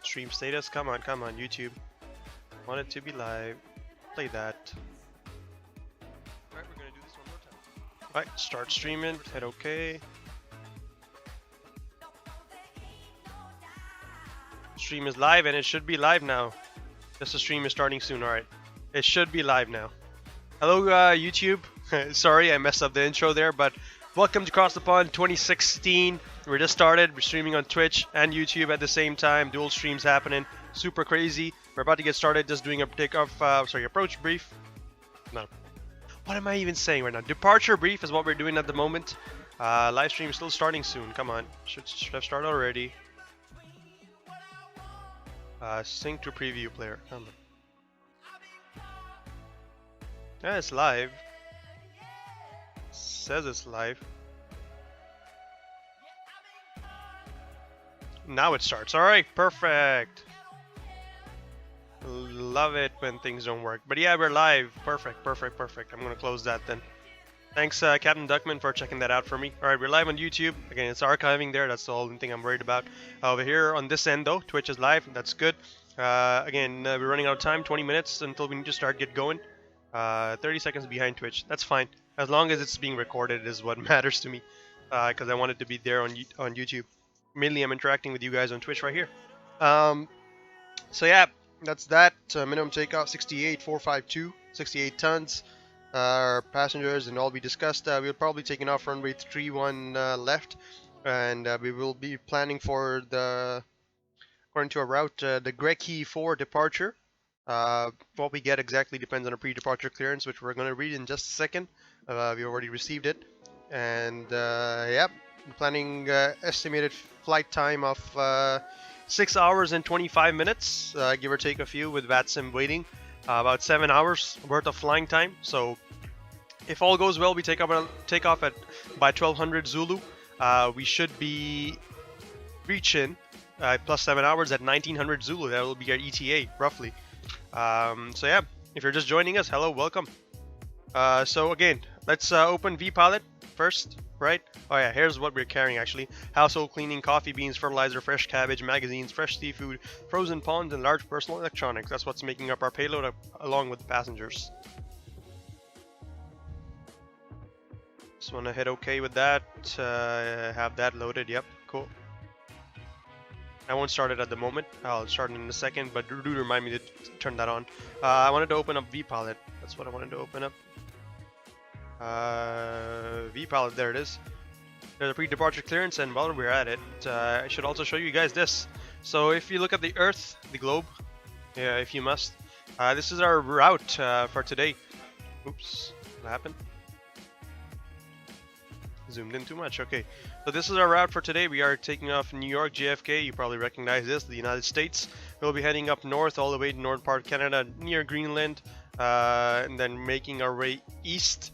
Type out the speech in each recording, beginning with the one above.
Stream status. Come on, YouTube. Want it to be live. Play that. Alright, we're gonna do this one more time. Alright, start streaming. Hit OK. Stream is live and it should be live now. Just the stream is starting soon. Alright. It should be live now. Hello, YouTube. Sorry, I messed up the intro there, but welcome to Cross the Pond 2016. We're just started. We're streaming on Twitch and YouTube at the same time. Dual streams happening. Super crazy. We're about to get started. Just doing a approach brief. No. What am I even saying right now? Departure brief is what we're doing at the moment. Live stream still starting soon. Come on. Should have started already. Sync to preview player. Come on. Yeah, it's live. Says it's live. Now it starts. Alright, perfect. Love it when things don't work. But yeah, we're live. Perfect. I'm gonna close that then. Thanks, Captain Duckman, for checking that out for me. Alright, we're live on YouTube. Again, it's archiving there. That's the only thing I'm worried about. Over here on this end, though, Twitch is live. That's good. Again, we're running out of time. 20 minutes until we need to get going. 30 seconds behind Twitch. That's fine. As long as it's being recorded is what matters to me. Because I want it to be there on YouTube. Mainly, I'm interacting with you guys on Twitch right here. So yeah, that's that. Minimum takeoff 68,452, 68 tons. Our passengers and all we discussed. We're probably taking off runway 31 left, and we will be planning for according to our route, the GREKI 4 departure. What we get exactly depends on a pre-departure clearance, which we're going to read in just a second. We already received it, and yeah, we're planning estimated flight time of 6 hours and 25 minutes, give or take a few with VATSim waiting. About 7 hours worth of flying time. So if all goes well, we take off by 1200 Zulu. We should be reaching plus 7 hours at 1900 Zulu. That will be our ETA roughly. So yeah, if you're just joining us, hello, welcome. So again, let's open vPilot first, right? Oh yeah, here's what we're carrying actually. Household cleaning, coffee beans, fertilizer, fresh cabbage, magazines, fresh seafood, frozen ponds, and large personal electronics. That's what's making up our payload along with the passengers. Just want to hit OK with that. Have that loaded. Yep, cool. I won't start it at the moment. I'll start it in a second, but do remind me to turn that on. I wanted to open up vPilot. That's what I wanted to open up. vPilot, there it is. There's a pre-departure clearance, and while we're at it, I should also show you guys this. So if you look at the Earth, the globe, yeah, if you must, this is our route for today. Oops, what happened? Zoomed in too much. Okay, so this is our route for today. We are taking off New York JFK. You probably recognize this, the United States. We'll be heading up north all the way to north part of Canada near Greenland, and then making our way east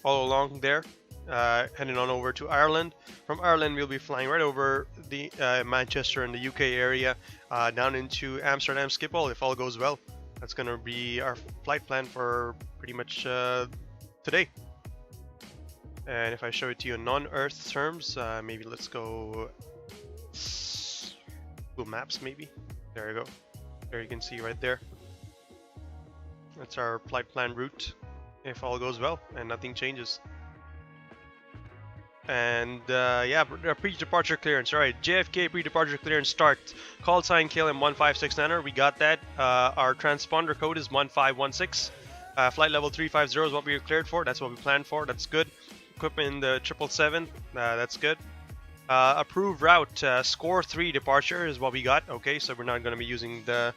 all along there, heading on over to Ireland. From Ireland, we'll be flying right over the Manchester and the UK area, down into Amsterdam Schipol if all goes well. That's gonna be our flight plan for pretty much today. And if I show it to you in non-Earth terms, maybe let's go Google Maps maybe. There you go. There you can see right there. That's our flight plan route if all goes well and nothing changes. And yeah, pre-departure clearance. Alright, JFK pre-departure clearance start. Callsign KLM 1569er, we got that. Our transponder code is 1516. Flight level 350 is what we were cleared for. That's what we planned for. That's good. Equipment in the 777, that's good. Approved route, score 3 departure is what we got. Okay, so we're not going to be using the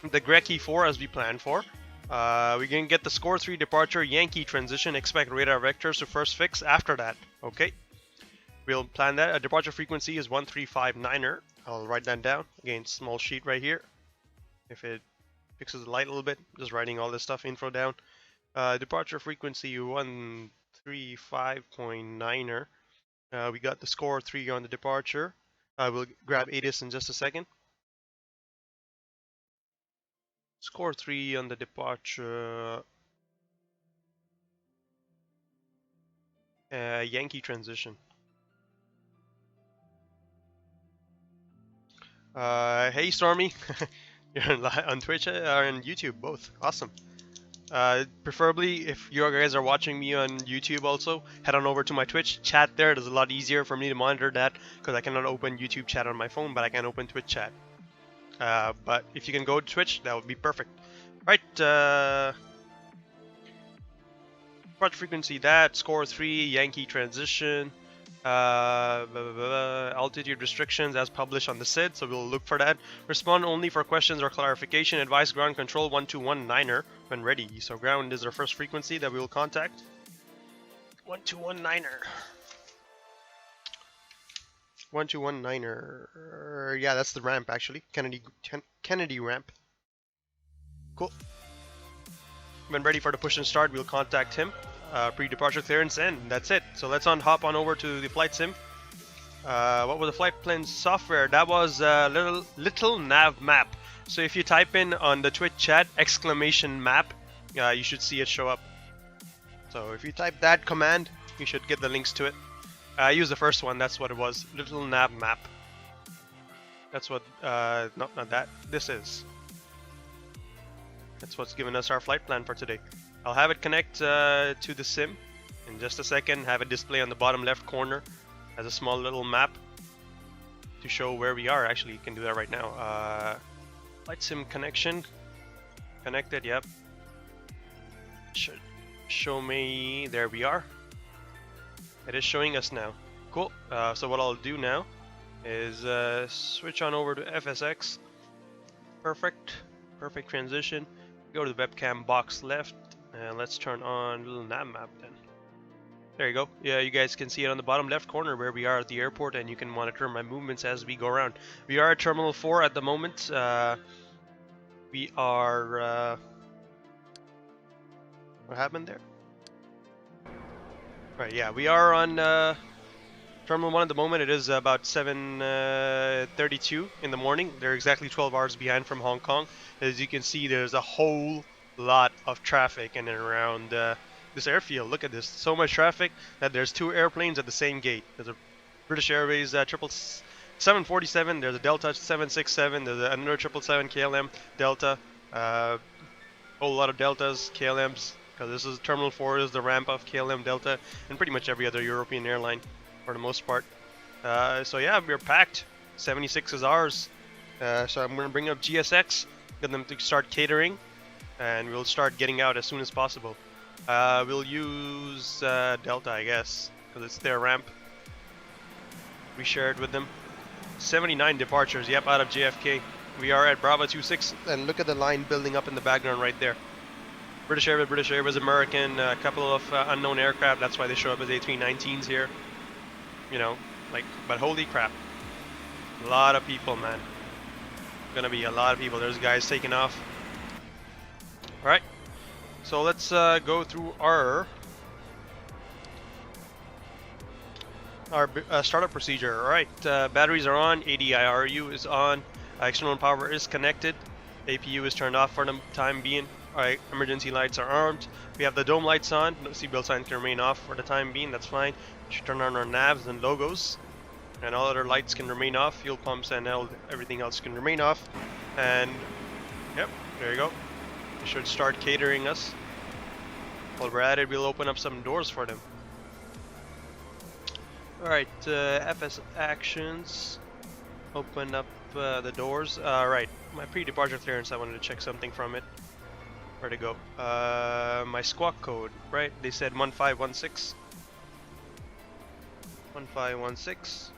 GREKI 4 as we planned for. We can get the score 3 departure Yankee transition. Expect radar vectors to first fix after that. Okay, we'll plan that. A departure frequency is 1359er. I'll write that down. Again, small sheet right here. If it fixes the light a little bit, just writing all this stuff info down. Departure frequency 135.9er. We got the score 3 on the departure. We'll grab Addons in just a second. Score 3 on the departure. Yankee transition. Hey Stormy, you're on Twitch or on YouTube, both. Awesome. Preferably, if you guys are watching me on YouTube also, head on over to my Twitch. Chat there. It is a lot easier for me to monitor that because I cannot open YouTube chat on my phone, but I can open Twitch chat. But if you can go to Twitch, that would be perfect. Right, departure frequency that, score 3, Yankee transition, altitude restrictions as published on the SID, so we'll look for that. Respond only for questions or clarification. Advise ground control 1219er when ready. So ground is our first frequency that we will contact. 1219er. 1219er. Yeah, that's the ramp actually. Kennedy ramp. Cool. When ready for the push and start, we'll contact him. Pre-departure clearance, and that's it. So let's hop on over to the flight sim. What was the flight plan software? That was little nav map. So if you type in on the Twitch chat !map, you should see it show up. So if you type that command, you should get the links to it. Use the first one. That's what it was. Little nav map. That's what. Not that. This is. That's what's given us our flight plan for today. I'll have it connect to the sim in just a second, have it display on the bottom left corner as a small little map to show where we are. Actually, you can do that right now. Flight sim connection. Connected, yep. Should show me, there we are. It is showing us now. Cool. So what I'll do now is switch on over to FSX. Perfect transition. Go to the webcam box left. And let's turn on a little nav map then. There you go. Yeah, you guys can see it on the bottom left corner where we are at the airport, and you can monitor my movements as we go around. We are at Terminal 4 at the moment. We are... what happened there? Right, yeah, we are on Terminal 1 at the moment. It is about 7:32 in the morning. They're exactly 12 hours behind from Hong Kong. As you can see, there's a whole lot of traffic in and around this airfield. Look at this, so much traffic that there's two airplanes at the same gate. There's a British Airways 747, there's a Delta 767, there's another 777 KLM Delta, whole lot of Deltas, KLMs, because this is Terminal 4 is the ramp of KLM Delta and pretty much every other European airline for the most part. So yeah, we're packed. 76 is ours. So I'm going to bring up GSX, get them to start catering, and we'll start getting out as soon as possible. We'll use Delta, I guess, because it's their ramp. We shared with them. 79 departures, yep, out of JFK. We are at Bravo 26, and look at the line building up in the background right there. British Airways, American, a couple of unknown aircraft. That's why they show up as A319s here. You know, like, but holy crap. A lot of people, man. Gonna be a lot of people. There's guys taking off. Alright, so let's go through our startup procedure. Alright, batteries are on, ADIRU is on, external power is connected, APU is turned off for the time being. Alright, emergency lights are armed. We have the dome lights on, the seatbelt sign can remain off for the time being, that's fine. We should turn on our navs and logos, and all other lights can remain off, fuel pumps and everything else can remain off. And, yep, there you go. They should start catering us. While we're at it, we'll open up some doors for them. Alright, FS actions. Open up the doors. Right, my pre-departure clearance, I wanted to check something from it. Where'd it go? My squawk code, right? They said 1516. 1516.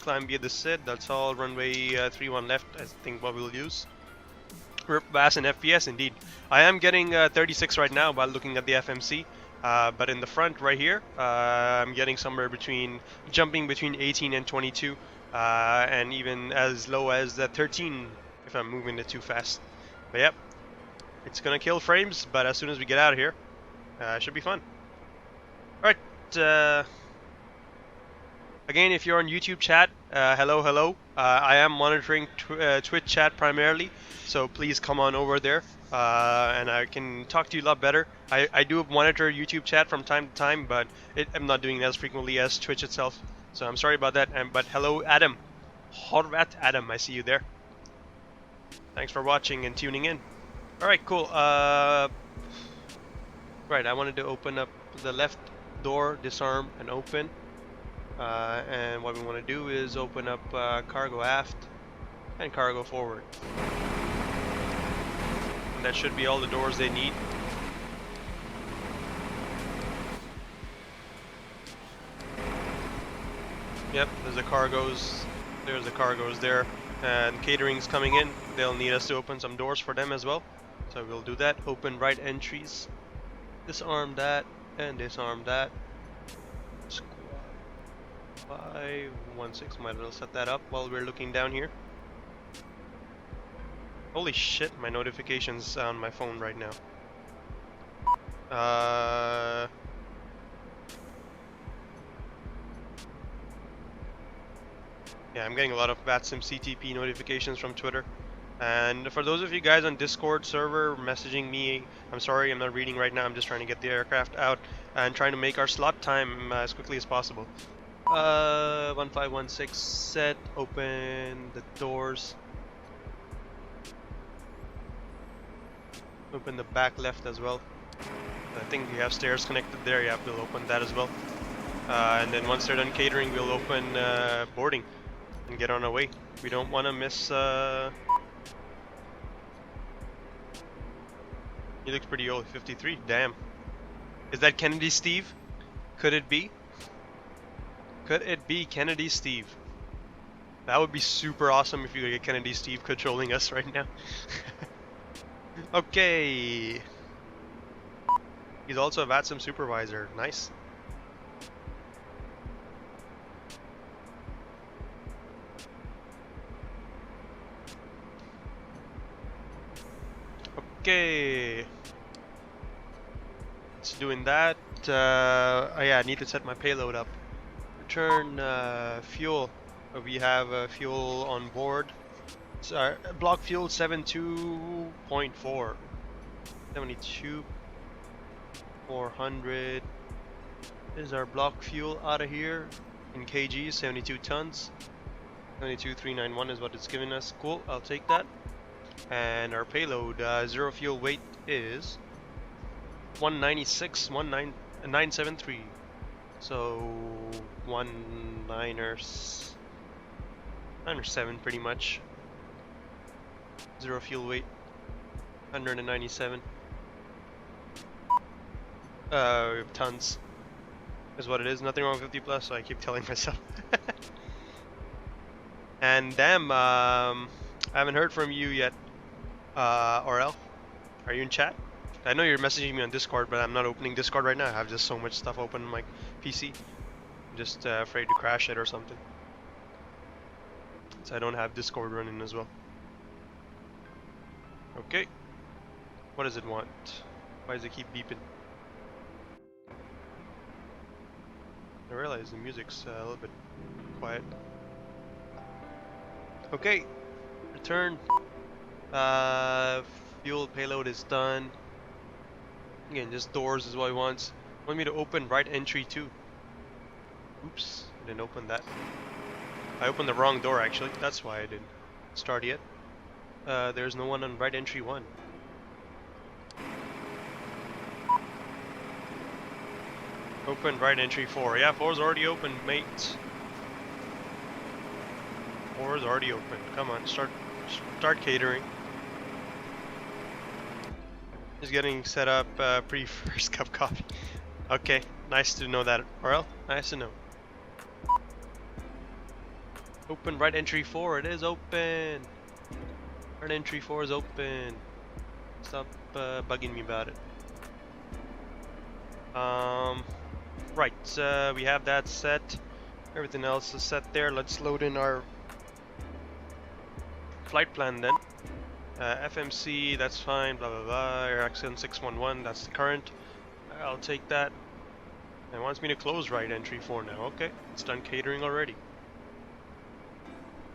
Climb via the SID, that's all. Runway 31 left, I think what we'll use. VAS and FPS, indeed. I am getting 36 right now while looking at the FMC. But in the front right here, I'm getting somewhere between, jumping between 18 and 22. And even as low as 13 if I'm moving it too fast. But yep, it's gonna kill frames, but as soon as we get out of here, it should be fun. Alright, again, if you're on YouTube chat, hello. I am monitoring Twitch chat primarily, so please come on over there, and I can talk to you a lot better. I do monitor YouTube chat from time to time, but I'm not doing it as frequently as Twitch itself, so I'm sorry about that. But hello, Adam. Horvat Adam, I see you there. Thanks for watching and tuning in. Alright, cool. Right, I wanted to open up the left door, disarm and open. And what we want to do is open up cargo aft and cargo forward. And that should be all the doors they need. Yep, there's the cargoes. There's the cargoes there. And catering's coming in. They'll need us to open some doors for them as well. So we'll do that. Open right entries. Disarm that and disarm that. Squad 516. Might as well set that up while we're looking down here. Holy shit, my notifications on my phone right now. Yeah, I'm getting a lot of VATSim CTP notifications from Twitter. And for those of you guys on Discord server messaging me, I'm sorry I'm not reading right now. I'm just trying to get the aircraft out and trying to make our slot time as quickly as possible. 1516 set, open the doors. Open the back left as well. I think we have stairs connected there. Yeah, we'll open that as well. And then once they're done catering, we'll open boarding and get on our way. We don't want to miss. He looks pretty old, 53. Damn. Is that Kennedy Steve? Could it be? Could it be Kennedy Steve? That would be super awesome if you could get Kennedy Steve controlling us right now. Okay. He's also a VATSim supervisor. Nice. Okay. It's doing that. Oh yeah, I need to set my payload up. Return fuel. We have fuel on board. So, block fuel 72.4. 72,400 is our block fuel out of here in kg, 72 tons. 72,391 is what it's giving us. Cool, I'll take that. And our payload, zero fuel weight is 196,973. So 907 pretty much. Zero fuel weight, 197 tons is what it is. Nothing wrong with 50 plus, so I keep telling myself. And damn, I haven't heard from you yet, RL. Are you in chat? I know you're messaging me on Discord, but I'm not opening Discord right now. I have just so much stuff open on my PC. I'm just afraid to crash it or something. So I don't have Discord running as well. Okay. What does it want? Why does it keep beeping? I realize the music's a little bit quiet. Okay. Return. Fuel payload is done. Again, just doors is what he wants. Want me to open right entry too. Oops, I didn't open that. I opened the wrong door actually. That's why I didn't start yet. There's no one on right entry 1. Open right entry 4. Yeah, 4's already open, mate. 4's already open. Come on, start catering. Just getting set up pre-first cup coffee. Okay, nice to know that, RL. Nice to know. Open right entry 4. It is open. Right entry 4 is open. Stop bugging me about it. Right, we have that set. Everything else is set there. Let's load in our flight plan then. FMC, that's fine, blah blah blah. Air accent 611, that's the current. I'll take that. It wants me to close right entry 4 now. Okay, it's done catering already.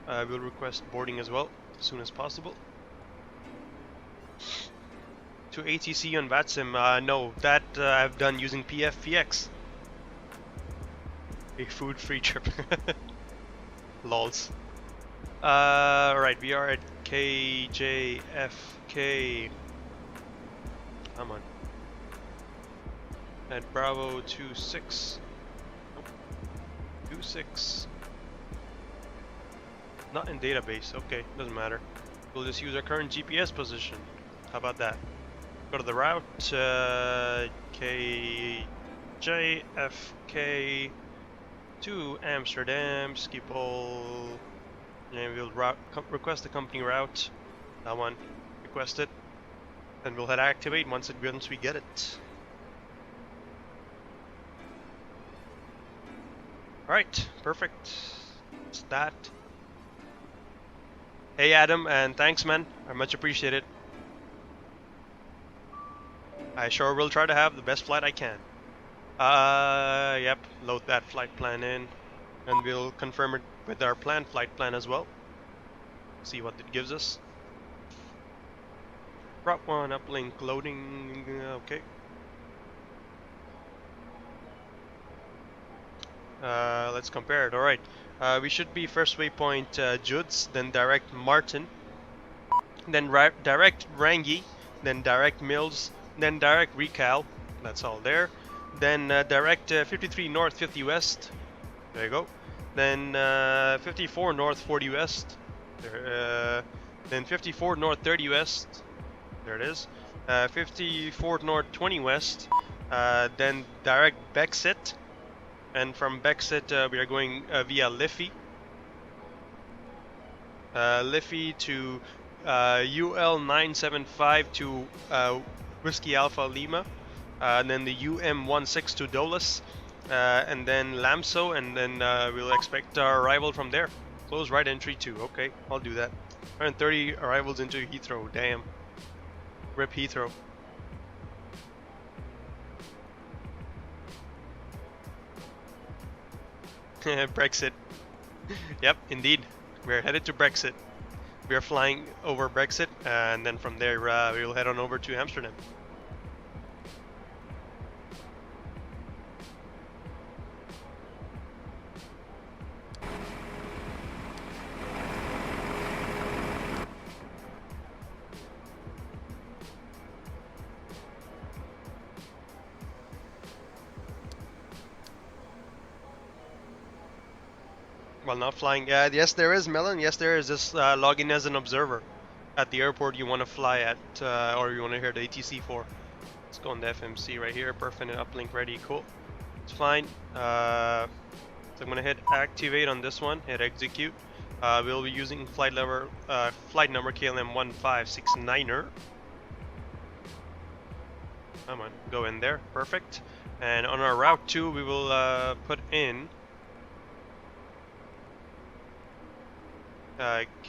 We'll request boarding as well, as soon as possible. To ATC on VATSim, no, that I've done using PFPX. A food free trip. Lols. Right, we are at KJFK. Come on. At Bravo 26. Nope. 26. Not in database. Okay, doesn't matter. We'll just use our current GPS position. How about that? Go to the route. KJFK to Amsterdam Schipol. And we'll request the company route. That one. Request it. And we'll hit activate once we get it. Alright, perfect. It's that. Hey Adam, and thanks man. I much appreciate it. I sure will try to have the best flight I can. Yep, load that flight plan in. And we'll confirm it with our flight plan as well. See what it gives us. Prop 1 uplink loading, okay. Let's compare it, alright. We should be first waypoint JUDDS, then direct MARTN, then direct RANGY, then direct MIILS, then direct RIKAL, that's all there. Then direct 53 north, 50 west, there you go. Then 54 north, 40 west, there, then 54 north, 30 west, there it is. 54 north, 20 west, then direct BEXET. And from BEXET, we are going via LIFFY. LIFFY to UL975 to Whiskey Alpha Lima. And then the UM16 to DOLAS. And then LAMSO. And then we'll expect our arrival from there. Close right entry 2. Okay, I'll do that. 130 arrivals into Heathrow. Damn. RIP Heathrow. Brexit. Yep, indeed. We're headed to Brexit. We are flying over Brexit, and then from there we will head on over to Amsterdam. While not flying, yes there is, Melon, yes there is. Just log in as an observer at the airport you want to fly at, or you want to hear the ATC for. Let's go on the FMC right here, perfect, uplink ready, cool. It's fine. So I'm going to hit activate on this one, hit execute. We'll be using flight number KLM 1569er. Come on, go in there, perfect. And on our route 2 we will put in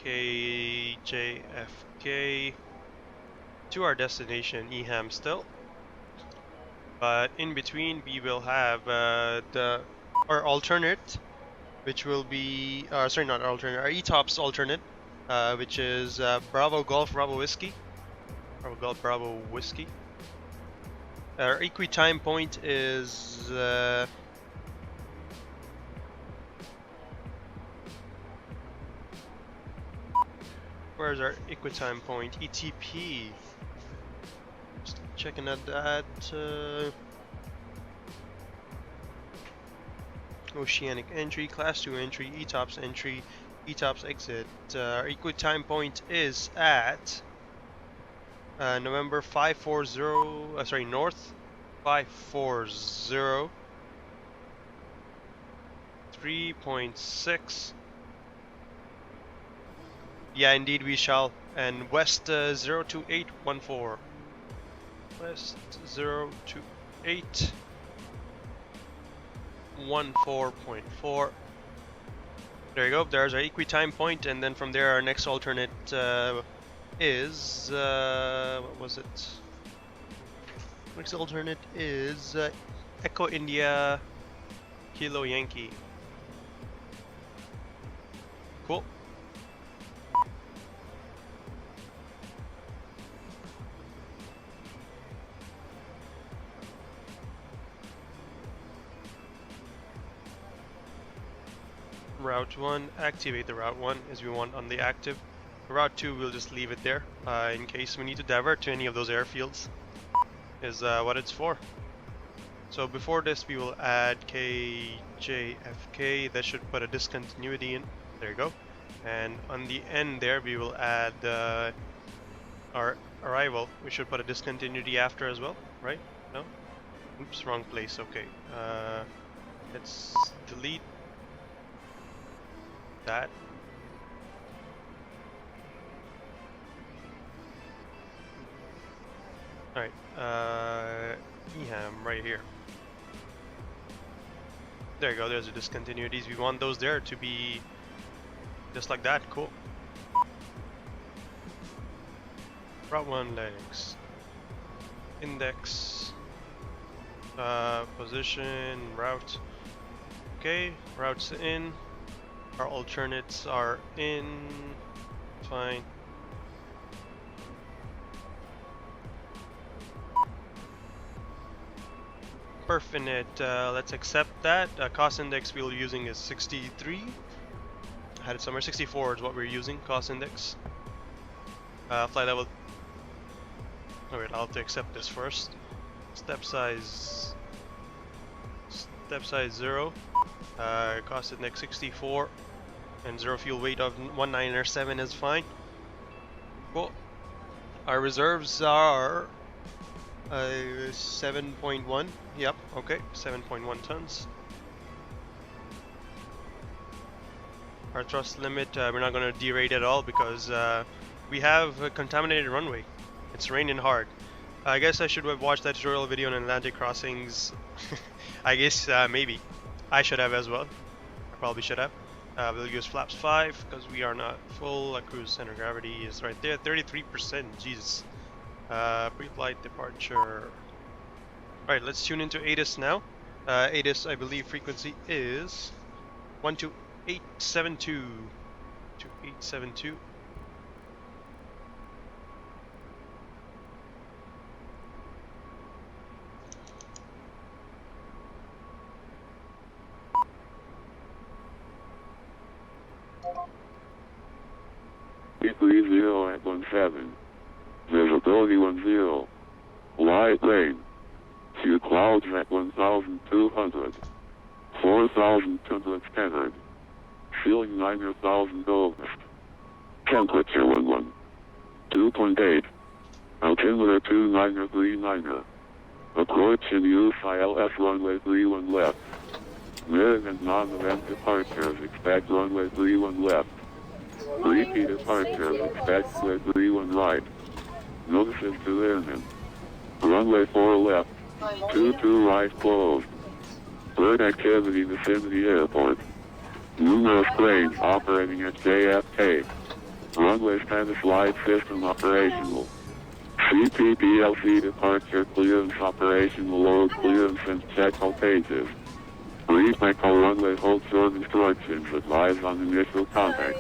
KJFK to our destination EHAM still, but in between we will have our alternate, which will be sorry, not alternate, our ETOPS alternate, which is Bravo Golf Bravo Whiskey, Bravo Golf Bravo Whiskey. Our equi-time point is where's our equi-time point? ETP. Just checking at that. Oceanic entry, class 2 entry, ETOPS entry, ETOPS exit. Our equi-time point is at November 540. Sorry, North 540. 3.6. Yeah, indeed we shall. And West 02814. West 02814.4. There you go. There's our equi-time point, and then from there our next alternate is what was it? Next alternate is Echo India Kilo Yankee. Cool. Route 1, activate the Route 1 as we want on the active. Route 2, we'll just leave it there in case we need to divert to any of those airfields, is what it's for. So before this, we will add KJFK. That should put a discontinuity in. There you go. And on the end there, we will add our arrival. We should put a discontinuity after as well, right? No? Oops, wrong place. Okay. Let's delete that. Alright, EHAM right here. There you go, there's the discontinuities. We want those there to be just like that. Cool. Route 1 legs. Index. Position, route. Okay, routes in. Our alternates are in. Fine. Perfinite, let's accept that. Cost index we're using is 63. I had it somewhere. 64 is what we're using, cost index. Flight level. Alright, I'll have to accept this first. Step size 0. Cost index 64. And 0 fuel weight of 197 is fine. Cool. Our reserves are 7.1. Yep, okay, 7.1 tons. Our thrust limit, we're not going to derate at all because we have a contaminated runway. It's raining hard. I guess I should have watched that tutorial video on Atlantic crossings. I guess maybe I should have as well. I probably should have. We'll use flaps 5 because we are not full. Cruise center gravity is right there, 33%. Jesus. Pre-flight departure. Alright, let's tune into Addons now. Addons, I believe frequency is 12872. 2872. Weekly 0 at 17. Visibility 10. Light rain. Few clouds at 1,200. 4,200 scattered. Feeling 9,000 over. Temperature 11. 2.8. Altimeter 2939. Approach and use ILS runway 31 left. Mid and non-event departures expect runway 31 left. Repeat departures expect runway 31 right. Notices to engine. Runway 4 left. 22 right closed. Bird activity vicinity airport. Numerous planes operating at JFK. Runway status light system operational. CPPLC departure clearance operational load clearance and check all pages. RIKAL runway hold short instructions advise on initial contact.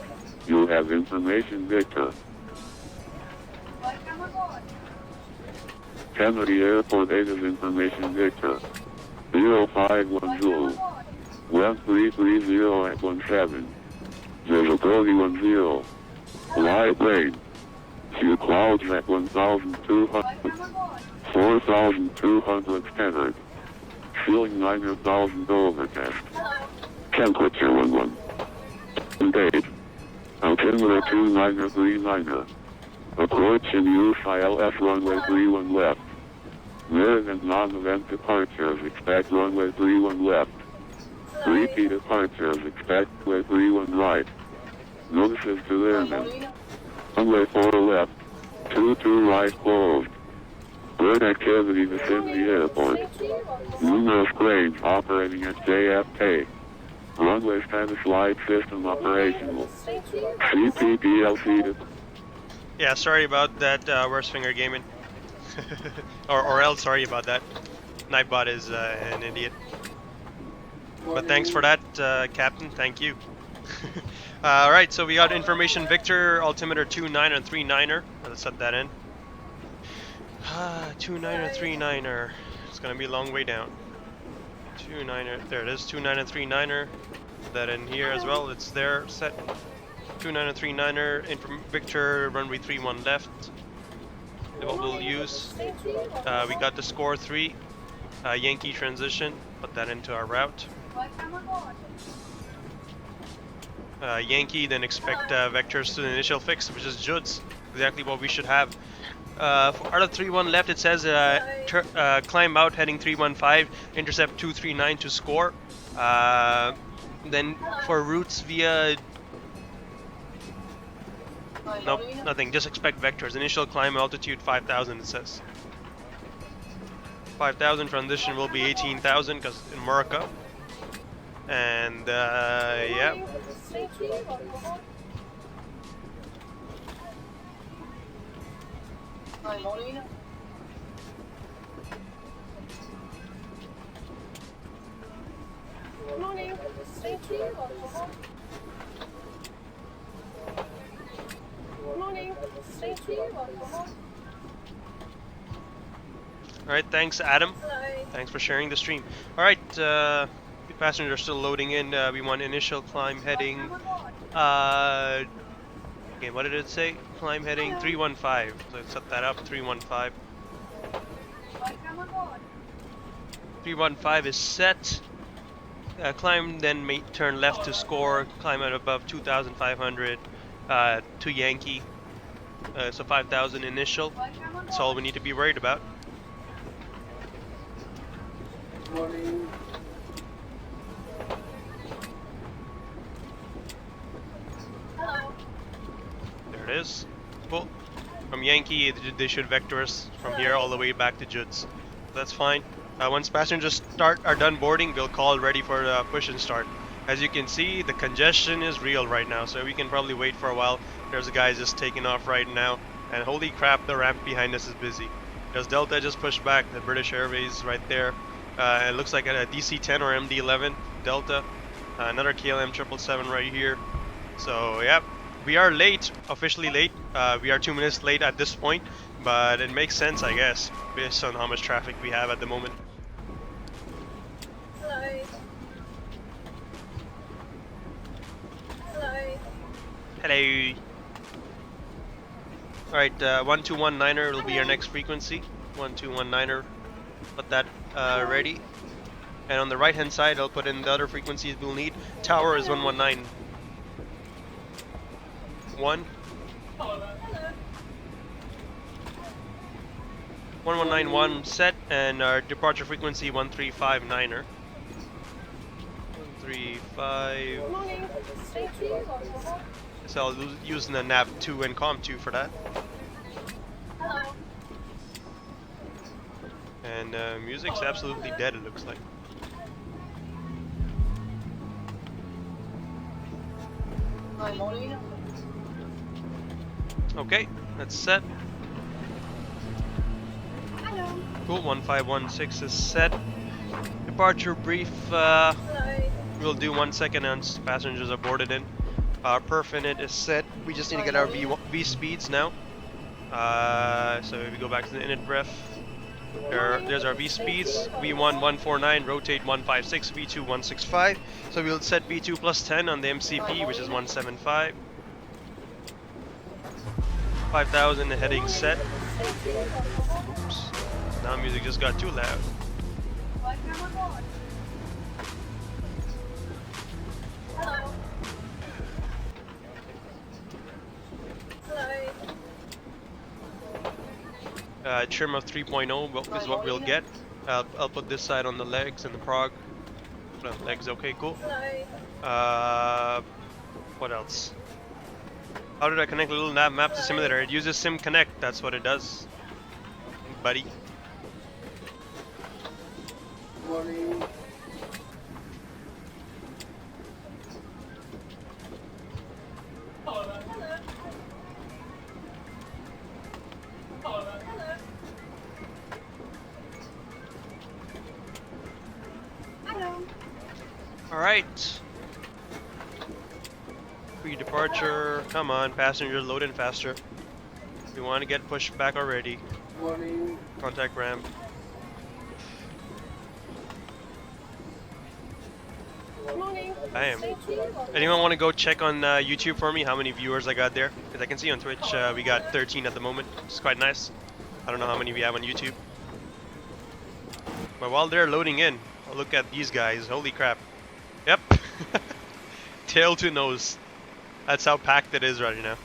You have information Victor. Kennedy Airport Addons information Victor. 0510. 1330 at 17. Visibility 10. Light rain. Few clouds at 1,200. 4,200 scattered. Feeling 9,000 overcast. Temperature 11. Date. Altimeter 2939. Approach and use ILS runway 31 left. Mid and non-event departures expect runway 31 left. Repeat departures expect runway 31 right. Notices to engine. Runway 4 left. 22 right closed. Bird activity vicinity airport. Numerous planes operating at JFK. Runway status light system operational. CPPLC. Yeah, sorry about that, worst finger gaming. or else sorry about that. Nightbot is an idiot. But thanks for that, Captain. Thank you. Alright, so we got information Victor, altimeter 2939er. Let's set that in. 2939er. It's gonna be a long way down. 29er. There it is, 2939er. put that in here as well. It's there, set. 2939er, inform Victor, runway 31 left. What we'll use. We got the score 3, Yankee transition. Put that into our route. Yankee, then expect vectors to the initial fix, which is JUDDS. Exactly what we should have. For out of 31 left, it says climb out heading 315, intercept 239 to score. Then for routes via nope, nothing. Just expect vectors. Initial climb altitude 5,000. It says 5,000. Transition will be 18,000 because in America. And yeah. Morning. Thank you. Morning. Thank you. Alright, thanks Adam. Hello. Thanks for sharing the stream. Alright, passengers are still loading in. We want initial climb heading. Okay, what did it say? Climb heading 315. So let's set that up. 315. 315 is set. Climb, then turn left to score. Climb at above 2,500 to Yankee. So 5,000 initial. That's all we need to be worried about. Morning. Hello. There it is. Cool. From Yankee, they should vector us from here all the way back to JUDDS. That's fine. Once passengers are done boarding, we'll call ready for the push and start. As you can see, the congestion is real right now, so we can probably wait for a while. There's a guy just taking off right now, and holy crap, the ramp behind us is busy. There's Delta just pushed back, the British Airways right there. It looks like a DC-10 or MD-11 Delta. Another KLM 777 right here. So yeah, we are late, officially late. We are 2 minutes late at this point, but it makes sense, I guess, based on how much traffic we have at the moment. Hello. Hello. Hello. Alright, 1219er will be our next frequency. 1219er. Put that ready. And on the right hand side, I'll put in the other frequencies we'll need. Tower is 119. 1. 1191 set, and our departure frequency 1359er. 135. Morning. Thank you. So I'll use the nav 2 and com 2 for that. Hello. And music's absolutely dead, it looks like. Hi, morning. Okay, that's set. Hello. Cool, 1516 is set. Departure brief, Hello. we'll do 1 second once passengers are boarded in. Perf init is set. We just need to get our V speeds now. So if we go back to the init ref, there's our V speeds. V1 149, rotate 156, V2 165. So we'll set V2 plus 10 on the MCP, which is 175. 5,000 heading set. Oops. Now music just got too loud. Hello. Hello. Trim of 3.0 is what we'll get. I'll put this side on the legs and the prog. Legs, okay, cool. Hello. What else? How did I connect a little nav map to simulator? It uses Sim Connect, that's what it does. Buddy. Morning. Alright. Pre-departure. Come on, passengers, load in faster. We want to get pushed back already. Morning. Contact ramp. Morning. I am. Anyone want to go check on YouTube for me how many viewers I got there? Because I can see on Twitch we got 13 at the moment. It's quite nice. I don't know how many we have on YouTube. But while they're loading in, I'll look at these guys. Holy crap. Yep. Tail to nose. That's how packed it is right now.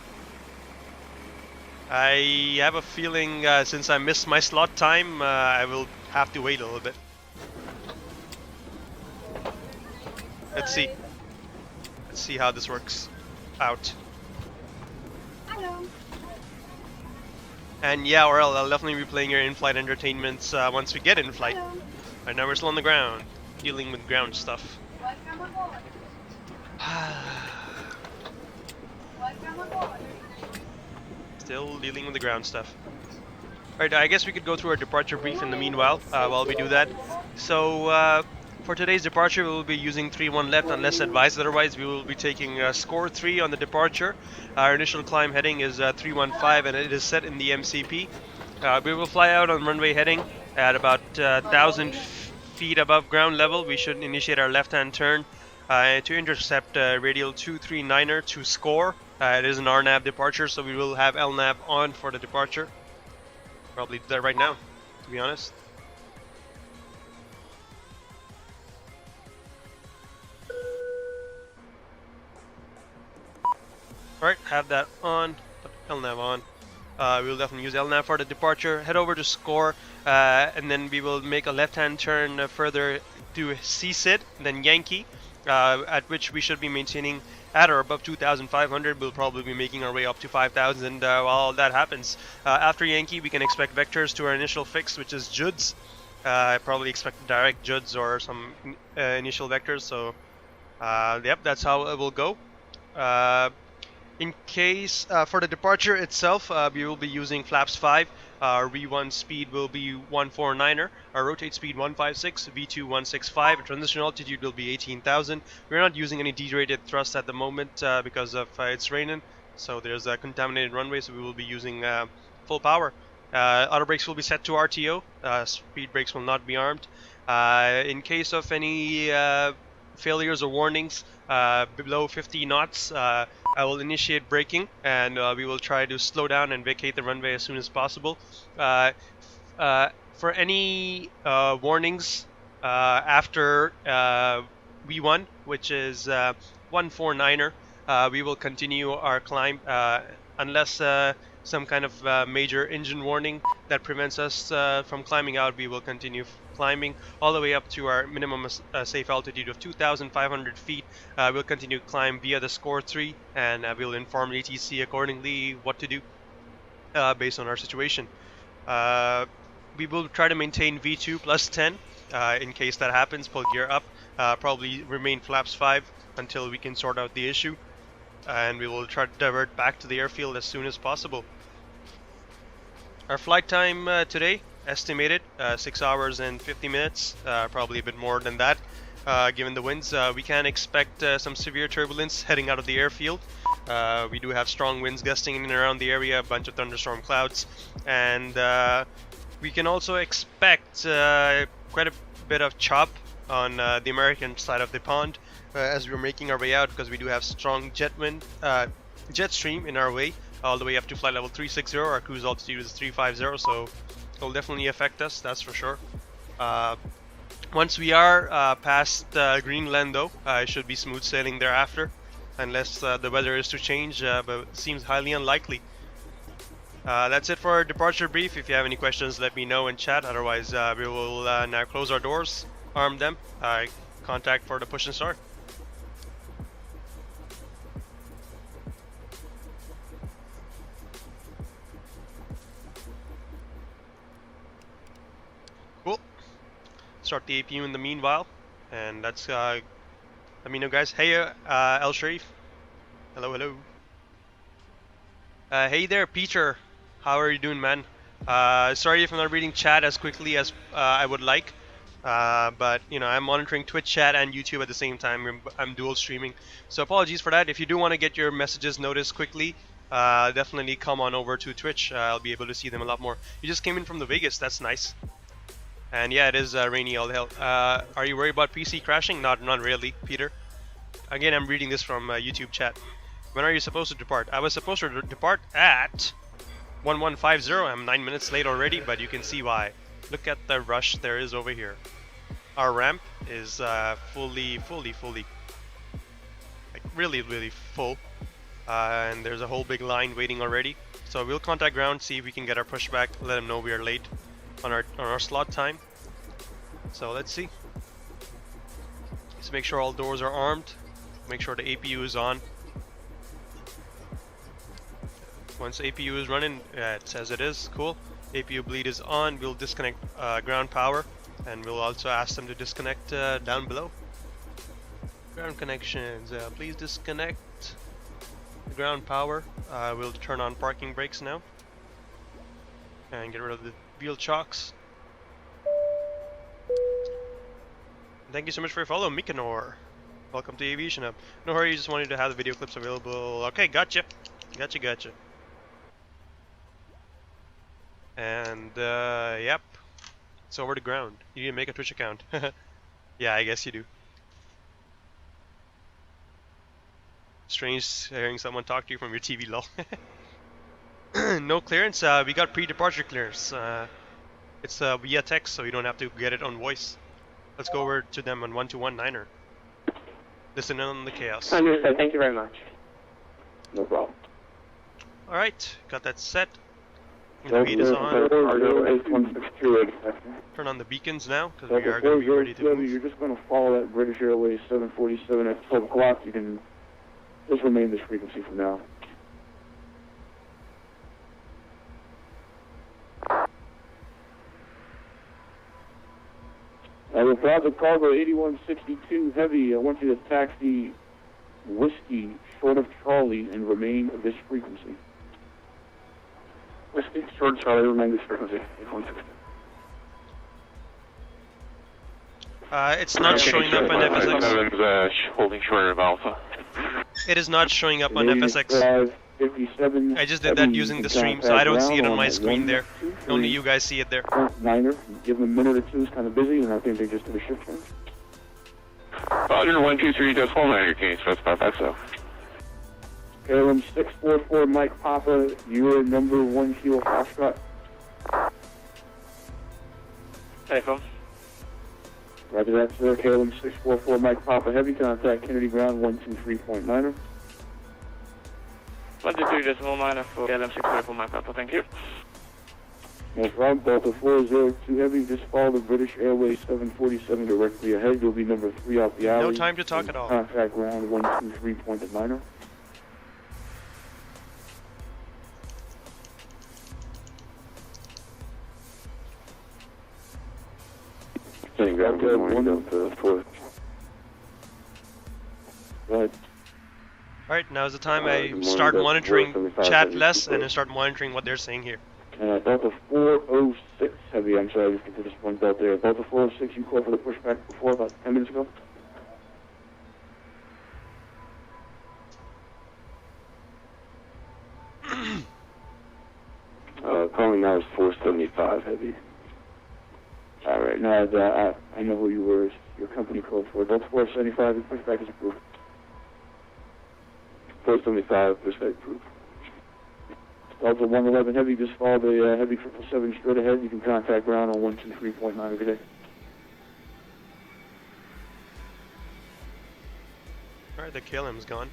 I have a feeling since I missed my slot time, I will have to wait a little bit. Let's see. Let's see how this works out. Hello. And yeah, or I'll definitely be playing your in-flight entertainments once we get in flight. Hello. Right now we're still on the ground, dealing with ground stuff. Welcome aboard. Welcome aboard. Still dealing with the ground stuff. Alright, I guess we could go through our departure brief in the meanwhile, while we do that. So, for today's departure, we will be using 3-1 left unless advised otherwise. We will be taking score 3 on the departure. Our initial climb heading is 315 and it is set in the MCP. We will fly out on runway heading at about 1,000 feet above ground level. We should initiate our left-hand turn to intercept radial 239er to score. It is an RNAV departure, so we will have LNAV on for the departure. Probably do that right now, to be honest. Alright, have that on, put LNAV on. We will definitely use LNAV for the departure. Head over to score, and then we will make a left-hand turn further to CSID, then Yankee, at which we should be maintaining at or above 2,500. We'll probably be making our way up to 5,000 while that happens. After Yankee, we can expect vectors to our initial fix, which is JUDDS. I probably expect direct JUDDS or some initial vectors, so yep, that's how it will go. In case, for the departure itself, we will be using flaps 5. Our V1 speed will be 149er, our rotate speed 156, V2 165, transition altitude will be 18,000. We're not using any D-rated thrust at the moment because of it's raining, so there's a contaminated runway, so we will be using full power. Auto brakes will be set to RTO, speed brakes will not be armed. In case of any failures or warnings below 50 knots, I will initiate braking and we will try to slow down and vacate the runway as soon as possible. For any warnings after V1, which is 149er, we will continue our climb unless some kind of major engine warning that prevents us from climbing out. We will continue climbing all the way up to our minimum safe altitude of 2,500 feet. We'll continue to climb via the score 3, and we'll inform ATC accordingly what to do based on our situation. We will try to maintain V2 plus 10 in case that happens. Pull gear up, probably remain flaps 5 until we can sort out the issue, and we will try to divert back to the airfield as soon as possible. Our flight time today estimated 6 hours and 50 minutes, probably a bit more than that given the winds. We can expect some severe turbulence heading out of the airfield. We do have strong winds gusting in and around the area, a bunch of thunderstorm clouds, and we can also expect quite a bit of chop on the American side of the pond as we're making our way out, because we do have strong jet stream in our way all the way up to flight level 360. Our cruise altitude is 350, so it'll definitely affect us, that's for sure. Once we are past Greenland, though, it should be smooth sailing thereafter, unless the weather is to change, but it seems highly unlikely. That's it for our departure brief. If you have any questions, let me know in chat. Otherwise, we will now close our doors, arm them, contact for the push and start. Cool. Start the APU in the meanwhile, and that's let me know, guys. Hey, El Sharif. Hello, hello. Hey there, Peter. How are you doing, man? Sorry if I'm not reading chat as quickly as I would like, but you know, I'm monitoring Twitch chat and YouTube at the same time. I'm dual streaming, so apologies for that. If you do want to get your messages noticed quickly, definitely come on over to Twitch. I'll be able to see them a lot more. You just came in from the Vegas. That's nice. And yeah, it is rainy all hell. Are you worried about PC crashing? Not really, Peter. Again, I'm reading this from YouTube chat. When are you supposed to depart? I was supposed to depart at 1150. I'm 9 minutes late already, but you can see why. Look at the rush there is over here. Our ramp is fully, like really full. And there's a whole big line waiting already. So we'll contact ground, see if we can get our pushback, let them know we are late on our slot time. So let's see. Just make sure all doors are armed. Make sure the APU is on. Once APU is running, it says it is, cool. APU bleed is on, we'll disconnect ground power, and we'll also ask them to disconnect down below. Ground connections, please disconnect the ground power. We'll turn on parking brakes now and get rid of the wheel chocks. Thank you so much for your follow, Mikanor. Welcome to Aviation Hub. No hurry, just wanted to have the video clips available. Okay, gotcha. Gotcha. And yep, it's over the ground. You need to make a Twitch account. Yeah, I guess you do. Strange hearing someone talk to you from your TV, lol. No clearance. We got pre-departure clearance. It's via text, so you don't have to get it on voice. Let's go over to them on 1219er. Listen in on the chaos. Understood. Thank you very much. No problem. All right, got that set. The heat is on. Turn on the beacons now, because we are going to be ready to move. You're just going to follow that British Airways 747 at 12 o'clock. You can just remain this frequency for now. With Project Cargo 8162 Heavy, I want you to taxi Whiskey short of Charlie and remain this frequency. Whiskey short of Charlie, remain this frequency. 8162. It's not showing up on FSX. Holding short of Alpha. It is not showing up on FSX. 57 I just did that using the stream, so I don't see it on my screen there. Only you guys see it there. Niner, give them a minute or two, it's kind of busy, and I think they just did a shift change. Roger, 123.49, can you specify that so? KLM 644 Mike Papa, you're number 1 Kilo Foxtrot. Hey, phone. Roger that, sir. KLM 644 Mike Papa Heavy, contact Kennedy Ground 123.9er. 123.9 for KLM 644 Mike Papa, thank you. No problem. Delta 402 Heavy, just follow the British Airways 747 directly ahead. You'll be number 3 off the alley. No time to talk at all. Contact ground 123.9er. Sending ground, good morning, Delta 4. Go ahead. Alright, now's the time I start monitoring chat less and I start monitoring what they're saying here. Delta 406 Heavy, I'm sorry, I just get to this one Delta there. Delta 406, you called for the pushback before, about 10 minutes ago? Calling now is 475 Heavy. Alright, now I know who you were, your company code for. Delta 475, the pushback is approved. 475, pushback approved. Delta 111 Heavy, just follow the Heavy 777 straight ahead. You can contact ground on 123.9 every day. Alright, the KLM's gone.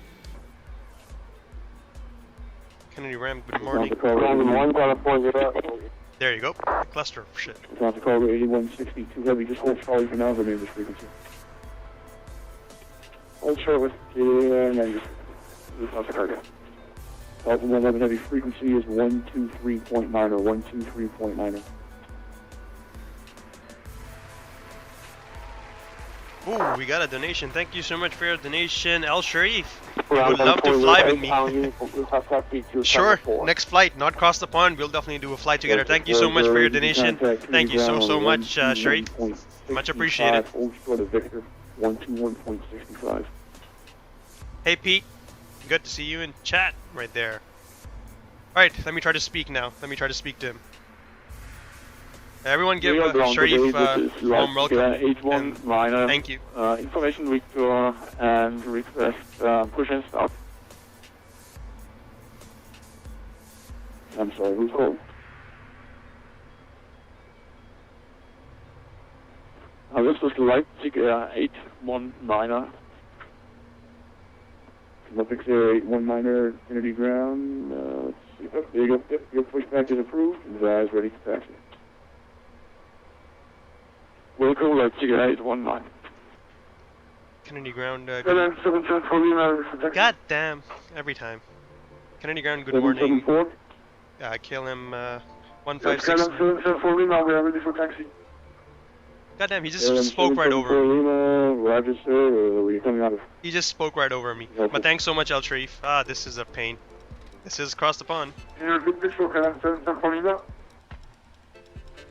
Kennedy Ram, good morning. There you go. Cluster, shit. Delta Cargo 8162 Heavy, just hold Charlie for now, remain this frequency. Hold short with and then just Delta Cargo. Delta 111 Heavy, frequency is 123.9 or 123.9. Ooh, we got a donation. Thank you so much for your donation, El Sharif. Would love to fly with me. Sure, next flight, not cross the pond. We'll definitely do a flight together. Thank you so much for your donation. Thank you so much, Sharif. Much appreciated. Hey, Pete. Good to see you in chat right there. Alright, let me try to speak now. Let me try to speak to him. Everyone give Sharif warm welcome. And thank you. Information Victor and request push and start. I'm sorry, who's calling? This was Leipzig 819er. Leipzig 819er, Kennedy ground. Let's see. Oh, there you go. Yep, your pushback is approved. Advise ready for taxi. Welcome, Leipzig 819. Kennedy ground. Good. God damn! Every time. Kennedy ground. Good morning. KLM 156. God damn! He just spoke right over me. He just spoke right over me. But thanks so much, El Sharif. Ah, this is a pain. This is across the pond.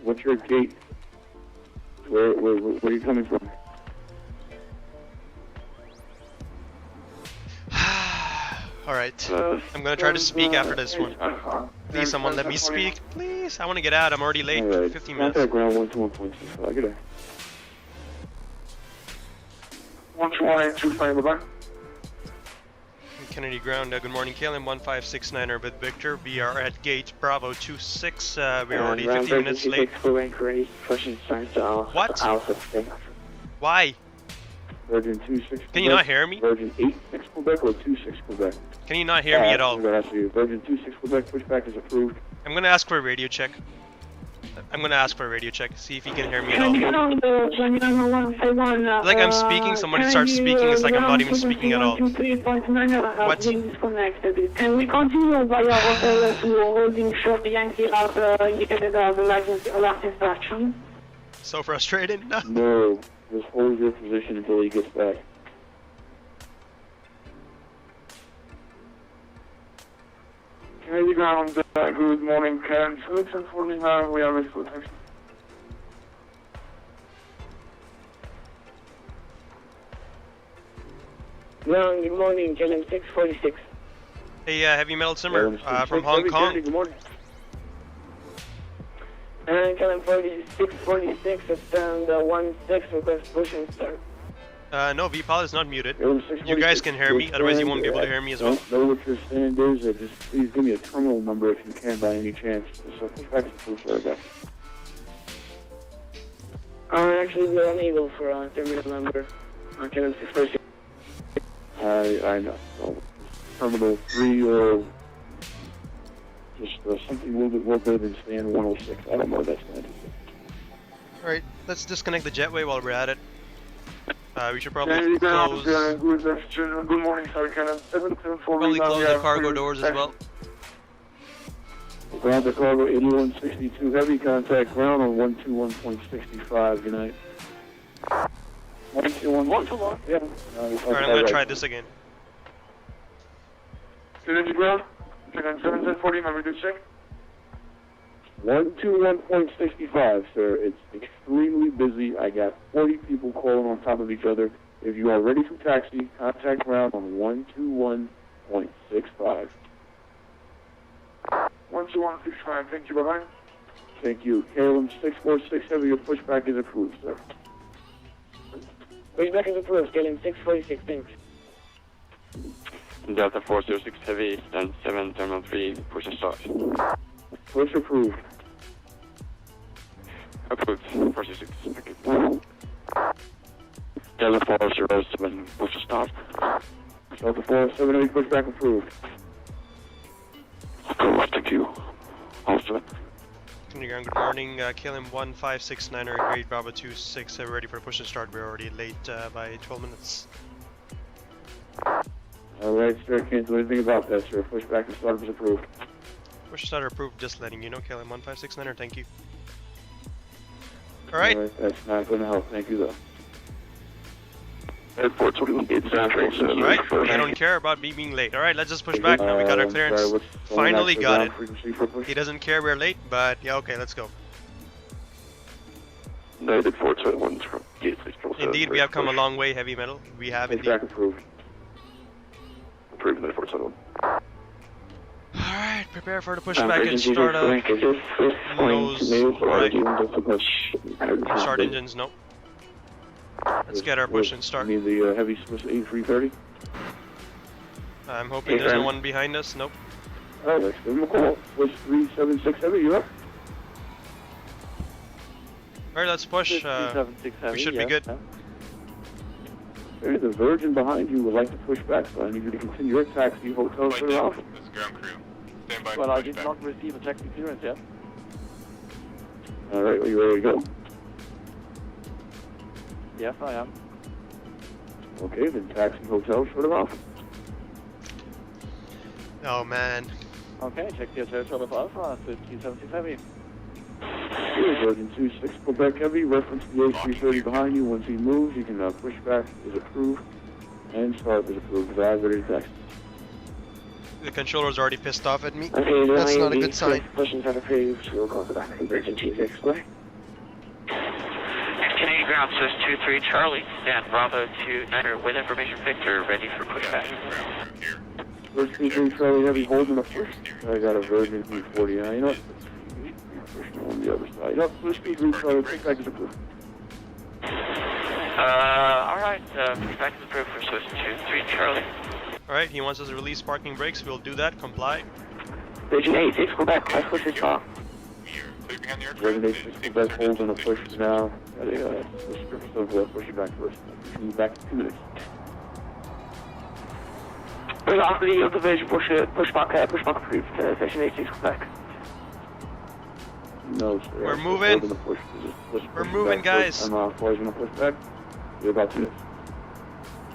What's your gate? Where are you coming from? Alright. I'm gonna try to speak after this one. Please, someone let me speak. Please. I want to get out. I'm already late. Right. 15 minutes. Contact ground 121.65. Good day. 121.25. Bye-bye. Kennedy ground. Good morning. KLM 1569er with Victor. We are at gate Bravo 26. We're already 15 minutes late. What? Why? Virgin 26. Can you not hear me? Virgin 86 Quebec or 26 Quebec? Can you not hear me at all? Virgin 26 Quebec pushback is approved. I'm gonna ask for a radio check. See if you can hear me at all. Like I'm speaking, somebody starts speaking, it's like I'm not even speaking at all. What? Can we continue via hotel to holding short Yankee as indicated as the last instruction? So frustrated? No, just hold your position until he gets back. Kennedy ground, good morning, Karen. Solution 49, we are ready for taxi. Ground, good morning, KLM 646. Hey, Heavy Metal Simmer from Hong Kong. Good morning. And KLM 646, stand 16, request push and start. No, VPAL is not muted. You guys can hear me, otherwise you won't be able to hear me as well. Don't know what your stand is, just please give me a terminal number if you can by any chance. So pushback is approved for that. Actually, we're unable for a terminal number. KLM 646. I know. So, terminal 3 or just something a little bit more better than stand 106. I don't know what that stand is. Alright, let's disconnect the jetway while we're at it. We should probably Good close morning, sorry, Canon. 774. the cargo doors as well. Ground the cargo 8162. Heavy contact ground on 121.65. Good night. 121. Yeah. Alright, I'm gonna try this again. Kennedy ground. 740, remember to check. 121.65, sir. It's extremely busy. I got 40 people calling on top of each other. If you are ready for taxi, contact ground on 121.65. 121.65, thank you, bye-bye. Thank you. KLM 646 Heavy, your pushback is approved, sir. Pushback is approved, KLM 646, thanks. Delta 406 Heavy, stand 7, terminal 3, push and start. Push approved. Approved, 406, thank you. Delta 407, push and start. Delta 407 Heavy, pushback approved. Approved, thank you. Also. Good morning, KLM 1569er, grade Bravo 26, ready for push and start. We're already late by 12 minutes. Alright, sir, can't do anything about that, sir. Pushback and start is approved. Push and start approved, just letting you know, KLM 1569er, thank you. Alright. That's not going to help, thank you though. Airport 21 gate traffic. Alright, I don't care about me being late. Alright, let's just push back now. We got our clearance. Sorry, Finally got it. It. He doesn't care we're late, but yeah, okay, let's go. United 421 gate 647. Indeed, we have come a long way, Heavy Metal. We have indeed. Pushback approved. Approved, United 421. Alright, Prepare for the pushback and start up. Nose right. Start engines, nope. Let's get our push and start. Need the heavy Swiss A330. I'm hoping there's no one behind us, nope. Alright, let's give him a call. Swiss 376 heavy, you up? Alright, let's push. We should be good. There's a Virgin behind you would like to push back, so I need you to continue your taxi hotel for off. This is ground crew. Stand by. Well, I did not receive a taxi clearance yet. Alright, are you ready to go? Yes, I am. Okay, then taxi hotel short of off. Oh man. Okay, check the hotel of Alpha, 276 heavy. Here, Virgin 26 Quebec heavy, reference the A330 behind you. Once he moves, you can push back is approved and start is approved. Valid, ready to taxi. The controller's already pissed off at me. Okay, That's not a good sign. Questions are approved. We'll call the back from Virgin 26 Quebec. Canadian ground says 23 Charlie, stand Bravo 29er with information Victor, ready for pushback. First 3 Charlie heavy holding the push. I got a Virgin 349. You know what? On the other side. Yep, first 3 Charlie, pushback is approved. Alright, pushback is approved for Swiss 23 Charlie. Alright, he wants us to release parking brakes. We'll do that. Comply. Virgin 86 Quebec, I push this off. Virgin 86 Quebec holding the push now. Got a script of pushing back first. Pushing back 2 minutes. We're after the other Virgin pushback approved. Virgin 86 Quebec. No, sir. We're moving. We're moving, guys. I'm closing the pushback. You're about 2 minutes.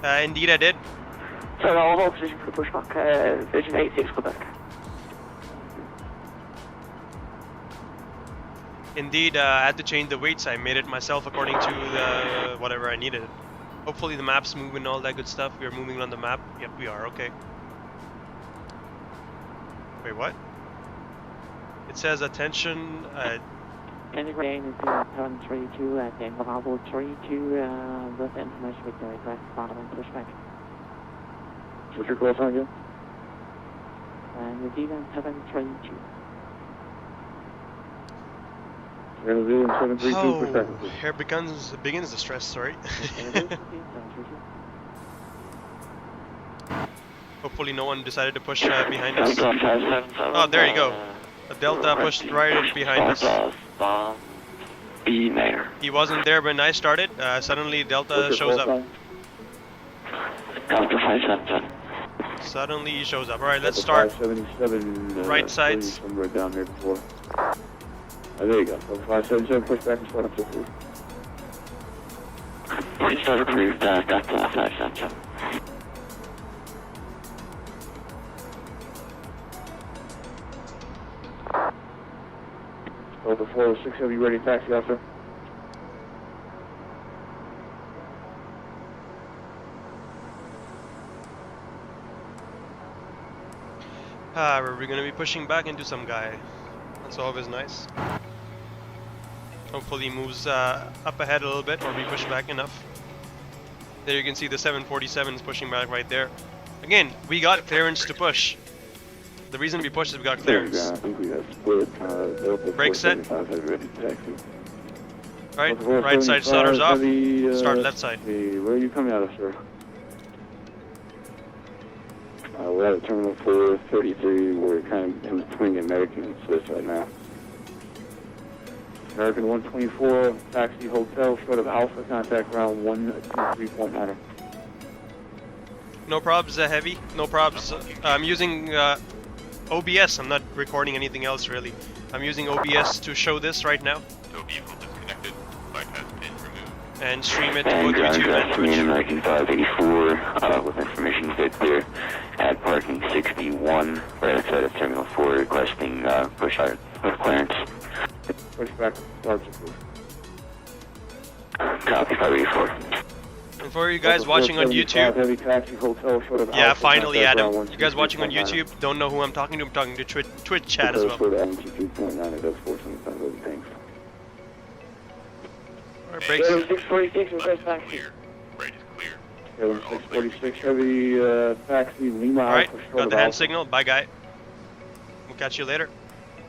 Indeed, I did. So I'll hold position for the pushback, Virgin 86 Quebec. Indeed, I had to change the weights. I made it myself according to the whatever I needed. Hopefully the map's moving and all that good stuff. We're moving on the map. Yep, we are. Okay. Wait, what? It says attention. Integrating is 732 at the Bravo 32 with information Victor request following pushback. What's your call sign again? New Zealand 732. New Zealand 732 pushback. Oh, here begins the stress. Sorry. Hopefully no one decided to push behind us. Oh, there you go. A Delta pushed right behind us. He wasn't there when I started. Suddenly Delta shows up. Suddenly he shows up. Alright, let's start. 577, right sides. Somewhere down there before. There you go. So 577, push back and start up to 4. Please start approved, got 577. Over 406, have you ready to taxi, officer? We're gonna be pushing back into some guy. That's always nice. Hopefully he moves up ahead a little bit, or we push back enough. There you can see the 747 is pushing back right there. Again, we got clearance to push. The reason we pushed is we got clearance. I think we have split. Brake set. Ready to taxi. Right, right side starters off. Heavy, Start left side. Where are you coming out of, sir? We're at Terminal 433. We're kind of in between American and Swiss right now. American 124, taxi hotel, short of Alpha, contact ground 123.9. No probs, heavy. No probs. I'm using OBS. I'm not recording anything else really. I'm using OBS to show this right now. Tow vehicle disconnected. Flight has been removed. And stream it to both YouTube and Twitch. American 584 with information Victor at parking 61 right outside of Terminal 4 requesting push out with clearance. Pushback starts approved. Copy 584. And for you guys watching on YouTube, heavy taxi hotel, short of yeah, Alpha, finally contact Adam. ground You guys watching on YouTube don't know who I'm talking to. I'm talking to Twitch chat as well. Short of 123.9, it does 475 over tanks. Alright, brakes. 646 request taxi. Clear. Right is clear. Kevin 646 heavy taxi, Lima Alright, Alpha, short got of the hand Alpha. signal. Bye, guy. We'll catch you later.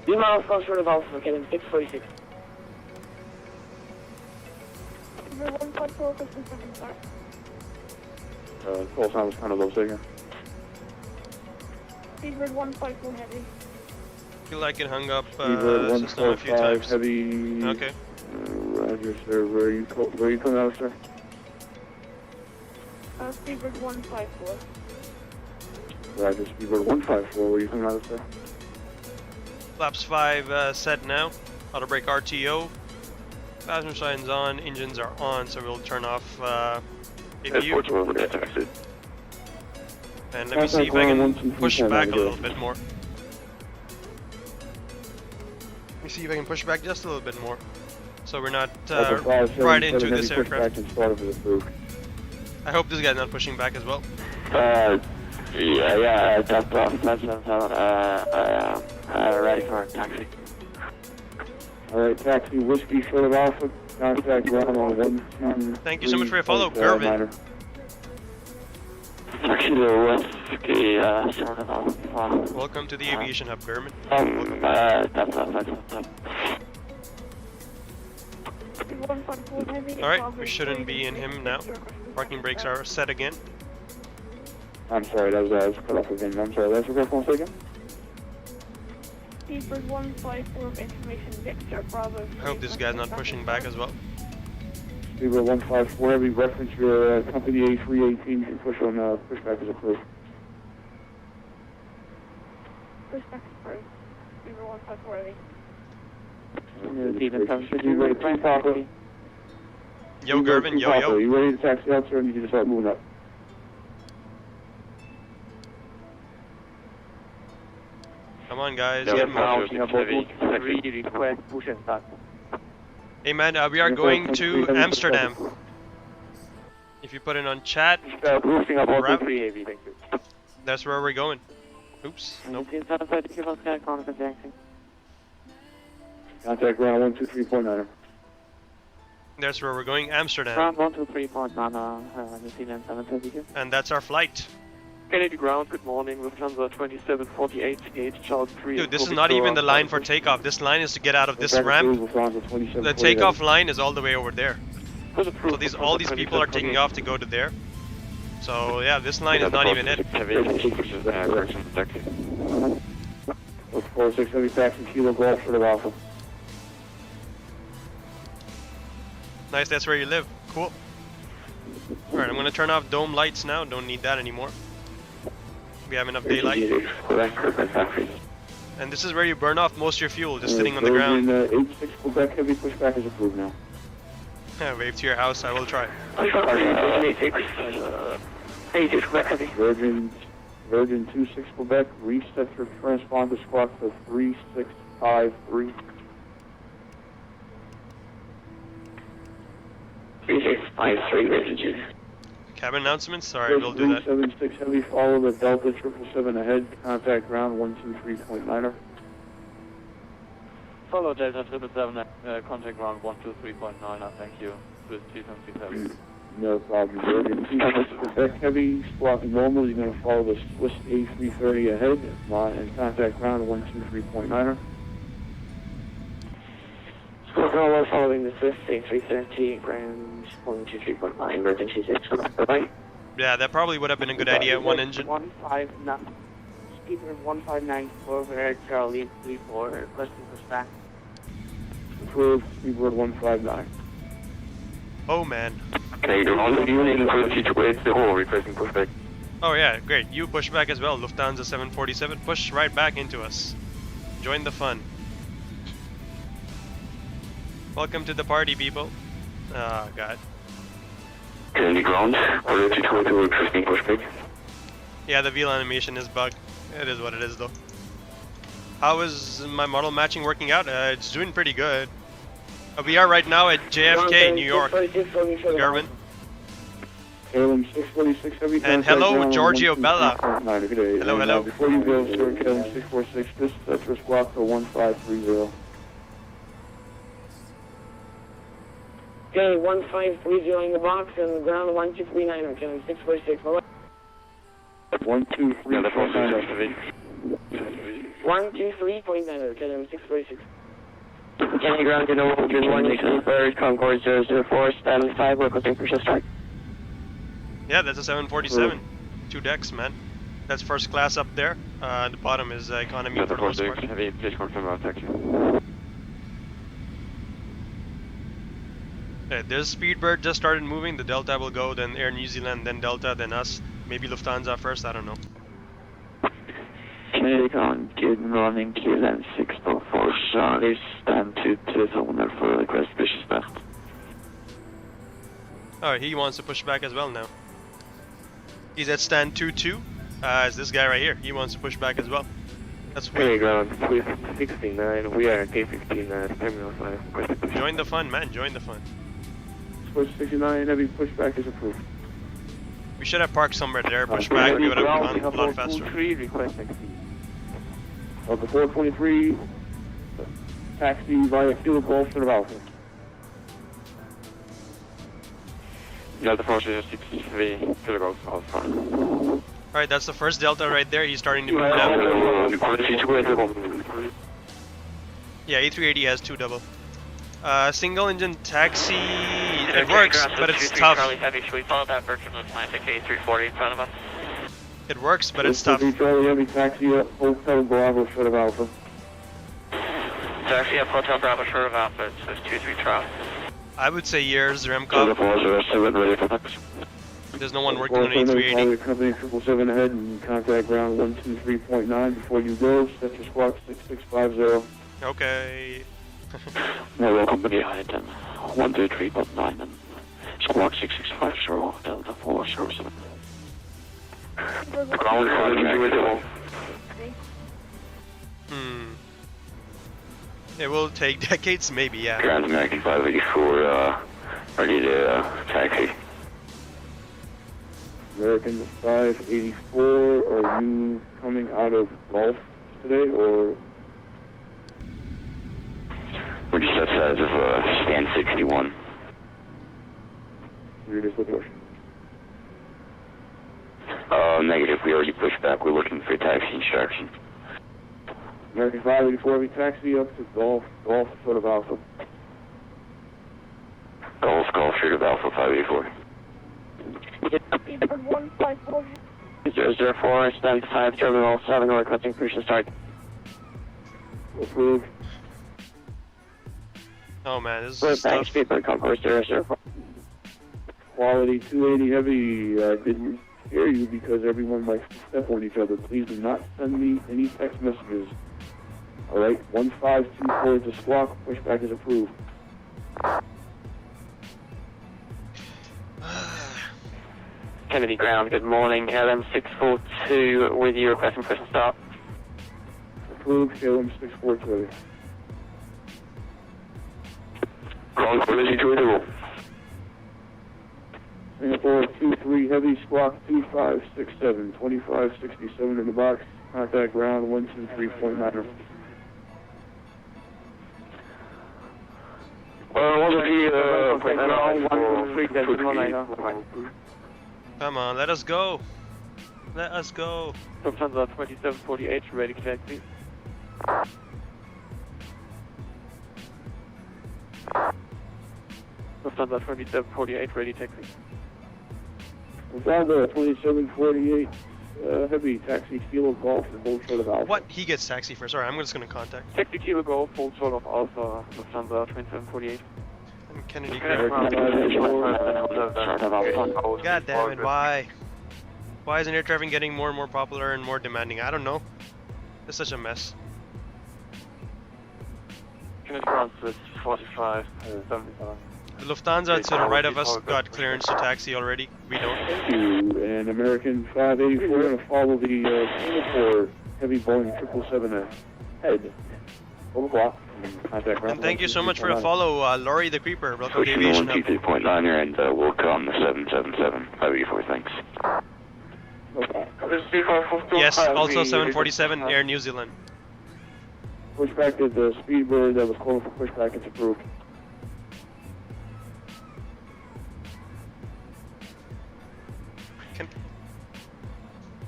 3 miles cross short of Alpha, Kevin 646. Fever 154, question 7, sir. Call sign was kind of low signal. Fever 154 heavy. Feel like it hung up Fever system a few 145 times. heavy. Okay. Roger, sir. Where are you coming out, sir? Fever 154. Roger, Speedbird 154. Where are you coming out, sir? Flaps 5 set now. Auto brake RTO. Passenger signs on, engines are on, so we'll turn off APU. And let me see if I can push back a little bit more. Let me see if I can push back just a little bit more. So we're not right into this aircraft. I hope this guy's not pushing back as well. Yeah, that's ready for taxi. Alright, taxi, Whiskey, short of Alpha, contact ground on 1, 2, Thank you so much for your follow, Gervin. Whiskey, short of Alpha. Welcome to the aviation hub, Gervin. Fever 154 heavy. Alright, we shouldn't be in him now. Parking brakes are set again. I'm sorry, that was cut off again. I'm sorry, that's request 1 second. Fever 154 of information, Victor Bravo. I hope this guy's not pushing back as well. Fever 154 heavy, reference your company A318 to push on pushback is approved. Pushback approved. Fever 154 heavy. Yo, Gervin, yo. You ready to taxi out, sir? And you can just start moving up. Come on, guys, get moving. Request push and start. Hey man, we are going to Amsterdam. If you put it on chat, Boosting up Route. 3 heavy, thank you. that's where we're going. Oops, nope. Contact ground 123.9. That's where we're going, Amsterdam. Ground 123.9, New Zealand 732. And that's our flight. Kennedy ground, good morning, Lufthansa 2748, H Charles 3. Dude, this is not even the line for takeoff. This line is to get out of this ramp. The takeoff line is all the way over there. So all these people are taking off to go to there. So yeah, this line is not even it. 46 heavy taxi, Kilo Golf, short of Alpha. Nice, that's where you live. Cool. Alright, I'm gonna turn off dome lights now. Don't need that anymore. We have enough daylight. And this is where you burn off most of your fuel, just sitting on the ground. 86 Quebec heavy pushback is approved now. Wave to your house, I will try. Virgin 26 Quebec, reset your transponder squawk to 3653. 3653, Virgin. Cabin announcements? Sorry, we'll do that. 376 heavy, follow the Delta 777 ahead, contact ground 123.9er. Follow Delta 777, contact ground 123.9, thank you. Swiss 277. No problem, Virgin 26 Quebec heavy, squawk normal, you're going to follow the Swiss A330 ahead, and contact ground 123.9er. We're following the Swiss A330, ground 123.9, emergency 6, bye-bye. Yeah, that probably would have been a good idea. One engine. 159, Speedbird 1594, Air Charlie 34, requesting pushback. Approved, Speedbird 159. Oh man. Okay, you're on the unit for situated the whole requesting pushback. Oh yeah, great. You push back as well. Lufthansa 747. Push right back into us. Join the fun. Welcome to the party, people. Oh god. Kennedy ground, order 222 requesting pushback. Yeah, the wheel animation is bugged. It is what it is though. How is my model matching working out? It's doing pretty good. We are right now at JFK, New York. Garvin. KLM 646 heavy. And hello, Giorgio Bella. Hello, hello. Before you go, sir, KLM 646, this is your squawk for 1530. Okay, 1530 in the box and the ground 1239, I'm killing 646, bye-bye. 123.9. 123.9, Catering 646. County ground, good morning, Bird, Concord 004, standing 5, requesting push start. Yeah, that's a 747. 2 decks, man. That's first class up there. The bottom is economy for the most part. Heavy, please confirm our taxi. Okay, this Speedbird just started moving. The Delta will go, then Air New Zealand, then Delta, then us. Maybe Lufthansa first, I don't know. American, good morning, QLM 604 Charlie, stand 22 owner for request Pushback. Alright, he wants to push back as well now. He's at stand 2-2. It's this guy right here. He wants to push back as well. That's weird. ground, 69, we are K15, terminal 5. Join the fun, man. Join the fun. Switch 69, heavy pushback is approved. We should have parked somewhere there. Push back. We would have gone a lot faster. 3, request taxi. The 423, taxi via Kilo Golf to the Alpha. Delta 463, kilograms alpha. Alright, that's the first Delta right there. He's starting to move down. Yeah, A380 has 2 double. Single engine taxi. It works, but it's tough. Heavy, should we follow that virtual Atlantic A340 in front of us? It works, but it's tough. Charlie, heavy taxi up, Hotel Bravo, short of Alpha. Taxi up Hotel Bravo, short of Alpha, it says 2-3 trial. I would say years, Remco. There's no one working on A380. Company 777 ahead and contact ground 123.9 before you go. Set your squawk 6650. Okay. Hello, company item 123.9 and squawk 6650, Delta 407. It will take decades, maybe, yeah. Grand American 584, ready to taxi. American 584, are you coming out of Gulf today, or? We're just outside of stand 61. You're just looking. Negative, we already pushed back. We're looking for taxi instructions. American 584, heavy taxi up to Gulf short of Alpha. Golf, short of Alpha 584. 004, stand 5, terminal 7, requesting push start. Approved. Oh man, this is Thanks, tough. Speedbird, Concourse 004. Quality 280 heavy, didn't hear you because everyone likes to step on each other. Please do not send me any text messages. Alright, 1524 is a squawk, pushback is approved. Kennedy ground, good morning, LM642 with you, requesting push start. Approved, KLM 642. Calling for Lizzie to the Singapore 23 heavy, squawk 2567, 2567 in the box, contact ground 123.9. Come on, let us go. Let us go. Lufthansa 2748, ready to taxi. Lufthansa 2748, ready taxi. Lufthansa 2748, heavy taxi, Kilo Golf, and hold short of Alpha. What? He gets taxi first. Alright, I'm just gonna contact. Taxi Kilo Golf, full short of Alpha, Lufthansa 2748. I'm Kennedy. God damn it, why? Why isn't air traffic getting more and more popular and more demanding? I don't know. It's such a mess. Kennedy ground switch 45, 75. The Lufthansa to the right of us got clearance to taxi already. We don't. And American 584 going to follow the Singapore heavy Boeing 777 ahead. 12 o'clock. And thank you so much for the follow, Laurie the Creeper. Welcome to Ocean Aviation Hub. 123.9 and we'll come the 777 584, thanks. Yes, also 747 Air New Zealand. Pushback is the Speedbird that was called for pushback. It's approved.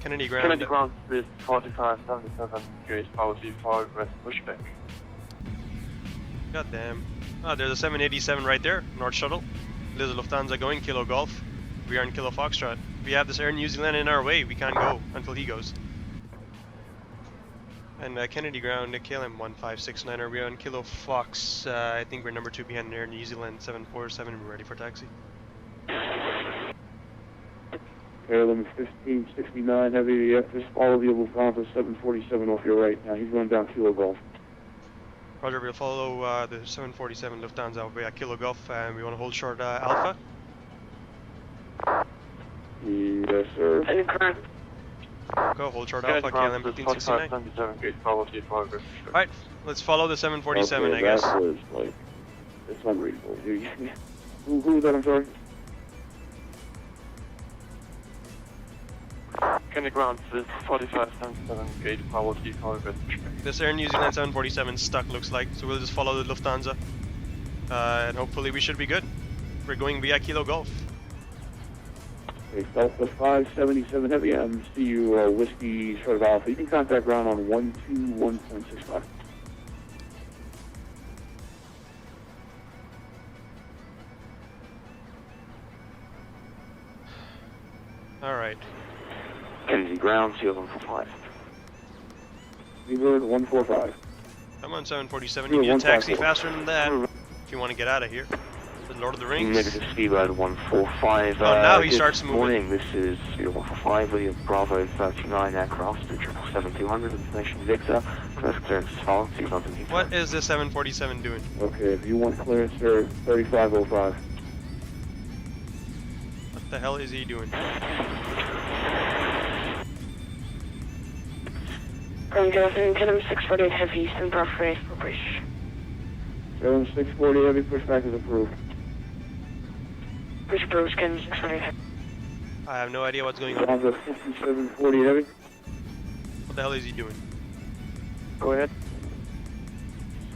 Kennedy ground. Kennedy ground with 4577, gate power C4, request pushback. God damn. Oh, there's a 787 right there, North Shuttle. There's a Lufthansa going, Kilo Golf. We are in Kilo Foxtrot. We have this Air New Zealand in our way, we can't go until he goes. And Kennedy ground, KLM 1569er, we're on Kilo Fox. I think we're number 2 behind Air New Zealand 747, we're ready for taxi. KLM 1569 heavy, just follow the Lufthansa 747 off your right. Now he's going down Kilo Golf. Roger, we'll follow the 747 Lufthansa over at Kilo Golf, and we want to hold short Alpha. Yes, sir. Kennedy ground. Go, hold short Alpha, KLM 1569. Alright, let's follow the 747, okay, I guess. That was like, it's unreasonable. Who was that, I'm sorry? Kennedy ground with 4577, gate power C4, request pushback. This Air New Zealand 747 stuck, looks like, so we'll just follow the Lufthansa. And hopefully we should be good. We're going via Kilo Golf. Okay, Delta 577 heavy, see you, Whiskey short of Alpha. You can contact ground on 121.65. Alright. Kennedy ground, seal 145. Leeward 145. Come on, 747, you need a taxi faster than that if you want to get out of here. The Lord of the Rings. Negative speed by 145. Oh, now he good starts moving. Morning, this is 145, William Bravo 39 across to 777-200, information VIXA. Press clearance is following, see something. What is the 747 doing? Okay, if you want clearance, sir, 3505. What the hell is he doing? Ground Jonathan, KLM 648 heavy, stand by for push. KLM 640 heavy, pushback is approved. Push approach, KLM 648 heavy. I have no idea what's going on. Lufthansa 5740 heavy. What the hell is he doing? Go ahead.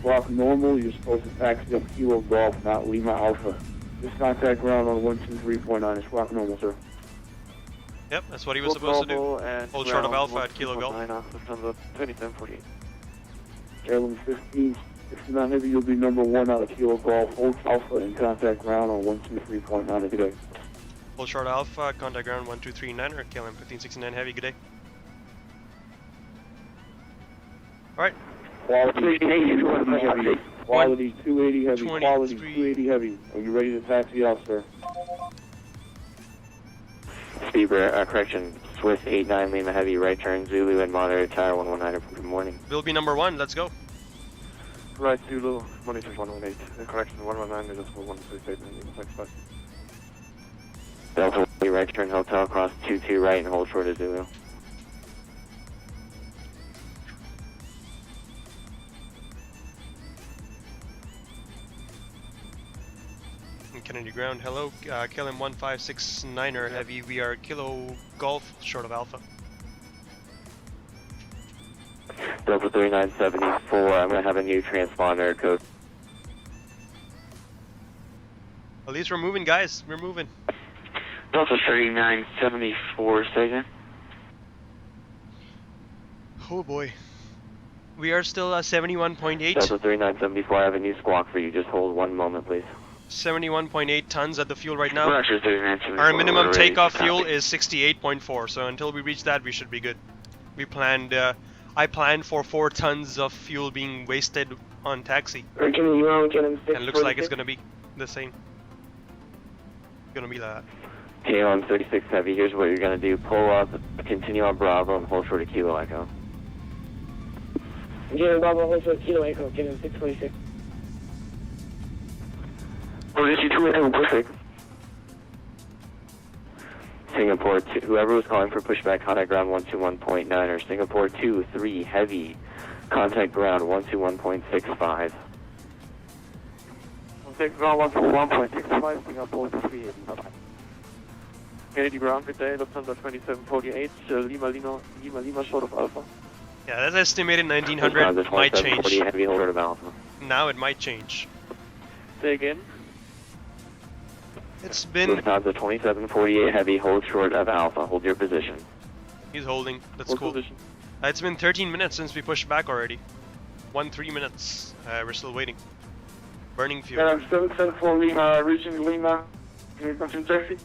Squawk normal, you're supposed to taxi up Kilo Golf, not Lima Alpha. Just contact ground on 123.9, it's squawk normal, sir. Yep, that's what he was supposed to do. And Hold short of Alpha at Kilo Golf. 2748. KLM 1569 heavy, you'll be number 1 out of Kilo Golf. Hold Alpha and contact ground on 123.9 today. Hold short Alpha, contact ground 1239 or KLM 1569 heavy, good day. Alright. Quality 280 heavy. Quality 280 heavy. Quality 280 heavy. Are you ready to taxi out, sir? Speedbird, correction, Swiss 89 Lima Heavy, right turn, Zulu and monitor tower 119, good morning. We'll be number 1, let's go. Right, Zulu, monitor 118, correction 119, is 138, Delta, right turn, hotel, cross 22 right and hold short of Zulu. Kennedy ground, hello, KLM 1569er heavy, we are Kilo Golf, short of Alpha. Delta 3974, I'm going to have a new transponder code. At least we're moving, guys, we're moving. Delta 3974, second. Oh boy. We are still 71.8. Delta 3974, I have a new squawk for you, just hold one moment, please. 71.8 tons at the fuel right now. Roger, 3974, Our minimum we're ready takeoff to fuel copy. is 68.4, so until we reach that, we should be good. We planned, I planned for 4 tons of fuel being wasted on taxi. KLM ground, KLM 646. And it looks like it's gonna be the same. It's gonna be that. KLM 36 Heavy, here's what you're going to do. Pull up, continue on Bravo, and hold short of Kilo Echo. KLM Bravo, hold short Kilo Echo, KLM 646. Oh, this is 2 Echo, perfect. Singapore 2, whoever was calling for pushback, contact ground 121.9, or Singapore 2-3 Heavy, contact ground 121.65. Contact ground 121.65, Singapore 380, bye-bye. Kennedy ground, good day, Lufthansa 2748, Lima short of Alpha. Yeah, that's estimated 1900, might change. Heavy, hold short of Alpha. Now it might change. Say again. It's been... Lufthansa 2748 Heavy, hold short of Alpha, hold your position. He's holding. That's What cool. position? It's been 13 minutes since we pushed back already. 3 minutes. We're still waiting. Burning fuel. 774 Lima, reaching Lima. Can you continue taxi?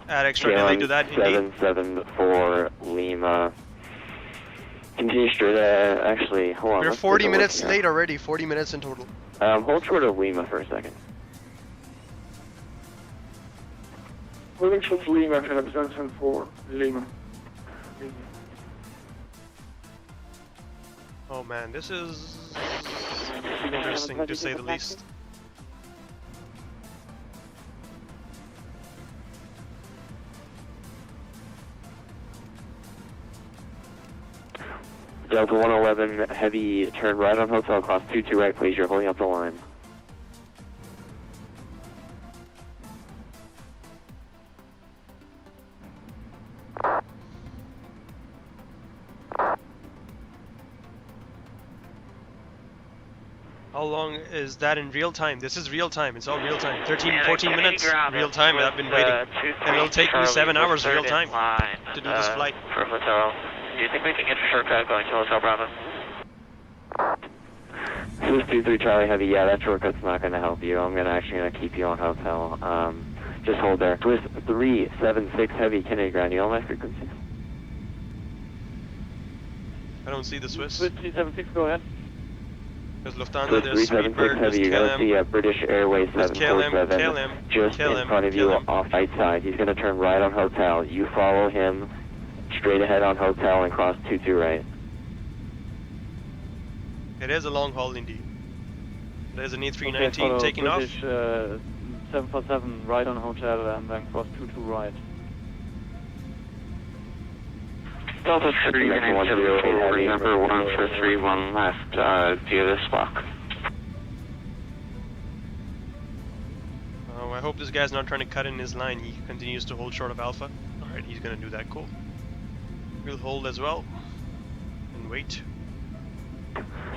Add extra delay to that. Indeed. 774 Lima. Continue straight. Actually, hold on. We're let's 40 take a look minutes here. late already. 40 minutes in total. Hold short of Lima for a second. Moving short to Lima, 774 Lima. Oh man, this is interesting to say the least. Delta 111 Heavy, turn right on hotel, cross 22 right, please. You're holding up the line. How long is that in real time? This is real time. It's all real time. 14 minutes real time. I've been waiting. And it'll take me 7 hours real time to do this flight. For hotel. Do you think we can get a shortcut going to Hotel Bravo? Swiss 23 Charlie Heavy, yeah, that shortcut's not going to help you. I'm actually gonna keep you on hotel. Just hold there. Swiss 376 Heavy, Kennedy Ground, you on my frequency? I don't see the Swiss. Swiss 376, go ahead. There's Lufthansa, Swiss there's 376 Speedbird, there's Heavy, you're going to see KLM. British Airways There's KLM, 747 just in front of you off right side. He's going to turn right on hotel. You follow him straight ahead on hotel and cross 22 right. It is a long haul indeed. There's an A319 Okay, taking off. British 747 right on hotel and then cross 22 right. Delta 397 number 1431 left via the Spock. Oh, I hope this guy's not trying to cut in his line. He continues to hold short of Alpha. Alright, he's gonna do that. Cool. We'll hold as well. And wait.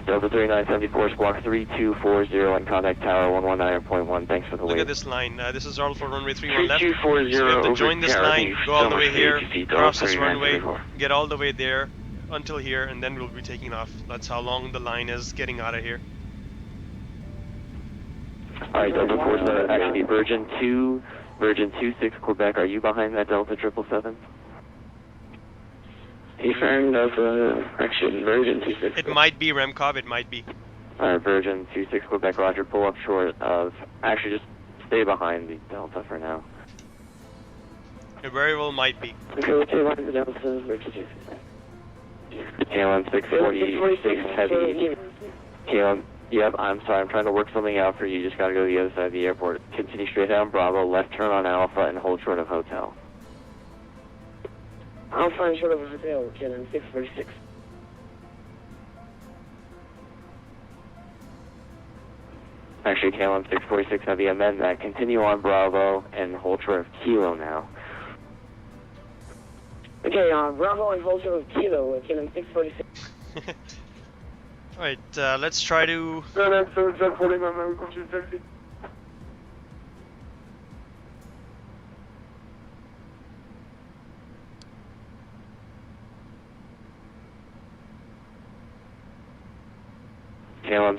Delta 3974, Squawk 3240 and contact tower 119.1. Thanks for the wait. Look at this line. This is all for runway 31 left. So 3240 we have to join this line, go all the way here, cross this runway, 3974. get all the way there until here, and then we'll be taking off. That's how long the line is getting out of here. Alright, Delta 47, actually Virgin 26 Quebec, are you behind that Delta 777? He found actually Virgin 26. It might be Remcov, it might be. Alright, Virgin 26 Quebec, roger, pull up short of, actually just stay behind the Delta for now. It very well might be. Okay, we'll take one of the Delta Virgin. KLM 646 Heavy. KLM, yep, I'm sorry, I'm trying to work something out for you, just gotta go to the other side of the airport. Continue straight down Bravo, left turn on Alpha, and hold short of hotel. Alpha and short of a hotel, KLM 646. Actually, KLM 646 Heavy, amend that. Continue on Bravo, and hold short of Kilo now. Okay, Bravo and hold short of Kilo, KLM 646. Alright, let's try to... KLM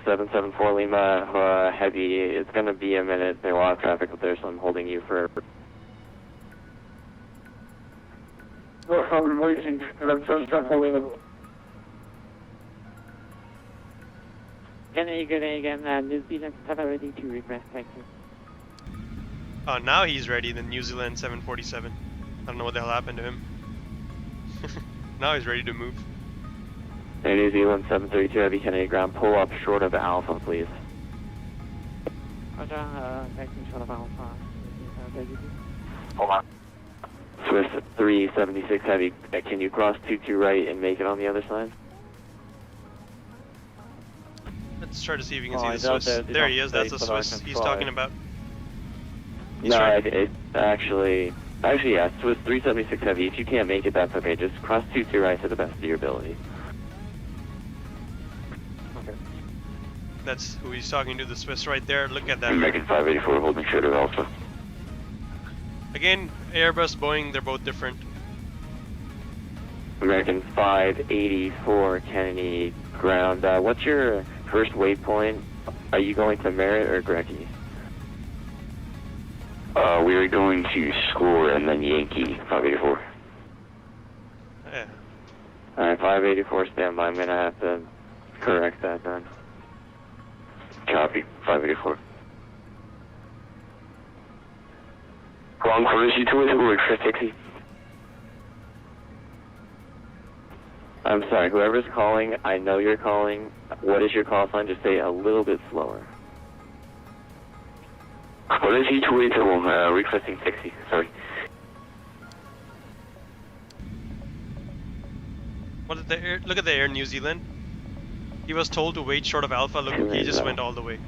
774 Lima, Heavy, it's going to be a minute. There's a lot of traffic up there, so I'm holding you for... I'm waiting. 774 Lima. Kennedy, good day again. New Zealand 7 ready to request taxi. Oh, now he's ready, the New Zealand 747. I don't know what the hell happened to him. Now he's ready to move. Hey, New Zealand 732 Heavy, Kennedy Ground, pull up short of Alpha, please. Roger, taxi short of Alpha. Hold on. Swiss 376 Heavy, can you cross 22 right and make it on the other side? Let's try to see if we can Oh, see I the doubt Swiss. that they There don't he is, say, that's the but I Swiss can he's try. talking about. He's No, right. it actually, yeah, Swiss 376 Heavy, if you can't make it, that's okay. Just cross 22 right to the best of your ability. That's who he's talking to, the Swiss right there. Look at that. American 584 holding short of Alpha. Again, Airbus, Boeing, they're both different. American 584 Kennedy ground. What's your first waypoint? Are you going to Merit or GREKI? We are going to Score and then Yankee 584. Yeah. Alright, 584 standby. I'm gonna have to correct that then. Copy, 584. Ground courtesy 284, accept taxi. I'm sorry, whoever's calling, I know you're calling. What is your call sign? Just say a little bit slower. Courtesy 284, requesting taxi, sorry. What did the air, look at the Air New Zealand. He was told to wait short of Alpha. Look, he just went all the way.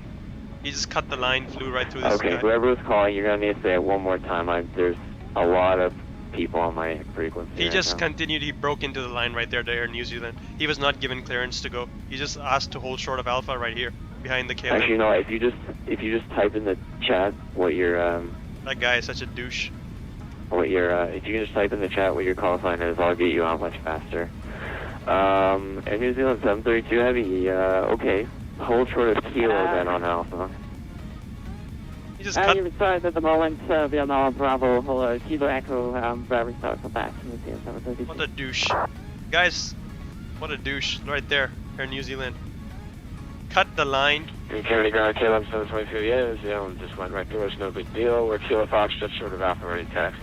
He just cut the line, flew right through this Okay, guy. whoever was calling, you're gonna need to say it one more time. There's a lot of people on my frequency. He right just now. continued. He broke into the line right there, the Air New Zealand. He was not given clearance to go. He just asked to hold short of Alpha right here, behind the KLM. Actually, you know, if you just type in the chat what your That guy is such a douche. if you can just type in the chat what your call sign is, I'll get you out much faster. Air New Zealand 732 Heavy, okay. Hold short of Kilo then on Alpha. He just cut. You're sorry at the moment, Vietnam Bravo, hello, Kilo Echo, battery start for back to the 732. What a douche. Guys, what a douche. Right there, Air New Zealand. Cut the line. Kennedy ground, KLM 722, yeah, just went right through us, no big deal. We're Kilo Fox, just short of Alpha, ready to taxi.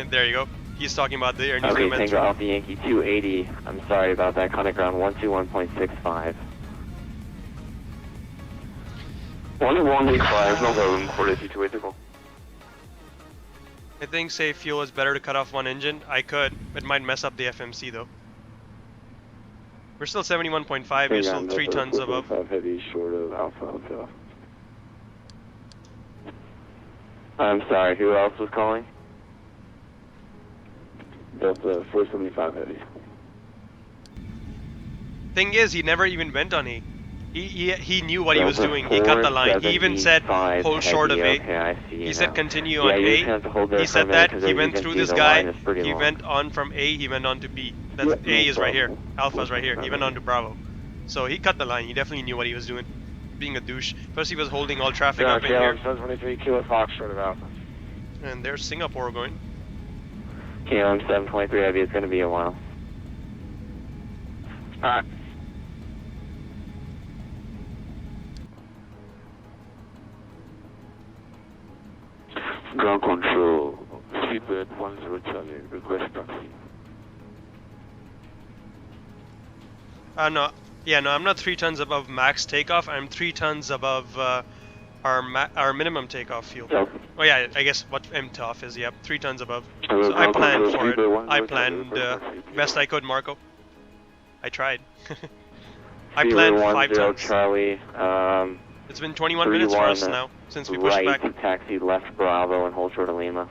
There you go. He's talking about the Air New Okay, Zealand. Tango Alpha Yankee 280. I'm sorry about that. Contact ground 121.65. 1185, no problem, courtesy 284. I think safe fuel is better to cut off one engine. I could. It might mess up the FMC though. We're still 71.5. We're still 3 tons above. Heavy, short of Alpha. I'm sorry, who else was calling? Delta 475 Heavy. Thing is, he never even went on A. He knew what he was doing. He cut the line. He even said hold short of A. Okay, I see. He said continue Yeah, on you A. just have to hold there He for a said minute, that. 'cause He as went you can through see, this the guy. line is pretty He long. went on from A. He went on to B. That's A is right here. Alpha's right here. He went on to Bravo. So he cut the line. He definitely knew what he was doing. Being a douche. First he was holding all traffic up in here. 723, Kilo Fox, short of Alpha. And there's Singapore going. KLM 723 Heavy, it's going to be a while. Alright. Ground control, seatbelt 10 Charlie, request taxi. No. Yeah, no, I'm not 3 tons above max takeoff. I'm 3 tons above our minimum takeoff fuel. So, Oh yeah, I guess what MTOF is. Yep, 3 tons above. So I planned for it. I planned best I could, Marco. I tried. I planned 5 tons. Charlie, It's been 21 minutes for us now since we pushed right, back. taxi left Bravo and hold short of Lima.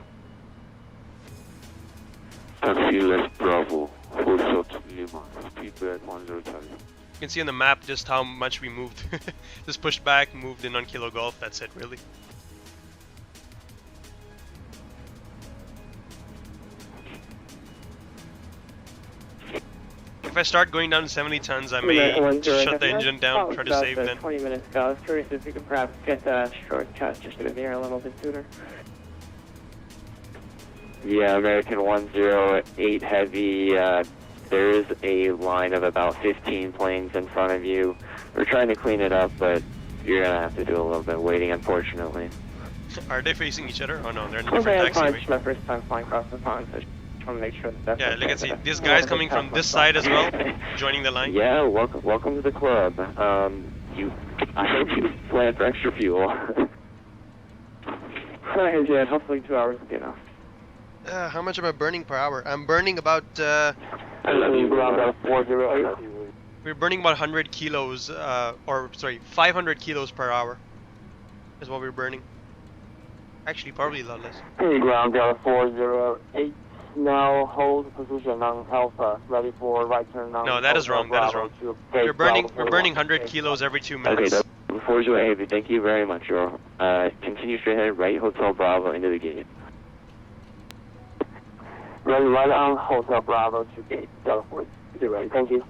Taxi left Bravo, full short Lima, seatbelt 10 Charlie. You can see on the map just how much we moved. Just pushed back, moved in on Kilo Golf. That's it, really. If I start going down to 70 tons, I may shut the engine down, try to save then. 20 minutes ago. I was curious if you could perhaps get a short cut just to the air a little bit sooner. Yeah, American 108 Heavy, there is a line of about 15 planes in front of you. We're trying to clean it up, but you're going to have to do a little bit of waiting, unfortunately. Are they facing each other? Oh no, they're in a Okay, different that's fine. taxiway. It's my first time flying across the pond, so just want to make sure that that's Yeah, okay. look at see. This guy's coming from this side as well, joining the line. Yeah, welcome to the club. I hope you plan for extra fuel. Hi, Jan. Hopefully 2 hours will be enough. How much am I burning per hour? I'm burning about. I love you, ground 408. We're burning about 100 kilos, 500 kilos per hour is what we're burning. Actually, probably a lot less. Ground 408. Now hold position on Alpha, ready for right turn on. No, that is wrong. That is wrong. We're burning 100 kilos every 2 minutes. Okay, 408 Heavy, thank you very much, Earl. Continue straight ahead, right Hotel Bravo into the gate. Runway 1 on Hotel Bravo to gate Delta Force 0. Thank you.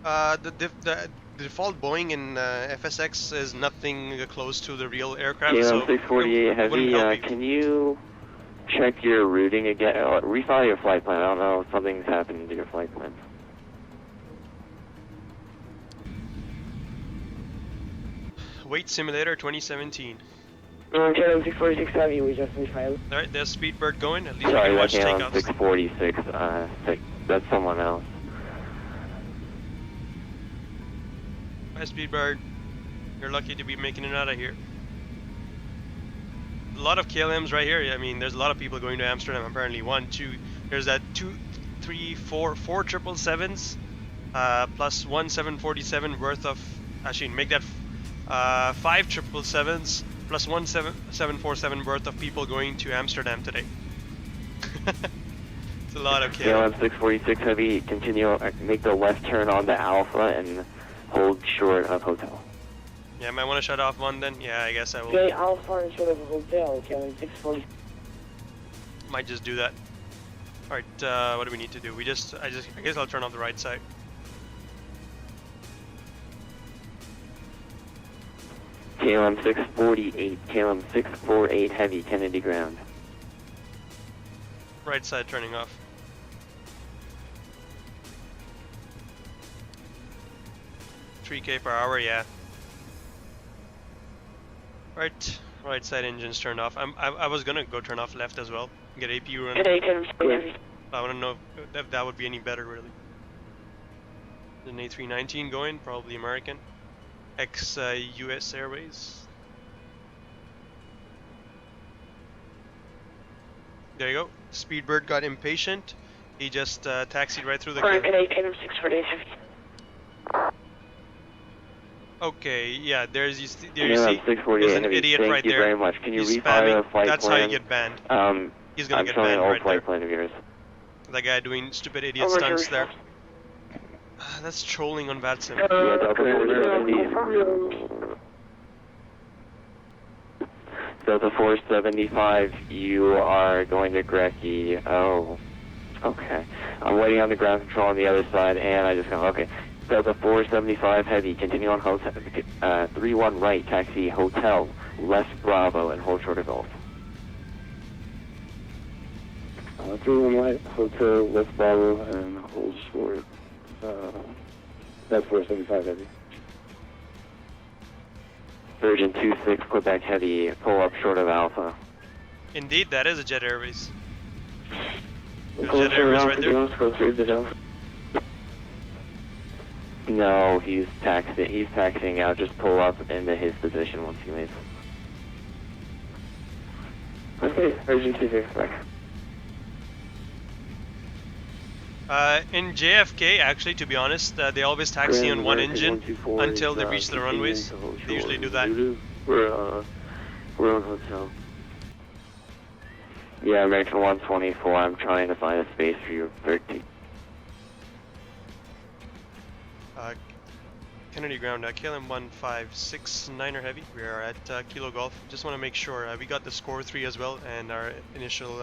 The default Boeing in FSX is nothing close to the real aircraft. KLM So 648 Heavy, help you. can you check your routing again? Refile your flight plan. I don't know if something's happened to your flight plan. Wait Simulator 2017. KLM 646 Heavy, we just refiled. Alright, there's Speedbird going. At least Sorry, we can that's watch KLM takeoffs. 646. That's someone else. Hi Speedbird. You're lucky to be making it out of here. A lot of KLMs right here. I mean, there's a lot of people going to Amsterdam. Apparently, there's that 2, 3, 4 777s, plus 1 747 worth of. Actually, make that 5 777s plus 1 747 worth of people going to Amsterdam today. It's a lot of KLM. KLM 646 Heavy, continue, make the left turn on the Alpha and hold short of Hotel. Yeah, might want to shut off one then. Yeah, I guess I will. Okay, Alpha and short of a hotel, KLM 640. Might just do that. Alright, what do we need to do? I guess I'll turn off the right side. KLM 648, KLM 648 Heavy, Kennedy ground. Right side turning off. $3K per hour, yeah. Right side engines turned off. I was gonna go turn off left as well. Get APU running. Today, KLM 640 Heavy. I wanna know if that would be any better really. An A319 going, probably American. US Airways. There you go. Speedbird got impatient. He just taxied right through the Alright, queue. today, KLM 648 Heavy. Okay, yeah, there you see, KLM 648 there's an Heavy, idiot thank right you there. very much. Can you He's refile spamming. the flight That's plan? how you get banned. He's gonna I'm get showing banned an old right flight there. plan of yours. That guy doing stupid idiot Over stunts here. there. That's trolling on VATSim. Yeah, Delta 470. Delta 475, you are going to GREKI. Oh, okay. I'm waiting on the ground control on the other side, and I just got, okay. Delta 475 Heavy, continue on hotel, 31 right, taxi Hotel, left Bravo, and hold short of Golf. 31 right, Hotel, West Bravo, and hold short. That's 475 Heavy. Virgin 26, Quebec Heavy, pull up short of Alpha. Indeed, that is a Jet Airways. There's Jet Airways right there. No, he's taxiing out. Just pull up into his position once he leaves. Okay, Virgin 26, back. In JFK, actually, to be honest, they always taxi on one engine until they reach the runways. They usually do that. We're on hotel. Yeah, American 124, I'm trying to find a space for you, 13. Kennedy ground, KLM 1569er Heavy. We are at Kilo Golf. Just want to make sure we got the score 3 as well, and our initial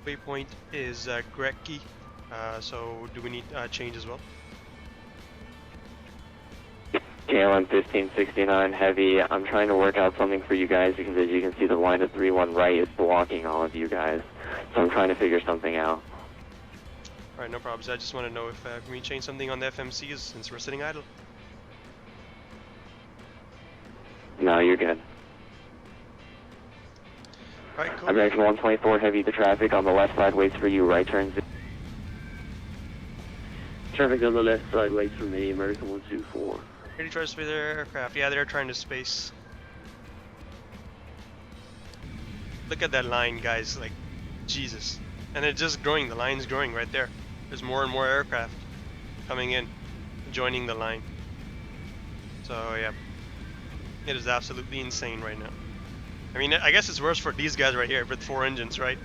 waypoint is GREKI. So do we need change as well? KLM 1569 Heavy, I'm trying to work out something for you guys because as you can see the line of 31 right is blocking all of you guys. So I'm trying to figure something out. Alright, no problems. I just want to know if can we change something on the FMCs since we're sitting idle. No, you're good. Alright, cool. American 124 Heavy, the traffic on the left side waits for you, right turns. Traffic on the left side waits for me, American 124. Ready to try to space their aircraft. Yeah, they're trying to space. Look at that line, guys. Like, Jesus. And it's just growing. The line's growing right there. There's more and more aircraft coming in, joining the line. So, yeah. It is absolutely insane right now. I mean, I guess it's worse for these guys right here with 4 engines, right?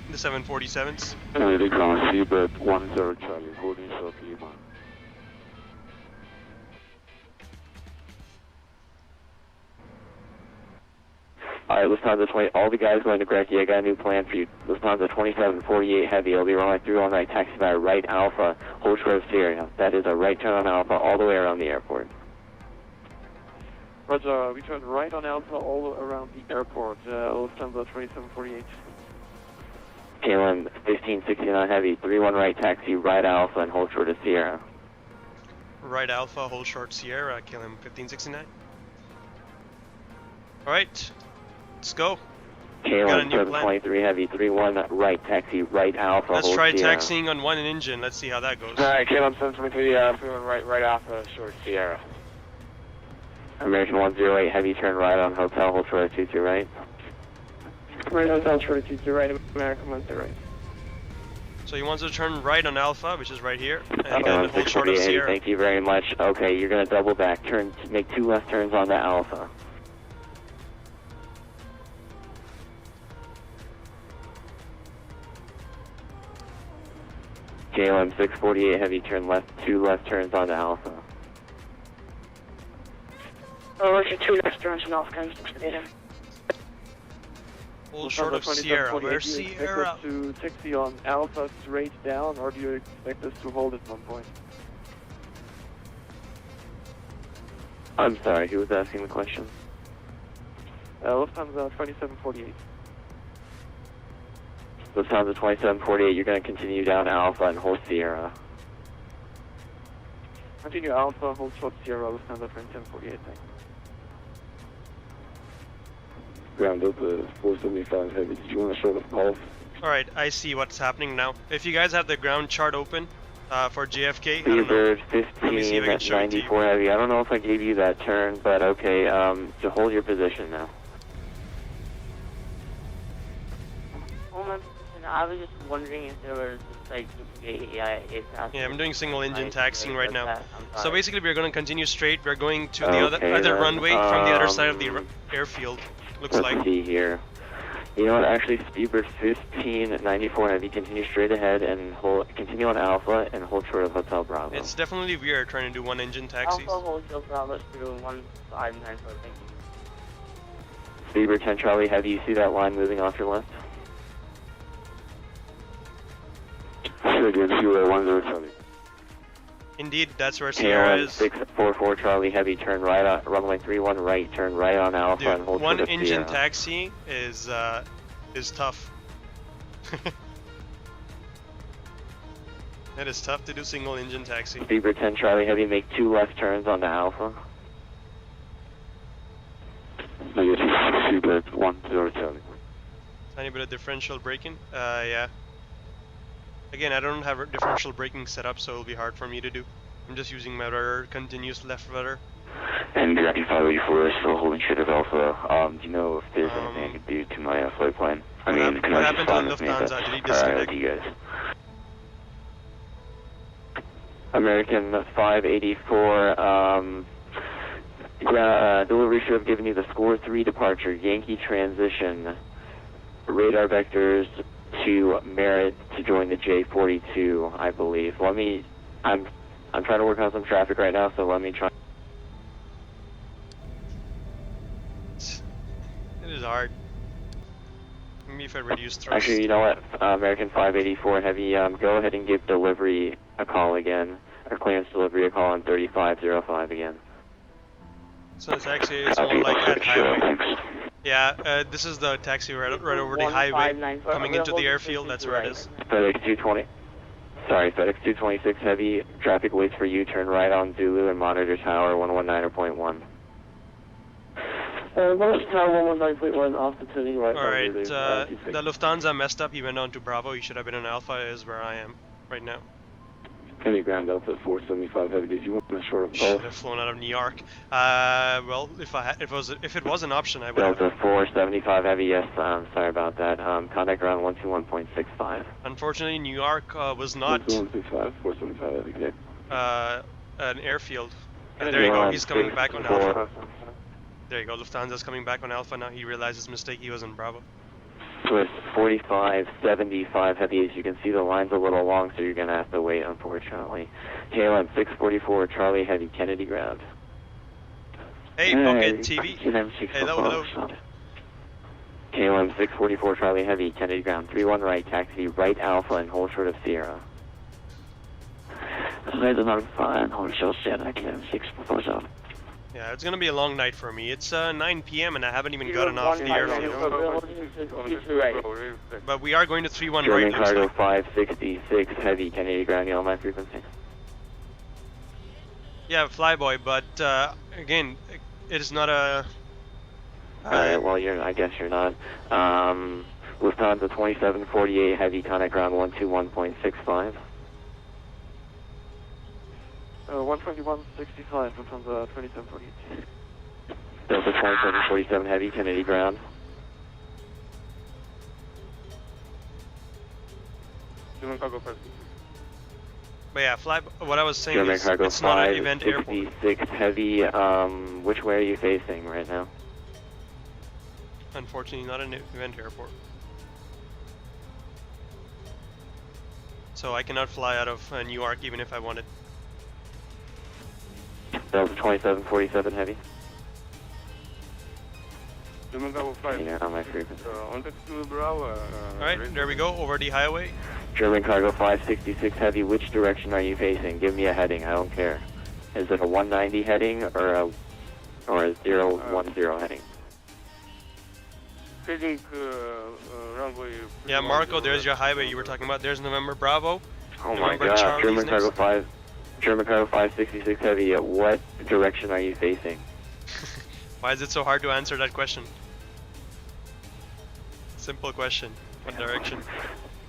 The 747s. Kennedy ground, Seabird 10 Charlie, holding short Lima. Alright, Lufthansa 20, all the guys going to GREKI, I got a new plan for you. Lufthansa 2748 Heavy, I'll be running through all night, taxi by right Alpha, hold short of Sierra. That is a right turn on Alpha all the way around the airport. Roger, we turned right on Alpha all around the airport, Lufthansa 2748. KLM 1569 Heavy, 31 right taxi, right Alpha, and hold short of Sierra. Right Alpha, hold short Sierra, KLM 1569. Alright, let's go. KLM 723 Heavy, 31 right taxi, right Alpha, Let's hold try Sierra. taxiing on one engine, let's see how that goes. Alright, KLM 723, 31 right Alpha, short Sierra. American 108 Heavy, turn right on Hotel, hold short of 22 right. Right Hotel, short of 22 right, American 108. So he wants to turn right on Alpha, which is right here, and then KLM hold short of 648 Heavy, Sierra. thank you very much. Okay, you're going to double back, make 2 left turns onto Alpha. KLM 648 Heavy, turn left, 2 left turns onto Alpha. Roger, 2 left turns on Alpha, guys, 648. Hold short of Sierra, where's Do you expect Sierra? us to taxi on Alpha straight down, or do you expect us to hold at one point? I'm sorry, who was asking the question? Lufthansa 2748. Lufthansa 2748, you're going to continue down Alpha and hold Sierra. Continue Alpha, hold short Sierra, Lufthansa 2748, thanks. Ground up 475 Heavy. Did you want to short of golf? Alright, I see what's happening now. If you guys have the ground chart open for JFK, I don't know. Seabird Let me see if I can show it to you. 1594 Heavy. I don't know if I gave you that turn, but okay, to hold your position now. I was just wondering if there was just like duplicate aircraft. Yeah, I'm doing single engine taxiing right now. I'm So sorry. basically we're going to continue straight. We're going to the other then, runway from the other side of the airfield, looks Let's like. see here. You know what, actually, Seabird 1594 Heavy, continue straight ahead and continue on Alpha and hold short of Hotel Bravo. It's definitely weird trying to do one engine taxis. Alpha hold your Bravo through 1594, thank you. Seabird 10 Charlie Heavy, you see that line moving off your left? Say again, 10 Charlie. Indeed, that's where Sierra KLM is. 644 Charlie Heavy, turn right on runway 31 right, turn right on Alpha and Dude, hold one short of engine Sierra. taxi is tough. It is tough to do single engine taxi. Seabird 10 Charlie Heavy, make 2 left turns onto Alpha. Negative Seabird 10 Charlie. Tiny bit of differential braking. Yeah. Again, I don't have a differential braking set up, so it'll be hard for me to do. I'm just using my rudder, continuous left rudder. And GREKI 584 is still holding short of Alpha. Do you know if there's anything I could do to my flight plan? I mean, can what I just happened to fly with me? Lufthansa? Did he Alright, disconnect? I'll see you guys. American 584, delivery should have given you the score 3 departure, Yankee transition, radar vectors to Merit to join the J42, I believe. I'm trying to work on some traffic right now, so let me try. It is hard. Maybe if I reduce thrust. Actually, you know what, American 584 Heavy, go ahead and give delivery a call again, or clearance delivery a call on 3505 again. So it's actually more like at highway. Yeah, this is the taxi right over the highway, coming into the airfield, that's where it is. FedEx 220. Sorry, FedEx 226 Heavy, traffic waits for you, turn right on Zulu and monitor tower 119.1. Monitor tower 119.1 off the turning right. Alright, the Lufthansa messed up, he went on to Bravo, he should have been in Alpha, is where I am right now. Any ground Delta 475 Heavy, did you want to short of Should golf? have flown out of New York. Well, if it was an option, I would have. Delta 475 Heavy, yes, sorry about that. Contact around 121.65. Unfortunately, New York was not 165, 475 Heavy, an airfield. There you go, he's coming back on Alpha. There you go, Lufthansa's coming back on Alpha now. He realized his mistake, he was in Bravo. Twist 4575 Heavy, as you can see the line's a little long, so you're going to have to wait, unfortunately. KLM 644 Charlie Heavy, Kennedy ground. Hey, Pocket TV. Hello, hello. KLM 644 Charlie Heavy, Kennedy ground, 31 right, taxi right Alpha and hold short of Sierra. Red Alpha and hold short Sierra, KLM 644. Yeah, it's gonna be a long night for me. It's 9 p.m. and I haven't even gotten off the airfield. But we are going to 31 right. German Looks cargo like. 566 Heavy, Kennedy ground, yellow my frequency. Yeah, flyboy, but again, it is not a. Alright, well, I guess you're not. Lufthansa 2748 Heavy, contact ground 121.65. 121.65, Lufthansa 2748. Delta 2747 Heavy, Kennedy ground. German cargo first. But yeah, what I was saying German is, cargo it's not an event airport. 566 Heavy, which way are you facing right now? Unfortunately, not an event airport. So I cannot fly out of New York even if I wanted. Delta 2747 Heavy. German cargo 5. Yeah, on my frequency. Alright, there we go, over the highway. German cargo 566 Heavy, which direction are you facing? Give me a heading, I don't care. Is it a 190 heading or a 010 heading? Heading runway. Yeah, Marco, there's your highway you were talking about. There's November Bravo. Oh my November god, Charlie's German cargo next. German cargo 566 Heavy, what direction are you facing? Why is it so hard to answer that question? Simple question. What direction?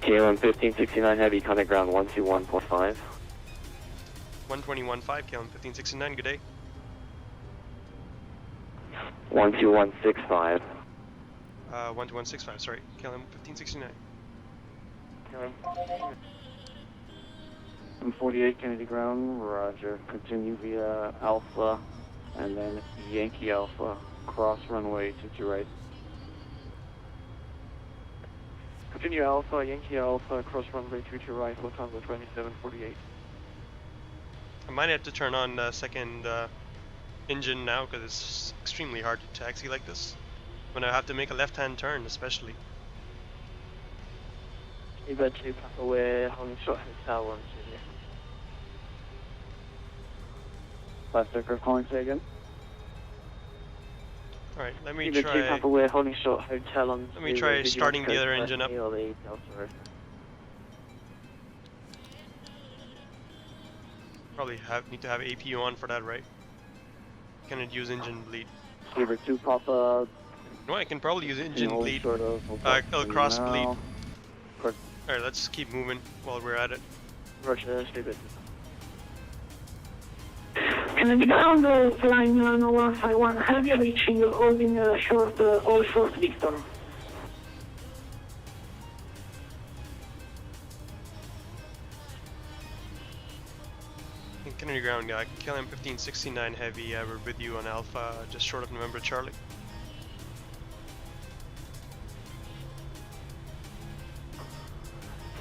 KLM 1569 Heavy, contact ground 121.5. 121.5, KLM 1569, good day. 12165. 12165, sorry. KLM 1569. 148 Kennedy ground, roger. Continue via Alpha, and then Yankee Alpha, cross runway to your right. Continue Alpha, Yankee Alpha, cross runway to your right, Lufthansa 2748. I might have to turn on the second engine now because it's extremely hard to taxi like this. When I have to make a left-hand turn, especially. Eva 2 Papa, we're holding short hotel 1 Julia. Plastic or calling, say again? Alright, let me Eva 2 try. Papa, we're holding short hotel on Let me try starting the other engine up. Probably need to have APU on for that, right? Can it use engine bleed? Eva 2 Papa. No, I can probably use engine bleed. Sort of, cross bleed. now. Alright, let's keep moving while we're at it. Roger, stupid. Kennedy ground, flying on 151 Heavy, reaching holding short, all short Victor. Kennedy ground, KLM 1569 Heavy, we're with you on Alpha, just short of November Charlie.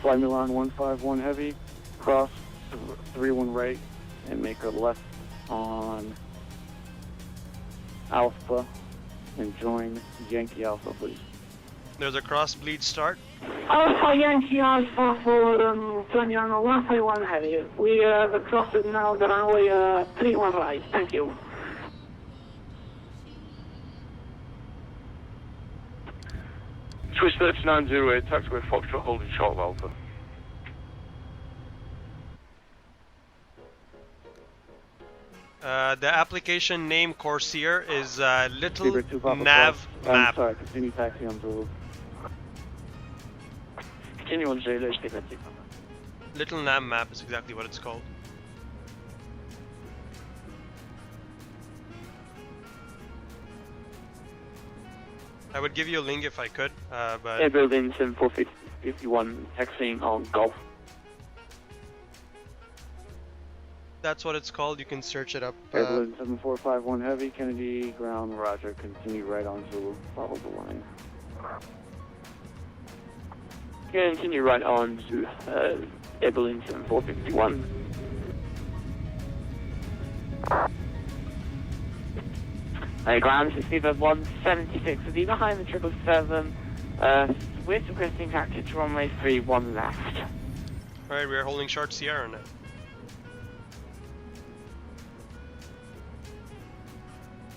Fly Milan 151 Heavy, cross 31 right, and make a left on Alpha, and join Yankee Alpha, please. There's a cross bleed start. Alpha Yankee Alpha for 151 Heavy. We have crossed now the runway 31 right. Thank you. Swiss 3908, taxiway Foxtrot holding short of Alpha. The application name Corsair is Little Zebra 2 Papa Nav cross. Map. Sorry, continue taxi on Zulu. Continue on Zulu, Zebra 2 Papa. Little Nav Map is exactly what it's called. I would give you a link if I could, but... Air Berlin 7451, taxiing on Golf. That's what it's called, you can search it up. Airline 7451 Heavy, Kennedy ground, roger. Continue right on Zulu, follow the line. Continue right on to Air Berlin 7451. ground to speedbird 176, will be behind the 777, with requesting taxi to runway 31 left. Alright, we are holding short Sierra now.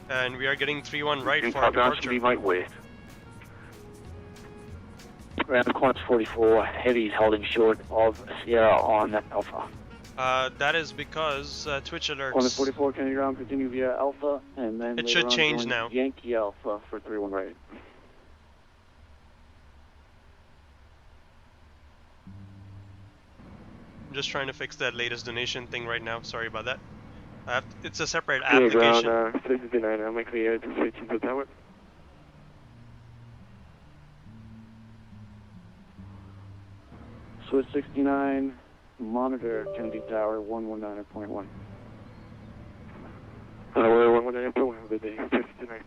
And we are getting 3-1 right for our departure. You might wait. Ground Qantas 44, heavies holding short of Sierra on Alpha. That is because Twitch alerts. Qantas 44, Kennedy ground, continue via Alpha, and then It should change join now. Yankee Alpha for 31 right. I'm just trying to fix that latest donation thing right now. Sorry about that. It's a separate Kennedy application. ground, 69, I'm likely to 15 to tower. Swiss 69, monitor Kennedy Tower 119.1. We're 119.1 with the 59.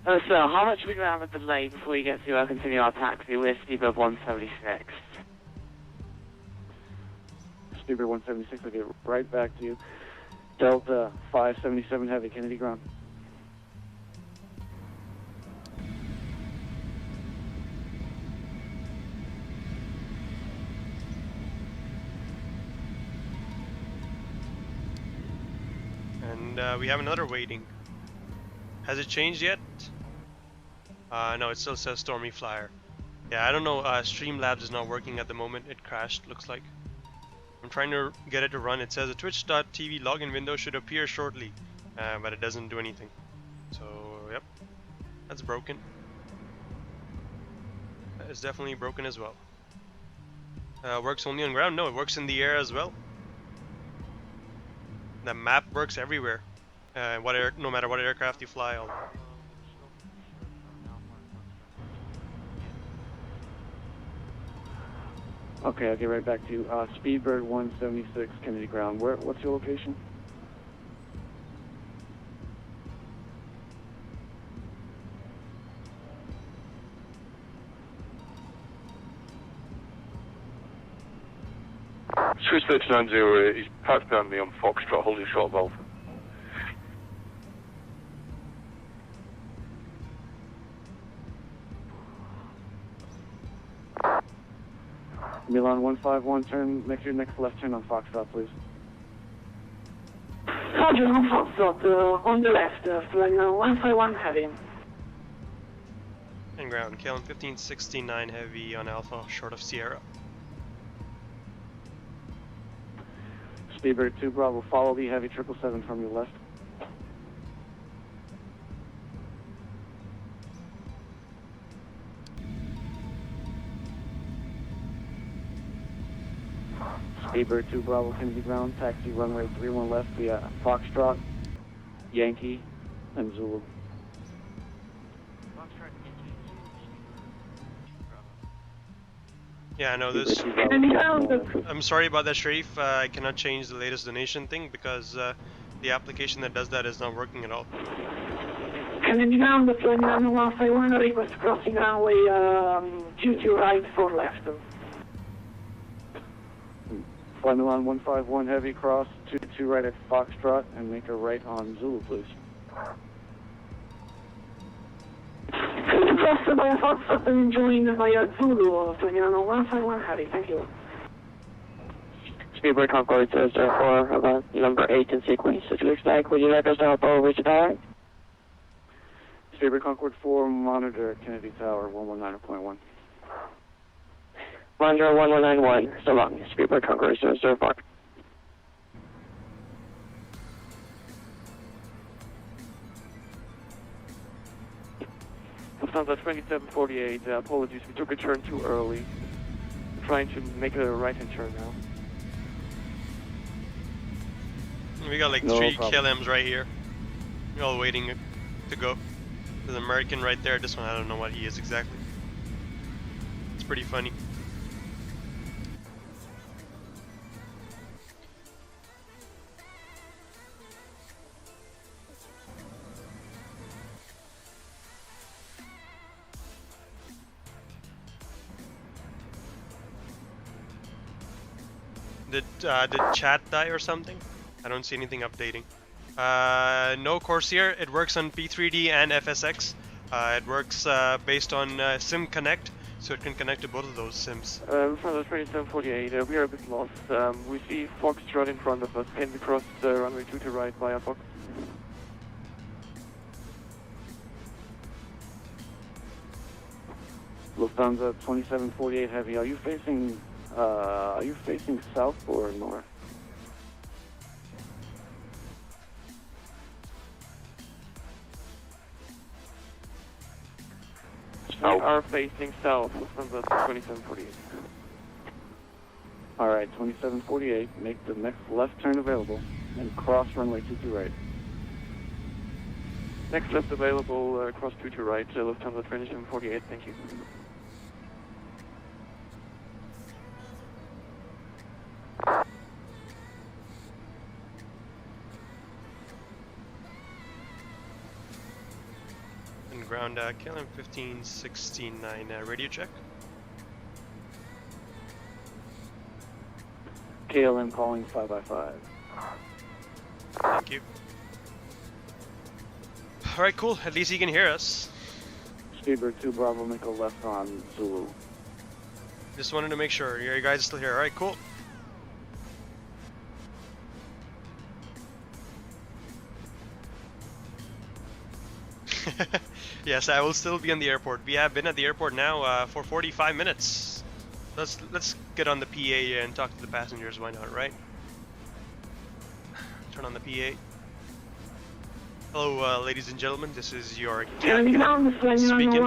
So, how much are we going to have a delay before we get to continue our taxi with speedbird 176? Speedbird 176, I'll get right back to you. Delta 577 heavy, Kennedy ground. And we have another waiting. Has it changed yet? No, it still says Stormy Flyer. Yeah, I don't know, Streamlabs is not working at the moment. It crashed, looks like. I'm trying to get it to run. It says a twitch.tv login window should appear shortly, but it doesn't do anything. So, yep, that's broken. That is definitely broken as well. Works only on ground? No, it works in the air as well. The map works everywhere. No matter what aircraft you fly on. Okay, I'll get right back to you. Speedbird 176, Kennedy ground. What's your location? Swiss 39 is parked behind me on Foxtrot holding short of Alpha. Milan 151, make your next left turn on Foxtrot, please. Roger, on Foxtrot, on the left, flying 151 heavy. And ground, KLM 1569 heavy on Alpha, short of Sierra. Speedbird 2 Bravo, follow the heavy 777 from your left. Speedbird 2 Bravo, Kennedy ground, taxi runway 31 left via Foxtrot, Yankee, and Zulu. Yeah, I know this. I'm sorry about that, Sharif. I cannot change the latest donation thing because the application that does that is not working at all. Kennedy ground, flying 151, request crossing runway 22 right, 4 left. Fly Milan 151 heavy, cross 22 right at Foxtrot, and make a right on Zulu, please. Cross by Foxtrot and join via Zulu, flying 151 heavy, thank you. Speedbird Concord says for about number 8 in sequence. It looks like, would you like us to help over to direct? Speedbird Concord 4, monitor Kennedy Tower 119.1. Roger 1191, so long. Speedbird Concord says Park. Lufthansa 2748, apologies, we took a turn too early. We're trying to make a right-hand turn now. We got like No 3 problem. KLMs right here. We're all waiting to go. There's an American right there. This one, I don't know what he is exactly. It's pretty funny. did chat die or something? I don't see anything updating. No Corsair. It works on P3D and FSX. It works based on SIM Connect, so it can connect to both of those SIMs. From the 2748, we are a bit lost. We see Foxtrot in front of us. Can we cross runway 2 to right via Fox? Lufthansa 2748 Heavy, are you facing south or north? We are facing south, Lufthansa 2748. Alright, 2748, make the next left turn available and cross runway 22 right. Next left available, cross 2 to right, Lufthansa 2748, thank you. And ground KLM 1569 radio check. KLM calling 5x5. Thank you. Alright, cool. At least he can hear us. Speedbird 2 Bravo, make a left on Zulu. Just wanted to make sure you guys are still here. Alright, cool. Yes, I will still be in the airport. We have been at the airport now for 45 minutes. Let's get on the PA and talk to the passengers. Why not, right? Turn on the PA. Hello, ladies and gentlemen. This is your captain speaking.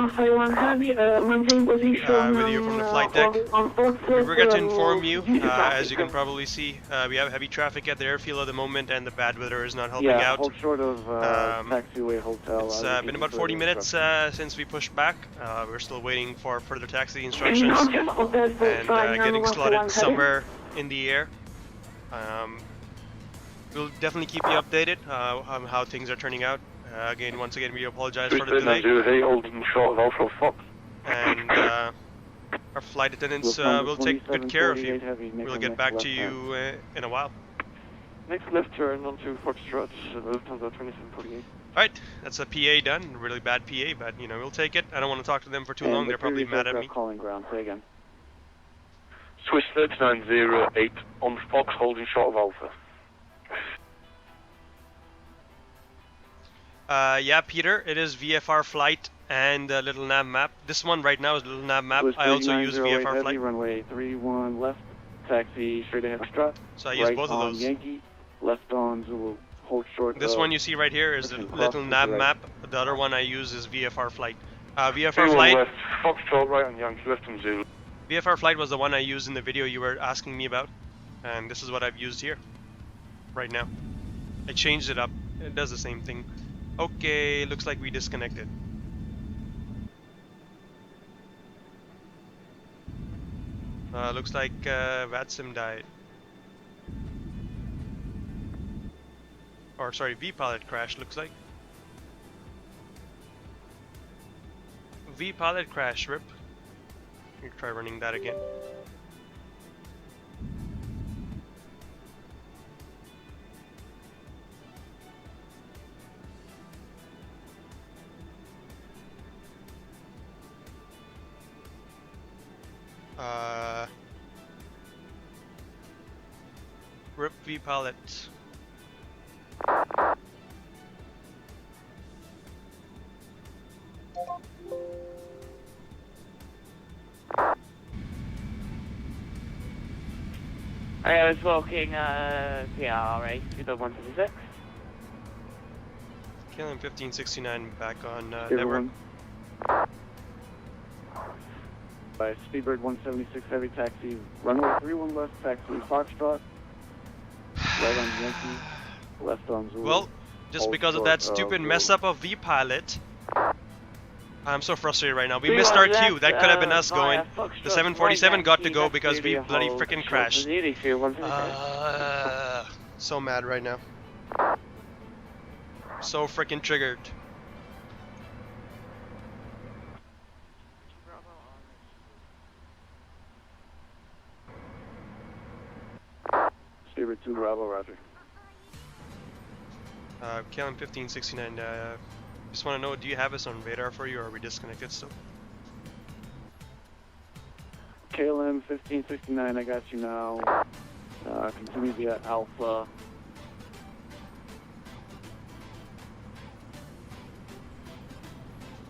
With you from the flight deck. We forgot to inform you, as you can probably see, we have heavy traffic at the airfield at the moment, and the bad weather is not helping out. Hold short of taxiway hotel. It's been about 40 minutes since we pushed back. We're still waiting for further taxi instructions and getting slotted somewhere in the air. We'll definitely keep you updated on how things are turning out. Once again, we apologize for the delay. And our flight attendants will take good care of you. We'll get back to you in a while. Next left turn onto Foxtrot, Lufthansa 2748. Alright, that's a PA done. Really bad PA, but you know, we'll take it. I don't want to talk to them for too long. They're probably mad at me. Calling ground. Say again. Swiss 3908 on Fox holding short of Alpha. Yeah, Peter, it is VFR Flight and Little Nav Map. This one right now is Little Nav Map. I also use VFR Flight. Runway 31 left, taxi straight ahead Foxtrot. So I use both of those. Yankee, left on Zulu, hold short. This one you see right here is the Little Nav Map. The other one I use is VFR Flight. VFR Flight. Left, Foxtrot right on Yankee, left on Zulu. VFR Flight was the one I used in the video you were asking me about, and this is what I've used here, right now. I changed it up. It does the same thing. Okay, looks like we disconnected. Looks like VATSim died. Or sorry, V-Pilot crashed, looks like. V-Pilot crash, rip. Let me try running that again. Rip V-Pilot. I was walking PRA 156. KLM 1569 back on network. By Speedbird 176 heavy taxi, runway 31 left, taxi Foxtrot, right on Yankee, left on Zulu. Well, just because of that stupid mess up of V-Pilot, I'm so frustrated right now. We missed our cue. That could have been us going. The 747 got to go because we bloody freaking crashed. So mad right now. So freaking triggered. Speedbird 2 Bravo, roger. KLM 1569, just want to know, do you have us on radar for you, or are we disconnected still? KLM 1569, I got you now. Continue via Alpha.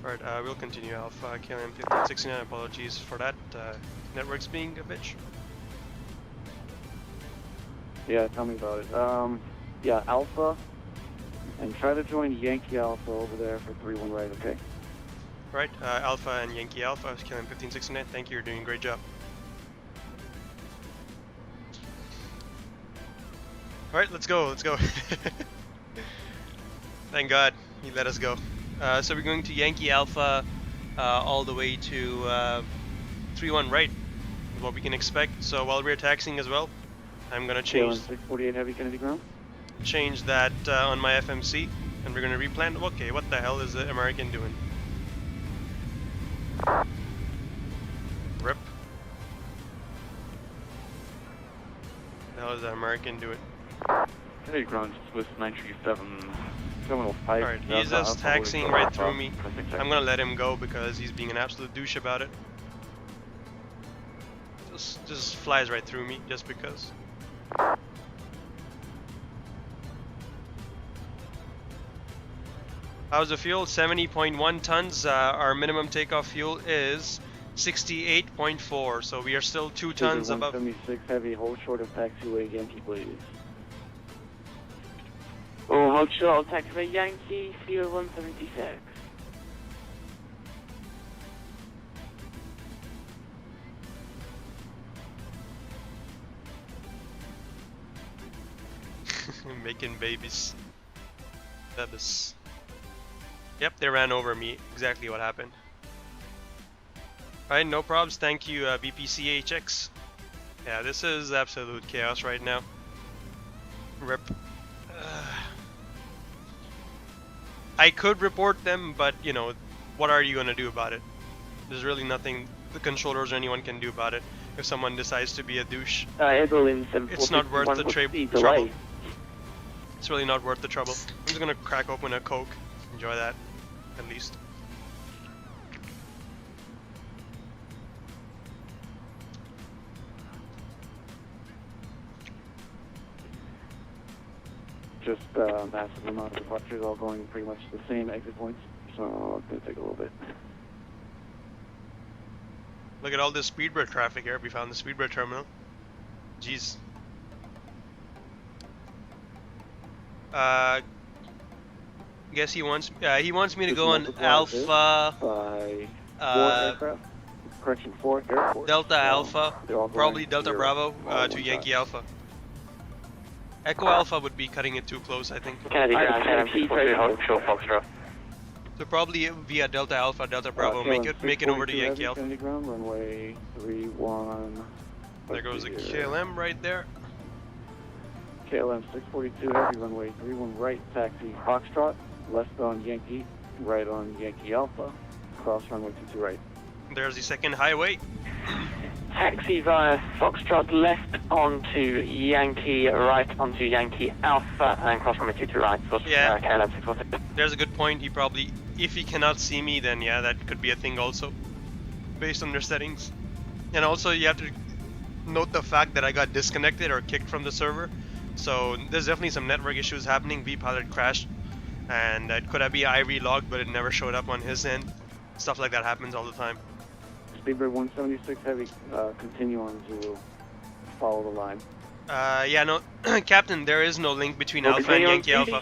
Alright, we'll continue Alpha, KLM 1569, apologies for that, network's being a bitch. Yeah, tell me about it. Yeah, Alpha, and try to join Yankee Alpha over there for 3-1 right, okay? Right, Alpha and Yankee Alpha, KLM 1569, thank you, you're doing a great job. Alright, let's go, let's go. Thank God he let us go. So we're going to Yankee Alpha all the way to 3-1 right, is what we can expect. So while we're taxiing as well, I'm gonna change 648 heavy Kennedy ground. Change that on my FMC, and we're gonna replan. Okay, what the hell is the American doing? Rip. What the hell is the American doing? Kennedy ground, Swiss 937, terminal 5. Alright, he's just taxiing right through me. I'm gonna let him go because he's being an absolute douche about it. Just flies right through me just because. How's the fuel? 70.1 tons. Our minimum takeoff fuel is 68.4, so we are still 2 tons above. 176 heavy, hold short of taxiway Yankee, please. Oh, hold short, taxiway Yankee, fuel 176. Making babies. Babies. Yep, they ran over me. Exactly what happened. Alright, no probs. Thank you, BPCHX. Yeah, this is absolute chaos right now. Rip. I could report them, but you know, what are you gonna do about it? There's really nothing the controllers or anyone can do about it. If someone decides to be a douche, it's not worth the trouble. It's really not worth the trouble. I'm just gonna crack open a Coke. Enjoy that, at least. Just massive amount of departures, all going pretty much the same exit points, so it's gonna take a little bit. Look at all this Speedbird traffic here. We found the Speedbird terminal. Jeez. Guess he wants me to go on Alpha. By 4 aircraft. Correction, 4 airports. Delta Alpha, probably Delta Bravo to Yankee Alpha. Echo Alpha would be cutting it too close, I think. Kennedy ground, KLM show Foxtrot. So probably via Delta Alpha, Delta Bravo, make it over to Yankee Alpha. Kennedy ground, runway 31. There goes the KLM right there. KLM 642 heavy, runway 31 right, taxi Foxtrot, left on Yankee, right on Yankee Alpha, cross runway 22 right. There's the second highway. Taxi via Foxtrot left onto Yankee, right onto Yankee Alpha, and cross runway 22 right. Yeah. KLM 646. There's a good point. He probably, if he cannot see me, then yeah, that could be a thing also, based on their settings. And also, you have to note the fact that I got disconnected or kicked from the server. So there's definitely some network issues happening. VPilot crashed, and it could have been IV logged, but it never showed up on his end. Stuff like that happens all the time. Speedbird 176 heavy, continue on Zulu. Follow the line. Yeah, no, Captain, there is no link between Alpha and Yankee Alpha.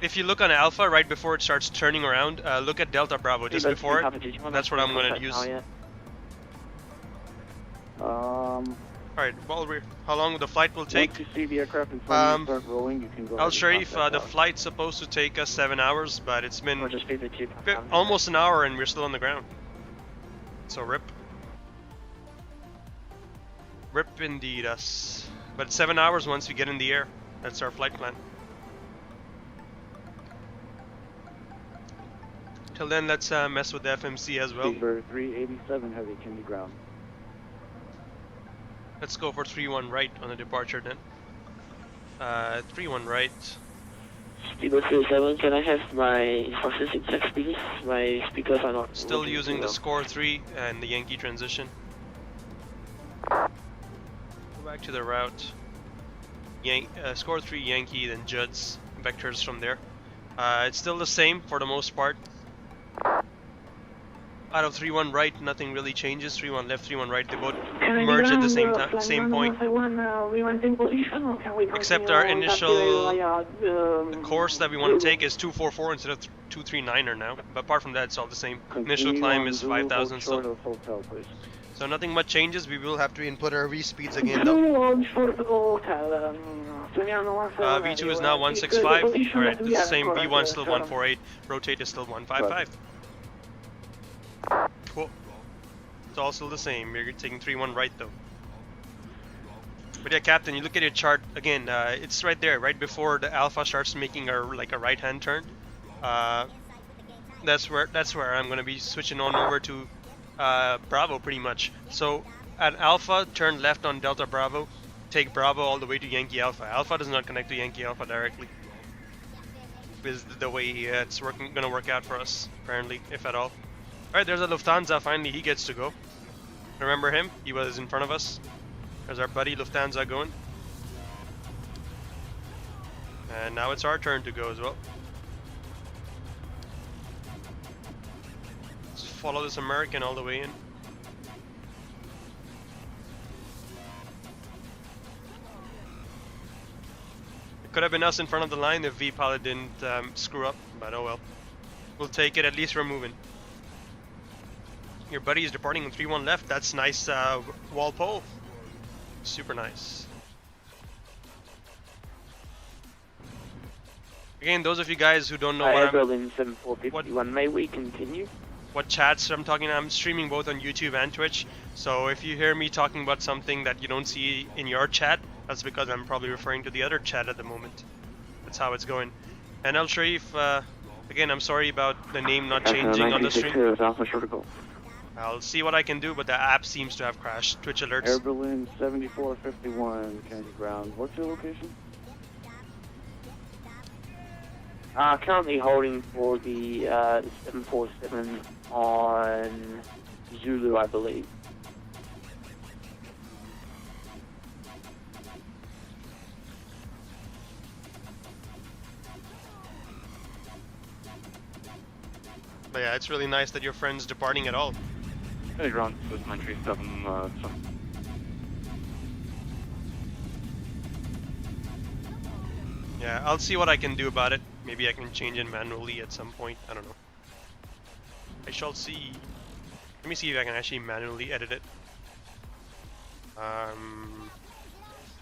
If you look on Alpha right before it starts turning around, look at Delta Bravo just before it. That's what I'm going to use. Alright, well, how long the flight will take? Once you see the aircraft in front of you start rolling, you can go Al Sharif, the flight's supposed to take us 7 hours, but it's been almost an hour and we're still on the ground. So rip. Rip indeed us. But 7 hours once we get in the air. That's our flight plan. Till then, let's mess with the FMC as well. Speedbird 387 heavy, Kennedy ground. Let's go for 3-1 right on the departure then. 3-1 right. Speedbird 37, can I have my processing text please? My speakers are not Still working using too the well. score 3 and the Yankee transition. Go back to the route. Score 3 Yankee, then JUDDS, vectors from there. It's still the same for the most part. Out of 3-1 right, nothing really changes. 3-1 left, 3-1 right, they both merge at the same time, same point. Except our initial course that we want to take is 244 instead of 239er now. But apart from that, it's all the same. Initial climb is 5,000 still. So nothing much changes. We will have to input our V speeds again though. V2 is now 165. Alright, the same. V1 still 148. Rotate is still 155. Cool. It's all still the same. We're taking 3-1 right though. But yeah, Captain, you look at your chart again. It's right there, right before the Alpha starts making a right-hand turn. That's where I'm gonna be switching on over to Bravo pretty much. So at Alpha, turn left on Delta Bravo. Take Bravo all the way to Yankee Alpha. Alpha does not connect to Yankee Alpha directly. Is the way it's gonna work out for us apparently, if at all. Alright, there's a Lufthansa, finally he gets to go. Remember him? He was in front of us. There's our buddy Lufthansa going. And now it's our turn to go as well. Let's follow this American all the way in. It could have been us in front of the line if V-Pilot didn't screw up, but oh well. We'll take it, at least we're moving. Your buddy is departing on 3-1 left. That's nice wall pole. Super nice. Again, those of you guys who don't know May we continue? what chats I'm talking, I'm streaming both on YouTube and Twitch. So if you hear me talking about something that you don't see in your chat, that's because I'm probably referring to the other chat at the moment. That's how it's going. And Al Sharif, again, I'm sorry about the name not changing on the stream. I'll see what I can do, but the app seems to have crashed. Twitch alerts. Air Berlin 7451, Kennedy Ground. What's your location? Currently holding for the 747 on Zulu, I believe. But yeah, it's really nice that your friend's departing at all. Hey, ground, with 937, Yeah, I'll see what I can do about it. Maybe I can change it manually at some point. I don't know. I shall see. Let me see if I can actually manually edit it.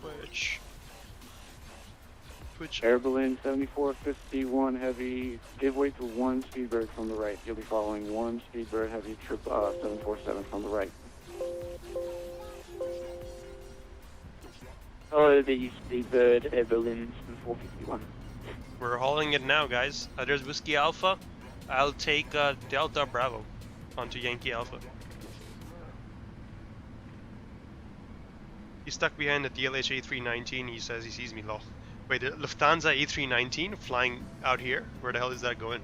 Twitch. Air Berlin 7451 Heavy. Give way to 1 Speedbird from the right. You'll be following 1 Speedbird Heavy 747 from the right. Oh, the Speedbird Air Berlin 7451. We're hauling it now, guys. There's Whiskey Alpha. I'll take Delta Bravo onto Yankee Alpha. He's stuck behind the DLH A319. He says he sees me low. Wait, the Lufthansa A319 flying out here? Where the hell is that going?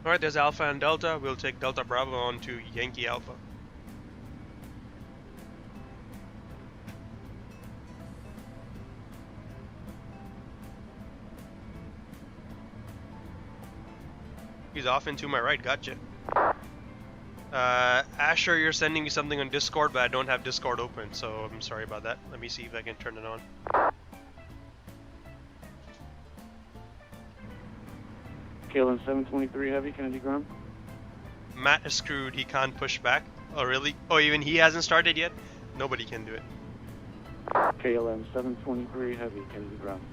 Alright, there's Alpha and Delta. We'll take Delta Bravo onto Yankee Alpha. He's off and to my right, gotcha. Asher, you're sending me something on Discord, but I don't have Discord open, so I'm sorry about that. Let me see if I can turn it on. KLM 723 Heavy, Kennedy Ground. Matt is screwed, he can't push back. Oh really? Oh, even he hasn't started yet? Nobody can do it. KLM 723 Heavy, Kennedy Ground.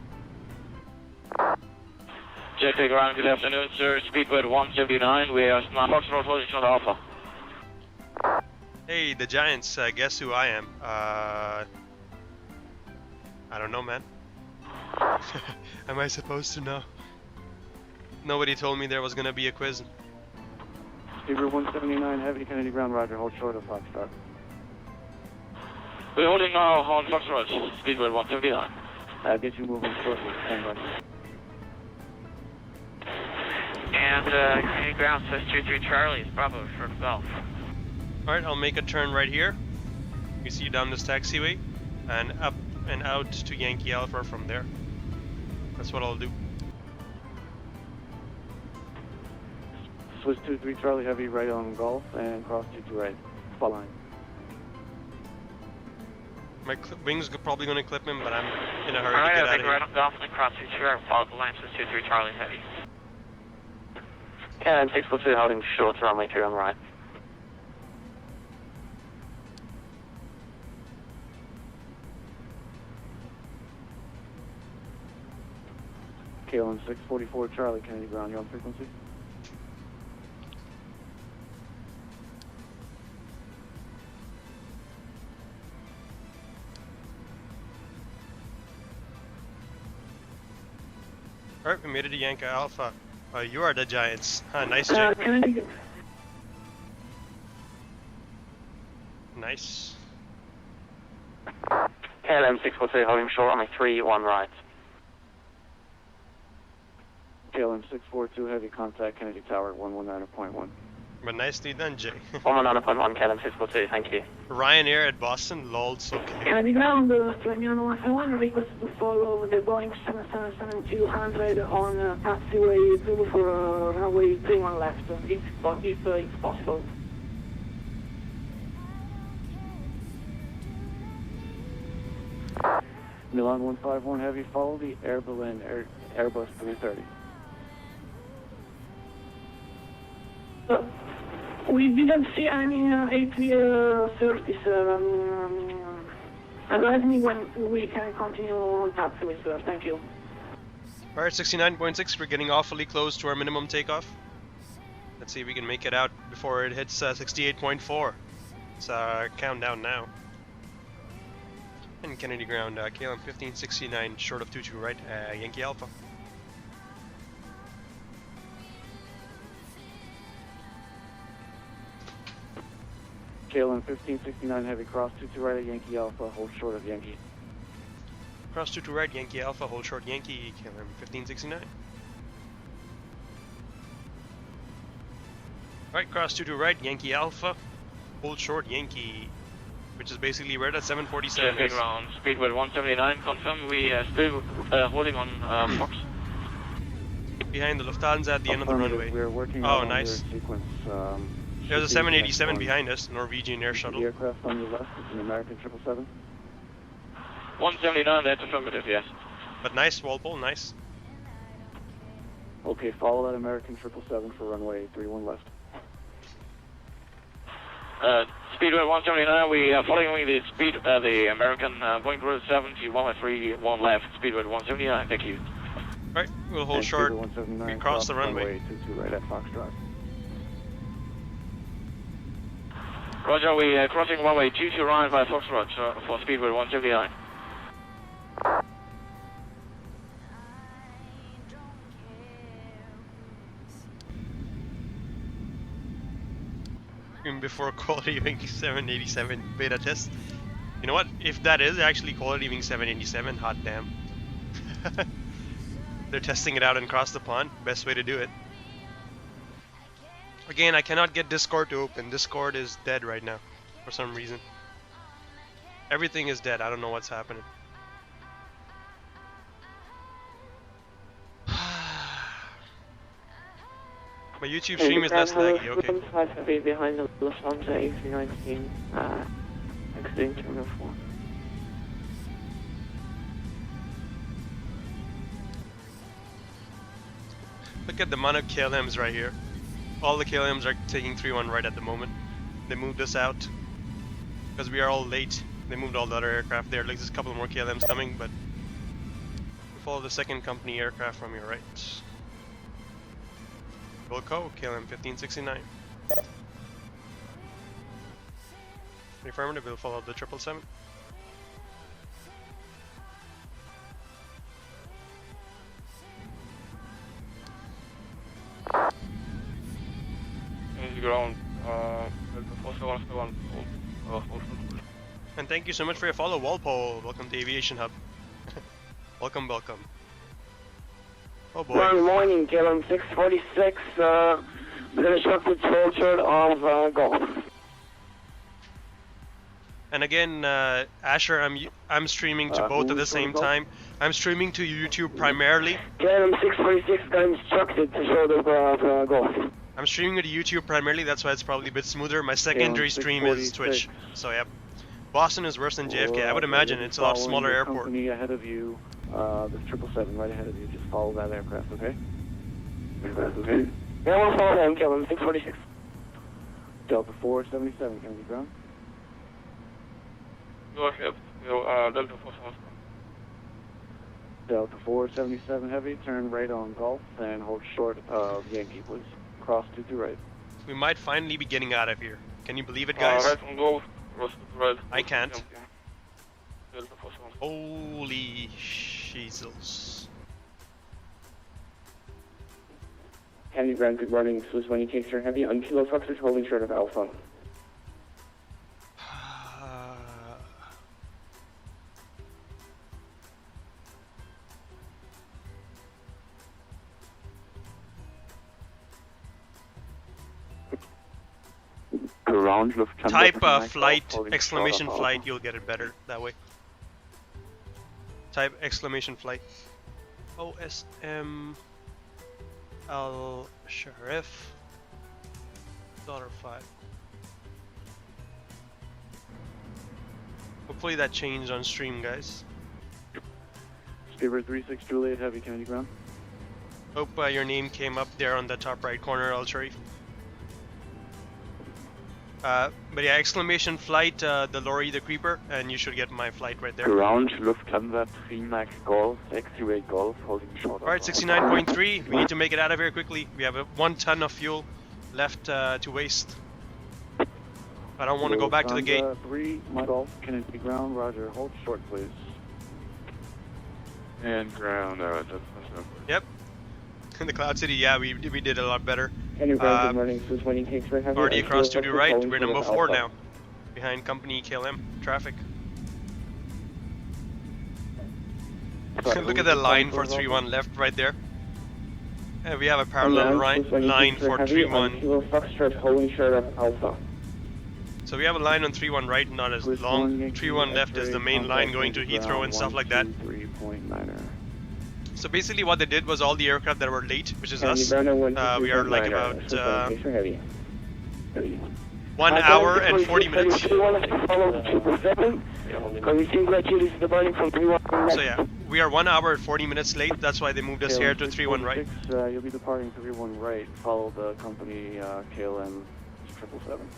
JFK ground, good afternoon, sir. Speedbird 179, we are Foxtrot position on Alpha. Hey, the Giants, guess who I am? I don't know, man. Am I supposed to know? Nobody told me there was gonna be a quiz. Speedbird 179 Heavy, Kennedy Ground, roger, hold short of Foxtrot. We're holding now on Foxtrot, speedway 179. I'll get you moving shortly. Stand by. And any ground says 23 Charlie is Bravo for Golf. Alright, I'll make a turn right here. You see down this taxiway, and up and out to Yankee Alpha from there. That's what I'll do. Swiss 23 Charlie Heavy right on Golf and cross 22 right. Fall line. My wings are probably going to clip him, but I'm in a hurry Alright, to get I'll out take of right here. on Golf and cross 22 right. Follow the line, Swiss 23 Charlie Heavy. KLM 642 holding short runway 3 on the right. KLM 644 Charlie Kennedy ground. You on frequency? Alright, we made it to Yankee Alpha. You are the Giants. Nice, Jay. Nice. KLM 642 holding short runway 3 1 right. KLM 642 Heavy contact Kennedy Tower at 119.1. But nicely done, Jay. 119.1 KLM 642, thank you. Ryanair at Boston, lol, so okay. Kennedy ground, Terminal 151, request to follow the Boeing 777-200 on taxiway 2 for runway 31 left, if it's possible. Milan 151 Heavy, follow the Air Berlin Airbus 330. We didn't see any A330s. Advise me when we can continue on taxiway, sir. Thank you. Alright, 69.6, we're getting awfully close to our minimum takeoff. Let's see if we can make it out before it hits 68.4. It's countdown now. And Kennedy ground, KLM 1569, short of 22 right, Yankee Alpha. KLM 1569 Heavy, cross 22 right at Yankee Alpha, hold short of Yankee. Cross 22 right, Yankee Alpha, hold short Yankee, KLM 1569. Right, cross 22 right, Yankee Alpha, hold short Yankee, which is basically right at 747. JFK ground, speedway 179, confirm we still holding on Fox. Behind the Lufthansa at the end of the runway. We're working Oh, on nice. their sequence. There's a 787 behind us, Norwegian air shuttle. The aircraft on your left is an American 777. 179, that's affirmative, yes. But nice, Walpole, nice. Okay, follow that American 777 for runway 31 left. Speedway 179, we are following the speed, the American Boeing 77131 left, Speedway 179, thank you. Right, we'll hold short. We cross the runway. 22 right at Foxtrot. Roger, we are crossing runway 22 right by Foxtrot for Speedway 179. Before quality wing 787 beta test. You know what? If that is actually quality wing 787, hot damn. They're testing it out and across the pond. Best way to do it. Again, I cannot get Discord to open. Discord is dead right now for some reason. Everything is dead. I don't know what's happening. My YouTube stream is less laggy. Okay. 5 Heavy behind the Lufthansa A319, exiting Terminal 4. Look at the amount of KLMs right here. All the KLMs are taking 3-1 right at the moment. They moved us out because we are all late. They moved all the other aircraft there. Like there's a couple more KLMs coming, but we follow the second company aircraft from your right. Wilco, KLM 1569. The affirmative, we'll follow the 777. Ground, And thank you so much for your follow, Walpole. Welcome to Aviation Hub. Welcome, welcome. Oh boy. Good morning, KLM 646. The instructed soldier of Golf. And again, Asher, I'm streaming to both at the same time. I'm streaming to YouTube primarily. KLM 646 got instructed to shoulder Golf. I'm streaming to YouTube primarily, that's why it's probably a bit smoother. My secondary stream is Twitch. So yep. Boston is worse than JFK. I would imagine it's a lot smaller airport. Company ahead of you, the 777 right ahead of you. Just follow that aircraft, okay? Okay. Yeah, we'll follow them, KLM 646. Delta 477, can we ground? York Delta 477. Delta 477 heavy, turn right on Gulf and hold short of Yankee, please. Cross to right. We might finally be getting out of here. Can you believe it, guys? Right on Golf, cross to right. I can't. Delta 477. Holy Jesus. Heavy ground, good morning. Swiss 1 takes turn heavy on Kilo Foxtrot holding short of Alpha. Type flight, exclamation flight, you'll get it better that way. Type exclamation flight. OSM Al Sharif $5. Hopefully that changed on stream, guys. Skipper 36 Juliet heavy, can you ground? Hope your name came up there on the top right corner, Al Sharif. But yeah, exclamation flight, the lorry, the creeper, and you should get my flight right there. Ground Lufthansa 3 Max Golf, X-ray Golf, holding short. Alright, 69.3. We need to make it out of here quickly. We have 1 ton of fuel left to waste. I don't want to go back to the gate. 3 My Golf, can it be ground? Roger, hold short, please. And ground, that's Yep. In the Cloud City, yeah, we did a lot better. Running Swiss 1 takes right heavy. Already across to the right, we're number 4 now. Behind company KLM traffic. Look at the line for 3-1 left right there. And we have a parallel line for 3-1. Kilo Foxtrot holding short of Alpha. So we have a line on 3-1 right, not as long. 3-1 left is the main line going to Heathrow and stuff like that. So basically what they did was all the aircraft that were late, which is us, we are like about 1 hour and 40 minutes. So yeah, we are 1 hour and 40 minutes late, that's why they moved us here to 3-1 right. You'll be departing 3-1 right, follow the company KLM 777.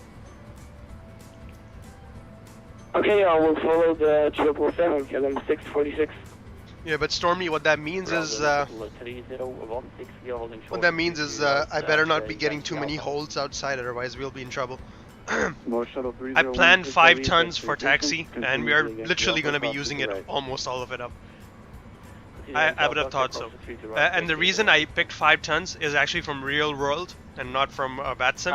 Okay, we'll follow the 777, KLM 646. Yeah, but Stormy, what that means is I better not be getting too many holds outside, otherwise we'll be in trouble. I planned 5 tons for taxi, and we are literally going to be using it, almost all of it up. I would have thought so. And the reason I picked 5 tons is actually from real world and not from VATSim.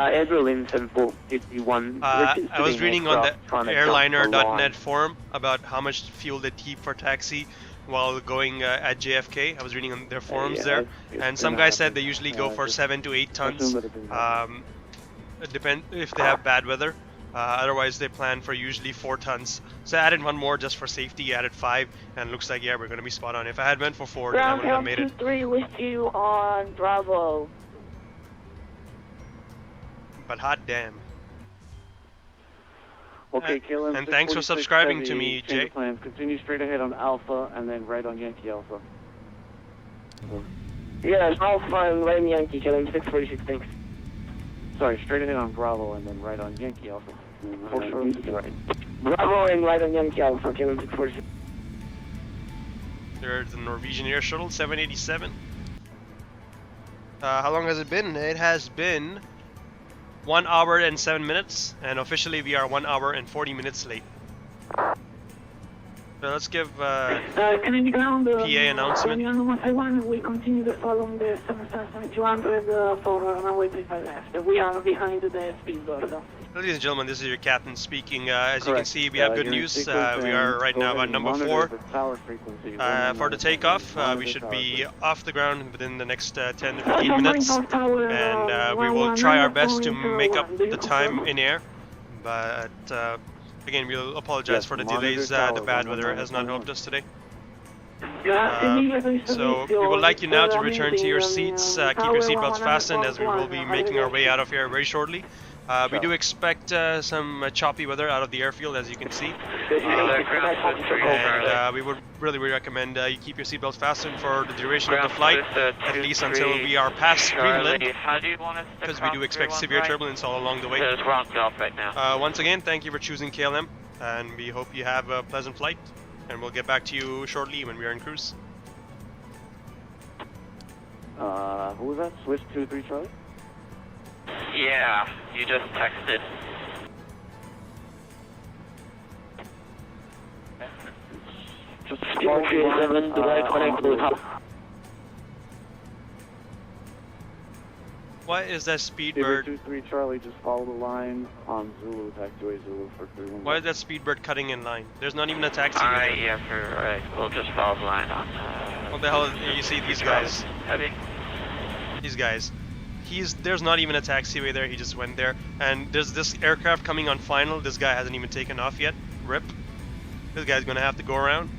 I was reading on the airliner.net forum about how much fuel they keep for taxi while going at JFK. I was reading on their forums there, and some guy said they usually go for 7 to 8 tons. It depends if they have bad weather. Otherwise, they plan for usually 4 tons. So I added 1 more just for safety. Added 5, and looks like yeah, we're gonna be spot on. If I had went for 4, then I wouldn't have made it. 3 with you on Bravo. But hot damn. Okay, KLM and thanks for subscribing heavy, to me, Jay. Plans. Continue straight ahead on Alpha and then right on Yankee Alpha. Yeah, Alpha and right on Yankee, KLM 646, thanks. Sorry, straight ahead on Bravo and then right on Yankee Alpha. Bravo and right on Yankee Alpha, KLM 646. There's the Norwegian Air Shuttle 787. How long has it been? It has been 1 hour and 7 minutes, and officially we are 1 hour and 40 minutes late. So let's give Kennedy ground, PA announcement. We continue to follow the 777-200 for runway 35 left. We are behind the speed border. Ladies and gentlemen, this is your captain speaking. As you can Correct. see, we have good You're in news. We sequence are and right go now ahead about and number monitor 4. the tower frequency. For the takeoff, we should be off the ground within the next 10 to 15 minutes. And we will try our best to make up the time in air. But again, we'll apologize for the delays. The bad weather has not helped us today. So we would like you now to return to your seats, keep your seatbelts fastened as we will be making our way out of here very shortly. We do expect some choppy weather out of the airfield, as you can see. And we would really recommend you keep your seatbelts fastened for the duration of the flight, at least until we are past Greenland, because we do expect severe turbulence all along the way. Once again, thank you for choosing KLM, and we hope you have a pleasant flight. And we'll get back to you shortly when we are in cruise. Who was that? Swiss 23 Charlie? Yeah, you just texted. Just York JFK-EHAM, connect with hub. What is that Speedbird Speedbird? 23 Charlie, just follow the line on Zulu, taxiway Zulu for 31. Why is that Speedbird cutting in line? There's not even a taxi. Alright, yeah, alright. We'll just follow the line on. What the hell? You see these guys? Heavy. These guys. There's not even a taxiway there. He just went there. And there's this aircraft coming on final. This guy hasn't even taken off yet. Rip. This guy's gonna have to go around.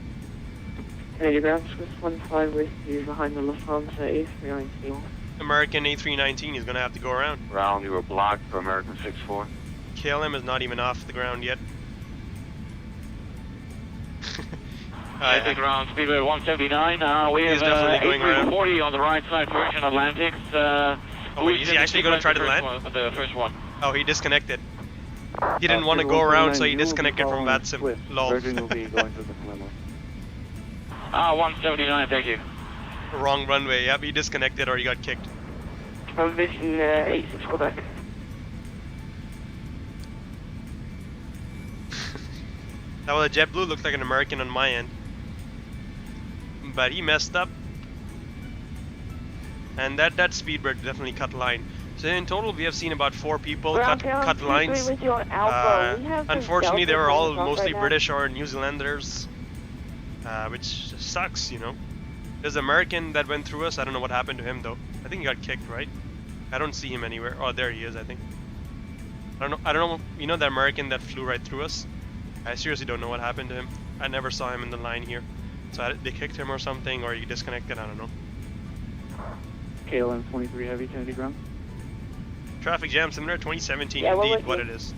Canadian ground, Swiss 15 with you behind the Lufthansa A319. American A319 is gonna have to go around. Round, you were blocked for American 6-4. KLM is not even off the ground yet. Big round, speedway 179. We He's have definitely going around. 40 on the right side, Virgin Atlantic. Oh wait, is he actually gonna try to land? The first one. Oh, he disconnected. He didn't want to go around, so he disconnected from VATSim. Lol. Virgin will be going through the dilemma. 179, thank you. Wrong runway. Yep, he disconnected or he got kicked. Vision 86 Quebec. That was a JetBlue, looked like an American on my end. But he messed up. And that Speedbird definitely cut line. So in total we have seen about 4 people cut lines. Unfortunately they were all mostly British or New Zealanders. Which sucks, you know. There's an American that went through us. I don't know what happened to him though. I think he got kicked, right? I don't see him anywhere. Oh, there he is, I think. I don't know. You know that American that flew right through us? I seriously don't know what happened to him. I never saw him in the line here. So they kicked him or something, or he disconnected. I don't know. KLM 23 Heavy, Kennedy ground. Traffic jam similar 2017, Yeah, indeed, what it is.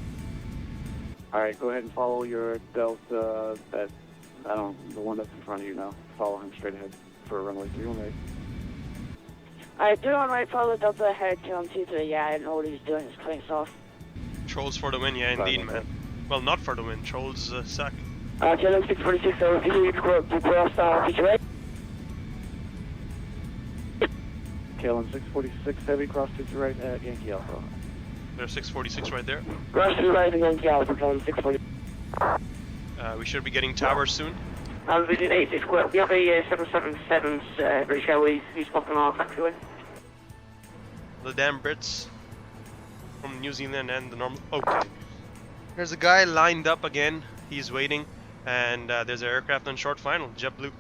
Alright, go ahead and follow your Delta, the one that's in front of you now. Follow him straight ahead for runway 31 right. Alright, 31 right, follow Delta ahead, KLM 23. Yeah, I didn't know what he was doing, he's cutting us off. Trolls for the win, yeah, indeed, man. Well, not for the win. Trolls suck. KLM 646, so you cross feature right. KLM 646 Heavy, cross to right at Yankee Alpha. There's 646 right there. Cross to right at Yankee Alpha, KLM 640. We should be getting towers soon. Vision 86, we have a 777 British Airways, who's popping our taxiway. The damn Brits from New Zealand and the normal. Okay. There's a guy lined up again. He's waiting, and there's an aircraft on short final, JetBlue.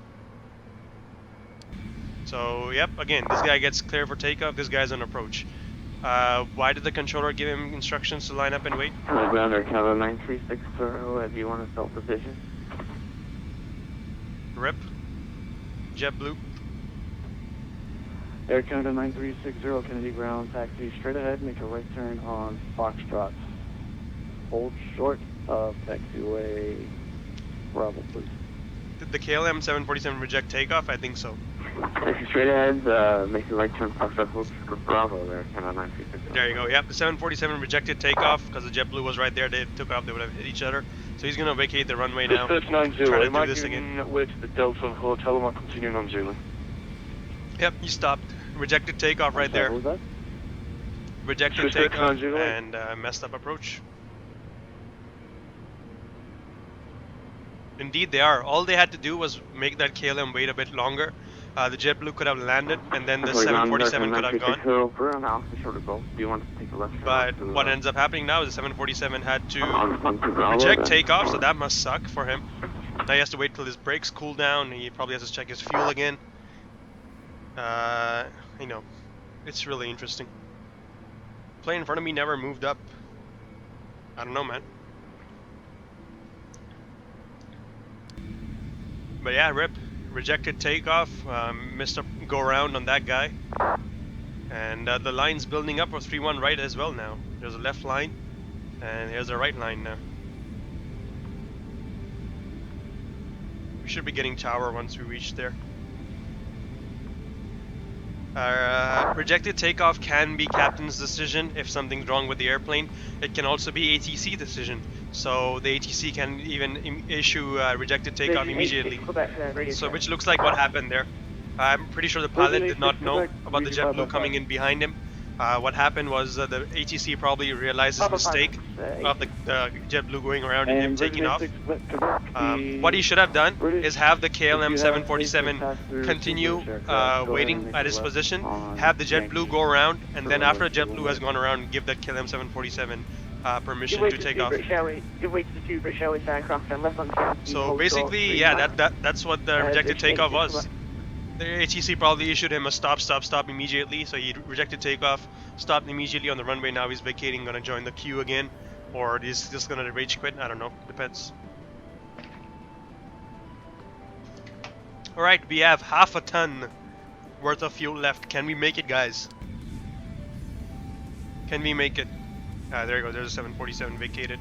So yep, again, this guy gets clear for takeoff. This guy's on approach. Why did the controller give him instructions to line up and wait? Grounder, Kilo 9360, if you want to self-position. Rip. JetBlue. Air Canada 9360, Kennedy ground, taxi straight ahead, make a right turn on Foxtrot. Hold short of taxiway Bravo, please. Did the KLM 747 reject takeoff? I think so. Taxi straight ahead, make a right turn, Foxtrot, hold for Bravo there, Canada 9360. There you go. Yep, the 747 rejected takeoff because the JetBlue was right there. They took off. They would have hit each other. So he's going to vacate the runway now. Try to do this again. Way to the Delta Hotel, I'm continuing on Zulu. Yep, he stopped. Rejected takeoff right there. What was that? Rejected takeoff and messed up approach. Indeed they are. All they had to do was make that KLM wait a bit longer. The JetBlue could have landed, and then the 747 could have gone. But what ends up happening now is the 747 had to reject takeoff, so that must suck for him. Now he has to wait till his brakes cool down. He probably has to check his fuel again. You know, it's really interesting. Plane in front of me never moved up. I don't know, man. But yeah, rip. Rejected takeoff. Missed a go around on that guy. And the line's building up with 3-1 right as well now. There's a left line, and here's a right line now. We should be getting tower once we reach there. Rejected takeoff can be captain's decision if something's wrong with the airplane. It can also be ATC decision. So the ATC can even issue rejected takeoff immediately. So which looks like what happened there. I'm pretty sure the pilot did not know about the JetBlue coming in behind him. What happened was the ATC probably realized his mistake of the JetBlue going around and him taking off. What he should have done is have the KLM 747 continue waiting at his position, have the JetBlue go around, and then after the JetBlue has gone around, give the KLM 747 permission to take off. So basically, yeah, that's what the rejected takeoff was. The ATC probably issued him a stop immediately, so he rejected takeoff, stopped immediately on the runway. Now he's vacating, gonna join the queue again, or he's just gonna rage quit. I don't know, depends. Alright, we have half a ton worth of fuel left. Can we make it, guys? Can we make it? There you go, there's a 747 vacated.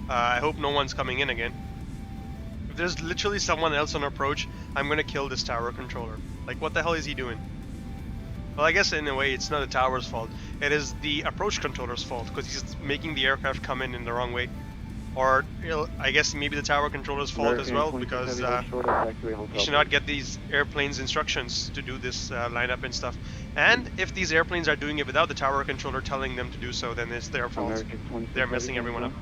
I hope no one's coming in again. If there's literally someone else on approach, I'm gonna kill this tower controller. Like, what the hell is he doing? Well, I guess in a way it's not the tower's fault. It is the approach controller's fault, because he's making the aircraft come in the wrong way. Or, I guess maybe the tower controller's fault as well, because he should not get these airplanes instructions to do this lineup and stuff. And if these airplanes are doing it without the tower controller telling them to do so, then it's their fault. They're messing everyone up.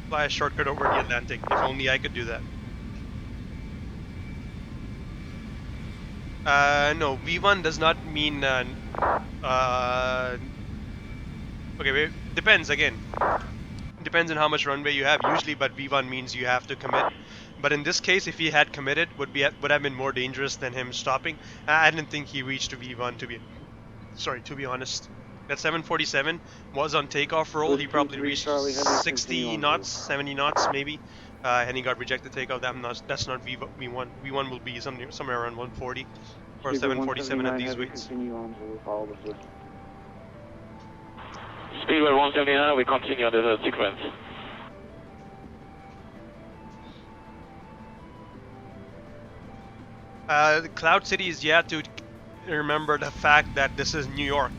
Fly a shortcut over the Atlantic. If only I could do that. No, V1 does not mean okay, wait, depends again. Depends on how much runway you have usually, but V1 means you have to commit. But in this case, if he had committed, would have been more dangerous than him stopping. I didn't think he reached to V1 to be honest. That 747 was on takeoff roll. He probably reached 60 knots, 70 knots maybe, and he got rejected takeoff. That's not V1. V1 will be somewhere around 140 for 747 at these weights. Speedway 179, we continue on the sequence. The Cloud Cities, you have to remember the fact that this is New York.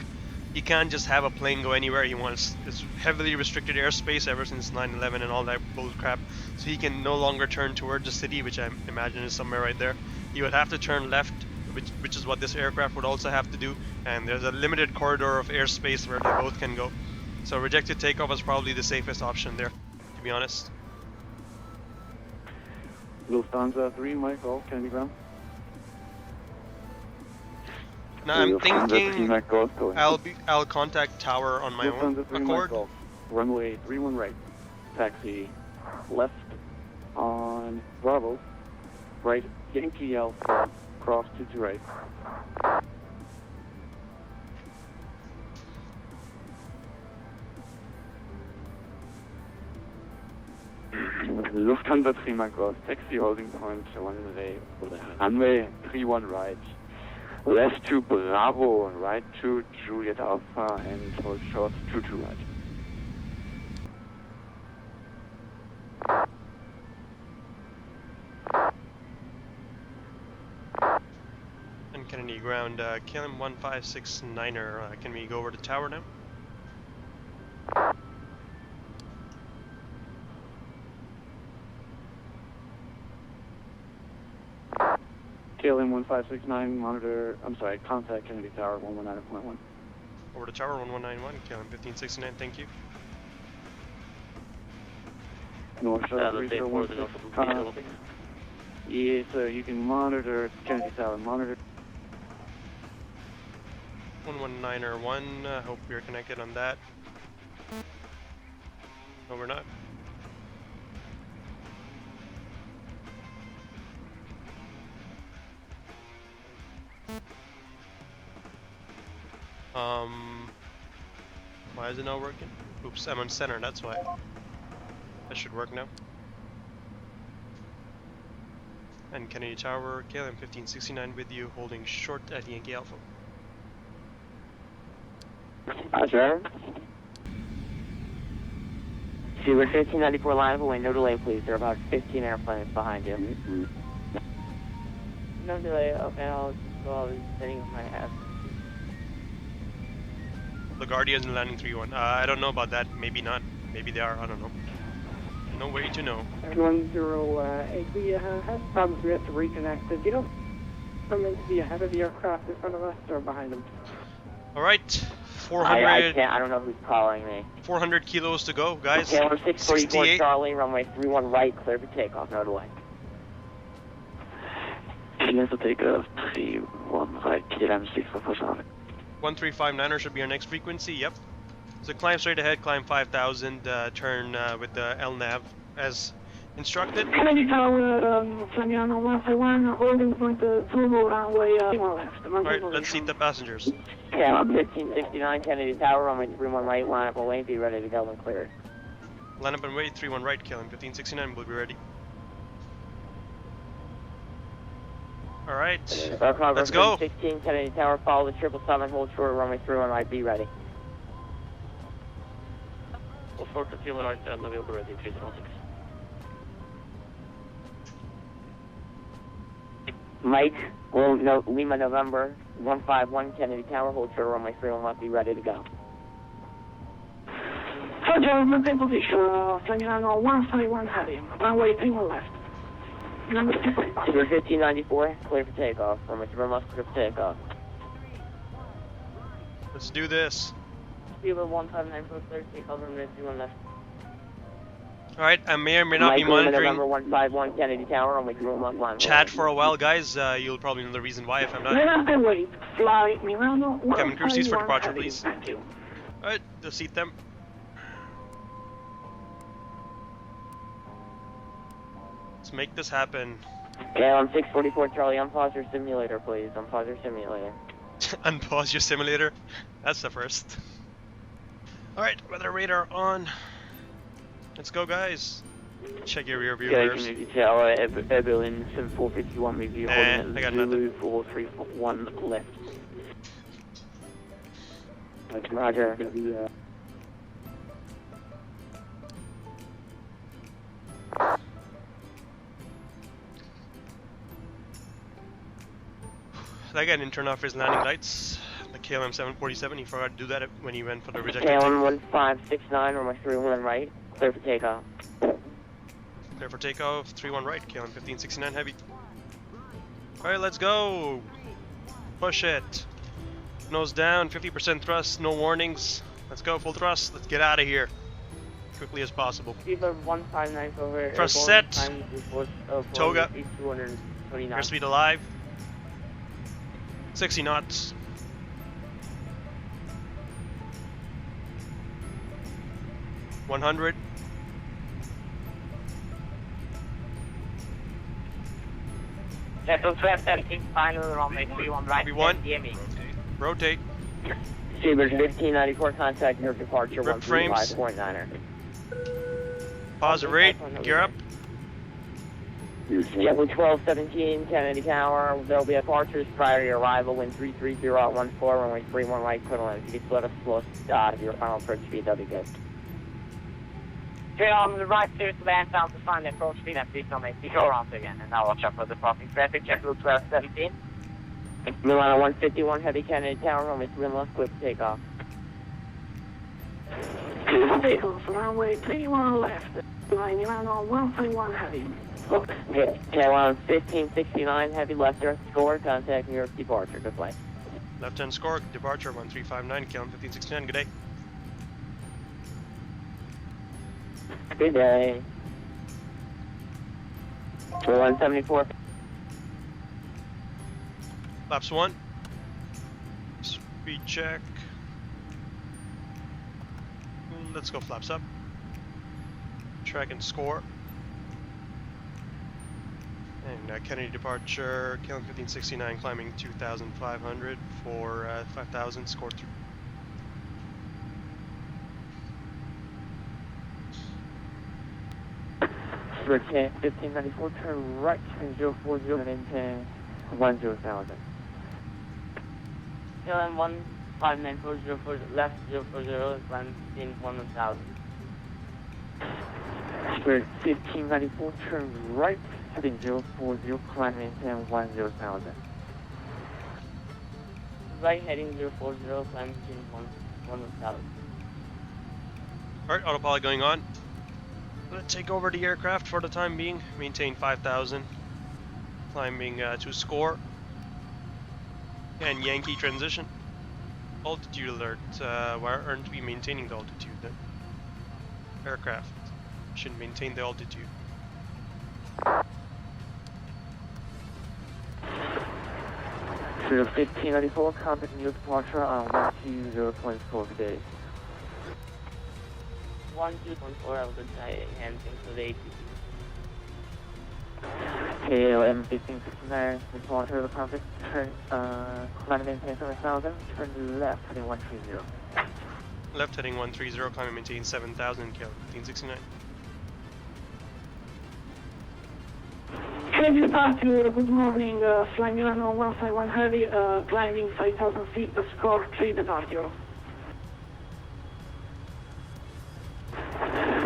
He can't just have a plane go anywhere he wants. It's heavily restricted airspace ever since 9/11 and all that bull crap. So he can no longer turn towards the city, which I imagine is somewhere right there. He would have to turn left, which is what this aircraft would also have to do. And there's a limited corridor of airspace where they both can go. So rejected takeoff was probably the safest option there, to be honest. Lufthansa 3, Mike, all, can you ground? Now I'm thinking I'll contact tower on my own accord. Runway 31 right, taxi left on Bravo, right Yankee Alpha, cross 22 right. Lufthansa 3 Mike Golf, taxi holding point runway 31 right. Left to Bravo, right to Juliet Alpha, and hold short 22 right. And Kennedy ground, KLM 1569er, can we go over to tower now? KLM 1569, monitor, contact Kennedy Tower 119.1. Over to tower 1191, KLM 1569, thank you. North Shore 341, Yeah, so you can monitor Kennedy Tower, monitor. 119er1, hope we're connected on that. No, we're not. Why is it not working? Oops, I'm on center, that's why. That should work now. And Kennedy Tower, KLM 1569 with you, holding short at Yankee Alpha. Roger. Seabird 1594 line of away, no delay please. There are about 15 airplanes behind you. No delay, okay, I'll be sitting with my ass. LaGuardia isn't landing 3-1. I don't know about that. Maybe not. Maybe they are. I don't know. No way to know. 108, we had problems. We had to reconnect. Did you know something to be ahead of the aircraft in front of us or behind them? All right, 400. I can't. I don't know who's calling me. 400 kilos to go, guys. KLM 644 68. Charlie, runway 31 right, clear for takeoff. No delay. Clear for takeoff, 31 right, KLM 644 Charlie. 1359er should be our next frequency. Yep. So climb straight ahead, climb 5000, turn with the LNAV as instructed. Kennedy Tower, Flamiano 151, holding point to Zulu runway 1 left. Alright, let's seat the passengers. KLM 1569, Kennedy Tower, runway 31 right, line up away, be ready to go when cleared. Line up and wait, 31 right, KLM 1569, we'll be ready. Alright, let's go. 16, Kennedy Tower, follow the 777, hold short, runway 31 right, be ready. We'll sort the fuel right, and we'll be ready, 306. Mike, well, no, Lima November, 151, Kennedy Tower, hold short, runway 31 left, be ready to go. Roger, maintain position, Flamiano 151 heavy, runway 31 left. Number 2. Seabird 1594, clear for takeoff. Runway 31 left, clear for takeoff. Let's do this. Seabird 159, clear for takeoff, runway 31 left. Alright, I may or may not be monitoring November 151, Kennedy Tower, runway 31 left, line. chat for a while, guys. You'll probably know the reason why if I'm not. Wait, fly Milano 151 Cabin crew seats for departure, heavy. please. Thank you. Alright, just seat them. Let's make this happen. KLM 644 Charlie, unpause your simulator, please. Unpause your simulator. Unpause your simulator. That's the first. Alright, weather radar on. Let's go, guys. Check your rear view mirrors. Kennedy Tower, Air Berlin 7451, review, holding I got at Zulu nothing. 431 left. Roger. That guy didn't turn off his landing lights. The KLM 747, he forgot to do that when he went for the rejected takeoff. KLM 1569, runway 31 right, clear for takeoff. Clear for takeoff, 31 right, KLM 1569 heavy. Alright, let's go! Push it! Nose down, 50% thrust, no warnings. Let's go, full thrust, let's get out of here. Quickly as possible. Seabird 159 over. Thrust set! Toga. 229. Airspeed alive. 60 knots. $100. Central 1213, final runway 31 right. V1. DME. Rotate. Seabird 1594, contact your departure Rip frames. 135.9er. Pause the rate. Gear up. JetBlue 1217, Kennedy Tower. There'll be departures prior to your arrival. Wind 33014, runway 31 right, equivalent. If you could split us close to your final approach speed, that'd be good. Trail on the right, clear to land, down to find the approach speed, and please don't make the go round again. And now watch out for the crossing traffic. JetBlue 1217. Milano 151, heavy Kennedy Tower, runway 31 left, quick takeoff. Takeoff, runway 31 left. Line Milano 151 heavy. KLM 1569, heavy left turn score, contact New York departure. Good flight. Left hand score. Departure 1359. KLM 1569. Good day. Good day. 174. Flaps 1. Speed check. Let's go flaps up. Track and score. And Kennedy departure, KLM 1569 climbing 2,500 for 5,000, score 3. Okay, 1594, turn right, 040, maintain 10,000. KLM 1594, left 040, land in 1,000. Spirit 1594, turn right, heading 040, climb maintain 10,000. Right heading 040, climb in 1,000. Alright, autopilot going on. I'm gonna take over the aircraft for the time being, maintain 5,000, climbing to score, and Yankee transition. Altitude alert, why aren't we maintaining the altitude then? Aircraft should maintain the altitude. Spirit 1594, contact new departure on 120.4 today. 12.4, I would say, enhancing to the ATC. KLM 1569, departure, contact, turn, climb maintain 7,000, turn left, heading 130. Left heading 130, climb and maintain 7,000, KL 1569. Kennedy departure, good morning, flying Milano 151 Heavy, climbing 5,000 feet, score 3 departure.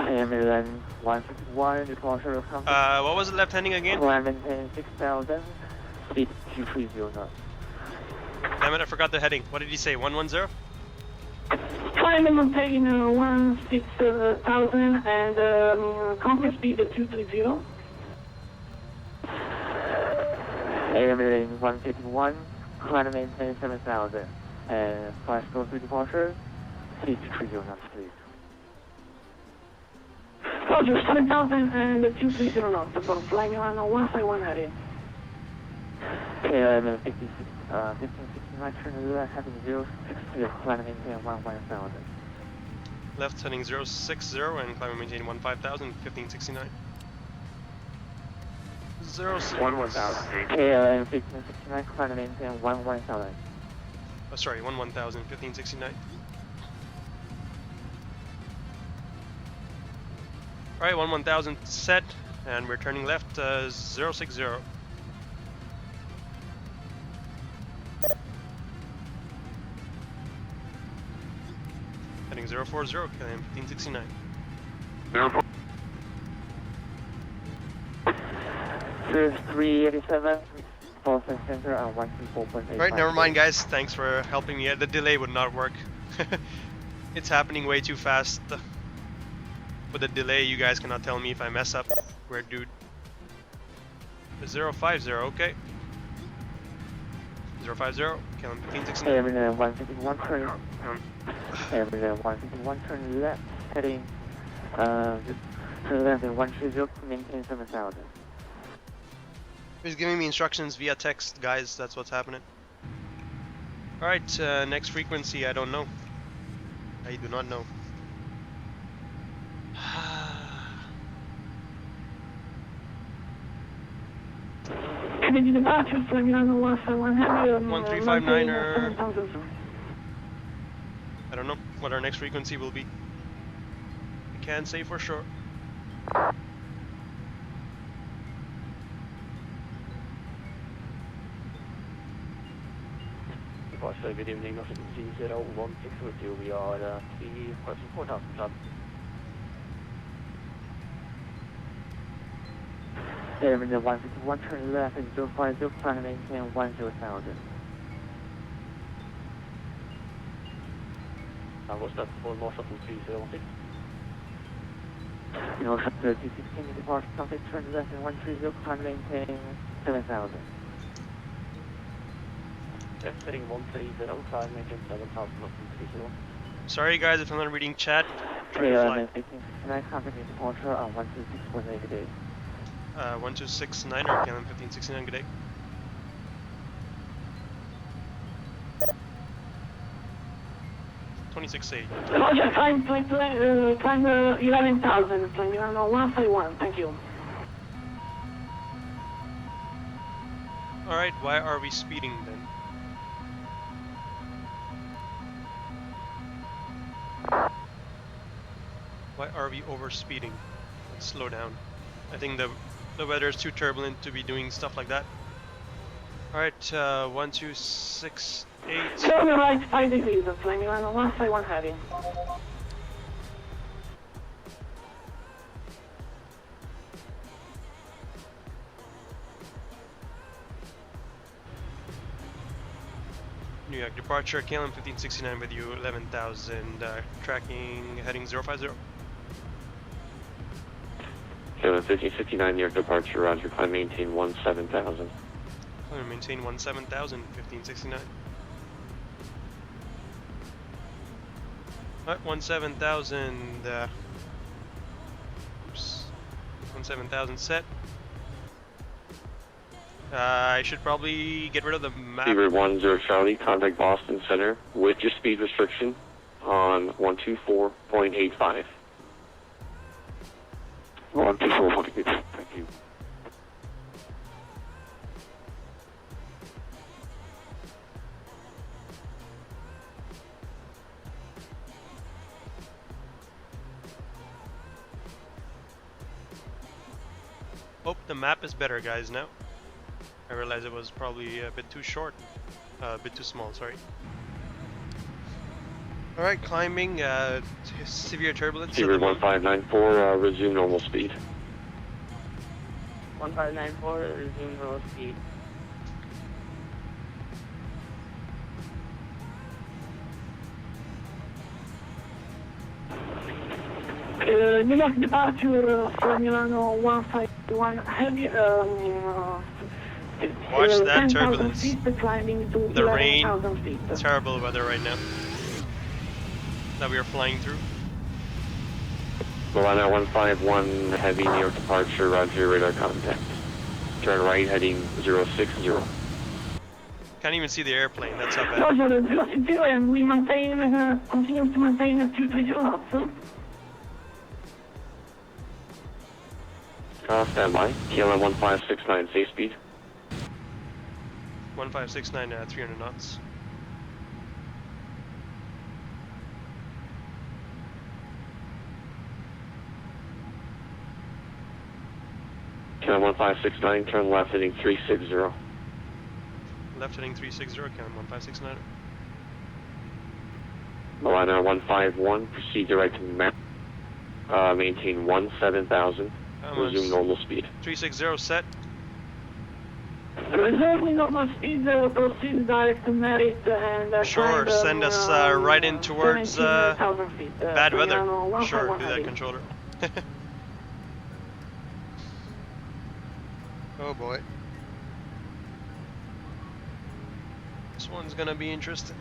Airline 151, departure of contact. What was it left heading again? Climb maintain 6,000, speed 230 knots. Damn it, I forgot the heading. What did he say, 110? Climb and maintain 16,000 and contact speed 230. Airline 151, climb maintain 7,000, and 5 departure, speed 230 knots, please. Roger, 7,000 and 230 knots, for flying Milano 151 Heavy. KLM 1569, turn left, heading 060, climb maintain 11,000. Left heading 060 and climb and maintain 15,000, 1569. 06. 11,000. KLM 1569, climb and maintain 11,000. Oh, sorry, 11,000, 1569. Alright, 11,000 set, and we're turning left 060. Heading 040, KLM 1569. 387, Boston Center on 134.8. Right, never mind guys, thanks for helping me. The delay would not work. It's happening way too fast. With the delay, you guys cannot tell me if I mess up. Weird dude. 050, okay. 050, KLM 1569. Airline 151, turn. Airline 151, turn left, heading, turn left in 130, maintain 7,000. He's giving me instructions via text, guys. That's what's happening. Alright, next frequency, I don't know. I do not know. Kennedy departure, flying Milano 151 Heavy. 1359 or... I don't know what our next frequency will be. I can't say for sure. Good evening, nothing C016 we are 3 person 4,000 club. Airline 151, turn left in 050, climb maintain 10,000. And what's that for North of 306? North 3016, departure contact, turn left in 130, climb maintain 7,000. Heading 130, climb maintain 7,000 of 330. Sorry guys if I'm not reading chat. Trying to Airline fly. 1569, contact departure on 126.8 today. 1269 or KLM 1569, good day. 26.8. Roger, climb 11,000, climb 151, thank you. Alright, why are we speeding then? Why are we over speeding? Let's slow down. I think the weather is too turbulent to be doing stuff like that. Alright, 1268. Turn right 5 degrees, climb 151 heavy. New York departure, KLM 1569 with you, 11,000, tracking heading 050. KLM 1569, New York departure, roger, climb maintain 17,000. Climb maintain 17,000, 1569. Alright, 17,000, oops, 17,000 set. I should probably get rid of the map. Seabird 10 Charlie, contact Boston Center with your speed restriction on 124.85. 124.85, thank you. Hope the map is better, guys, now. I realized it was probably a bit too short. A bit too small, sorry. Alright, climbing, severe turbulence. Seabird 1594, resume normal speed. 1594, resume normal speed. New York departure from Milano 151 heavy, watch that turbulence. Feet, climbing to The rain, 11,000 feet. terrible weather right now that we are flying through. Milano 151, heavy New York departure, roger, radar contact. Turn right, heading 060. Can't even see the airplane, that's how bad. Roger, 060, and we maintain, continue to maintain 230 knots. Standby, KLM 1569, safe speed. 1569, 300 knots. KLM 1569, turn left, heading 360. Left heading 360, KLM 1569. Milano 151, proceed direct to map. Maintain 17,000. Resume normal speed. 360 set. Reserving normal speed, proceed direct to Merit and Sure, send us right in towards feet, bad weather. Milano Sure, do 151 that, heavy. controller. Oh boy. This one's gonna be interesting.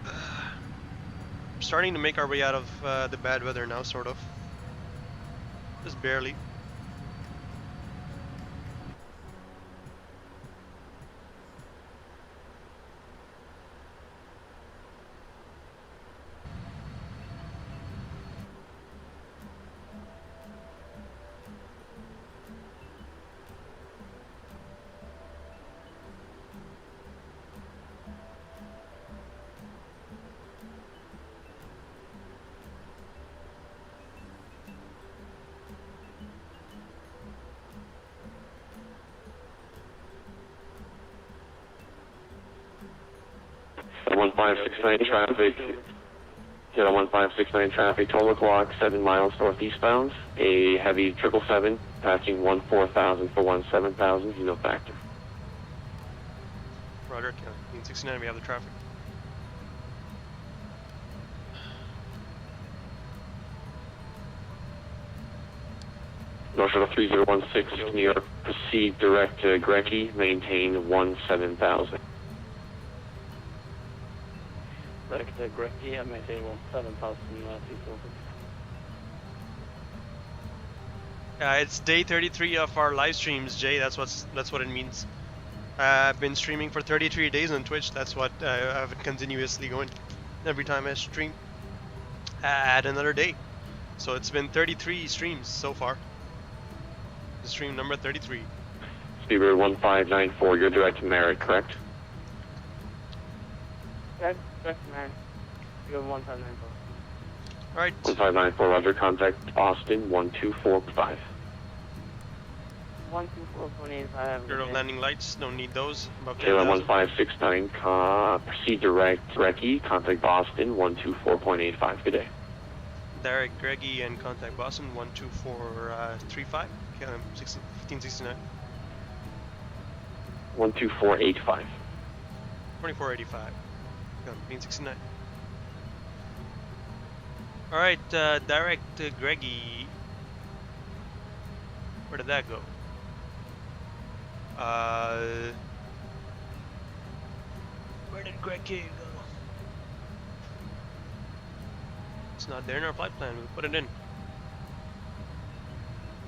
We're starting to make our way out of the bad weather now, sort of. Just barely. The 1569 traffic, hit on 1569 traffic, 12 o'clock, 7 miles northeastbound. A heavy 777, passing 14,000 for 17,000, no factor. Roger, 69, we have the traffic. North Shuttle 3016, New York, proceed direct to GREKI, maintain 17,000. Direct to GREKI, I maintain 17,000 feet over. It's day 33 of our live streams, Jay. That's what it means. I've been streaming for 33 days on Twitch. That's what I've been continuously going every time I stream. add another day. So it's been 33 streams so far. The stream number 33. Speedbird 1594, you're direct to Merritt, correct? That's man. You have 1594. Alright. 1594, roger, contact Austin 1245. 124.85. Zero landing lights, don't need those. Above KLM 10,000. 1569, proceed direct GREKI, contact Boston 124.85, good day. Direct GREKI and contact Boston 12435. KLM 1569. 12485. 2485. KLM 1569. Alright, direct GREKI. Where did that go? Where did GREKI go? It's not there in our flight plan. We put it in. It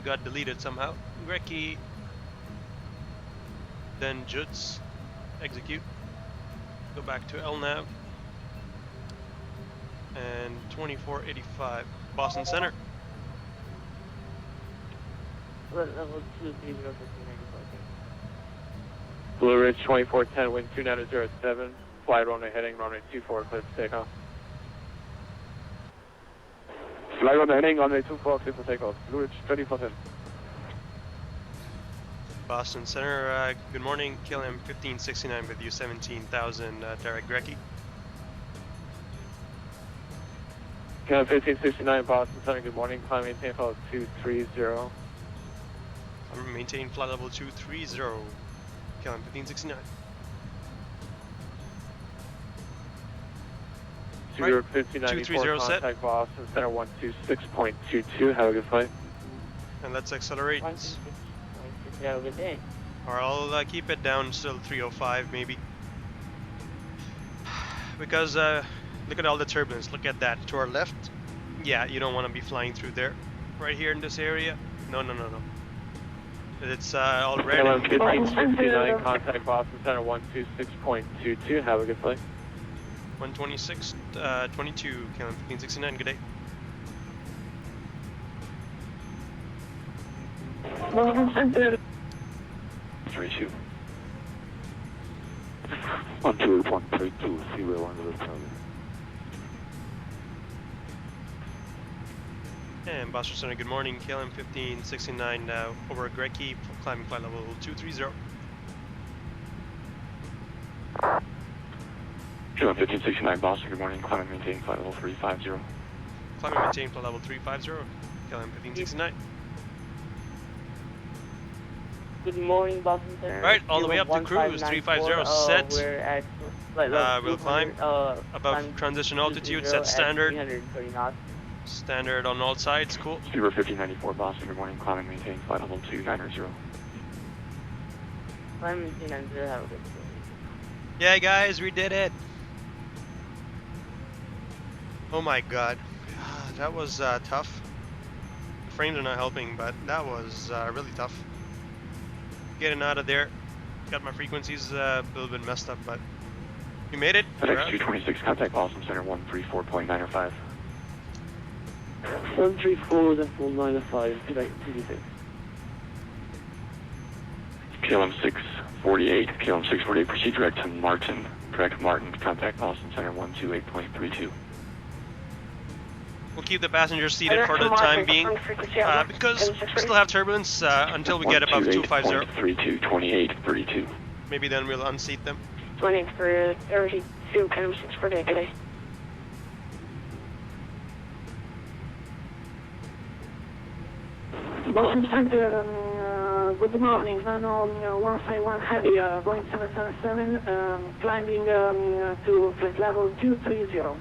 got deleted somehow. GREKI. Then JUDDS. Execute. Go back to LNAV. And 2485. Boston Center. Level 2, Blue Ridge 2410, wind 2907, flight runway heading, runway 24, clear for takeoff. Flight runway heading, runway 24, clear for takeoff. Blue Ridge 2410. Boston Center, good morning. KLM 1569 with you, 17,000, direct GREKI. KLM 1569, Boston Center, good morning. Climb maintain flight 230. I'm maintaining flight level 230. KLM 1569. Right. 1594, contact Boston Center 126.22. Have a good flight. And let's accelerate. Have a good day. Or I'll keep it down still 305 maybe. Because look at all the turbulence. Look at that to our left. Yeah, you don't want to be flying through there. Right here in this area. No. It's all red. KLM 1569, contact Boston Center 126.22. Have a good flight. 126, 22, KLM 1569. Good day. Boston Center. 32. 12132, Seaway 1 to the target. And Boston Center, good morning. KLM 1569 over GREKI, climbing flight level 230. KLM 1569, Boston, good morning. Climbing maintaining flight level 350. Climbing maintain flight level 350. KLM 1569. Good morning, Boston Center. Right, all the way up to cruise 350 set. We're at flight level We'll climb above transition altitude, set standard. 330 knots. Standard on all sides, cool. Speedbird 1594, Boston, good morning. Climbing maintaining flight level 290. Climb maintain 90, have a good day. Yeah, guys, we did it. Oh my god. That was tough. The frames are not helping, but that was really tough. Getting out of there. Got my frequencies a little bit messed up, but we made it. FX 226, contact Boston Center 134.905. 134, then 495, direct TD6. KLM 648, KLM 648, proceed direct to MARTN. Direct MARTN, contact Boston Center 128.32. We'll keep the passengers seated for the time being, because we still have turbulence until we get above 250. 32, 28, 32. Maybe then we'll unseat them. 20 for 32, kind of 6 for day today. Boston Center, good morning. Now 151 heavy, Boeing 777, climbing to flight level 230.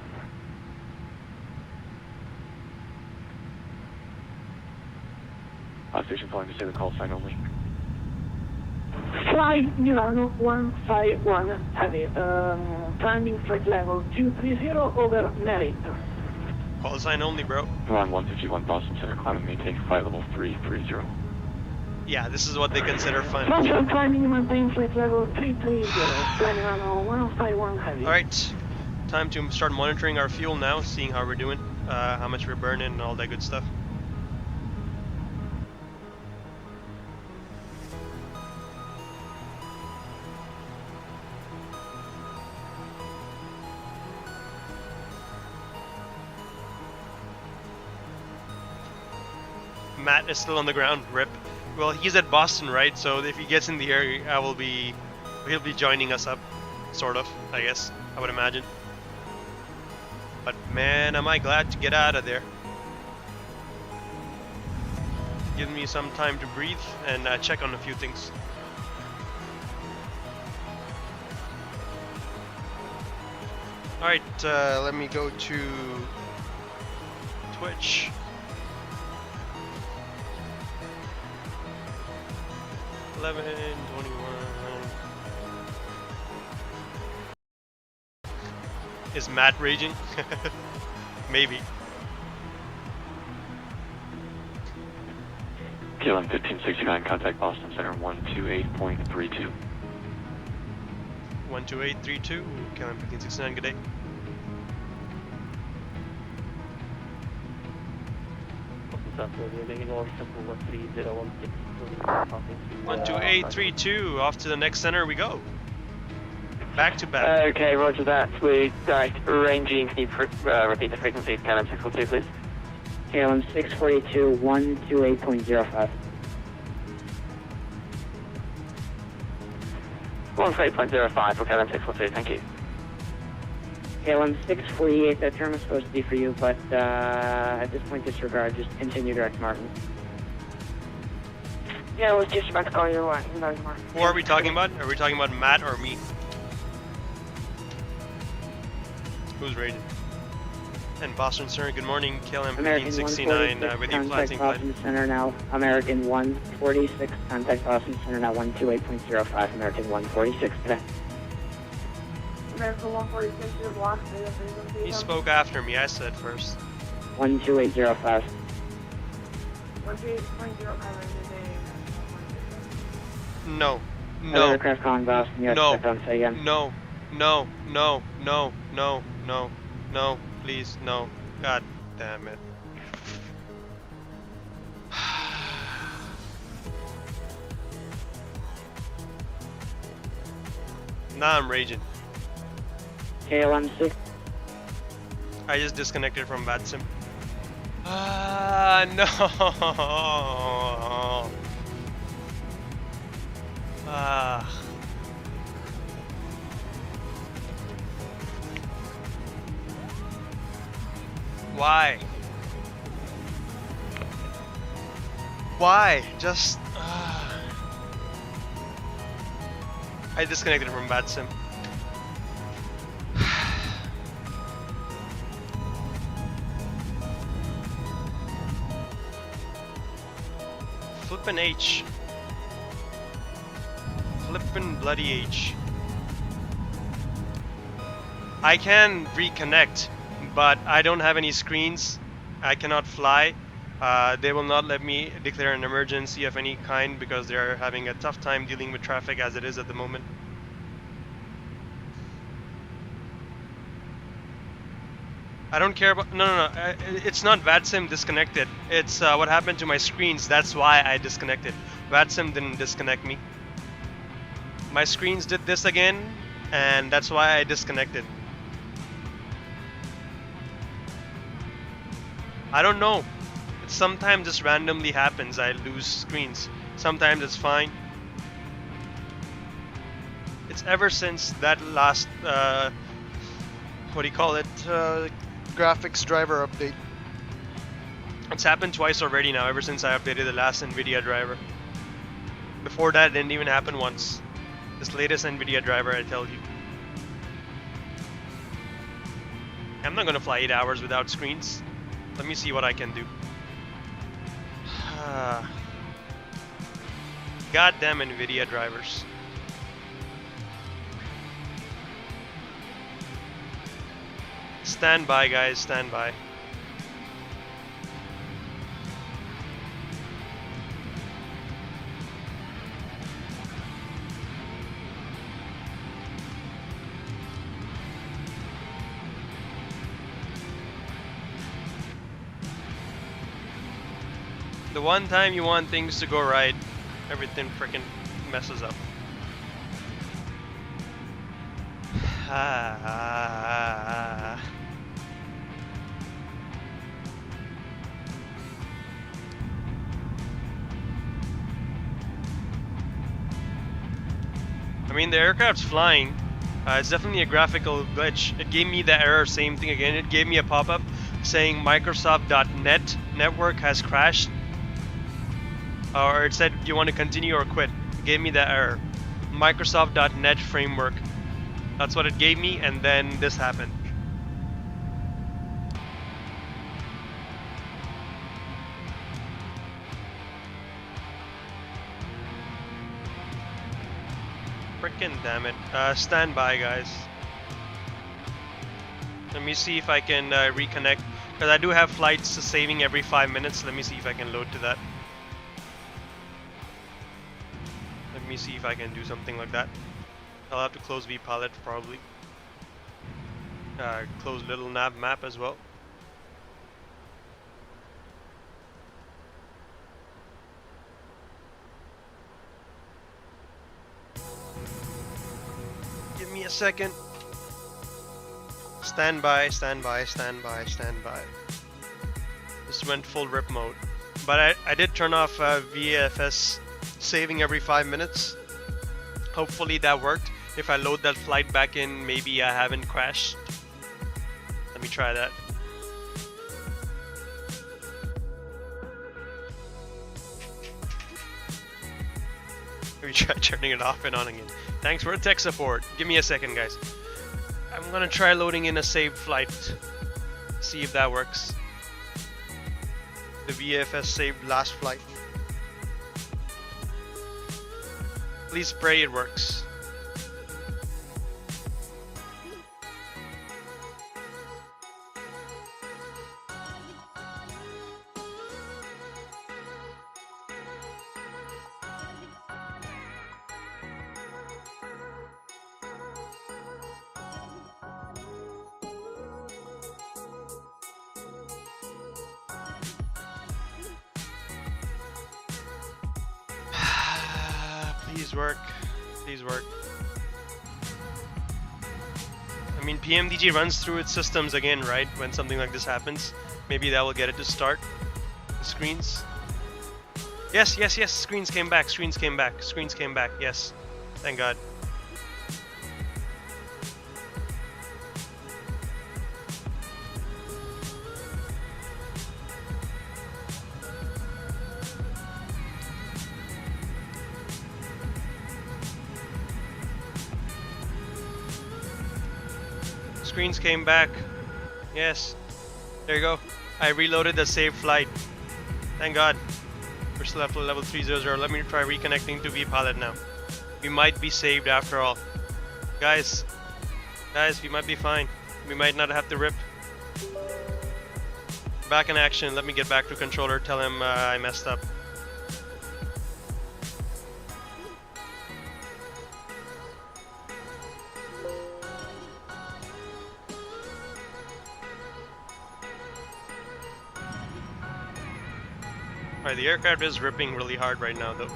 Station flying to say the call sign only. Flight Milano 151 heavy, climbing flight level 230 over Merit. Call sign only, bro. Milan 151, Boston Center, climbing maintain flight level 330. Yeah, this is what they consider fun. Transfer climbing maintain flight level 330, flight Milano 151 heavy. Alright, time to start monitoring our fuel now, seeing how we're doing. how much we're burning and all that good stuff. Matt is still on the ground, rip. Well, he's at Boston, right? So if he gets in the air, he'll be joining us up, sort of, I guess, I would imagine. But man, am I glad to get out of there. Give me some time to breathe and check on a few things. Alright, let me go to Twitch. Is Matt raging? Maybe. KLM 1569, contact Boston Center 128.32. 12832, KLM 1569, good day. One 12832, off to the next center we go. Back to back. Okay, roger that. We're ranging. Can you repeat the frequency? KLM 642, please. KLM 642, 128.05. 128.05 for KLM 642, thank you. KLM 648, that term is supposed to be for you, but at this point disregard, just continue direct MARTN. Yeah, I was just about to call you right. Who are we talking about? Are we talking about Matt or me? Who's rated? And Boston Center, good morning. KLM 1569 with you, flying Boston Center now. American 146, contact Boston Center now 128.05. American 146 today. American 146 is blocked. He spoke after me, I said first. 128.05. 128.05. No. Other No. aircraft calling Boston. Yes, No. say again. No. No. No. No. No. No. No. Please, no. God damn it. Now I'm raging. KLM 6. I just disconnected from VATSim. No. Why? Why? Just... I disconnected from VATSim. Flippin' H. Flippin' bloody H. I can reconnect, but I don't have any screens. I cannot fly. They will not let me declare an emergency of any kind because they are having a tough time dealing with traffic as it is at the moment. I don't care about... No. It's not VATSim disconnected. It's what happened to my screens. That's why I disconnected. VATSim didn't disconnect me. My screens did this again, and that's why I disconnected. I don't know. It sometimes just randomly happens. I lose screens. Sometimes it's fine. It's ever since that last, what do you call it? Graphics driver update. It's happened twice already now, ever since I updated the last NVIDIA driver. Before that, it didn't even happen once. This latest NVIDIA driver, I tell you. I'm not gonna fly 8 hours without screens. Let me see what I can do. Goddamn NVIDIA drivers. Stand by, guys, stand by. one time you want things to go right, everything freaking messes up. I mean, the aircraft's flying. It's definitely a graphical glitch. It gave me the error, same thing again. It gave me a pop-up saying Microsoft.net network has crashed. Or it said, do you want to continue or quit? It gave me that error. Microsoft.net framework. That's what it gave me, and then this happened. Frickin' damn it. Stand by, guys. Let me see if I can reconnect. Because I do have flights saving every 5 minutes. Let me see if I can load to that. Let me see if I can do something like that. I'll have to close vPilot probably. Close little nav map as well. Give me a second. Stand by, stand by, stand by, stand by. This went full rip mode. But I did turn off VFS saving every 5 minutes. Hopefully that worked. If I load that flight back in, maybe I haven't crashed. Let me try that. Let me try turning it off and on again. Thanks for tech support. Give me a second, guys. I'm gonna try loading in a saved flight. See if that works. The VFS saved last flight. Please pray it works. Please work. Please work. I mean, PMDG runs through its systems again, right? When something like this happens. Maybe that will get it to start. The screens. Yes, yes, yes. Screens came back. Screens came back. Screens came back. Yes. Thank God. Screens came back. Yes. There you go. I reloaded the saved flight. Thank God. We're still at level 300. Let me try reconnecting to vPilot now. We might be saved after all. Guys, we might be fine. We might not have to rip. Back in action. Let me get back to controller. Tell him I messed up. Alright, the aircraft is ripping really hard right now though.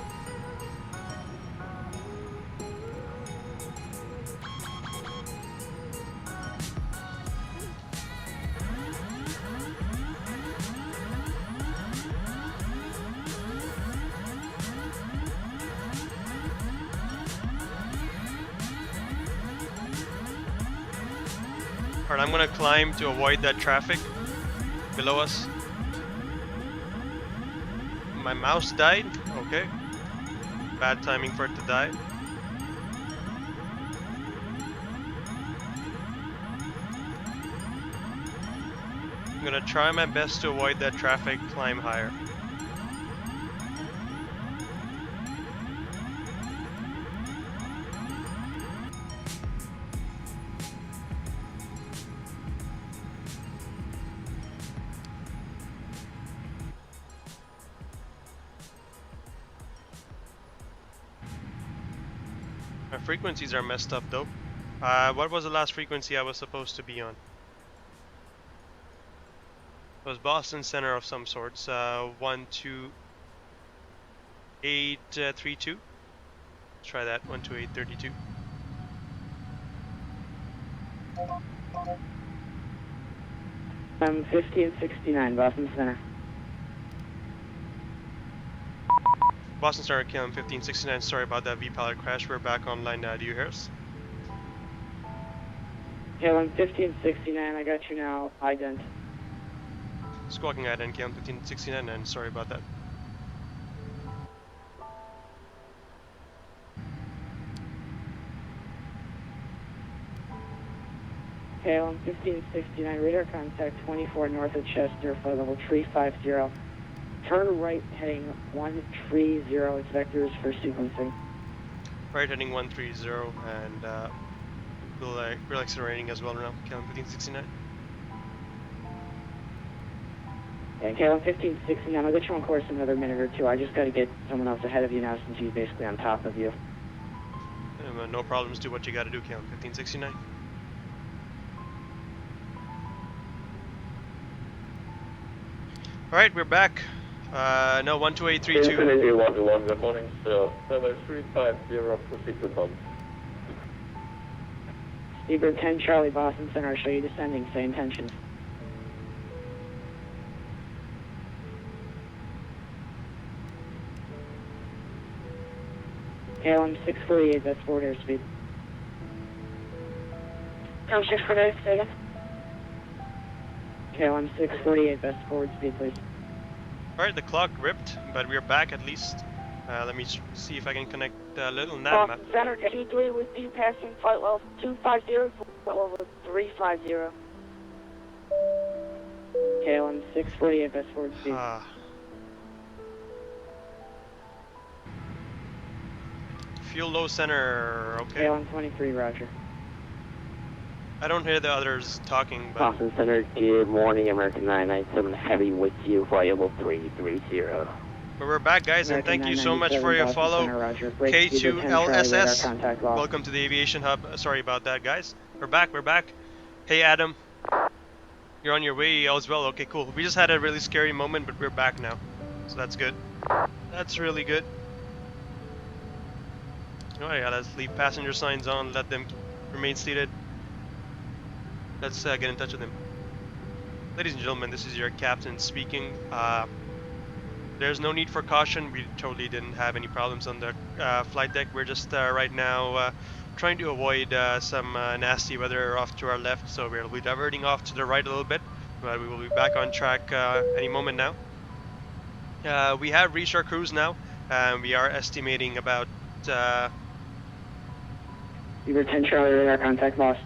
Alright, I'm gonna climb to avoid that traffic below us. My mouse died? Okay. Bad timing for it to die. I'm gonna try my best to avoid that traffic, climb higher. My frequencies are messed up though. What was the last frequency I was supposed to be on? It was Boston Center of some sorts. 1, 2, 832. Try that, 12832. I'm 1569, Boston Center. Boston Center, KLM 1569. Sorry about that V-pilot crash. We're back online now. Do you hear us? KLM 1569, I got you now, ident. Squawking ident, KLM 1569, and sorry about that. KLM 1569, radar contact 24 north of Chester, flight level 350. Turn right heading 130, its vectors for sequencing. Right heading 130, and we're accelerating as well now, KLM 1569. Yeah, KLM 1569, I'll get you on course in another minute or two. I just got to get someone else ahead of you now since he's basically on top of you. No problems, do what you gotta do, KLM 1569. Alright, we're back. No, 12832. Infinity 121, good morning, sir. 7350, proceed to pump. Speedbird 10 Charlie, Boston Center, I'll show you descending, same tensions. KLM 648, that's forward airspeed. KLM 648, say again. KLM 648, that's forward speed, please. Alright, the clock ripped, but we're back at least. Let me see if I can connect a little nav map. Center 23 with you passing flight level 250, flight level 350. KLM 648, that's forward speed. Fuel low center, okay. KLM 23, roger. I don't hear the others talking, but... Boston Center, good morning, American 997 Heavy with you, flight level 330. But we're back, guys, and thank you so much for your follow. K2LSS, welcome to the Aviation Hub. Sorry about that, guys. We're back, we're back. Hey, Adam. You're on your way as well. Okay, cool. We just had a really scary moment, but we're back now. So that's good. That's really good. Alright, yeah, let's leave passenger signs on, let them remain seated. Let's get in touch with him. Ladies and gentlemen, this is your captain speaking. There's no need for caution. We totally didn't have any problems on the flight deck. We're just right now trying to avoid some nasty weather off to our left, so we'll be diverting off to the right a little bit, but we will be back on track any moment now. We have reached our cruise now, and we are estimating about... Beaver 10 Charlie, radar contact lost.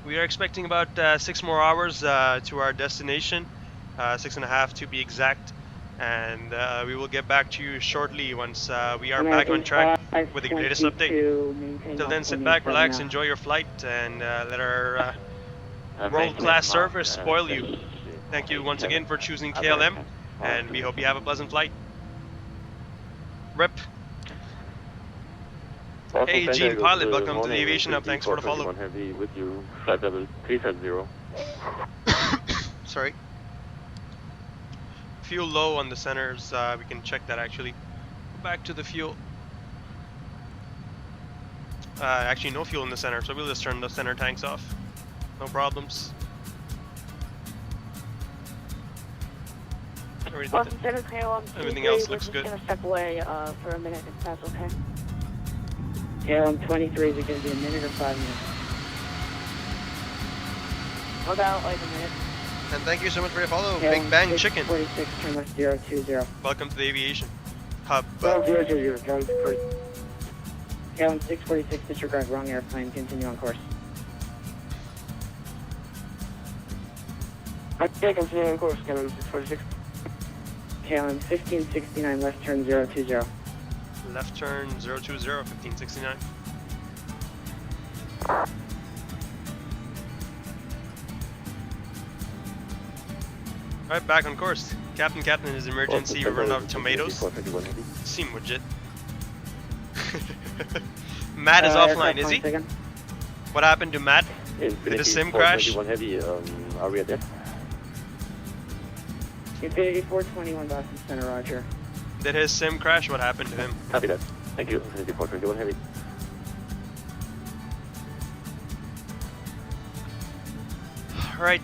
We are expecting about 6 more hours to our destination, 6.5 to be exact, and we will get back to you shortly once we are back on track with the greatest update. Till then, sit back, relax, enjoy your flight, and let our world-class service spoil you. Thank you once again for choosing KLM, and we hope you have a pleasant flight. RIP. Hey, Gene Pilot, welcome to the Aviation Hub. Thanks for the follow. Heavy with you, flight level 350. Sorry. Fuel low on the centers. We can check that actually. Go back to the fuel. Actually, no fuel in the center, so we'll just turn the center tanks off. No problems. Boston Center, KLM. Everything else looks good. We're just gonna step away for a minute if that's okay. KLM 23, is it going to be a minute or 5 minutes? About like a minute. And thank you so much for your follow, KLM Big Bang Chicken. 46, turn left 020. Welcome to the Aviation Hub. 020, KLM 646, disregard, wrong airplane, continue on course. Okay, continue on course, KLM 646. KLM 1569, left turn 020. Left turn 020, 1569. Alright, back on course. Captain, is emergency. We run out of tomatoes. Seem legit. Matt is offline, is he? What happened to Matt? Did the sim crash? Heavy, are we at that? Infinity 421, Boston Center, roger. Did his sim crash? What happened to him? Copy that. Thank you. Deport 21 Heavy. Right.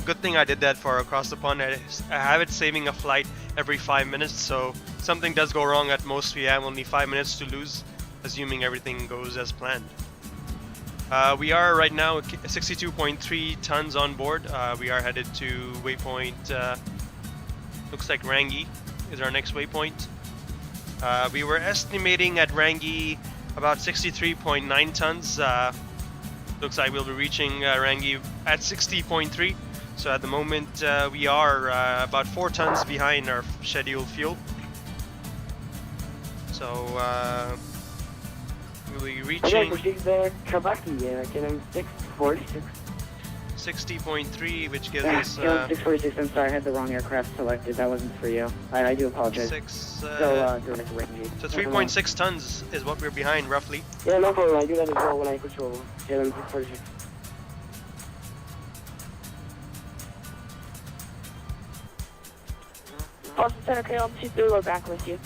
Good thing I did that for across the pond. I have it saving a flight every 5 minutes, so something does go wrong at most. We have only 5 minutes to lose, assuming everything goes as planned. We are right now 62.3 tons on board. We are headed to waypoint. Looks like RANGY is our next waypoint. We were estimating at RANGY about 63.9 tons. Looks like we'll be reaching RANGY at 60.3. So at the moment we are about 4 tons behind our scheduled fuel. So we'll be reaching 60.3, which gives us 646. I'm sorry, I had the wrong aircraft selected. That wasn't for you. I do apologize. So 3.6 tons is what we're behind roughly. Yeah, no problem. I do let it go when I control. KLM 646. Boston Center, KLM 23, we're back with you.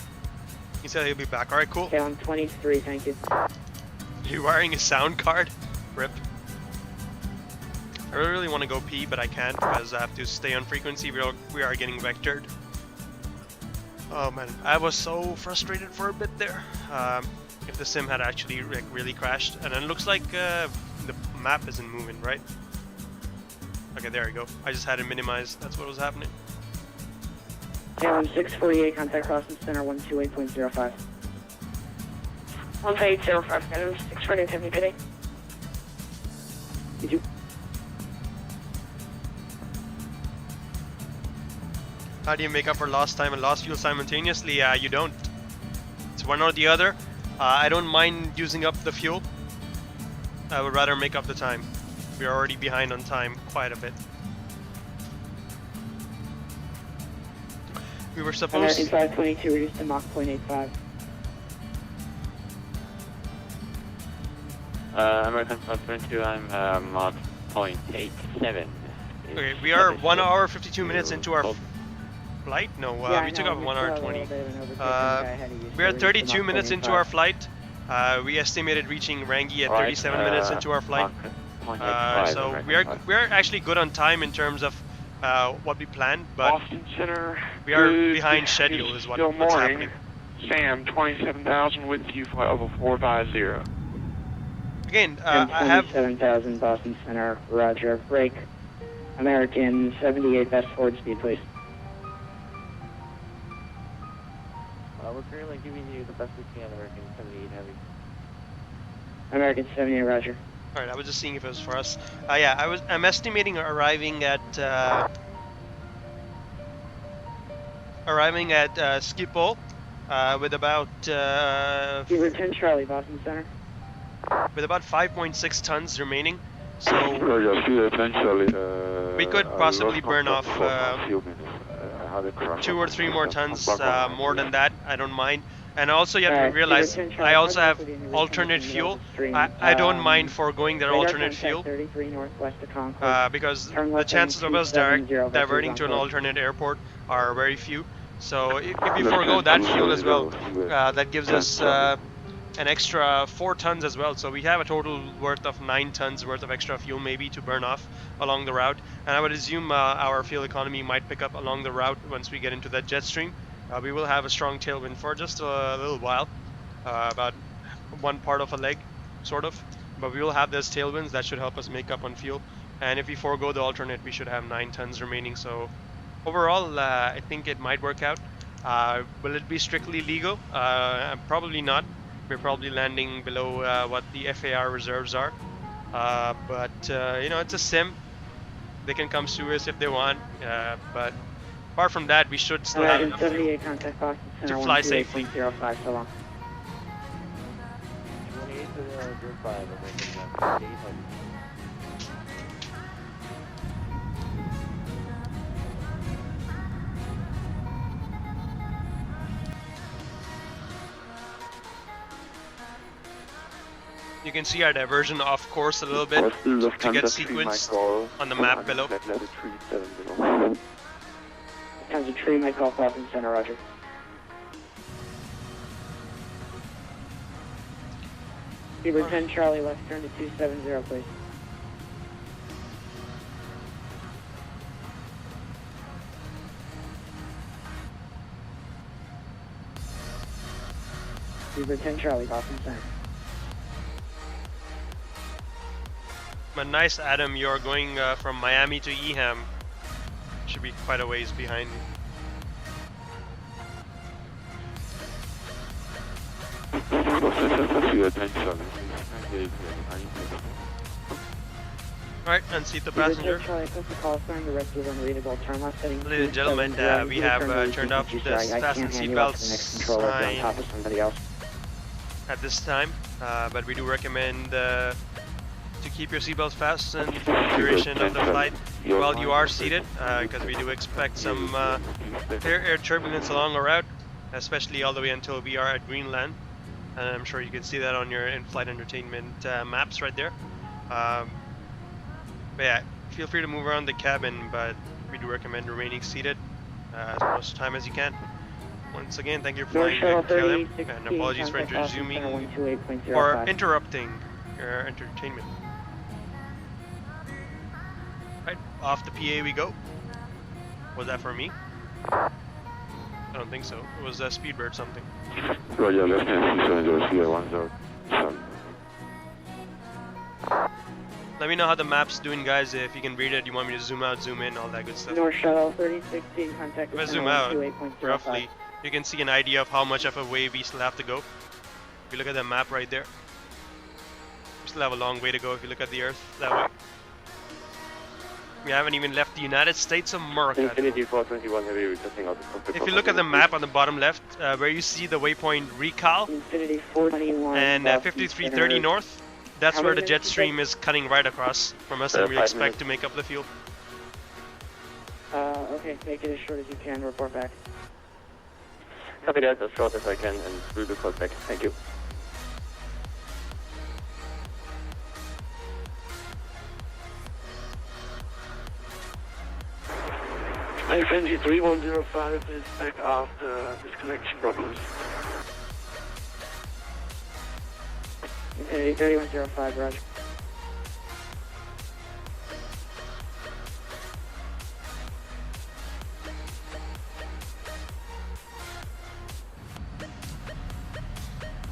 He said he'll be back. Alright, cool. KLM 23, thank you. You wiring a sound card? Rip. I really want to go pee, but I can't because I have to stay on frequency. We are getting vectored. Oh man, I was so frustrated for a bit there. If the sim had actually really crashed, and then it looks like the map isn't moving, right? Okay, there we go. I just had it minimized. That's what was happening. KLM 648, contact crossing center 128.05. 128.05, KLM 648, heavy pitting. Did you? How do you make up for lost time and lost fuel simultaneously? You don't. It's one or the other. I don't mind using up the fuel. I would rather make up the time. We're already behind on time quite a bit. We were supposed to... American 522 reduced to Mach 0.85. American 522, I'm Mach 0.87. Okay, we are 1 hour 52 minutes into our flight? No, we took off 1 hour 20. We are 32 minutes into our flight. We estimated reaching RANGY at 37 minutes into our flight. So we are actually good on time in terms of what we planned, but Boston Center, we are behind schedule is what's happening. Sam, 27,000 with you, flight over 450. Again, I have 27,000 Boston Center, roger, break. American 78, fast forward speed, please. We're currently giving you the best we can, American 78 Heavy. American 78, roger. Alright, I was just seeing if it was for us. Yeah, I'm estimating arriving at Schipol with about Beaver 10 Charlie, Boston Center. With about 5.6 tons remaining. So we could possibly burn off 2 or 3 more tons more than that. I don't mind. And also you have to realize I also have alternate fuel. I don't mind foregoing that alternate fuel because the chances of us diverting to an alternate airport are very few. So if we forego that fuel as well, that gives us an extra 4 tons as well. So we have a total worth of 9 tons worth of extra fuel maybe to burn off along the route. And I would assume our fuel economy might pick up along the route once we get into that jet stream. We will have a strong tailwind for just a little while, about one part of a leg, sort of. But we will have those tailwinds that should help us make up on fuel. And if we forego the alternate, we should have 9 tons remaining. So overall, I think it might work out. Will it be strictly legal? Probably not. We're probably landing below what the FAR reserves are. But you know, it's a sim. They can come sue us if they want. But apart from that, we should still have enough fuel to fly safely. 05, so long. 28 You can see our diversion off course a little bit to get sequenced on the map below. Becomes a tree, my call Falcon Center, roger. Beaver 10 Charlie, left turn to 270, please. Beaver 10 Charlie, Falcon Center. But nice, Adam. You're going from Miami to EHAM. Should be quite a ways behind you. Alright, unseat the passenger. Ladies and gentlemen, we have turned off the fasten seatbelts sign at this time, but we do recommend to keep your seatbelts fastened for the duration of the flight while you are seated, because we do expect some air turbulence along our route, especially all the way until we are at Greenland. And I'm sure you can see that on your in-flight entertainment maps right there. But yeah, feel free to move around the cabin, but we do recommend remaining seated as much time as you can. Once again, thank you for flying KLM, and apologies for interrupting your entertainment. Right, off the PA we go. Was that for me? I don't think so. It was a Speedbird something. Roger, left hand 670, Let me know how the map's doing, guys. If you can read it, you want me to zoom out, zoom in, all that good stuff. North Shuttle 3016, contact if I zoom out, roughly, you can see an idea of how much of a way we still have to go. If you look at the map right there, we still have a long way to go if you look at the Earth that way. We haven't even left the United States of America. Infinity 421 heavy, we're testing out the cockpit. If you look at the map on the bottom left, where you see the waypoint RIKAL Infinity 421 and 5330 north, that's where the jet stream is cutting right across from us, and we expect to make up the fuel. Okay, make it as short as you can, report back. Copy that, as short as I can, and we'll report back. Thank you. FNG 3105 is back after disconnection problems. Infinity 3105, roger.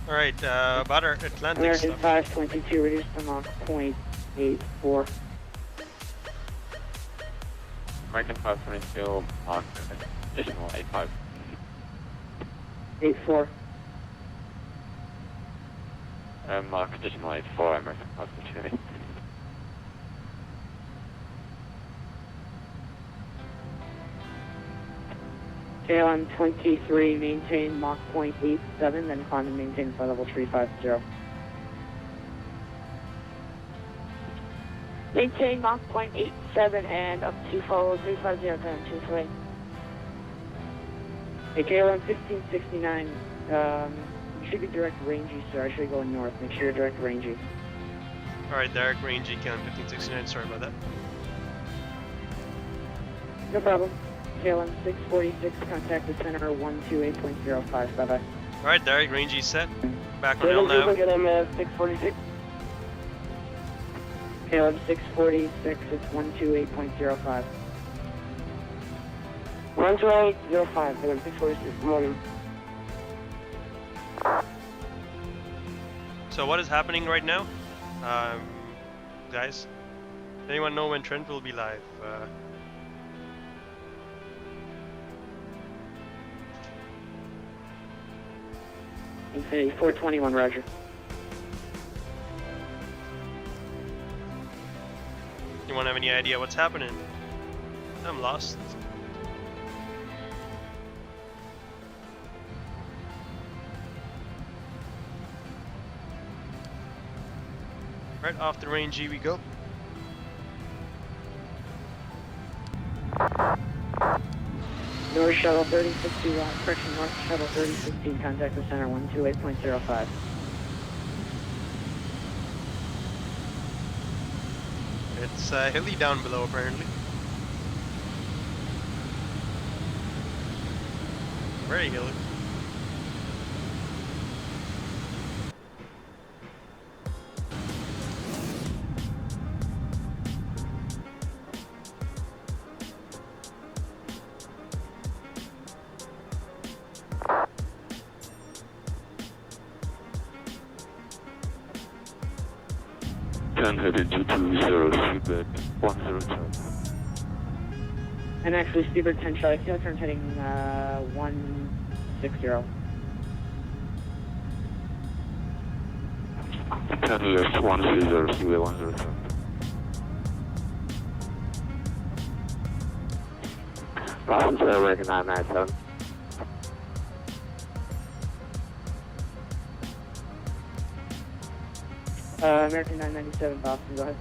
Alright, about our Atlantic American stuff. 522, reduced to Mach 0.84. American 522, Mach additional 85. 84. Mach additional 84, American 522. KLM 23, maintain Mach 0.87, then climb and maintain flight level 350. Maintain Mach 0.87 and up to follow 350 and 23. Hey, KLM 1569, you should be direct rangy, sir. I should be going north. Make sure you're direct rangy. Alright, direct rangy, KLM 1569, sorry about that. No problem. KLM 646, contact the center 128.05. Bye-bye. Alright, direct rangy set. Back on L now. KLM 646. KLM 646, it's 128.05. 128.05, KLM 646, morning. So what is happening right now? Guys, does anyone know when Trent will be live? Infinity 421, roger. Anyone have any idea what's happening? I'm lost. Right off the range we go. North Shuttle 3061, correction, North Shuttle 3016, contact the center 128.05. It's hilly down below apparently. Very hilly. Can headed to 20, feedback 102. And actually, Speedbird 10 Charlie, Kilo turn heading 160. 10 left 130, freeway 102. Boston Center, American 997. American 997, Boston, go ahead.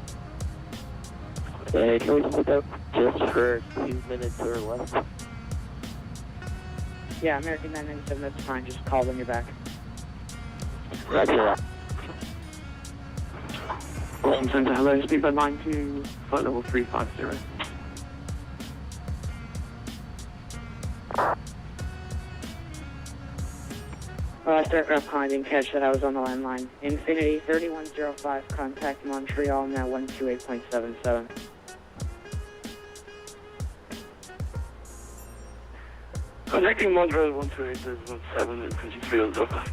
Hey, can we split up just for 2 minutes or less? Yeah, American 997, that's fine. Just call when you're back. Roger that. Boston Center, hello, Speedbird 92, flight level 350. Last aircraft calling, I didn't catch that. I was on the landline. Infinity 3105, contact Montreal, now 128.77. Connecting Montreal 128.17 and 23 on DOGAL.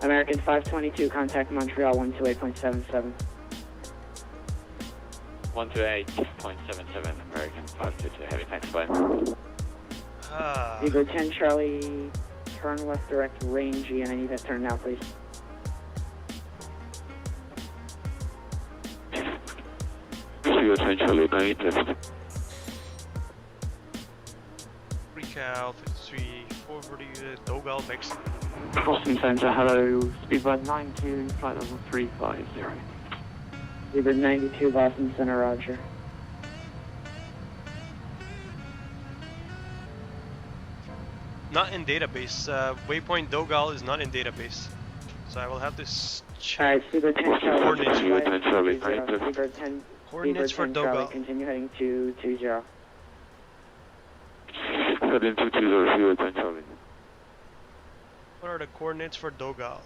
American 522, contact Montreal, 128.77. 128.77, American 522, heavy thanks, bye. Eagle 10 Charlie, turn left direct rangy, and I need that turn now, please. Freeway 10 Charlie 9 left. RIKAL 53 forward DOGAL BEXET. Boston Center, hello, Speedbird 92, flight level 350. Speedbird 92, Boston Center, roger. Not in database. Waypoint DOGAL is not in database. So I will have to check. Alright, Speedbird 10 Charlie. Coordinates. Freeway 10 Charlie 9 left. Speedbird 10, Coordinates for Speedbird 10 Charlie, DOGAL. continue heading to 20. Heading to 20, freeway 10 Charlie. What are the coordinates for DOGAL?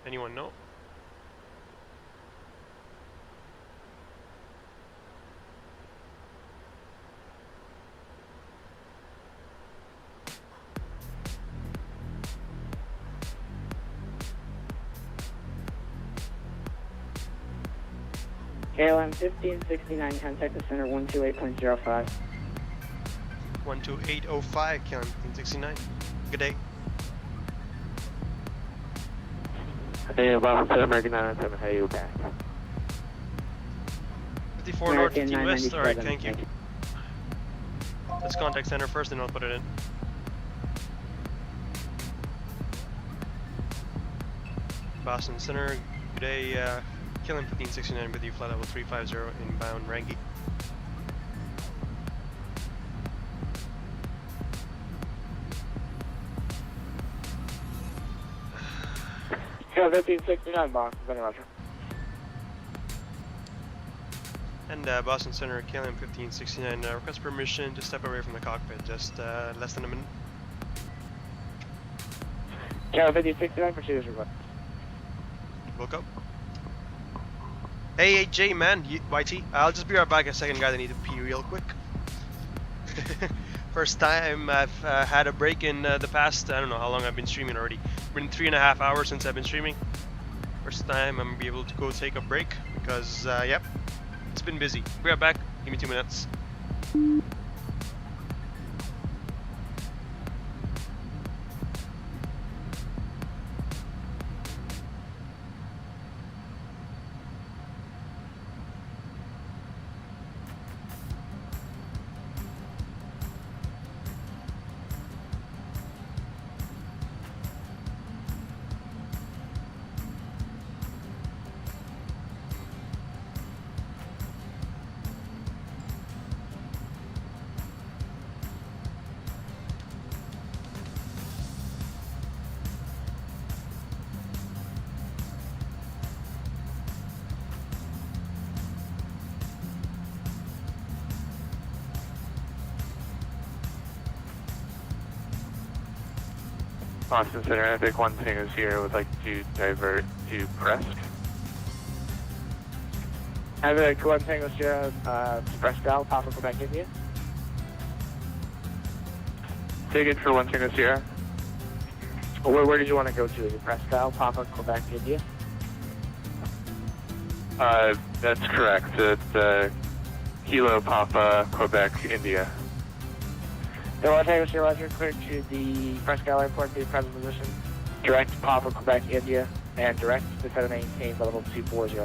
Anyone know? KLM 1569, contact the center 128.05. 12805, Kian 1569. Good day. Hey, Boston Center, American 997, how are you back? 54 North, American 15 West. Alright, 997, thank you. Let's contact center first, then I'll put it in. Boston Center, good day. KLM 1569 with you, flight level 350, inbound RANGY. Yeah, 1569, Boston Center, roger. And Boston Center, KLM 1569, request permission to step away from the cockpit, just less than a minute. Yeah, 1569, proceed as request. Woke up. Hey, Jay, man, YT, I'll just be right back a second, guys. I need to pee real quick. First time I've had a break in the past, I don't know how long I've been streaming already. Been 3.5 hours since I've been streaming. First time I'm gonna be able to go take a break because, yep, it's been busy. Be right back, give me 2 minutes. Boston Center, Epic 1 Tango Sierra would like to divert to Presque. Epic 1 Tango Sierra, Presque, Papa Quebec, India. Ticket for 1 Tango Sierra. Where did you want to go to? Is it Presque, Papa Quebec, India? That's correct. It's Kilo Papa, Quebec, India. The 1 Tango Sierra, Roger, clear to the Presque Airport, the present position. Direct Papa Quebec, India, and direct descend and maintain level 240.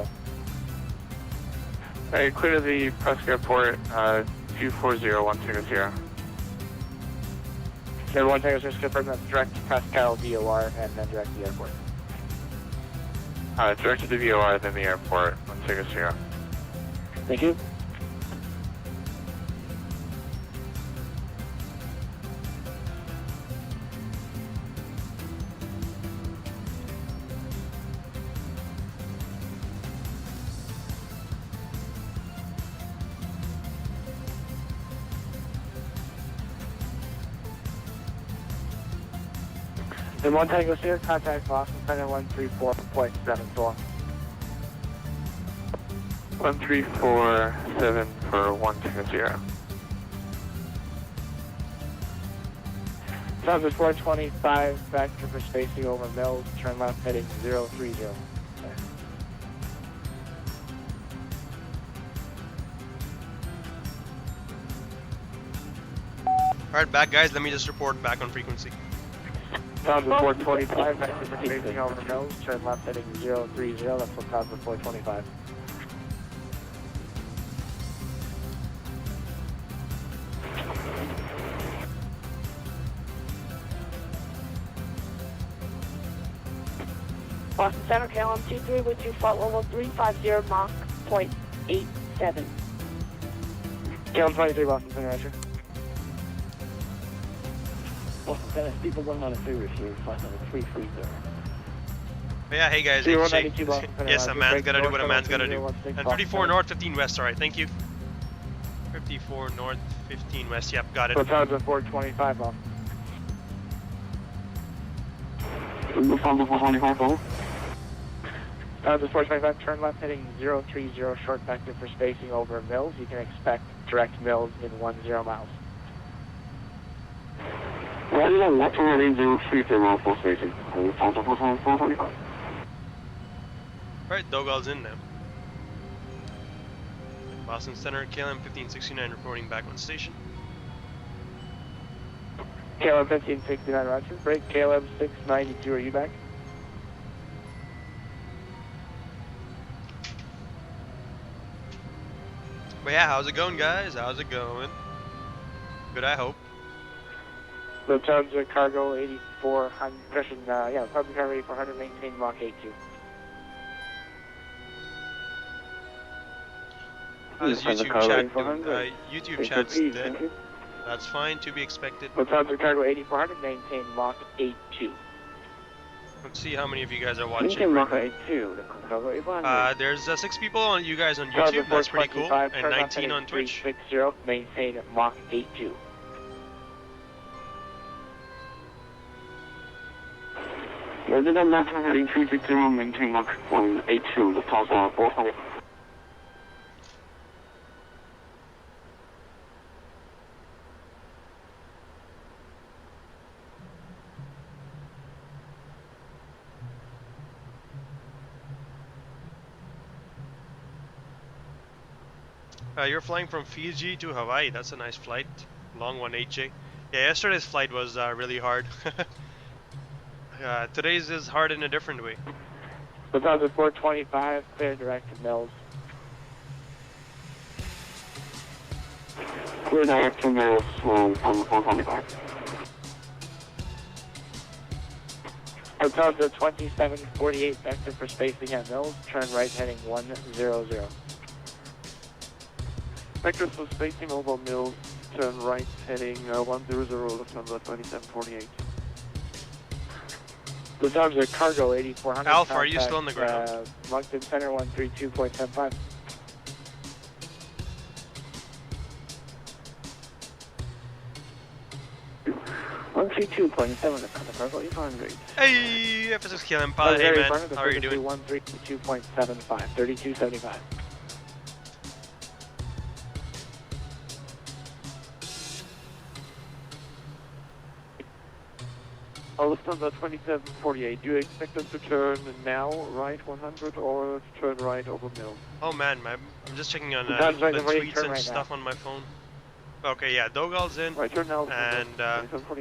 Alright, clear to the Presque Airport, 240, 1 Tango Sierra. Then 1 Tango Sierra, just confirm that's direct Presque VOR, and then direct to the airport. Direct to the VOR, then the airport, 1 Tango Sierra. Thank you. Then 1 Tango Sierra, contact Boston Center 134.74. 1347 for 1 Tango Sierra. Sounds at 425, vector for spacing over MIILS, turn left heading 030. Alright, back guys, let me just report back on frequency. Sounds at 425, vector for spacing over MIILS, turn left heading 030, that's what sounds at 425. Boston Center, KLM 23 with you, flight level 350 Mach 0.87. KLM 23, Boston Center, Roger. Boston Center, people going on a favor here, flight level 330. But yeah, hey guys, Zero it's Jake. 92 Boston Center, Yes, a Roger. man's Break gotta do north, what a man's gotta do. 016 And Boston 54 Center. north, 15 west, alright, thank you. 54 north, 15 west, yep, got it. So sounds at 425, Boston. Sounds at 425, turn left heading 030, short vector for spacing over MIILS. You can expect direct MIILS in 10 miles. Right along, left heading 030 for spacing. Alright, DOGAL's in now. Boston Center, KLM 1569 reporting back on station. KLM 1569, Roger. Break KLM 692, are you back? But yeah, how's it going guys? How's it going? Good, I hope. Lufthansa Cargo 8400, Lufthansa Cargo 8400, maintain Mach 82. How's YouTube chat doing? YouTube chat's dead. That's fine, to be expected. Lufthansa Cargo 8400, maintain Mach 82. Let's see how many of you guys are watching. Maintain Mach 82, Cargo 800. There's 6 people on you guys on YouTube, that's pretty cool, and 19 on Twitch. 360, maintain Mach 82. Resident left heading 360, maintain Mach 182, the top 400. You're flying from Fiji to Hawaii. That's a nice flight. Long one, HJ. Yeah, yesterday's flight was really hard. Today's is hard in a different way. Lufthansa 425, clear direct to MIILS. Clear direct to MIILS on 425. Lufthansa 2748, vector for spacing at MIILS, turn right heading 100. Vector for spacing over MIILS, turn right heading 100, Lufthansa 2748. Lufthansa Cargo 8400. Alpha, are you still on the ground? Moncton Center 132.75. 132.7 to contact cargo 800. Hey, FSX-KLM pilot, hey man, how are you doing? 132.75, 3275. Lufthansa 2748, do you expect them to turn now right 100 or to turn right over MIILS? Oh man, I'm just checking on the Right, tweets and right stuff on my phone. Okay, yeah, DOGAL's in, Right, turn now. and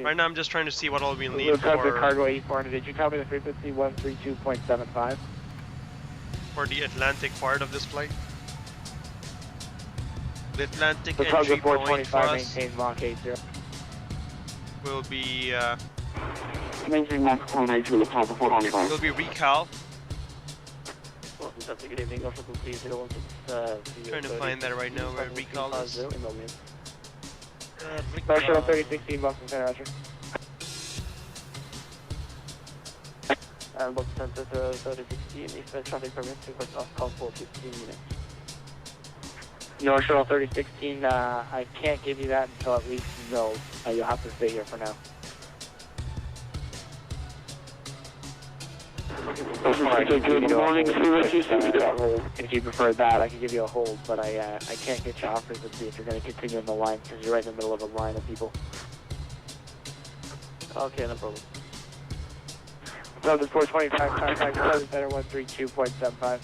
right now I'm just trying to see what all we need Lufthansa for cargo 8400, did you copy the frequency 132.75? the Atlantic part of this flight. The Atlantic Lufthansa entry point for 425, us maintain Mach 80. will be Maintain Mach 180 Lufthansa 425. will be RIKAL. Good evening, Trying to find that right now where RIKAL is. Shuttle 3016, Boston Center, Roger. Lufthansa 3016, if the traffic permits, request off call for 15 minutes. No, Shuttle 3016, I can't give you that until at least MIILS. You'll have to stay here for now. Good morning, If you prefer that, I can give you a hold, but I can't get you off frequency if you're going to continue in the line, because you're right in the middle of a line of people. Okay, no problem. So this 425, contact 7 center 132.75.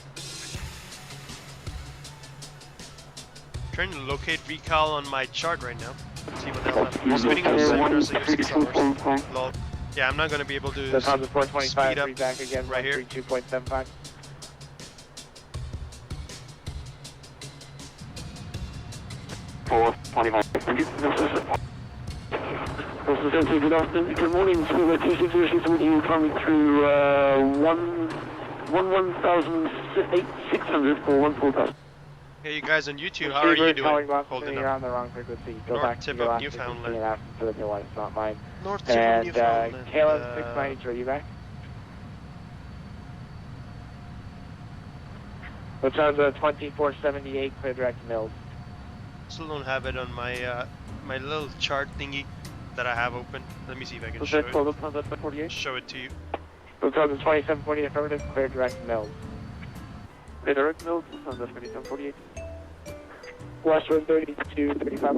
Trying to locate RIKAL on my chart right now. Let's see what the hell I'm spinning on 7 or 6 hours. Lol. Yeah, I'm not gonna be able to That's on the 425, speed up free back again, right here. 132.75. Good afternoon. Good morning. Silver 2606 with you coming through 1,600 for 14000. Hey, you guys on YouTube, how are you doing? Holding You're up. on the wrong frequency. Go North back to tip your of last Newfoundland. frequency and ask them for the new one. It's not mine. North tip of And Newfoundland. KLM 693, you back? Lufthansa 2478, clear direct MIILS. Still don't have it on my my little chart thingy that I have open. Let me see if I can show it. Lufthansa 248. Show it to you. Lufthansa 2748, affirmative, clear direct MIILS. Clear direct MIILS, Lufthansa 2748. Western 3235,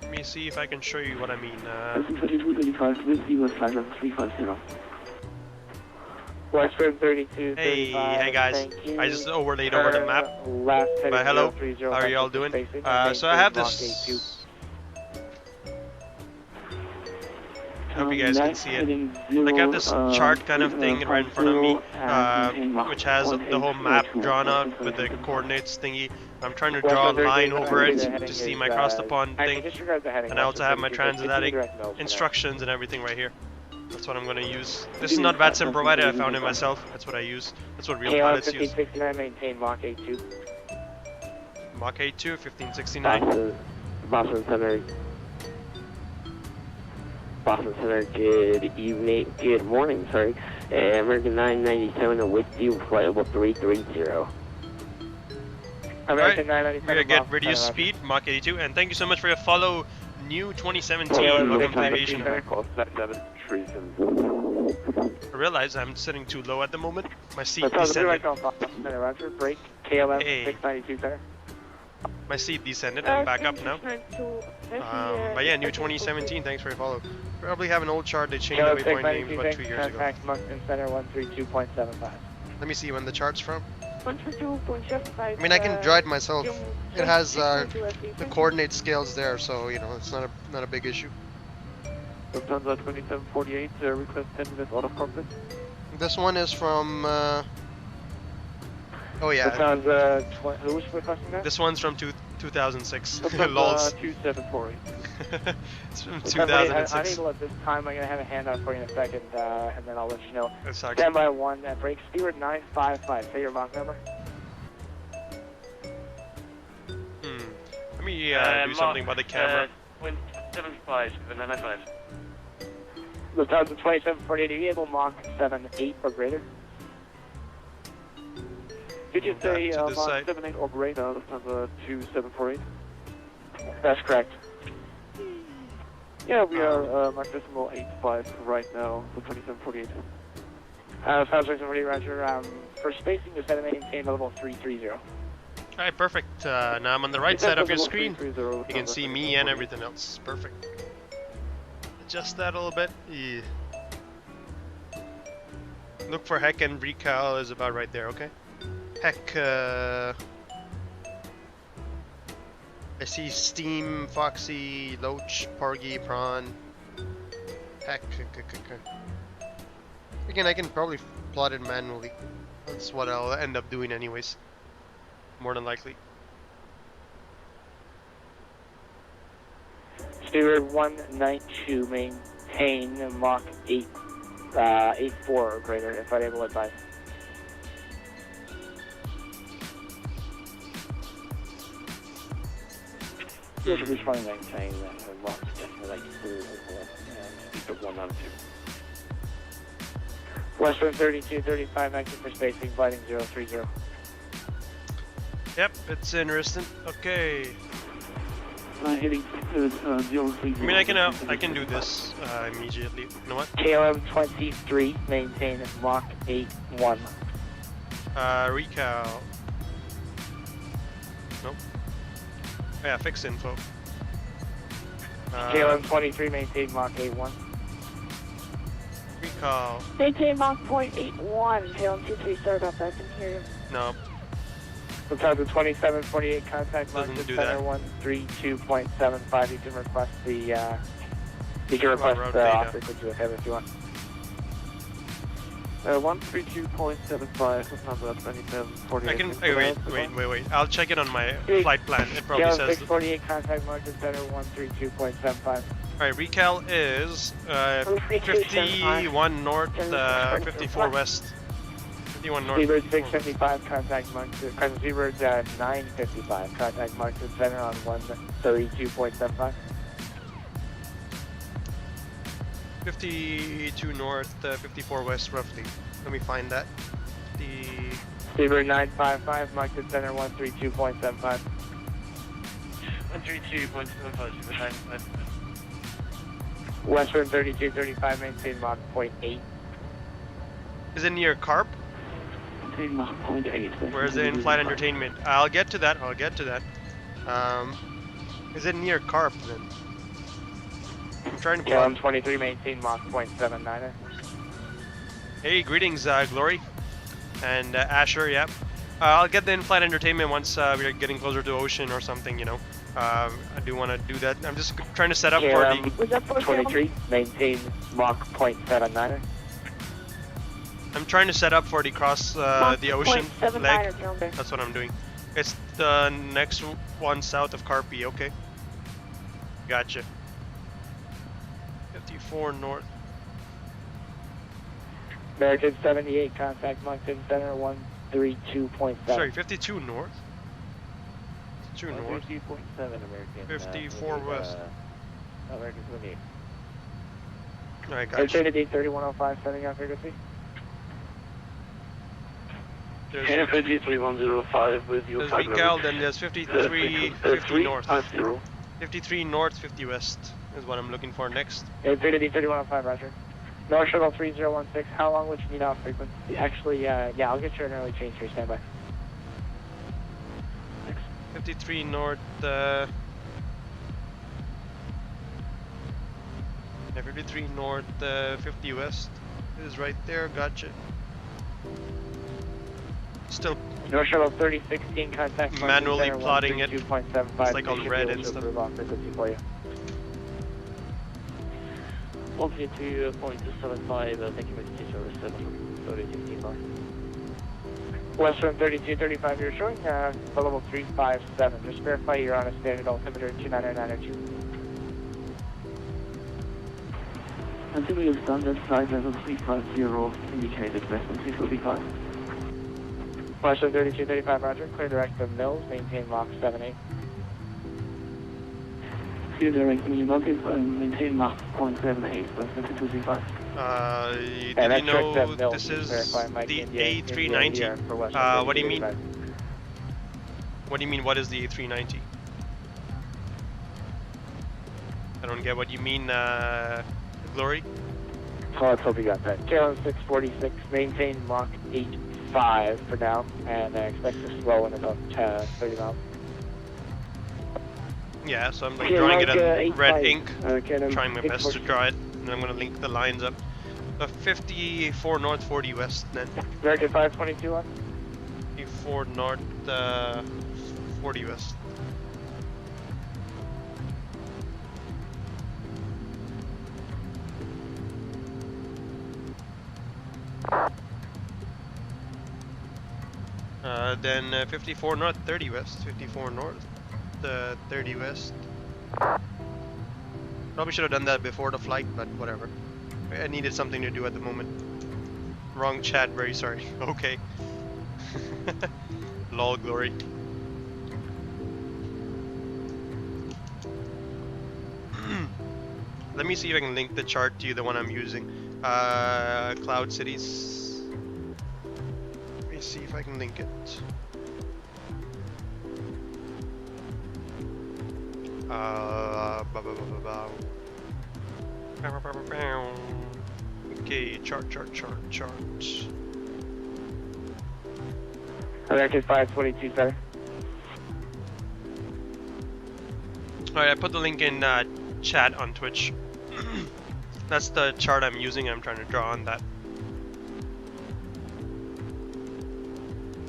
Let me see if I can show you what I mean. 3235 with you 350. Western 3235. Hey guys, thank you. I just overlaid over the map. Last But hello, 3030, how are y'all doing? spacing, So I have Mach this. 82. I hope you guys can see it. Like I have this chart kind of thing right in front of me, which has the whole map drawn out with the coordinates thingy. I'm trying to draw a line over it to see my cross the pond thing. And I also have my transatlantic instructions and everything right here. That's what I'm going to use. This is not VATSim provided, I found it myself. That's what I use. That's what real pilots use. 1569, maintain Mach 82. Mach 82, 1569. Boston Center. Boston Center, good evening, good morning, sorry. American 997 with you, flight level 330. Alright, we're gonna get reduced speed, Mach 82, and thank you so much for your follow, new 2017, welcome to the aviation. I realize I'm sitting too low at the moment, my seat descended. Break, KLM Hey. 692 center. My seat descended, I'm back up now. But yeah, new 2017, thanks for your follow. Probably have an old chart, they changed the waypoint names about 2 years ago. Contact Moncton Center 132.75. Let me see when the chart's from. 132.75. I mean, I can draw it myself. It has the coordinate scales there, so you know it's not a big issue. Lufthansa 2748, request 10 minutes out of cockpit. This one is from. Oh yeah. Lufthansa, who was requesting that? This one's from 2006. Lufthansa Lols. 2748. It's from I'm 2006. unable at this time. I'm going to have a handout for you in a second, and then I'll let you know. That sucks. Stand by 1, break Stewart 955. Say your Mach number. Let me do something about the camera. 75, 995. Lufthansa 2748, are you able Mach 7.8 or greater? Did you say to this Mach side. 78 or greater, Lufthansa 2748? That's correct. Yeah, we are Mark decimal 85 right now for 2748. South 2748, roger. For spacing, is that maintain level 330. Alright, perfect. Now I'm on the right side of your screen. You can see me and everything else. Perfect. Adjust that a little bit. Yeah. Look for Heck and RIKAL is about right there, okay? Heck, I see Steam, Foxy, Loach, Porgy, Prawn. Heck. Again, I can probably plot it manually. That's what I'll end up doing anyways. More than likely. Steward 192, maintain Mach 84 or greater, if unable to advise. Yes, we're trying to maintain Mach 84 and speed of 192. Western 3235, active for spacing, gliding 030. Yep, it's interesting. Okay. Heading 030. I mean, I can do this immediately. You know what? KLM 23, maintain Mach 81. RIKAL. Nope. Oh, yeah, fix info. KLM 23, maintain Mach 81. RIKAL. Maintain Mach 0.81. KLM 23, sorry about that. Didn't hear you. No. Lufthansa 2748, contact Doesn't Market do Center that. 132.75. You can request the off frequency with him if you want. 132.75, Lufthansa 2748. I can. Wait. I'll check it on my flight plan. It probably KLM says. 648, contact Market Center 132.75. Alright, RIKAL is 51 north, 54 west. 51 north. Seabird 655, contact Market. Seabird 955, contact Market Center on 132.75. 52 north, 54 west, roughly. Let me find that. Seabird 955, Market Center 132.75. 132.75. Western 3235, maintain Mach 0.8. Is it near CARP? Maintain Mach 0.8. Where is the in-flight entertainment? I'll get to that. Is it near CARP then? I'm trying to KLM 23, maintain Mach 0.79. Hey, greetings, Glory. And Asher, yep. I'll get the in-flight entertainment once we're getting closer to ocean or something, you know. I do want to do that. I'm just trying to set up for the... 23, maintain Mach 0.79. I'm trying to set up for the cross the ocean leg. That's what I'm doing. It's the next one south of Carpi, okay. Gotcha. 54 north. American 78, contact Moncton Center 132.7. Sorry, 52 north? 52 north. 132.7 American. 54 west. American 78. Alright, gotcha. Trinity 3105, setting out frequency. There's 3105 with you. There's RIKAL, then there's 53 north. 53 north, 50 west is what I'm looking for next. Trinity 3105, roger. North Shuttle 3016, how long would you need off frequency? Actually, yeah, I'll get you an early change here, standby. 53 north, 53 north, 50 west is right there, gotcha. Still North Shuttle 3016, contact manually plotting it. 2.75. It's like on red and stuff. Frequency for you. 132.75, thank you for the service, 3016 bar. Western 3235, you're showing for level 357. Just verify you're on a standard altimeter 29902. Until standard flight level 350 indicated less than 345. Western 3235, roger. Clear direct to MIILS, maintain Mach 78. Clear direct to maintain Mach 0.78, less than 235. Did you know this is the A390? What do you mean? What do you mean, what is the A390? I don't get what you mean, Glory. Well, let's hope you got that. KLM 646, maintain Mach 8.5 for now, and I expect to slow in about 30 miles. Yeah, so I'm like Yeah, drawing it like, in red 8.5. ink, KLM trying my best to 646. draw it, and I'm gonna link the lines up. 54 north, 40 west, then. American 522 on? 54 north, 40 west. Then 54 north, 30 west. 54 north, 30 west. Probably should have done that before the flight, but whatever. I needed something to do at the moment. Wrong chat, very sorry. Okay. Lol, Glory. Let me see if I can link the chart to you, the one I'm using. Cloud Cities. Let me see if I can link it. Okay, chart. American 522, sir. Alright, I put the link in chat on Twitch. That's the chart I'm using. I'm trying to draw on that.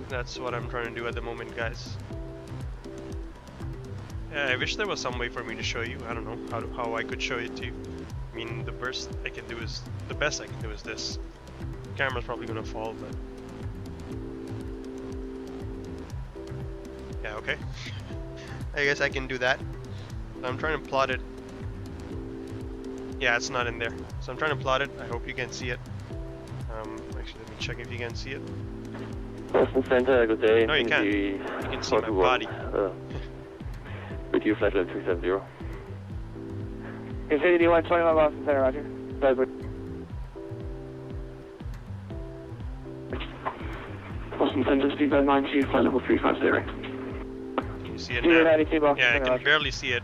That's what I'm trying to do at the moment, guys. Yeah, I wish there was some way for me to show you. I don't know how I could show it to you. I mean, the best I can do is this. The camera's probably gonna fall, but yeah, okay. I guess I can do that. I'm trying to plot it. Yeah, it's not in there. So I'm trying to plot it. I hope you can see it. Actually, let me check if you can see it. Boston Center, good day. No, you can't. You can see my body. With you, flight level 370. Infinity 121 Boston Center, roger. Boston Center, speedbird 92, flight level 350. Can you see it Speedbird now? 92 Boston Yeah, I Center, can roger. barely see it.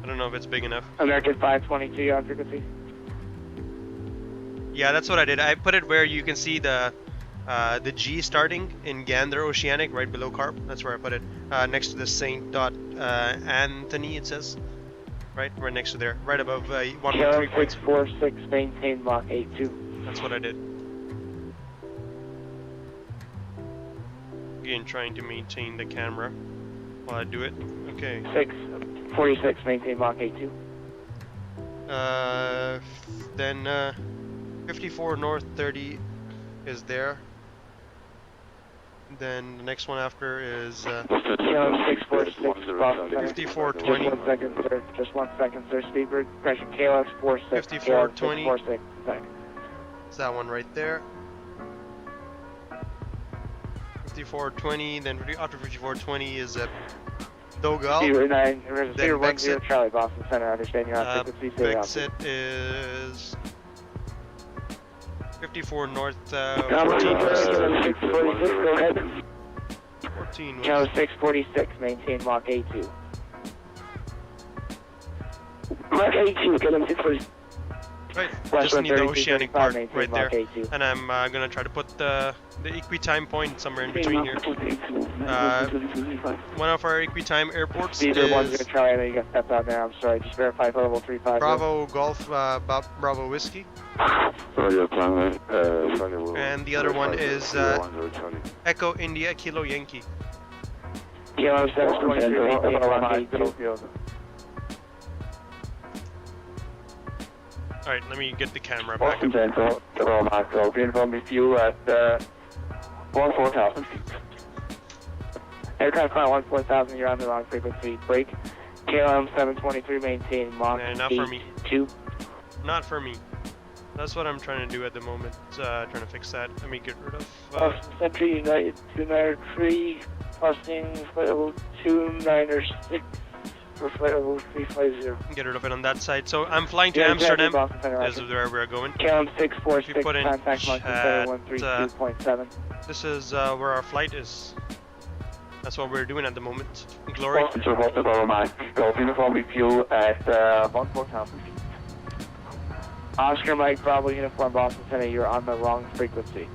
I don't know if it's big enough. American 522, you're on frequency. Yeah, that's what I did. I put it where you can see the G starting in Gander Oceanic, right below Carp. That's where I put it. Next to the Saint Anthony, it says. Right next to there. Right above 113 points. 646, maintain Mach 82. That's what I did. Again, trying to maintain the camera while I do it. Okay. 646, maintain Mach 82. Then 54 north 30 is there. Then the next one after is 646, Boston Center. 5420. Just 1 second, sir. Just 1 second, sir. Speedbird, correction, KLX 46. 5420. 46. It's that one right there. 5420. Then after 5420 is a DOGAL. Then BEXET. Charlie, Boston Center. I understand you're on frequency. BEXET is 54 north 14 west. 646, go ahead. 14 Channel west. 646, maintain Mach 82. Mach 82, get them 646. Right, West just need the 132, oceanic 35, part maintain right Mach there. 82. And I'm gonna try to put the equi-time point somewhere in between here. One of our equi-time airports Speedbird 10 is Charlie, I know you got stepped out now. I'm sorry. Just verify level 35. Bravo Golf Bravo Whiskey. And the other one is Echo India Kilo Yankee. Kilo 723, maintain Mach 82. Alright, let me get the camera back Boston up. Central, General Maxwell, green from with you at 14,000 feet. Aircraft flight 14,000, you're on the wrong frequency. Break. KLM 723, maintain Mach Nah, not for me. 82. Not for me. That's what I'm trying to do at the moment. Trying to fix that. Let me get rid of. Boston Central, United 293, crossing flight level 296 for flight level 350. Get rid of it on that side. So I'm flying to Yeah, Amsterdam. Boston Center, This roger. is where we're going. KLM If you 646, put in contact Moncton chat, Center 132.7. This is where our flight is. That's what we're doing at the moment. Glory. Officer Hospital, my Golf Uniform Review at 14,000 feet. Oscar Mike Bravo Uniform Boston Center, you're on the wrong frequency.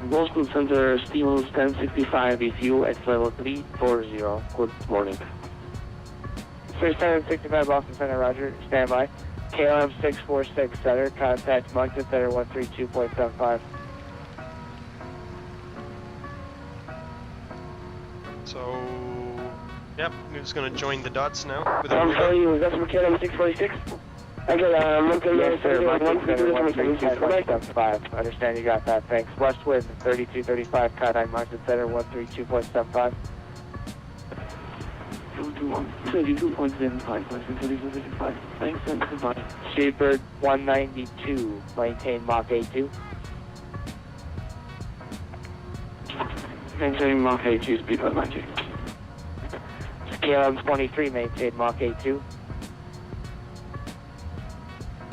Boston Center, Steamers 1065 with you at level 340. Good morning. 3765 Boston Center, roger. Stand by. KLM 646 Center, contact Moncton Center 132.75. So, yep, we're just gonna join the dots now. With I'm a sorry, that's from KLM 646. I got Moncton Yes, sir. Moncton Center 132.75. 132.75. Understand you got that. Thanks. West wind 3235. Contact Moncton Center 132.75. 32.75. Thanks and goodbye. Seabird 192. Maintain Mach A2. Maintaining Mach A2 speed by magic. KLM 23. Maintain Mach A2.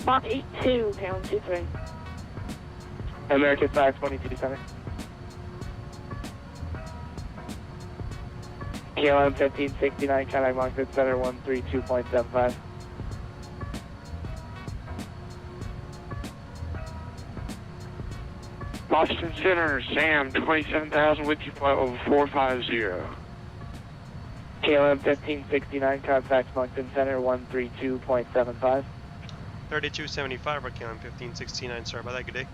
Mach 82, pound 23. American 522 Center. KLM 1569, contact Moncton Center 132.75. Boston Center, Sam, 27,000 with you, flight over 450. KLM 1569, contact Moncton Center 132.75. 3275 or KLM 1569, sorry about that, good day.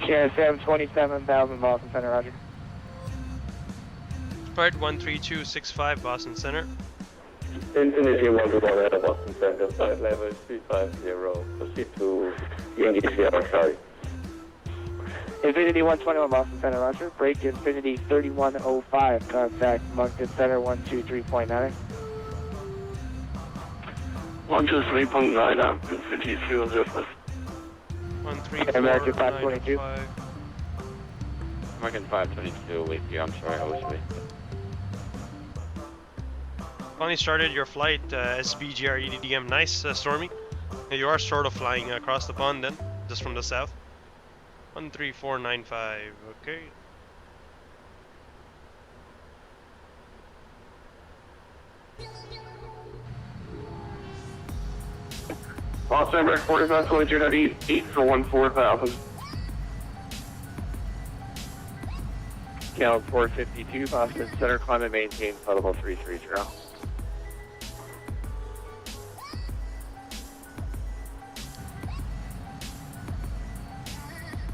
KSM 27,000 Boston Center, roger. Flight 13265 Boston Center. Infinity 121 Boston Center, flight level 350. Proceed to Yankee Sierra Charlie. Infinity 121 Boston Center, roger. Break Infinity 3105, contact Moncton Center 123.9. 123.9, Infinity 305. 13495. American 522. American 522 with you, I'm sorry, I was late. Finally started your flight, SBGR-EDDM. Nice, Stormy. You are sort of flying across the pond then, just from the south. 13495, okay. Boston Center, 4522, heavy 8 for 14,000. KLM 452, Boston Center, climb and maintain flight level 330.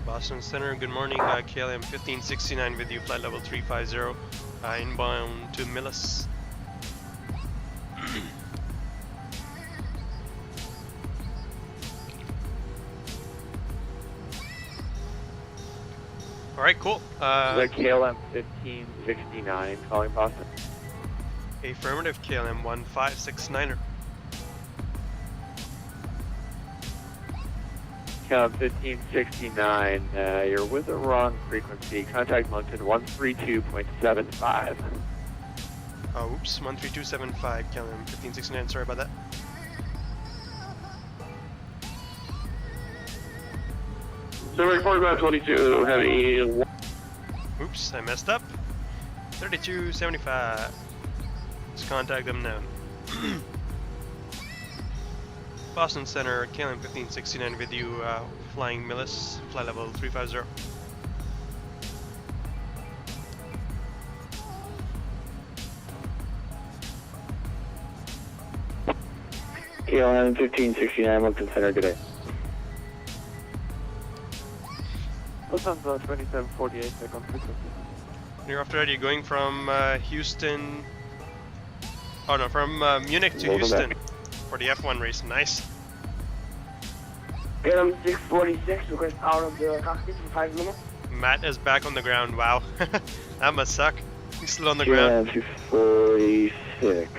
Boston Center, good morning. KLM 1569 with you, flight level 350, inbound to MIILS. Alright, cool. The KLM 1569 calling Boston. Affirmative, KLM 1569er. KLM 1569, you're with the wrong frequency. Contact Moncton 132.75. Oops, 13275, KLM 1569, sorry about that. Center 4522, heavy. Oops, I messed up. 3275. Let's contact them now. Boston Center, KLM 1569 with you, flying MIILS, flight level 350. KLM 1569, Moncton Center, good day. Lufthansa 2748, second frequency. You're after that, you're going from Houston. Oh no, from Munich to Welcome Houston back. for the F1 race. Nice. KLM 646, request out of the cockpit for 5 minutes. Matt is back on the ground. Wow, that must suck. He's still on the ground. KLM 246,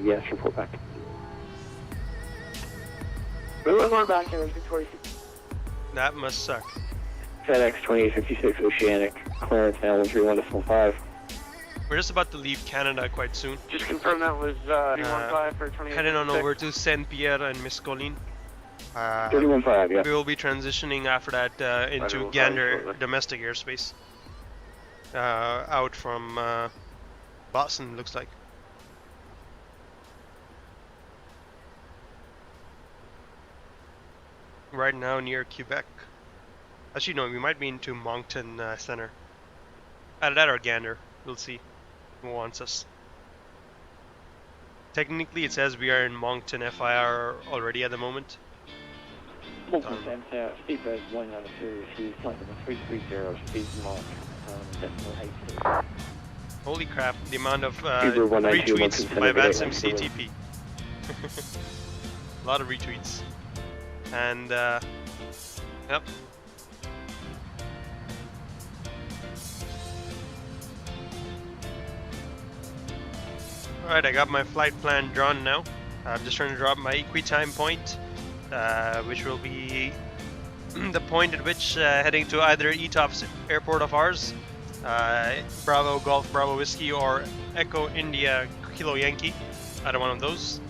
yes, report back. We're back here, 646. That must suck. FedEx 2856 Oceanic, clearance now 131.5. We're just about to leave Canada quite soon. Just confirm that was 315 for 28. Heading on over to Saint Pierre and Miscolin. 31.5, yeah. We will be transitioning after that into Gander domestic airspace. Out from Boston, looks like. Right now near Quebec. Actually, no, we might be into Moncton Center. Either that or Gander. We'll see who wants us. Technically, it says we are in Moncton FIR already at the moment. Moncton Center, Speedbird 192, she's flight number 330, speed mark, decimal 82. Holy crap, the amount of Speedbird 192, retweets by VATSim CTP. A lot of retweets. And, yep. Alright, I got my flight plan drawn now. I'm just trying to drop my equi-time point, which will be the point at which heading to either ETOPS airport of ours, Bravo Golf Bravo Whiskey, or Echo India Kilo Yankee, either one of those,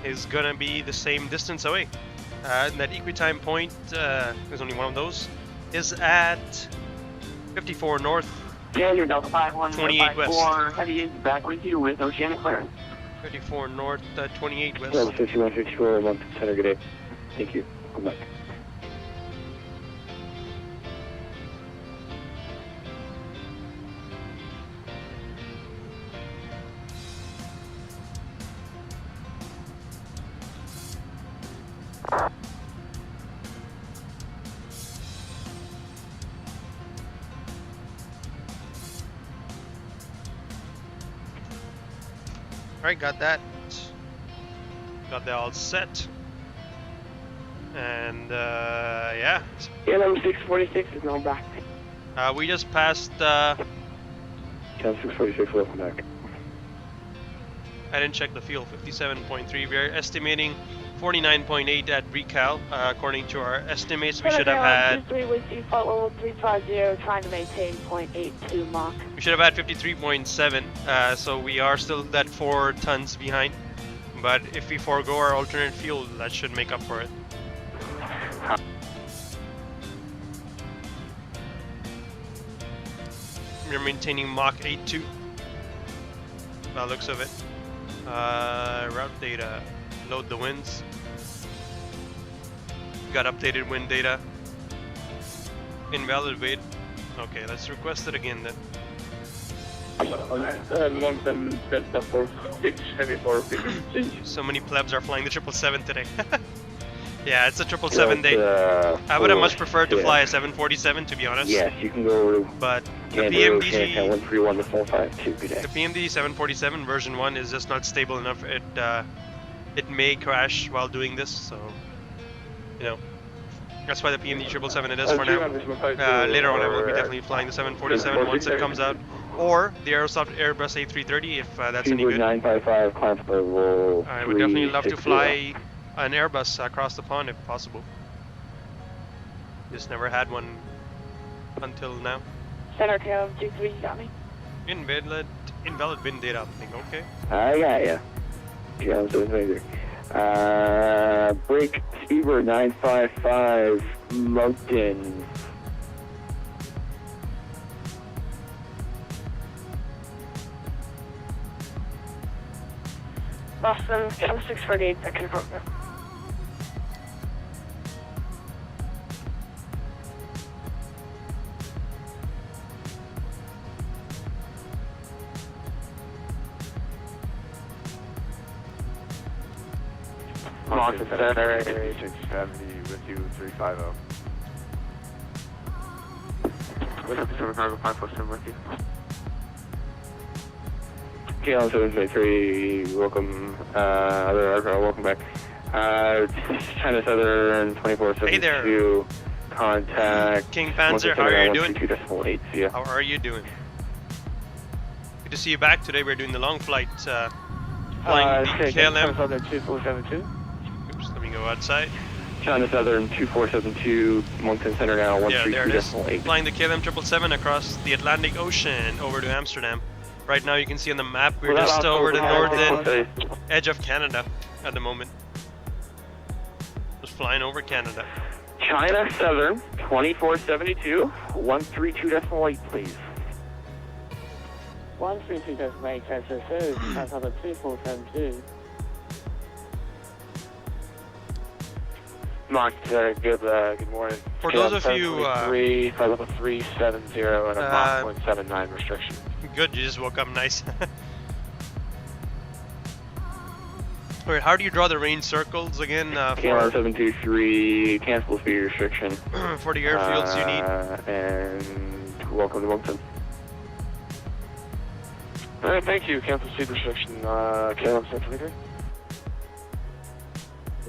is gonna be the same distance away. That equi-time point, there's only one of those, is at 54 north, Failure Delta 51, 28 west. heavy is back with you with oceanic clearance. 54 north, 28 west. 5164, Moncton Center, good day. Thank you. Come back. Alright, got that. Got that all set. And yeah. KLM 646 is now back. We just passed KLM 646, welcome back. I didn't check the fuel, 57.3. We are estimating 49.8 at RIKAL. According to our estimates, we should have had... 23 with you, flight level 350, trying to maintain 0.82 Mach. We should have had 53.7, so we are still that 4 tons behind. But if we forego our alternate fuel, that should make up for it. We're maintaining Mach 8.2. By the looks of it. Route data. Load the winds. Got updated wind data. Invalid weight. Okay, let's request it again then. So many plebs are flying the 777 today. Yeah, it's a 777 day. I would have much preferred to fly a 747, to be honest. Yes, you can go to but the PMDG, 131 to 452, good day. the PMDG 747 version 1 is just not stable enough. It may crash while doing this, so you know. That's why the PMDG 777 it is for now. Later on, I will be definitely flying the 747 once it comes out, or the Aerosoft Airbus A330 if that's any good. 955, climb for level I would definitely love to fly an Airbus across the pond if possible. Just never had one until now. Center KLM 23, you got me? Invalid wind data update, okay. I got ya. Yeah, I'm doing right there. Break Speedbird 955, Moncton. Boston, KLM 648, I can report that. Moncton Center, 670 with you, 350. What's up, Pacific Cargo 547 with you? KLM 723, welcome, other aircraft, welcome back. China Southern 2472, contact. King Panzer, how are you doing? 122.8, see ya. How are you doing? Good to see you back. Today we're doing the long flight, flying the KLM. Southern 2472. Oops, let me go outside. China Southern 2472, Moncton Center now, Yeah, there it is. 132.8. Flying the KLM 777 across the Atlantic Ocean over to Amsterdam. Right now you can see on the map we're just over the northern edge of Canada at the moment. Just flying over Canada. China Southern 2472, 132.8, please. 132.8, KJFK, Transatlantic 2472. Mark, good morning. For those of you, 3, flight level 370 and a Mach 179 restriction. Good, you just woke up nice. Alright, how do you draw the range circles again? KLM 723, cancel speed restriction. For the airfields you need. And welcome to Moncton. Alright, thank you. Cancel speed restriction, KLM 723.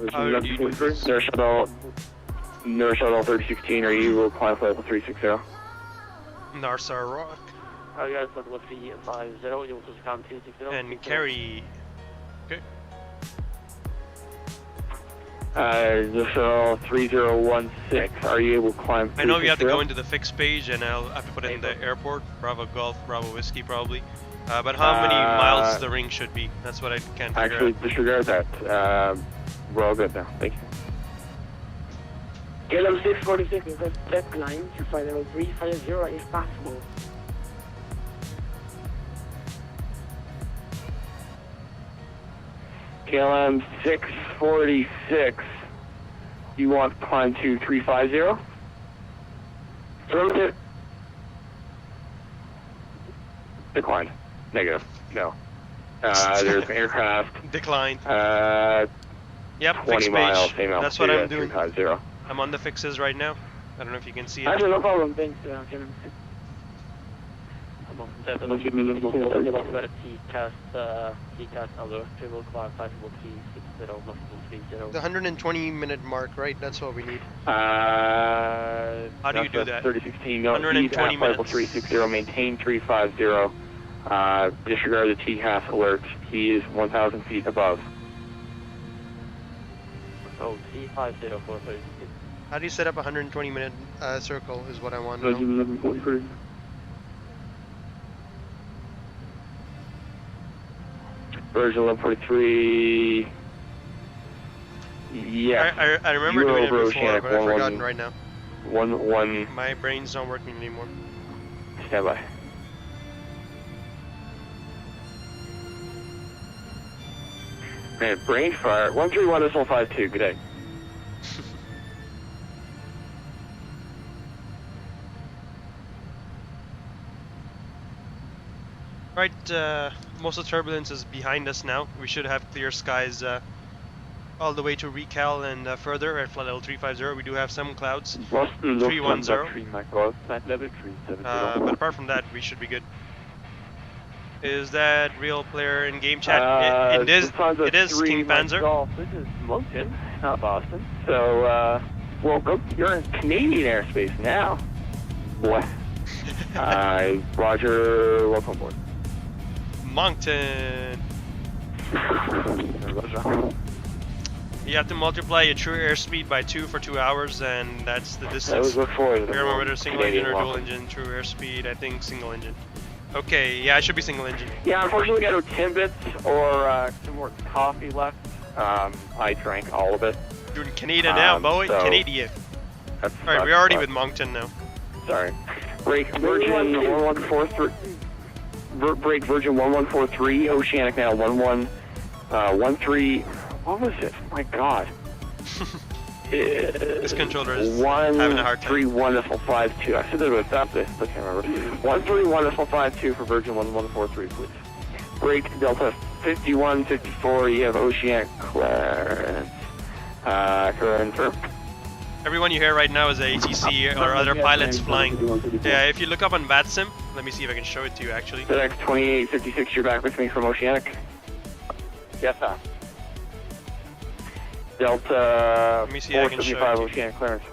Nurse Shuttle 3016, are you will climb flight level 360? Narsar Rock. Oh, you guys look LIFFY 50, you will just count 260. And carry. Okay. Shuttle 3016, are you able to climb? I know you have to go into the fixed page and I'll have to put it in the airport. Bravo Golf, Bravo Whiskey probably. But how many miles the ring should be? That's what I can't figure Actually, disregard that. We're all good now. Thank you. KLM 646 is a decline to flight level 350 if possible. KLM 646, you want to climb to 350? Affirmative. Declined. Negative. No. There's an aircraft. Declined. Yep, 20 fixed miles, page. same That's what I'm doing. 350. I'm on the fixes right now. I don't know if you can see it. Actually, no problem. Thanks, KLM 6. TCAS alert, triple clock, 54360, multiple 30. The 120-minute mark, right? That's what we need. How do you do that? 3016, no, 120 minutes. 360, maintain 350. Disregard the TCAS alert. He is 1,000 feet above. Oh, 350 for 36. How do you set up a 120-minute circle is what I want to know. Version 143. Yeah. I remember doing it before, but I've forgotten right now. 1. My brain's not working anymore. Stand by. Man, brain fire. 131.52. Good day. Right, most of the turbulence is behind us now. We should have clear skies all the way to RIKAL and further at flight level 350. We do have some clouds. 310. But apart from that, we should be good. Is that real player in game chat? It is King Panzer. This is Moncton, not Boston. So, welcome. You're in Canadian airspace now. What? Roger, welcome aboard. Moncton. You have to multiply your true airspeed by 2 for 2 hours, and that's the distance. That was before. I don't remember whether single engine or dual engine. True airspeed, I think single engine. Okay, yeah, it should be single engine. Yeah, unfortunately, got no Timbits or some more coffee left. I drank all of it. Doing Canada now, boy. So Canadian. Alright, we're already with Moncton now. Sorry. Break Virgin 1143. Break Virgin 1143. Oceanic now 1113. What was it? Oh my God. This controller is having a hard time. 131.52. I said it was up this, I can't remember. 131.52 for Virgin 1143, please. Break Delta 5154. You have Oceanic clearance. Confirm. Everyone you hear right now is a ATC or other pilots flying. Yeah, if you look up on VATSim, let me see if I can show it to you actually. FedEx 2856, you're back with me from Oceanic. Yes, sir. Delta Let me see if I can show it 475 to you. Oceanic clearance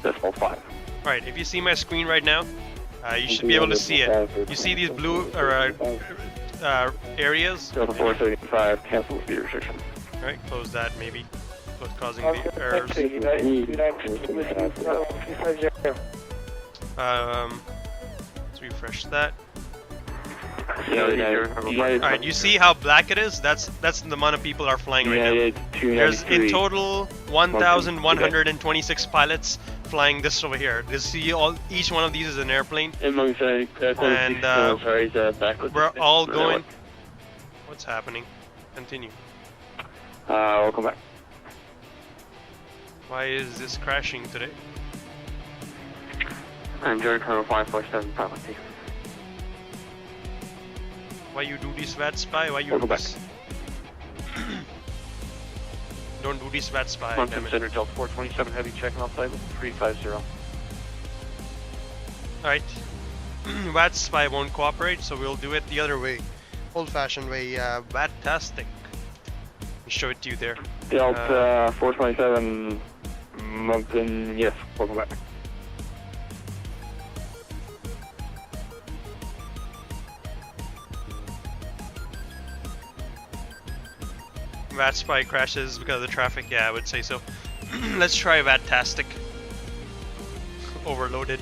131.5. Alright, if you see my screen right now, you should be able to see it. You see these blue areas? Delta 475, cancel speed restriction. Alright, close that maybe. What's causing the errors? Let's refresh that. Alright, you see how black it is? That's the amount of people are flying right now. There's in total 1,126 pilots flying this over here. You see each one of these is an airplane. And we're all going. What's happening? Continue. Welcome back. Why is this crashing today? I'm Jerry Colonel 547 Property. Why you do this VAT spy? Why you do this? Don't do this VAT spy. Mountain Center Delta 427 Heavy checking off flight 350. Alright. VAT spy won't cooperate, so we'll do it the other way. Old-fashioned way, VAT-tastic. Show it to you there. Delta 427 Mountain, yes, welcome back. VAT spy crashes because of the traffic, yeah, I would say so. Let's try VAT-tastic. Overloaded.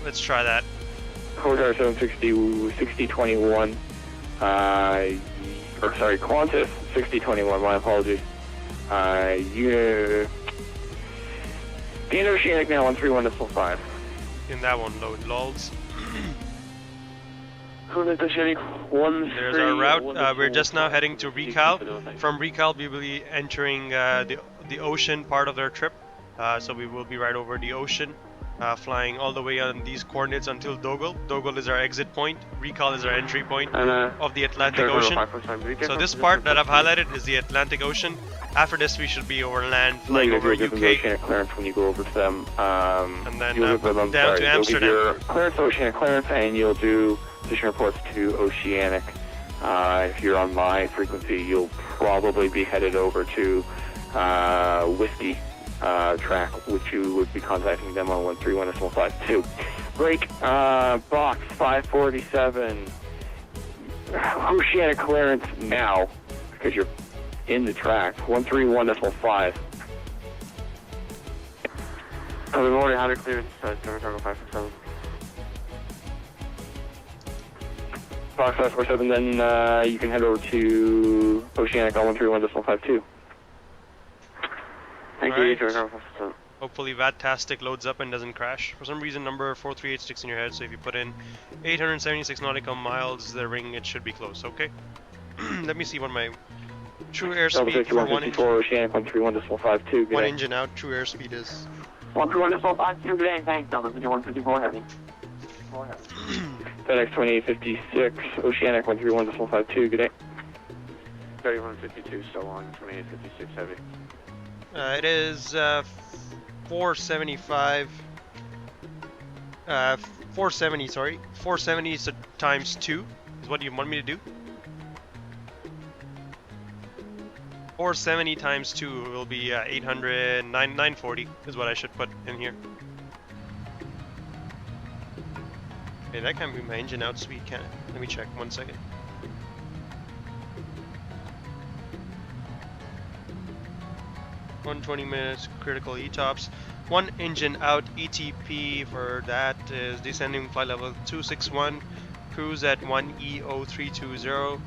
Let's try that. Hotel 760, 6021. Qantas 6021, my apologies. The Interoceanic now 131.5. In that one, load lols. There's our route. We're just now heading to RIKAL. From RIKAL, we will be entering the ocean part of our trip. So we will be right over the ocean, flying all the way on these coordinates until DOGAL. DOGAL is our exit point. RIKAL is our entry point of the Atlantic Ocean. So this part that I've highlighted is the Atlantic Ocean. After this, we should be over land, flying over UK. Clearance when you go over to them. And then down to Amsterdam. Clearance, Oceanic clearance, and you'll do position reports to Oceanic. If you're on my frequency, you'll probably be headed over to Whiskey track, which you would be contacting them on 131.52. Break, box 547. Oceanic clearance now, because you're in the track, 131.5. We've already had a clearance, Cargo 547. Box 547, then you can head over to Oceanic on 131.52. Thank you, Cargo 547. Hopefully VAT-tastic loads up and doesn't crash. For some reason, number 4386 sticks in your head, so if you put in 876 nautical miles, the ring, it should be close, okay? Let me see what my true airspeed for one engine. Oceanic 131.52. One engine out, true airspeed is. 131.52, good day, thanks, Delta 154 Heavy. FedEx 2856, Oceanic 131.52, good day. 3152, still on 2856 Heavy. It is 475. 470, sorry. 470 so times 2 is what you want me to do. 470 times 2 will be 940 is what I should put in here. Okay, that can't be my engine out speed, can it? Let me check, 1 second. -20 critical ETOPS. One engine out ETP for that is descending flight level 261. Cruise at 1E0320.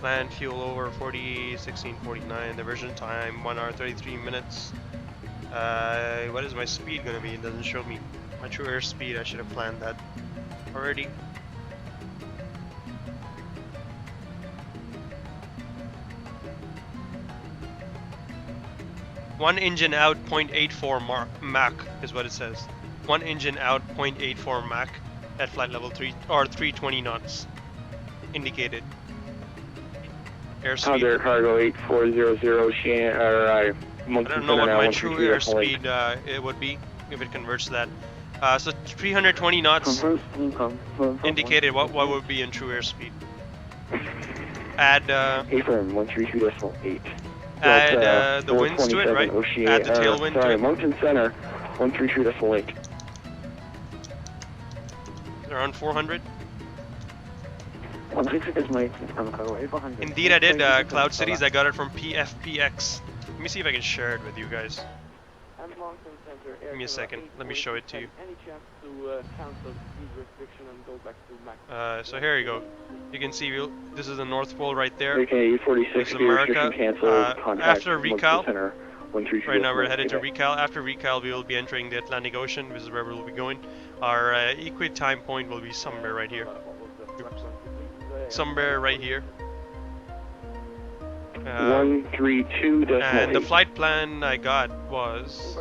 Land fuel over 1649. Diversion time 1 hour 33 minutes. What is my speed gonna be? It doesn't show me. My true airspeed, I should have planned that already. One engine out 0.84 Mach is what it says. One engine out 0.84 Mach at flight level 3 or 320 knots indicated. Airspeed. Other cargo 8400 I don't know what my true airspeed it would be if it converts to that. So 320 knots indicated. What would be in true airspeed? Add Affirm 132.8. Add the winds to it, right? Add the tailwind to it. Mountain Center 132.8. Around 400. 136 is my cargo 800. Indeed, I did. Cloud Cities. I got it from PFPX. Let me see if I can share it with you guys. Give me a second. Let me show it to you. Any chance to cancel speed restriction and go back to max? So here you go. You can see this is the North Pole right there. Okay, 46. This is America. After RIKAL, Center, right now we're headed to RIKAL. After RIKAL, we will be entering the Atlantic Ocean. This is where we will be going. Our equi-time point will be somewhere right here. Somewhere right here. 132. And the flight plan I got was.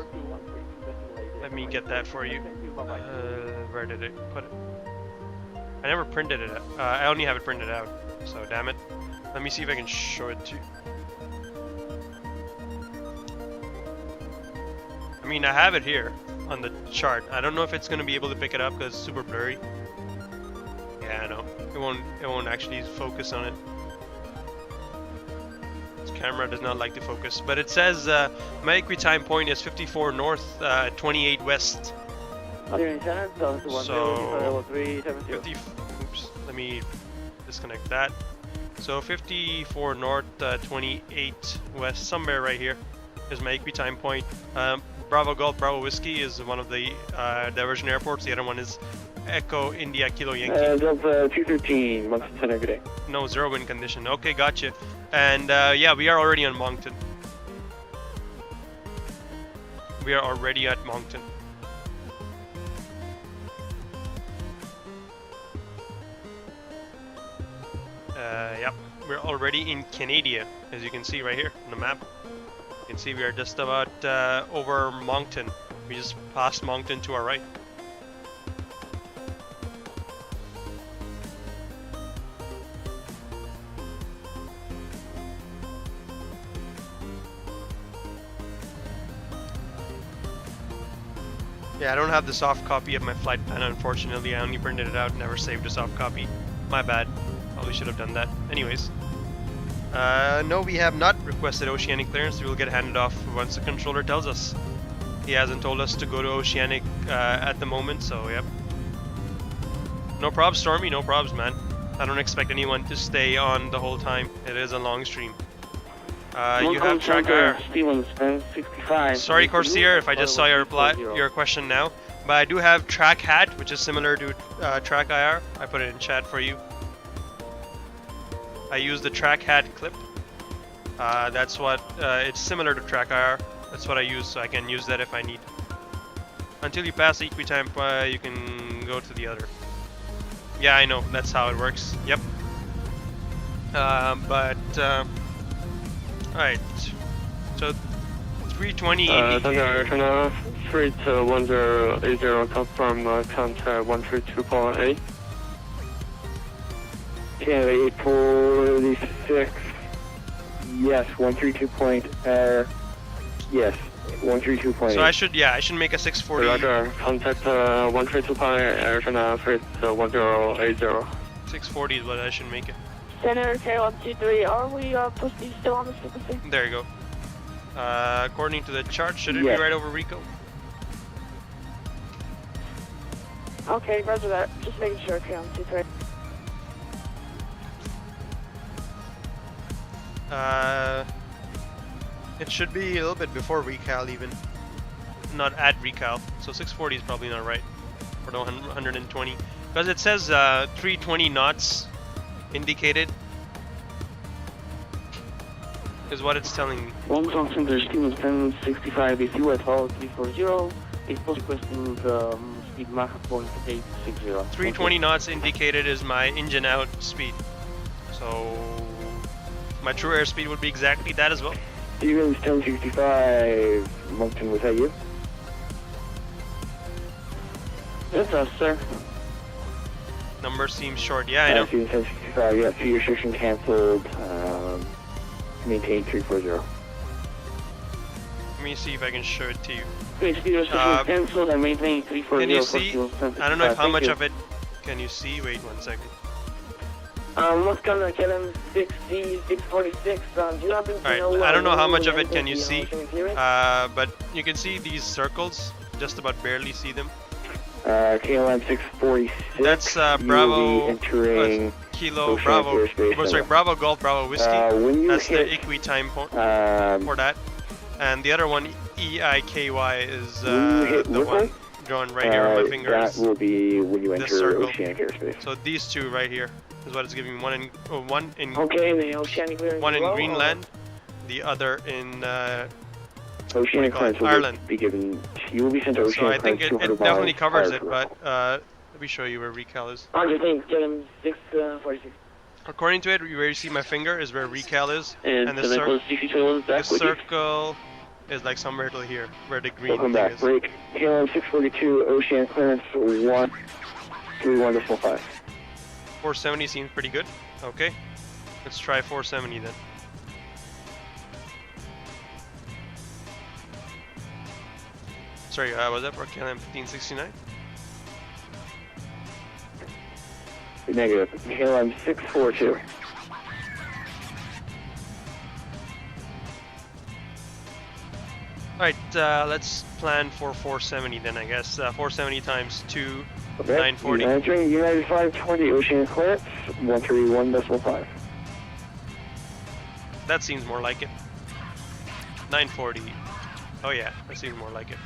Let me get that for you. Where did it put it? I never printed it. I only have it printed out. So damn it. Let me see if I can show it to you. I mean, I have it here on the chart. I don't know if it's gonna be able to pick it up because it's super blurry. Yeah, I know. It won't actually focus on it. This camera does not like to focus. But it says my equi-time point is 54 north, 28 west. So 50. Oops. Let me disconnect that. So 54 north, 28 west, somewhere right here is my equi-time point. Bravo Golf Bravo Whiskey is one of the diversion airports. The other one is Echo India Kilo Yankee. Delta 213, Moncton Center, good day. No, zero wind condition. Okay, gotcha. And yeah, we are already on Moncton. We are already at Moncton. Yep, we're already in Canada, as you can see right here on the map. You can see we are just about over Moncton. We just passed Moncton to our right. Yeah, I don't have the soft copy of my flight plan, unfortunately. I only printed it out, never saved a soft copy. My bad. Probably should have done that. Anyways. No, we have not requested Oceanic clearance. We will get handed off once the controller tells us. He hasn't told us to go to Oceanic at the moment, so yep. No probs, Stormy. No probs, man. I don't expect anyone to stay on the whole time. It is a long stream. You have track IR. Sorry, Corsair, if I just saw your question now. But I do have track hat, which is similar to track IR. I put it in chat for you. I use the track hat clip. That's what it's similar to track IR. That's what I use, so I can use that if I need. Until you pass the equi-time, you can go to the other. Yeah, I know. That's how it works. Yep. Alright. So 320. Freight 1080 confirm contact 132.8. Canada 846. Yes, 132 point. Yes, 132.8. So I should make a 640. Roger. Contact 132.8 Arizona Freight 1080. 640 is what I should make it. Center K123, are we posting still on the frequency? There you go. According to the chart, should it be right over Rico? Okay, roger that. Just making sure, K123. It should be a little bit before RIKAL even. Not at RIKAL. So 640 is probably not right. Or no, 120. Because it says 320 knots indicated. Is what it's telling me. One Thompson, there's Steam 1065, if you at all 340, it's requesting speed Mach 1.860. 320 knots indicated is my engine out speed. So my true airspeed would be exactly that as well. Stevens 1065, Moncton, was that you? That's us, sir. Number seems short, yeah, I know. Stevens 1065, yeah, so your restriction canceled, maintain 340. Let me see if I can show it to you. Okay, speed restriction canceled and maintain 340. Can you see? I don't know how much of it can you see. Wait 1 second. Let's come to Kevin 60, 646. Do you happen to know I don't know how much of it can you see, but you can see these circles. Just about barely see them. KLM 646. That's Bravo entering Kilo Bravo. Sorry, Bravo Golf Bravo Whiskey. That's the equi-time point for that. And the other one EIKY is the one drawn right here on my fingers. That will be when you This enter circle. oceanic airspace. So these two right here is what it's giving me. One in Okay, the oceanic clearance. one in below, Greenland, the other in Oceanic clearance will Ireland. be given. You will be sent to So oceanic I think clearance it 200 definitely miles covers prior it, to but let me show you where RIKAL is. Roger, thanks. Get him 646. According to it, where you see my finger is where RIKAL is, And the, can I close DC back the with you? circle is like somewhere to here, where the green Welcome thing back. is. Break. KLM 642, oceanic clearance 131.5. 470 seems pretty good. Okay, let's try 470 then. Sorry, was that for KLM 1569? Negative. KLM 642. Alright, let's plan for 470 then, I guess. 470 times 2, Okay. 940. Entering United 520, oceanic clearance 131.5. That seems more like it. 940. Oh yeah, that seems more like it.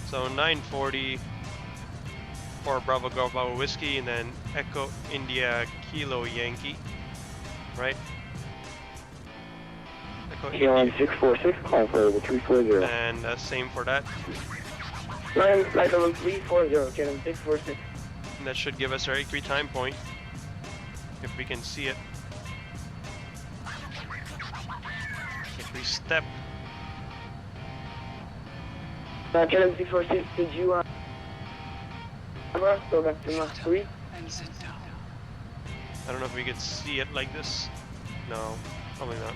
So 940 for Bravo Golf Bravo Whiskey, and then Echo India Kilo Yankee, right? Echo KLM India. 646, climb for level 340. And same for that. Flight level 340, get him 646. And that should give us our A3 time point, if we can see it. If we step. Get him 646, did you go back to Mach 3? I don't know if we could see it like this. No, probably not.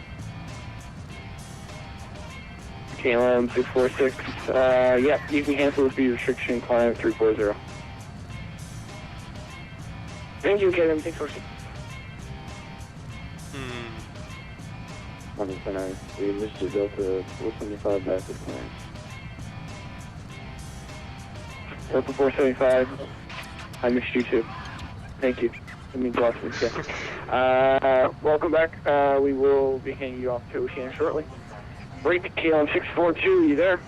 KLM 646, yeah, you can cancel the speed restriction, climb 340. Thank you, get him 646. We missed the Delta 475 back with clearance. Delta 475, I missed you too. Thank you. I mean, Boston, yeah. Welcome back. We will be handing you off to Oceanic shortly. Break, KLM 642, you there?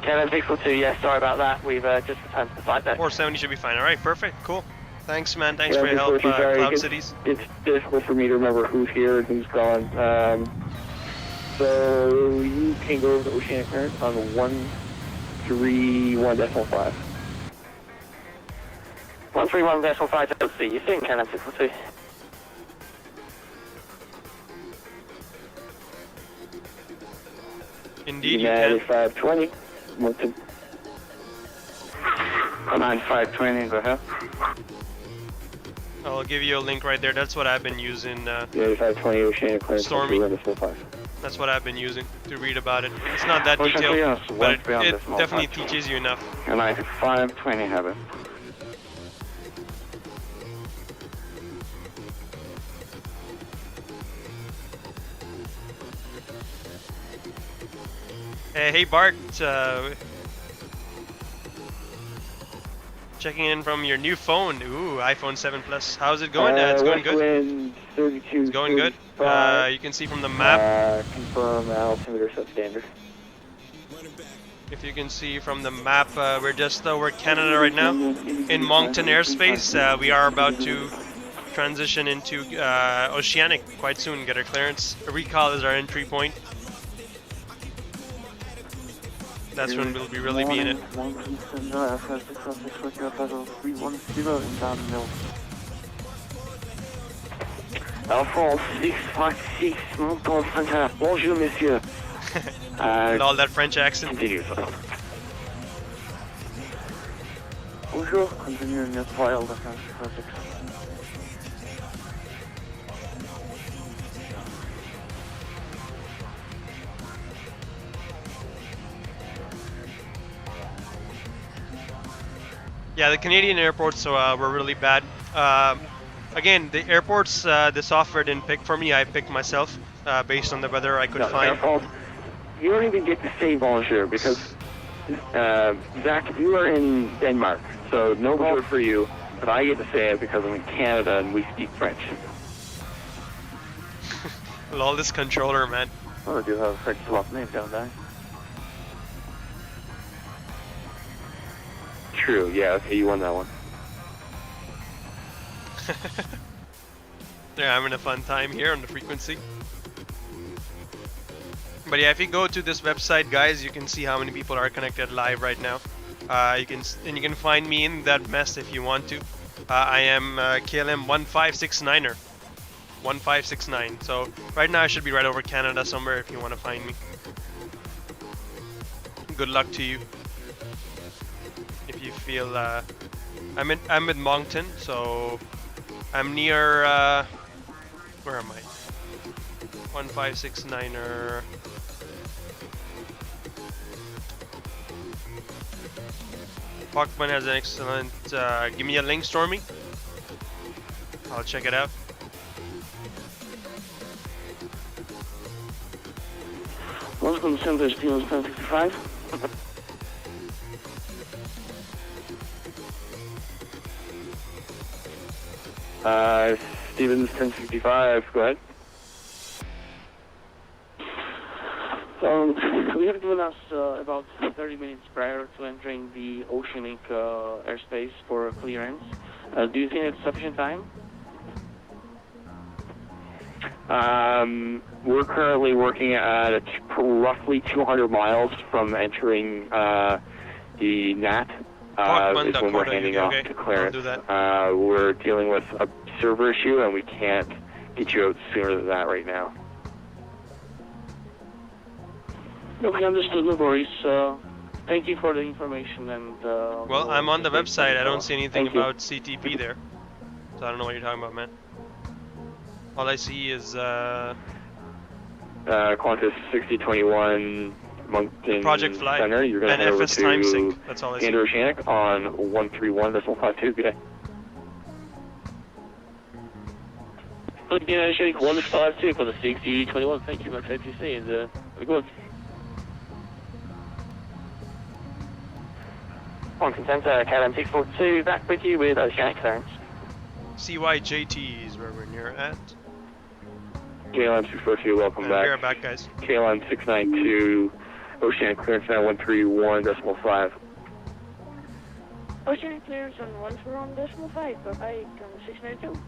KLM 642, yeah, sorry about that. We've just returned to the flight deck. 470 should be fine. Alright, perfect, cool. Thanks, man. Thanks Yeah, for your help, sorry, Cloud Cities. It's difficult for me to remember who's here and who's gone. So you can go over to Oceanic clearance on 131.5. 131.5, let's see, you think KLM 642? Indeed, you United can. 520. Command 520, go ahead. I'll give you a link right there. That's what I've been using. United 520, Oceanic clearance. Stormy. 131.5. That's what I've been using to read about it. It's not that Ocean detailed, clearance, but it 131.5. definitely teaches you enough. United 520, have it. Hey Bart, checking in from your new phone. Ooh, iPhone 7 Plus. How's it going? It's going good. 32, It's going good. 35. You can see from the map. Confirm altimeter substandard. If you can see from the map, we're just over Canada right now, in Moncton airspace. We are about to transition into Oceanic quite soon. Get our clearance. RIKAL is our entry point. That's when we'll be really be in it. Alphonse 656, Monton Center. Bonjour, monsieur. With all that French accent. Continue. Bonjour, continue in your file. Yeah, the Canadian airports were really bad. Again, the airports, the software didn't pick for me. I picked myself based on the weather I could find. You don't even get to say bonjour because, Zach, you are in Denmark, so no bonjour for you. but I get to say it because I'm in Canada and we speak French. Lol, this controller, man. Oh, I do have a French swap name, don't I? True, yeah, okay, you won that one. They're having a fun time here on the frequency. But yeah, if you go to this website, guys, you can see how many people are connected live right now. You can find me in that mess if you want to. I am KLM 1569er. 1569. So right now I should be right over Canada somewhere if you want to find me. Good luck to you. If you feel I'm in Moncton, so I'm near where am I? 1569er. Pockman has an excellent. Give me a link, Stormy. I'll check it out. Welcome to Center Stevens 1065. Stevens 1065, go ahead. We have given us about 30 minutes prior to entering the Oceanic airspace for clearance. Do you think it's sufficient time? We're currently working at roughly 200 miles from entering the NAT. Is when we're handing off to clearance. We're dealing with a server issue and we can't get you out sooner than that right now. Okay, understood. No worries. Thank you for the information and. Well, I'm on the website. I don't see anything about CTP there, so I don't know what you're talking about, man. All I see is Qantas 6021 Moncton Project Flight Center. You're going to head over FS time sync. That's all I see. Oceanic on 131.52. Good day. Oceanic 152 for the 6021. Thank you, much ATC, and have a good one. Moncton Center, KLM 642, back with you with Oceanic clearance. CYJT is where we're near at. KLM 642, welcome back. We're back, guys. KLM 692, Oceanic clearance now 131.5. Oceanic clearance on 131.5, bye-bye, come 692.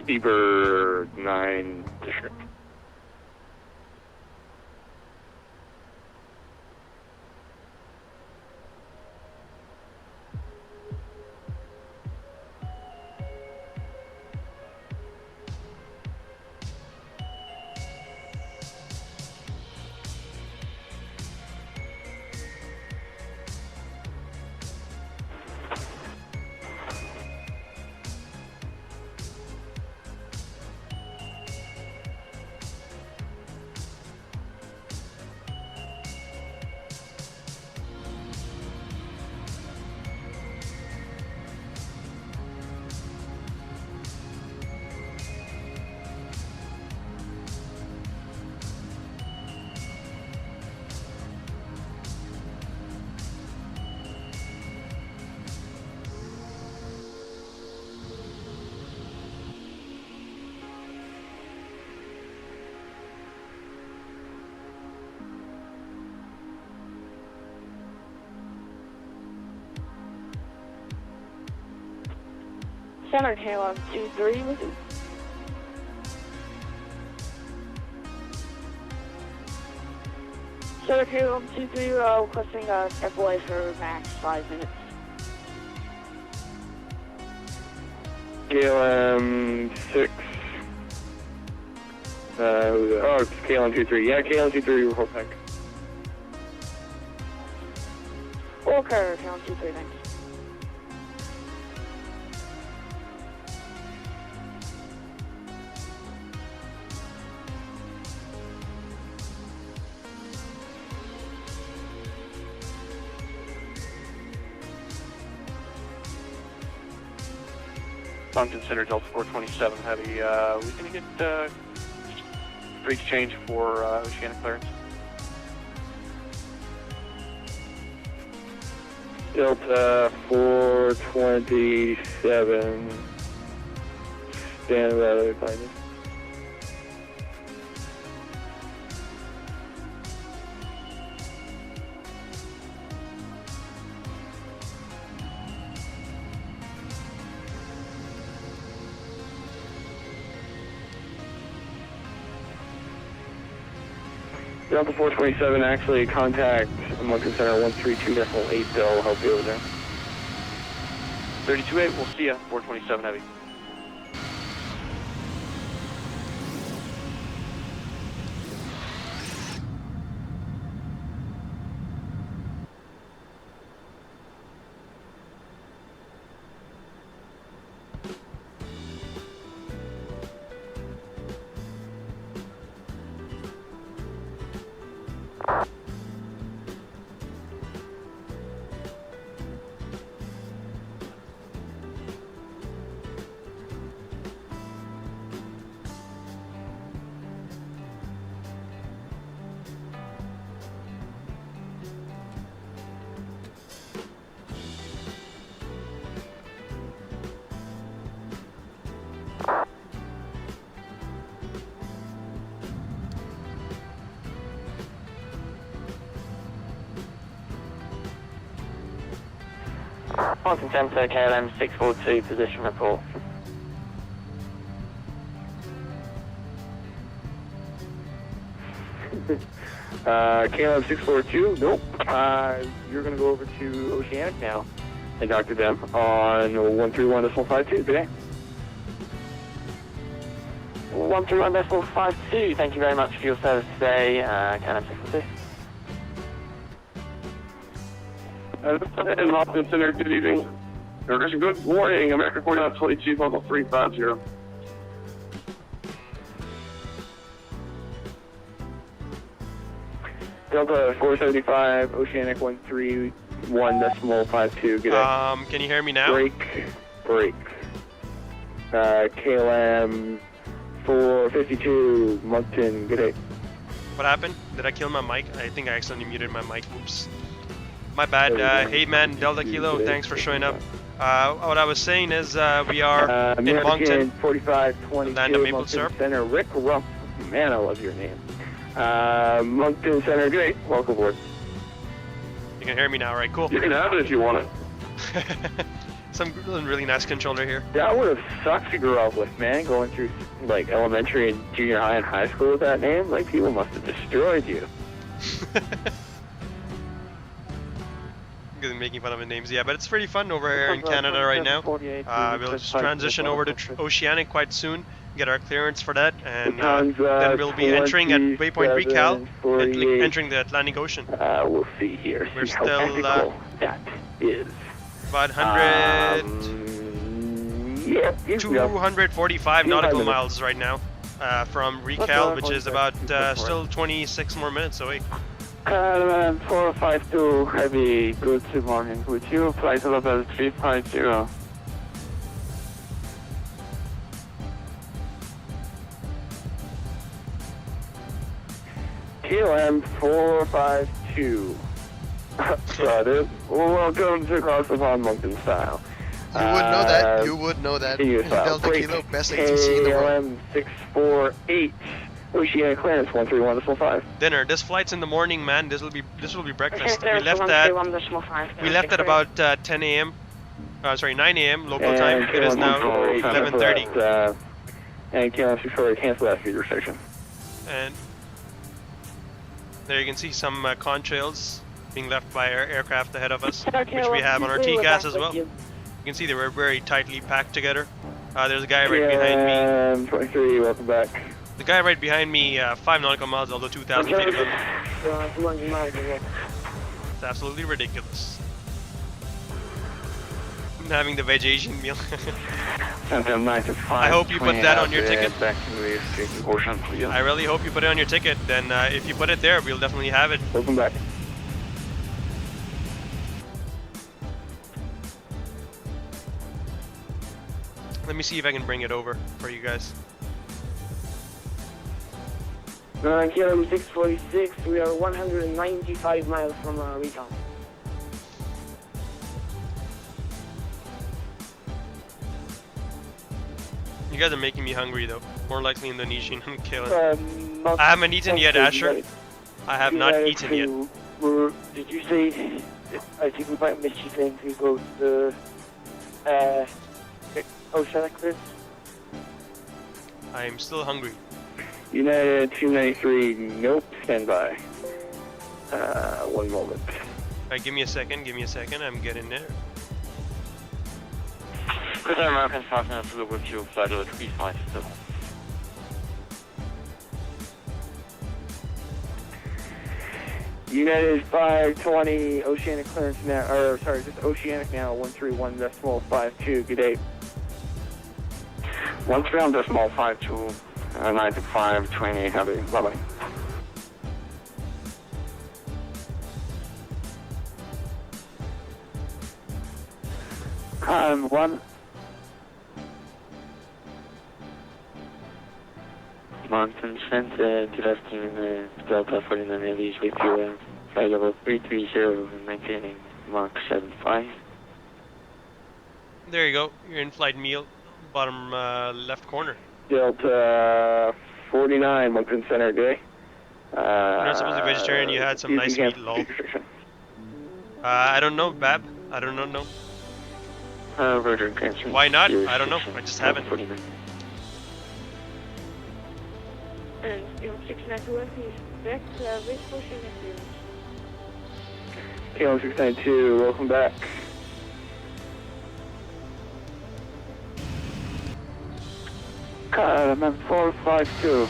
Beaver 9 district. Center KLM 23 with you. Center KLM 23 requesting a FOA for max 5 minutes. KLM 6. Oh, it's KLM 23. Yeah, KLM 23, report back. Okay, KLM 23, thanks. Moncton Center, Delta 427 Heavy. We can get bridge change for oceanic clearance. Delta 427. Stand by, behind you. Delta 427, actually contact Moncton Center 132.8. They'll help you over there. 32-8, we'll see ya. 427 Heavy. Moncton Center, KLM 642, position report. KLM 642, nope. You're going to go over to Oceanic now and talk to them on 131.52. Good day. 131.52, thank you very much for your service today, KLM 642. And Moncton Center, good evening. Or good morning, American Coordinate 22, Local 350. Delta 475, Oceanic 131.52. Good day. Can you hear me now? Break. KLM 452, Moncton, good day. What happened? Did I kill my mic? I think I accidentally muted my mic. Oops. My bad. Hey man, Delta Kilo, thanks for showing up. What I was saying is we are in Moncton, 4522, land of maple syrup. Center, Rick Rump. Man, I love your name. Moncton Center, great. Welcome aboard. You can hear me now, right? Cool. You can have it if you want it. Some really nice controller here. That would have sucked to grow up with, man. Going through like elementary and junior high and high school with that name, like people must have destroyed you. Making fun of the names, yeah, but it's pretty fun over here in Canada right now. We'll just transition over to Oceanic quite soon, get our clearance for that, and then we'll be entering at waypoint RIKAL, entering the Atlantic Ocean. We'll see here. We're see still that is. about 245 nautical miles right now from RIKAL, which is about still 26 more minutes away. KLM 452 Heavy, good morning. Would you flight level 350? KLM 452. Got it. Welcome to Cross the Pond Moncton style. You would know that. You would know that. Delta Kilo, best ATC in the world. KLM 648. Oceanic clearance 131.5. Dinner. This flight's in the morning, man. This will be breakfast. We left at about 10 a.m. 9 a.m. local time. It is now 11:30. And KLM 648, cancel that feeder restriction. And there you can see some contrails being left by our aircraft ahead of us, which we have on our TCAS as well. You can see they were very tightly packed together. There's a guy right behind me. 23, welcome back. The guy right behind me, 5 nautical miles, although 2,000 feet above. It's absolutely ridiculous. I'm having the veg Asian meal. I hope you put that on your ticket. I really hope you put it on your ticket. Then if you put it there, we'll definitely have it. Welcome back. Let me see if I can bring it over for you guys. KLM 646, we are 195 miles from RIKAL. You guys are making me hungry though. More likely Indonesian and KLM. I haven't eaten yet, Asher. I have not eaten yet. Did you say, I think we might have missed you saying to go to the Oceanic clearance? I am still hungry. United 293, nope, stand by. One moment. Alright, give me a second, I'm getting there. Good American Falcon to with you, flight level 35 still. United 520, Oceanic clearance now, or sorry, just Oceanic now, 131.52, good day. 131.52, 95, 28 heavy, bye-bye. One. Mountain Center, good afternoon, Delta 49 Airways with you, flight level 330, maintaining Mach 75. There you go, your in-flight meal, bottom left corner. Delta 49, Mountain Center, good day. You're not supposed to be vegetarian, you had some nice meat, lol. I don't know, Bab, I don't know. Why not? I don't know, I just haven't. And KLM 692 is back to West Ocean KLM 692, welcome back. KLM 452,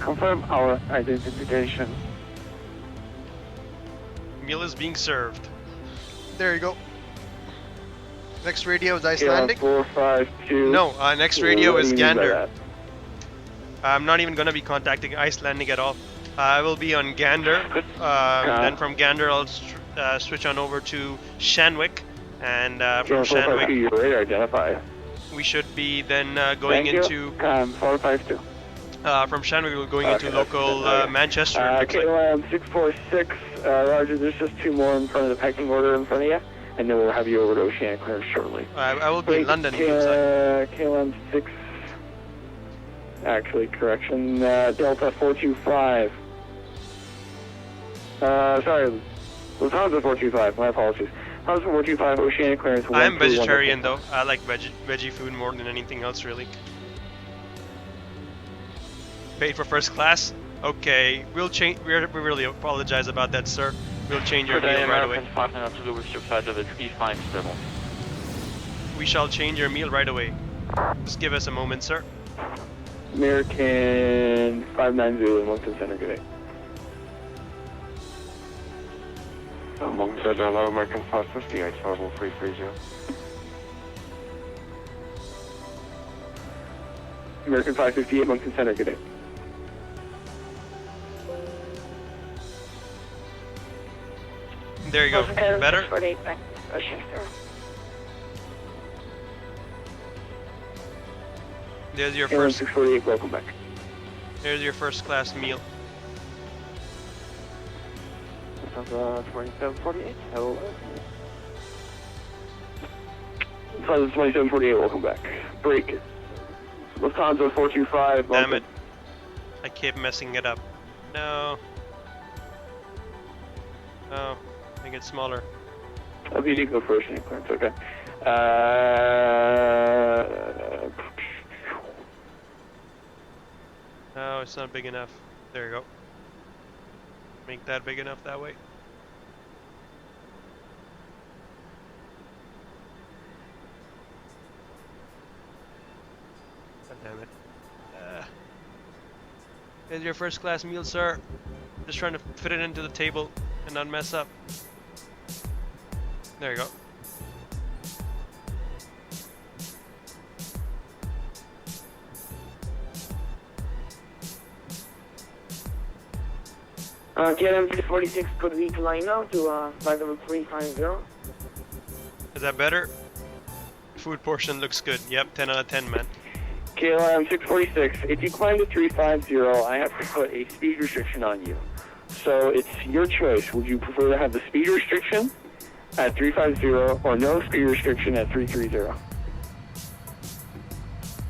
confirm our identification. Meal is being served. There you go. Next radio is Icelandic? 452. No, next radio is Gander. I'm not even going to be contacting Icelandic at all. I will be on Gander. Then from Gander, I'll switch on over to Shanwick. And from Shanwick, radar identified. We should be then going into... 452. From Shanwick, we're going into local Manchester. KLM 646, Roger, there's just two more in front of the pecking order in front of you. And then we'll have you over to Oceanic clearance shortly. I will be in London. KLM 6... Actually, correction, Delta 425. Sorry, Lufthansa 425, my apologies. Lufthansa 425, Oceanic clearance. I'm vegetarian though, I like veggie food more than anything else really. Paid for first class? Okay, we'll change, we really apologize about that, sir. We'll change your meal right away. We shall change your meal right away. Just give us a moment, sir. American 590 in Moncton Center, good day. Moncton Center, hello, American 550, 85330. American 558, Moncton Center, good day. There you go. Better? There's your first. 648, welcome back. There's your first class meal. 2748, hello. 2748, welcome back. Break. Lufthansa 425. Damn it. I keep messing it up. No. Oh, make it smaller. You need to go first, clearance, okay. No, it's not big enough. There you go. Make that big enough that way. God damn it. Here's your first class meal, sir. Just trying to fit it into the table and not mess up. There you go. KLM 646 could recline now to flight level 350. Is that better? food portion looks good. Yep, 10 out of 10, man. KLM 646, if you climb to 350, I have to put a speed restriction on you. So it's your choice. Would you prefer to have the speed restriction at 350 or no speed restriction at 330?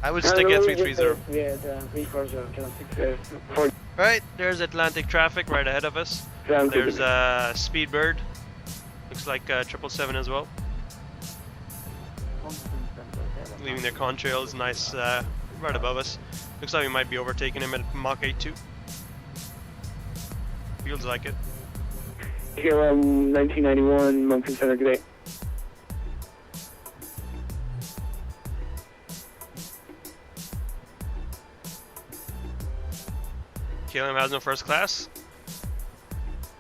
I would stick at 330. Yeah, 340. Right, there's Atlantic traffic right ahead of us. There's Speedbird. Looks like 777 as well. Leaving their contrails nice right above us. Looks like we might be overtaking him at Mach 8.2. Feels like it. KLM 1991, Moncton Center, good day. KLM has no first class.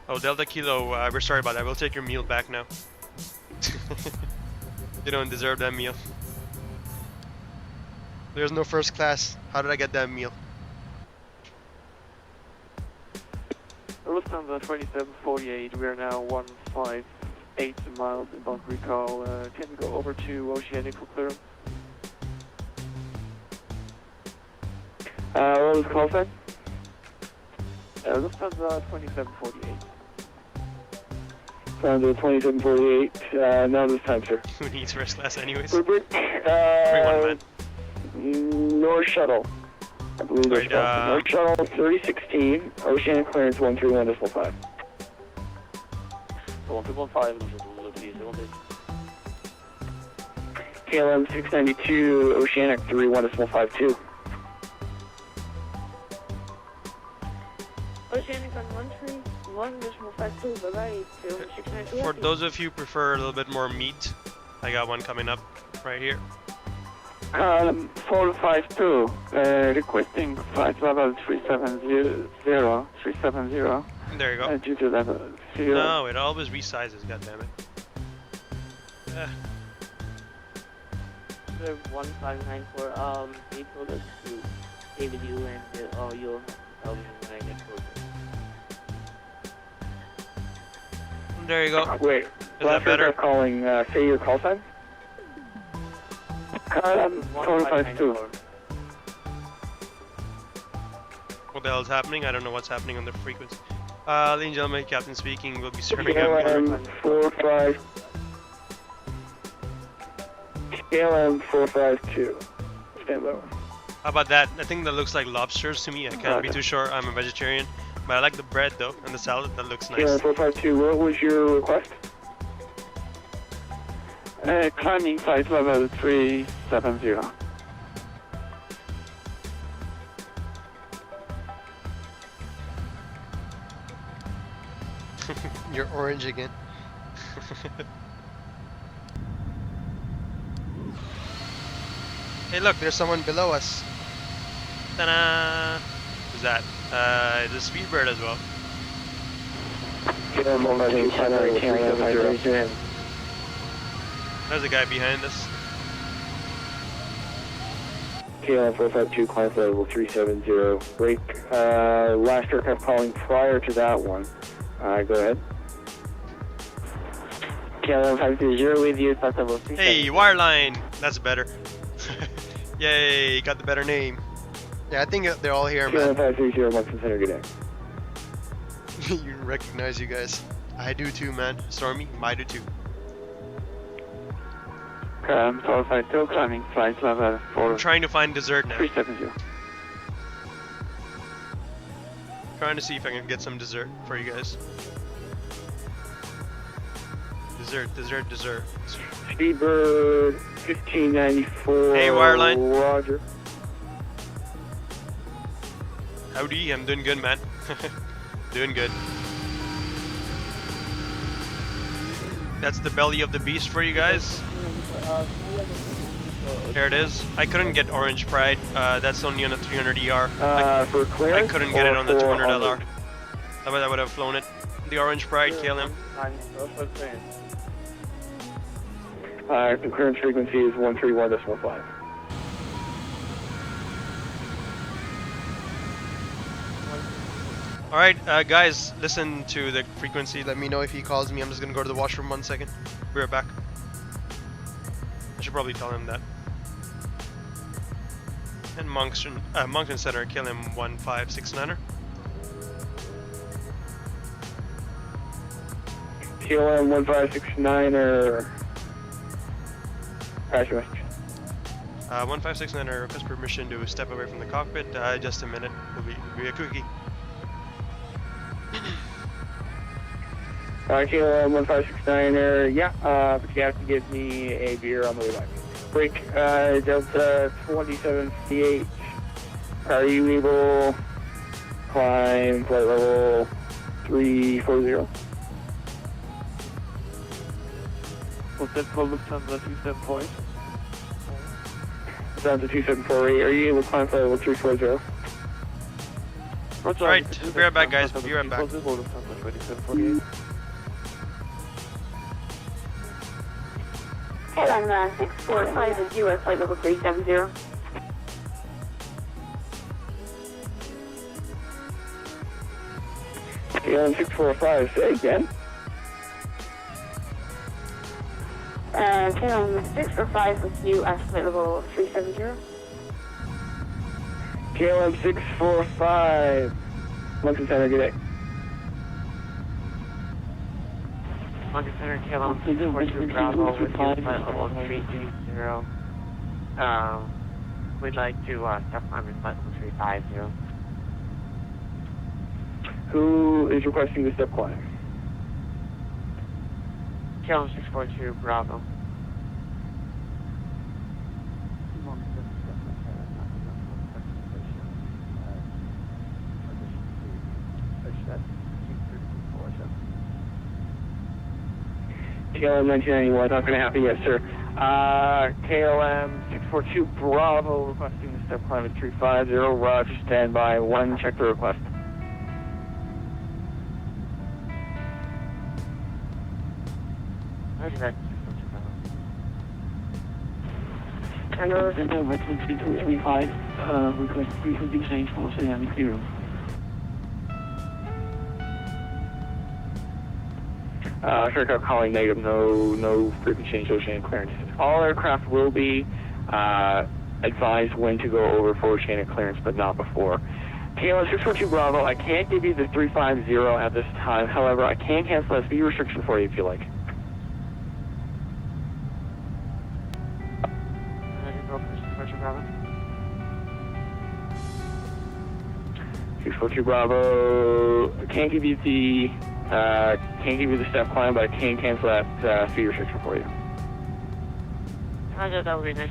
Oh, Delta Kilo, we're sorry about that. We'll take your meal back now. You don't deserve that meal. There's no first class. How did I get that meal? Lufthansa 2748, we are now 158 miles above RIKAL. Can we go over to Oceanic for clearance? What was the call sign? Lufthansa 2748. Lufthansa 2748, now this time, sir. Who needs first class anyways? Everyone, man. North Shuttle. I believe Right, North Shuttle 3016, Oceanic clearance 131.5. 131.5, KLM 692, Oceanic 31.52. Oceanic on 131.52, bye-bye, to 692. For those of you who prefer a little bit more meat, I got one coming up right here. 452, requesting flight level 370. There you go. Due to level 0. No, it always resizes, goddammit. 1594, they told us to stay with you and you'll tell me when I get closer. There you go. Wait, Is that better? Calling, say your call sign? 452. What the hell is happening? I don't know what's happening on the frequency. Ladies and gentlemen, Captain speaking. We'll be serving KLM 452. Stand by. How about that? I think that looks like lobsters to me. I can't be too sure. I'm a vegetarian. But I like the bread though, and the salad. That looks nice. KLM 452, what was your request? Climbing flight level 370. You're orange again. Hey look, there's someone below us. Ta-da! Who's that? It's a Speedbird as well. There's a guy behind us. KLM 452, climb flight level 370. Break. Last aircraft calling prior to that one. Go ahead. KLM 530 with you, Hey, Wireline! That's better. Yay, got the better name. Yeah, I think they're all here, KLM man. 530, Moncton Center, good day. You recognize you guys. I do too, man. Stormy, I do too. 452, climbing flight level 4. I'm trying to find dessert now. 370. Trying to see if I can get some dessert for you guys. Dessert. Speedbird 1594. Hey, Wireline. Roger. Howdy, I'm doing good, man. Doing good. That's the belly of the beast for you guys. There it is. I couldn't get Orange Pride. That's only on the 300 ER. For clearance, I couldn't get it on the 200 LR. I would have flown it. The Orange Pride, KLM. The clearance frequency is 131.5. Alright, guys, listen to the frequency. Let me know if he calls me. I'm just gonna go to the washroom 1 second. Be right back. should probably tell him that. And Moncton Center, KLM 1569er. KLM 1569er. Crash message. 1569er, request permission to step away from the cockpit. Just a minute, will be a quickie. KLM 1569er, yeah, but you have to give me a beer on the way back. Break, Delta 2758. Are you able to climb flight level 340? What's that for Lufthansa 278? Lufthansa 2748, are you able to climb flight level 340? Alright, be right back guys, be right back. Airline 645 is US flight level 370. Airline 645, say again. Airline 645 is US flight level 370. KLM 645. Moncton Center, good day. Moncton Center, KLM 642 Bravo with flight level 320. We'd like to step climb in flight level 350. Who is requesting the step climb? KLM 642 Bravo. KLM 1991, not going to happen yet, sir. KLM 642 Bravo requesting the step climb at 350. Roger, stand by. One, check the request. And Center with 2235, request frequency change for Oceanic 0. Sure, calling negative, no frequency change, oceanic clearance. All aircraft will be advised when to go over for oceanic clearance, but not before. KLM 642 Bravo, I can't give you the 350 at this time. However, I can cancel that speed restriction for you if you like. Bravo. 642 Bravo, I can't give you the step climb, but I can cancel that speed restriction for you. That would be nice.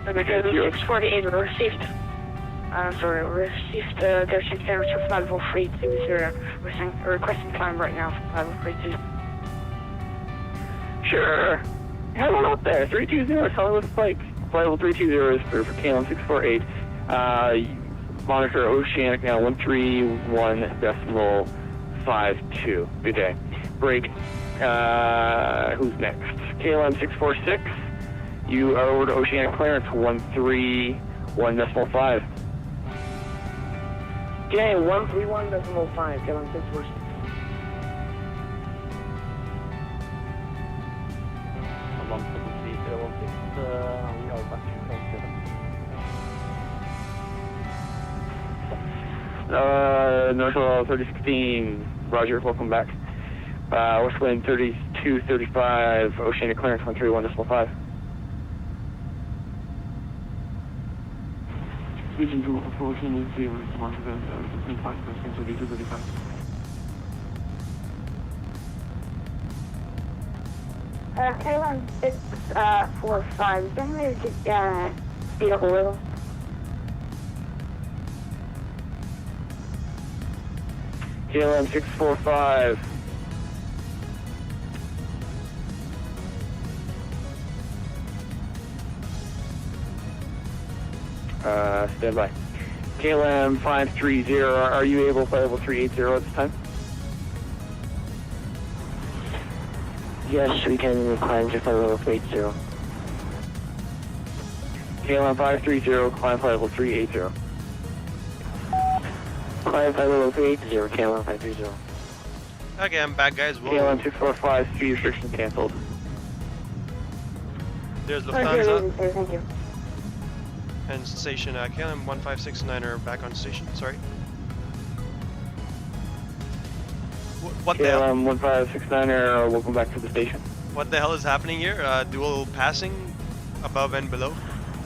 648 received. Sorry, received their shift temperature flight level 320. Requesting climb right now for flight level 320. Sure. Head on up there. 320, tell me what the flight level 320 is for KLM 648. Monitor oceanic now 131.52. Good day. Break. Who's next? KLM 646. You are over to oceanic clearance 131.5. Okay, 131.5. KLM 646. Northwell 3016, Roger, welcome back. West wind 3235, oceanic clearance 131.5. Switching to oceanic clearance 125%, 3235. KLM 645, is there any way to speed up a little? KLM 645. Stand by. KLM 530, are you able to fly level 380 at this time? Yes, we can climb to flight level 380. KLM 530, climb flight level 380. Climb flight level 380, KLM 530. Okay, I'm back, guys. Whoa. KLM 645, speed restriction canceled. There's Lufthansa. Okay, thank you. And station KLM 1569 are back on station. Sorry. What the hell? KLM 1569 are welcome back to the station. What the hell is happening here? Dual passing above and below.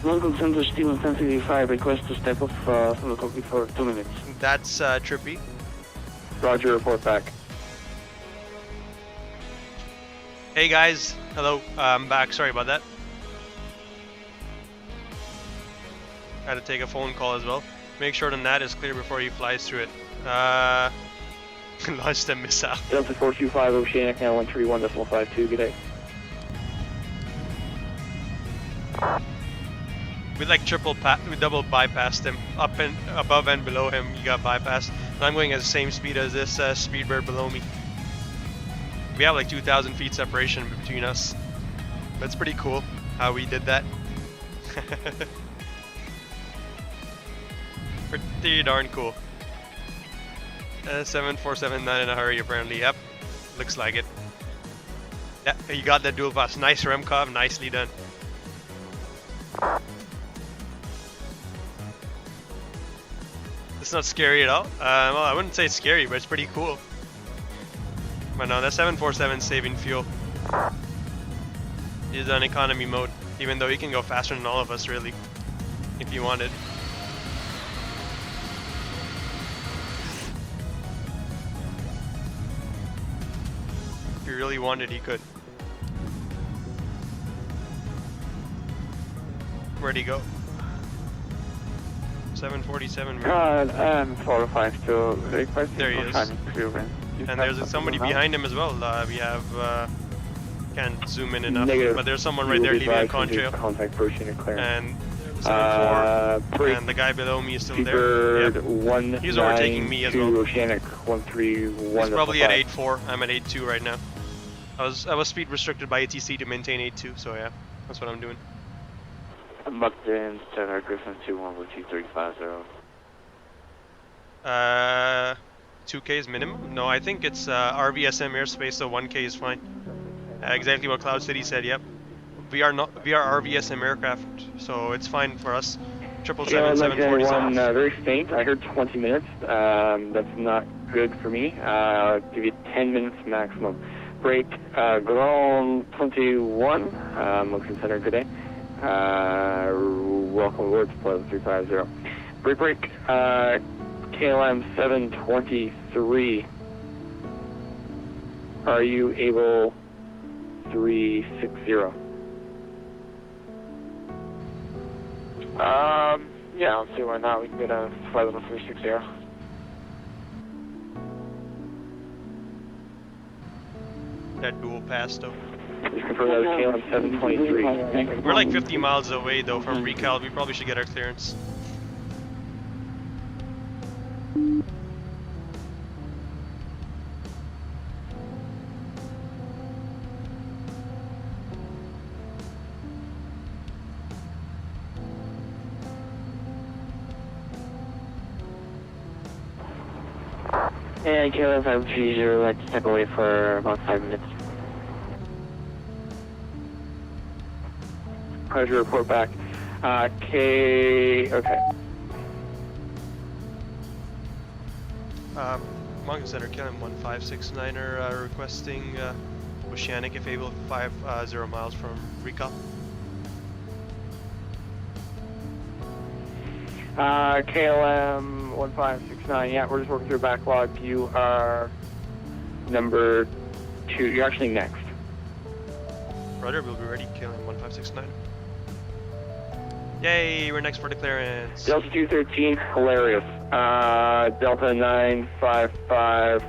Local Center Steven 1065 request to step off from the cockpit for 2 minutes. That's trippy. Roger, report back. Hey guys, hello. I'm back. Sorry about that. Had to take a phone call as well. Make sure the NAT is clear before he flies through it. Launched a missile. Delta 425 Oceanic now 131.52. Good day. We like we double bypassed him. Up and above and below him, you got bypassed. And I'm going at the same speed as this speedbird below me. We have like 2,000 feet separation between us. That's pretty cool how we did that. Pretty darn cool. 7479 in a hurry apparently. Yep, looks like it. Yeah, you got that dual pass. Nice Remcov, nicely done. It's not scary at all. Well, I wouldn't say it's scary, but it's pretty cool. But no, that 747 is saving fuel. He's on economy mode, even though he can go faster than all of us, really, if you wanted. If he really wanted, he could. Where'd he go? 747. I'm 405 to request. There he is. And there's somebody behind him as well. We have can't zoom in enough, negative. But there's someone right there leaving a contrail. Contact approaching and clear. And 74, and the guy below me is still there. Yep. He's overtaking me as well. Oceanic 131. He's probably at 8.4. I'm at 8.2 right now. I was speed restricted by ATC to maintain 8.2, so yeah, that's what I'm doing. MARTN Center Griffin 212350. 2K is minimum? No, I think it's RVSM airspace, so 1K is fine. Exactly what Cloud City said. Yep. We are RVSM aircraft, so it's fine for us. 777, 747. Very faint. I heard 20 minutes. That's not good for me. I'll give you 10 minutes maximum. Break. Ground 21. Motion Center. Good day. Welcome aboard to Plaza 350. Break. KLM 723. Are you able 360? Yeah, I'll see why not. We can get a flight level 360. That dual pass though. Just confirm that was KLM 723. We're like 50 miles away though from RIKAL. We probably should get our clearance. And KLM 530, let's step away for about 5 minutes. Pleasure, report back. Okay. Mountain Center, KLM 1569 are requesting Oceanic if able 50 miles from RIKAL. KLM 1569, yeah, we're just working through backlog. You are number 2. You're actually next. Rudder, we'll be ready, KLM 1569. Yay, we're next for the clearance. Delta 213, hilarious. Delta 955,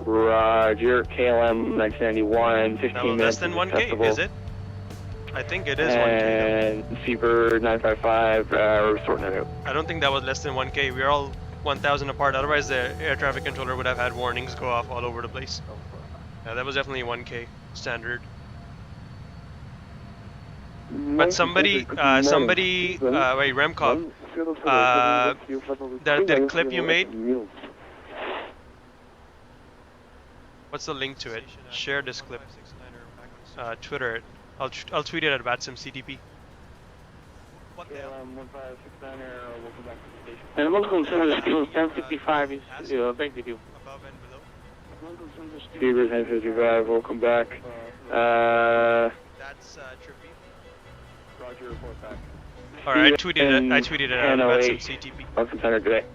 Roger, KLM 1991, 15 minutes. Less than 1K, accessible. is it? I think it is 1K. And Seabird 955, we're sorting it out. I don't think that was less than 1K. We're all 1,000 apart. Otherwise, the air traffic controller would have had warnings go off all over the place. Yeah, that was definitely 1K standard. But somebody, wait, Remkov, that clip you made, What's the link to it? Share this clip. Twitter it. I'll tweet it at VATSim CTP. What the hell? 1569 welcome back to the station. And welcome to the Schipol 1055 is back with you. Above and below. Beavers 1055, welcome back. That's trippy. Roger, report back. Alright, I tweeted it at VATSim CTP. Welcome center today.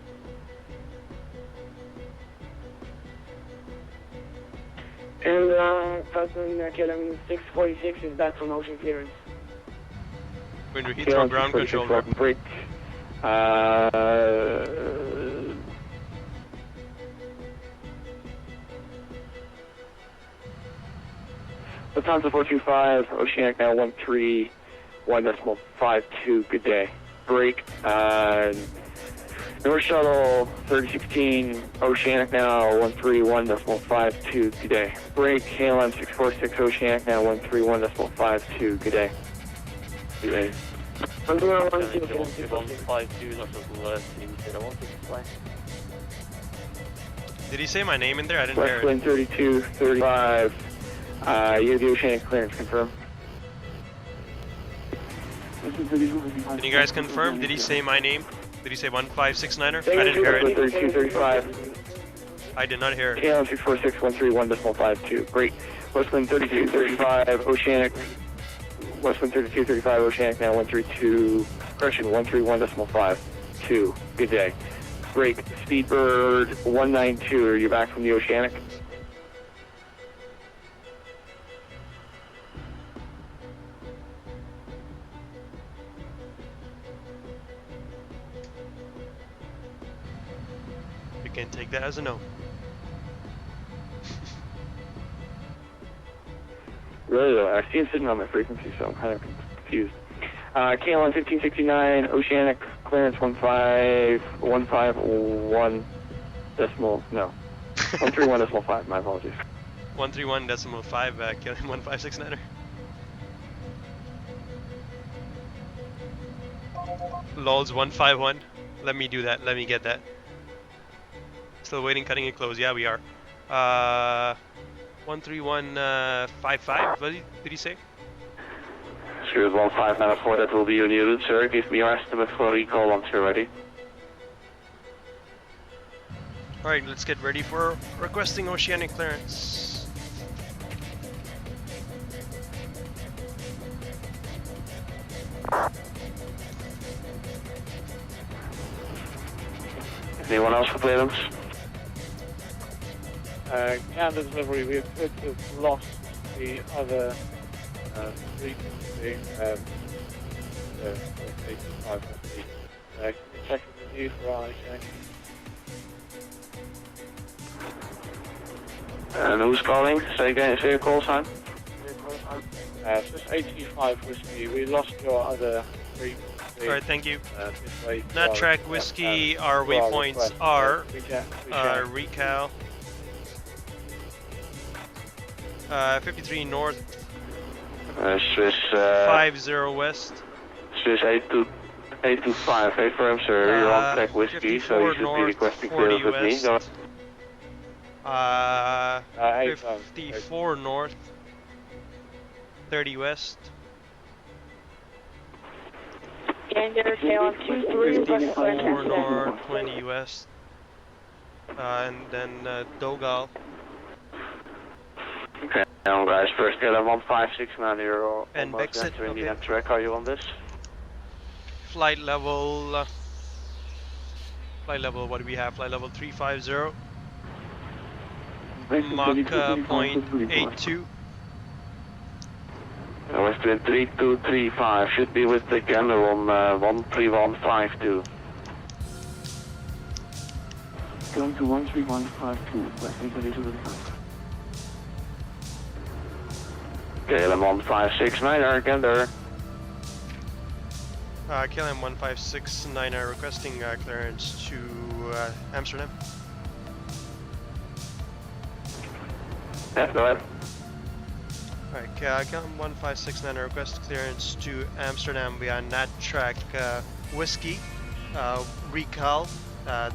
And Callsign KLM 646 is back from ocean clearance. When we hit our ground control. Break. Lufthansa 425, Oceanic now 131.52, good day. Break, North Shuttle 3016, Oceanic now 131.52, good day. Break, KLM 646, Oceanic now 131.52, good day. Good day. Did he say my name in there? I didn't hear it. Westland 3235, you have the Oceanic clearance, confirm. Can you guys confirm? Did he say my name? Did he say 1569er? I didn't hear it. 3235. I did not hear it. KLM 646, 131.52, great. Westland 3235, Oceanic. Westland 3235, Oceanic now 131.52, good day. Break, Speedbird 192, are you back from the Oceanic? We can take that as a no. Really though, I see it sitting on my frequency, so I'm kind of confused. KLM 1569, Oceanic, clearance 131 decimal, no. 131.5, my apologies. 131.5, KLM 1569er. LOLs 151. Let me do that, let me get that. Still waiting, cutting it close, yeah we are. 131.55, what did he say? Sure, 1594, that will be your new route, sir. Give me your estimate for recall once you're ready. Alright, let's get ready for requesting Oceanic clearance. Anyone else for clearance? Canada delivery, we appear to have lost the other frequency, 85. Can you check the news for Oceanic? And who's calling? Say again, say your call sign. It's just 85 whiskey, we lost your other frequency. Alright, thank you. Nat track whiskey, our waypoints are RIKAL. 53 north, Swiss 50 west. Swiss 825, confirm sir, you're on track whiskey, so you should be requesting clearance with me. Go. 54 north, 30 west. 54 north, 20 west. And then DOGAL. Okay, now guys, first get a 1569 euro. And BEXET, okay. Track, are you on this? Flight level, what do we have? Flight level 350. Mach 0.82. Westwind 3235, should be with the gunner on 13152. Going to 13152, Westwind 3235. KLM 1569, Arkander. KLM 1569 requesting clearance to Amsterdam. Yeah, go ahead. Alright, KLM 1569 request clearance to Amsterdam via Nat track whiskey, RIKAL,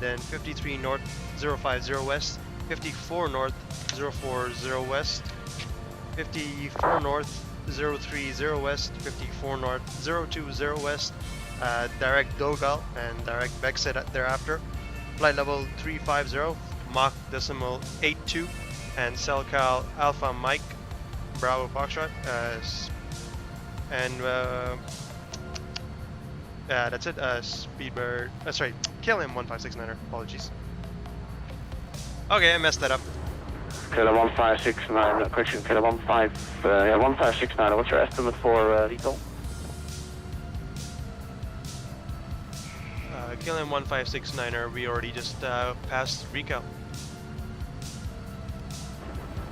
then 53 north, 050 west, 54 north, 040 west, 54 north, 030 west, 54 north, 020 west, direct DOGAL and direct BEXET thereafter. Flight level 350, Mach decimal 82, and SoCal Alpha Mike, Bravo Foxtrot, and that's it. Speedbird, sorry, KLM 1569er. Apologies. Okay, I messed that up. KLM 1569, question, KLM 1569, what's your estimate for RIKAL? KLM 1569er, we already just passed RIKAL.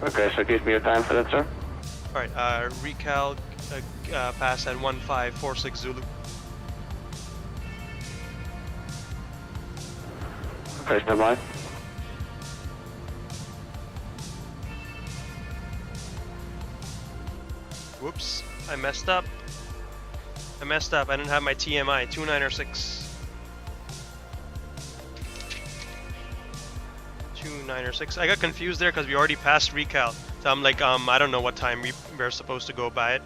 Okay, so give me your time for that, sir. Alright, RIKAL pass at 1546 Zulu. Okay, stand by. Whoops, I messed up. I didn't have my TMI, 2906. 2906. I got confused there because we already passed RIKAL. So I'm like, I don't know what time we're supposed to go by it.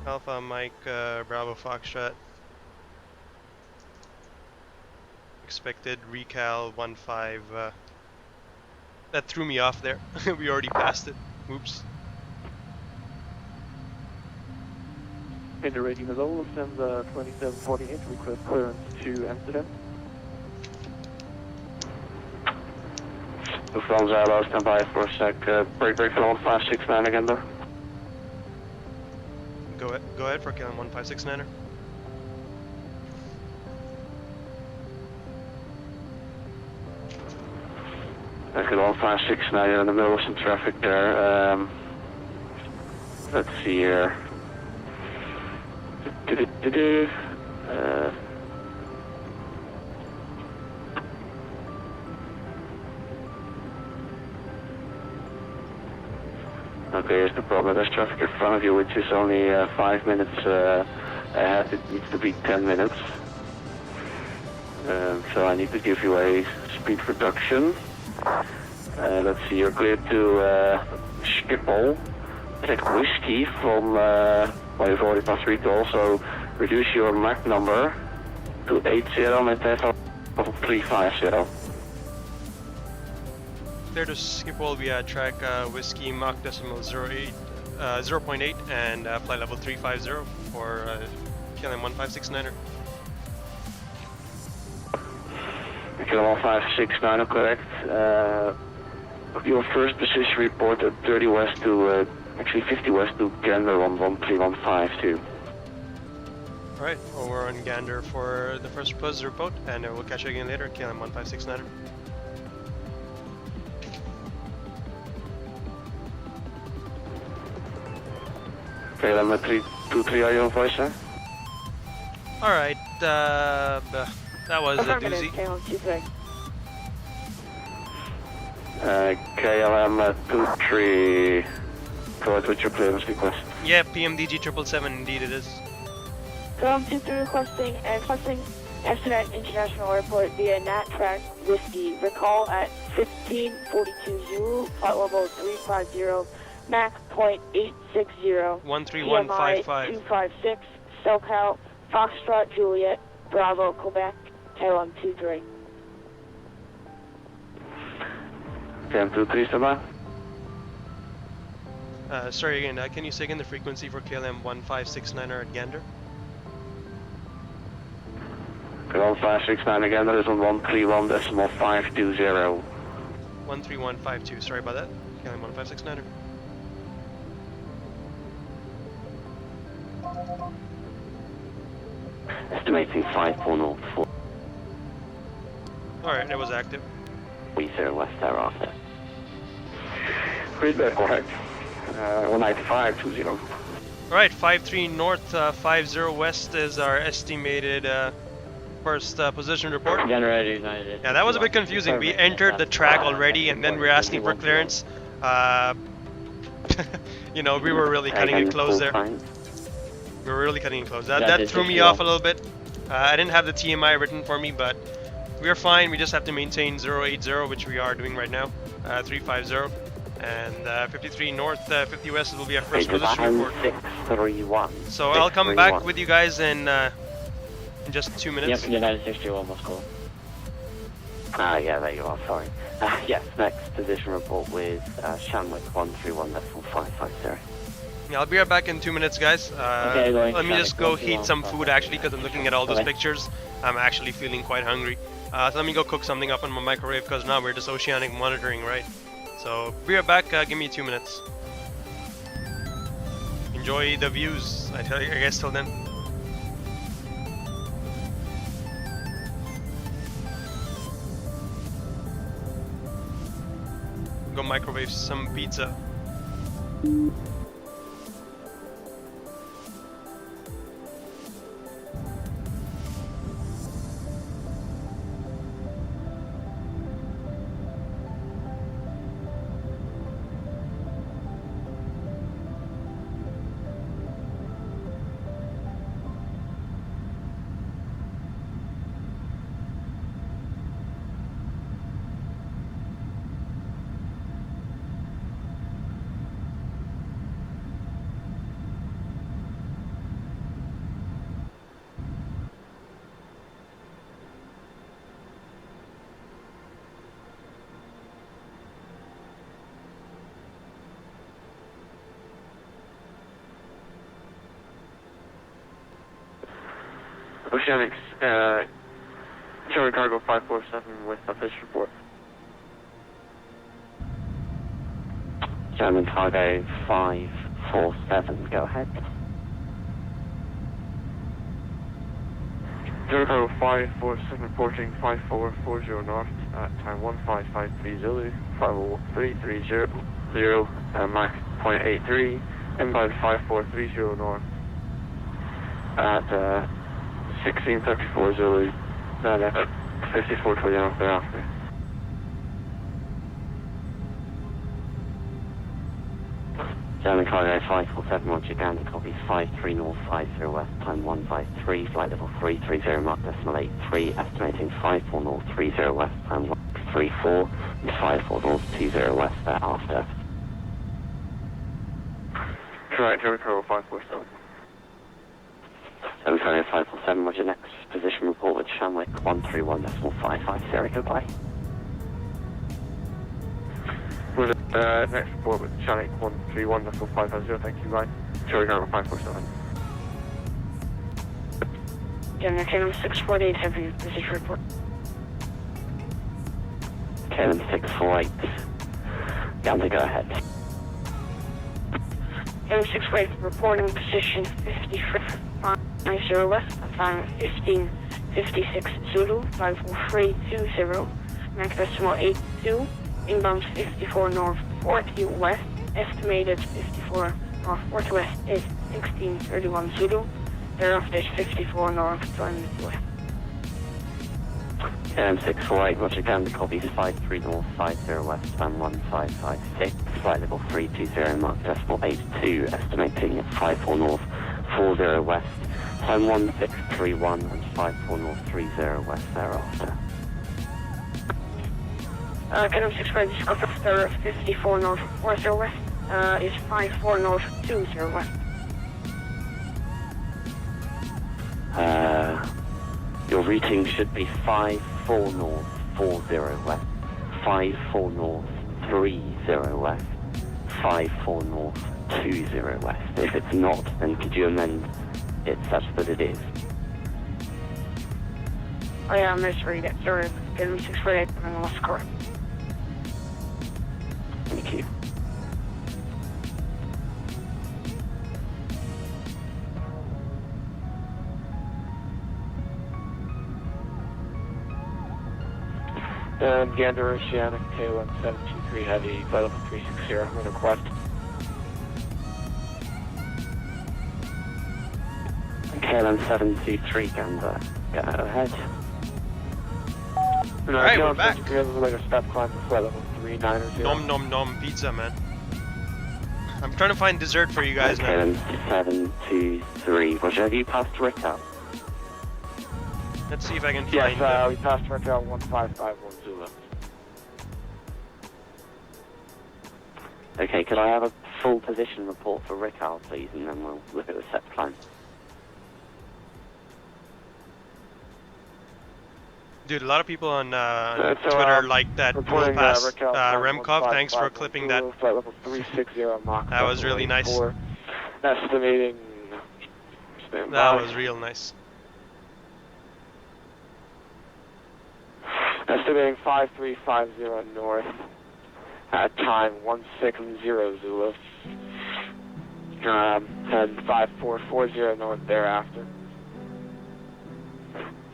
Alpha Mike, Bravo Foxtrot. Expected RIKAL 15. That threw me off there. We already passed it. Oops. Header rating is all, send 2748, request clearance to Amsterdam. From Zalo, stand by for a sec. Break for 1569 again there. Go ahead for KLM 1569er. Okay, 1569, you're in the middle of some traffic there. Let's see here. Okay, here's the problem. There's traffic in front of you, which is only 5 minutes ahead. It needs to be 10 minutes. So I need to give you a speed reduction. Let's see, you're clear to Schipol. Take whiskey from, well, you've already passed RIKAL, so reduce your MAC number to 80 and then 350. Clear to Schipol via track whiskey Mach decimal 0.8 and flight level 350 for KLM 1569er. KLM 1569, correct. Your first position report at 30 west to, actually 50 west to Gander on 13152. Alright, well, we're on Gander for the first buzz report, and we'll catch you again later, KLM 1569er. KLM 323, are you on voice, sir? Alright, that was a doozy. KLM 23, go ahead with your clearance request. Yeah, PMDG 777, indeed it is. KLM 23 requesting Amsterdam International Airport via Nat Track Whiskey. Recall at 1542 Zulu, flight level 350, Mach .860. 13155. 256, SoCal, Foxtrot Juliet, Bravo, Quebec, KLM 23. KLM 23, stand by. Sorry again, can you say again the frequency for KLM 1569er at Gander? KLM 1569 again, that is on 131.520. 13152, sorry about that. KLM 1569er. Estimating 5.04. Alright, it was active. We 0 west thereafter. Feedback, correct. 19520. Alright, 53 north, 50 west is our estimated first position report. Generator Yeah, that was a bit confusing. We entered the track already and then we're asking for clearance. You know, we were really cutting it close there. We were really cutting it close. That threw me off a little bit. I didn't have the TMI written for me, but we are fine. We just have to maintain 080, which we are doing right now. 350 and 53 north, 50 west will be our first position report. 631. So I'll come back with you guys in just 2 minutes. Yep, United 61 was cool. Yeah, there you are, sorry. Yes, next position report with Shamwick 131.550. Yeah, I'll be right back in 2 minutes, guys. Okay, let me just go heat some food actually, because I'm looking at all those pictures. I'm actually feeling quite hungry. So let me go cook something up in my microwave, because now we're just oceanic monitoring, right? So be right back, give me 2 minutes. Enjoy the views, I guess till then. Go microwave some pizza. Oceanics, Charlie Cargo 547 with official report. German Cargo 547, go ahead. Charlie Cargo 547 reporting 5440 north at time 1553 Zulu, 50330, Mach 0.83, inbound 5430 north at 1634 Zulu, 5420 north thereafter. German Cargo 547, Roger, Gander, copy 53 north, 50 west, time 153, flight level 330, Mach 0.83, estimating 54 north, 30 west, time 134, and 54 north, 20 west thereafter. Correct, German Cargo 547. German Cargo 547, Roger, next position report with Shamwick 131.550, goodbye. With next report with Shamwick 131.550, thank you, bye. Charlie Cargo 547. General KLM 648, have you position report? KLM 648, Gander, go ahead. KLM 648, reporting position 5350 west, time 1556 Zulu, 54320, Mach 0.82, inbound 54 north 40 west, estimated 54 north 40 west is 1631 Zulu, thereafter is 54 north 20 west. KLM 648, Roger, Gander, copies 53 north, 50 west, time 1556, flight level 320, Mach 0.82, estimating 54 north, 40 west, time 1631, and 54 north, 30 west thereafter. KLM 648, discover after 54 north 40 west, is 54 north 20 west. Your routing should be 54 north, 40 west, 54 north, 30 west, 54 north, 20 west. If it's not, then could you amend it such that it is? Oh yeah, I misread it, sorry. KLM 648, I was correct. Thank you. Gander Oceanic, KLM 723 Heavy, flight level 360, I'm going to request. KLM 723, Gander, go ahead. Alright, we're back. Like a step climb to flight level 390. Nom nom nom pizza, man. I'm trying to find dessert for you guys now. KLM 723, Roger, have you passed RIKAL? Let's see if I can Yes, find we passed Raquel 15510. Okay, could I have a full position report for RIKAL, please, and then we'll look at the set plan. Dude, a lot of people on Twitter like that dual pass. Remkov, thanks for clipping that. Flight level 360 Mach. That was really nice. Estimating. That was real nice. Estimating 5350 north. At time 160 Zulu. And 5440 north thereafter.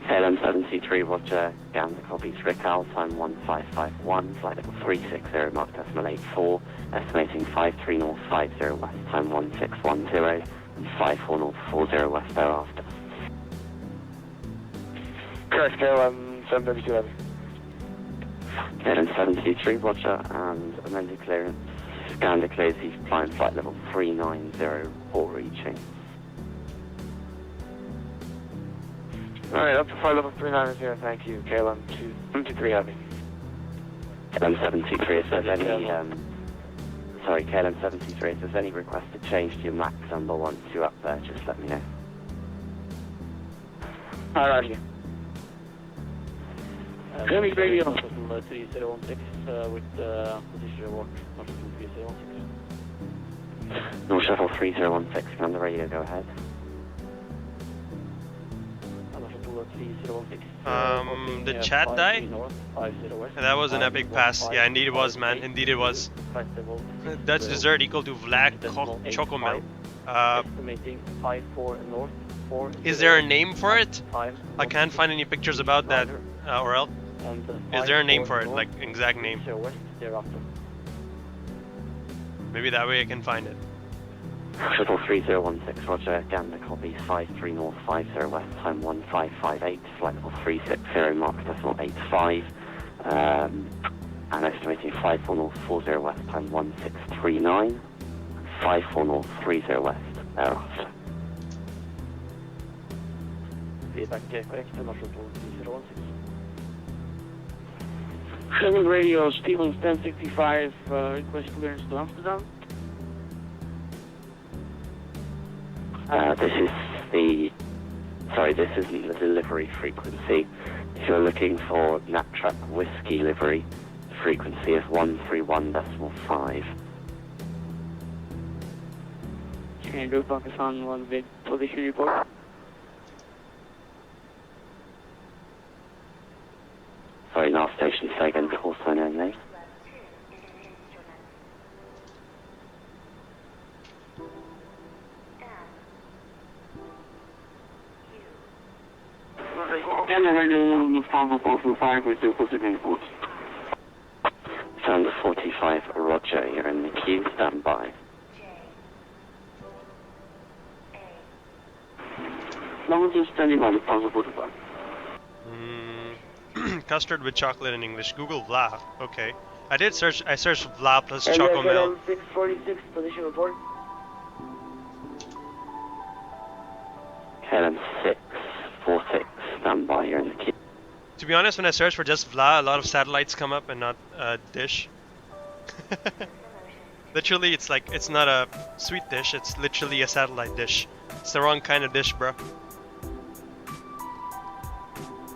KLM-7C3, Roger, Gander copies RIKAL, time 1551, flight level 360, Mach decimal 84, estimating 53 north 50 west, time 1610, and 54 north 40 west thereafter. Correct, KLM-732 heavy. KLM-7C3, Roger, and amended clearance. Gander clears the flying flight level 390 or reaching. Alright, up to flight level 390, thank you. KLM-723 heavy. KLM-723, if there's any, sorry, KLM-723, if there's any request to change to your MAX number once you're up there, just let me know. Alright, here. Heavy radio. 3016 with position report, North 3016. North Shuttle 3016, on the radio, go ahead. The chat die? That was an epic pass. Yeah, indeed it was, man. Indeed it was. Dutch dessert equal to Vlad Chocomel. Is there a name for it? I can't find any pictures about that, Orel. Is there a name for it, like exact name? Maybe that way I can find it. Shuttle 3016, Roger, Gander copies 53 north 50 west, time 1558, flight level 360, Mach decimal 85, and estimating 54 north 40 west, time 1639, 54 north 30 west thereafter. Feedback correct, North Shuttle 3016. Sherman radio, Stevens 1065, request clearance to Amsterdam. This isn't the delivery frequency. If you're looking for Naptrack Whiskey livery, the frequency is 131.5. Andrew, Pakistan 1 vid, position report. Sorry, last station, say again, call sign only. Sound 45, Roger, you're in the queue, stand by. Long as standing by the Plaza 45. Custard with chocolate in English. Google Vla. Okay. I searched Vla plus Chocomel. 646, position report. KLM 646, stand by, you're in the queue. To be honest, when I search for just Vla, a lot of satellites come up and not dish. Literally, it's like, it's not a sweet dish, it's literally a satellite dish. It's the wrong kind of dish, bro.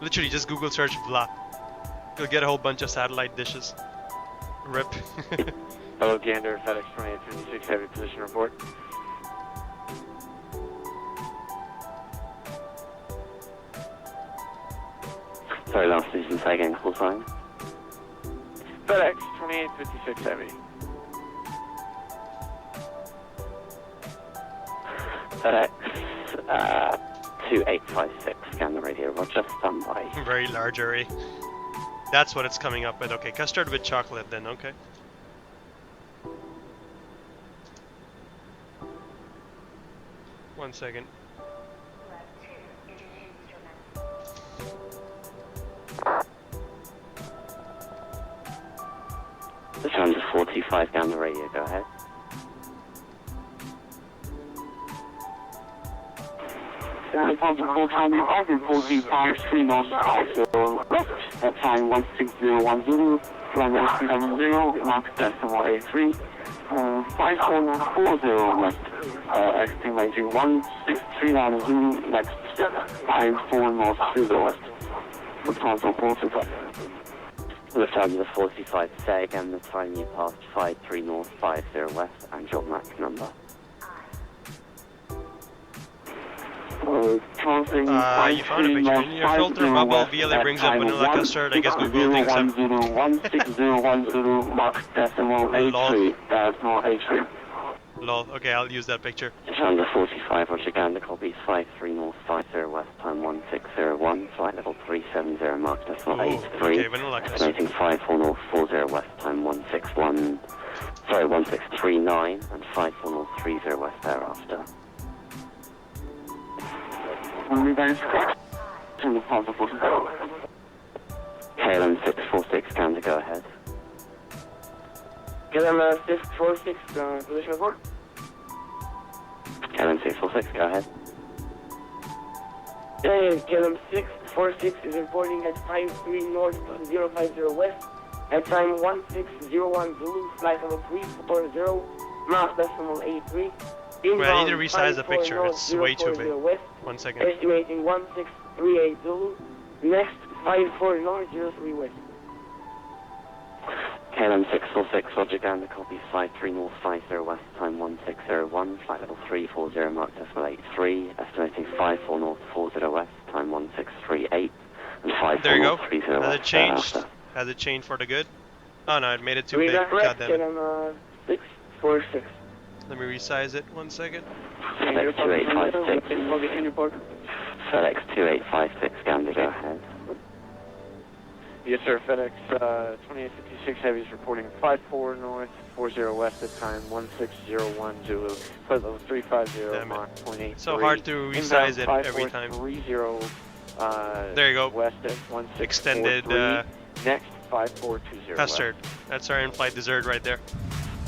Literally, just Google search Vla. You'll get a whole bunch of satellite dishes. Rip. Hello, Gander, FedEx 2856, heavy position report. Sorry, last station, say again, call sign. FedEx 2856, heavy. FedEx 2856, scan the radio, Roger, stand by. Very large array. That's what it's coming up with. Okay, custard with chocolate then, okay. One second. The sound is 45 down the radio, go ahead. possible time you offer 435 knots at time 16010, flight 870, Mach decimal A3, 5440 west, estimating 1639 Zulu, next 54 knots to the west. Lufthansa 45. Lufthansa 45, say again the time you passed 53 north, 50 west, and your Mach number. You found a picture. In your filter bubble, VLA brings up vanilla custard. I guess Google thinks I'm... 16010, Mach decimal A3, decimal A3. Lol, okay, I'll use that picture. Lufthansa 45, Roger Gander, copies 53 north, 50 west, time 1601, flight level 370, Mach decimal A3. Okay, vanilla custard. Estimating 54 north, 40 west, time 1639, and 54 north, 30 west thereafter. KLM 646, Gander, go ahead. KLM 646, position report. KLM 646, go ahead. KLM 646 is reporting at 53 north, 050 west, at time 1601 Zulu, flight level 340, Mach decimal A3. Wait, I need to resize the picture, it's way too big. West, 1 second. estimating 1638 Zulu, next 54 north, 03 west. KLM 646, Roger Gander, copies 53 north, 50 west, time 1601, flight level 340, Mach decimal 83, estimating 54 north, 40 west, time 1638, and 54 north, 30 west. Has it changed? Has it changed for the good? Oh no, it made it too big. God damn it. KLM 646. Let me resize it 1 second. FedEx 2856. FedEx 2856, Gander, go ahead. Yes, sir. FedEx 2856 Heavy is reporting 54 north, 40 west at time 1601 Zulu. Flight level 350, Mach 0.83. It's so hard to resize it every time. 30, there you go. West at 1643. Extended next 5420. custard. That's our in-flight dessert right there.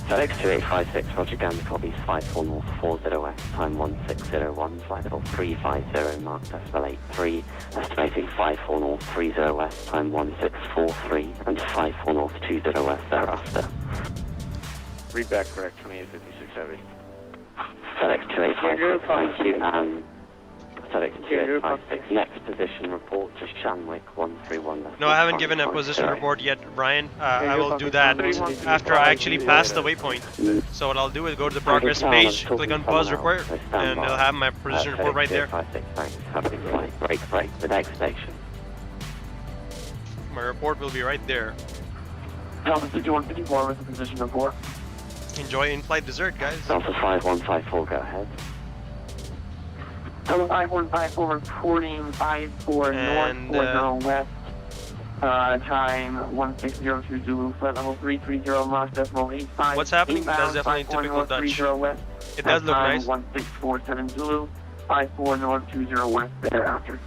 FedEx 2856, Roger Gander, copies 54 north, 40 west, time 1601, flight level 350, Mach decimal 83, estimating 54 north, 30 west, time 1643, and 54 north, 20 west thereafter. Read back correct, 2856 Heavy. FedEx 2856, thank you, and FedEx 2856, next position report to Shanwick 131. No, I haven't given a position report yet, Brian. I will do that after I actually pass the waypoint. So what I'll do is go to the progress page, click on pause report, and it'll have my position report right there. Have a good flight. Break, the next station. My report will be right there. Delta 6154 with the position report. Enjoy in-flight dessert, guys. Delta 5154, go ahead. Delta 5154 reporting 54 north, 40 west, time 1602 Zulu, flight level 330, Mach decimal 85. What's happening? That's definitely typical Dutch. West, it does look nice. 1647 Zulu, 54 north, 20 west thereafter.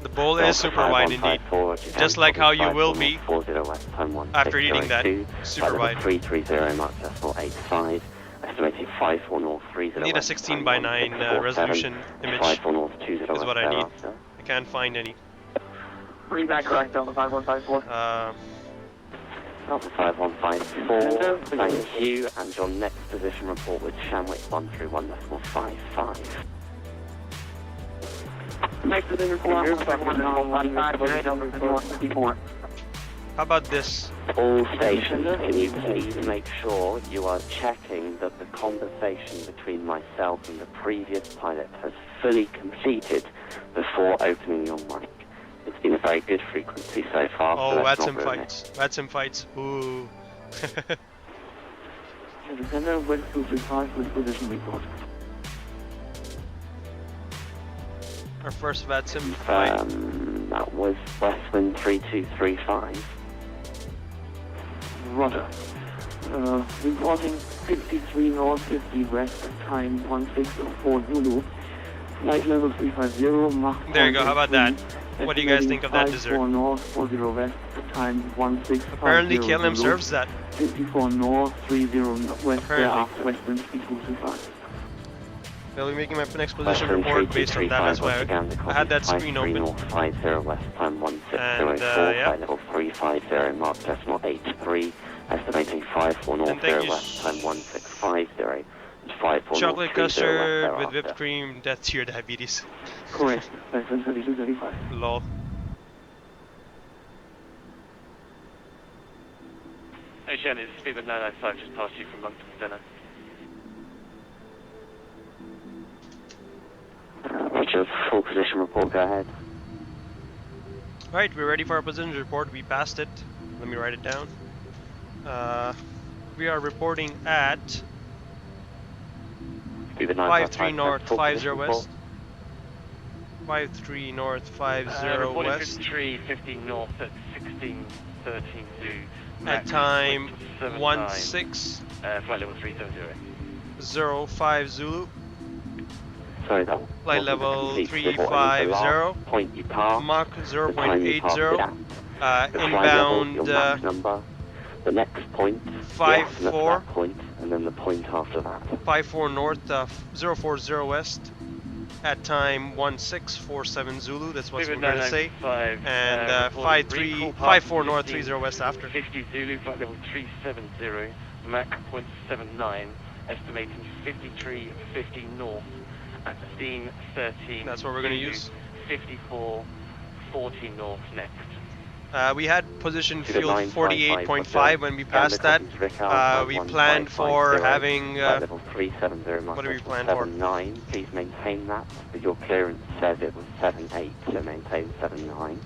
The bowl is super wide indeed, just like how you will be after eating that. Super wide. 330, Mach decimal 85. Estimating 54 north, 30 I need a 16:9 resolution image, is what I need. I can't find any. Read back correct, Delta 5154. Delta 5154, thank you, and your next position report with Shanwick 131.55. Next position report, 151.54. How about this? All stations, can you please make sure you are checking that the conversation between myself and the previous pilot has fully completed before opening your mic. It's been a very good frequency so far. Oh, so VATSim fights. VATSim fights. Ooh. Our first VATSim fight. That was Westwind 3235. Roger. Reporting 53 north, 50 west, time 1604 Zulu. Flight level 350, Mach. There you go, how about that? What do you guys think of that dessert? 54 north, 40 west, time 1650. Apparently KLM serves that. 54 north, 30 west, thereafter Westwind 3225. They'll be making my next position report based on that as well. I had that screen open. North 50 West time 1604, yeah. flight level 350, mark decimal 83, estimating 54 North 0 West time 1650, and 54 Chocolate North 30 custard West with whipped thereafter. cream, that's your diabetes. Correct. 3235. Lol. Ocean is Speedbird 995, just past you from Moncton Dinner. Roger, full position report, go ahead. Alright, we're ready for our position report. We passed it. Let me write it down. We are reporting at 53 north, 50 west. 53 north, 50 west. 53, 50 north at 1613 to At time 16 flight level 370. 05 Zulu. Sorry, that Flight level 350. point you passed, Mach the time you passed it 0.80. at, the flight Inbound level, your Mach number, the next point, 54. that point, and then the point after that. 54 north, 040 west. At time 1647 Zulu. That's what we're going to say. And 54 north, 30 west after. 50 Zulu, flight level 370, Mach 0.79, estimating 53, 50 north at 1613. That's what we're going to use. 54, 40 north next. We had position fuel 48.5 when we passed that. We planned for having. Level 370, what do we plan for? 79. Please maintain that. But your clearance says it was 78, so maintain 79.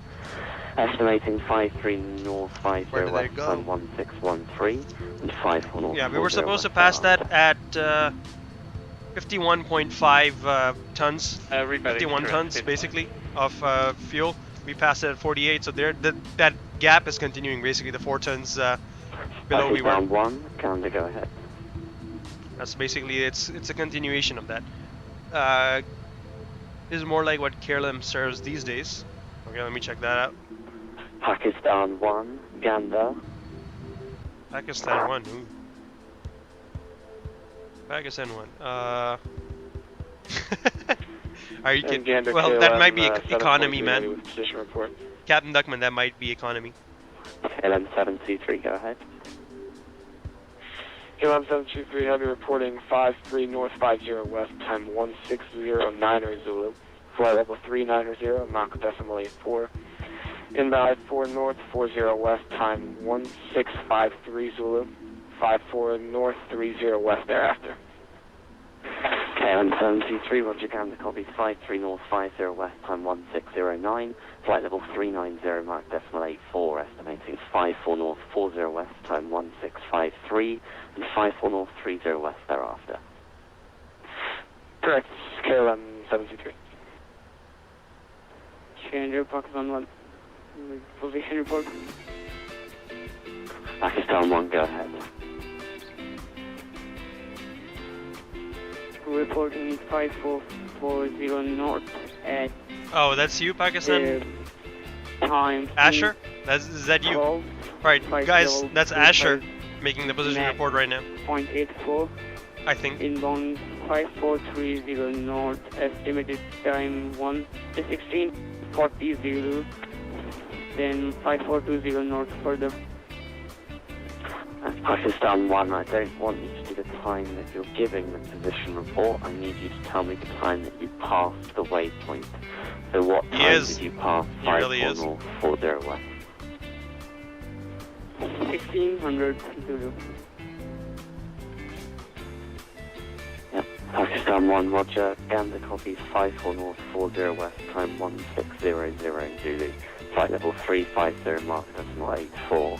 Estimating 53 north, 50 west, time 1613, and 54 north. Yeah, we were supposed to pass that at 51.5 tons. 51 tons, basically, of fuel. We passed it at 48, so that gap is continuing. Basically, the 4 tons below we were. Down 1, calendar, go ahead. That's basically it's a continuation of that. This is more like what KLM serves these days. Okay, let me check that out. Pakistan 1, Gander. Pakistan 1. Ooh. Pakistan 1. Are you kidding? Well, that might be economy, man. Captain Duckman, that might be economy. KLM 723, go ahead. KLM 723, heavy reporting 53 north, 50 west, time 1609 Zulu. Flight level 390, Mach decimal 84. Inbound 4 north, 40 west, time 1653 Zulu. 54 north, 30 west thereafter. KLM 723, Roger, calendar, copy 53 north, 50 west, time 1609. Flight level 390, Mach decimal 84, estimating 54 north, 40 west, time 1653, and 54 north, 30 west thereafter. Correct, KLM 723. Stranger, Pakistan 1. Position report. Pakistan 1, go ahead. Reporting 5440 north at. Oh, that's you, Pakistan? Time. Asher? Is that you? Alright, guys, that's Asher making the position report right now. 0.84. I think. Inbound 5430 north, estimated time 1640 Zulu. Then 5420 north further. Pakistan 1, I don't want you to do the time that you're giving the position report. I need you to tell me the time that you passed the waypoint. So what time did you pass 54 north, 40 west? 1600 Zulu. Yep, Pakistan 1, Roger. Gander copies 54 north, 40 west, time 1600 Zulu. Flight level 350, Mach decimal 84.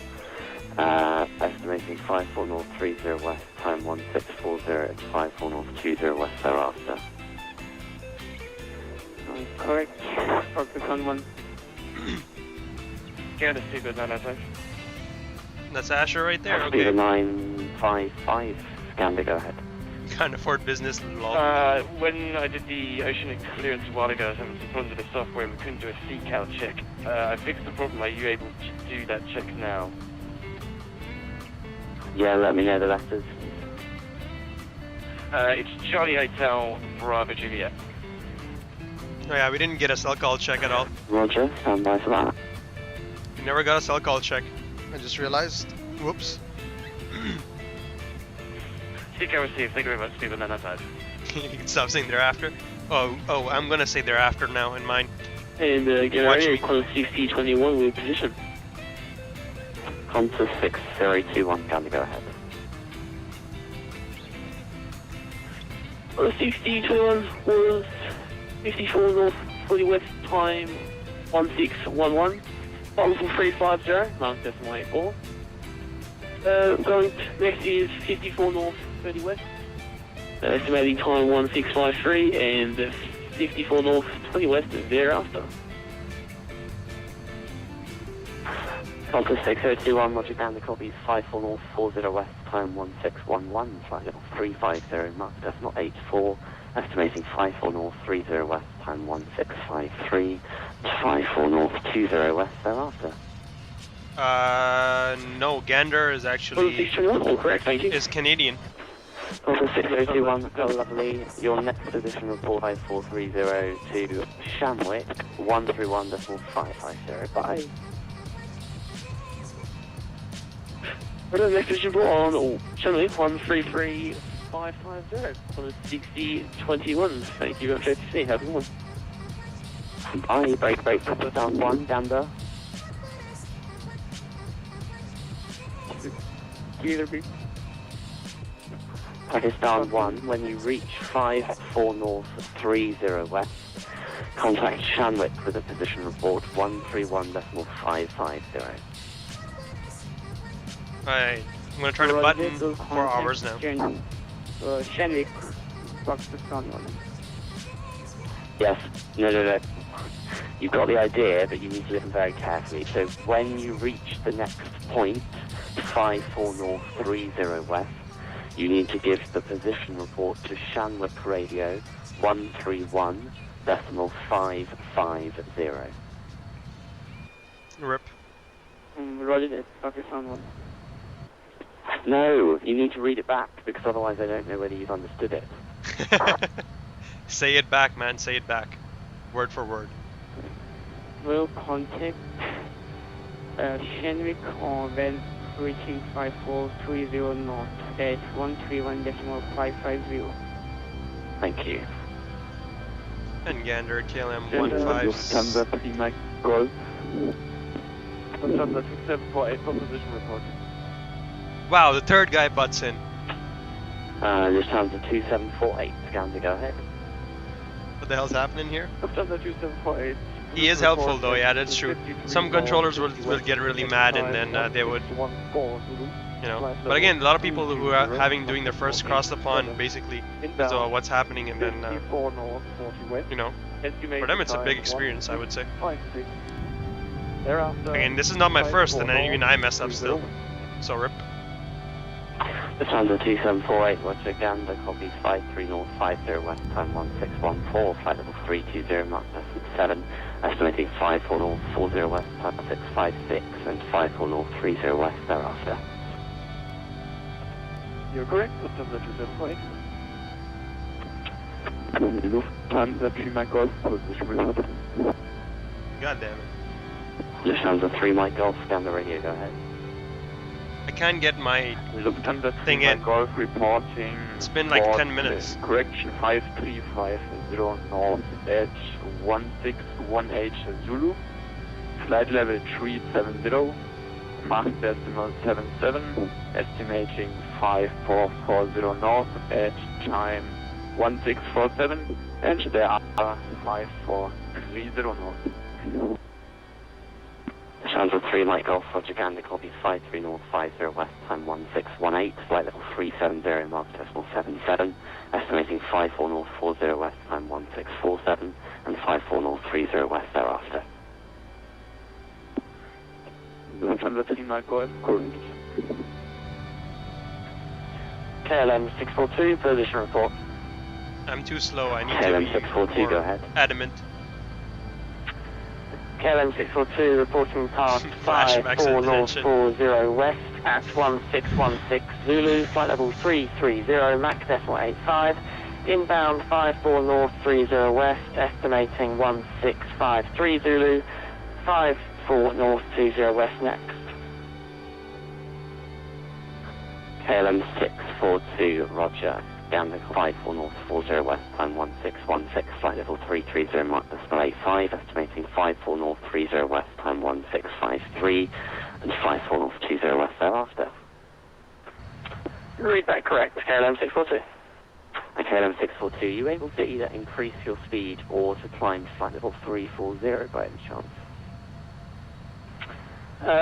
Estimating 54 north, 30 west, time 1640, and 54 north, 20 west thereafter. Correct. Pakistan 1. Gander, Speedbird 995. That's Asher right there, okay. Speedbird 955, Gander, go ahead. Can't afford business, lol. When I did the oceanic clearance a while ago, I was having some problems with the software and we couldn't do a CCAL check. I fixed the problem. Are you able to do that check now? Yeah, let me know the letters. It's Charlie Hotel, Bravo Juliet. Oh yeah, we didn't get a cell call check at all. Roger, stand by for that. We never got a cell call check. I just realized. Whoops. CK received, thank you very much, Stephen, and outside. You can stop saying thereafter. Oh, I'm gonna say thereafter now in mine. And get ready, close 6021 with position. Qantas 6021, can you go ahead? 6021 was 54 north, 40 west, time 1611. Bottom 350, Mount decimal 84. Going next is 54 north, 30 west. Estimating time 1653 and 54 north, 20 west thereafter. Qantas 6021, Roger, down the copy, 54 north, 40 west, time 1611, flight level 350, mark decimal 84, estimating 54 north, 30 west, time 1653, 54 north, 20 west thereafter. No, Gander is actually is Canadian. Qantas 6021, lovely. Your next position report 5430 to Shamwick, 131.550. Bye. The next position report on Shamwick 133.550 on 6021. Thank you, FSX. Have a good one. Bye, break, down 1, Gander. Pakistan 1, when you reach 54 north, 30 west, contact Shamwick with a position report 131.550. Alright, I'm gonna try to button 4 hours now. Shamwick, Pakistan 1. Yes, no. You've got the idea, but you need to listen very carefully. So when you reach the next point, 54 north, 30 west, you need to give the position report to Shamwick Radio 131.550. Rip. Roger that, Pakistan 1. No, you need to read it back, because otherwise I don't know whether you've understood it. Say it back, man, say it back. Word for word. Will contact Shamwick on when reaching 5430 north at 131.550. Thank you. And Gander, KLM Lufthansa 15. Prima Golf. Lufthansa 2748 for position report. Wow, the third guy butts in. Lufthansa 2748, scan to go ahead. What the hell's happening here? Lufthansa 2748. He is helpful though, yeah, that's true. Some controllers will get really mad and then they would, you know. But again, a lot of people who are doing their first cross the pond basically, so what's happening and then, you know, for them it's a big experience, I would say. Again, this is not my first and then even I mess up still, so rip. Lufthansa 2748, Roger, Gander, copy 53 north, 50 west, time 1614, flight level 320, mark decimal 7, estimating 54 north, 40 west, time 656, and 54 north, 30 west thereafter. You're correct, Lufthansa 2748. Lufthansa Prima Golf, position report. God damn it. Lufthansa 3 Mike Golf, scan the radio, go ahead. I can't get my thing in. Golf reporting. It's been like 10 minutes. Correction 5350 north edge 161H Zulu. Flight level 370. Mark decimal 77. Estimating 5440 north edge time 1647. And there are 5430 north. Lufthansa 3 Mike Golf, Roger, Gander, copy 53 north, 50 west, time 1618, flight level 370, mark decimal 77, estimating 54 north, 40 west, time 1647, and 54 north, 30 west thereafter. Lufthansa 3 Mike Golf, correct. KLM 642, position report. I'm too slow, I need KLM to 642, go ahead. adamant. KLM 642 reporting past Flashbacks 54 and north, attention. 40 west, at 1616 Zulu, flight level 330, Mach decimal 85. Inbound 54 north 30 west, estimating 1653 Zulu, 54 north 20 west next. KLM 642, roger. Down to 54 north 40 west, time 1616, flight level 330, Mach decimal 85, estimating 54 north 30 west, time 1653, and 54 north 20 west thereafter. Read that correct, KLM 642. And KLM 642, are you able to either increase your speed or to climb to flight level 340 by any chance?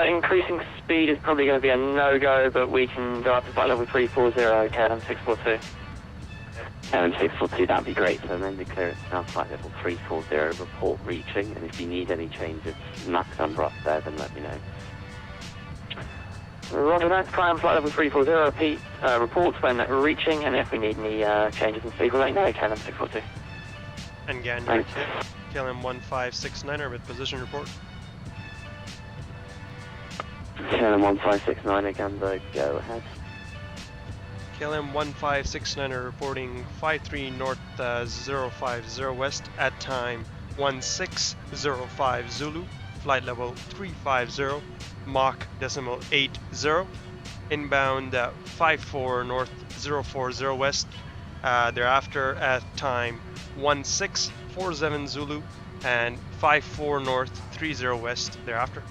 Increasing speed is probably going to be a no-go, but we can go up to flight level 340, KLM 642. KLM 642, that'd be great. So then declare it's now flight level 340, report reaching, and if you need any changes, Mach number up there, then let me know. Roger that, climb flight level 340, repeat, reports when reaching, and if we need any changes in speed, we'll let you know, KLM 642. And Gander, KLM 1569 with position report. KLM 1569 again, go ahead. KLM 1569 reporting 53 north 050 west at time 1605 Zulu, flight level 350, Mach decimal 80, inbound 54 north 040 west, thereafter at time 1647 Zulu, and 54 north 30 west thereafter.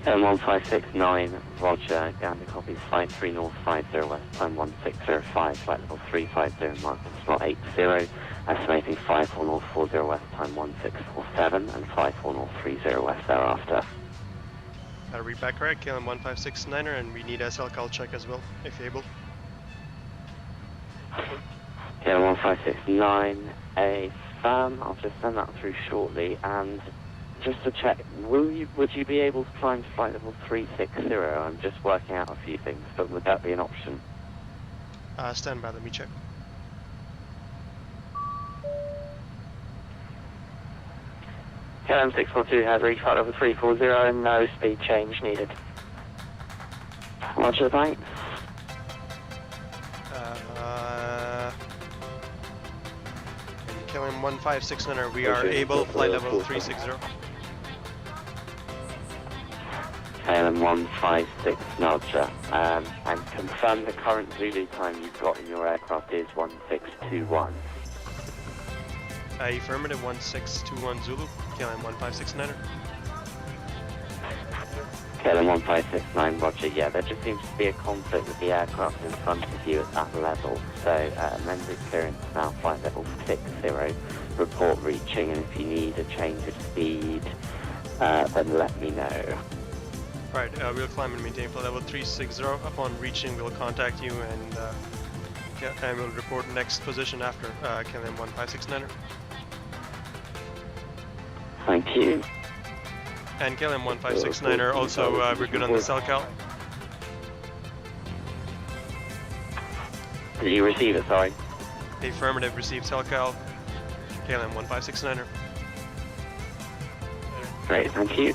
KLM 1569, roger, down to copy, flight 3 north 50 west, time 1605, flight level 350, Mach decimal 80, estimating 54 north 40 west, time 1647, and 54 north 30 west thereafter. Read back correct, KLM 1569 and we need a SLCAL check as well, if you're able. KLM 1569, affirm, I'll just send that through shortly, and just to check, would you be able to climb to flight level 360? I'm just working out a few things, but would that be an option? Stand by, let me check. KLM 642 has reached flight level 340, no speed change needed. Roger, thanks. KLM 1569, we are able, flight level 360. KLM 156, roger. And confirm the current Zulu time you've got in your aircraft is 1621. Affirmative, 1621 Zulu, KLM 1569. KLM 1569, roger, yeah, there just seems to be a conflict with the aircraft in front of you at that level. So, amended clearance now, flight level 60, report reaching, and if you need a change of speed, then let me know. Right, we'll climb and maintain flight level 360. Upon reaching, we'll contact you and we'll report next position after KLM 1569. Thank you. And KLM 1569 also, we're good on the SLCAL. Did you receive it, sorry? Affirmative, received SLCAL, KLM 1569. Great, thank you.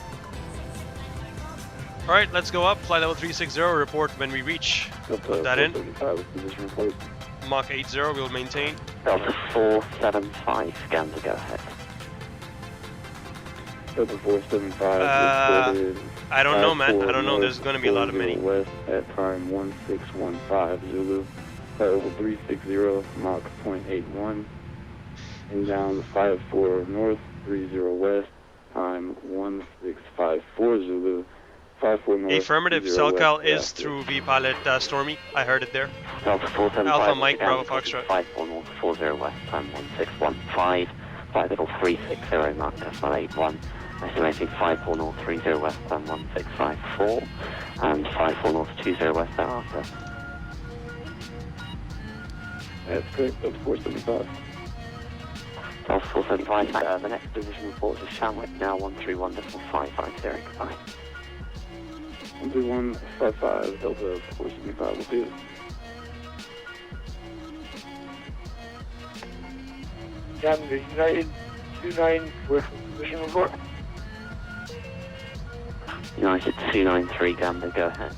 Alright, let's go up. Flight level 360, report when we reach. Put that in. Mach 80, we'll maintain. Delta 475, scan to go ahead. Delta 475, I don't know, man. I don't know. There's going to be a lot of many. West at time 1615 Zulu. Flight level 360, Mach 0.81. And down 54 north, 30 west, time 1654 Zulu. 54 north. Affirmative, SLCAL is through VPilot Stormy. I heard it there. Delta 475, Alpha Mike, Bravo Foxtrot. 54 north, 40 west, time 1615. Flight level 360, Mach decimal 81. Estimating 54 north, 30 west, time 1654. And 54 north, 20 west thereafter. That's correct, Delta 475. Delta 475, the next position report is Shamwick, now 131.550, goodbye. 13155, Delta 475 will do it. Gander United 29 with position report. United 293, Gander, go ahead.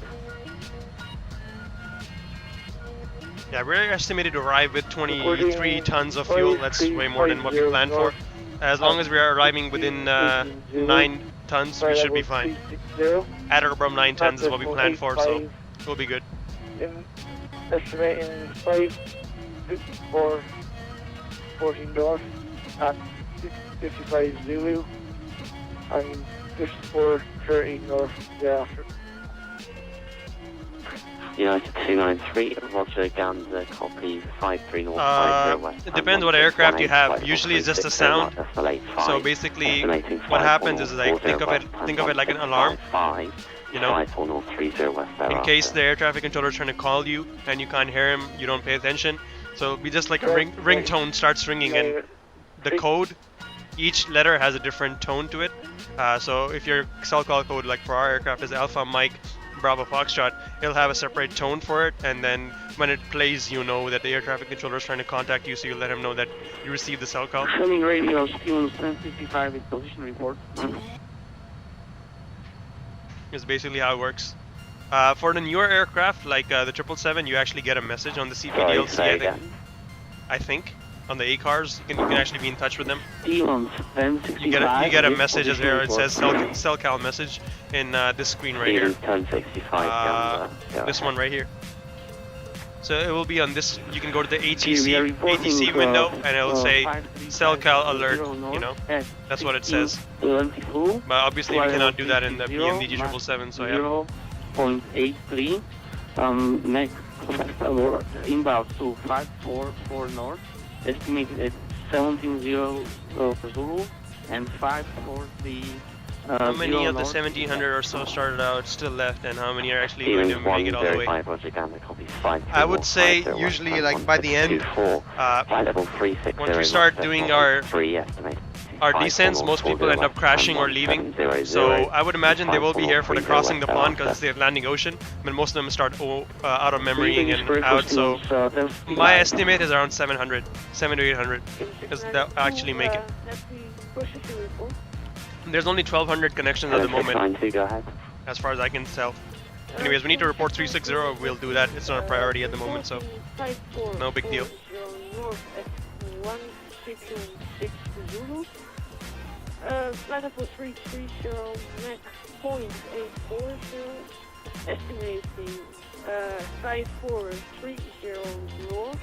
Yeah, we're estimated to arrive with 23 tons of fuel. That's way more than what we planned for. As long as we are arriving within 9 tons, we should be fine. At or above 9 tons is what we planned for, so we'll be good. Estimating 554 14 north at 55 Zulu and 54 30 north thereafter. United 293, Roger, Gander, copy 53 north 50 west. It depends what aircraft you have. Usually it's just a sound. So basically, what happens is like think of it like an alarm. You know, in case the air traffic controller is trying to call you and you can't hear him, you don't pay attention. So it'll be just like a ringtone starts ringing, and the code, each letter has a different tone to it. So if your cell call code, like for our aircraft, is Alpha Mike Bravo Foxtrot, it'll have a separate tone for it, and then when it plays, you know that the air traffic controller is trying to contact you, so you let him know that you received the cell call. Sending radio, Stevens 1055 with position report. Is basically how it works. For the newer aircraft, like the 777, you actually get a message on the CPDLC, I think. On the A-cars, you can actually be in touch with them. You get a message as there, it says cell cal message in this screen right here. This one right here. So it will be on this, you can go to the ATC window and it will say cell cal alert, you know, that's what it says. But obviously we cannot do that in the PMDG 777, so yeah. 0.83, next inbound to 544 north, estimated at 17.0 for Zulu, and 540. How many of the 1700 or so started out still left, and how many are actually going to make it all the way? I would say usually like by the end, once we start doing our descents, most people end up crashing or leaving. So I would imagine they will be here for the crossing the pond because it's the Atlantic Ocean, but most of them start out of memorying and out. So my estimate is around 700 to 800 because they'll actually make it. There's only 1,200 connections at the moment, as far as I can tell. Anyways, we need to report 360, we'll do that. It's not a priority at the moment, so no big deal. Flight level 330, Mach 0.840, estimating 5430 north,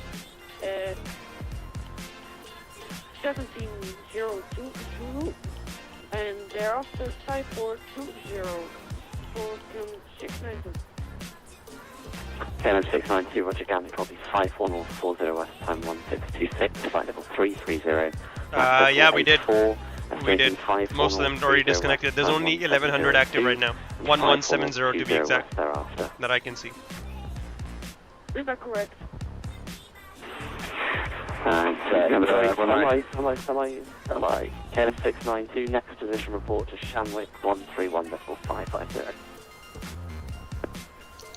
1702 Zulu, and thereafter 5420 for 692. KLM 692, Roger, Gander, copy 54040 west, time 1626, flight level 330. Yeah, we did. We did. Most of them already disconnected. There's only 1100 active right now. 1170 to be exact, that I can see. Is that correct? And KLM 692, next position report to Shanwick 131.550.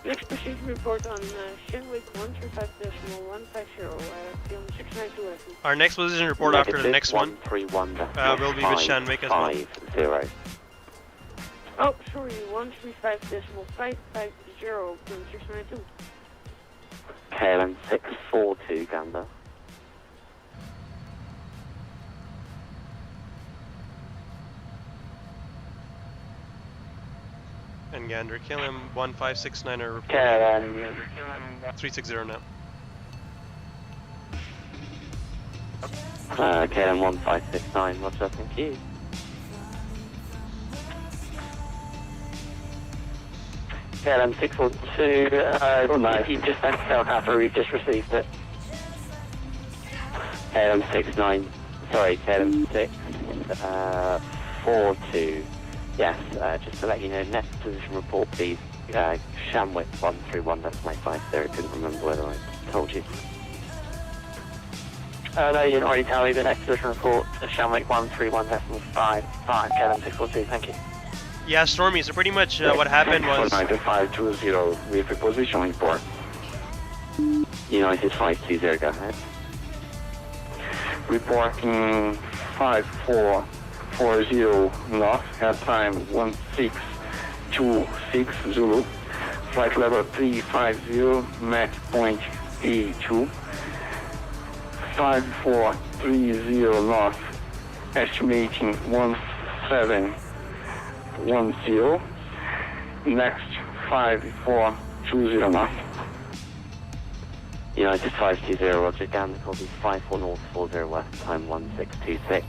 Next position report on Shanwick 135.150, PM 692. Our next position report after the next one will be with Shanwick as well. Oh, sorry, 135.550, PM 692. KLM 642, Gander. And Gander, KLM 1569 are reporting. KLM 360 now. KLM 1569, what's up, thank you. KLM 642, no, he just sent cell after we've just received it. KLM 69, sorry, KLM 642. Yes, just to let you know, next position report please, Shanwick 131.550, couldn't remember whether I told you. No, you didn't already tell me. The next position report, Shanwick 131.55, KLM 642, thank you. Yeah, Stormy, so pretty much what happened was... 9520 with a position report. United 520, go ahead. Reporting 5440 north, air time 1626 Zulu, flight level 350, match point E2, 5430 north, estimating 1710, next 5420 north. United 520, roger, down the copy 54 north, 40 west, time 1626,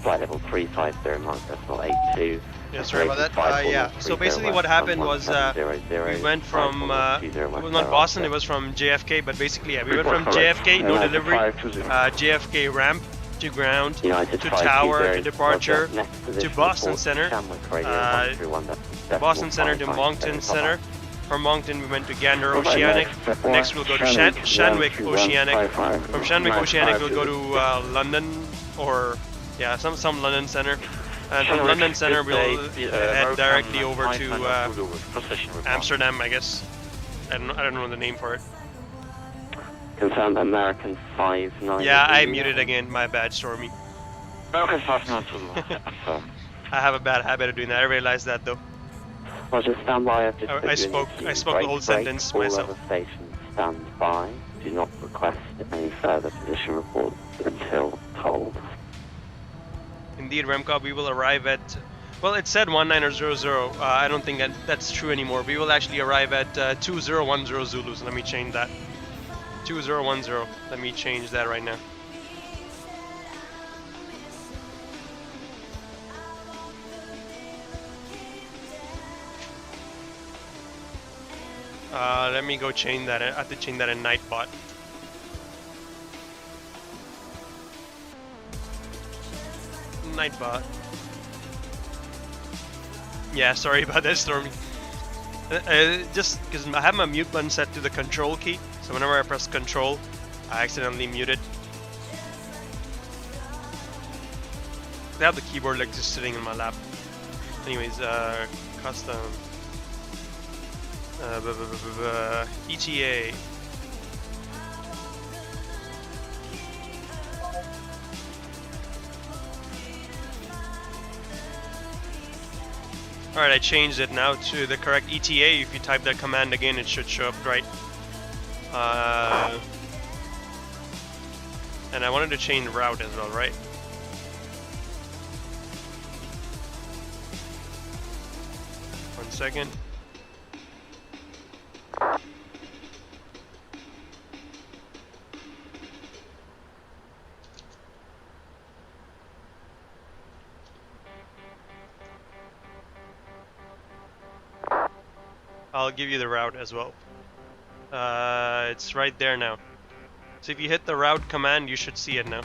flight level 350, mark decimal 82. Yeah, sorry about that. Yeah, so basically what happened was we went from, well, not Boston, it was from JFK, but basically, yeah, we went from JFK, no delivery, JFK ramp to ground, to tower, to departure, to Boston Center, Boston Center to Moncton Center. From Moncton we went to Gander Oceanic, next we'll go to Shanwick Oceanic, from Shanwick Oceanic we'll go to London, or yeah, some London Center, and from London Center we'll head directly over to Amsterdam, I guess. I don't know the name for it. Confirmed American 59. Yeah, I muted again, my bad, Stormy. American 59. I have a bad habit of doing that, I realized that though. Roger, stand by. I spoke the whole sentence myself. All other stations stand by. Do not request any further position reports until told. Indeed, Remco, we will arrive at, well, it said 1900. I don't think that's true anymore. We will actually arrive at 2010 Zulus. Let me change that. 2010. Let me change that right now. Let me go change that. I have to change that in Nightbot. Nightbot. Yeah, sorry about that, Stormy. Just because I have my mute button set to the control key, so whenever I press control, I accidentally mute it. I have the keyboard like just sitting in my lap. Anyways, custom. ETA. Alright, I changed it now to the correct ETA. If you type that command again, it should show up right. And I wanted to change route as well, right? One second. I'll give you the route as well. It's right there now. So if you hit the route command, you should see it now.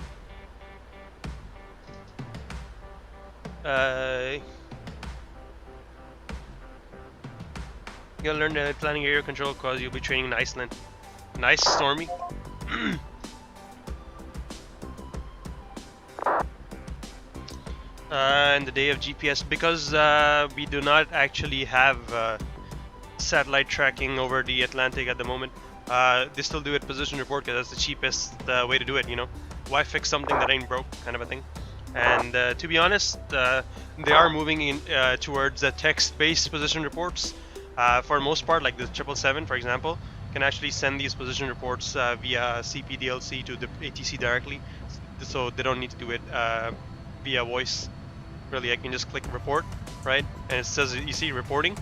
You gotta learn the planning area control because you'll be training in Iceland. Nice, Stormy. And the day of GPS, because we do not actually have satellite tracking over the Atlantic at the moment. They still do it position report because that's the cheapest way to do it, you know. Why fix something that ain't broke, kind of a thing. And to be honest, they are moving in towards text-based position reports. For the most part, like the 777, for example, can actually send these position reports via CPDLC to the ATC directly, so they don't need to do it via voice. Really, I can just click report, right? And it says, you see reporting,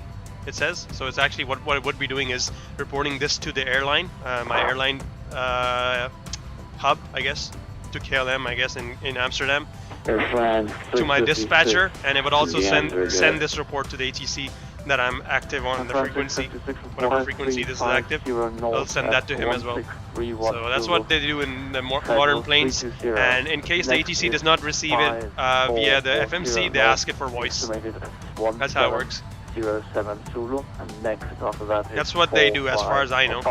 it says. So it's actually what it would be doing is reporting this to the airline, my airline hub, I guess, to KLM, I guess, in Amsterdam, to my dispatcher, and it would also send this report to the ATC that I'm active on the frequency, whatever frequency this is active. I'll send that to him as well. So that's what they do in the modern planes, and in case the ATC does not receive it via the FMC, they ask it for voice. That's how it works. 07 Zulu, and next after that that's what they do as far as I know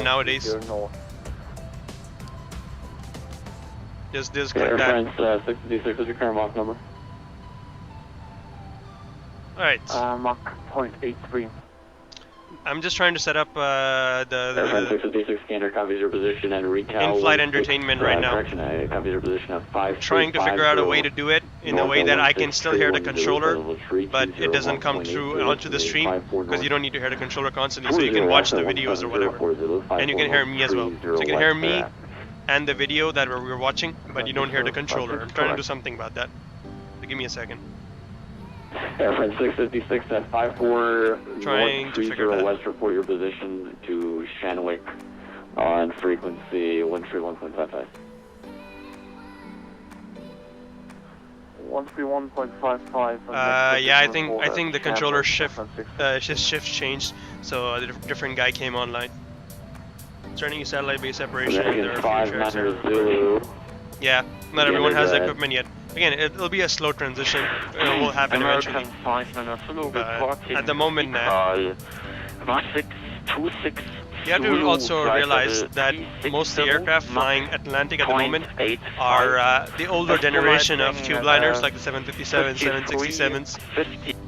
nowadays. Just click that. 656 is your current Mach number. Alright. Mach 0.83. I'm just trying to set up Airframe 656 scanner copies your position and RIKAL. in-flight entertainment right now. Correction, copies your position of 5. Trying to figure out a way to do it in a way that I can still hear the controller, but it doesn't come through onto the stream because you don't need to hear the controller constantly, so you can watch the videos or whatever, and you can hear me as well. So you can hear me and the video that we're watching, but you don't hear the controller. I'm trying to do something about that. So give me a second. Airframe 656 at 54 Trying to figure that. West, report your position to Shanwick on frequency 131.55. 131.55. Yeah, I think the controller shift changed, so a different guy came online. Starting a satellite base separation. There are a few Zulu. Yeah, not everyone has the equipment yet. Again, it'll be a slow transition. It will happen eventually. But at the moment now, you have to also realize that most of the aircraft flying Atlantic at the moment are the older generation of tube liners like the 757s, 767s,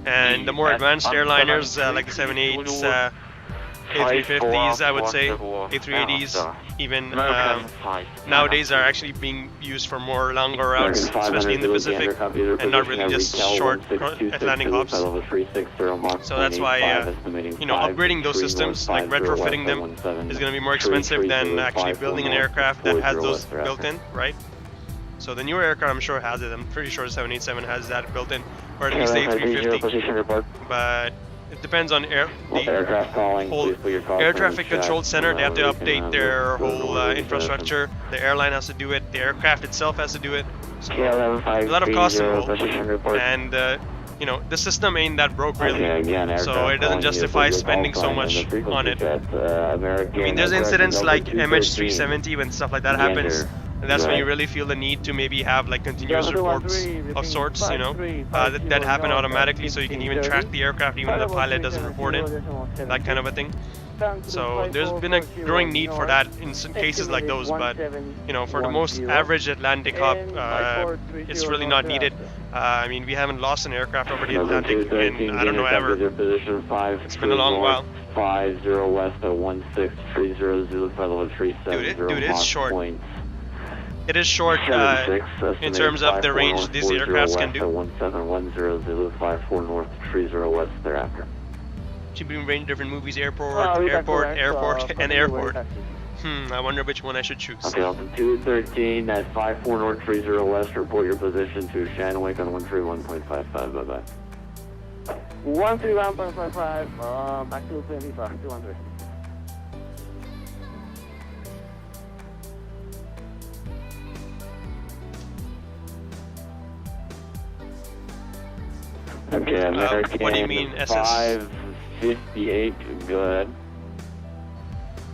and the more advanced airliners like the 78s, A350s, I would say, A380s, even nowadays are actually being used for more longer routes, especially in the Pacific, and not really just short Atlantic hops. So that's why, you know, upgrading those systems, like retrofitting them, is going to be more expensive than actually building an aircraft that has those built in, right? So the newer aircraft, I'm sure, has it. I'm pretty sure the 787 has that built in, or at least the A350. But it depends on the whole air traffic control center. They have to update their whole infrastructure. The airline has to do it. The aircraft itself has to do it. So a lot of costs involved. And you know, the system ain't that broke really, so it doesn't justify spending so much on it. I mean, there's incidents like MH370 when stuff like that happens. And that's when you really feel the need to maybe have like continuous reports of sorts, you know, that happen automatically, so you can even track the aircraft even if the pilot doesn't report it, that kind of a thing. So there's been a growing need for that in some cases like those, but you know, for the most average Atlantic hop, it's really not needed. I mean, we haven't lost an aircraft over the Atlantic in, I don't know, ever. It's been a long while. 50 West at 1630 Zulu 537. Dude, it's short. It is short in terms of the range these aircrafts can do. 1710 Zulu 54 North 30 West thereafter. Between range different movies, airport, and airport. I wonder which one I should choose. Okay, altitude 13 at 54 North 30 West, report your position to Shanwick on 131.55, bye-bye. 131.55, back to 25, 200. Okay, American what do you mean, SS? 558, go ahead.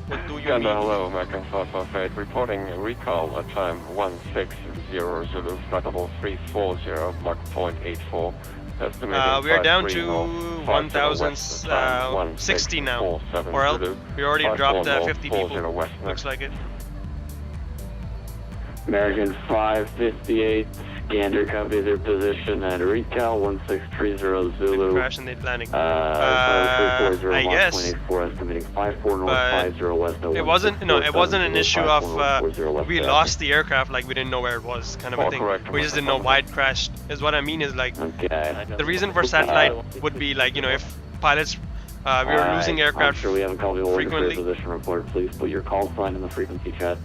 What do you mean? Hello, American 558, reporting RIKAL at time 160 Zulu, flight level 340, Mach 0.84. We are down to 1,060 now, or else we already dropped 50 people, looks like it. American 558, Gander, copy their position at RIKAL 1630 Zulu. Crash in the Atlantic. I guess. Estimating 54 North 50 West. It wasn't an issue of we lost the aircraft, like we didn't know where it was, kind of a thing. We just didn't know why it crashed. Is what I mean is like the reason for satellite would be like, you know, if pilots we were losing aircraft we haven't called you frequently. Position report. Please put your call sign in the frequency chat.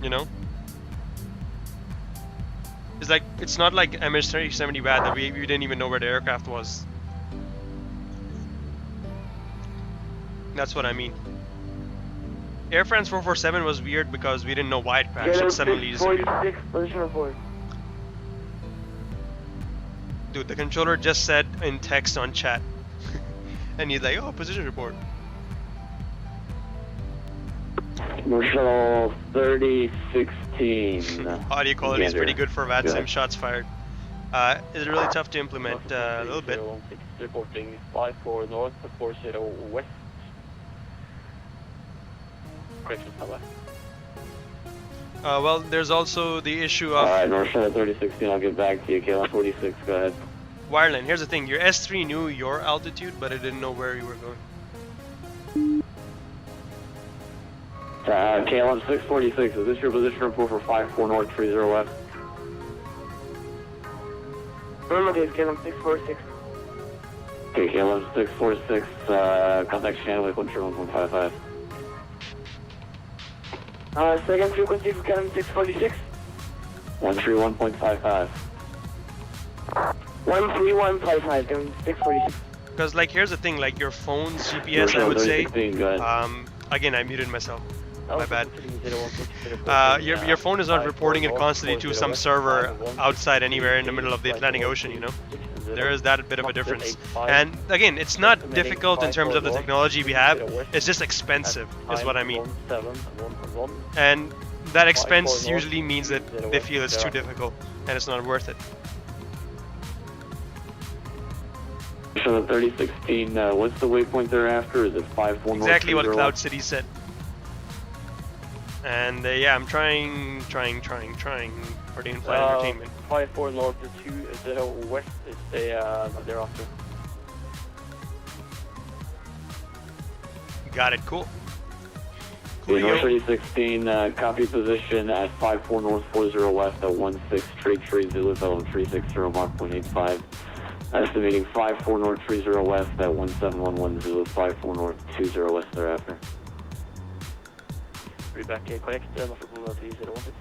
You know. It's like, it's not like MH370 bad that we didn't even know where the aircraft was. That's what I mean. Air France 447 was weird because we didn't know why it crashed. It suddenly disappeared. Dude, the controller just said in text on chat. And he's like, oh, position report. Commercial 3016. Audio quality is pretty good for VATSim, shots fired. Is it really tough to implement? A little bit. Reporting 54 North, 40 West. Well, there's also the issue of... Alright, North Shore 3016, I'll get back to you. KLM 46, go ahead. Wireline, here's the thing. Your S3 knew your altitude, but it didn't know where you were going. KLM 646, is this your position report for 54 North 30 West? Affirmative, KLM 646. Okay, KLM 646, contact Shanwick 13155. Second frequency for KLM 646. 131.55. 13155, KLM 646. Because like here's the thing, like your phone's GPS, I would say. Again, I muted myself. My bad. Your phone is not reporting it constantly to some server outside anywhere in the middle of the Atlantic Ocean, you know? There is that bit of a difference. And again, it's not difficult in terms of the technology we have, it's just expensive, is what I mean. And that expense usually means that they feel it's too difficult and it's not worth it. So 3016, what's the waypoint thereafter? Is it 54 North? Exactly what Cloud City said. And yeah, I'm trying for the in-flight entertainment. 54 North to 20 West is the thereafter. Got it, cool. North 3016, copy position at 54 North 40 West at 16 straight tree Zulu Fellow 360 Mach 0.85. Estimating 54 North 30 West at 1711 Zulu 54 North 20 West thereafter. Feedback, correct, North 3016.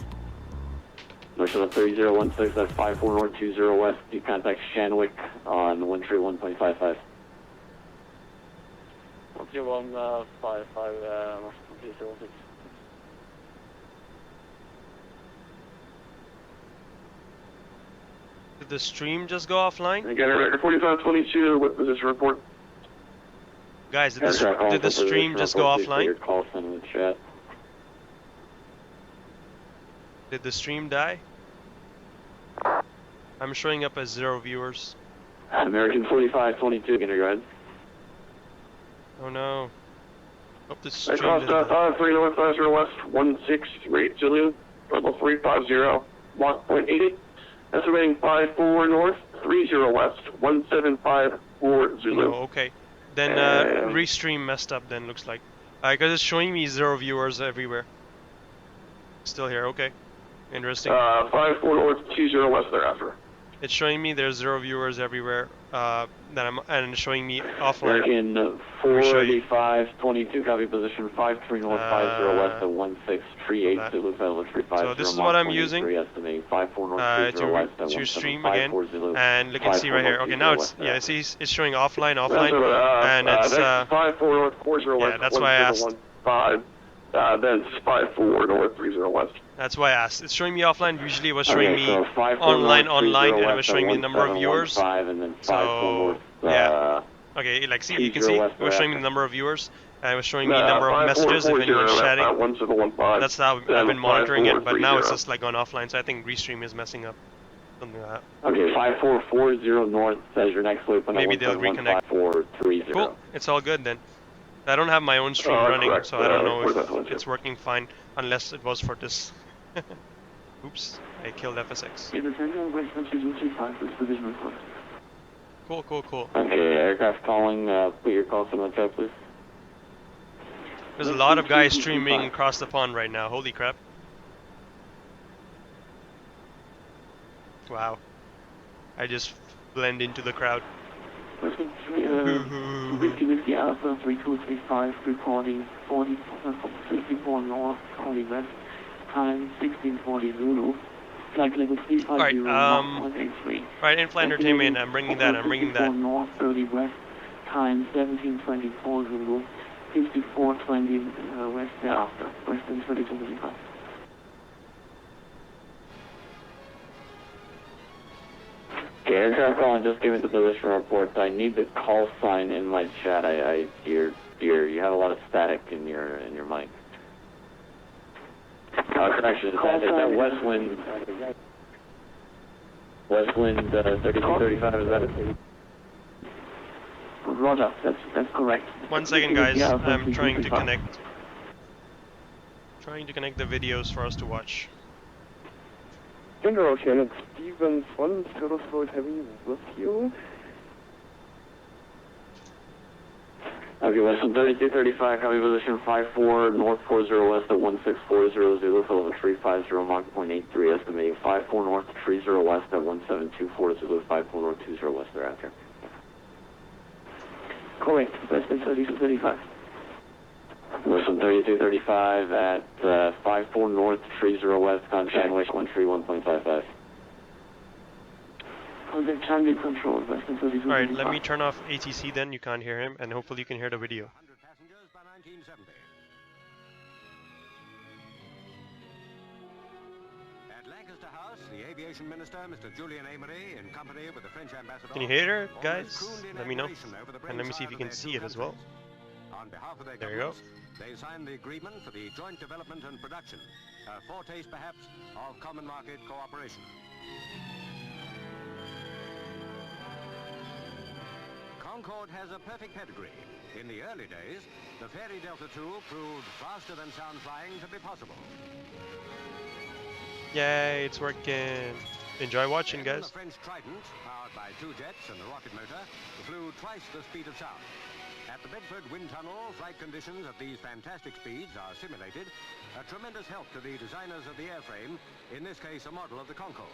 North 3016, that's 54 North 20 West. You contact Shanwick on 131.55. 13155, North 3016. Did the stream just go offline? Again, record 4522 with position report. Guys, did the stream just go offline? Did the stream die? I'm showing up as 0 viewers. American 4522, can you go ahead? Oh no. Hope the stream Cross didn't. 3 North 50 West 16 Zulu, level 350, Mach 0.80. Estimating 54 North 30 West 1754 Zulu. Oh, okay. Then restream messed up then, looks like. Because it's showing me 0 viewers everywhere. Still here, okay. Interesting. 54 North 20 West thereafter. It's showing me there's 0 viewers everywhere. And it's showing me offline. American 48522, copy position 53 North 50 West at 1638 Zulu Fellow 350. So this is what I'm using estimating 54 North 30 West at to stream again. And look and see right here. Okay, now it's it's showing offline, and it's 54 North 40 West. Yeah, that's why I asked. Then 54 North 30 West. That's why I asked. It's showing me offline. Usually it was showing me online, and it was showing me the number of viewers. So yeah. Okay, like see, you can see it was showing me the number of viewers, and it was showing me the number of messages if anyone's chatting. That's how I've been monitoring it, but now it's just like gone offline. So I think Restream is messing up. Something like that. Okay, 5440 North says your next waypoint. Maybe they'll reconnect. 5430. Cool. It's all good then. I don't have my own stream running, so I don't know if it's working fine, unless it was for this. Oops, I killed FSX. Cool. Okay, aircraft calling, put your call sign on the chat, please. There's a lot of guys streaming across the pond right now, holy crap. Wow. I just blend into the crowd. Whiskey Alpha 3235, recording 54 North, 40 West, time 1640 Zulu, flight level 350, Mach 183. Alright, in-flight entertainment, I'm bringing that. 54 North, 30 West, time 1724 Zulu, 5420 West thereafter, Western 3235. Okay, aircraft calling, just give me the position report. I need the call sign in my chat. You have a lot of static in your mic. Correction, is that Westwind 3235, is that it? Roger, that's correct. 1 second guys, I'm trying to connect. Trying to connect the videos for us to watch. General Channel Stevens 1, Floyd Heavy with you. Okay, Western 3235, heavy position 54, north 40 west at 1640 Zulu, for level 350, Mach .83, estimating 54 north 30 west at 1724 Zulu, 54 north 20 west thereafter. Correct, Western 3235. Western 3235 at 54 north 30 west, contact 131.55. Contact transit control, Western 3235. Alright, let me turn off ATC then, you can't hear him, and hopefully you can hear the video. At Lancaster House, the aviation minister, Mr. Julian Amery, in company with the French ambassador. Can you hear it, guys? Let me know. And let me see if you can see it as well. On behalf of their There you go. they signed the agreement for the joint development and production, a foretaste perhaps of common market cooperation. Concorde has a perfect pedigree. In the early days, the Ferry Delta II proved faster than sound flying to be possible. Yay, it's working. Enjoy watching, Then guys. the French Trident, powered by 2 jets and a rocket motor, flew twice the speed of sound. At the Bedford Wind Tunnel, flight conditions at these fantastic speeds are simulated, a tremendous help to the designers of the airframe, in this case a model of the Concorde.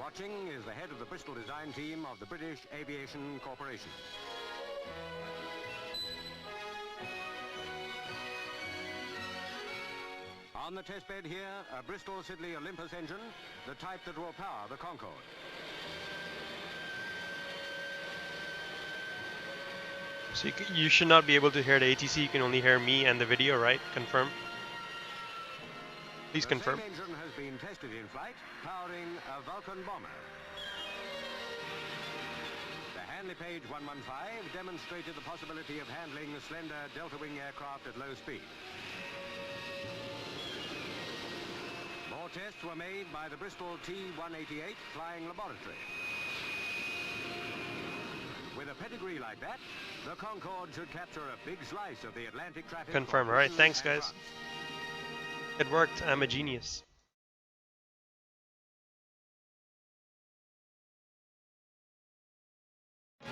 Watching is the head of the Bristol design team of the British Aviation Corporation. On the test bed here, a Bristol Siddeley Olympus engine, the type that will power the Concorde. So you should not be able to hear the ATC, you can only hear me and the video, right? Confirm. Please confirm. The same engine has been tested in flight, powering a Vulcan bomber. The Hanley Page 115 demonstrated the possibility of handling the slender Delta Wing aircraft at low speed. More tests were made by the Bristol T-188 flying laboratory. With a pedigree like that, the Concorde should capture a big slice of the Atlantic traffic. Confirm. Alright, thanks guys. It worked. I'm a genius. A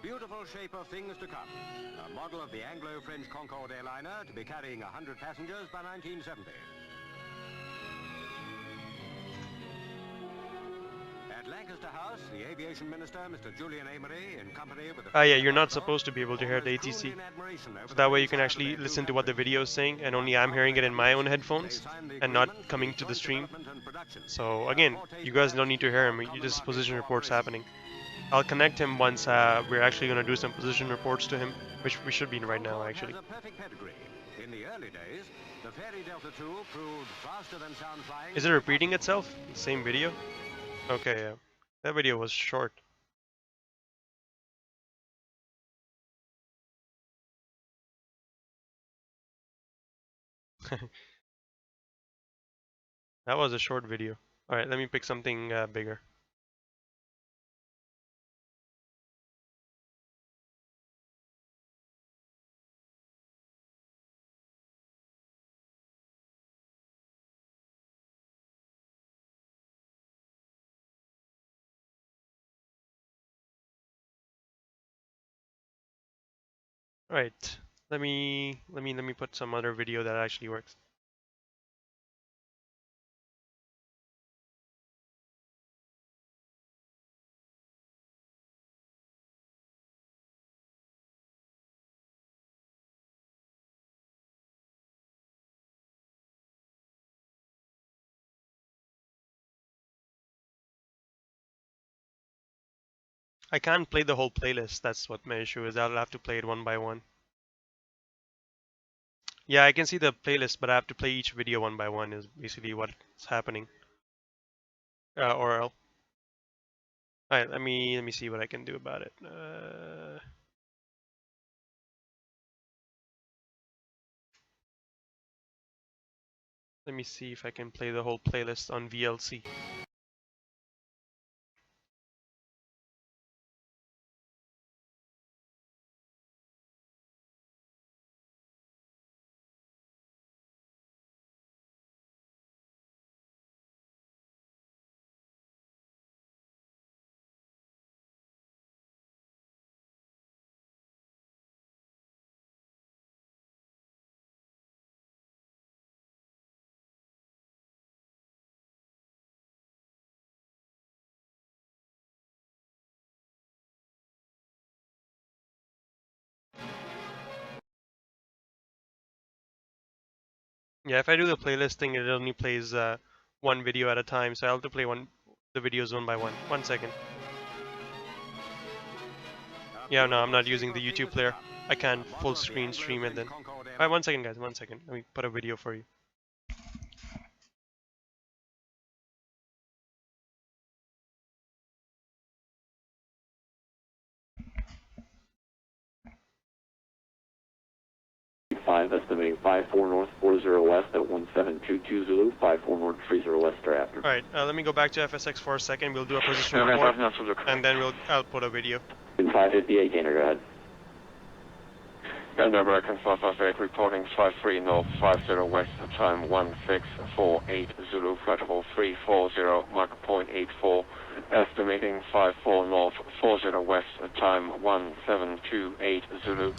beautiful shape of things to come. A model of the Anglo-French Concorde airliner to be carrying 100 passengers by 1970. At Lancaster House, the aviation minister, Mr. Julian Amery, in company with the... Ah yeah, you're not supposed to be able to hear the ATC. So that way you can actually listen to what the video is saying, and only I'm hearing it in my own headphones and not coming to the stream. So again, you guys don't need to hear him, you just position reports happening. I'll connect him once we're actually going to do some position reports to him, which we should be in right now actually. In the early days, the Ferry Delta II proved faster than sound flying. Is it repeating itself? The same video? Okay, yeah. That video was short. That was a short video. Alright, let me pick something bigger. Right. Let me put some other video that actually works. I can't play the whole playlist, that's what my issue is. I'll have to play it one by one. Yeah, I can see the playlist, but I have to play each video one by one is basically what's happening. Alright, let me see what I can do about it. Let me see if I can play the whole playlist on VLC. Yeah, if I do the playlist thing, it only plays one video at a time, so I'll have to play the videos one by one. 1 second. Yeah, no, I'm not using the YouTube player. I can't full screen stream it then. Alright, 1 second, guys, 1 second. Let me put a video for you. Estimating 54 north, 40 west at 1722 Zulu, 54 north, 30 west thereafter. Alright, let me go back to FSX for a second. We'll do a position report, and then we'll output a video. 558, Gainer, go ahead. Gander American 558, reporting 53 north, 50 west, time 1648 Zulu, flight level 340, Mach 0.84, estimating 54 north, 40 west, time 1728 Zulu,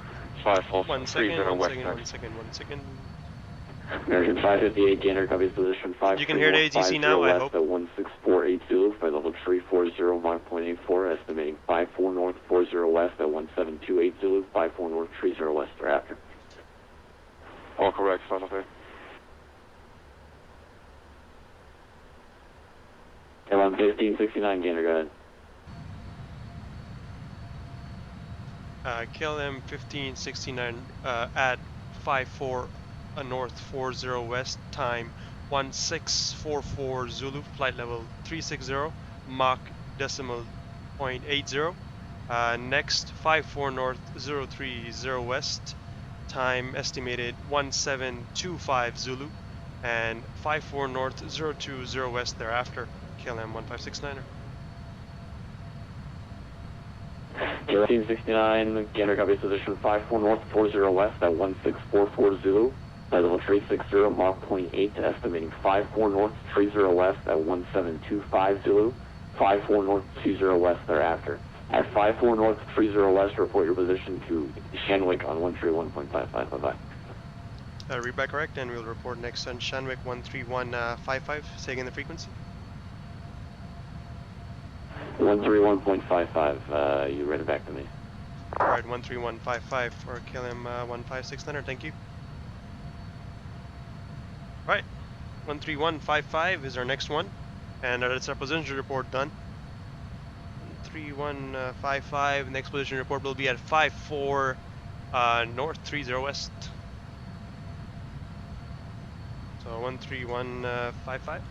5430 west. 1 second. American 558, Gander, copies position 5. You can hear the ATC now, I hope. At 1648 Zulu, flight level 340, Mach 0.84, estimating 54 north, 40 west at 1728 Zulu, 54 north, 30 west thereafter. All correct, 558. Airline 1569, Gander, go ahead. KLM 1569 at 54 north 40 west, time 1644 Zulu, flight level 360, Mach decimal 0.80. Next 54 north 030 west, time estimated 1725 Zulu, and 54 north 020 west thereafter. KLM 1569er. 1569, Gander, copies position 54 north, 40 west at 1644 Zulu, flight level 360, Mach 0.8, estimating 54 north, 30 west at 1725 Zulu, 54 north, 20 west thereafter. At 54 north, 30 west, report your position to Shanwick on 131.55. Bye-bye. Read back correct, and we'll report next on Shanwick 13155. Say again the frequency. 131.55, you read it back to me. Alright, 13155 for KLM 1569er, thank you. Right, 13155 is our next one, and that's our position report done. 13155, next position report will be at 54 north 30 west. So 13155.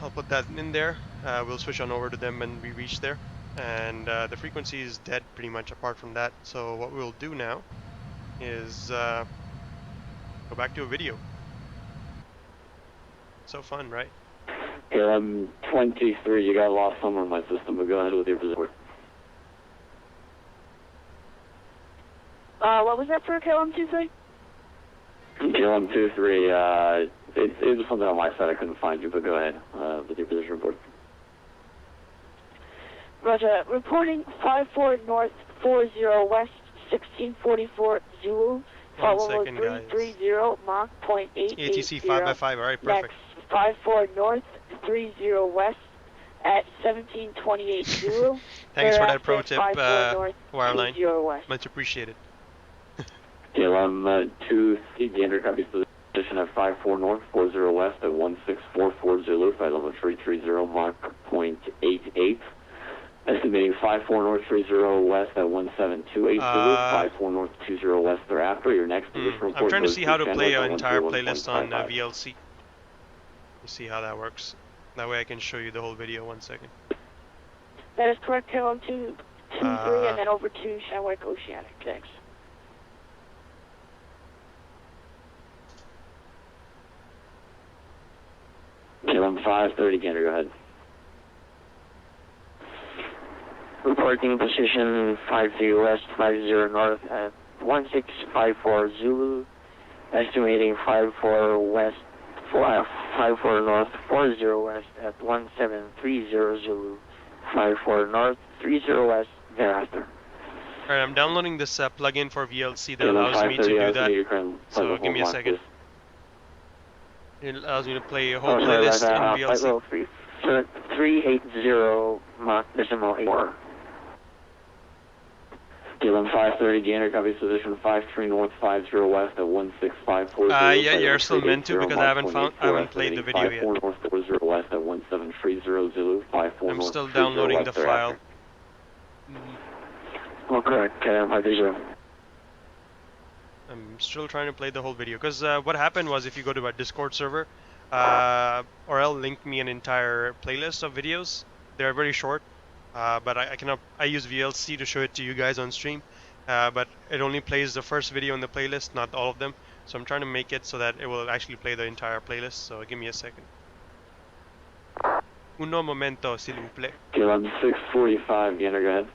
I'll put that in there. We'll switch on over to them when we reach there, and the frequency is dead pretty much apart from that. So what we'll do now is go back to a video. So fun, right? KLM 23, you got lost somewhere in my system, but go ahead with your position. What was that for KLM 23? KLM 23, it was something on my side, I couldn't find you, but go ahead with your position report. Roger, reporting 54 north 40 west 1644 Zulu, follow 330 Mach 0.880. ATC 5x5, alright, perfect. Next 54 north 30 west at 1728 Zulu. Thanks for that pro tip, Airline. Much appreciated. KLM 23, Gander, copies position at 54 north, 40 west at 1644 Zulu, flight level 330, Mach 0.88. Estimating 54 north, 30 west at 1728 Zulu, 54 north, 20 west thereafter. Your next position report. I'm trying to see how to play an entire playlist on VLC. You see how that works. That way I can show you the whole video. 1 second. That is correct, KLM 23, and then over to Shanwick Oceanic. Thanks. KLM 530, Gander, go ahead. Reporting position 50 west, 50 north at 1654 Zulu, estimating 54 west, 54 north, 40 west at 1730 Zulu, 54 north, 30 west thereafter. Alright, I'm downloading this plugin for VLC that allows me to do that, so give me a second. It allows me to play a whole playlist in VLC. 380 Mach decimal 8. KLM 530, Gander, copies position 53 north 50 west at 16540. Yeah, you're still meant to because I haven't played the video yet. 54 north 40 west at 1730 Zulu, 54 I'm north still 30 downloading west the thereafter. file. Okay, KLM 530. I'm still trying to play the whole video because what happened was if you go to a Discord server, Orel linked me an entire playlist of videos. They're very short, but I cannot. I use VLC to show it to you guys on stream, but it only plays the first video in the playlist, not all of them. So I'm trying to make it so that it will actually play the entire playlist. So give me a second. Uno momento, s'il vous plaît. KLM 645, Gander, go ahead.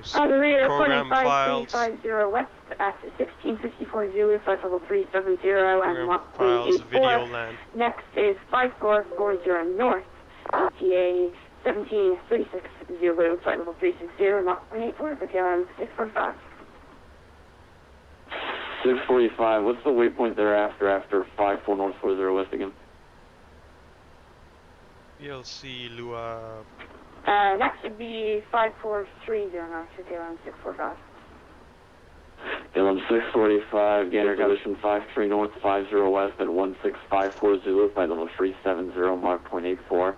Program files. 5350 west at 1654 Zulu, flight level 370 and Mach files, video 384. land. Next is 5440 north, ETA 1736 Zulu, flight level 360, Mach 384 for KLM 645. 645, what's the waypoint thereafter after 54 north 40 west again? VLC Lua. Next would be 5430 north for KLM 645. KLM 645, Gander, condition 53 north 50 west at 1654 Zulu, flight level 370, Mach 0.84.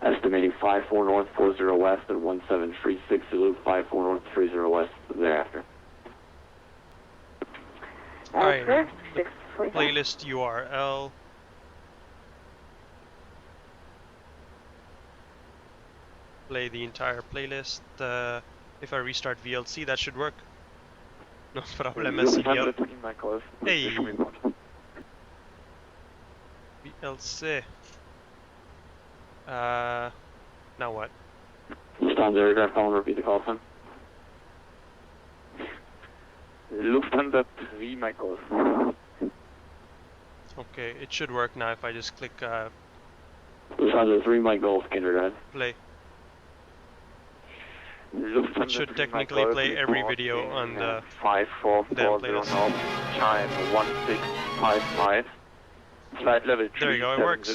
Estimating 54 north 40 west at 1736 Zulu, 54 north 30 west thereafter. Alright, playlist URL. Play the entire playlist. If I restart VLC, that should work. No problem, SCL. Hey! VLC. Now what? Lufthansa aircraft, call and repeat the call sign. Lufthansa 3 Michael. Okay, it should work now if I just click Lufthansa 3 Mike Golf, Gander, go ahead. play. Lufthansa It should technically play every video on the damn 5440 playlist. north, time 1655. Flight level 370. There you go, it works.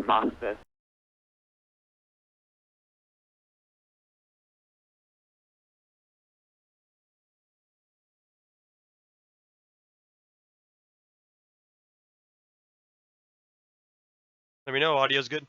Master. Let me know, audio's good.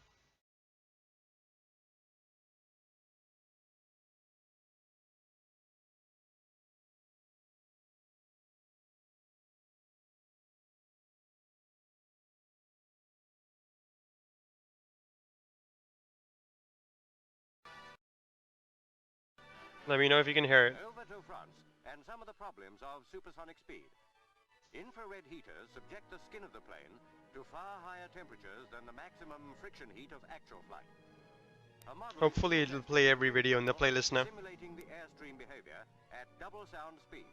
Let me know if you can hear it. Over to France and some of the problems of supersonic speed. Infrared heaters subject the skin of the plane to far higher temperatures than the maximum friction heat of actual flight. Hopefully it'll play every video in the playlist now. Simulating the airstream behavior at double sound speed.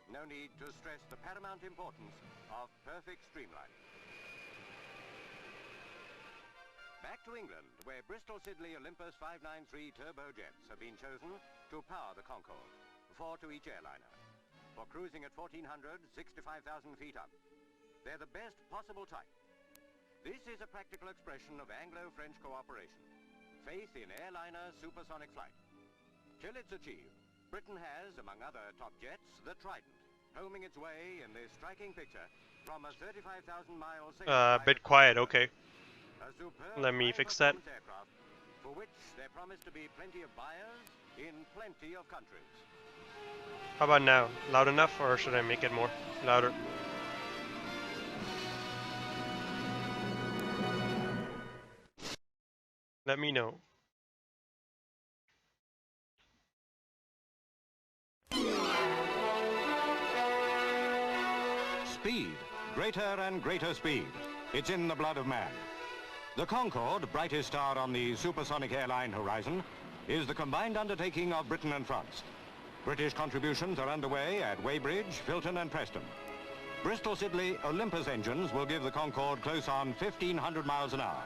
No need to stress the paramount importance of perfect streamlining. Back to England, where Bristol Siddeley Olympus 593 turbojets have been chosen to power the Concorde, 4 to each airliner. For cruising at 1400, 65,000 feet up. They're the best possible type. This is a practical expression of Anglo-French cooperation. Faith in airliner supersonic flight. Till it's achieved, Britain has, among other top jets, the Trident, homing its way in this striking picture from a 35,000-mile A bit quiet, okay. Let me fix that. For which there promise to be plenty of buyers in plenty of countries. How about now? Loud enough, or should I make it more louder? Let me know. Speed. Greater and greater speed. It's in the blood of man. The Concorde, brightest star on the supersonic airline horizon, is the combined undertaking of Britain and France. British contributions are underway at Weybridge, Filton and Preston. Bristol Siddeley Olympus engines will give the Concorde close on 1,500 miles an hour.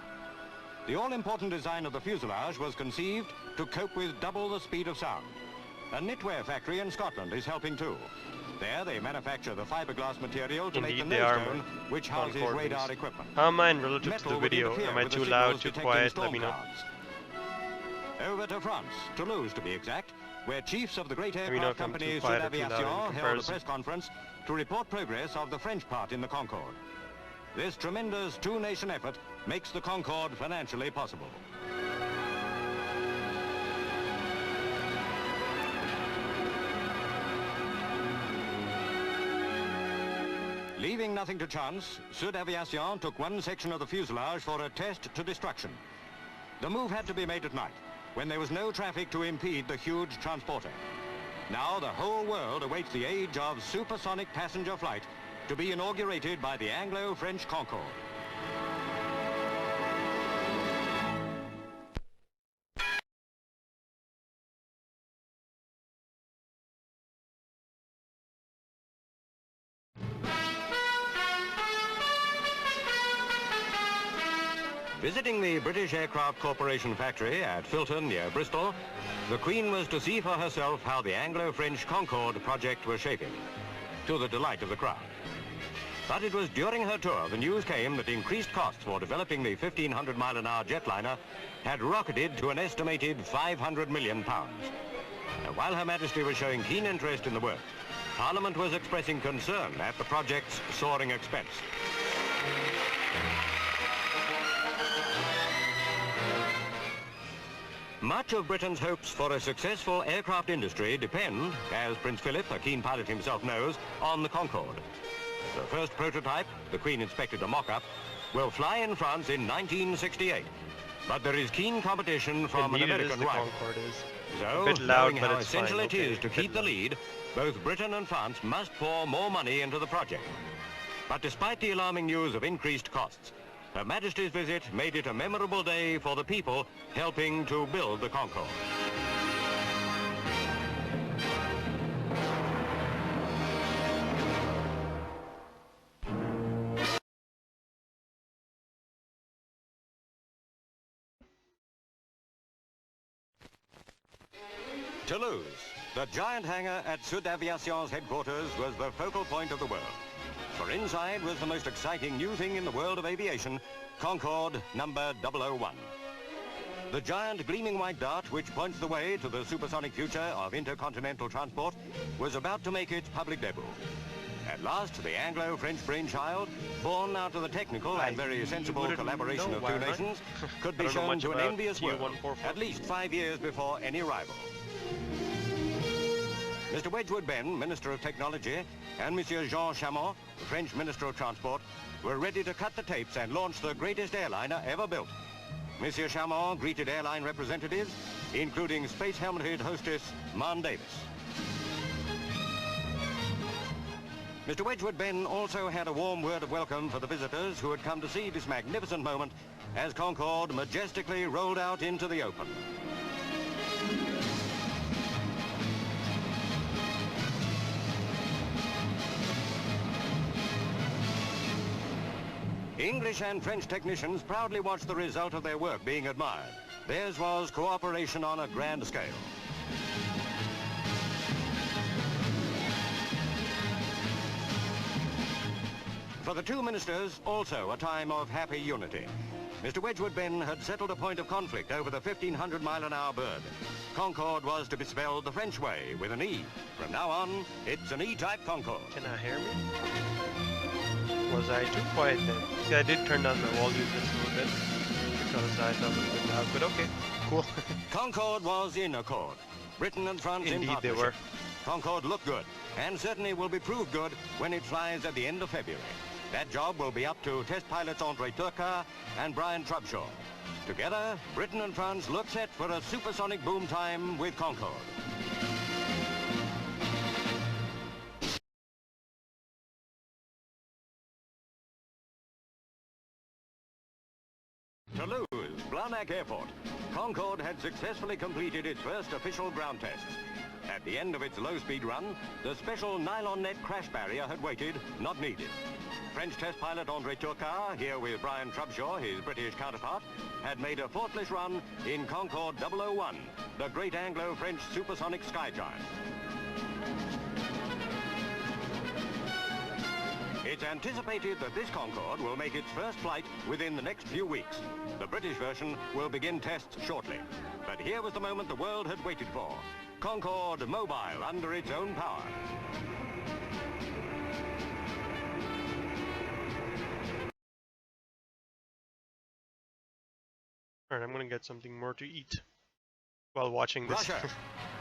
The all-important design of the fuselage was conceived to cope with double the speed of sound. A knitwear factory in Scotland is helping too. There they manufacture the fiberglass material to make the nose cone, which houses radar equipment. How am I in relative to the video? Am I too loud, too quiet? Let me know. Over to France, Toulouse to be exact, where chiefs of the great Let me know aircraft if I'm company too Sud quiet or too Aviation loud in held a comparison. press conference to report progress of the French part in the Concorde. This tremendous two-nation effort makes the Concorde financially possible. Leaving nothing to chance, Sud Aviation took one section of the fuselage for a test to destruction. The move had to be made at night, when there was no traffic to impede the huge transporter. Now the whole world awaits the age of supersonic passenger flight to be inaugurated by the Anglo-French Concorde. Visiting the British Aircraft Corporation factory at Filton near Bristol, the Queen was to see for herself how the Anglo-French Concorde project was shaping, to the delight of the crowd. But it was during her tour the news came that increased costs for developing the 1,500-mile-an-hour jetliner had rocketed to an estimated £500 million. And while Her Majesty was showing keen interest in the work, Parliament was expressing concern at the project's soaring expense. Much of Britain's hopes for a successful aircraft industry depend, as Prince Philip, a keen pilot himself, knows, on the Concorde. The first prototype, the Queen inspected a mock-up, will fly in France in 1968. But there is keen competition from an American rival. So, knowing how essential it is to keep the lead, both Britain and France must pour more money into the project. But despite the alarming news of increased costs, Her Majesty's visit made it a memorable day for the people helping to build the Concorde. Toulouse, the giant hangar at Sud Aviation's headquarters, was the focal point of the world. For inside was the most exciting new thing in the world of aviation, Concorde number 001. The giant gleaming white dart, which points the way to the supersonic future of intercontinental transport, was about to make its public debut. At last, the Anglo-French brainchild, born out of the technical and very sensible collaboration of two nations, could be shown to an envious world, at least 5 years before any rival. Mr. Wedgwood Ben, Minister of Technology, and Monsieur Jean Chamon, the French Minister of Transport, were ready to cut the tapes and launch the greatest airliner ever built. Monsieur Chamon greeted airline representatives, including space-helmeted hostess Marn Davis. Mr. Wedgwood Ben also had a warm word of welcome for the visitors who had come to see this magnificent moment as Concorde majestically rolled out into the open. English and French technicians proudly watched the result of their work being admired. Theirs was cooperation on a grand scale. For the two ministers, also a time of happy unity. Mr. Wedgwood Ben had settled a point of conflict over the 1,500-mile-an-hour bird. Concorde was to be spelled the French way, with an E. From now on, it's an E-type Concorde. Can I hear me? Was I too quiet then? See, I did turn down the volume just a little bit because I thought it was a bit loud, but okay, cool. Concorde was in accord. Britain and France in partnership. Indeed they were. Concorde looked good, and certainly will be proved good when it flies at the end of February. That job will be up to test pilots André Turcot and Brian Trubshaw. Together, Britain and France look set for a supersonic boom time with Concorde. Toulouse, Blagnac Airport. Concorde had successfully completed its first official ground tests. At the end of its low-speed run, the special nylon net crash barrier had waited, not needed. French test pilot André Turcot, here with Brian Trubshaw, his British counterpart, had made a faultless run in Concorde 001, the great Anglo-French supersonic sky giant. It's anticipated that this Concorde will make its first flight within the next few weeks. The British version will begin tests shortly. But here was the moment the world had waited for. Concorde mobile under its own power. Alright, I'm gonna get something more to eat while watching this. Russia,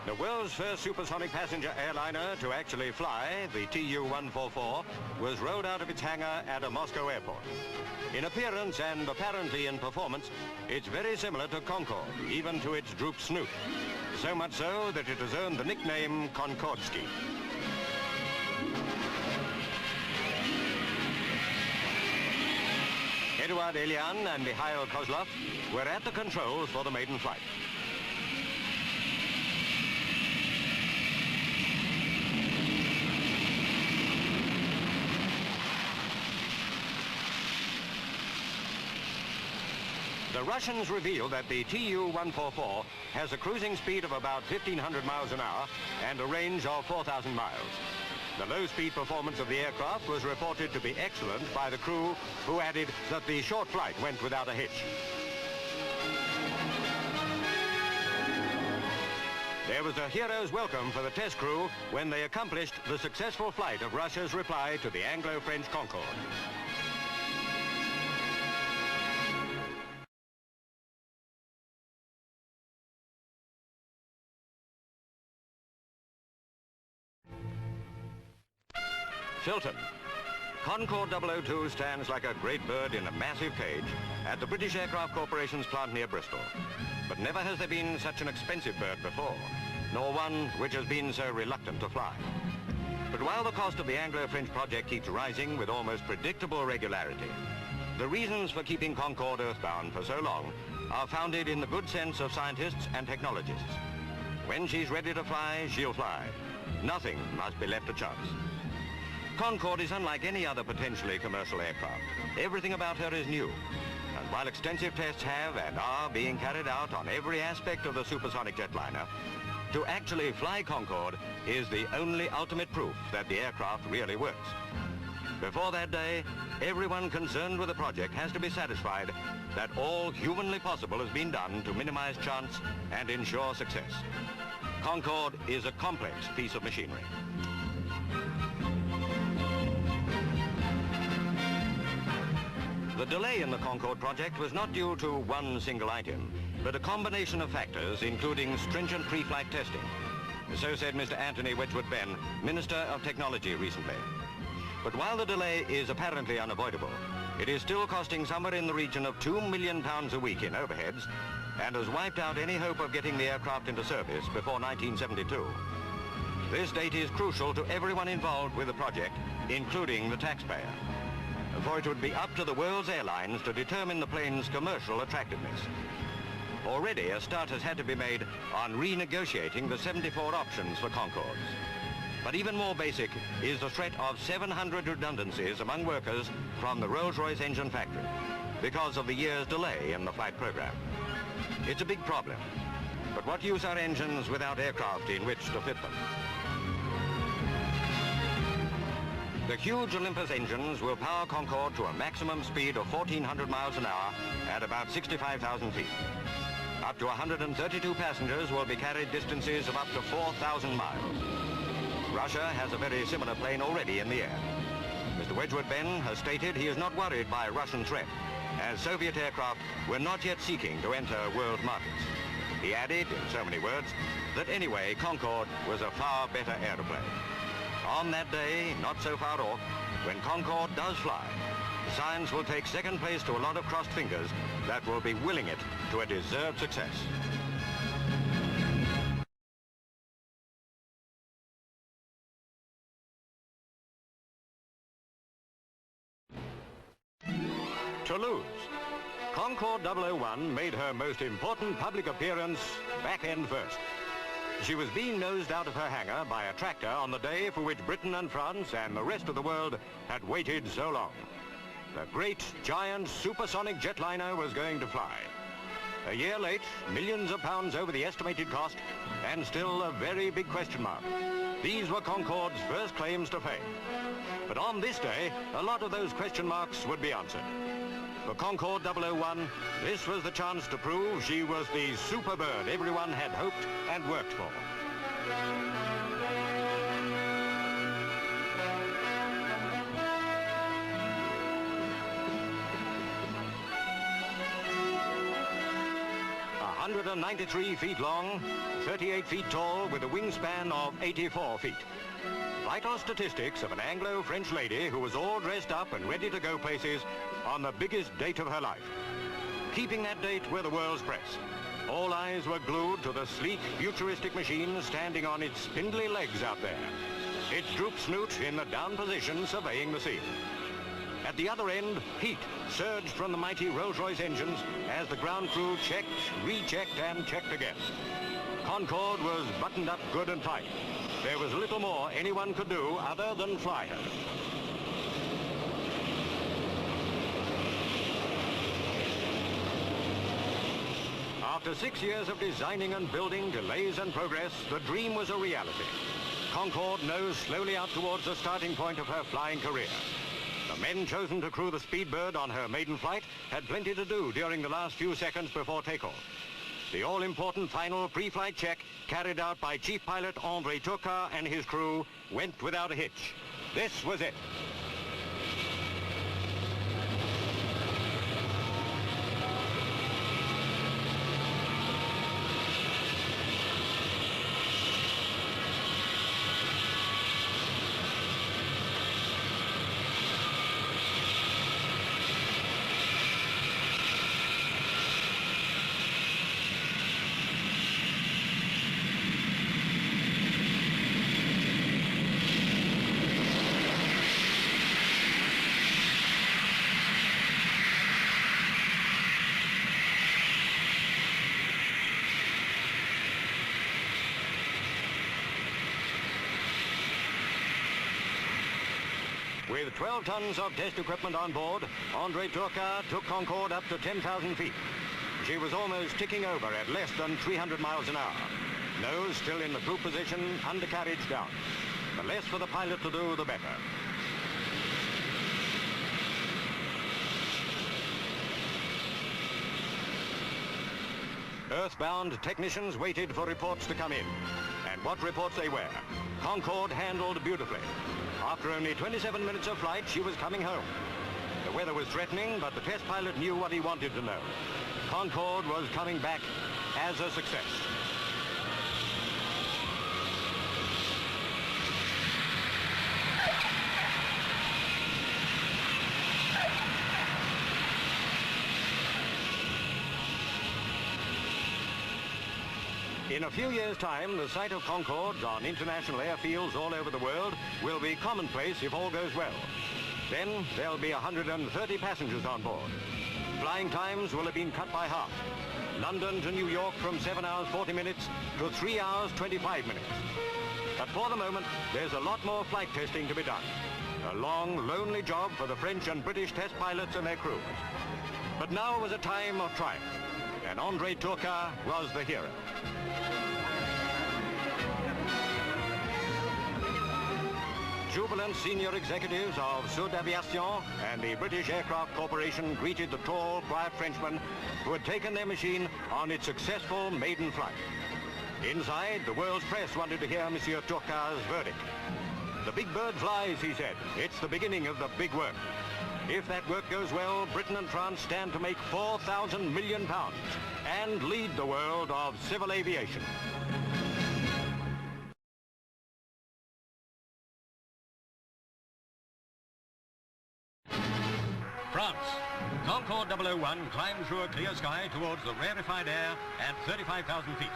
the world's first supersonic passenger airliner to actually fly, the Tu-144, was rolled out of its hangar at a Moscow airport. In appearance and apparently in performance, it's very similar to Concorde, even to its drooped snoot. So much so that it has earned the nickname Concordsky. Eduard Elian and Mikhail Kozlov were at the controls for the maiden flight. The Russians reveal that the Tu-144 has a cruising speed of about 1,500 miles an hour and a range of 4,000 miles. The low-speed performance of the aircraft was reported to be excellent by the crew, who added that the short flight went without a hitch. There was a hero's welcome for the test crew when they accomplished the successful flight of Russia's reply to the Anglo-French Concorde. Filton. Concorde 002 stands like a great bird in a massive cage at the British Aircraft Corporation's plant near Bristol. But never has there been such an expensive bird before, nor one which has been so reluctant to fly. But while the cost of the Anglo-French project keeps rising with almost predictable regularity, the reasons for keeping Concorde earthbound for so long are founded in the good sense of scientists and technologists. When she's ready to fly, she'll fly. Nothing must be left to chance. Concorde is unlike any other potentially commercial aircraft. Everything about her is new. And while extensive tests have and are being carried out on every aspect of the supersonic jetliner, to actually fly Concorde is the only ultimate proof that the aircraft really works. Before that day, everyone concerned with the project has to be satisfied that all humanly possible has been done to minimize chance and ensure success. Concorde is a complex piece of machinery. The delay in the Concorde project was not due to one single item, but a combination of factors, including stringent pre-flight testing. So said Mr. Anthony Wedgwood Benn, Minister of Technology recently. But while the delay is apparently unavoidable, it is still costing somewhere in the region of £2 million a week in overheads and has wiped out any hope of getting the aircraft into service before 1972. This date is crucial to everyone involved with the project, including the taxpayer. For it would be up to the world's airlines to determine the plane's commercial attractiveness. Already, a start has had to be made on renegotiating the 74 options for Concordes. But even more basic is the threat of 700 redundancies among workers from the Rolls-Royce engine factory because of the year's delay in the flight program. It's a big problem, but what use are engines without aircraft in which to fit them? The huge Olympus engines will power Concorde to a maximum speed of 1,400 miles an hour at about 65,000 feet. Up to 132 passengers will be carried distances of up to 4,000 miles. Russia has a very similar plane already in the air. Mr. Wedgwood Benn has stated he is not worried by a Russian threat, as Soviet aircraft were not yet seeking to enter world markets. He added, in so many words, that anyway, Concorde was a far better aeroplane. On that day, not so far off, when Concorde does fly, science will take second place to a lot of crossed fingers that will be willing it to a deserved success. Toulouse. Concorde 001 made her most important public appearance back end first. She was being nosed out of her hangar by a tractor on the day for which Britain and France and the rest of the world had waited so long. The great, giant, supersonic jetliner was going to fly. A year late, millions of pounds over the estimated cost, and still a very big question mark. These were Concorde's first claims to fame. But on this day, a lot of those question marks would be answered. For Concorde 001, this was the chance to prove she was the super bird everyone had hoped and worked for. A 193 feet long, 38 feet tall, with a wingspan of 84 feet. Vital statistics of an Anglo-French lady who was all dressed up and ready to go places on the biggest date of her life. Keeping that date were the world's press. All eyes were glued to the sleek, futuristic machine standing on its spindly legs out there, its droop snoot in the down position surveying the scene. At the other end, heat surged from the mighty Rolls-Royce engines as the ground crew checked, rechecked, and checked again. Concorde was buttoned up good and tight. There was little more anyone could do other than fly her. After 6 years of designing and building, delays and progress, the dream was a reality. Concorde nosed slowly out towards the starting point of her flying career. The men chosen to crew the Speedbird on her maiden flight had plenty to do during the last few seconds before takeoff. The all-important final pre-flight check, carried out by Chief Pilot André Turcat and his crew, went without a hitch. This was it. With 12 tons of test equipment on board, André Turcat took Concorde up to 10,000 feet. She was almost ticking over at less than 300 miles an hour. Nose still in the croup position, undercarriage down. The less for the pilot to do, the better. Earthbound technicians waited for reports to come in. And what reports they were. Concorde handled beautifully. After only 27 minutes of flight, she was coming home. The weather was threatening, but the test pilot knew what he wanted to know. Concorde was coming back as a success. In a few years' time, the sight of Concordes on international airfields all over the world will be commonplace if all goes well. Then there'll be 130 passengers on board. Flying times will have been cut by half. London to New York from 7 hours 40 minutes to 3 hours 25 minutes. But for the moment, there's a lot more flight testing to be done. A long, lonely job for the French and British test pilots and their crews. But now was a time of triumph, and André Turcat was the hero. Jubilant senior executives of Sud Aviation and the British Aircraft Corporation greeted the tall, quiet Frenchman who had taken their machine on its successful maiden flight. Inside, the world's press wanted to hear Monsieur Turcat's verdict. The big bird flies, he said. It's the beginning of the big work. If that work goes well, Britain and France stand to make £4,000 million and lead the world of civil aviation. France. Concorde 001 climbed through a clear sky towards the rarefied air at 35,000 feet.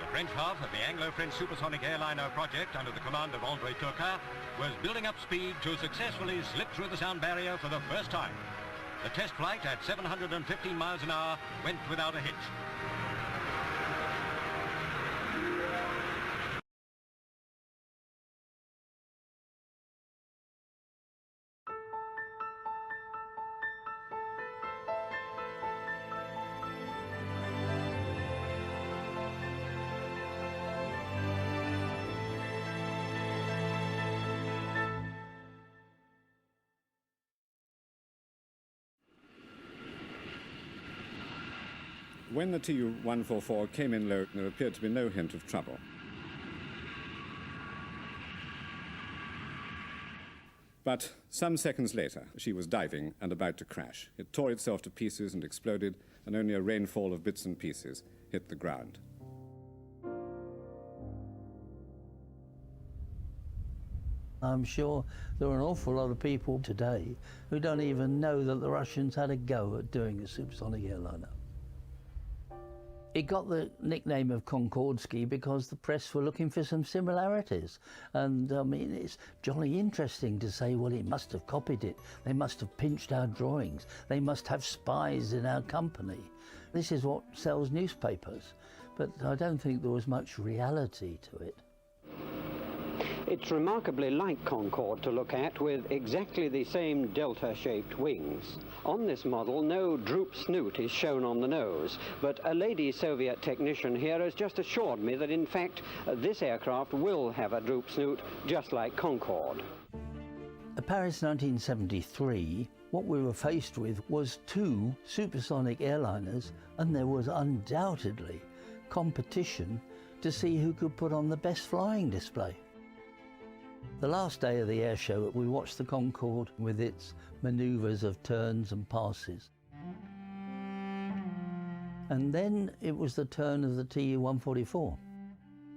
The French half of the Anglo-French supersonic airliner project under the command of André Turcat was building up speed to successfully slip through the sound barrier for the first time. The test flight at 715 miles an hour went without a hitch. When the Tu-144 came in low, there appeared to be no hint of trouble. But some seconds later, she was diving and about to crash. It tore itself to pieces and exploded, and only a rainfall of bits and pieces hit the ground. I'm sure there are an awful lot of people today who don't even know that the Russians had a go at doing a supersonic airliner. It got the nickname of Concordsky because the press were looking for some similarities. And I mean, it's jolly interesting to say, well, it must have copied it. They must have pinched our drawings. They must have spies in our company. This is what sells newspapers. But I don't think there was much reality to it. It's remarkably like Concorde to look at, with exactly the same delta-shaped wings. On this model, no droop snoot is shown on the nose, but a lady Soviet technician here has just assured me that, in fact, this aircraft will have a droop snoot, just like Concorde. At Paris 1973, what we were faced with was two supersonic airliners, and there was undoubtedly competition to see who could put on the best flying display. The last day of the air show, we watched the Concorde with its manoeuvres of turns and passes. And then it was the turn of the Tu-144.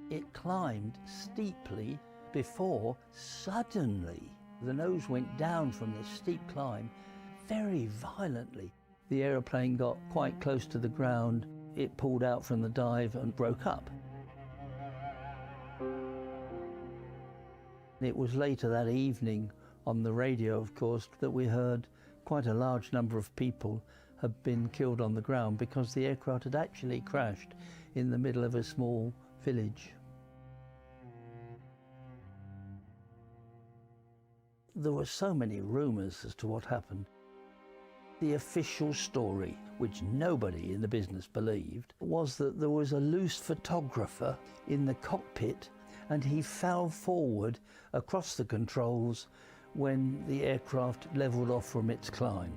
It climbed steeply before suddenly the nose went down from this steep climb very violently. The aeroplane got quite close to the ground. It pulled out from the dive and broke up. It was later that evening on the radio, of course, that we heard quite a large number of people had been killed on the ground because the aircraft had actually crashed in the middle of a small village. There were so many rumours as to what happened. The official story, which nobody in the business believed, was that there was a loose photographer in the cockpit and he fell forward across the controls when the aircraft levelled off from its climb.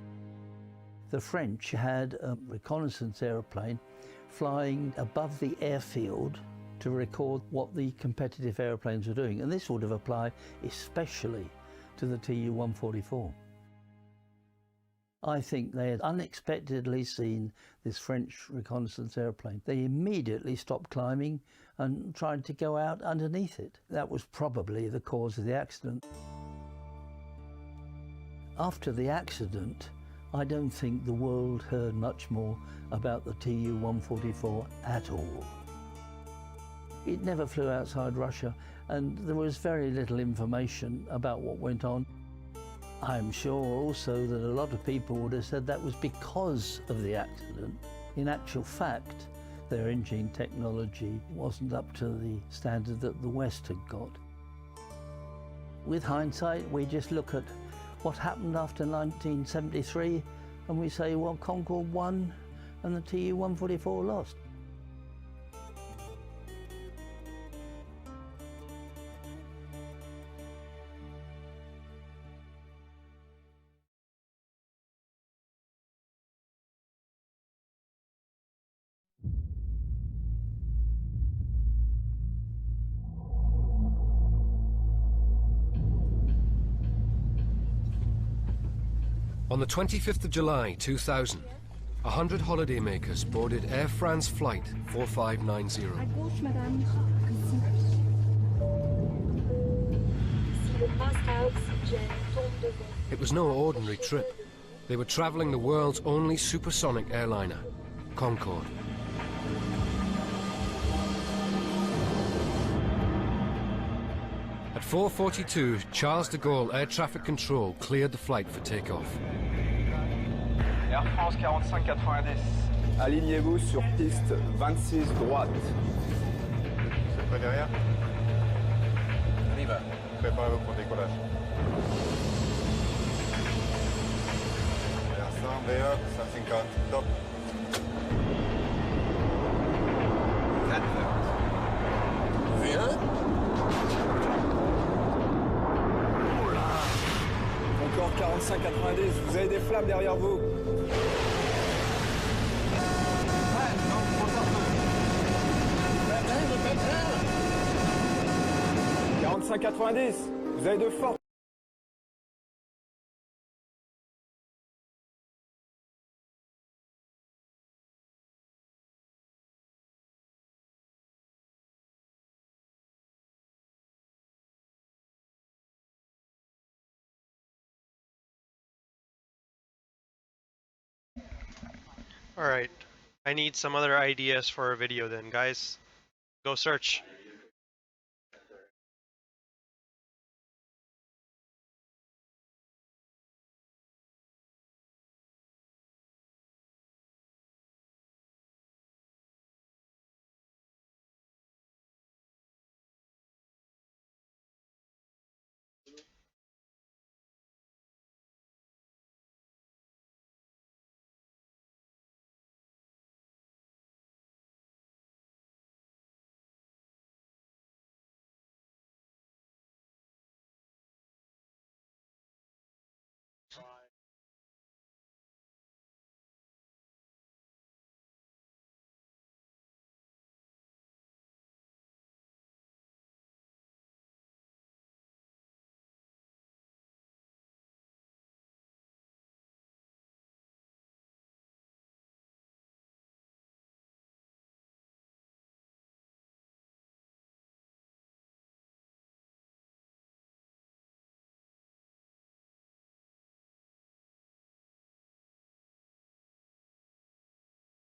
The French had a reconnaissance aeroplane flying above the airfield to record what the competitive airplanes were doing, and this would have applied especially to the Tu-144. I think they had unexpectedly seen this French reconnaissance airplane. They immediately stopped climbing and tried to go out underneath it. That was probably the cause of the accident. After the accident, I don't think the world heard much more about the Tu-144 at all. It never flew outside Russia, and there was very little information about what went on. I'm sure also that a lot of people would have said that was because of the accident. In actual fact, their engine technology wasn't up to the standard that the West had got. With hindsight, we just look at what happened after 1973 and we say, well, Concorde won and the Tu-144 lost. On the 25th of July 2000, 100 holidaymakers boarded Air France Flight 4590. It was no ordinary trip. They were traveling the world's only supersonic airliner, Concorde. At 4:42, Charles de Gaulle Air Traffic Control cleared the flight for takeoff. Air France 4590, alignez-vous sur piste 26 droite. C'est près derrière. On y va. Préparez-vous pour décollage. Versant, VE, 150, top. 4 V1. Concorde 4590, vous avez des flammes derrière vous. 590. Vous avez de fortes. Alright, I need some other ideas for a video then, guys. Go search.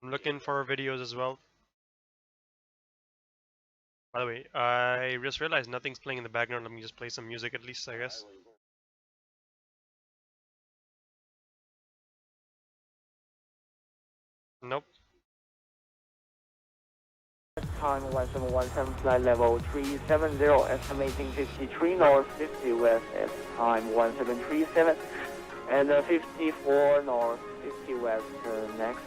I'm looking for videos as well. By the way, I just realized nothing's playing in the background. Let me just play some music at least, I guess. Nope. Time 1717, flight level 370, estimating 53 north, 50 west at time 1737, and 54 north, 50 west next.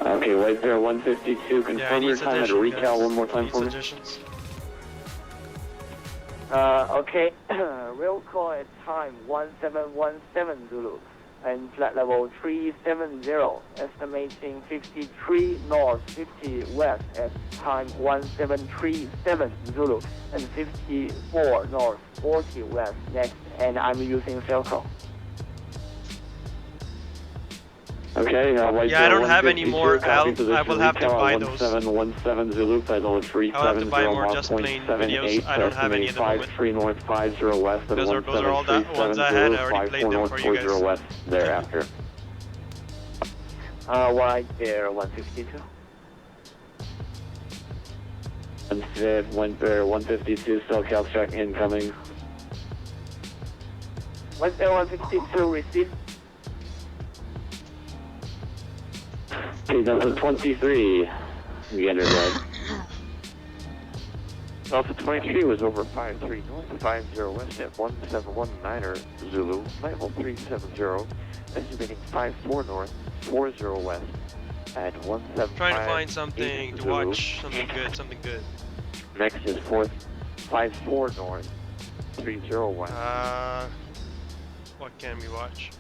Okay, White Bear 152, confirm your time at RIKAL one more time for me. Okay, real call at time 1717 Zulu, and flight level 370, estimating 53 north, 50 west at time 1737 Zulu, and 54 north, 40 west next, and I'm using Falcon. Okay, White yeah, I don't have any more. I will have to buy those. 1717 Zulu, flight level 370, I'll have to buy more just plain videos. I don't have any at the moment. 53 north, 50 west, and those are all the ones I had. I already played them for you guys. 40 west thereafter. White Bear 152. White Bear 152, still Caltrack incoming. White Bear 152, receive. Okay, Delta 23. You enter that. Delta 23 was over 53 north, 50 west at 1719er Zulu, flight level 370, estimating 54 north, 40 west at 175. Trying to find something to watch, something good. Next is 54 north, 30 west. What can we watch?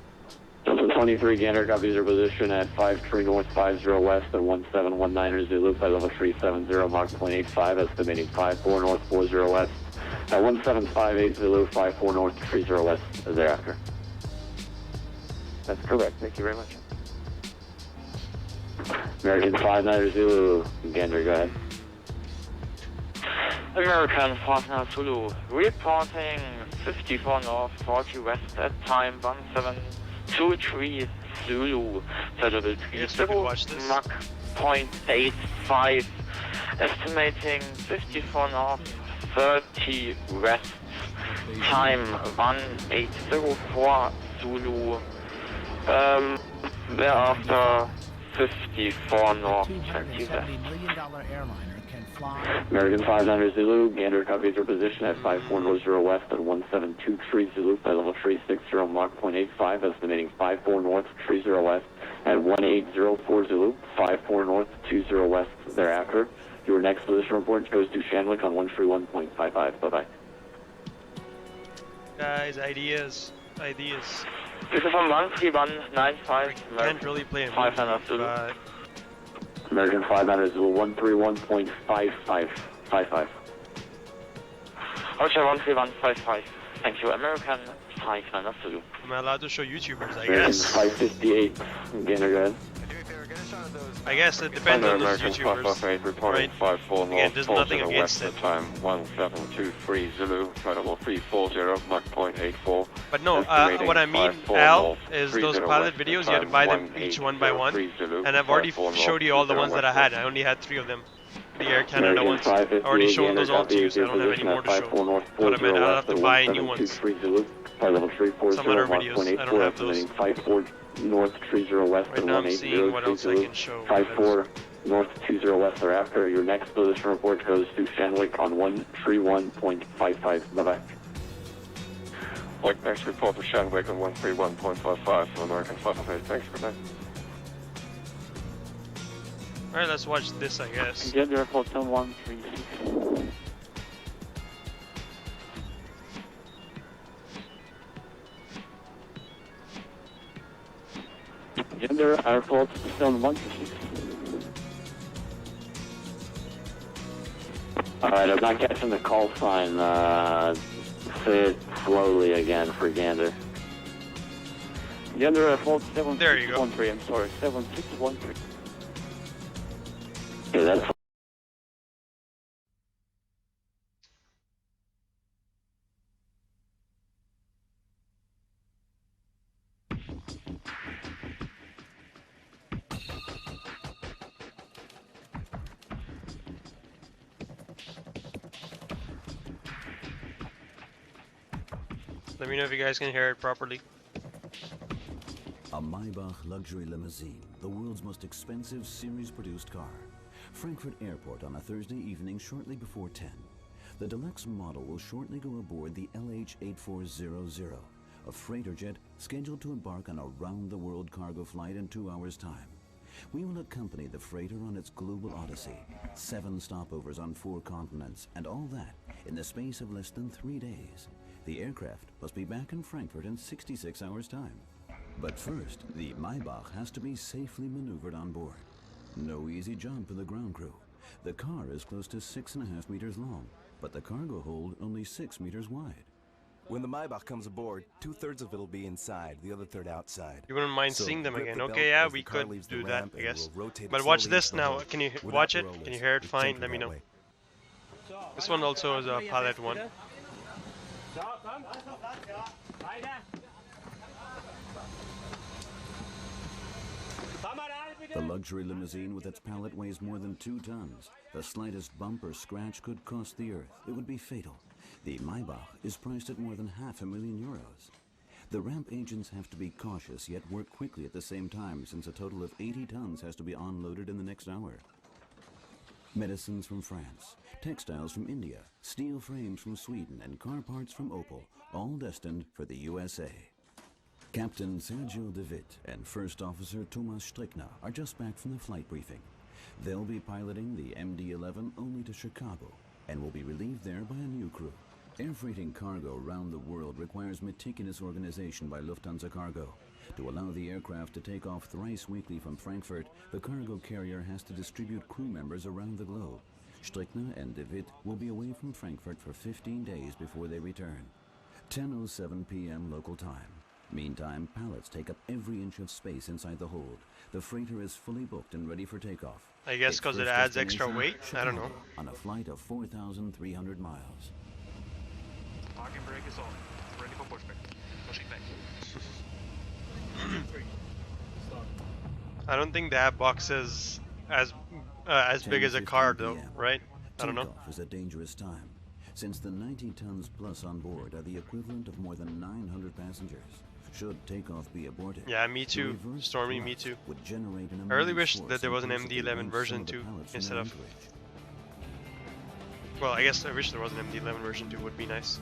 Delta 23, Gander copies your position at 53 north, 50 west at 1719er Zulu, flight level 370, Mach 0.85, estimating 54 north, 40 west at 1758 Zulu, 54 north, 30 west thereafter. That's correct, thank you very much. American 59er Zulu, Gander, go ahead. American 59er Zulu, reporting 54 north, 40 west at time 1723 Zulu, flight level 30, Mach 0.85, estimating 54 north, 30 west, time 1804 Zulu, thereafter 54 north, 20 west. American 59er Zulu, Gander copies your position at 5440 west at 1723 Zulu, flight level 360, Mach 0.85, estimating 54 north, 30 west at 1804 Zulu, 54 north, 20 west thereafter. Your next position report goes to Shanwick on 131.55. Bye-bye. Guys, ideas. This is from 13195. Can't really play a 500 Zulu. American 59er Zulu, 131.55. 55. Roger 13155. Thank you. American 5 Zulu. Am I allowed to show YouTubers? I American guess. 558. Gainer, go ahead. I guess it depends on those American YouTubers. 558 reporting Right? 54 Again, north, there's 40 nothing against west, it. time 1723 Zulu, flight level 340, Mach 0.84. But no, Estimating what I mean, 54 Al, north, is 30 those pilot west, videos, you had to time buy them each one by one. 1803 Zulu, And I've already 54 showed you all the ones that I had. I only had 3 of them. The Air Canada ones. I've already shown those all to you, so I don't have any more to show. But I mean, I'll have to buy new ones. Some other videos, I don't have those. 54 north 30 west Right and now I'm seeing what else I 180 can show. 54 north 20 west thereafter. Your next position report goes to Shanwick on 131.55. Bye-bye. Like next report for Shanwick on 131.55 for American 558. Thanks, good night. Alright, let's watch this, I guess. Get your hotel 136. Gender Airport 7136. Alright, I'm not catching the call sign. Say it slowly again for Gander. Gender Airport There you go. 7613, I'm sorry, 7613. Okay, that's Let me know if you guys can hear it properly. A Maybach luxury limousine, the world's most expensive series-produced car. Frankfurt Airport on a Thursday evening shortly before 10. The deluxe model will shortly go aboard the LH-8400, a freighter jet scheduled to embark on a round-the-world cargo flight in 2 hours' time. We will accompany the freighter on its global odyssey, 7 stopovers on 4 continents, and all that in the space of less than 3 days. The aircraft must be back in Frankfurt in 66 hours' time. But first, the Maybach has to be safely maneuvered on board. No easy job for the ground crew. The car is close to 6.5 meters long, but the cargo hold only 6 meters wide. When the Maybach comes aboard, 2/3 of it will be inside, the other third outside. You wouldn't mind So seeing them grip again. the belt Okay, yeah, as we the car could leaves the do that, ramp I and guess. we'll rotate it But watch slowly this into the now. hold. Can you Without watch it? rollers. Can you hear it It's fine? gently Let me that know. way. This one also is a pilot one. The luxury limousine with its pallet weighs more than 2 tons. The slightest bump or scratch could cost the earth. It would be fatal. The Maybach is priced at more than €500,000. The ramp agents have to be cautious yet work quickly at the same time, since a total of 80 tons has to be unloaded in the next hour. Medicines from France, textiles from India, steel frames from Sweden, and car parts from Opel, all destined for the USA. Captain Sergio De Witt and First Officer Thomas Strickner are just back from the flight briefing. They'll be piloting the MD-11 only to Chicago and will be relieved there by a new crew. Air freighting cargo around the world requires meticulous organization by Lufthansa Cargo. To allow the aircraft to take off thrice weekly from Frankfurt, the cargo carrier has to distribute crew members around the globe. Strickner and De Witt will be away from Frankfurt for 15 days before they return. 10:07 p.m. local time. Meantime, pallets take up every inch of space inside the hold. The freighter is fully booked and ready for takeoff. I guess Its because it first adds extra destination, weight? I don't know. Chicago, on a flight of 4,300 miles. Parking brake is on. Ready for pushback. Pushing back. I don't think that box is as big as a car though, right? I don't know. Takeoff is a dangerous time, since the 90 tons plus on board are the equivalent of more than 900 passengers. Should takeoff be aborted, Yeah, me too. the reverse Stormy, me thrust too. would generate an I really immense wish force that there was an and possibly MD-11 launch version some of the 2 pallets from instead their of. anchorage. Well, I guess I wish there was an MD-11 version 2 would be nice.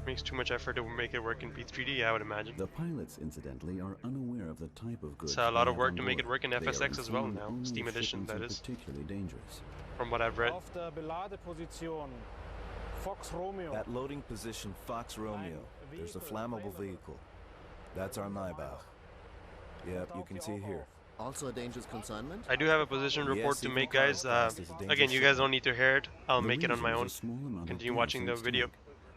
Makes too much effort to make it work in P3D, I would imagine. The pilots, incidentally, are unaware of the type of goods. It's a lot they of have work on to make it board. work in They are FSX as well informed now, only Steam if Edition shipments that are is, particularly dangerous. from what I've read. Auf der Beladeposition Fox Romeo. At loading position Fox Romeo, there's a flammable vehicle. That's our Maybach. Yep, you can see it here. Also a dangerous consignment? I do have a position report to make, guys. Again, you guys don't need to hear it. I'll make it on my own. Continue watching the video.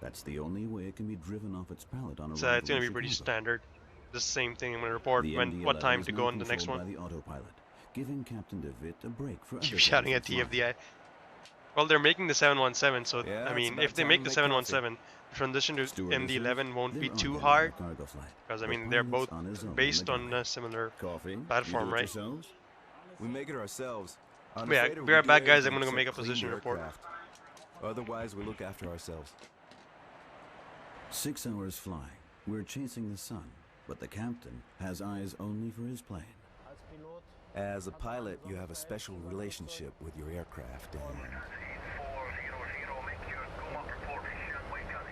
That's the only way it can be driven off its pallet on a So it's going to be pretty standard. The same thing. I'm going to report what time to go on the next one. By the autopilot, giving Captain DeWitt a break for Keep shouting at TFDI. Well, they're making the 717, so yeah, I mean, if they make the 717, the transition to MD-11 won't be too hard, because I mean they're both based on a similar platform, right? We make it ourselves. But yeah, be right back, guys. I'm gonna go make a position report. Otherwise, we look after ourselves. 6 hours flying. We're chasing the sun, but the captain has eyes only for his plane. As a pilot, you have a special relationship with your aircraft, and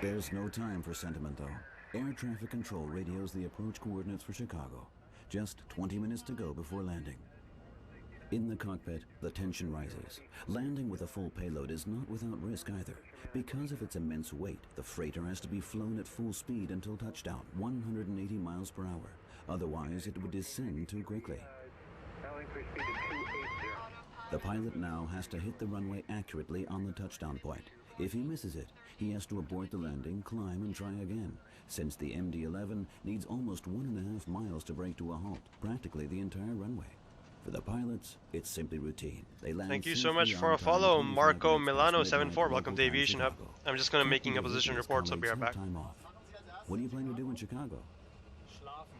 there's no time for sentiment, though. Air traffic control radios the approach coordinates for Chicago. Just 20 minutes to go before landing. In the cockpit, the tension rises. Landing with a full payload is not without risk either. Because of its immense weight, the freighter has to be flown at full speed until touchdown, 180 miles per hour. Otherwise, it would descend too quickly. The pilot now has to hit the runway accurately on the touchdown point. If he misses it, he has to abort the landing, climb, and try again, since the MD-11 needs almost 1.5 miles to break to a halt, practically the entire runway. For the pilots, it's simply routine. They land. Thank you so much for a follow, Marco Milano 74. Welcome to Aviation Hub. I'm just gonna making a position report, so I'll be right back. What do you plan to do in Chicago?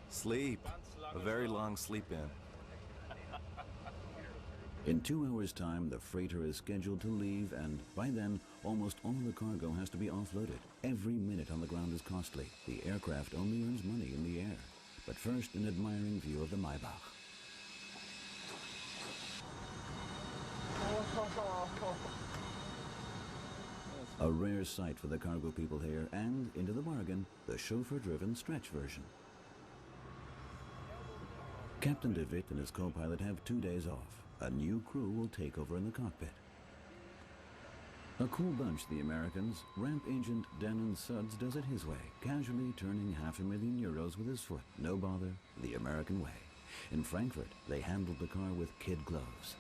Sleep. A very long sleep in. In 2 hours' time, the freighter is scheduled to leave, and by then, almost all the cargo has to be offloaded. Every minute on the ground is costly. The aircraft only earns money in the air. But first, an admiring view of the Maybach. A rare sight for the cargo people here, and, into the bargain, the chauffeur-driven stretch version. Captain DeWitt and his co-pilot have 2 days off. A new crew will take over in the cockpit. A cool bunch, the Americans. Ramp agent Addons Used does it his way, casually turning €500,000 with his foot. No bother, the American way. In Frankfurt, they handled the car with kid gloves.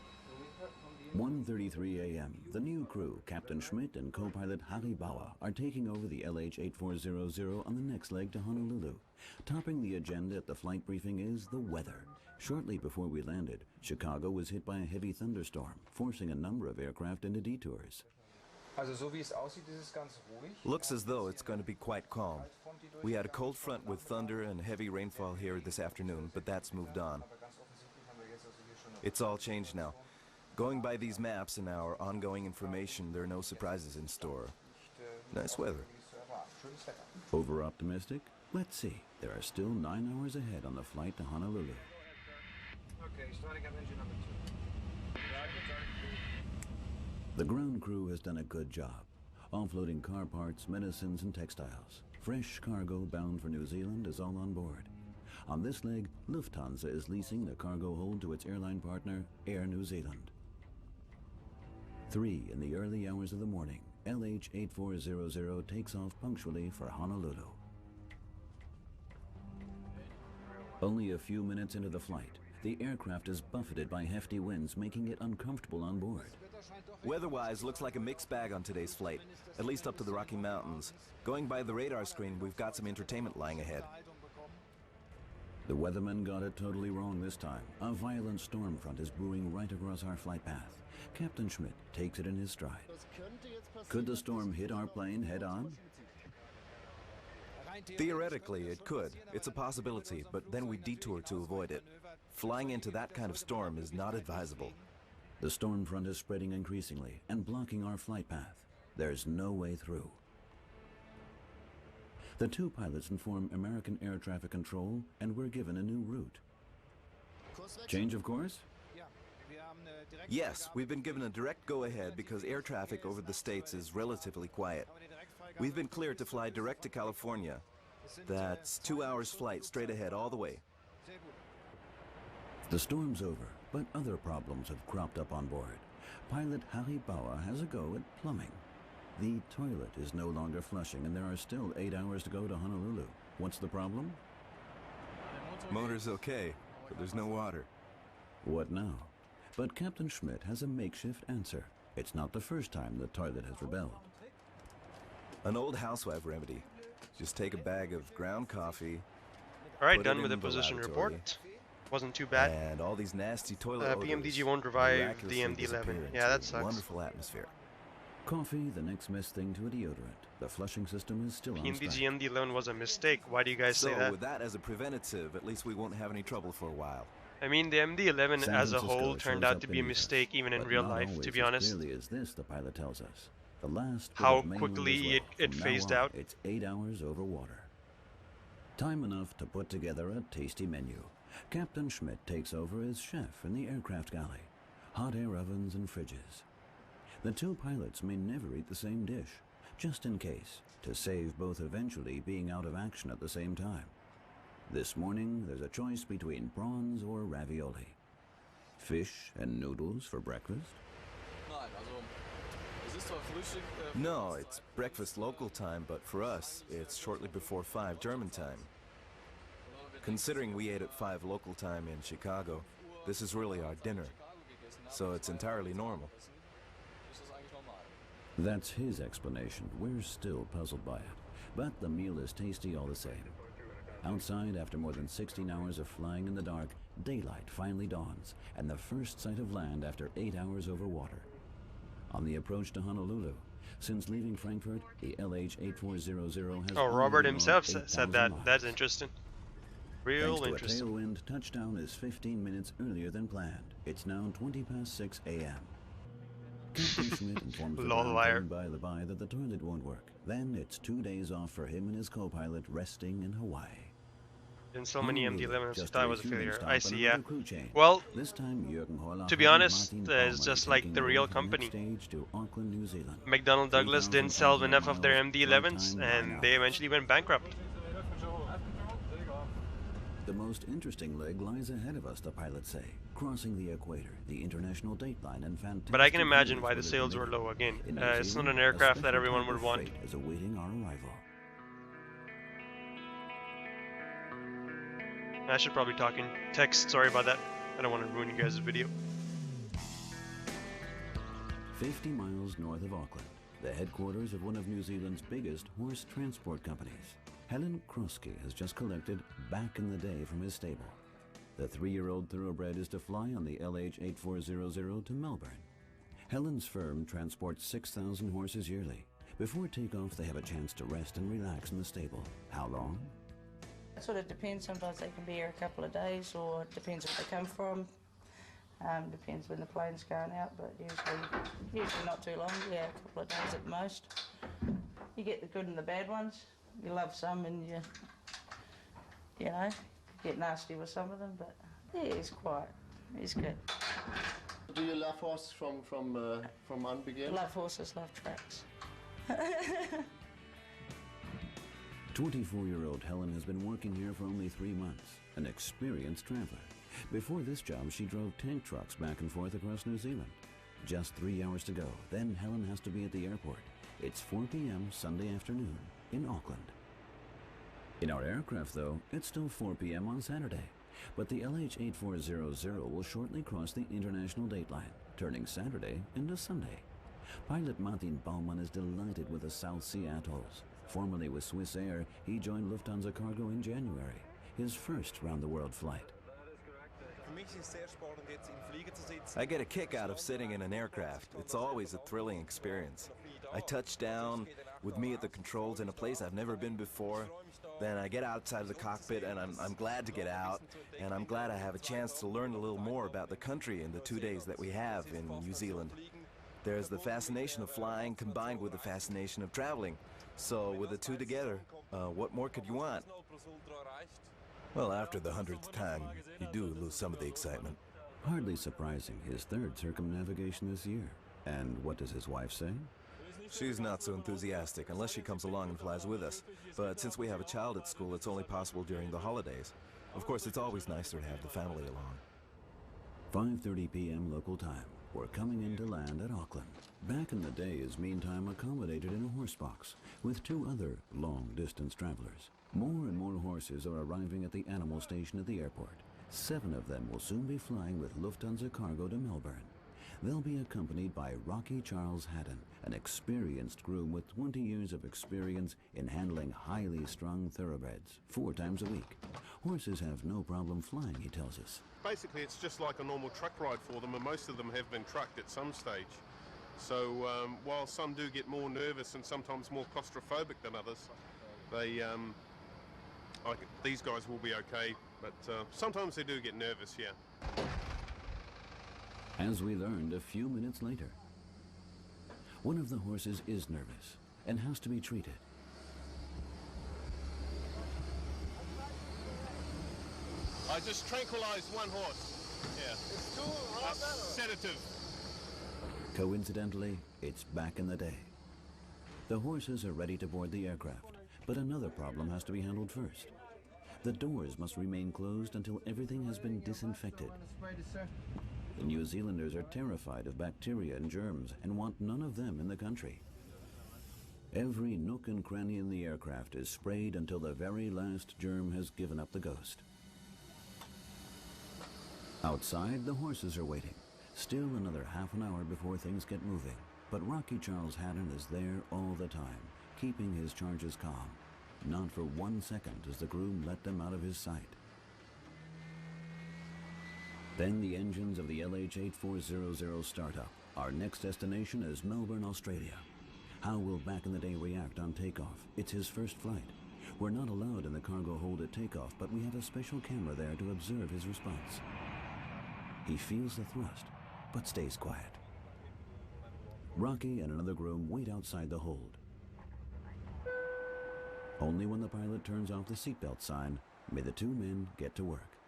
1:33 a.m. The new crew, Captain Schmidt and co-pilot Harry Bauer, are taking over the LH-8400 on the next leg to Honolulu. Topping the agenda at the flight briefing is the weather. Shortly before we landed, Chicago was hit by a heavy thunderstorm, forcing a number of aircraft into detours. Looks as though it's going to be quite calm. We had a cold front with thunder and heavy rainfall here this afternoon, but that's moved on. It's all changed now. Going by these maps and our ongoing information, there are no surprises in store. Nice weather. Over-optimistic? Let's see. There are still 9 hours ahead on the flight to Honolulu. Okay, starting up engine number 2. The ground crew has done a good job, offloading car parts, medicines, and textiles. Fresh cargo bound for New Zealand is all on board. On this leg, Lufthansa is leasing the cargo hold to its airline partner, Air New Zealand. 3 in the early hours of the morning, LH-8400 takes off punctually for Honolulu. Only a few minutes into the flight, the aircraft is buffeted by hefty winds, making it uncomfortable on board. Weather-wise, looks like a mixed bag on today's flight, at least up to the Rocky Mountains. Going by the radar screen, we've got some entertainment lying ahead. The weathermen got it totally wrong this time. A violent storm front is brewing right across our flight path. Captain Schmidt takes it in his stride. Could the storm hit our plane head-on? Theoretically, it could. It's a possibility, but then we detour to avoid it. Flying into that kind of storm is not advisable. The storm front is spreading increasingly and blocking our flight path. There's no way through. The 2 pilots inform American Air Traffic Control, and we're given a new route. Change of course? Yes, we've been given a direct go-ahead because air traffic over the States is relatively quiet. We've been cleared to fly direct to California. That's 2 hours flight straight ahead all the way. The storm's over, but other problems have cropped up on board. Pilot Harry Bauer has a go at plumbing. The toilet is no longer flushing, and there are still 8 hours to go to Honolulu. What's the problem? Motor's okay, but there's no water. What now? But Captain Schmidt has a makeshift answer. It's not the first time the toilet has rebelled. An old housewife remedy. Just take a bag of ground coffee. Alright, done with the position report. Wasn't too bad. And all these nasty toilet odors PMDG won't revive the MD-11. Yeah, that sucks. Wonderful atmosphere. Coffee, the next best thing to a deodorant. The flushing system is still on PMDG strike. MD-11 was a mistake. Why do you guys say that? With that as a preventative, at least we won't have any trouble for a while. I mean, the MD-11 as a whole turned out to be a mistake even in real life, to be honest. Clearly as this, the pilot tells us. The last how quickly it phased out. It's 8 hours over water. Time enough to put together a tasty menu. Captain Schmidt takes over as chef in the aircraft galley. Hot air ovens and fridges. The two pilots may never eat the same dish, just in case, to save both eventually being out of action at the same time. This morning, there's a choice between prawns or ravioli. Fish and noodles for breakfast? No, it's breakfast local time, but for us, it's shortly before 5 German time. Considering we ate at 5 local time in Chicago, this is really our dinner, so it's entirely normal. That's his explanation. We're still puzzled by it, but the meal is tasty all the same. Outside, after more than 16 hours of flying in the dark, daylight finally dawns, and the first sight of land after 8 hours over water. On the approach to Honolulu, since leaving Frankfurt, the LH-8400 has... Oh, Robert himself said that. That's interesting. Real interesting. A tailwind, touchdown is 15 minutes earlier than planned. It's now 6 a.m. Captain Schmidt informs the ground by the by that the toilet won't work. Then it's 2 days off for him and his co-pilot resting in Hawaii. Been so many MD-11s, I thought it was a failure. I see, yeah. Well, to be honest, it's just like the real company. McDonnell Douglas didn't sell enough of their MD-11s, and they eventually went bankrupt. The most interesting leg lies ahead of us, the pilots say, crossing the equator, the international dateline, and fantastic. But I can imagine why the sales were low again. It's not an aircraft that everyone would want. Is awaiting our arrival. I should probably talk in text. Sorry about that. I don't want to ruin you guys' video. 50 miles north of Auckland, the headquarters of one of New Zealand's biggest horse transport companies. Helen Kroski has just collected back in the day from his stable. The 3-year-old thoroughbred is to fly on the LH-8400 to Melbourne. Helen's firm transports 6,000 horses yearly. Before takeoff, they have a chance to rest and relax in the stable. How long? It sort of depends. Sometimes they can be here a couple of days, or it depends where they come from. Depends when the plane's going out, but usually not too long. Yeah, a couple of days at most. You get the good and the bad ones. You love some, and you know, get nasty with some of them. But yeah, he's quiet. He's good. Do you love horses from unbeginning? Love horses, love tracks. 24-year-old Helen has been working here for only 3 months, an experienced traveler. Before this job, she drove tank trucks back and forth across New Zealand. Just 3 hours to go, then Helen has to be at the airport. It's 4 p.m. Sunday afternoon in Auckland. In our aircraft, though, it's still 4 p.m. on Saturday. But the LH-8400 will shortly cross the international dateline, turning Saturday into Sunday. Pilot Martin Baumann is delighted with the South Sea atolls. Formerly with Swiss Air, he joined Lufthansa Cargo in January, his first round-the-world flight. I get a kick out of sitting in an aircraft. It's always a thrilling experience. I touch down with me at the controls in a place I've never been before. Then I get outside of the cockpit, and I'm glad to get out, and I'm glad I have a chance to learn a little more about the country in the 2 days that we have in New Zealand. There's the fascination of flying combined with the fascination of traveling. So with the two together, what more could you want? Well, after the 100th time, you do lose some of the excitement. Hardly surprising, his third circumnavigation this year. And what does his wife say? She's not so enthusiastic unless she comes along and flies with us. But since we have a child at school, it's only possible during the holidays. Of course, it's always nicer to have the family along. 5:30 p.m. local time. We're coming in to land at Auckland. Back in the day is meantime accommodated in a horse box with 2 other long-distance travelers. More and more horses are arriving at the animal station at the airport. 7 of them will soon be flying with Lufthansa cargo to Melbourne. They'll be accompanied by Rocky Charles Haddon, an experienced groom with 20 years of experience in handling highly strung thoroughbreds 4 times a week. Horses have no problem flying, he tells us. Basically, it's just like a normal truck ride for them, and most of them have been trucked at some stage. So while some do get more nervous and sometimes more claustrophobic than others, these guys will be okay, but sometimes they do get nervous, yeah. As we learned a few minutes later, one of the horses is nervous and has to be treated. I just tranquilized one horse. Yeah. It's still a sedative. Coincidentally, it's back in the day. The horses are ready to board the aircraft, but another problem has to be handled first. The doors must remain closed until everything has been disinfected. The New Zealanders are terrified of bacteria and germs and want none of them in the country. Every nook and cranny in the aircraft is sprayed until the very last germ has given up the ghost. Outside, the horses are waiting. Still another half an hour before things get moving. But Rocky Charles Haddon is there all the time, keeping his charges calm. Not for 1 second does the groom let them out of his sight. Then the engines of the LH-8400 start up. Our next destination is Melbourne, Australia. How will Back in the Day react on takeoff? It's his first flight. We're not allowed in the cargo hold at takeoff, but we have a special camera there to observe his response. He feels the thrust, but stays quiet. Rocky and another groom wait outside the hold. Only when the pilot turns off the seatbelt sign may the 2 men get to work.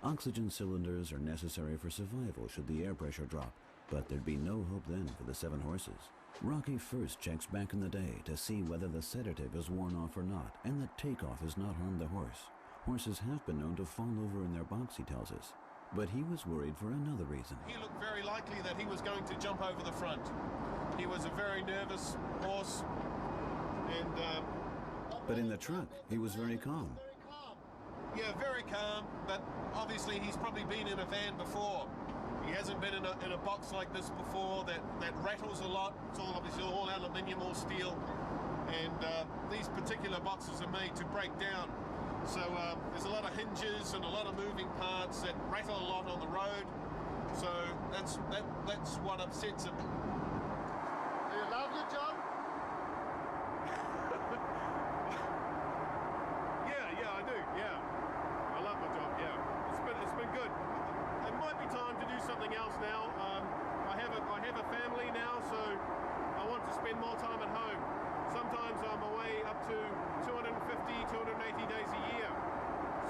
Oxygen cylinders are necessary for survival should the air pressure drop, but there'd be no hope then for the 7 horses. Rocky first checks Back in the Day to see whether the sedative is worn off or not, and that takeoff has not harmed the horse. Horses have been known to fall over in their box, he tells us. But he was worried for another reason. He looked very likely that he was going to jump over the front. He was a very nervous horse, and but in the truck, he was very calm. Yeah, very calm, but obviously he's probably been in a van before. He hasn't been in a box like this before that rattles a lot. It's all obviously all aluminium, all steel, and these particular boxes are made to break down. So there's a lot of hinges and a lot of moving parts that rattle a lot on the road. So that's what upsets him. Do you love your job? Yeah, I do. Yeah, I love my job. Yeah, it's been good. It might be time to do something else now. I have a family now, so I want to spend more time at home. Sometimes I'm away up to 250, 280 days a year.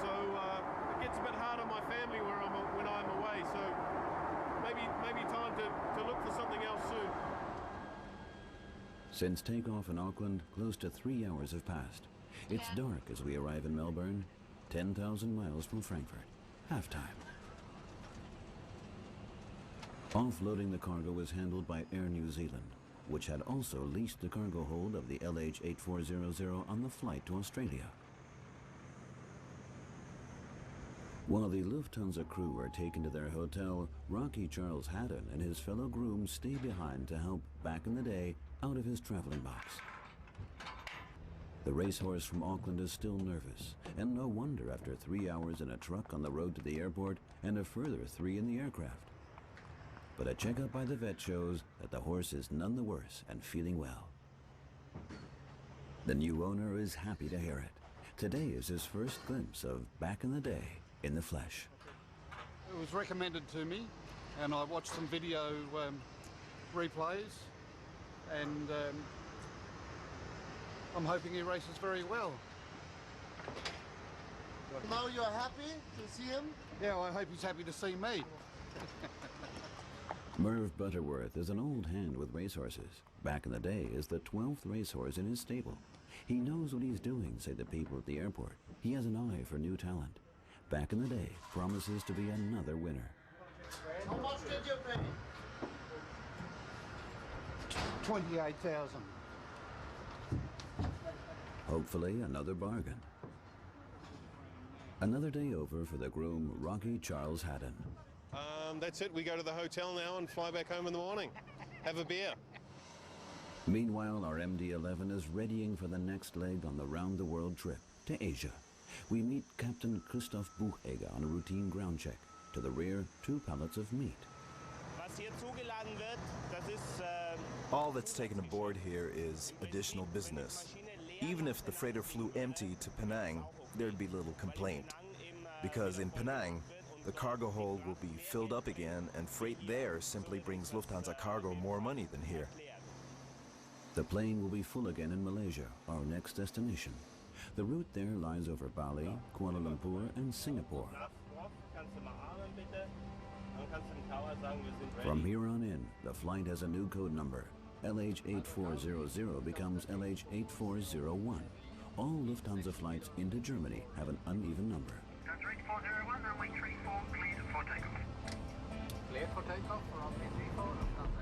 So it gets a bit hard on my family when I'm away. So maybe time to look for something else soon. Since takeoff in Auckland, close to 3 hours have passed. It's dark as we arrive in Melbourne, 10,000 miles from Frankfurt. Halftime. Offloading the cargo is handled by Air New Zealand, which had also leased the cargo hold of the LH-8400 on the flight to Australia. While the Lufthansa crew are taken to their hotel, Rocky Charles Haddon and his fellow grooms stay behind to help Back in the Day out of his traveling box. The racehorse from Auckland is still nervous, and no wonder after 3 hours in a truck on the road to the airport and a further 3 in the aircraft. But a checkup by the vet shows that the horse is none the worse and feeling well. The new owner is happy to hear it. Today is his first glimpse of Back in the Day in the flesh. It was recommended to me, and I watched some video replays, and I'm hoping he races very well. Now you're happy to see him? Yeah, I hope he's happy to see me. Merv Butterworth is an old hand with racehorses. Back in the Day is the 12th racehorse in his stable. He knows what he's doing, say the people at the airport. He has an eye for new talent. Back in the Day promises to be another winner. How much did you pay? 28,000. Hopefully another bargain. Another day over for the groom, Rocky Charles Haddon. That's it. We go to the hotel now and fly back home in the morning. Have a beer. Meanwhile, our MD-11 is readying for the next leg on the round-the-world trip to Asia. We meet Captain Christoph Buchegger on a routine ground check. To the rear, 2 pallets of meat. All that's taken aboard here is additional business. Even if the freighter flew empty to Penang, there'd be little complaint. Because in Penang, the cargo hold will be filled up again, and freight there simply brings Lufthansa Cargo more money than here. The plane will be full again in Malaysia, our next destination. The route there lies over Bali, Kuala Lumpur, and Singapore. From here on in, the flight has a new code number. LH8400 becomes LH8401. All Lufthansa flights into Germany have an uneven number. Catering 401, runway 34, cleared for takeoff. Cleared for takeoff from Lufthansa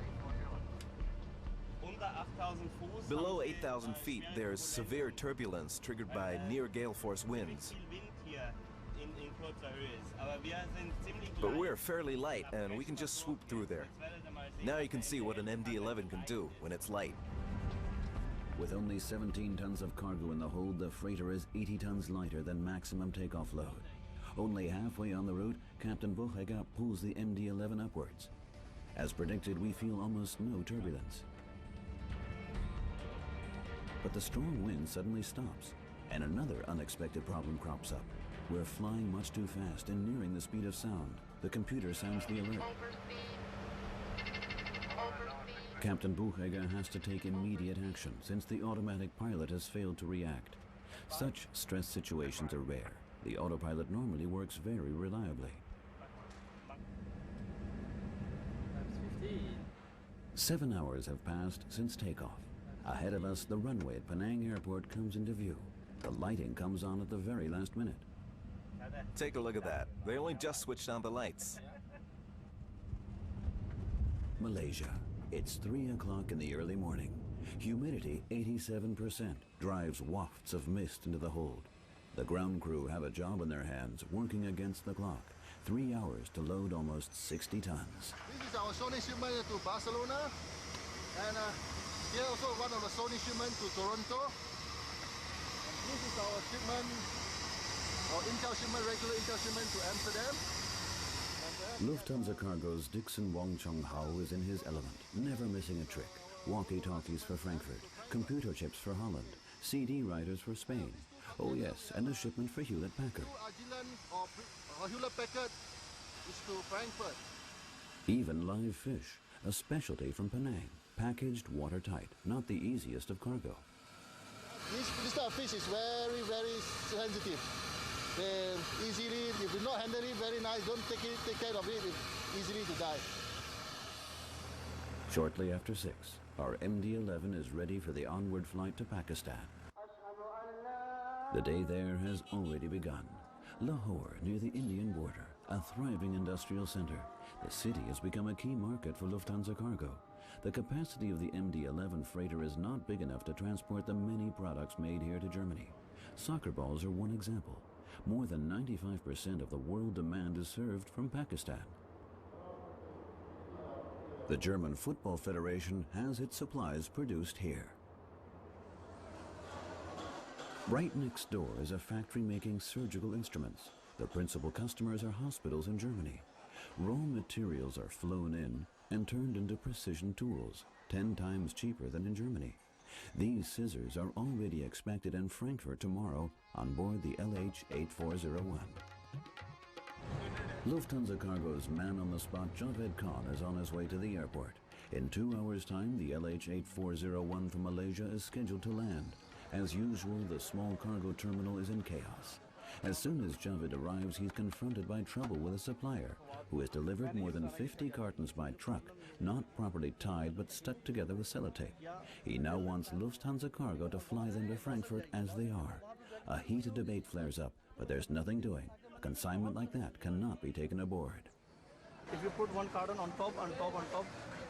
840. Below 8,000 feet, there's severe turbulence triggered by near gale force winds. But we're fairly light, and we can just swoop through there. Now you can see what an MD-11 can do when it's light. With only 17 tons of cargo in the hold, the freighter is 80 tons lighter than maximum takeoff load. Only halfway on the route, Captain Buchegger pulls the MD-11 upwards. As predicted, we feel almost no turbulence. But the strong wind suddenly stops, and another unexpected problem crops up. We're flying much too fast and nearing the speed of sound. The computer sounds the alert. Captain Buchegger has to take immediate action since the automatic pilot has failed to react. Such stress situations are rare. The autopilot normally works very reliably. 7 hours have passed since takeoff. Ahead of us, the runway at Penang Airport comes into view. The lighting comes on at the very last minute. Take a look at that. They only just switched on the lights. Malaysia. It's 3 o'clock in the early morning. Humidity 87%, drives wafts of mist into the hold. The ground crew have a job in their hands, working against the clock. 3 hours to load almost 60 tons. This is our Sony shipment to Barcelona, and here also one of the Sony shipment to Toronto. And this is our shipment, our Intel shipment, regular Intel shipment to Amsterdam. Lufthansa Cargo's Dixon Wong Chung Hao is in his element, never missing a trick. Walkie-talkies for Frankfurt, computer chips for Holland, CD writers for Spain. Oh yes, and a shipment for Hewlett Packard. Hewlett Packard is to Frankfurt. Even live fish, a specialty from Penang, packaged watertight, not the easiest of cargo. This type of fish is very, very sensitive. Easily, if you not handle it very nice, don't take care of it, it's easily to die. Shortly after 6, our MD-11 is ready for the onward flight to Pakistan. The day there has already begun. Lahore, near the Indian border, a thriving industrial center. The city has become a key market for Lufthansa Cargo. The capacity of the MD-11 freighter is not big enough to transport the many products made here to Germany. Soccer balls are one example. More than 95% of the world demand is served from Pakistan. The German Football Federation has its supplies produced here. Right next door is a factory making surgical instruments. The principal customers are hospitals in Germany. Raw materials are flown in and turned into precision tools, 10 times cheaper than in Germany. These scissors are already expected in Frankfurt tomorrow on board the LH8401. Lufthansa Cargo's man-on-the-spot Javed Khan is on his way to the airport. In 2 hours' time, the LH8401 from Malaysia is scheduled to land. As usual, the small cargo terminal is in chaos. As soon as Javed arrives, he's confronted by trouble with a supplier who has delivered more than 50 cartons by truck, not properly tied but stuck together with sellotape. He now wants Lufthansa Cargo to fly them to Frankfurt as they are. A heated debate flares up, but there's nothing doing. A consignment like that cannot be taken aboard. If you put one carton on top,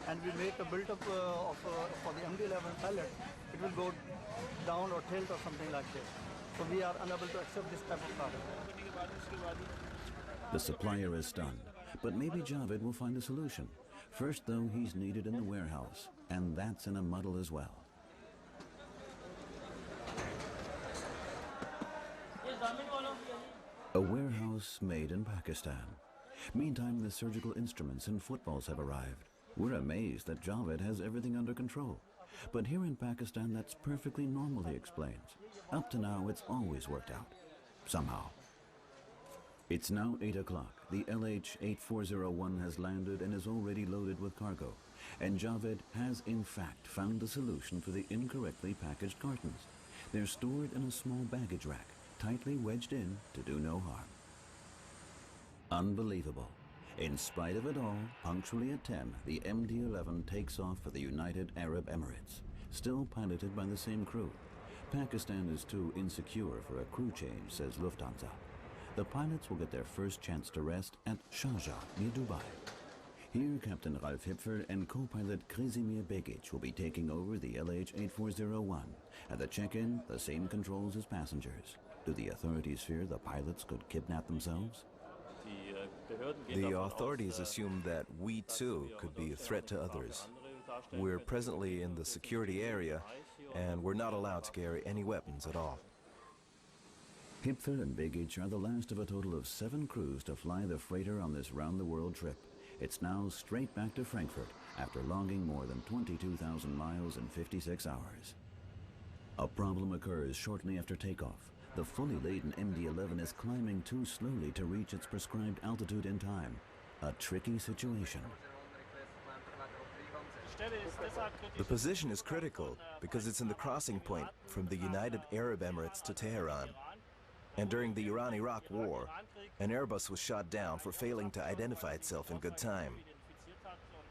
and we make a build-up for the MD-11 pallet, it will go down or tilt or something like this. So we are unable to accept this type of carton. The supplier is stunned, but maybe Javed will find a solution. First, though, he's needed in the warehouse, and that's in a muddle as well. A warehouse made in Pakistan. Meantime, the surgical instruments and footballs have arrived. We're amazed that Javed has everything under control. But here in Pakistan, that's perfectly normal, he explains. Up to now, it's always worked out. Somehow. It's now 8 o'clock. The LH-8401 has landed and is already loaded with cargo. And Javed has, in fact, found the solution for the incorrectly packaged cartons. They're stored in a small baggage rack, tightly wedged in to do no harm. Unbelievable. In spite of it all, punctually at 10, the MD-11 takes off for the United Arab Emirates, still piloted by the same crew. Pakistan is too insecure for a crew change, says Lufthansa. The pilots will get their first chance to rest at Sharjah, near Dubai. Here, Captain Ralf Hipfer and co-pilot Krasimir Begic will be taking over the LH-8401. At the check-in, the same controls as passengers. Do the authorities fear the pilots could kidnap themselves? The authorities assume that we too could be a threat to others. We're presently in the security area, and we're not allowed to carry any weapons at all. Hipfer and Begic are the last of a total of 7 crews to fly the freighter on this round-the-world trip. It's now straight back to Frankfurt after logging more than 22,000 miles in 56 hours. A problem occurs shortly after takeoff. The fully laden MD-11 is climbing too slowly to reach its prescribed altitude in time. A tricky situation. The position is critical because it's in the crossing point from the United Arab Emirates to Tehran. And during the Iran-Iraq War, an Airbus was shot down for failing to identify itself in good time.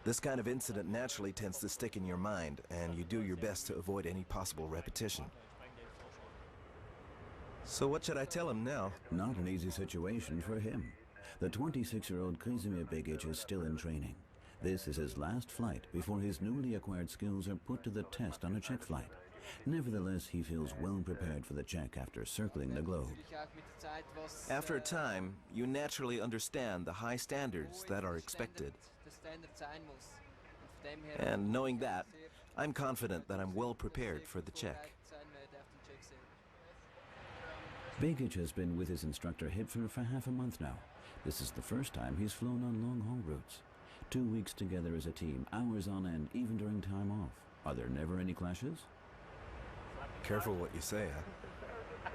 This kind of incident naturally tends to stick in your mind, and you do your best to avoid any possible repetition. So what should I tell him now? Not an easy situation for him. The 26-year-old Krasimir Begic is still in training. This is his last flight before his newly acquired skills are put to the test on a check flight. Nevertheless, he feels well prepared for the check after circling the globe. After a time, you naturally understand the high standards that are expected. And knowing that, I'm confident that I'm well prepared for the check. Begic has been with his instructor Hipfer for half a month now. This is the first time he's flown on long-haul routes. 2 weeks together as a team, hours on end, even during time off. Are there never any clashes? Careful what you say, huh?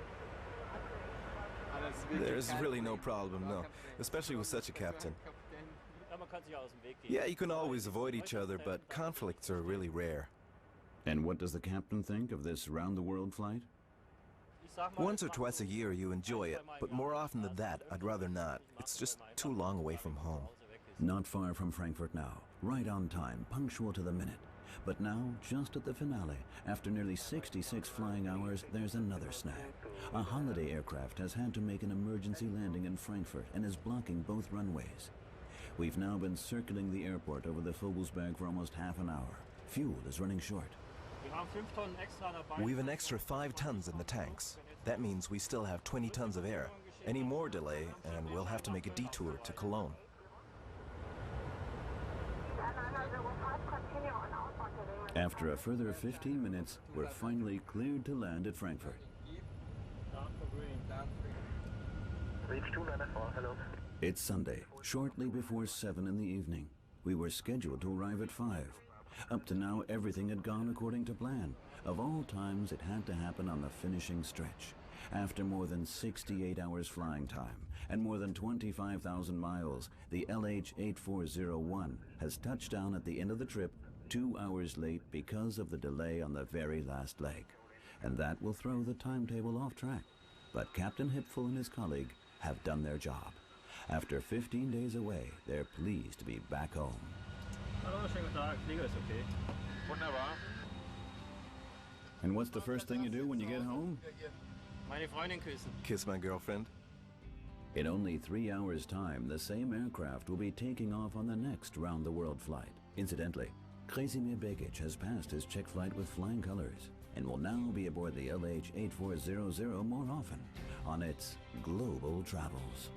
There's really no problem, no. Especially with such a captain. Yeah, you can always avoid each other, but conflicts are really rare. And what does the captain think of this round-the-world flight? Once or twice a year you enjoy it, but more often than that, I'd rather not. It's just too long away from home. Not far from Frankfurt now, right on time, punctual to the minute. But now, just at the finale, after nearly 66 flying hours, there's another snag. A holiday aircraft has had to make an emergency landing in Frankfurt and is blocking both runways. We've now been circling the airport over the Vogelsberg for almost half an hour. Fuel is running short. We've an extra 5 tons in the tanks. That means we still have 20 tons of air. Any more delay, and we'll have to make a detour to Cologne. After a further 15 minutes, we're finally cleared to land at Frankfurt. It's Sunday, shortly before 7 in the evening. We were scheduled to arrive at 5. Up to now, everything had gone according to plan. Of all times, it had to happen on the finishing stretch. After more than 68 hours flying time and more than 25,000 miles, the LH-8401 has touched down at the end of the trip 2 hours late because of the delay on the very last leg. And that will throw the timetable off track. But Captain Hipfel and his colleague have done their job. After 15 days away, they're pleased to be back home. And what's the first thing you do when you get home? Kiss my girlfriend. In only 3 hours' time, the same aircraft will be taking off on the next round-the-world flight. Incidentally, Krasimir Begic has passed his check flight with flying colors. and will now be aboard the LH-8400 more often on its global travels.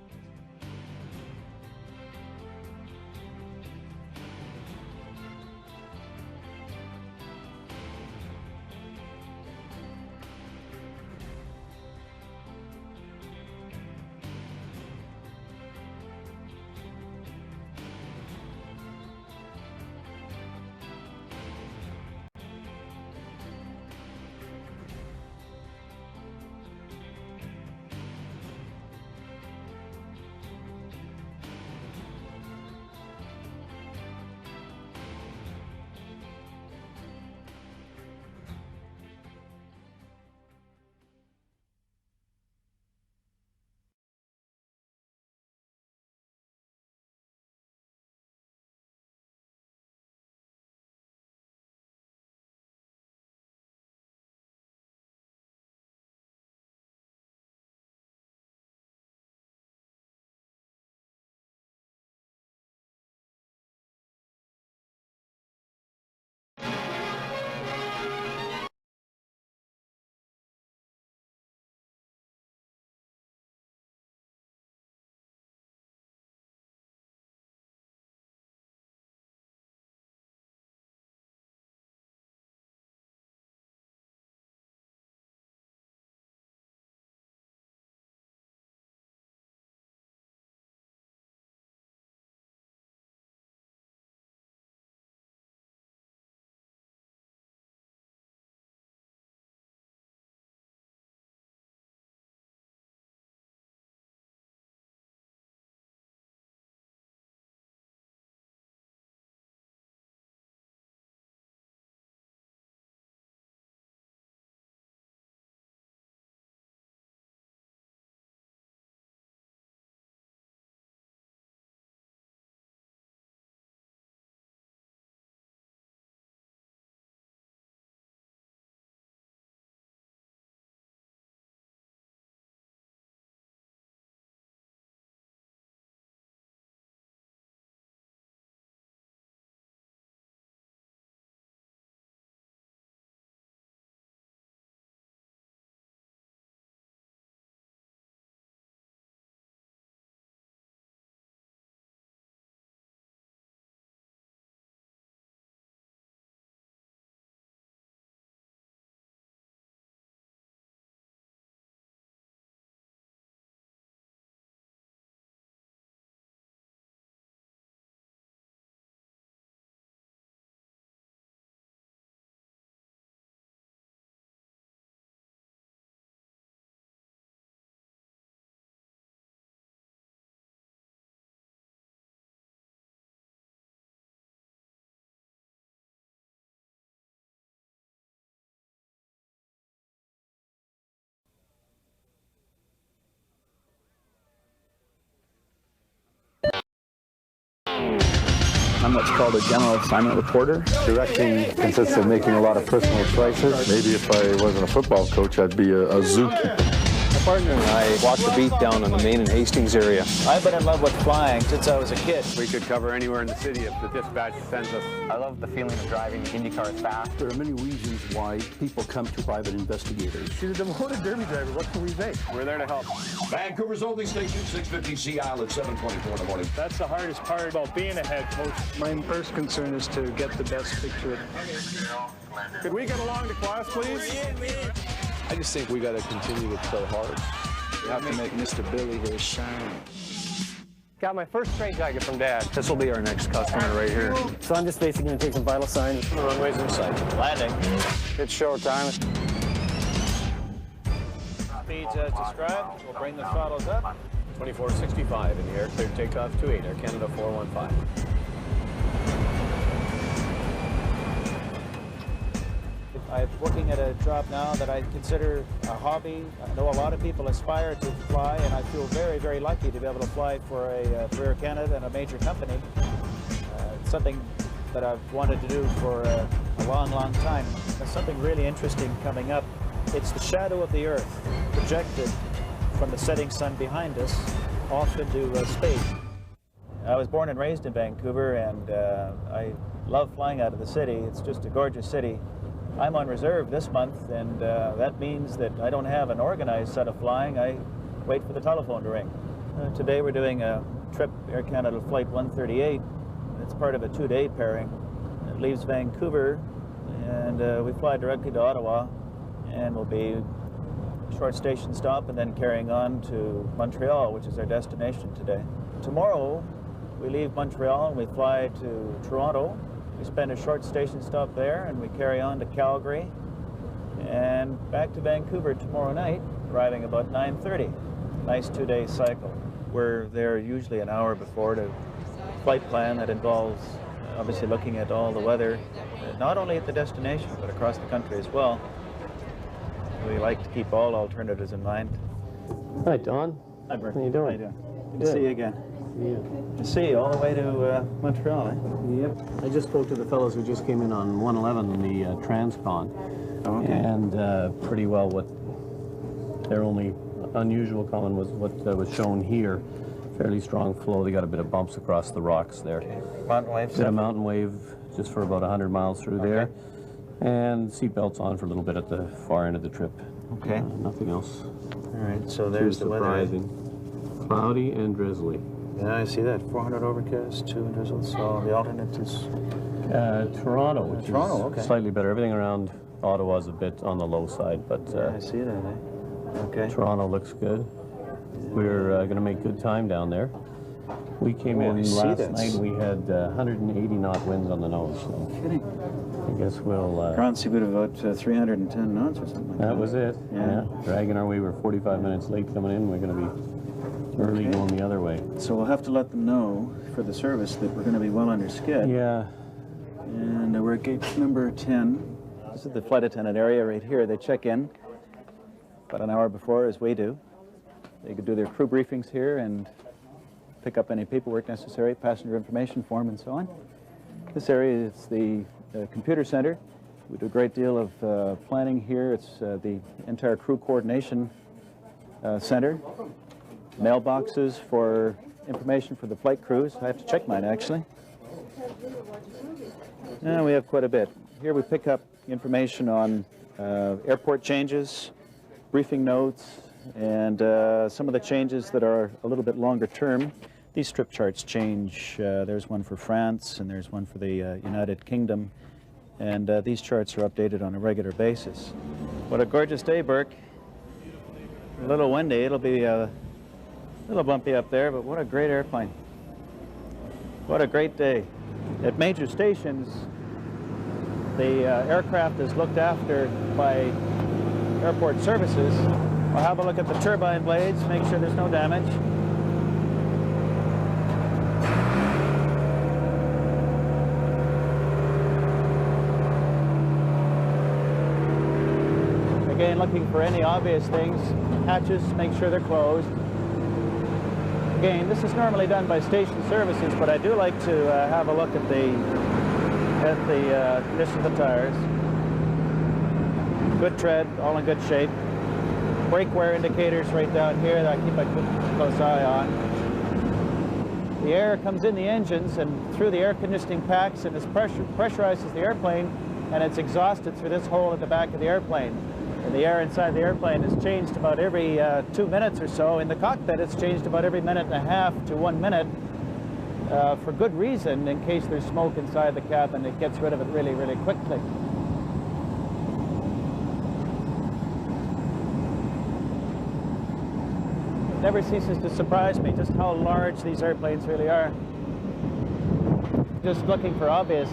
I'm what's called a general assignment reporter. Directing consists of making a lot of personal choices. Maybe if I wasn't a football coach, I'd be a zookeeper. My partner and I walked the beat down on the Maine and Hastings area. I've been in love with flying since I was a kid. We could cover anywhere in the city if the dispatch sends us. I love the feeling of driving IndyCar fast. There are many reasons why people come to private investigators. She's a demoted derby driver. What can we say? We're there to help. Vancouver's only station, 650 Sea Island, 7:24 in the morning. That's the hardest part about being a head coach. My first concern is to get the best picture. Could we get along to class, please? I just think we got to continue to play hard. We have to make Mr. Billy here shine. Got my first train jacket from Dad. This will be our next customer right here. So I'm just basically going to take some vital signs. The runway's in sight. Landing. It's show time. Speeds as described. We'll bring the throttles up. 2465 in the air, clear takeoff 28, Air Canada 415. I'm working at a job now that I consider a hobby. I know a lot of people aspire to fly, and I feel very, very lucky to be able to fly for Air Canada and a major company. It's something that I've wanted to do for a long, long time. There's something really interesting coming up. It's the shadow of the Earth projected from the setting sun behind us off into space. I was born and raised in Vancouver, and I love flying out of the city. It's just a gorgeous city. I'm on reserve this month, and that means that I don't have an organized set of flying. I wait for the telephone to ring. Today we're doing a trip, Air Canada Flight 138. It's part of a 2-day pairing. It leaves Vancouver, and we fly directly to Ottawa, and we'll be a short station stop and then carrying on to Montreal, which is our destination today. Tomorrow we leave Montreal and we fly to Toronto. We spend a short station stop there, and we carry on to Calgary and back to Vancouver tomorrow night, arriving about 9:30. Nice 2-day cycle. We're there usually an hour before to flight plan. That involves obviously looking at all the weather, not only at the destination but across the country as well. We like to keep all alternatives in mind. Hi, Don. Hi, Bert. How you doing? How you doing? Good to see you again. Yeah. To see you all the way to Montreal, eh? Yep. I just spoke to the fellows who just came in on 111, the Transcon, and pretty well what their only unusual comment was what was shown here. Fairly strong flow. They got a bit of bumps across the rocks there. Mountain wave. Bit of mountain wave just for about 100 miles through there, and seatbelts on for a little bit at the far end of the trip. Okay. Nothing else. All right. So there's the weather. Surprising. Cloudy and drizzly. Yeah, I see that. 400 overcast, 2 drizzle. So the alternate is Toronto, which is slightly better. Everything around Ottawa is a bit on the low side, but I see that. Eh? Okay. Toronto looks good. We're going to make good time down there. We came in last night. We had 180 knot winds on the nose. So kidding. I guess we'll. Ground speed of about 310 knots or something like that. That was it. Yeah. Dragging our way. We're 45 minutes late coming in. We're going to be early going the other way. So we'll have to let them know for the service that we're going to be well under skid. Yeah. And we're at gate number 10. This is the flight attendant area right here. They check in about an hour before, as we do. They could do their crew briefings here and pick up any paperwork necessary, passenger information form and so on. This area is the computer center. We do a great deal of planning here. It's the entire crew coordination center. Mailboxes for information for the flight crews. I have to check mine, actually. And we have quite a bit. Here we pick up information on airport changes, briefing notes, and some of the changes that are a little bit longer term. These strip charts change. There's one for France, and there's one for the United Kingdom. And these charts are updated on a regular basis. What a gorgeous day, Burke. A little windy. It'll be a little bumpy up there, but what a great airplane. What a great day. At major stations, the aircraft is looked after by airport services. We'll have a look at the turbine blades, make sure there's no damage. Again, looking for any obvious things. Hatches, make sure they're closed. Again, this is normally done by station services, but I do like to have a look at the condition of the tires. Good tread, all in good shape. Brake wear indicators right down here that I keep a close eye on. The air comes in the engines and through the air conditioning packs, and it pressurizes the airplane, and it's exhausted through this hole at the back of the airplane. And the air inside the airplane is changed about every 2 minutes or so. In the cockpit, it's changed about every minute and a half to 1 minute for good reason. In case there's smoke inside the cabin, it gets rid of it really, really quickly. It never ceases to surprise me just how large these airplanes really are. Just looking for obvious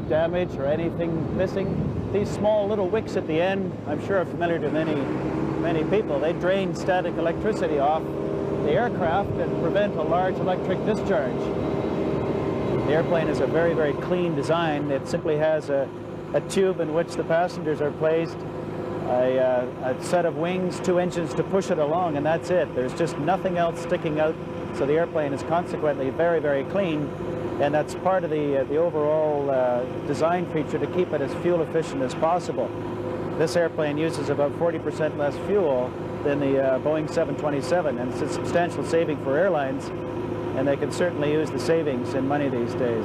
damage or anything missing. These small little wicks at the end, I'm sure are familiar to many people. They drain static electricity off the aircraft and prevent a large electric discharge. The airplane is a very, very clean design. It simply has a tube in which the passengers are placed, a set of wings, 2 engines to push it along, and that's it. There's just nothing else sticking out, so the airplane is consequently very, very clean. And that's part of the overall design feature to keep it as fuel efficient as possible. This airplane uses about 40% less fuel than the Boeing 727, and it's a substantial saving for airlines, and they can certainly use the savings in money these days.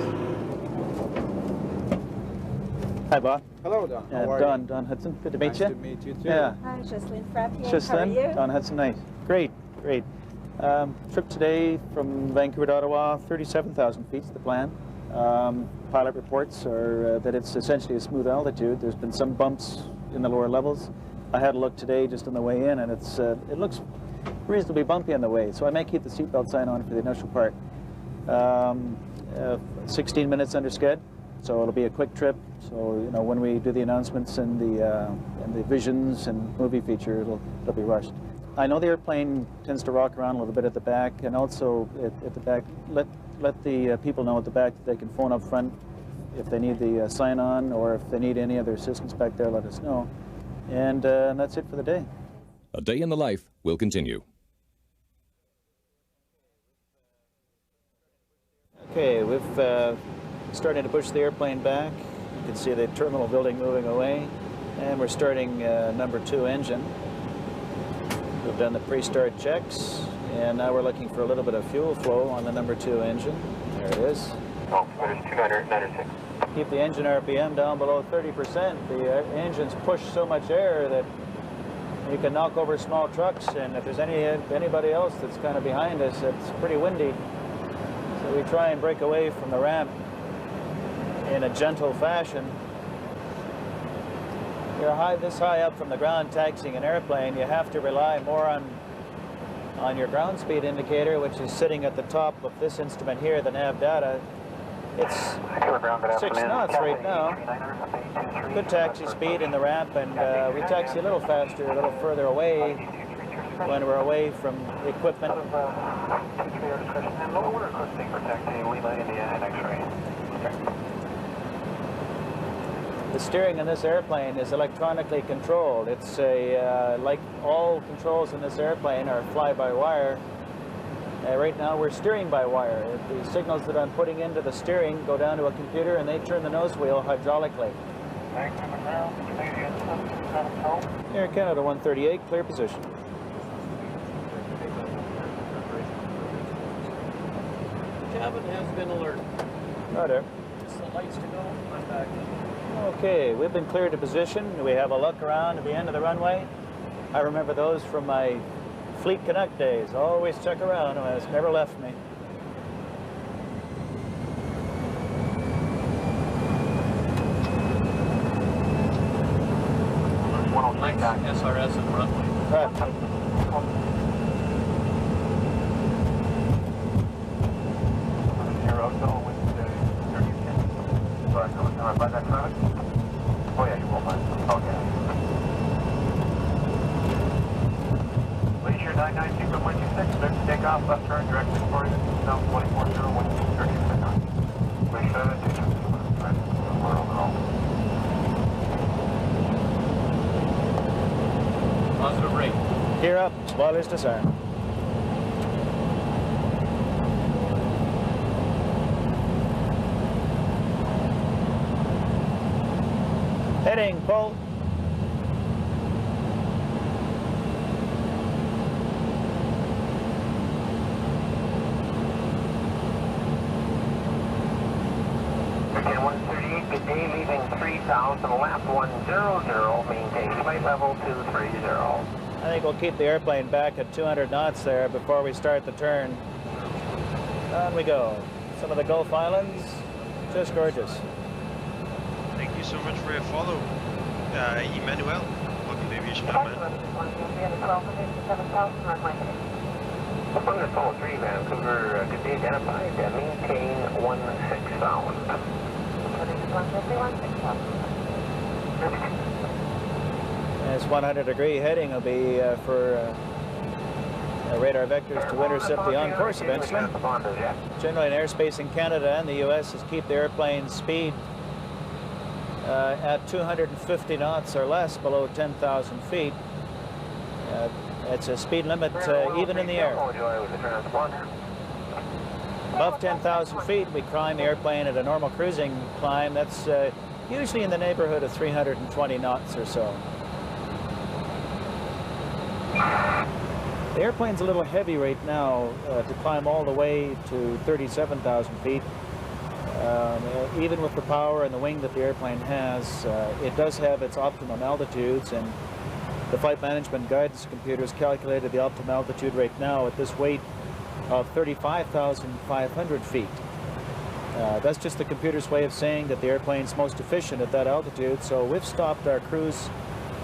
Hi, Bob. Hello, Don. How are Don, you? Don Hudson. Good to meet you. Nice to meet you, too. Yeah. Hi, Jocelyn Frappier. Jocelyn, How are you? Don Hudson, nice. Great, great. Trip today from Vancouver to Ottawa, 37,000 feet is the plan. Pilot reports are that it's essentially a smooth altitude. There's been some bumps in the lower levels. I had a look today just on the way in, and it looks reasonably bumpy on the way, so I may keep the seatbelt sign on for the initial part. 16 minutes under sched, so it'll be a quick trip. So you know, when we do the announcements and the visions and movie feature, it'll be rushed. I know the airplane tends to rock around a little bit at the back, and also at the back, let the people know at the back that they can phone up front if they need the sign-on, or if they need any other assistance back there, let us know. And that's it for the day. A day in the life will continue. Okay, we've starting to push the airplane back. You can see the terminal building moving away, and we're starting number 2 engine. We've done the pre-start checks, and now we're looking for a little bit of fuel flow on the number 2 engine. There it is. Keep the engine RPM down below 30%. The engines push so much air that you can knock over small trucks, and if there's anybody else that's kind of behind us, it's pretty windy. So we try and break away from the ramp in a gentle fashion. You're this high up from the ground taxiing an airplane, you have to rely more on your ground speed indicator, which is sitting at the top of this instrument here, the nav data. It's 6 knots right now. Good taxi speed in the ramp, and we taxi a little faster, a little further away when we're away from the equipment. The steering in this airplane is electronically controlled. It's like all controls in this airplane are fly-by-wire. Right now we're steering by wire. The signals that I'm putting into the steering go down to a computer, and they turn the nose wheel hydraulically. Air Canada 138, clear position. Cabin has been alert. Right there. Just the lights to go. I'm back. Okay, we've been cleared to position. We have a look around at the end of the runway. I remember those from my Fleet Connect days. Always check around. It's never left me. SRS and runway. Oh yeah, you won't mind. Okay. Leisure 992 from 126, clear to take off, left turn, directly for you, now 2401, 30 Leisure 992. Positive rate. Gear up, spoilers disarm. Heading, pull. Again, 138, good day, leaving 3000, lap 100, maintain flight level 230. I think we'll keep the airplane back at 200 knots there before we start the turn. On we go. Some of the Gulf Islands, just gorgeous. Thank you so much for your follow, Emmanuel. Welcome to Aviation Comment. Wonderful, 3 Vancouver, good day, identified, maintain 16,000. This 100-degree heading will be for radar vectors to intercept the on-course eventually. Generally in airspace in Canada and the U.S. is keep the airplane speed at 250 knots or less below 10,000 feet. It's a speed limit even in the air. Above 10,000 feet, we climb the airplane at a normal cruising climb. That's usually in the neighborhood of 320 knots or so. The airplane's a little heavy right now to climb all the way to 37,000 feet. Even with the power and the wing that the airplane has, it does have its optimum altitudes, and the flight management guidance computers calculated the optimum altitude right now at this weight of 35,500 feet. That's just the computer's way of saying that the airplane's most efficient at that altitude, so we've stopped our cruise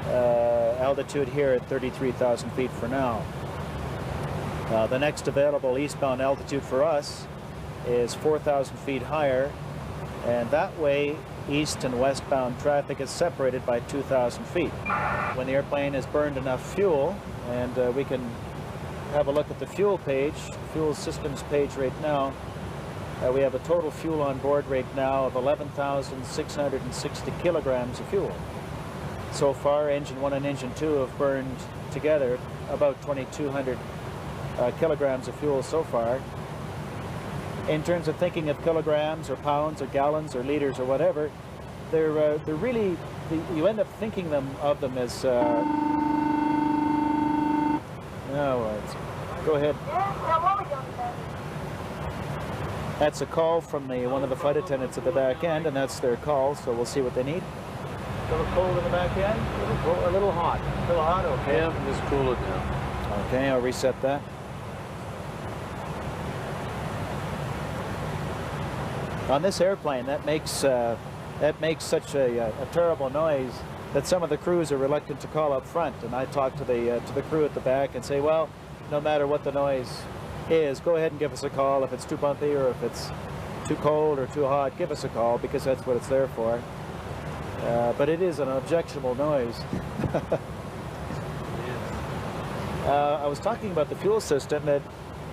altitude here at 33,000 feet for now. The next available eastbound altitude for us is 4,000 feet higher, and that way east and westbound traffic is separated by 2,000 feet. When the airplane has burned enough fuel, and we can have a look at the fuel page, fuel systems page right now, we have a total fuel on board right now of 11,660 kilograms of fuel. So far, engine 1 and engine 2 have burned together about 2,200 kilograms of fuel so far. In terms of thinking of kilograms or pounds or gallons or liters or whatever, they're really, you end up thinking of them as, go ahead. That's a call from one of the flight attendants at the back end, and that's their call, so we'll see what they need. A little cold in the back end? A little hot. A little hot, okay. Yeah, just cool it down. Okay, I'll reset that. On this airplane, that makes such a terrible noise that some of the crews are reluctant to call up front. And I talk to the crew at the back and say, well, no matter what the noise is, go ahead and give us a call. If it's too bumpy or if it's too cold or too hot, give us a call, because that's what it's there for. But it is an objectionable noise. I was talking about the fuel system, that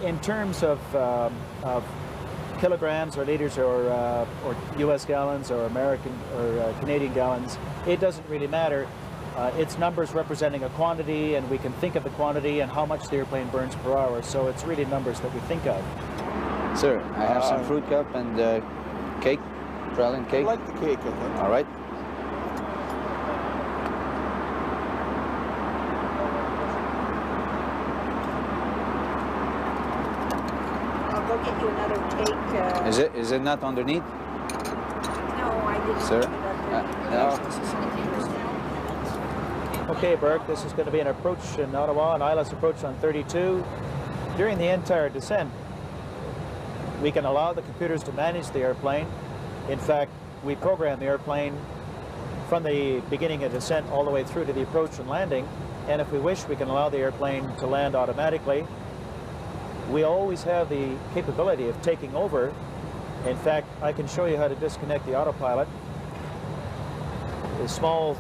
in terms of kilograms or liters or U.S. gallons or American or Canadian gallons, it doesn't really matter. It's numbers representing a quantity, and we can think of the quantity and how much the airplane burns per hour, so it's really numbers that we think of. Sir, I have some fruit cup and cake, praline cake. I like the cake, I think. All right. I'll go get you another cake. Is it not underneath? No, I didn't. Sir? No. Okay, Burke, this is going to be an approach in Ottawa, an ILS approach on 32. During the entire descent, we can allow the computers to manage the airplane. In fact, we program the airplane from the beginning of descent all the way through to the approach and landing, and if we wish, we can allow the airplane to land automatically. We always have the capability of taking over. In fact, I can show you how to disconnect the autopilot. A small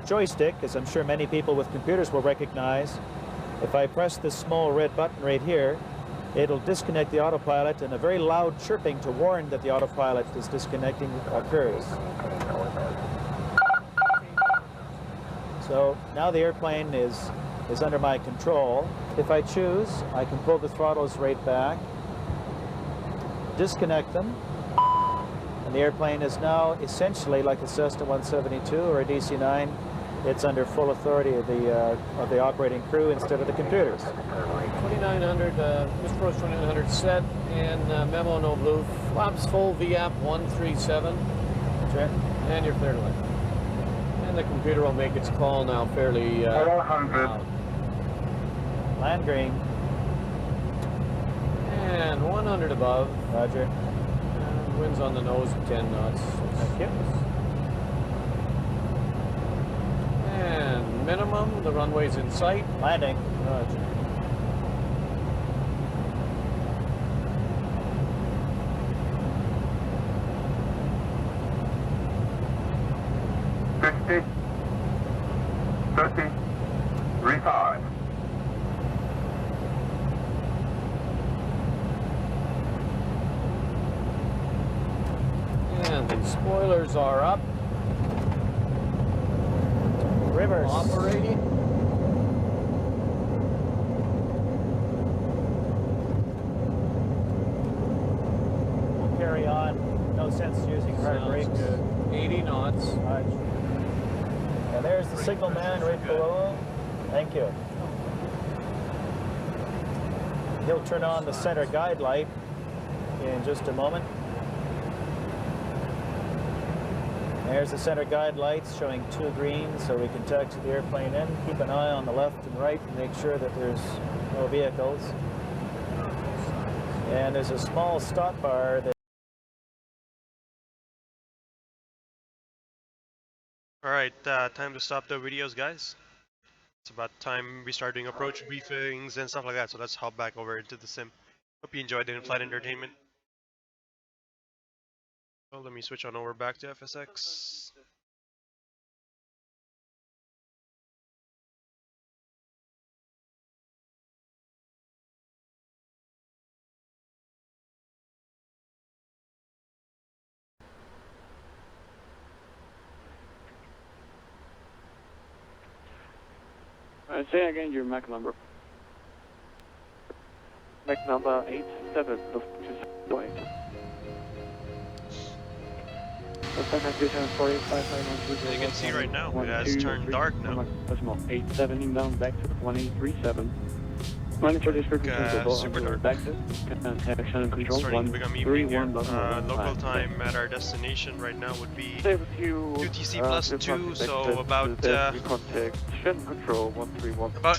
joystick, as I'm sure many people with computers will recognize. If I press this small red button right here, it'll disconnect the autopilot, and a very loud chirping to warn that the autopilot is disconnecting occurs. So now the airplane is under my control. If I choose, I can pull the throttles right back, disconnect them, and the airplane is now essentially like a Cessna 172 or a DC-9. It's under full authority of the operating crew instead of the computers. 2900, Mr. Approach 2900 set, and memo no blue. Flaps full, VAP 137. Check. And you're clear to land. And the computer will make its call now fairly 400. Land green. And 100 above. Roger. And winds on the nose at 10 knots. Thank you. And minimum, the runway's in sight. Landing. Roger. Revive. And the spoilers are up. Rivers. Operating. We'll carry on. No sense using hard brakes. Good. 80 knots. Right. And there's the signal man right below. Thank you. He'll turn on the center guide light in just a moment. There's the center guide lights showing 2 greens so we can taxi the airplane in. Keep an eye on the left and right and make sure that there's no vehicles. And there's a small stop bar that Alright, time to stop the videos, guys. It's about time we start doing approach briefings and stuff like that, so let's hop back over into the sim. Hope you enjoyed the in-flight entertainment. So let me switch on over back to FSX. Say again your MAC number. MAC number 87. As you can see right now, it has turned dark now. 87 inbound back to 1837. Super dark. Starting to become evening here. Local time at our destination right now would be UTC +2, so about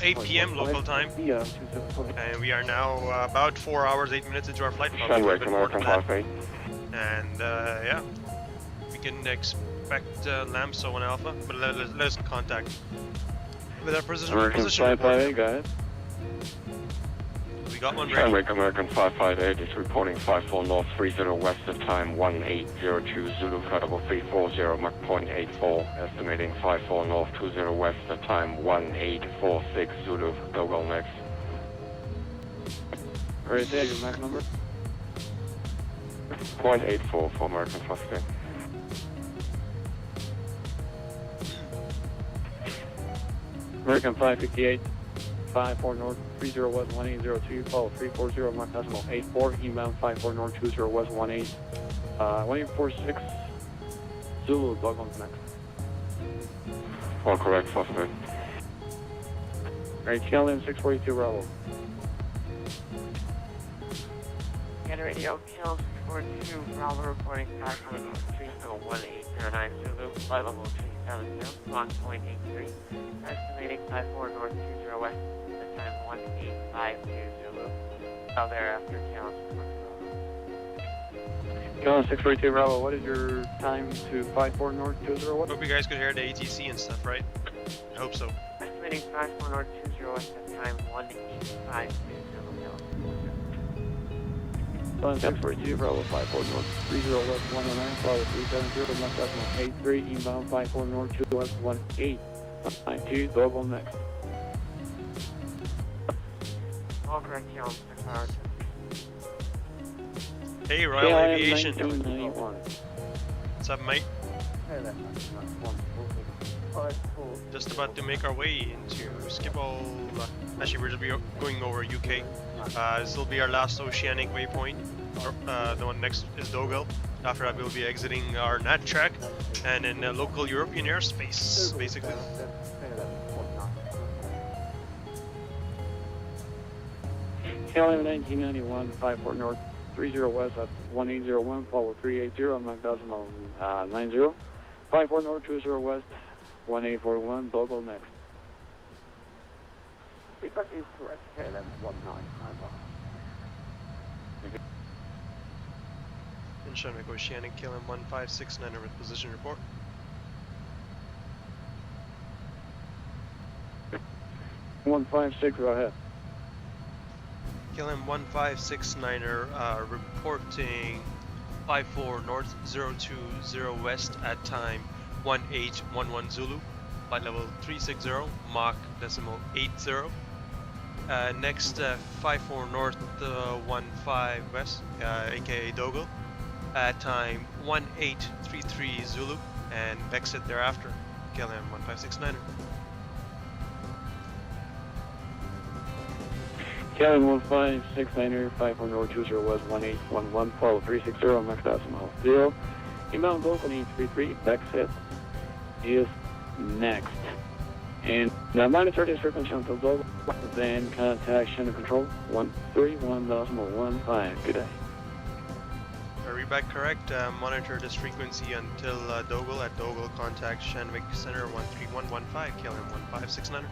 8 p.m. local time. And we are now about 4 hours, 8 minutes into our flight. And yeah, we can expect LAMSO and Alpha, but let's contact with our position report. We got one ready. American 558 is reporting 54 North 30 West at time 1802 Zulu credible 340 Mach .84, estimating 54 North 20 West at time 1846 Zulu, DOGAL next. Alright, there your Mach number? 0.84 for American 558. American 558. 54 North 30 West 1802, follow 340 Mach decimal 84, inbound 54 North 20 West 1846 Zulu, DOGAL next. All correct, suspect. Alright, KLM 642 Bravo. Get radio, KLM 642 Bravo reporting 5.31809 Zulu, flight level 370, Mach .83, estimating 54 North 20 West. Time 1852 Zulu. Out thereafter, KLM 642 Bravo, what is your time to 54 North 20 West? Hope you guys could hear the ATC and stuff, right? I hope so. Estimating 54 North 20 West at time 1852 Zulu. KLM 642 Bravo, 54 North 30 West 109, follow 370, left decimal 83, inbound 54 North 2 West 1892, DOGAL next. All correct, KLM 642. Hey, Royal Aviation. What's up, mate? Just about to make our way into Schipol. Actually, we're just going over UK. This will be our last oceanic waypoint. The one next is DOGAL. After that, we'll be exiting our NAT track and in local European airspace, basically. KLM 1991, 54 North, 30 West at 1801, follow 380, Mach decimal 90, 54 North, 20 West, 1841, DOGAL next. Because is correct, KLM 1991. Inshonic Oceanic, KLM 1569 with position report. One 156, go ahead. KLM 1569er reporting 54 North 020 West at time 1811 Zulu, flight level 360, Mach decimal 80. Next 54 North 15 West, aka DOGAL, at time 1833 Zulu, and BEXET thereafter, KLM 1569er. KLM 1569er, 54 North 20 West 1811, follow 360, Mach decimal 0. Inbound local 833, BEXET is next. And monitor this frequency until DOGAL, then contact Channel Control 131.15. Good day. Read back correct. Monitor this frequency until DOGAL. At DOGAL, contact Shanvik Center 13115, KLM 1569.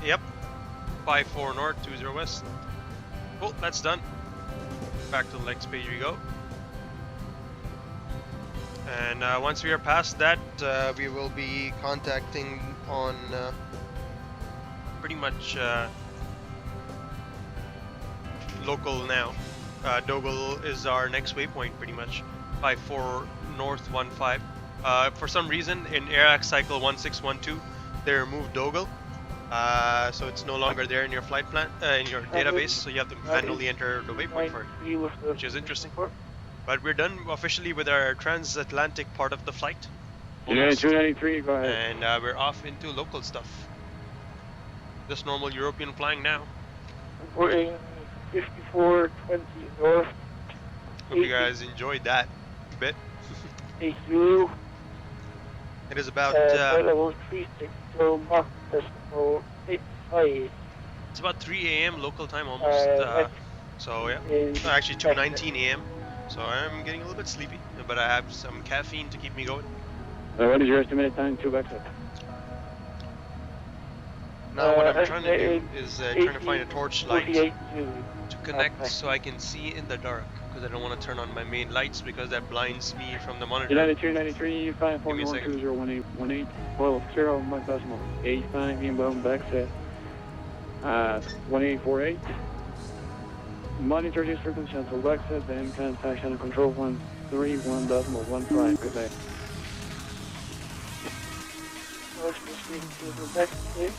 Yep. 54 north, 20 west. Cool, that's done. Back to the next page we go. And once we are past that, we will be contacting on pretty much local now. DOGAL is our next waypoint, pretty much. 54 north 15. For some reason, in AirAx cycle 1612, they removed DOGAL. So it's no longer there in your flight plan, in your database, so you have to manually enter the waypoint for it, which is interesting. But we're done officially with our transatlantic part of the flight. Yeah, 293, go ahead. And we're off into local stuff. Just normal European flying now. We're in 5420 north. Hope you guys enjoyed that a bit. Thank you. It is about level 36, so Mach decimal 85. it's about 3 a.m. local time almost. So yeah, actually 2:19 a.m. So I'm getting a little bit sleepy, but I have some caffeine to keep me going. What is your estimated time to BEXET? Now what I'm trying to do is trying to find a torch light to connect so I can see in the dark, because I don't want to turn on my main lights because that blinds me from the monitor. 293, 5412018, 12 Mach decimal 85, inbound BEXET 1848. Monitor this frequency until BEXET, then contact channel control 131.15. Good day. Let's proceed to the next place.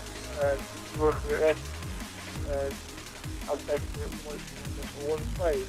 We're at outside the 15.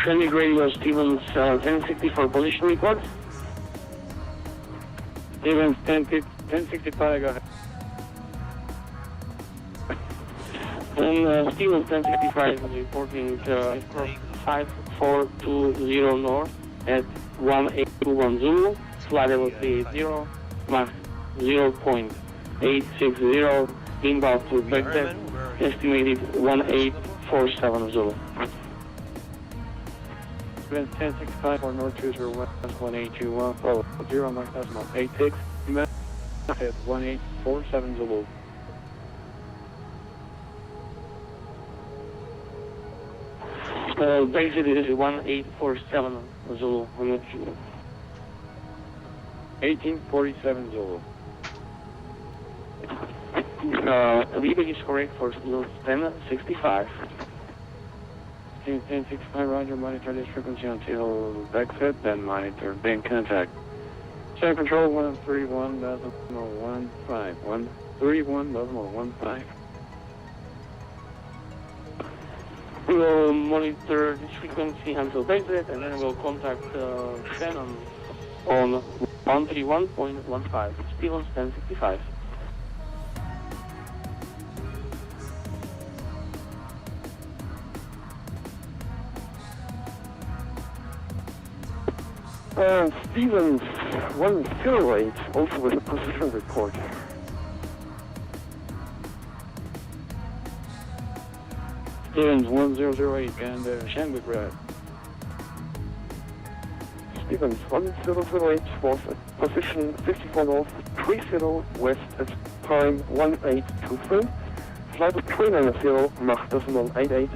Shandy Radio Stevens 1064 position report. Stevens 1065, go ahead. And Stevens 1065 is reporting 5420 north at 1821 flight level 30, Mach 0.860, inbound to BEXET, estimated 1847 Zulu. 1065 for North 20 West 1821, follow 0 Mach decimal 86, at 1847 Zulu. BEXET is 1847 Zulu. 1847 Zulu. Feedback is correct for Stevens 1065. 1065, roger, monitor this frequency until BEXET, then monitor, then contact. Channel control 131.15, 131.15. We will monitor this frequency until BEXET, and then we'll contact Shannon on 131.15, Stevens 1065. Stevens 108, also with a position report. Stevens 1008 and Shanghai Red. Stevens 1008 was at position 54 north, 30 west at time 1823. Flight 390 Mach decimal 88.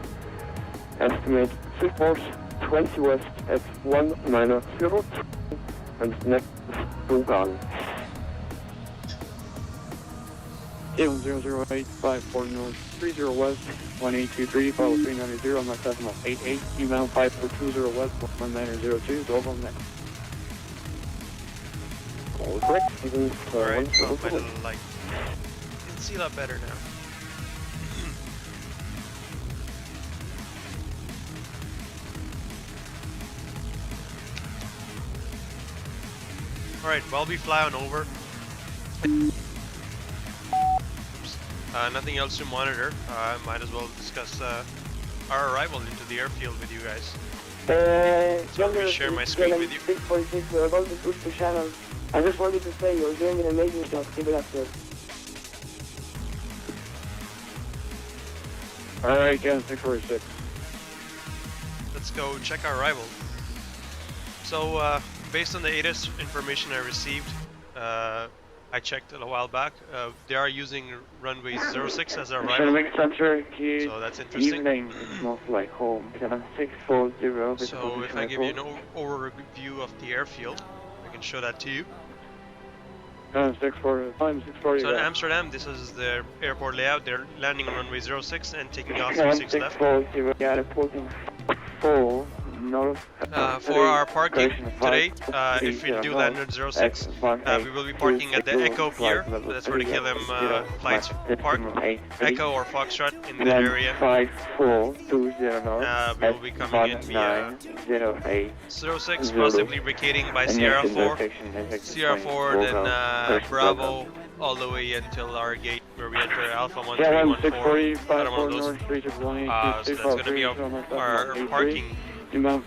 Estimate 6 course 20 west at 190 and next DOGAL. 00854 north 30 west 1823 follow 390 Mach decimal 88. Email 5420 west 1902 DOGAL next. All correct. Alright, well, my little light. You can see a lot better now. Alright, while we fly on over. Oops. Nothing else to monitor. Might as well discuss our arrival into the airfield with you guys. So let me share my screen with you. 646, we're about to push the channel. I just wanted to say you're doing an amazing job. Keep it up, sir. Alright, yeah, 646. Let's go check our arrival. So, based on the ATIS information I received, I checked it a while back. They are using runway 06 as our arrival. So that's interesting. Evening, it's not like home. 640. So if I give you an overview of the airfield, I can show that to you. 640. So in Amsterdam, this is the airport layout. They're landing on runway 06 and taking off 36 left. 640, yeah, reporting 4 north. For our parking today, if we do land at 06, we will be parking at the Echo Pier. That's where the KLM flights park. Echo or Foxtrot in that area. 5420. We will be coming in via 06, possibly vacating by Sierra 4. Sierra 4, then Bravo, all the way until our gate where we enter Alpha 1314. Another one of those. So that's going to be our parking. As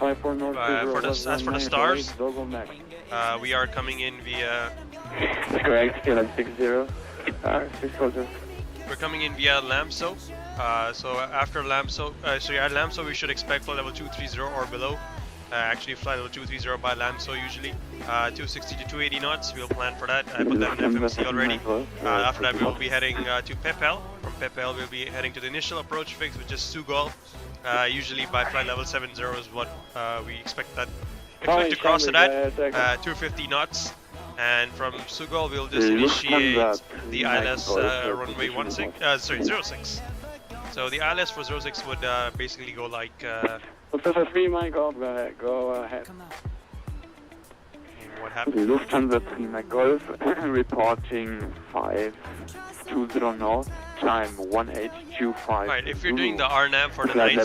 for the stars, we are coming in via. Correct, 60. We're coming in via LAMSO. So after LAMSO, at LAMSO we should expect flight level 230 or below. Actually, flight level 230 by LAMSO usually. 260 to 280 knots. We'll plan for that. I put that in FMC already. After that, we will be heading to Pepel. From Pepel, we'll be heading to the initial approach fix, which is Sugal. Usually by flight level 70 is what we expect to cross it at 250 knots, and from Sugal we'll just initiate the ILS runway 06. So the ILS for 06 would basically go like. Go ahead. What happened? Lufthansa Prima Golf reporting 520 north. Time 1825. Alright, if you're doing the RNAV for the night,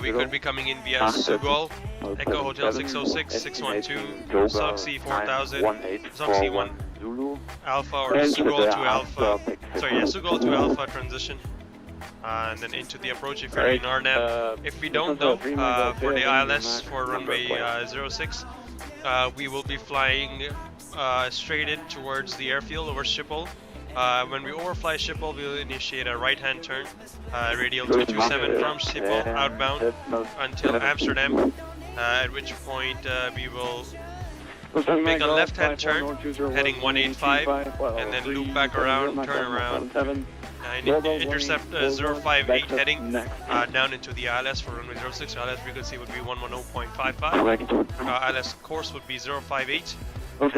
we could be coming in via Sugal, Echo Hotel 606, 612, Soxy 4000, Soxy 1 Alpha or Sugal to Alpha. Sorry, yeah, Sugal to Alpha transition. And then into the approach if you're in RNAV. If we don't though, for the ILS for runway 06, we will be flying straight in towards the airfield over Schipol. When we overfly Schipol, we will initiate a right-hand turn, radial 227 from Schipol outbound until Amsterdam, at which point we will make a left-hand turn, heading 185, and then loop back around, turn around, and intercept 058 heading down into the ILS for runway 06. ILS frequency would be 110.55. ILS course would be 058. And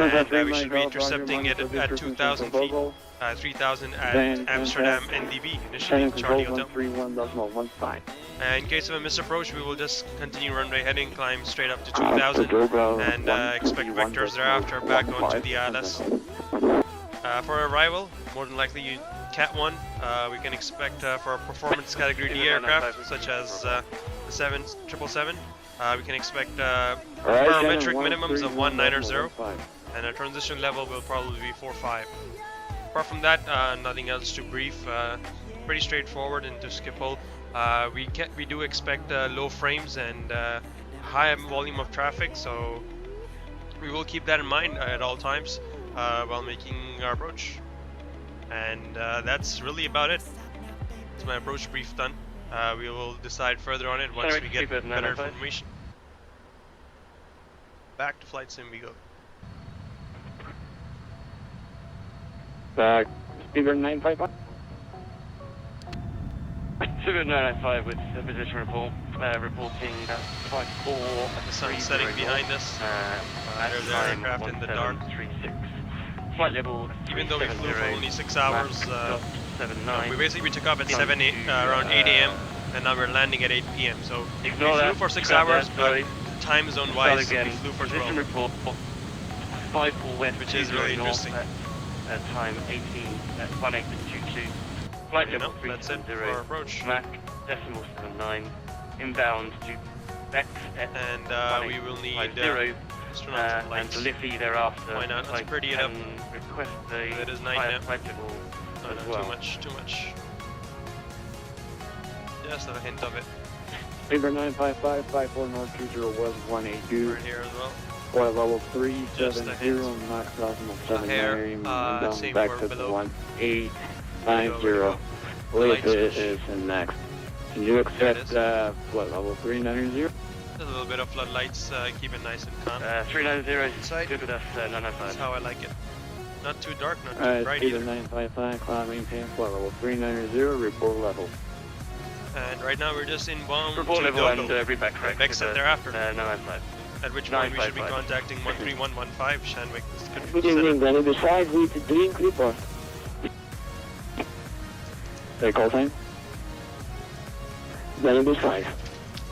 we should be intercepting it at 2,000 feet, 3,000 at Amsterdam NDB, initially Charlie Hotel. In case of a misapproach, we will just continue runway heading, climb straight up to 2,000, and expect vectors thereafter back onto the ILS. For arrival, more than likely Cat 1, we can expect for a performance category D aircraft, such as the 777, we can expect parametric minimums of 190, and a transition level will probably be 45. Apart from that, nothing else to brief. Pretty straightforward into Schipol. We do expect low frames and high volume of traffic, so we will keep that in mind at all times while making our approach. And that's really about it. That's my approach brief done. We will decide further on it once we get better information. Back to Flightsim we go. Back Beaver 955. Sugar 995 with the position report, reporting flight 4. The sun setting behind us. There's an aircraft in the dark. Flight level. Even though we flew for only 6 hours, 79. we took off at around 8 a.m. and now we're landing at 8 p.m. So we flew for 6 Grab hours, that, but time zone wise, we again. flew for Position 12. report. 54 west, which is really interesting. At time 18 at 1822. Flight level 370. That's it for our approach. Mach decimal 79. Inbound to BEXET. And we will need astronaut lights. And LIFFY thereafter. Why not? Let's pretty it up. Request the it is night higher now. flight level as well. Too much. Just a hint of it. Beaver 955, 54 North 20 West 182. Right here as well. Flight level 370, Max decimal 79, inbound back to 1890. Lift is in next. Can you accept flight level 390? A little bit of floodlights, keep it nice and calm. 390 inside. Good with us, 995. That's how I like it. Not too dark, not too Alright, bright Beaver either. 955, climb maintain flight level 390, report level. And right now we're just inbound report to level DOGAL. and reback correct. BEXET thereafter. 995. At which point we should be contacting 13115 Shanwick. Good evening, Danny beside with green clipper. Hey, Callsign. Danny beside.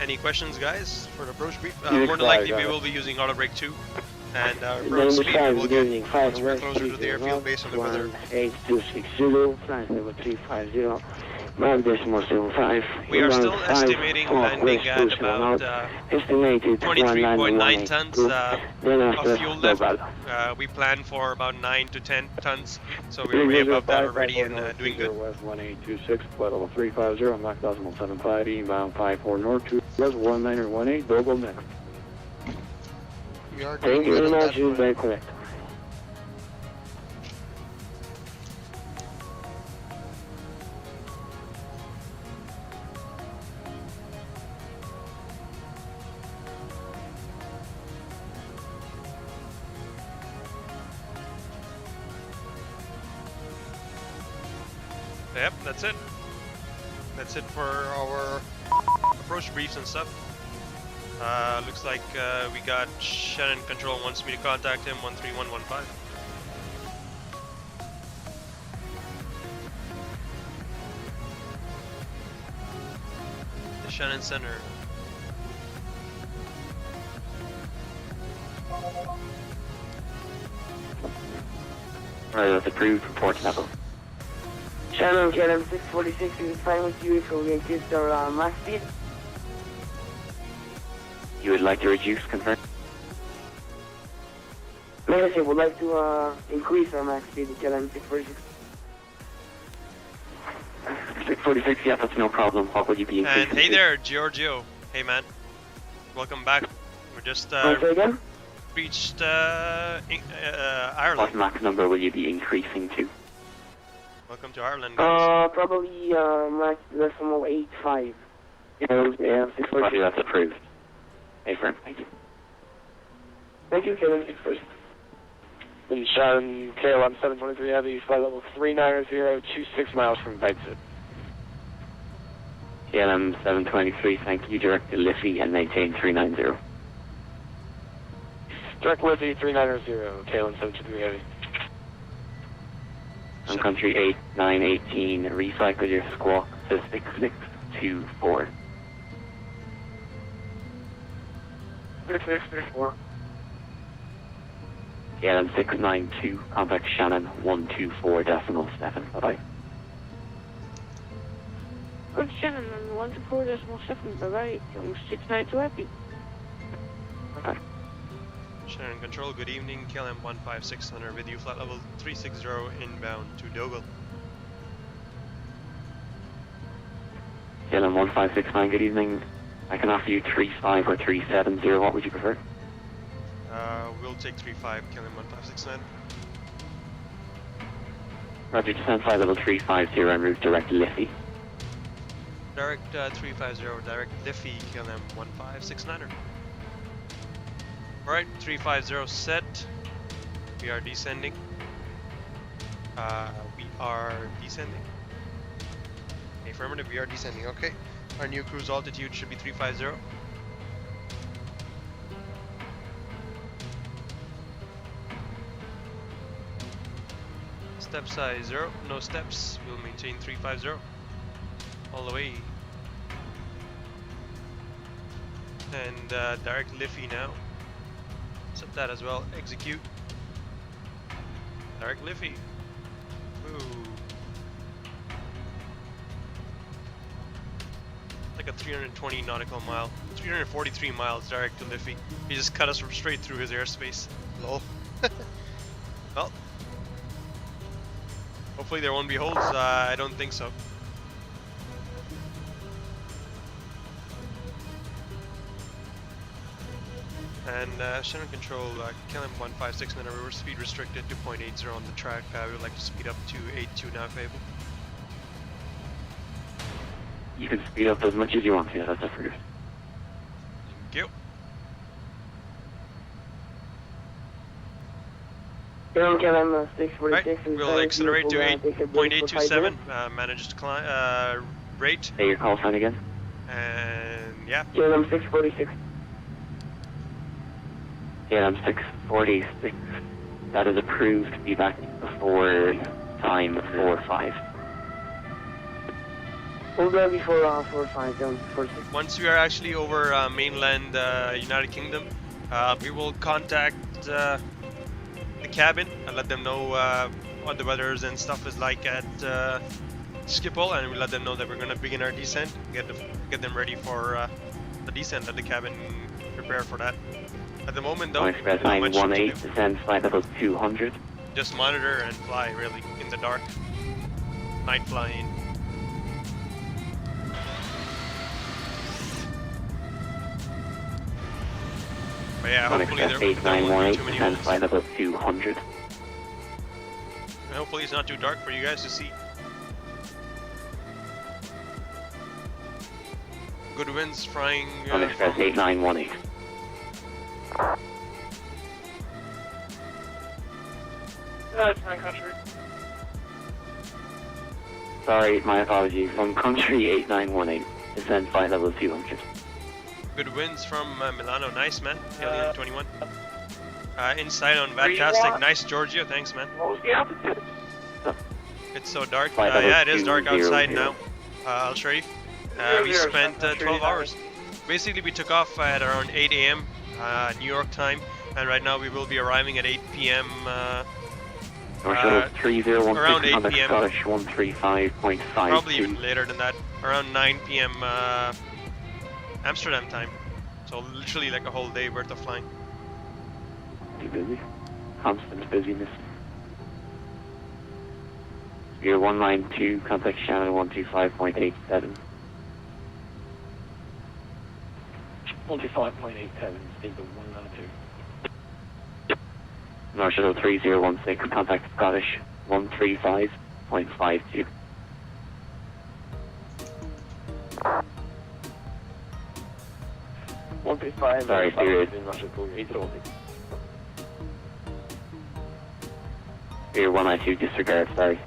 Any questions, guys, for the approach brief? More than likely we will be using auto brake 2. And our approach speed we will get once we're closer to the airfield based on the weather. 8260, flight level 350. We are still estimating landing at about 23.9 tons of fuel left. We plan for about 9 to 10 tons, so we're way above that already and doing good. West 1826, flight level 350, Mach decimal 75, inbound 54 North 2, West 1918, DOGAL next. Thank you very much, you very correct. Yep, that's it. That's it for our approach briefs and stuff. Looks like we got Shannon Control wants me to contact him, 13115. The Shannon Center. Alright, that's approved. Report level. Shannon, KLM 646 is fine with you if we increase our max speed. You would like to reduce, confirm? Leadership would like to increase our max speed, KLM 646. 646, yeah, that's no problem. What would you be increasing? And hey there, Giorgio. Hey man, welcome back. We're just reached Ireland. What max number will you be increasing to? Welcome to Ireland, guys. Probably max decimal 85. Yeah, 646. Roger, that's approved. Hey, friend, thank you. Thank you, KLM 646. And Shannon, KLM 723 Heavy, flight level 390, 26 miles from BEXET. KLM 723, thank you. Direct to LIFFY and maintain 390. Direct LIFFY 390, KLM 723 Heavy. On country 8918, recycle your squawk to 6624. 6624. KLM 692, contact Shannon 124.7. Bye bye. Good Shannon, 124.7. Bye bye. 692 happy. Okay. Shannon Control, good evening. KLM 15600 with you, flight level 360 inbound to DOGAL. KLM 1569, good evening. I can offer you 35 or 370. What would you prefer? We'll take 35, KLM 1569. Roger, descend flight level 350 en route direct LIFFY. Direct 350, direct LIFFY, KLM 1569. Alright, 350 set. We are descending. We are descending. Affirmative, we are descending. Okay. Our new cruise altitude should be 350. Step size 0, no steps. We'll maintain 350 all the way. And direct LIFFY now. Set that as well. Execute. Direct LIFFY. Ooh. Like a 320 nautical mile. 343 miles direct to LIFFY. He just cut us from straight through his airspace. Lol. Well. Hopefully there won't be holes. I don't think so. And Shannon control, KLM 156 and we're speed restricted to 0.80 on the track. We would like to speed up to 82 now if able. You can speed up as much as you want to, that's up for you. Thank you. KLM 646. Right, we'll accelerate to 8.827. Managed to climb, rate. Hey, your call sign again. And yeah. KLM 646. KLM 646. That is approved to be back before time 45. Hold on before 45, down 46. Once we are actually over mainland United Kingdom, we will contact the cabin and let them know what the weathers and stuff is like at Schipol, and we let them know that we're going to begin our descent, get them ready for the descent at the cabin, prepare for that. At the moment though, Express 918, descend flight level 200. Just monitor and fly really, in the dark. Night flying. But yeah, hopefully there won't be too many holes. Flight level 200. And hopefully it's not too dark for you guys to see. Good winds flying. Express 8918. That's my country. Sorry, my apologies. From country 8918. Descend flight level 200. Good winds from Milano. Nice, man. Alien 21. Inside on Fantastic. Nice, Giorgio. Thanks, man. What was the altitude? It's so dark. Yeah, it is dark outside now. I'll show you. We spent 12 hours. Basically, we took off at around 8 a.m. New York time, and right now we will be arriving at 8 p.m. Around 8 p.m. 135.5. Probably even later than that. Around 9 p.m. Amsterdam time. So literally like a whole day worth of flying. Too busy. Constant busyness. Gear 192, contact Shannon 125.87. 125.87, speed of 192. North Shuttle 3016, contact Scottish 135.52. Sorry, Spirit. Here, 192, disregard, sorry.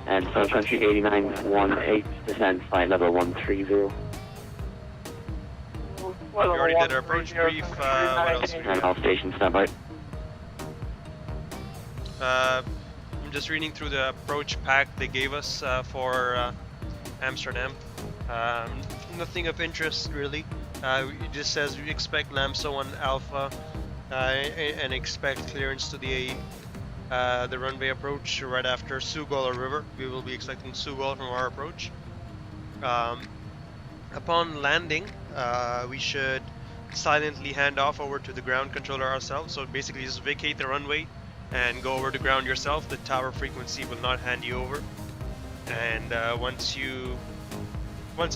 And Sun Country 8918, descend flight level 130. We already did our approach brief. What else? And all stations standby. I'm just reading through the approach pack they gave us for Amsterdam. Nothing of interest really. It just says we expect LAMSO on Alpha and expect clearance to the runway approach right after Sugal River. We will be expecting Sugal from our approach. Upon landing, we should silently hand off over to the ground controller ourselves. So basically just vacate the runway and go over to ground yourself. The tower frequency will not hand you over. And once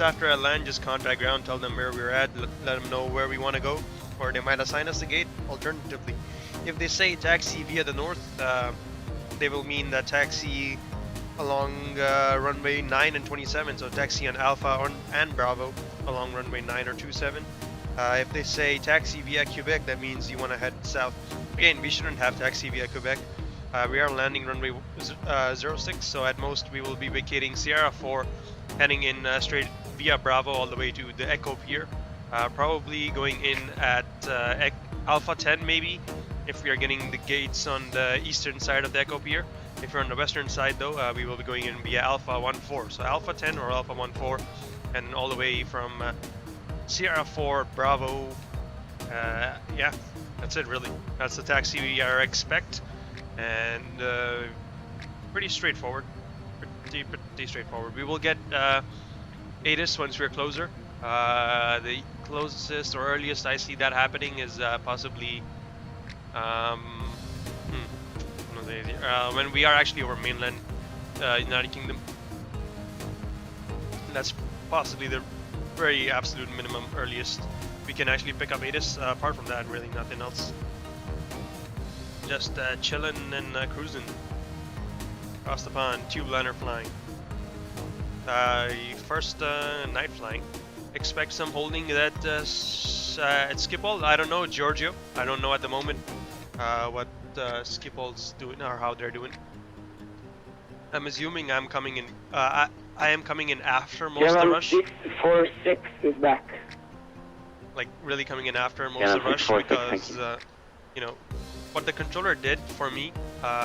after I land, just contact ground, tell them where we're at, let them know where we want to go, or they might assign us a gate. Alternatively, if they say taxi via the north, they will mean that taxi along runway 9 and 27, so taxi on Alpha and Bravo along runway 9 or 27. If they say taxi via Quebec, that means you want to head south Again, we shouldn't have taxi via Quebec. We are landing runway 06, so at most we will be vacating Sierra 4, heading in straight via Bravo all the way to the Echo Pier. Probably going in at Alpha 10 maybe, if we are getting the gates on the eastern side of the Echo Pier. If you're on the western side though, we will be going in via Alpha 14. So Alpha 10 or Alpha 14, and all the way from Sierra 4, Bravo. Yeah, that's it really. That's the taxi we are expect, and pretty straightforward. Pretty straightforward. We will get Addons once we're closer. The closest or earliest I see that happening is possibly when we are actually over mainland United Kingdom. That's possibly the very absolute minimum earliest we can actually pick up Addons. Apart from that, really nothing else. Just chilling and cruising across the pond. Tube liner flying. First night flying. Expect some holding that at Schipol. I don't know, Giorgio. I don't know at the moment what Schipol's doing or how they're doing. I'm assuming I'm coming in. I am coming in after most of the rush. 646 is back. Like really coming in after most of the rush because you know what the controller did for me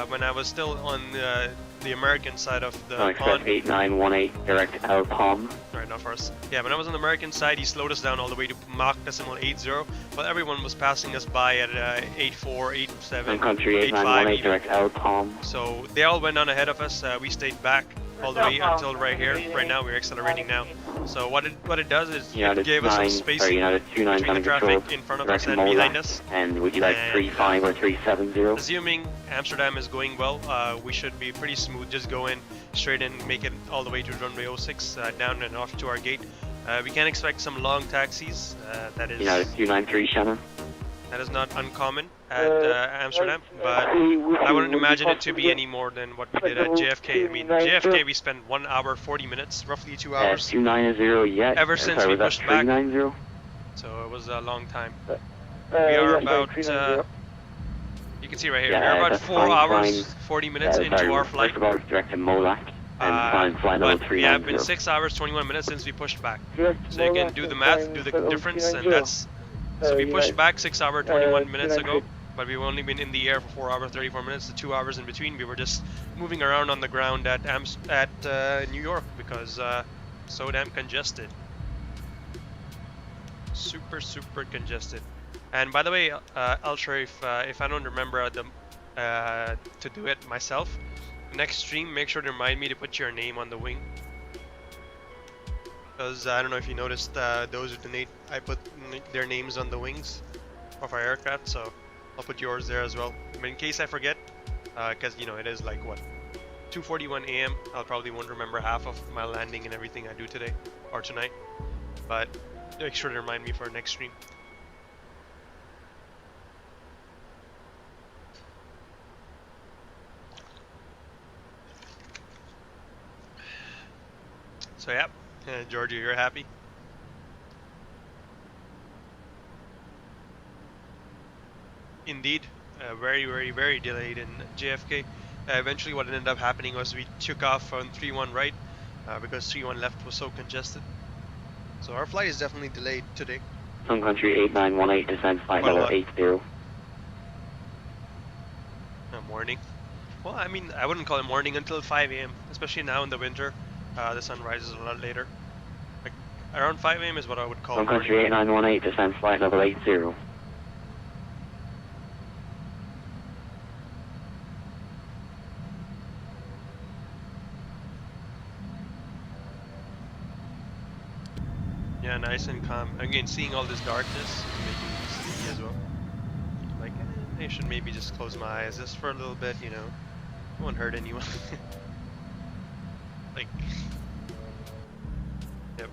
when I was still on the American side of the pond. 8918 direct out Palm. Alright, not first. Yeah, when I was on the American side, he slowed us down all the way to Mach decimal 80, but everyone was passing us by at 84, 87, country 85 direct out Palm. So they all went on ahead of us. We stayed back all the way until right here. Right now we're accelerating now. So what it does is it gave us some space between the traffic in front of us and behind us. And would you like 35 or 370? Assuming Amsterdam is going well, we should be pretty smooth. Just go in straight and make it all the way to runway 06, down and off to our gate. We can expect some long taxis. That is United 293 Shannon. That is not uncommon at Amsterdam, but I wouldn't imagine it to be any more than what we did at JFK. I mean, JFK we spent 1 hour 40 minutes, roughly 2 hours. 290 yet. Ever since we pushed back. So it was a long time. We are about, you can see right here, we are about 4 hours 40 minutes into our flight. Direct to Molac. But we have been 6 hours 21 minutes since we pushed back. So you can do the math, do the difference, and that's. So we pushed back 6 hours 21 minutes ago, but we've only been in the air for 4 hours 34 minutes. The 2 hours in between, we were just moving around on the ground at New York because so damn congested. Super congested. And by the way, Ultra, if I don't remember to do it myself, next stream make sure to remind me to put your name on the wing. Because I don't know if you noticed, those who donate, I put their names on the wings of our aircraft, so I'll put yours there as well. But in case I forget, because you know it is like what, 2:41 a.m. I'll probably won't remember half of my landing and everything I do today or tonight. But make sure to remind me for next stream. So yeah. Georgia, you're happy? Indeed, very delayed in JFK. Eventually what ended up happening was we took off on 3-1 right because 3-1 left was so congested. So our flight is definitely delayed today. Sun Country 8918 descent flight level 80. Morning. Well, I mean, I wouldn't call it morning until 5 a.m. especially now in the winter. The sun rises a lot later. Like around 5 a.m. is what I would call morning. Country 8918 descent flight level 80. Yeah, nice and calm. Again, seeing all this darkness making me sleepy as well. Like, I should maybe just close my eyes just for a little bit, you know. It won't hurt anyone. Like, yep.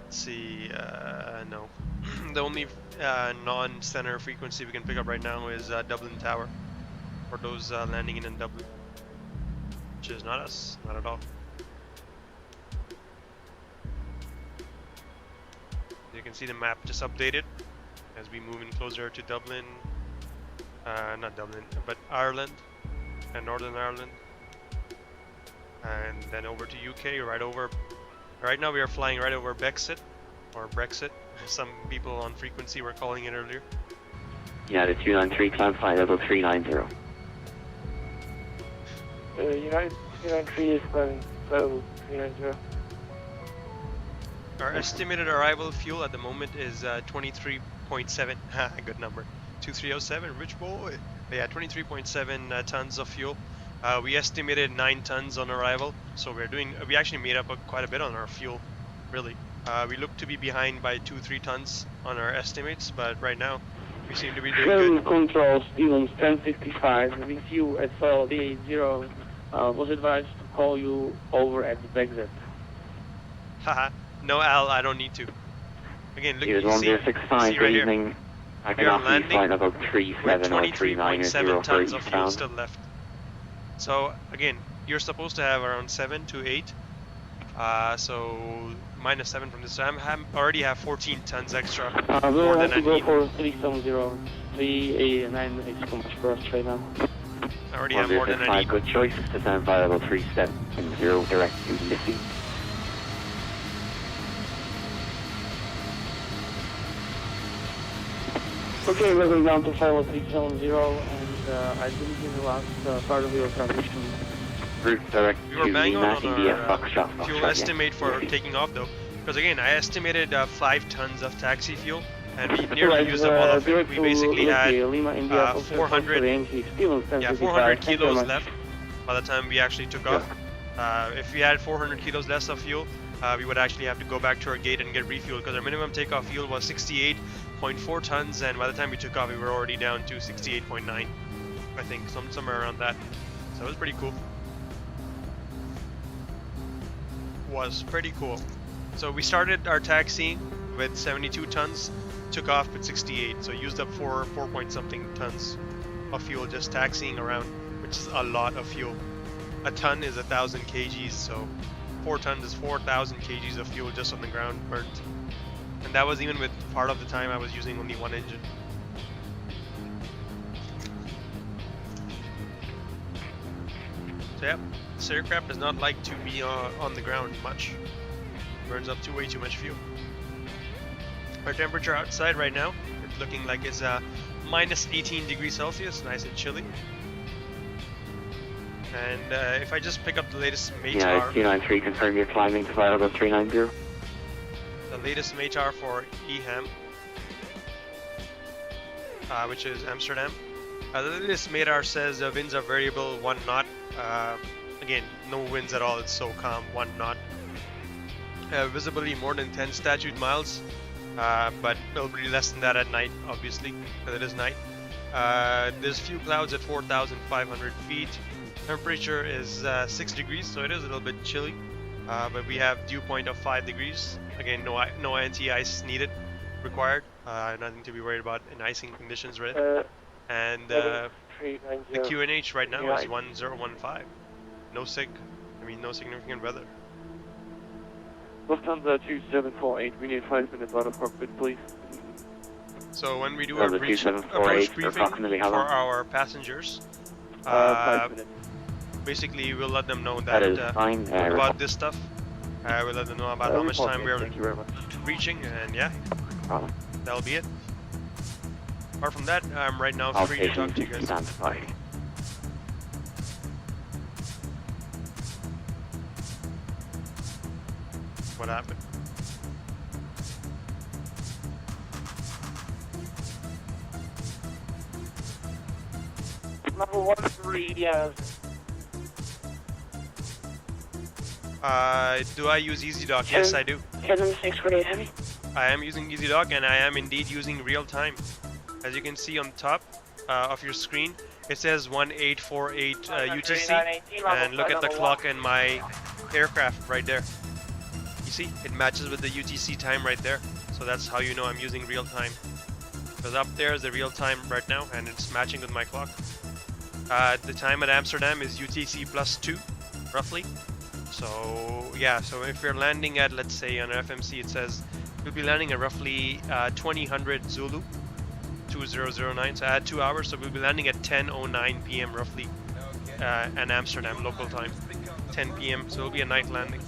Let's see, no. The only non-center frequency we can pick up right now is Dublin Tower. For those landing in Dublin. Which is not us, not at all. You can see the map just updated as we move in closer to Dublin. not Dublin, but Ireland and Northern Ireland, and then over to UK, right over. Right now we are flying right over BEXET, or Brexit. Some people on frequency were calling it earlier. Yeah, the 293, climb flight level 390. United 293 is climbing level 390. Our estimated arrival fuel at the moment is 23.7. Good number. 2307, rich boy. Yeah, 23.7 tons of fuel. We estimated 9 tons on arrival, so we actually made up quite a bit on our fuel, really. We look to be behind by 2-3 tons on our estimates, but right now we seem to be doing good. Control, Stevens 1055, with you at FLD 0. Was advised to call you over at the BEXET. Haha, no Al, I don't need to. Again, look, you see right here. Evening. I can offer you flight level 37 or 23.7 tons of fuel still left. So again, you're supposed to have around 7 to 8. So minus 7 from this. So I already have 14 tons extra. More than I need. For 370, 389 is too much for us right now. I already have more than I need. Good choice. Descend flight level 370 direct to LIFFY. Okay, we're going down to flight level 370, and I didn't give the last part of your transmission. Route direct we were bang on India our Foxtrot. fuel estimate for taking off though, because again I estimated 5 tons of taxi fuel, and we nearly used up all of it. We basically had 400 kilos left by the time we actually took off. If we had 400 kilos less of fuel, we would actually have to go back to our gate and get refueled, because our minimum takeoff fuel was 68.4 tons, and by the time we took off we were already down to 68.9, I think, somewhere around that. So it was pretty cool. Was pretty cool. So we started our taxiing with 72 tons, took off with 68, so used up 4 point something tons of fuel just taxiing around, which is a lot of fuel. A ton is 1,000 kgs, so 4 tons is 4,000 kgs of fuel just on the ground burnt. And that was even with part of the time I was using only 1 engine. So yeah, this aircraft does not like to be on the ground much. Burns up way too much fuel. Our temperature outside right now, it's looking like it's minus 18 degrees Celsius, nice and chilly. And if I just pick up the latest METAR... Yeah, 293, confirm you're climbing to flight level 390. The latest METAR for EHAM, which is Amsterdam. The latest METAR says the winds are variable, 1 knot. Again, no winds at all, it's so calm, 1 knot. Visibility more than 10 statute miles, but it'll be less than that at night, obviously, because it is night. There's few clouds at 4,500 feet. Temperature is 6 degrees, so it is a little bit chilly, but we have dew point of 5 degrees. Again, no anti-ice required, nothing to be worried about in icing conditions, right? And the QNH right now is 1015. No significant weather. Lufthansa 2748, we need 5 minutes out of cockpit, please. So when we do our approach briefing for our passengers, 5 minutes. Basically we'll let them know that about this stuff. We'll let them know about how much time we're reaching, and yeah, that'll be it. Apart from that, I'm right now free to talk to you guys. What happened? Level 13, yes. Do I use EasyDock? Yes, I do. 7648 heavy. I am using EasyDock, and I am indeed using real time. As you can see on top of your screen, it says 1848 UTC, and look at the clock in my aircraft right there. You see, it matches with the UTC time right there. So that's how you know I'm using real time. Because up there is the real time right now, and it's matching with my clock. The time at Amsterdam is UTC +2, roughly. So yeah, so if you're landing at, let's say on FMC, it says you'll be landing at roughly 2000 Zulu, 2009. So I had 2 hours. So we'll be landing at 10:09 p.m. roughly, in Amsterdam local time, 10 p.m. So it'll be a night landing.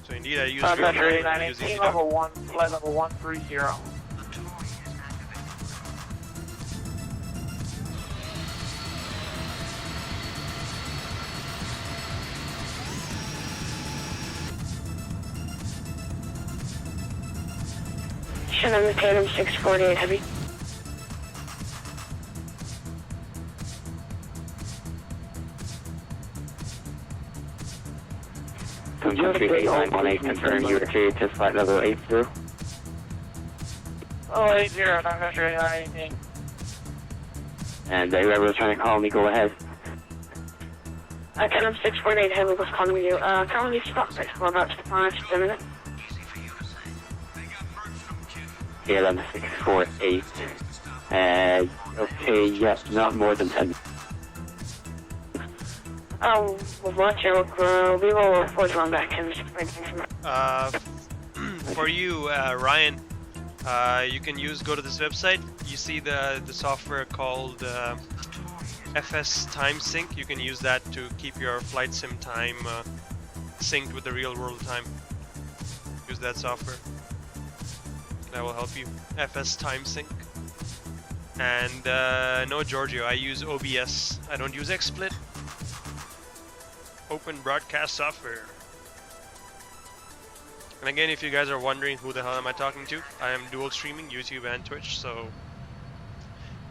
So indeed, I use level 1, flight level 130. Shannon, Tatum 648 heavy. Confirm you are clear to flight level 80. Oh, 80, not gonna show you anything. And whoever was trying to call me, go ahead. Tatum 648 heavy was calling you. Currently Cockpit for about 5 to 10 minutes. KLM 648. Okay, yes, not more than 10. Watch out, we will force one back in. For you, Ryan, you can go to this website. You see the software called FS Time Sync. You can use that to keep your flight sim time synced with the real world time. Use that software. That will help you. FS Time Sync. And no, Giorgio, I use OBS. I don't use XSplit. Open broadcast software. And again, if you guys are wondering who the hell am I talking to, I am dual streaming YouTube and Twitch, so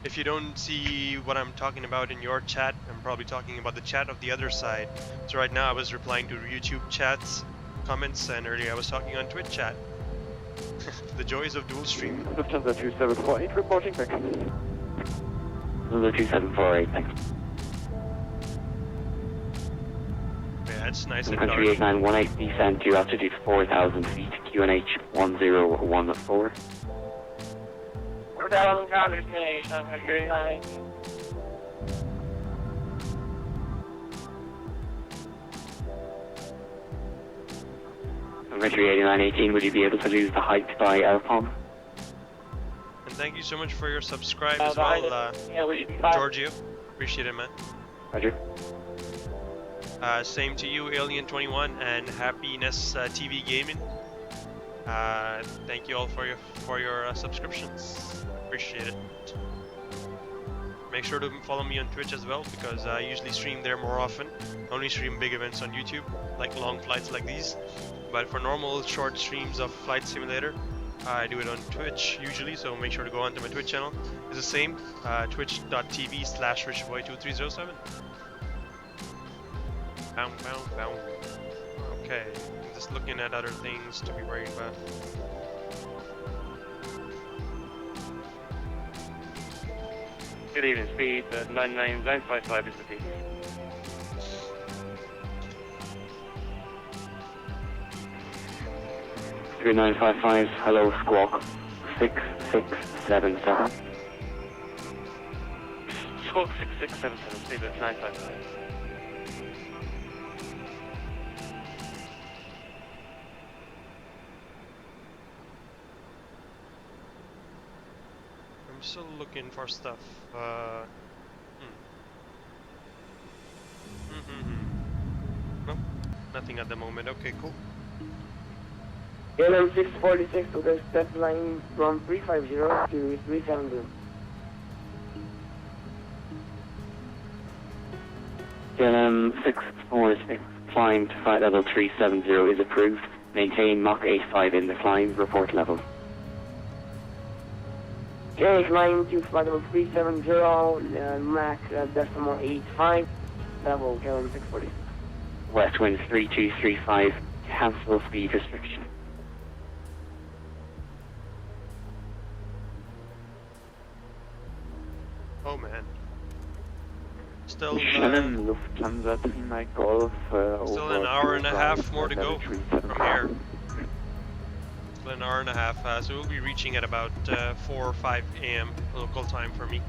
if you don't see what I'm talking about in your chat, I'm probably talking about the chat of the other side. So right now I was replying to YouTube chats, comments, and earlier I was talking on Twitch chat. The joys of dual streaming. Lufthansa 2748 reporting back. Lufthansa 2748, thanks. Yeah, it's nice and Country 8918, descend to altitude 4,000 feet, QNH 1014. We're down on ground today, so I'm very high. Country 8918, would you be able to lose the height by Alcom? And thank you so much for your subscribe as well, Giorgio. Appreciate it, man. Roger. Same to you, Alien21 and Happiness TV Gaming. Thank you all for your subscriptions. Appreciate it. Make sure to follow me on Twitch as well, because I usually stream there more often. I only stream big events on YouTube, like long flights like these. But for normal short streams of Flight Simulator, I do it on Twitch usually, so make sure to go onto my Twitch channel. It's the same, twitch.tv/richboy2307. Okay, just looking at other things to be worried about. Good evening, speed 99955 is the T. Three 955, hello, squawk 6677. Squawk 6677, speed 955. I'm still looking for stuff. Nope, nothing at the moment. Okay, cool. KLM 646 to the step line from 350 to 370. KLM 646, climb to flight level 370 is approved. Maintain Mach 85 in the climb, report level. Okay, climb to flight level 370, Mach decimal 85, level KLM 640. West wind 3235, cancel speed restriction. Oh man. Still, Shannon, Lufthansa 39 Golf. Still an hour and a half more to go from here. Still an hour and a half, so we'll be reaching at about 4 or 5 a.m. local time for me.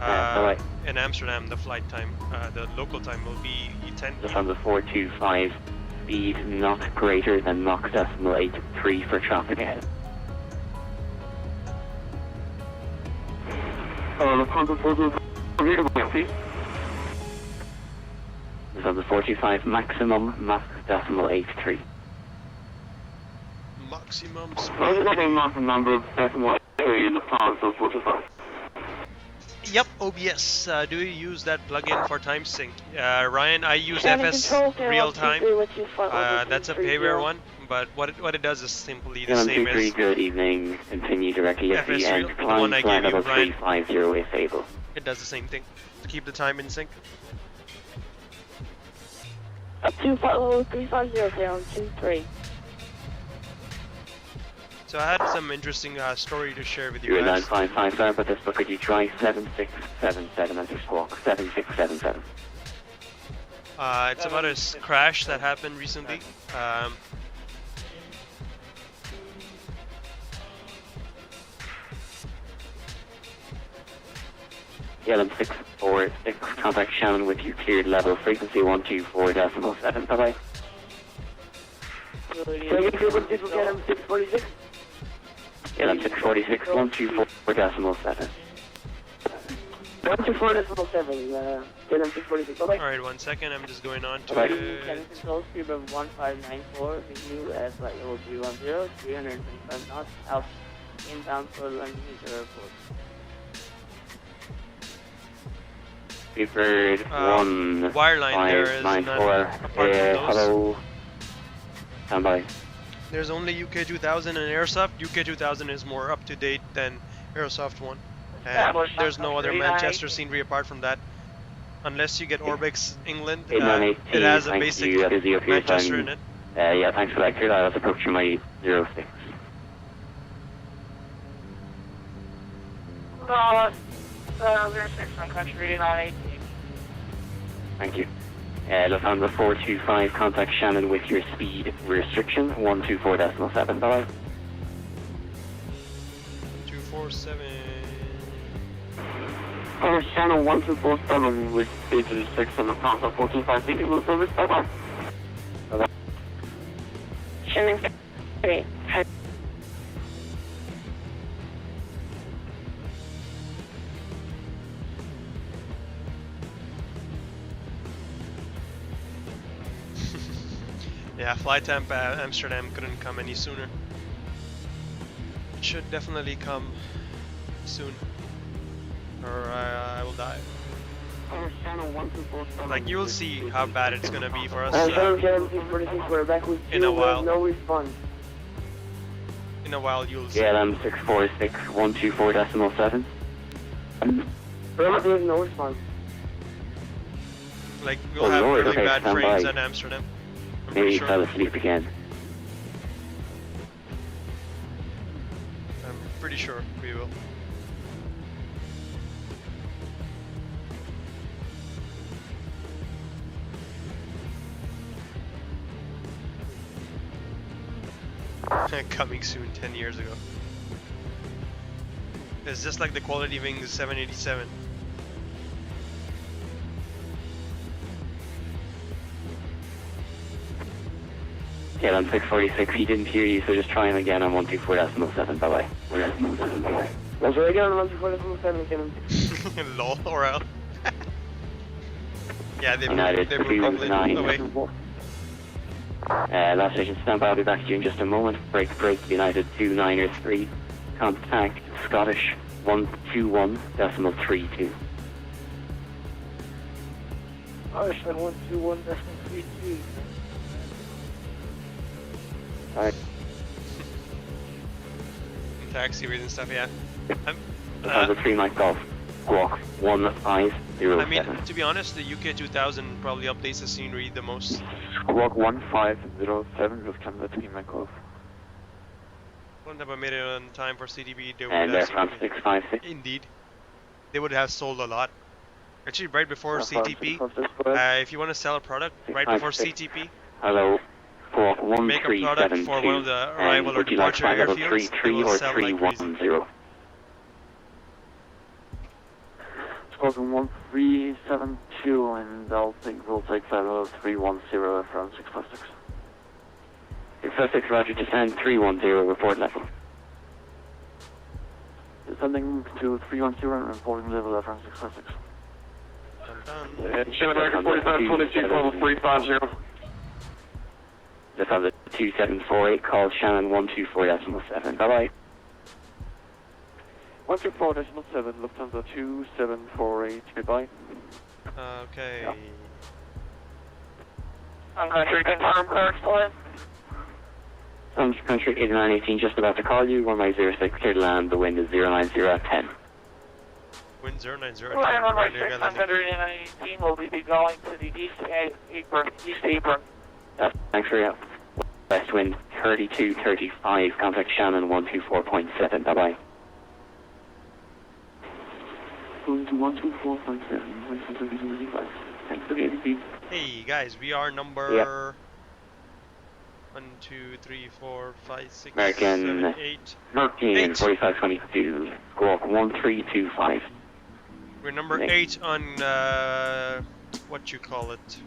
In Amsterdam, the flight time, the local time will be 10. Lufthansa 425, speed not greater than Mach 0.83 for traffic ahead. Lufthansa 425, maximum Mach 0.83. Maximum speed. Yep, OBS. Do you use that plugin for time sync? Ryan, I use FS real time. That's a payware one, but what it does is simply the same as good evening. Continue directly at FS the end. the one I gave you, level Ryan. 350 if able. It does the same thing to keep the time in sync. Up to flight level 350 down 23. So I had some interesting story to share with you You're guys. 9557, but this book could you try 7677 as your squawk 7677. It's about a crash that happened recently. LM646, contact Shannon with your cleared level, frequency 124.7. Bye-bye. LM646. LM646, 124.7. 124.7, LM646, bye-bye. Alright, 1 second, I'm just going on to Bye-bye. it. Cannon control, speed of 1594, review at flight level 310, 325 knots, out, inbound for London Airport. Preferred wireline there is none, 1594, apart from those. hello. Stand by. There's only UK2000 and Airsoft. UK2000 is more up to date than Airsoft 1. And there's no other Manchester scenery apart from that. Unless you get Orbix England, it has a basic Manchester in it. Yeah, thanks for that, Kurt. I was approaching my 06. We're 6 from country 918. Thank you. Lufthansa 425, contact Shannon with your speed restriction, 124.7. Bye-bye. 247. Shannon 1247 with speed restriction, Lufthansa 425, vehicle service. Bye-bye. Bye-bye. Shannon 3. Yeah, flight temp Amsterdam couldn't come any sooner. It should definitely come soon, or I will die. Like, you will see how bad it's gonna be for us in a while. No response. In a while, you'll see. LM646, 124.7. There's no response. Like, we'll have Lord, really okay, bad stand frames by. at Amsterdam. I'm Maybe pretty you fell sure. asleep again. I'm pretty sure we will. Coming soon, 10 years ago. It's just like the Quality Wing 787. LM646, he didn't hear you, so just try him again on 124.7. Bye-bye. Let's try again on 124.7. Lol, or else. Yeah, they United were probably 319. away. Last station, stand by. I'll be back to you in just a moment. Break, United 293. Contact Scottish 121.32. Scottish 121.32. Alright. Taxiways and stuff, yeah. The 3 Mike Golf. Squawk 1507. I mean, to be honest, the UK2000 probably updates the scenery the most. Squawk 1507, Lufthansa 3 Mike Golf. Wouldn't have made it on time for CDB. They would And have Air France 656. Indeed. They would have sold a lot. Actually, right before CTP, if you want to sell a product, right before CTP, Hello. Squawk make a product for one of the arrival or departure airfields, they will sell like crazy. Spoken 1372, and we'll take flight level 310 from 656. 656, roger, descend 310, report level. Descending to 310 and reporting level from 656. Shannon American 4522, level 350. Let's have the 2748, call Shannon 124.7, bye-bye. 124.7, Lufthansa 2748, goodbye. Okay. Yeah. I'm going to confirm first flight. Country 8918, just about to call you, 106, clear to land, the wind is 090 at 10. Wind 090 at 10. Flight number Right there, 618 will be going to the east apron. Thanks for your help. West wind 3235, contact Shannon 124.7, bye-bye. Going to 124.7, thanks for the ADP. Hey guys, we are number 1, 2, 3, 4, 5, 6, American 7, 8. American 4522, squawk 1325. We're number 8 on what you call it?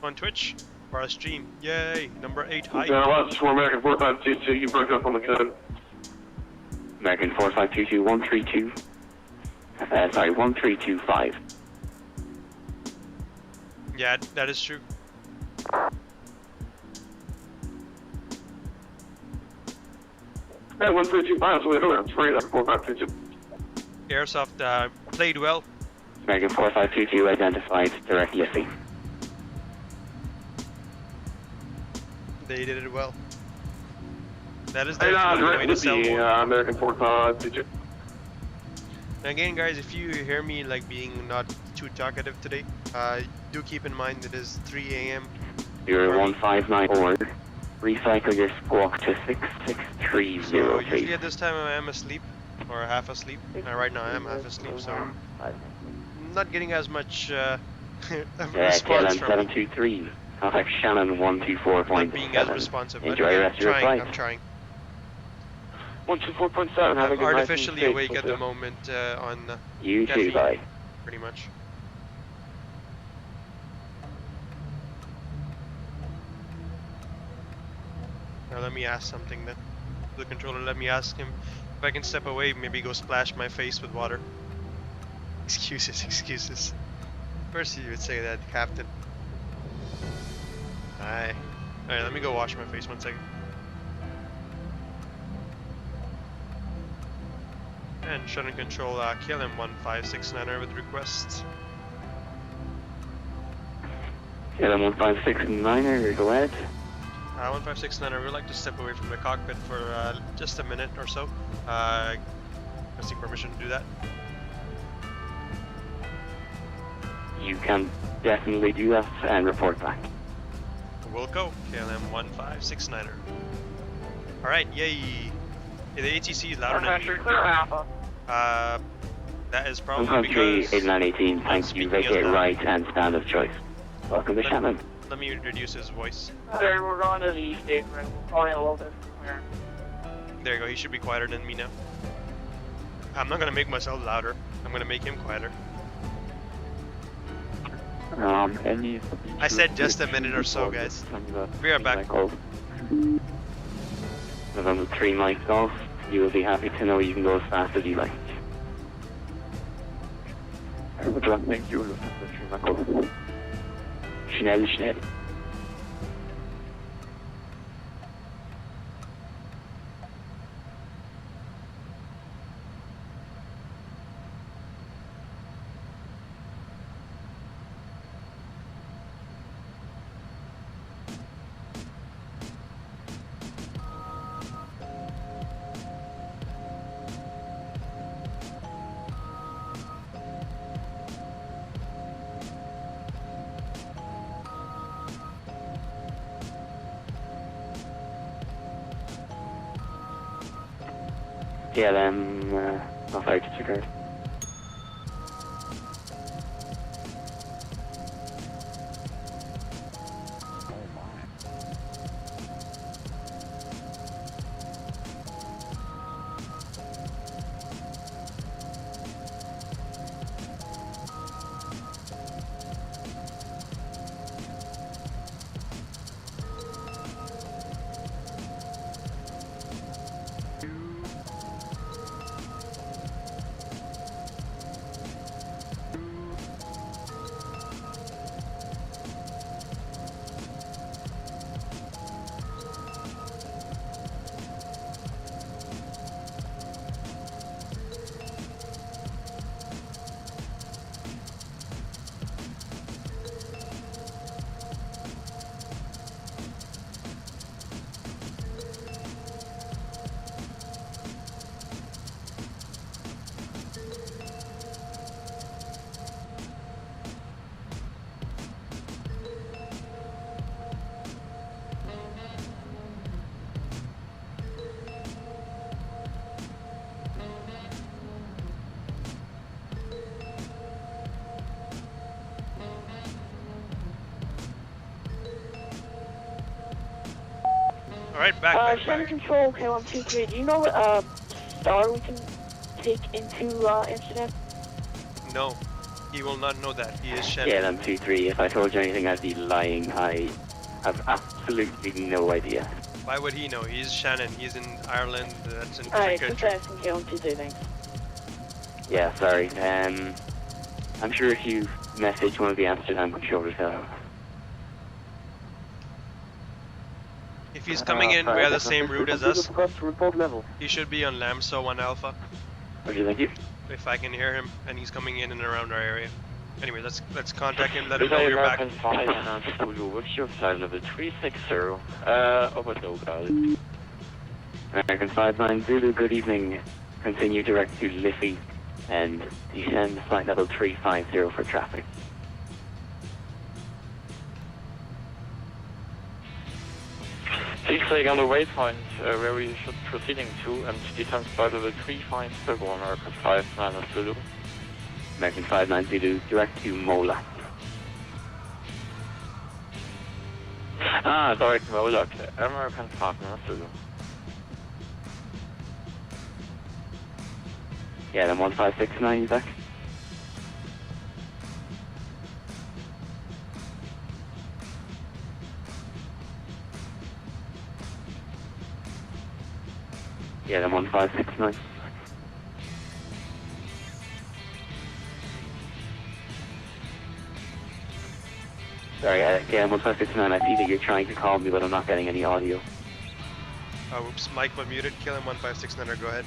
On Twitch for our stream. Yay! Number 8. Hi. Yeah, last for American 4522, you broke up on the code. American 4522 132. Sorry, 1325. Yeah, that is true. Hey, 1325, so we don't have 4522. Airsoft played well. American 4522 identified, direct LIFFY. They did it well. That is their way to the sell more. American 4522. Again, guys, if you hear me like being not too talkative today, do keep in mind it is 3 a.m. You're 1594. Recycle your squawk to 66303. So usually at this time I am asleep, or half asleep. Right now I am half asleep, so I'm not getting as much response KLM from 723. Contact Shannon 124.7. not being as responsive. But Enjoy the rest of your flight. I'm trying. 124.7, have a I'm good night. artificially awake at the moment on You too, caffeine, bye. pretty much. Now let me ask something then. The controller, let me ask him if I can step away, maybe go splash my face with water. Excuses, excuses. Of course you would say that, Captain. Aye. Alright, let me go wash my face 1 second. And shuttle control KLM 1569 with request. KLM 1569, go ahead. 1569, I would like to step away from the cockpit for just a minute or so. I seek permission to do that. You can definitely do that and report back. We'll go. KLM 1569er. Alright, yay! Yeah, the ATC is louder than me. That is probably Country because 8918, thank you, vacate right and stand of choice. Welcome to Shannon. Let me reduce his voice. There, we're going to the east apron. We'll probably a little bit from here. There you go, he should be quieter than me now. I'm not gonna make myself louder. I'm gonna make him quieter. I said just a minute or so, guys. We are back. November 3 Mike Golf, you will be happy to know you can go as fast as you like. Thank you, November 3 Mike Golf. Schnell, schnell. KLM, off out to Chicago. Alright, back. Shannon Control, K123. Do you know what star we can take into Amsterdam? No, he will not know that. He is Shannon. Yeah, LM23. If I told you anything, I'd be lying. I have absolutely no idea. Why would he know? He's Shannon. He's in Ireland. That's in Alright, different just country. asking K123, thanks. Yeah, sorry. I'm sure if you message one of the Amsterdam controllers, If he's coming in via the same route as us, he should be on LAMSO 1 Alpha. Okay, thank you. If I can hear him and he's coming in and around our area. Anyway, let's contact him, let him know you're back. What's your flight level 360? Over DOGAL. American 59 Zulu, good evening. Continue direct to LIFFY and descend flight level 350 for traffic. Please click on the waypoint where we should proceeding to and descend flight level 350 American 59 Zulu. American 59 Zulu, direct to Mola. Direct Mola, American 59 Zulu. Yeah, then 1569, you back? Yeah, then 1569. Sorry, yeah, 1569, I see that you're trying to call me, but I'm not getting any audio. Oh, oops, Mike was muted. Kill him 1569, go ahead.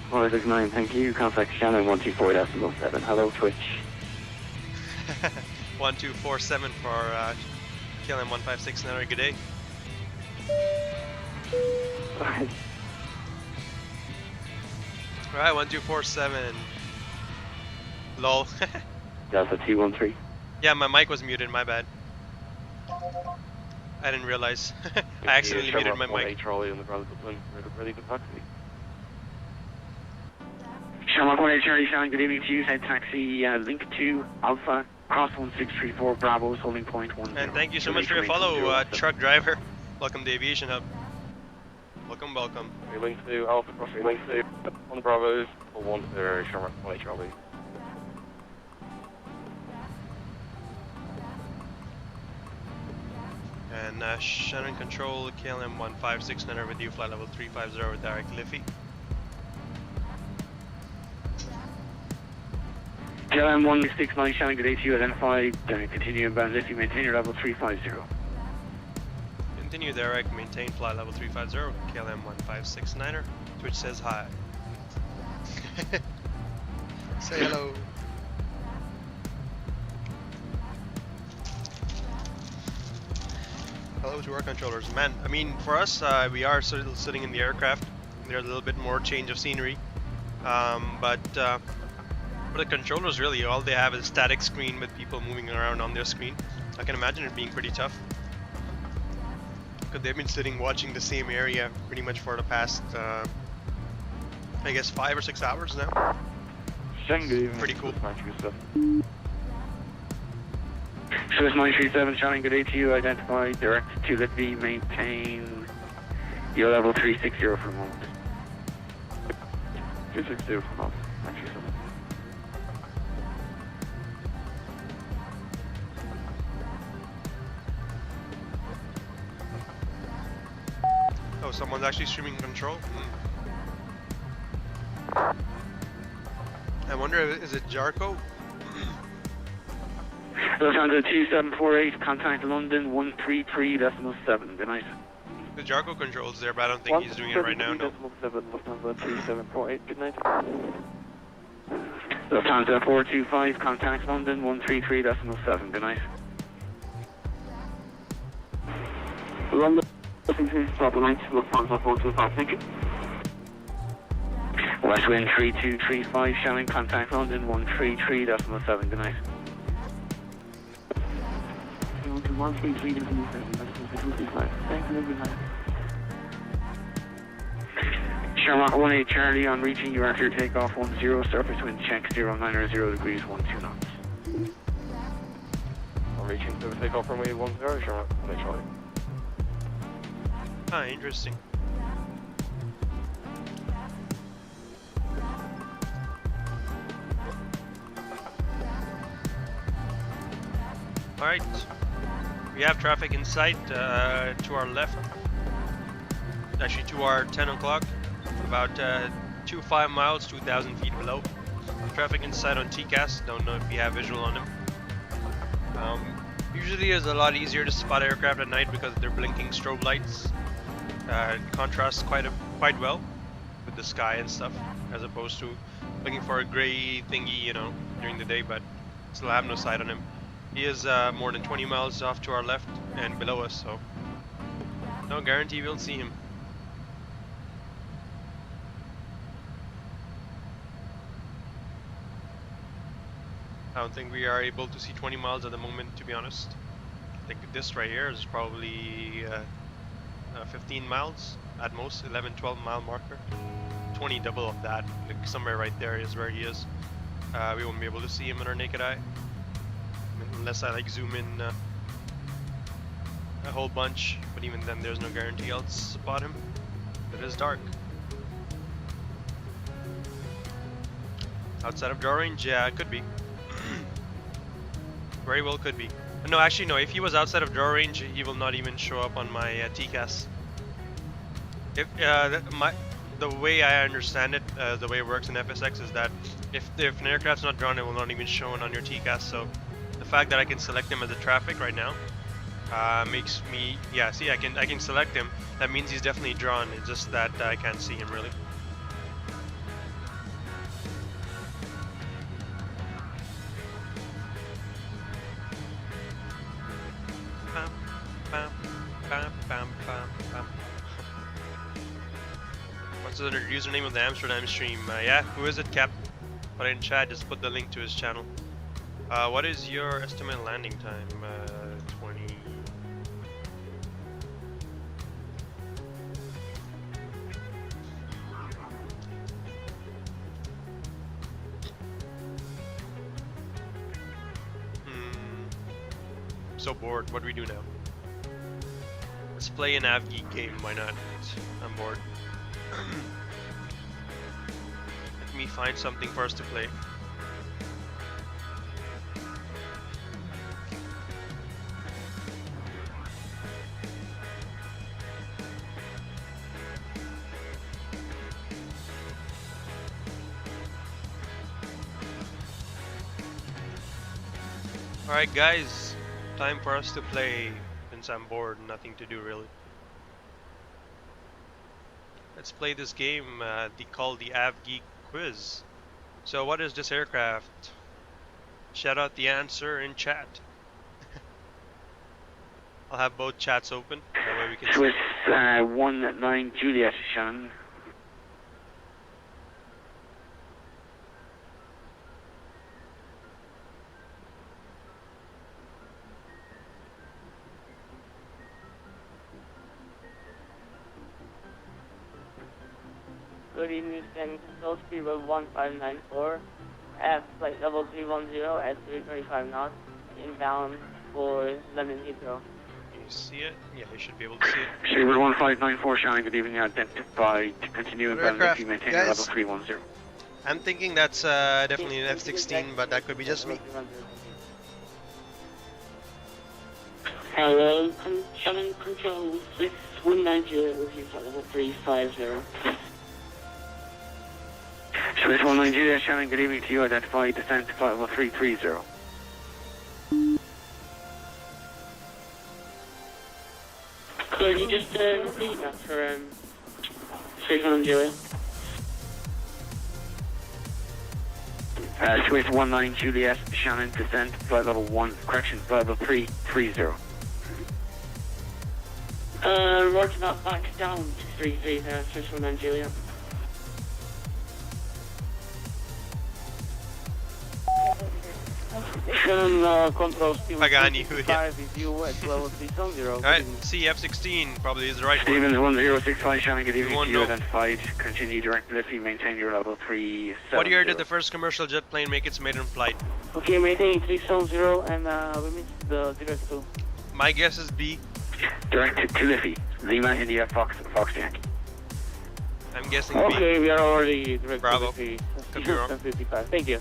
1569, thank you. Contact Shannon 124.7. Hello, Twitch. 1247 for kill him 1569, good day. Alright, 1247. Lol. Delta 213. Yeah, my mic was muted, my bad. I didn't realize. I accidentally muted my mic. Ready to taxi. Shamrock 1 Charlie, Shannon, good evening to you. Head taxi, link 2, Alpha, cross 1634, Bravo, holding point 1. And thank you so much for your follow, truck driver. Welcome to Aviation Hub. Welcome, welcome. We link to Alpha, cross we link to 1 Bravo, 1 Shamrock 1 Charlie. And Shannon Control, KLM 1569 with you, flight level 350 with direct LIFFY. KLM 169, Shannon, good day to you, identified, continue inbound LIFFY, maintain your level 350. Continue direct, maintain flight level 350, KLM 1569er. Twitch says hi. Say hello. Hello to our controllers. Man, I mean, for us, we are still sitting in the aircraft. There's a little bit more change of scenery. But for the controllers, really, all they have is static screen with people moving around on their screen. I can imagine it being pretty tough. Because they've been sitting watching the same area pretty much for the past, I guess, 5 or 6 hours now. Pretty cool. Swiss 937, Shannon, good day to you, identified, direct to LIFFY, maintain your level 360 for a moment. 360 for a moment, 937. Oh, someone's actually streaming control? I wonder, is it Jarko? Lufthansa 2748, contact London 133.7. Good night. The Jarko control's there, but I don't think he's doing it right now, no. Lufthansa 3748, good night. Lufthansa 425, contact London 133.7. Good night. London, Lufthansa 425, thank you. West wind 3235, Shannon, contact London 133.7. Good night. 133.7, thank you, good night. Shamrock 18 Charlie, on reaching you after takeoff 10, surface wind check 090 degrees 12 knots. I'm reaching to takeoff runway 10, Shamrock 18 Charlie. Ah, interesting. Alright, we have traffic in sight to our left, actually to our 10 o'clock, about 25 miles, 2,000 feet below. Traffic in sight on TCAS, don't know if you have visual on them. Usually it's a lot easier to spot aircraft at night because they're blinking strobe lights. It contrasts quite well with the sky and stuff, as opposed to looking for a gray thingy, you know, during the day, but still have no sight on him. He is more than 20 miles off to our left and below us, so no guarantee we'll see him. I don't think we are able to see 20 miles at the moment, to be honest. I think this right here is probably 15 miles at most, 11, 12 mile marker. 20 double of that, like somewhere right there is where he is. We won't be able to see him with our naked eye. Unless I like zoom in a whole bunch, but even then there's no guarantee I'll spot him. It is dark. Outside of draw range, yeah, it could be. Very well could be. No, actually no, if he was outside of draw range, he will not even show up on my TCAS. If the way I understand it, the way it works in FSX is that if an aircraft's not drawn, it will not even show on your TCAS. So the fact that I can select him as a traffic right now makes me, yeah, see, I can select him. That means he's definitely drawn. It's just that I can't see him really. What's the username of the Amsterdam stream? Yeah, who is it, Cap? Put it in chat, just put the link to his channel. What is your estimated landing time? 20. I'm so bored. What do we do now? Let's play an AvGeek game. Why not? I'm bored. Let me find something for us to play. Alright guys, time for us to play since I'm bored, nothing to do really. Let's play this game called the AvGeek Quiz. So what is this aircraft? Shout out the answer in chat. I'll have both chats open, that way we can Swiss 19 Juliet, Shannon. Good evening, Stand Control, speed level 1594, at flight level 310 at 335 knots, inbound for London Heathrow. Can you see it? Yeah, you should be able to see it. Sabre 1594, Shannon, good evening, identified to continue inbound if you maintain your level 310. I'm thinking that's definitely an F-16, but that could be just me. Hello, Shannon Control, Swiss 190 with you, flight level 350. Swiss 190, Shannon, good evening to you. Identify descent to flight level 330. Could you just repeat that for Swiss 190? Swiss 19 Juliet, Shannon, descent flight level 1, correction, flight level 330. Roger that, back down to 330, Swiss 19 Juliet. Shannon, control still Pagani, 5 is you at level 370. Alright, see F-16 probably is the right Stevens one. 1065, Shannon, good evening to you. No. Identified, continue direct LIFFY, maintain your level 370. What year did the first commercial jet plane make its maiden flight? Okay, maintain 370 and we missed the direct to. My guess is B. Direct to LIFFY. Lima, India, Fox Yankee. I'm guessing Okay, we are already direct Bravo. to Could be wrong. 55. Thank you.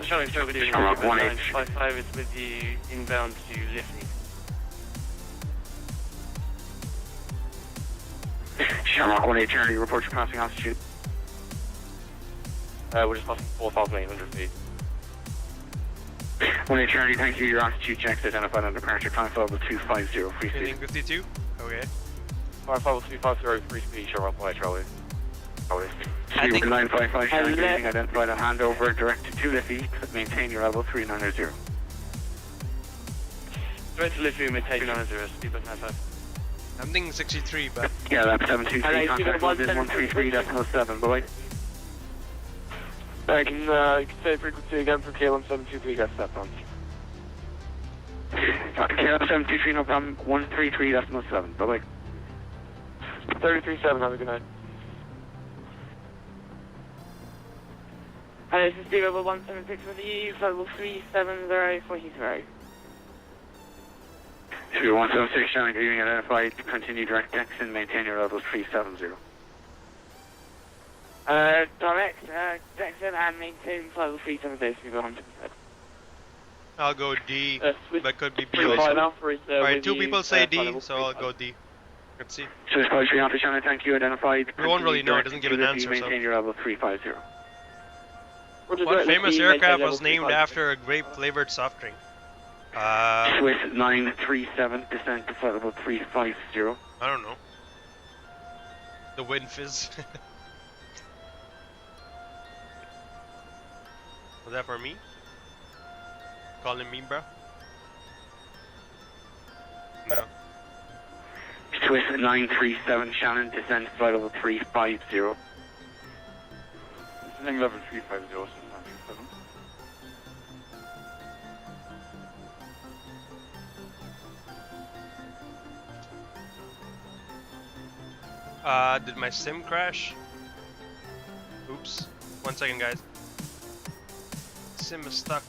Charlie, start with you. Shamrock 18. 955 is with you inbound to LIFFY. Shamrock 18, Charlie, report your passing altitude. We're just passing 4,800 feet. 18 Charlie, thank you. Your altitude checks identified on departure. Climb level 250, free speed. Heading 52. Okay. 55250, free speed, Shamrock 1, Charlie. I think 955, Charlie, greeting identified on handover, direct to LIFFY. Maintain your level 390. Direct to LIFFY, maintain 390, speed button 95. I'm thinking 63, but... Yeah, lap 723, contact level is 133.7, bye-bye. You can say frequency again for KLM 723, got step on. KLM 723, no problem, 133.7, bye-bye. 337, have a good night. Hi, this is Steve over 176 with you, level 370 for Heathrow. 176, Charlie, greeting identified, continue direct X and maintain your level 370. Direct, Jackson and maintain level 370, so 100%. I'll go D, but could be B Free also. flight Alpha is, Alright, with two you, people say D, level so I'll go D. Let's see. So it's College 3 Alpha, Charlie, thank you, identified. We won't really know, it doesn't give an answer, so... Maintain your level 350. What famous aircraft was named after a grape-flavored soft drink? Swiss 937, descent to flight level 350. I don't know. The Wind Fizz. Was that for me? Calling me, bro? No. Swiss 937, Shannon, descent to flight level 350. Descending level 350, 937. Did my sim crash? Oops. 1 second, guys. Sim is stuck.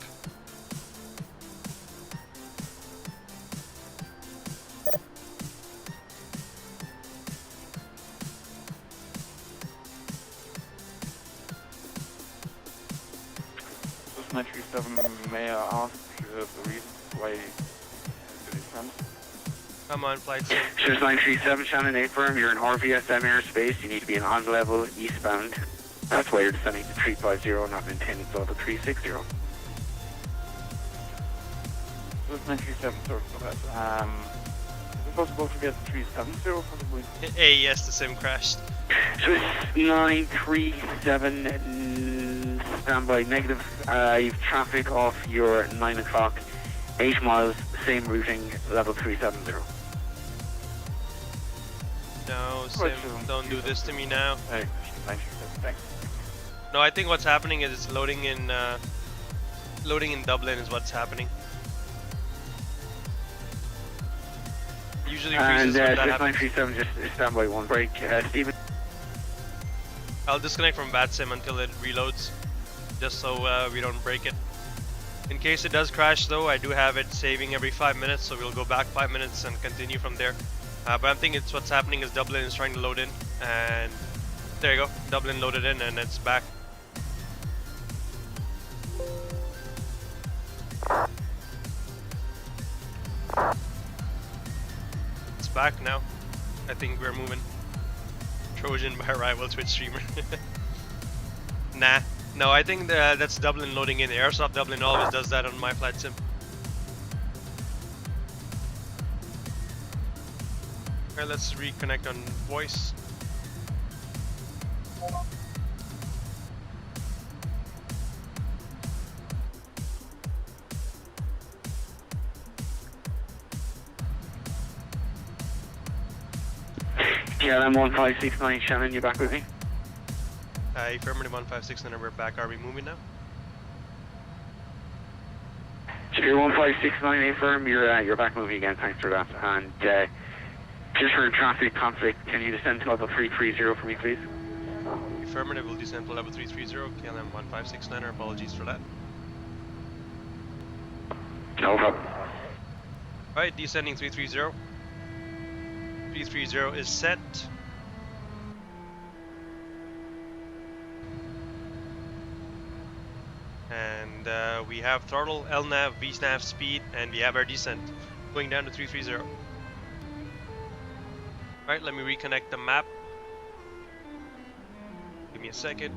This 937, may I ask the reason why you did this time? Come on, flight sim. Swiss 937, Shannon, A firm, you're in RVSM airspace, you need to be in on level eastbound. That's why you're descending to 350, not maintaining level 360. This 937, sorry for that. Is it possible to get 370 possibly? Hey, yes, the sim crashed. Swiss 937, standby negative. You've traffic off your 9 o'clock, 8 miles, same routing, level 370. No, sim, don't do this to me now. Hey, 937, thanks. No, I think what's happening is it's loading in Dublin is what's happening. Usually freezes when that happens. 937, just standby 1 break. Steven. I'll disconnect from VATSim until it reloads, just so we don't break it. In case it does crash though, I do have it saving every 5 minutes, so we'll go back 5 minutes and continue from there. But I'm thinking it's what's happening is Dublin is trying to load in, and there you go, Dublin loaded in and it's back. It's back now. I think we're moving. Trojan by rival Twitch streamer. Nah. No, I think that's Dublin loading in. Airsoft Dublin always does that on my flight sim. Alright, let's reconnect on voice. KLM 1569, Shannon, you back with me? Affirmative 1569, we're back. Are we moving now? Secure 1569, affirm, you're back moving again, thanks for that. And just for traffic conflict, can you descend to level 330 for me, please? Affirmative, will descend to level 330, KLM 1569, our apologies for that. No problem. Alright, descending 330. 330 is set. And we have throttle, LNAV, VSNAV speed, and we have our descent going down to 330. Alright, let me reconnect the map. Give me a second.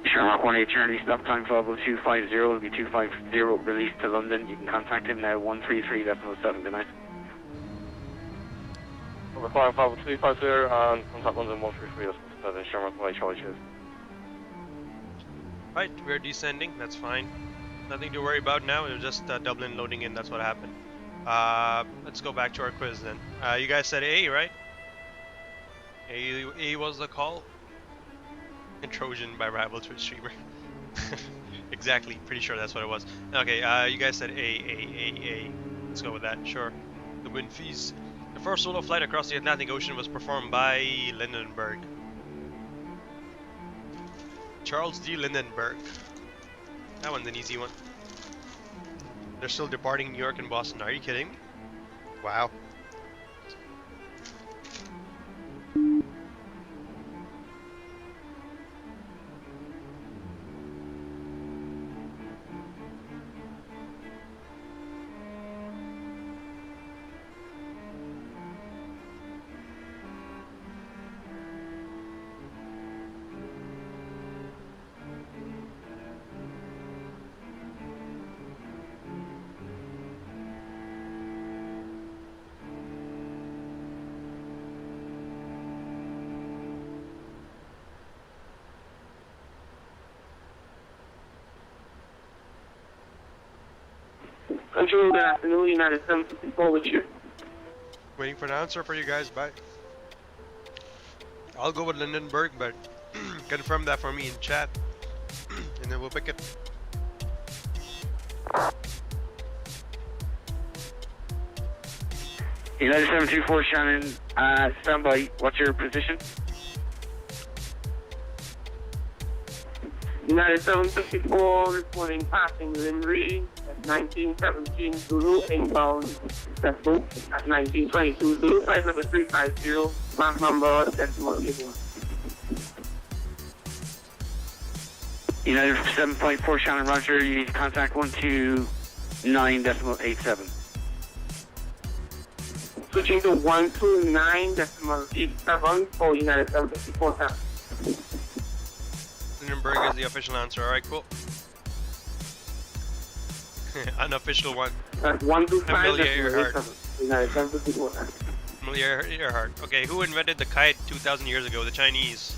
Sherlock 18 Charlie, stop time for level 250, it'll be 250 release to London. You can contact him now, 133.7, good night. Over 250 and contact London 133.7, Sherlock 18 Charlie, cheers. Right, we're descending, that's fine. Nothing to worry about now, it was just Dublin loading in, that's what happened. Let's go back to our quiz then. You guys said A, right? A was the call. And Trojan by rival Twitch streamer. Exactly, pretty sure that's what it was. Okay, you guys said A. Let's go with that, sure. The wind fees. The first solo flight across the Atlantic Ocean was performed by Lindenberg. Charles D. Lindenberg. That one's an easy one. They're still departing New York and Boston. Are you kidding me? Wow. Control, good afternoon, United 754 with you. Waiting for an answer for you guys, bye. I'll go with Lindenberg, but confirm that for me in chat. And then we'll pick it. United 724 Shannon, stand by. What's your position? United 754 reporting passing Limbury at 1917 Zulu inbound successful at 1922 Zulu, flight number 350, map number decimal 81. United 7.4 Shannon, roger. You need to contact 129.87. Switching to 129.87 for United 754 Shannon. Lindenberg is the official answer. Alright, cool. Unofficial one. That's 125. Amelia Earhart. United 754 Shannon. Amelia Earhart. Okay, who invented the kite 2,000 years ago? The Chinese.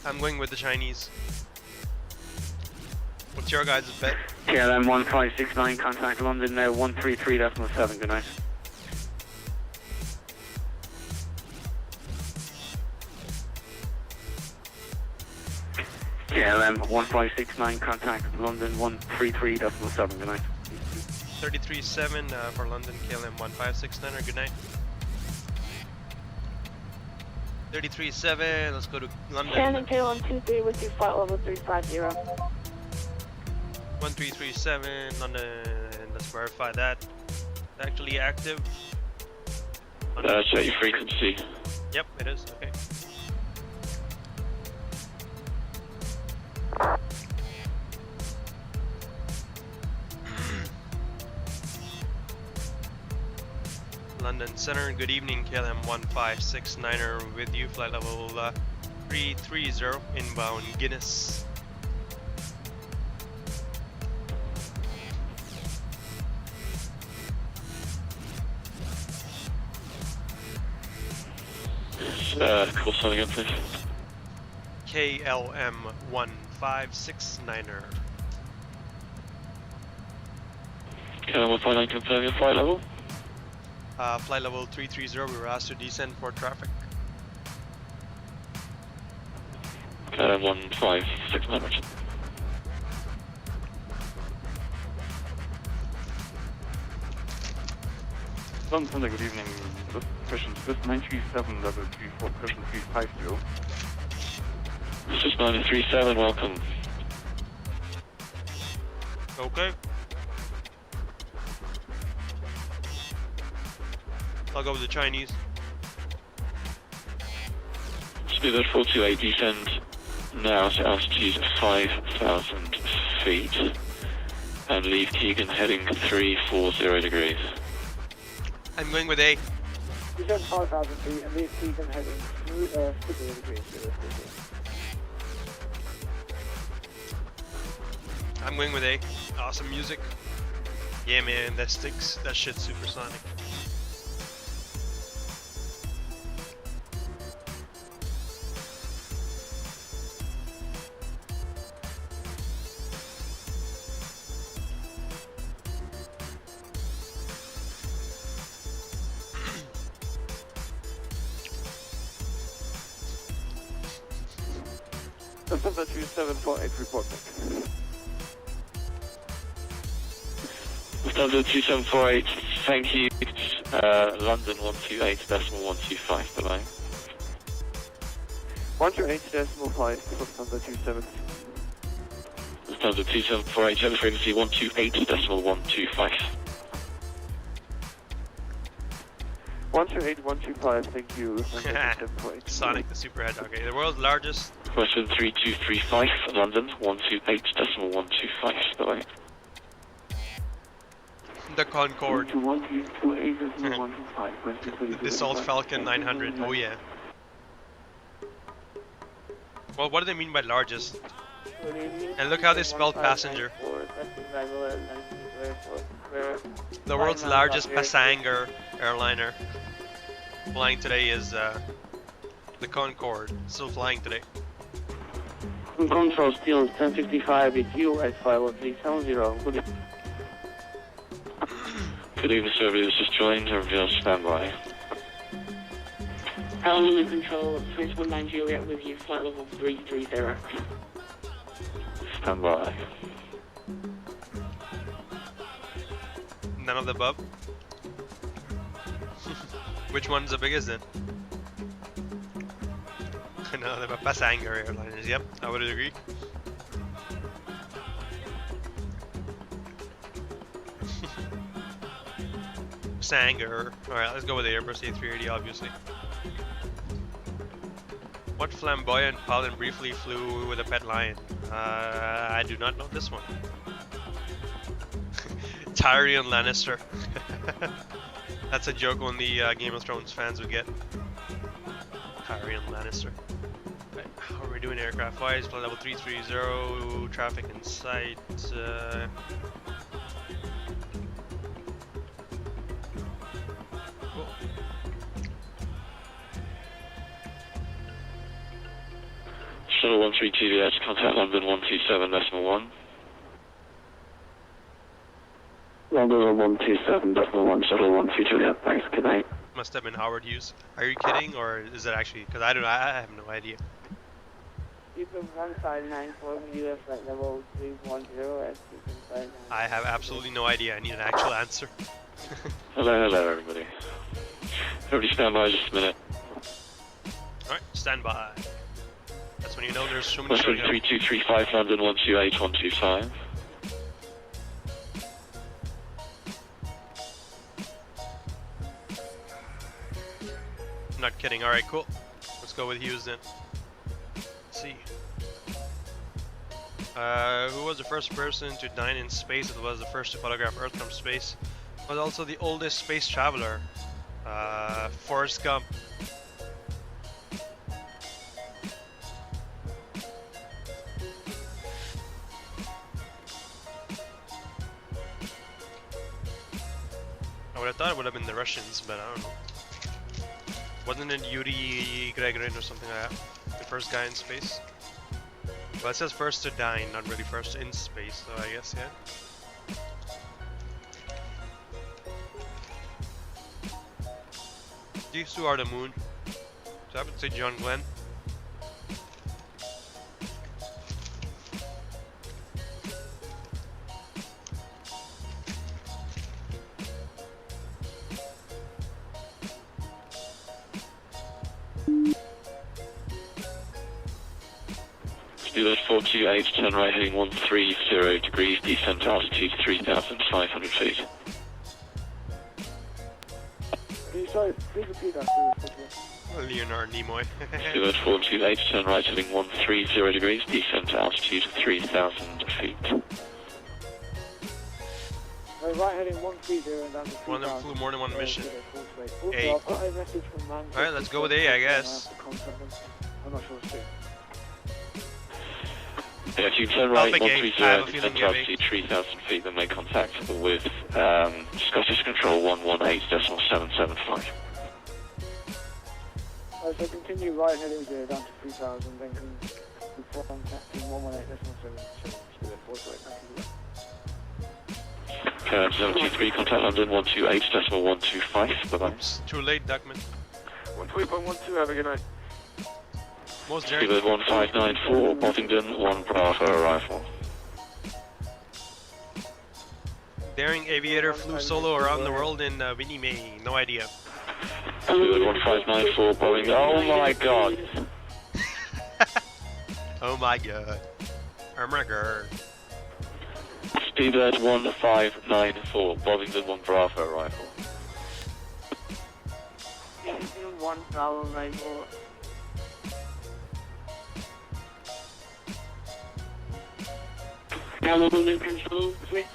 I'm going with the Chinese. What's your guys' bet? KLM 1569, contact London now, 133.7, good night. KLM 1569, contact London 133.7, good night. 33.7 for London, KLM 1569, good night. 33.7, let's go to London. Shannon KLM 23 with you, flight level 350. 1337, London, let's verify that. It's actually active. Check your frequency. Yep, it is, okay. London Center, good evening, KLM 1569er with you, flight level 330, inbound Guinness. Cool, sign again, please. KLM 1569er. KLM 159, confirm your flight level. Flight level 330, we were asked to descend for traffic. KLM 1569, Richard. London, good evening. This question is 937 level 34 question 350. This is 937, welcome. Okay. I'll go with the Chinese. Speed at 428, descend now to altitude 5,000 feet. And leave Keegan heading 340 degrees. I'm going with A. Descend 5,000 feet and leave Keegan heading 60 degrees. I'm going with A. Awesome music. Yeah, man, that sticks. That shit's supersonic. Lufthansa 2748, report back. Lufthansa 2748, thank you. London 128.125, bye-bye. 128.5, Lufthansa 27. Lufthansa 2748, heavy frequency 128.125. 128.125, thank you, Lufthansa 2748. Sonic the Superhead. Okay, the world's largest. Question 3235, London 128.125, bye-bye. The Concorde. Dassault Falcon 900. Oh yeah. Well, what do they mean by largest? And look how they spelled passenger. The world's largest passenger airliner flying today is the Concorde. Still flying today. Control still 1055 with you at 50370. Good evening, sir. This just joined. Reveal standby. Airline control 319 Juliet with you, flight level 330. Standby. None of the above. Which one's the biggest then? No, the passenger airliners. Yep, I would agree. Passenger. Alright, let's go with the Airbus A380, obviously. What flamboyant pilot briefly flew with a pet lion? I do not know this one. Tyrion Lannister. That's a joke only Game of Thrones fans would get. Tyrion Lannister. Right, how are we doing aircraft wise? Flight level 330, traffic in sight. Shuttle 132, that's contact London 127.1. London 127.1, Shuttle 132, yeah, thanks, good night. Must have been Howard Hughes. Are you kidding, or is it actually? Because I don't know. I have no idea. You can run 594 US flight level 310 as you can fly. I have absolutely no idea. I need an actual answer. Hello, everybody. Everybody stand by just a minute. Alright, stand by. That's when you know there's so many. Western 3235, London 128.125. I'm not kidding. Alright, cool. Let's go with Hughes then. Let's see. Who was the first person to dine in space? It was the first to photograph Earth from space. Was also the oldest space traveler. Forrest Gump. I would have thought it would have been the Russians, but I don't know. Wasn't it Yuri Gagarin or something like that? The first guy in space? Well, it says first to dine, not really first in space, so I guess, yeah. These two are the moon. So I would say John Glenn. Stuart 428, turn right heading 130 degrees, descent altitude 3,500 feet. Sorry, please repeat that. Leonard Nimoy. Stuart 428, turn right heading 130 degrees, descent altitude 3,000 feet. Right heading 130 and down to 3,000. One that flew more than one mission. Also, A. I'll put a message from man. Alright, let's go with A, I guess. I'm not sure it's true. Yeah, if you turn right, Alpha Gate, I have a 130, feeling descent altitude 3,000 feet, then make contact with Scottish Control 118.775. So continue right heading 0 down to 3,000, then before contacting 118.775. KLM 73, contact London 128.125, bye-bye. Oops, too late, Duckman. 128.12, have a good night. Most daring. Stuart 1594, Bovingdon 1 Bravo arrival. Daring aviator flew solo around the world in Winnie May. No idea. Stuart 1594, Boeing. Oh my god. Oh my god. Oh my god. Speedbird 1594, Bovingdon 1 Bravo arrival. 1 Bravo arrival. Now London Control, with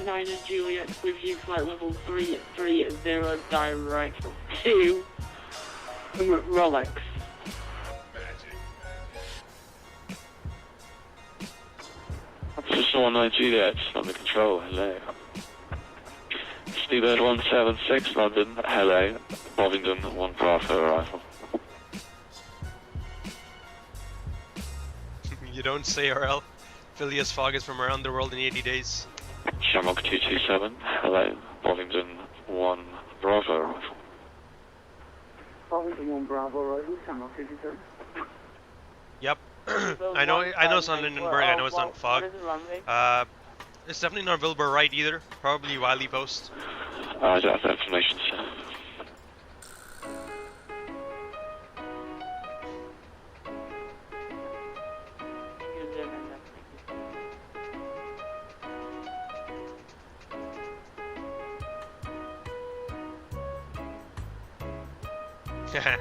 19 Juliet, with you flight level 330 direct to Rolex. System 19 Juliet, London Control, hello. Speedbird 176, London, hello. Bovingdon 1 Bravo arrival. You don't say RL. Phileas Fogg is from around the world in 80 days. Shamrock 227, hello. Bovingdon 1 Bravo arrival. Bovingdon 1 Bravo arrival, Shamrock 227. Yep. I know it's on Lindenberg, I know it's on Fog. It's definitely not Wilbur Wright either. Probably Wiley Post. I don't have that information, sir.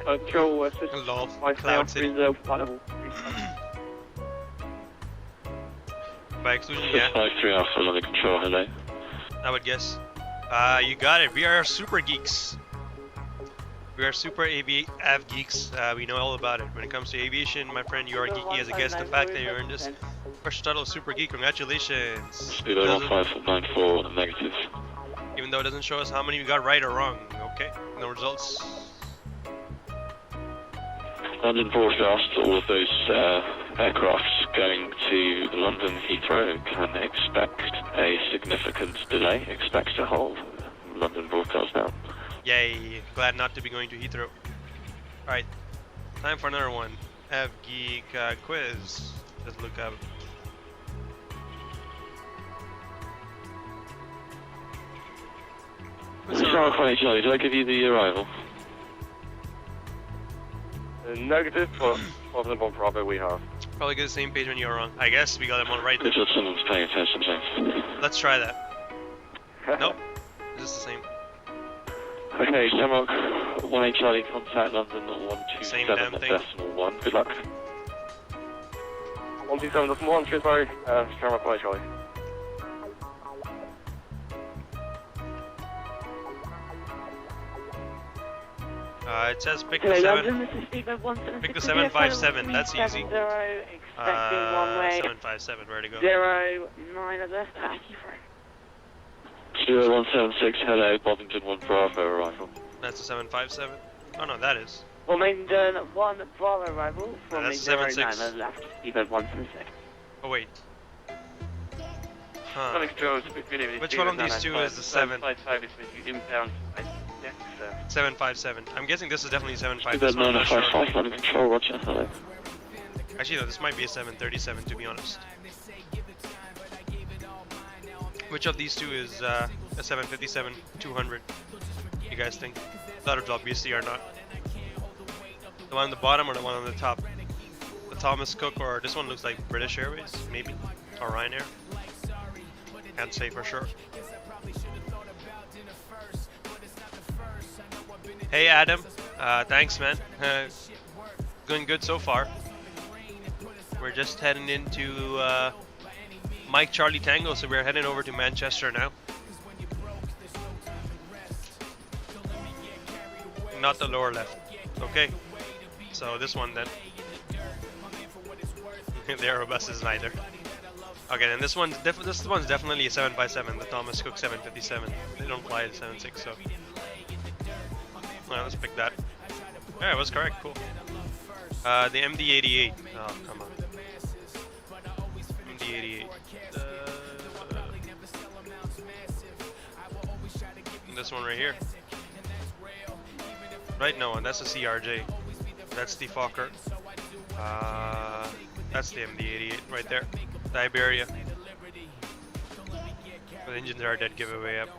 Control assist. Lol. Cloud City. By exclusion, yeah. 653 Alpha, London Control, hello. I would guess. You got it. We are super geeks. We are super av geeks. We know all about it. When it comes to aviation, my friend, you are geeky as a guest. The fact that you earned this first title of super geek, congratulations. Speedbird 1594, negative. Even though it doesn't show us how many we got right or wrong. Okay, no results. London broadcast, all of those aircrafts going to London Heathrow can expect a significant delay. Expect to hold. London broadcast now. Yay, glad not to be going to Heathrow. Alright, time for another one. Geek quiz. Let's look up. Shark 1 Charlie, did I give you the arrival? Negative, but other than 1 Bravo we have. Probably get the same page when you're wrong. I guess we got them all right. It's just someone's paying attention, thanks. Let's try that. Nope, it's just the same. Okay, Shamrock 1 Charlie, contact London 127.1. Good luck. 127.1, cheers, sorry. Shamrock 1 Charlie. It says pick the 757. That's easy. 757. Where to go? 09 address. 0176, hello. Bovingdon 1 Bravo arrival. That's a 757. Oh no, that is. Bovingdon 1 Bravo arrival from That's the 09 76. on the left. Speedbird 176. Oh wait. Huh. Which one of these two is the 7? 757. I'm guessing this is definitely 757. I'm not sure. Control, roger, hello. Actually, no, this might be a 737 to be honest. Which of these two is a 757-200? You guys think? The others obviously are not. The one on the bottom or the one on the top? The Thomas Cook, or this one looks like British Airways, maybe, or Ryanair. Can't say for sure. Hey Adam, thanks man. Going good so far. We're just heading into Mike Charlie Tango, so we're heading over to Manchester now. Not the lower left. Okay, so this one then. The Aerobus is neither. Okay, and this one's definitely a 757, the Thomas Cook 757. They don't fly the 76, so. Alright, let's pick that. Yeah, it was correct. Cool. The MD-88. Oh, come on. MD-88. This one right here. Right, no, that's the CRJ. That's the Fokker. That's the MD-88 right there. The Iberia. The engines are a dead giveaway up.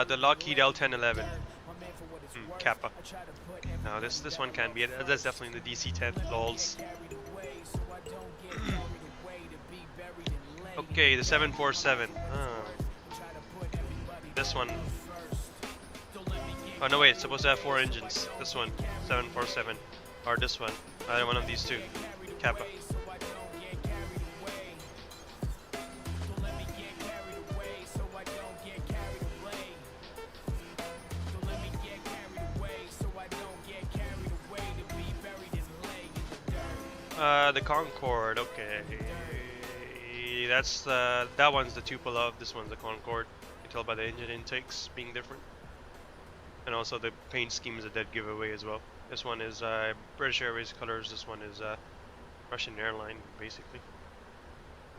The Lockheed L1011. Kappa. No, this one can be. That's definitely the DC-10. LOLs. Okay, the 747. This one. Oh no, wait. It's supposed to have 4 engines. This one, 747, or this one. Either one of these two. Kappa. The Concorde, okay. That's that one's the Tupolev, this one's the Concorde. You can tell by the engine intakes being different. And also the paint scheme is a dead giveaway as well. This one is British Airways colors, this one is Russian Airline, basically.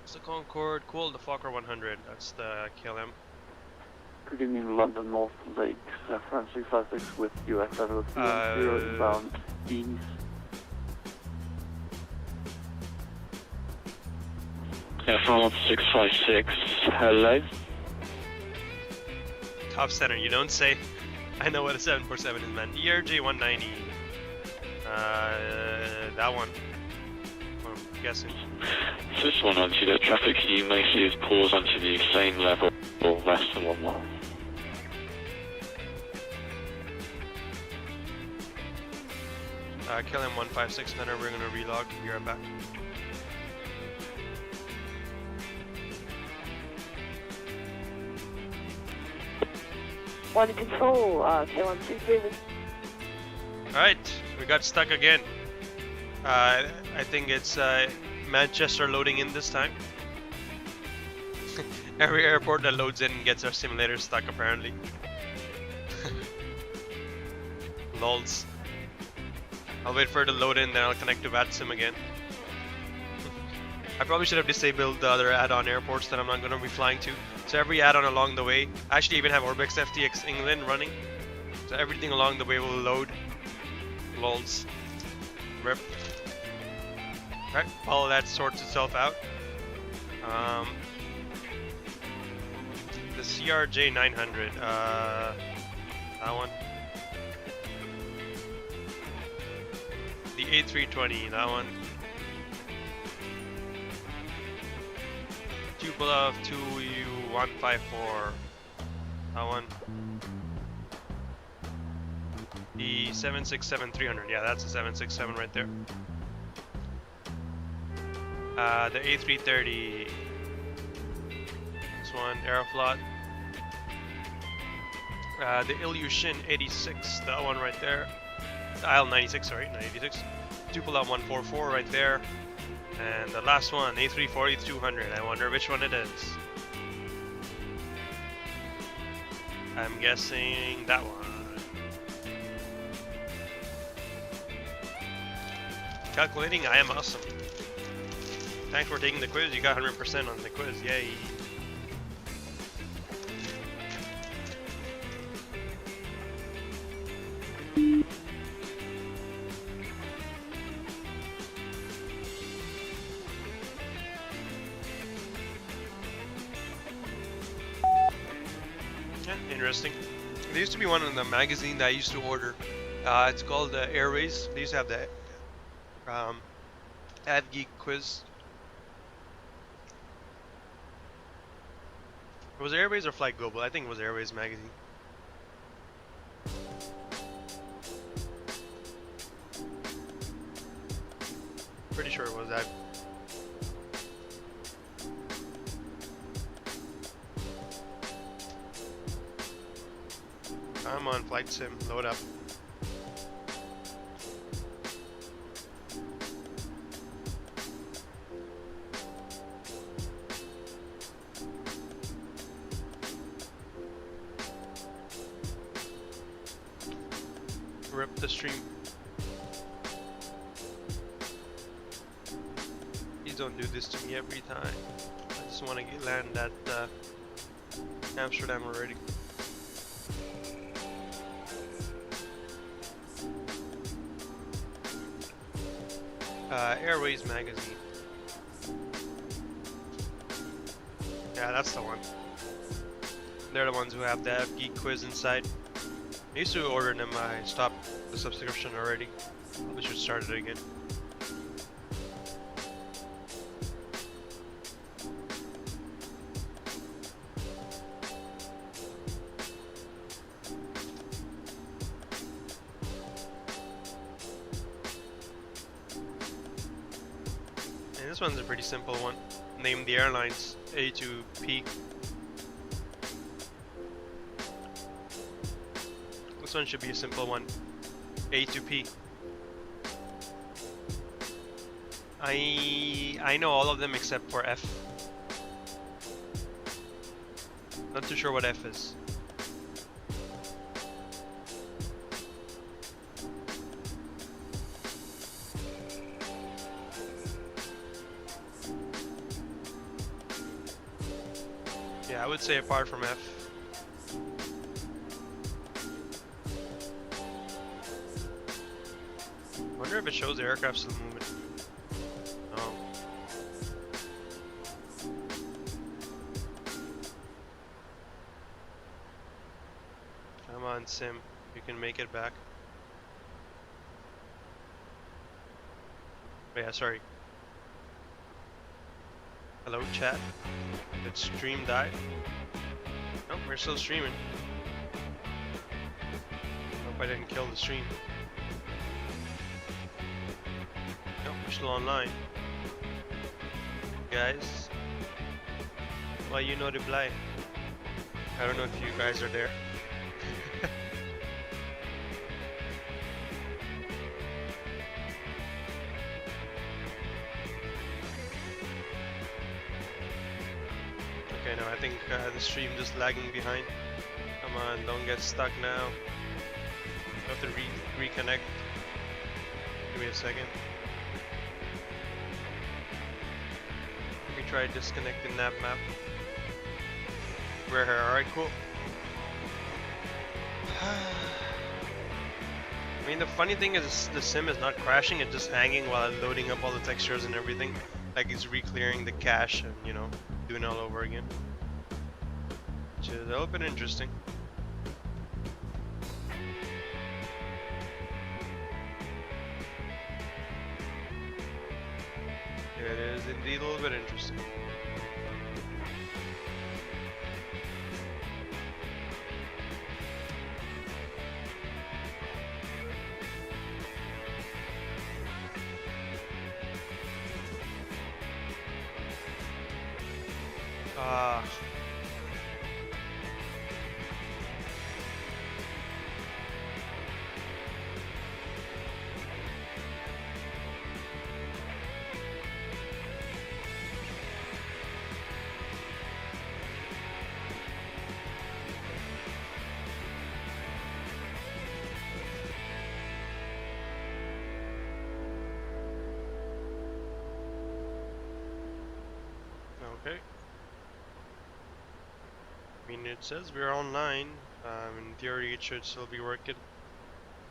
It's the Concorde, cool, the Fokker 100, that's the KLM. Good evening, London North Lakes, France 356 with US 730 inbound east. France 656, hello. Top center, you don't say. I know what a 747 is, man. ERJ 190. That one. I'm guessing. This one onto the traffic you may see is pause onto the same level or less than 1 mile. KLM 156 Center, we're gonna relog. Be right back. One control, K123. Alright, we got stuck again. I think it's Manchester loading in this time. Every airport that loads in gets our simulator stuck apparently. Lols. I'll wait for it to load in, then I'll connect to VATSim again. I probably should have disabled the other add-on airports that I'm not going to be flying to. So every add-on along the way, I actually even have Orbex FTX England running. So everything along the way will load. Lols. Rip. Alright, all that sorts itself out. The CRJ 900, that one. The A320, that one. Tupolev 2U154, that one. The 767-300, yeah, that's a 767 right there. The A330, this one, Aeroflot. The Ilyushin 86, that one right there. The IL-96, sorry, 96. Tupolev 144 right there. And the last one, A340-200, I wonder which one it is. I'm guessing that one. Calculating, I am awesome. Thanks for taking the quiz, you got 100% on the quiz, yay. Interesting. There used to be one in the magazine that I used to order. It's called Airways. They used to have the AdGeek quiz. Was it Airways or Flight Global? I think it was Airways magazine. Pretty sure it was that. I'm on FlightSim. Load up. Rip the stream. Please don't do this to me every time. I just want to land at Amsterdam already. Airways magazine. Yeah, that's the one. They're the ones who have the AdGeek quiz inside. I used to order them. I stopped the subscription already. We should start it again. And this one's a pretty simple one. Name the airlines A to P. This one should be a simple one. A to P. I know all of them except for F. Not too sure what F is. Yeah, I would say apart from F. I wonder if it shows the aircraft still moving. Oh. Come on, Sim. You can make it back. Oh, yeah, sorry. Hello, chat. Did stream die? Nope, we're still streaming. Hope I didn't kill the stream. Nope, we're still online. Guys, why you know reply? I don't know if you guys are there. Okay, no, I think the stream just lagging behind. Come on, don't get stuck now. I have to reconnect. Give me a second. Let me try disconnecting that map. We're here, alright, cool. I mean, the funny thing is the sim is not crashing, it's just hanging while loading up all the textures and everything. Like it's re-clearing the cache and, you know, doing it all over again. Which is a little bit interesting. It is indeed a little bit interesting. Okay. I mean, it says we're online. In theory, it should still be working,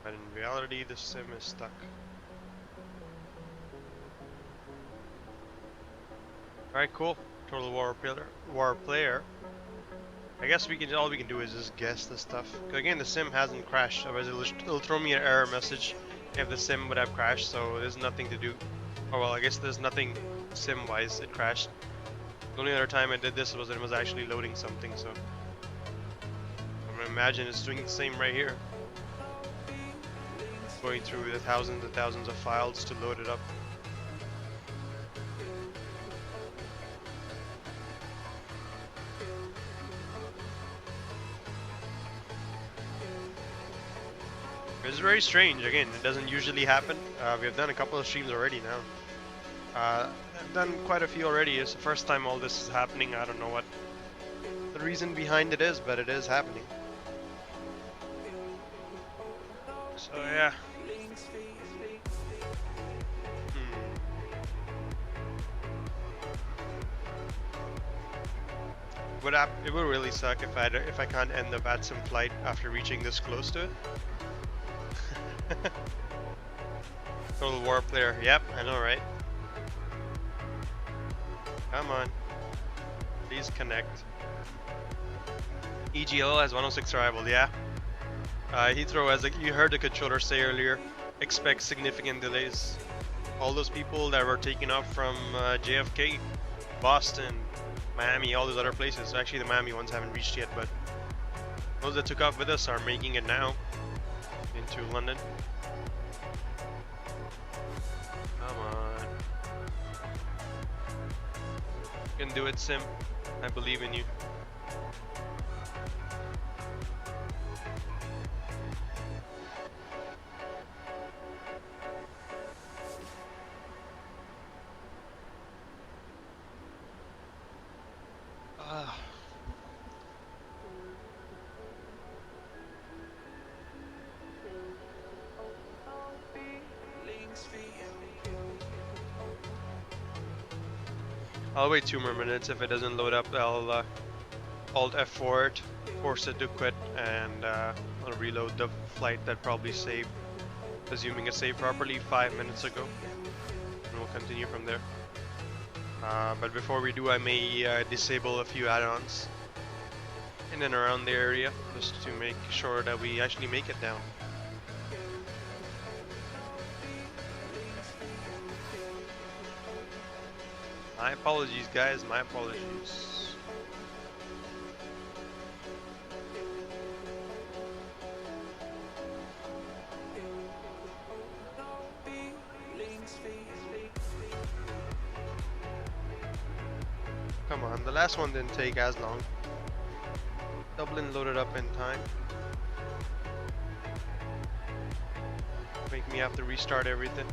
but in reality, the sim is stuck. Alright, cool. Total war player. I guess all we can do is just guess the stuff. 'Cause again, the sim hasn't crashed. Otherwise, it'll throw me an error message if the sim would have crashed, so there's nothing to do. Oh well, I guess there's nothing sim-wise, it crashed. The only other time I did this was it was actually loading something, so I'm gonna imagine it's doing the same right here. Going through the thousands and thousands of files to load it up. It's very strange. Again, it doesn't usually happen. We have done a couple of streams already now. I've done quite a few already. It's the first time all this is happening. I don't know what the reason behind it is, but it is happening. So yeah. It would really suck if I can't end the VATSim flight after reaching this close to it. Total warp there. Yep, I know, right? Come on. Please connect. EGL has 106 arrival, yeah. Heathrow, as you heard the controller say earlier, expect significant delays. All those people that were taken off from JFK, Boston, Miami, all those other places. Actually, the Miami ones haven't reached yet, but those that took off with us are making it now into London. Come on. You can do it, Sim. I believe in you. I'll wait 2 more minutes. If it doesn't load up, I'll Alt F4 it, force it to quit, and I'll reload the flight that probably saved, assuming it saved properly 5 minutes ago, and we'll continue from there. But before we do, I may disable a few add-ons in and around the area, just to make sure that we actually make it down. My apologies, guys, my apologies. Come on, the last one didn't take as long. Dublin loaded up in time. Make me have to restart everything.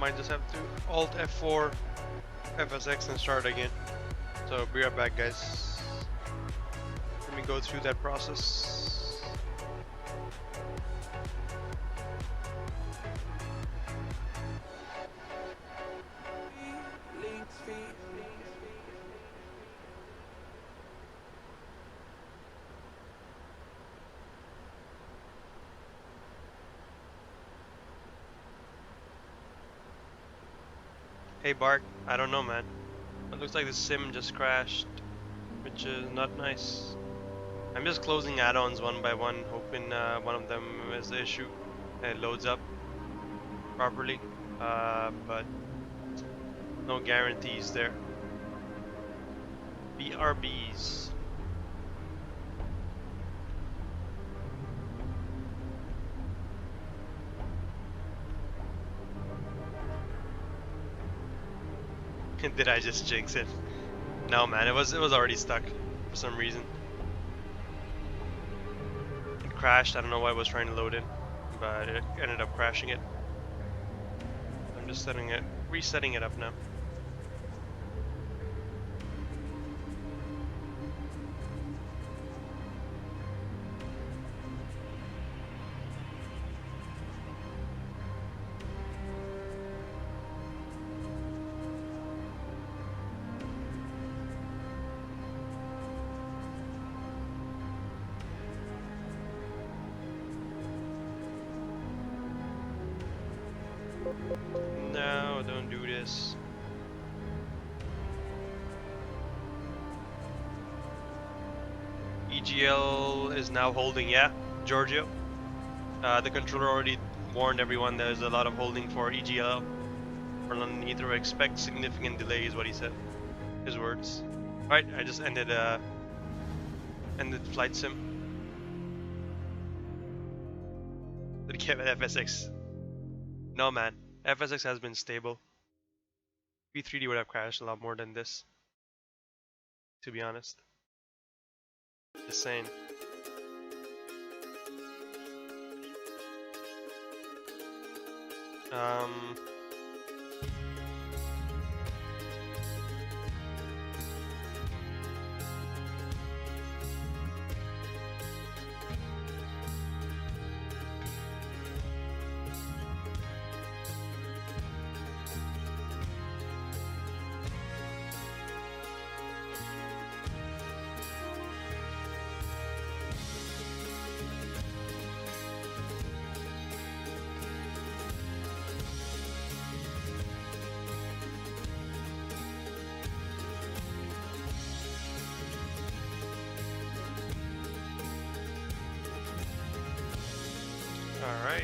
Might just have to Alt F4 FSX and start again. So be right back, guys. Let me go through that process. Hey Bart, I don't know, man. It looks like the sim just crashed, which is not nice. I'm just closing add-ons one by one, hoping one of them is the issue and it loads up properly, but no guarantees there. BRBs. Did I just jinx it? No, man, it was already stuck for some reason. It crashed. I don't know why it was trying to load in, but it ended up crashing it. I'm just resetting it up now. EGL is now holding, yeah, Giorgio. The controller already warned everyone there's a lot of holding for EGL. For London Heathrow, expect significant delay is what he said. His words. Alright, I just ended flight sim. Did he get FSX? No man, FSX has been stable. V3D would have crashed a lot more than this, to be honest. Just saying. Alright,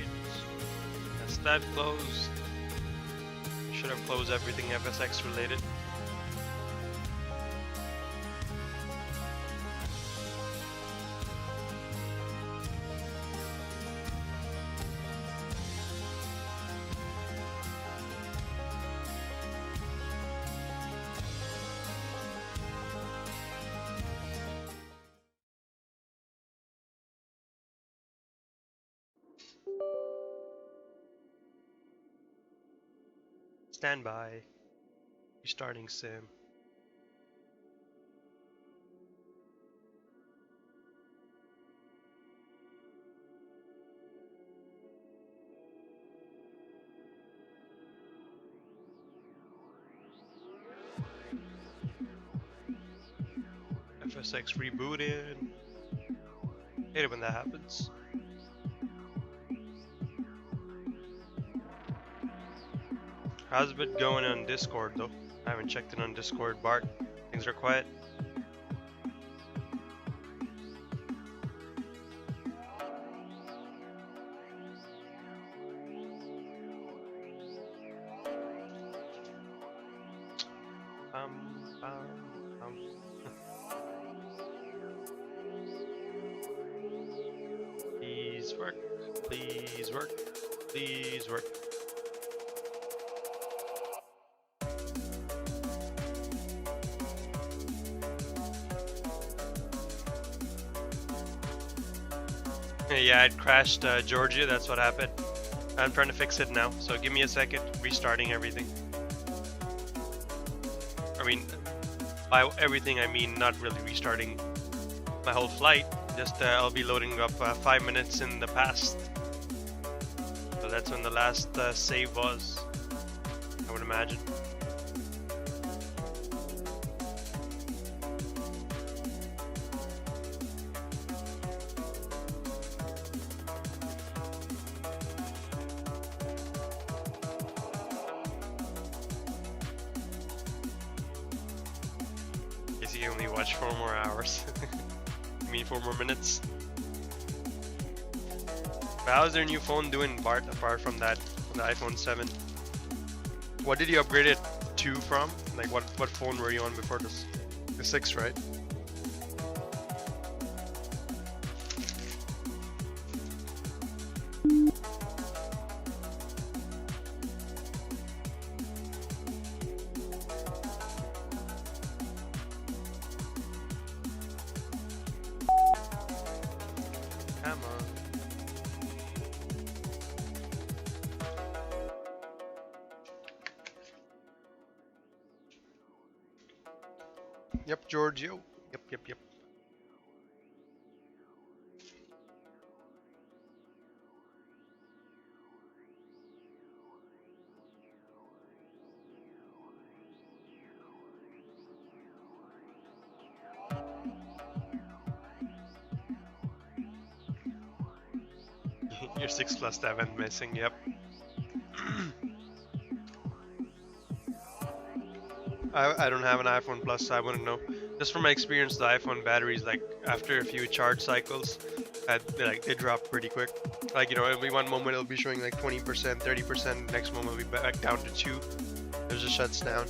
that's that closed. Should have closed everything FSX related. Stand by. Restarting sim. FSX rebooted. Hate it when that happens. How's it going on Discord though? I haven't checked it on Discord. Bart, things are quiet. Please work. Please work. Please work. Yeah, it crashed Georgia, that's what happened. I'm trying to fix it now, so give me a second, restarting everything. I mean, by everything I mean not really restarting my whole flight, just I'll be loading up 5 minutes in the past. So that's when the last save was, I would imagine. You only watch 4 more hours. You mean 4 more minutes? But how's their new phone doing, Bart, apart from that, the iPhone 7? What did you upgrade it to from? Like what phone were you on before this? The 6, right? Yep, Giorgio. Yep. Your 6 Plus 7 missing, yep. I don't have an iPhone Plus, so I wouldn't know. Just from my experience, the iPhone batteries, like after a few charge cycles, they drop pretty quick. Like, you know, every one moment it'll be showing like 20%, 30%. Next moment it'll be back down to 2. It just shuts down.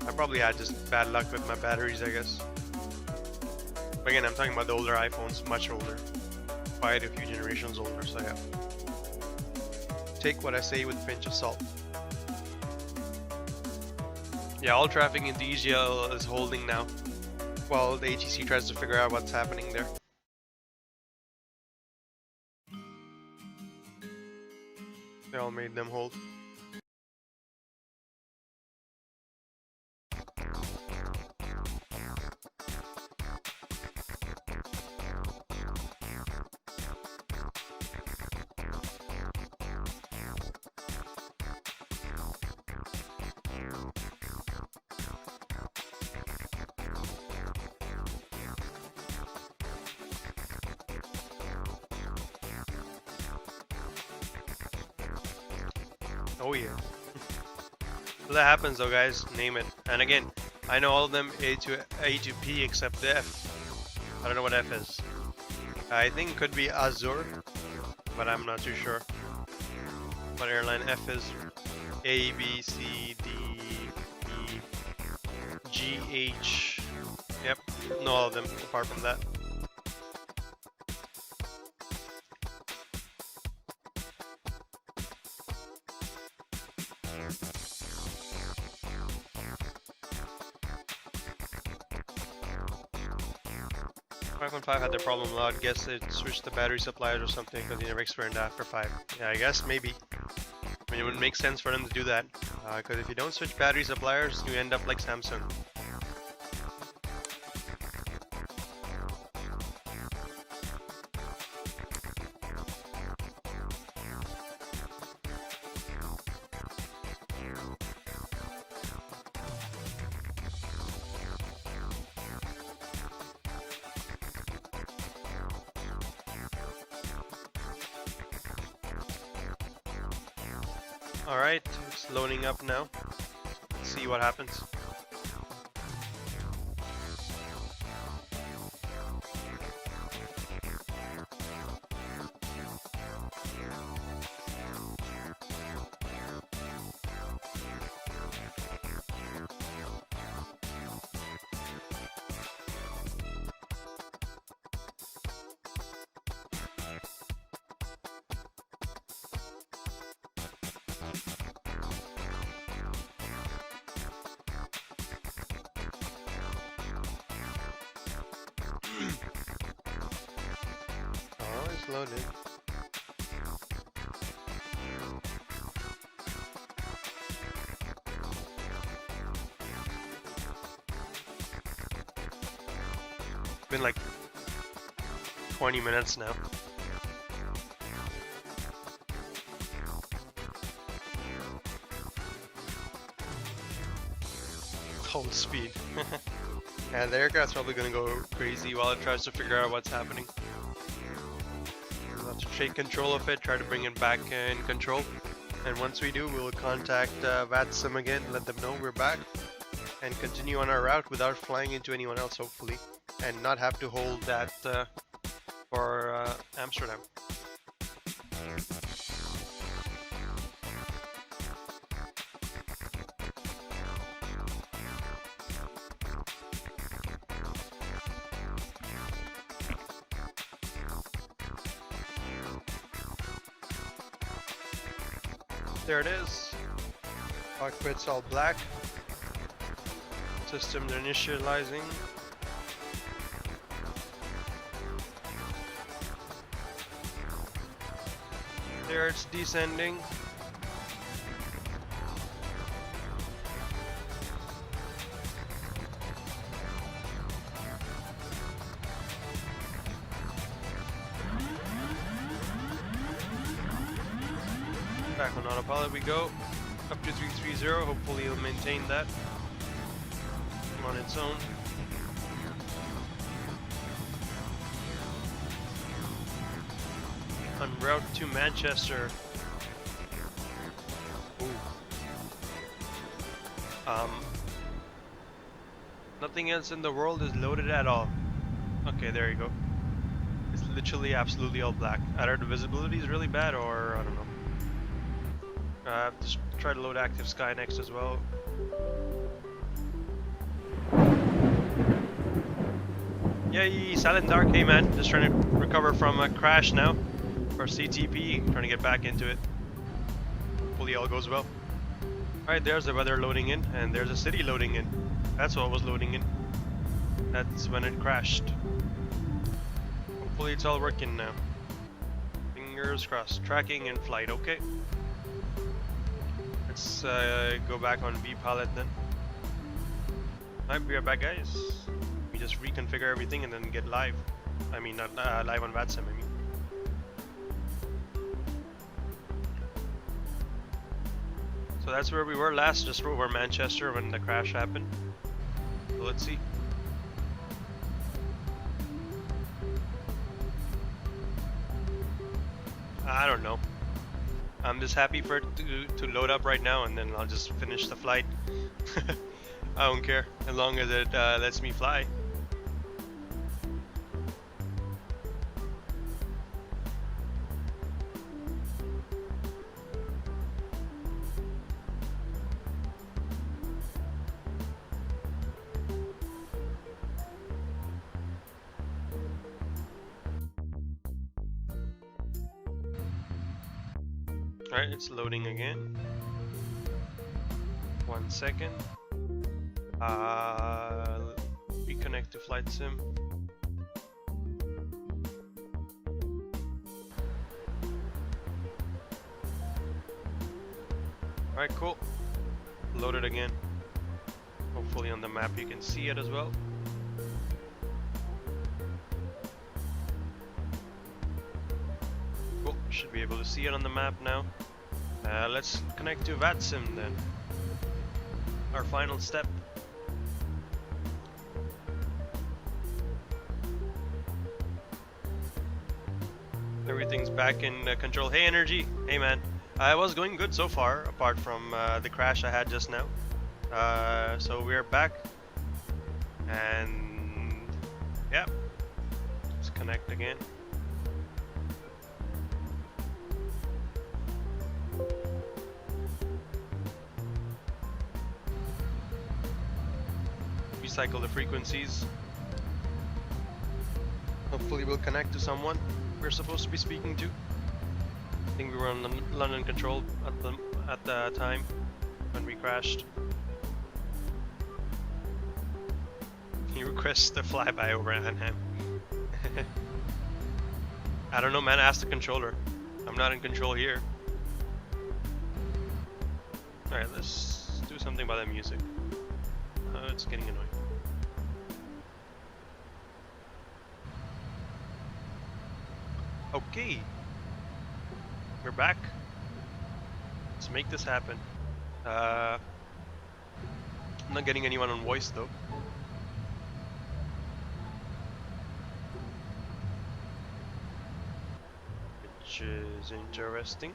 I probably had just bad luck with my batteries, I guess. But again, I'm talking about the older iPhones, much older, quite a few generations older. So yeah, take what I say with a pinch of salt. Yeah, all traffic into EGL is holding now, while the ATC tries to figure out what's happening there. They all made them hold. Oh yeah. So that happens though, guys. Name it. And again, I know all of them A to P except the F. I don't know what F is. I think it could be Azure, but I'm not too sure what airline F is. A, B, C, D, E, G, H. Yep, know all of them apart from that. .5 had the problem a lot. Guess it switched the battery suppliers or something because they never expired after 5. Yeah, I guess maybe. I mean, it would make sense for them to do that because if you don't switch battery suppliers, you end up like Samsung. Alright, it's loading up now. Let's see what happens. Oh, it's loaded. Been like 20 minutes now. Hold speed. Yeah, the aircraft's probably gonna go crazy while it tries to figure out what's happening. We'll have to take control of it, try to bring it back in control. And once we do, we'll contact VATSim again, let them know we're back, and continue on our route without flying into anyone else, hopefully, and not have to hold that for Amsterdam. There it is. Cockpit's all black. Systems are initializing. There it's descending. Back on autopilot we go, up to 330, hopefully it'll maintain that on its own. En route to Manchester. Ooh. Nothing else in the world is loaded at all. Okay, there you go. It's literally absolutely all black. Either the visibility is really bad or I don't know. I have to try to load active sky next as well. Yay, Silent Dark. Hey man, just trying to recover from a crash now. Or CTP, trying to get back into it. Hopefully all goes well. Alright, there's the weather loading in, and there's a city loading in. That's what was loading in. That's when it crashed. Hopefully it's all working now. Fingers crossed. Tracking in flight, okay. Let's go back on V-Pilot then. Alright, be right back guys. We just reconfigure everything and then get live. I mean, not live on VATSim, I mean. So that's where we were last, just over Manchester when the crash happened. So let's see. I don't know. I'm just happy for it to load up right now, and then I'll just finish the flight. I don't care, as long as it lets me fly. Alright, it's loading again. 1 second. Reconnect to FlightSim. Alright, cool. Load it again. Hopefully on the map you can see it as well. Cool, should be able to see it on the map now. Let's connect to VATSim then. Our final step. Everything's back in control. Hey Energy, hey man. I was going good so far, apart from the crash I had just now. So we're back. And yeah, let's connect again. Recycle the frequencies. Hopefully we'll connect to someone we're supposed to be speaking to. I think we were on London control at the time when we crashed. He requests the flyby over Anaheim. I don't know man, ask the controller. I'm not in control here. Alright, let's do something about that music. It's getting annoying. Okay, we're back. Let's make this happen. I'm not getting anyone on voice though. Which is interesting,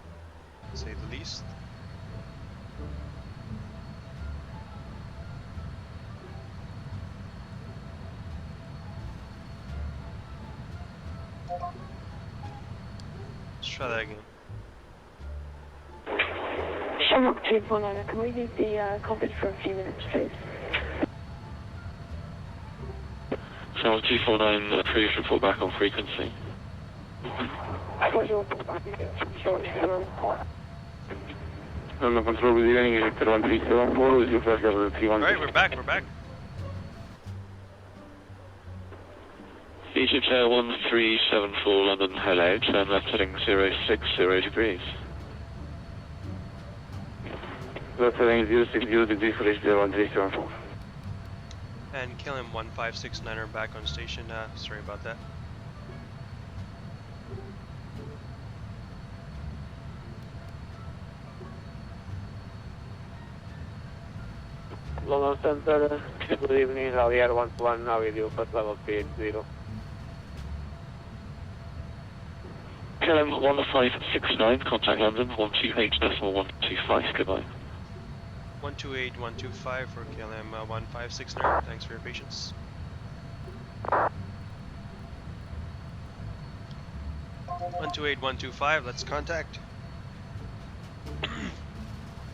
to say the least. Let's try that again. Shamrock 249, can we leave the cockpit for a few minutes, please? Shamrock 249, previous report back on frequency. Control with the Victor 1374 with your flight level 31. Alright, we're back. Egypt Air 1374 London, hello, turn left heading 060 degrees. Left heading 060 degrees for Egypt Air 1374. And KLM 1569 back on station, sorry about that. London Center, good evening, Javier 11, now with you, first level PH0. KLM 1569, contact London 128.125, goodbye. 128, 125 for KLM 1569. Thanks for your patience. 128, 125. Let's contact.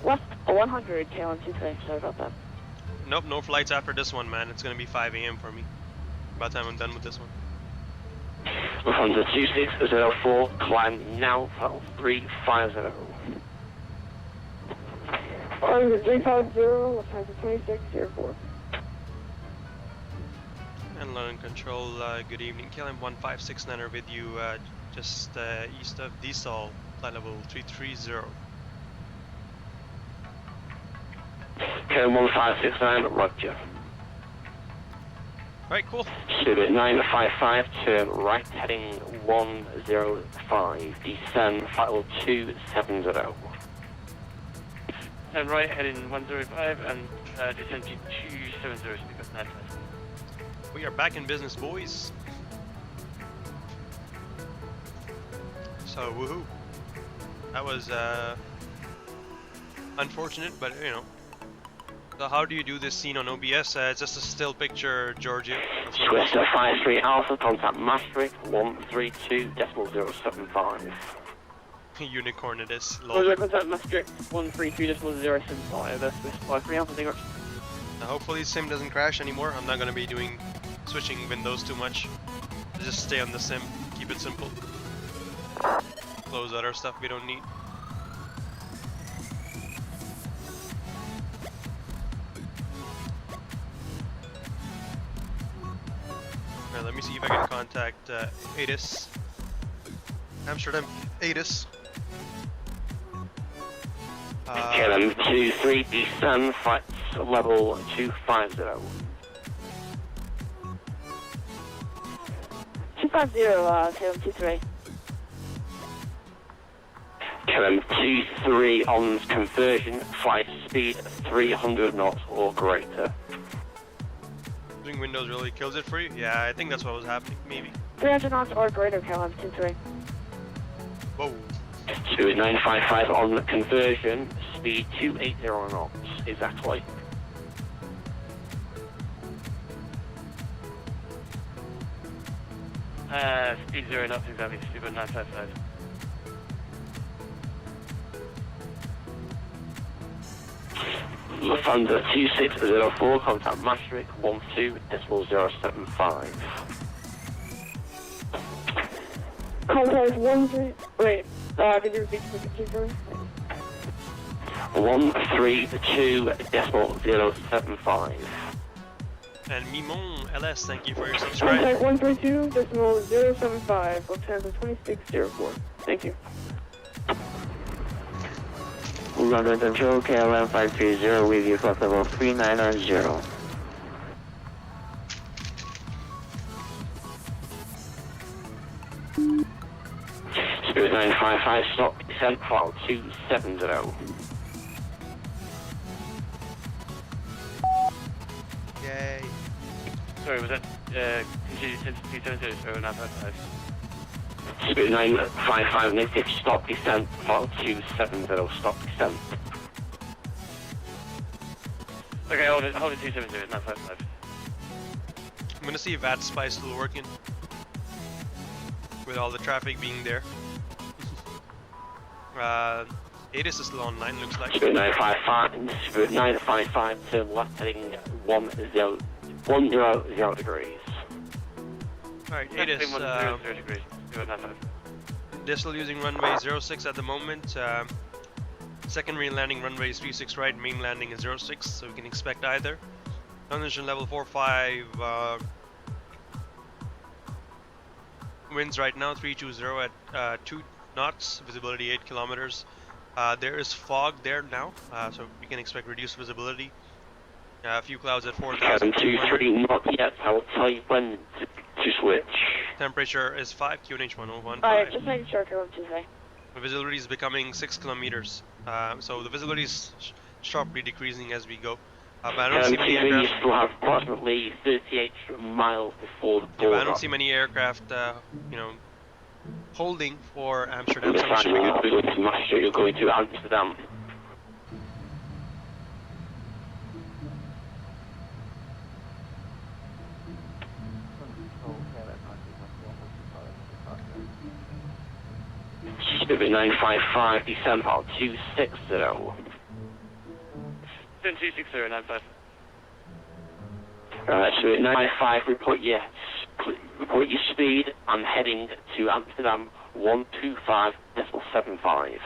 100 KLM 23. Sorry about that. Nope, no flights after this one, man. It's gonna be 5 a.m. for me. By the time I'm done with this one. 12604, climb now, 350. 350, Lufthansa 2604. And London Control, good evening. KLM 1569 with you, just east of DSOL, flight level 330. KLM 1569, roger. Alright, cool. Stuart 955, turn right, heading 105, descend, flight level 270. Turn right, heading 105, and descend to 270, because 95. We are back in business, boys. So, woohoo. That was unfortunate, but you know. So how do you do this scene on OBS? It's just a still picture, Georgia. Twister 53 Alpha, contact Maastricht 132.075. Unicorn it is. Contact Maastricht 132.075. That's Swiss 53 Alpha, thank you. Now hopefully sim doesn't crash anymore. I'm not going to be doing switching windows too much. Just stay on the sim, keep it simple. Close other stuff we don't need. Alright, let me see if I can contact Addons. Amsterdam Addons. KLM 23, descend, flight level 250. 250, KLM 23. KLM 23 on conversion, flight speed 300 knots or greater. Doing Windows really kills it for you? Yeah, I think that's what was happening, maybe. 300 knots or greater, KLM 23. Whoa. Stuart 955 on conversion, speed 280 knots, exactly. Speed 0 knots, exactly, Stuart 955. Lufthansa 2604, contact Maastricht 12.075. Contact 13, wait, could you repeat for me? 132.075. And Mimon LS, thank you for your subscribe. Contact 132.075, Lufthansa 2604. Thank you. London Control, KLM 530 with you, flight level 390. Spirit 955, stop, descent, flight 270. Yay. Sorry, was that continue 270 or 955? Spirit 955, negative, stop, descent, flight 270, stop, descent. Okay, hold it 270, 955. I'm gonna see if VATSim is still working. With all the traffic being there. Addons is still online, looks like. Spirit 955, turn left heading 100 degrees. Alright, Addons, 100 degrees, 955. they're still using runway 06 at the moment. Secondary landing runway is 36 right, main landing is 06, so we can expect either. Condition level 45, winds right now 320 at 2 knots, visibility 8 kilometers. There is fog there now, so we can expect reduced visibility. A few clouds at 4,000. 723, not yet. I will tell you when to switch. Temperature is 5, QNH 101. Alright, just making sure, KLM 23. The visibility is becoming 6 kilometers. So the visibility is sharply decreasing as we go. But I don't see many aircraft. You still have approximately 38 miles before the border. Yeah, but I don't see many aircraft, you know, holding for Amsterdam. So You're going to Maastricht, you're going to Amsterdam. Spirit 955, descend file 260. 260, 95. Spirit 955, report your speed and heading to Amsterdam 125.75.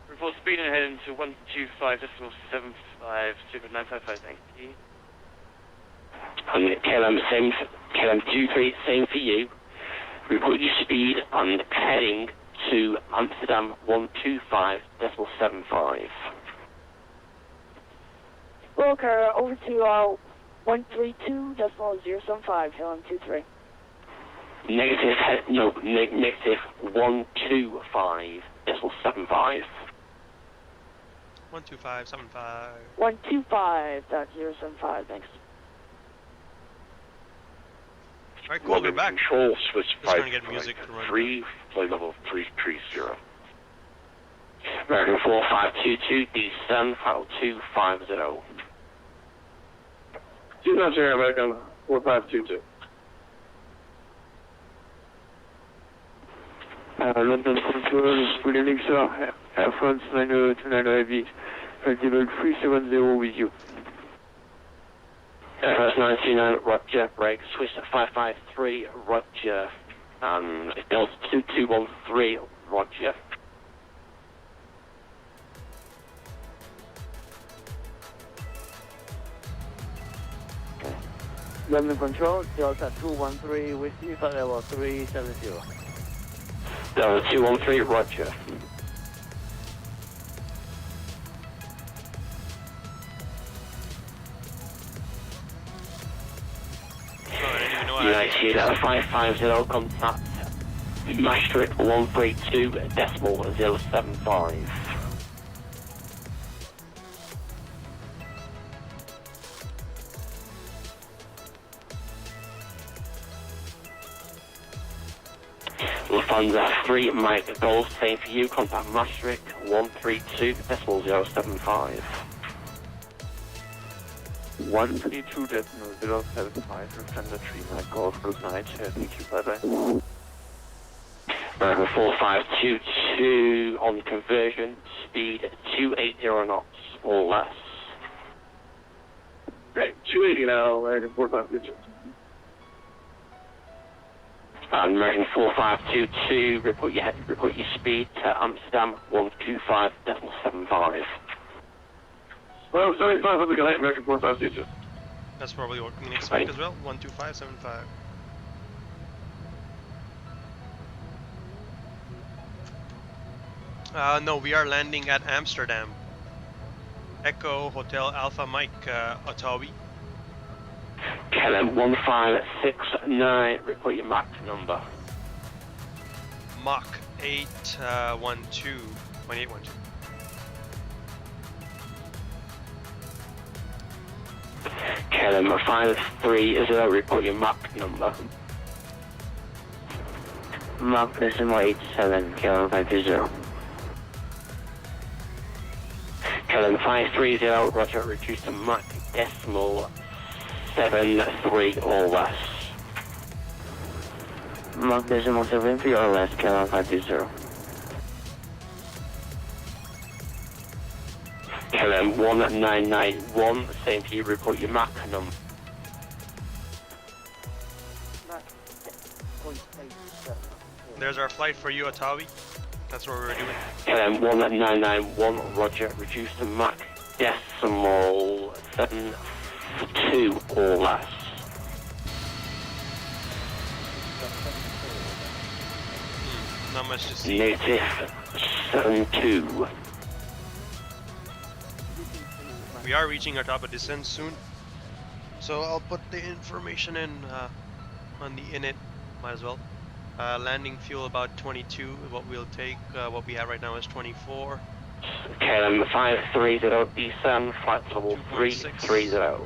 Report speed and heading to 125.75, Spirit 955, thank you. And KLM 23, same for you. Report your speed and heading to Amsterdam 125.75. Okay, over to 132.075, KLM 23. Negative 125.75. 125.75. 125.075, thanks. Alright, cool, we're back. Control switch Just gonna get music to run. 3, flight level 330. American 4522, descend file 250. 250, American 4522. London Control, good evening, sir. Air France 929 Heavy, Flight 370 with you. Air France 929, Roger, break, switch to 553, Roger, and Delta 2213, Roger. London Control, Delta 213 with you, flight level 370. Delta 213, Roger. United 550, contact Maastricht 132.075. Lufthansa 3 Mike Golf, same for you, contact Maastricht 132.075. 132.075, Lufthansa 3 Mike Golf, good night, thank you, bye bye. American 4522 on conversion, speed 280 knots or less. Right, 280 now, American 4522. And American 4522, report your speed to Amsterdam 125.75. Well, 75 on the Galate, American 4522. That's probably what we can expect as well. 125.75. No, we are landing at Amsterdam. Echo Hotel Alpha Mike, Ottawa. KLM 1569, report your Mach number. Mach 812. 2812. KLM 530, report your Mach number. Mach decimal 87, KLM 530. KLM 530, roger, reduce to Mach decimal 73 or less. Mach decimal 73 or less, KLM 530. KLM 1991, same for you, report your Mach number. There's our flight for you, Ottawa. That's what we're doing. KLM 1991, roger, reduce to Mach decimal 72 or less. Not much to see. Native 72. We are reaching our top of descent soon, so I'll put the information in on the init. Might as well. Landing fuel about 22. What we'll take, what we have right now is 24. KLM 530, descend, flight level 330.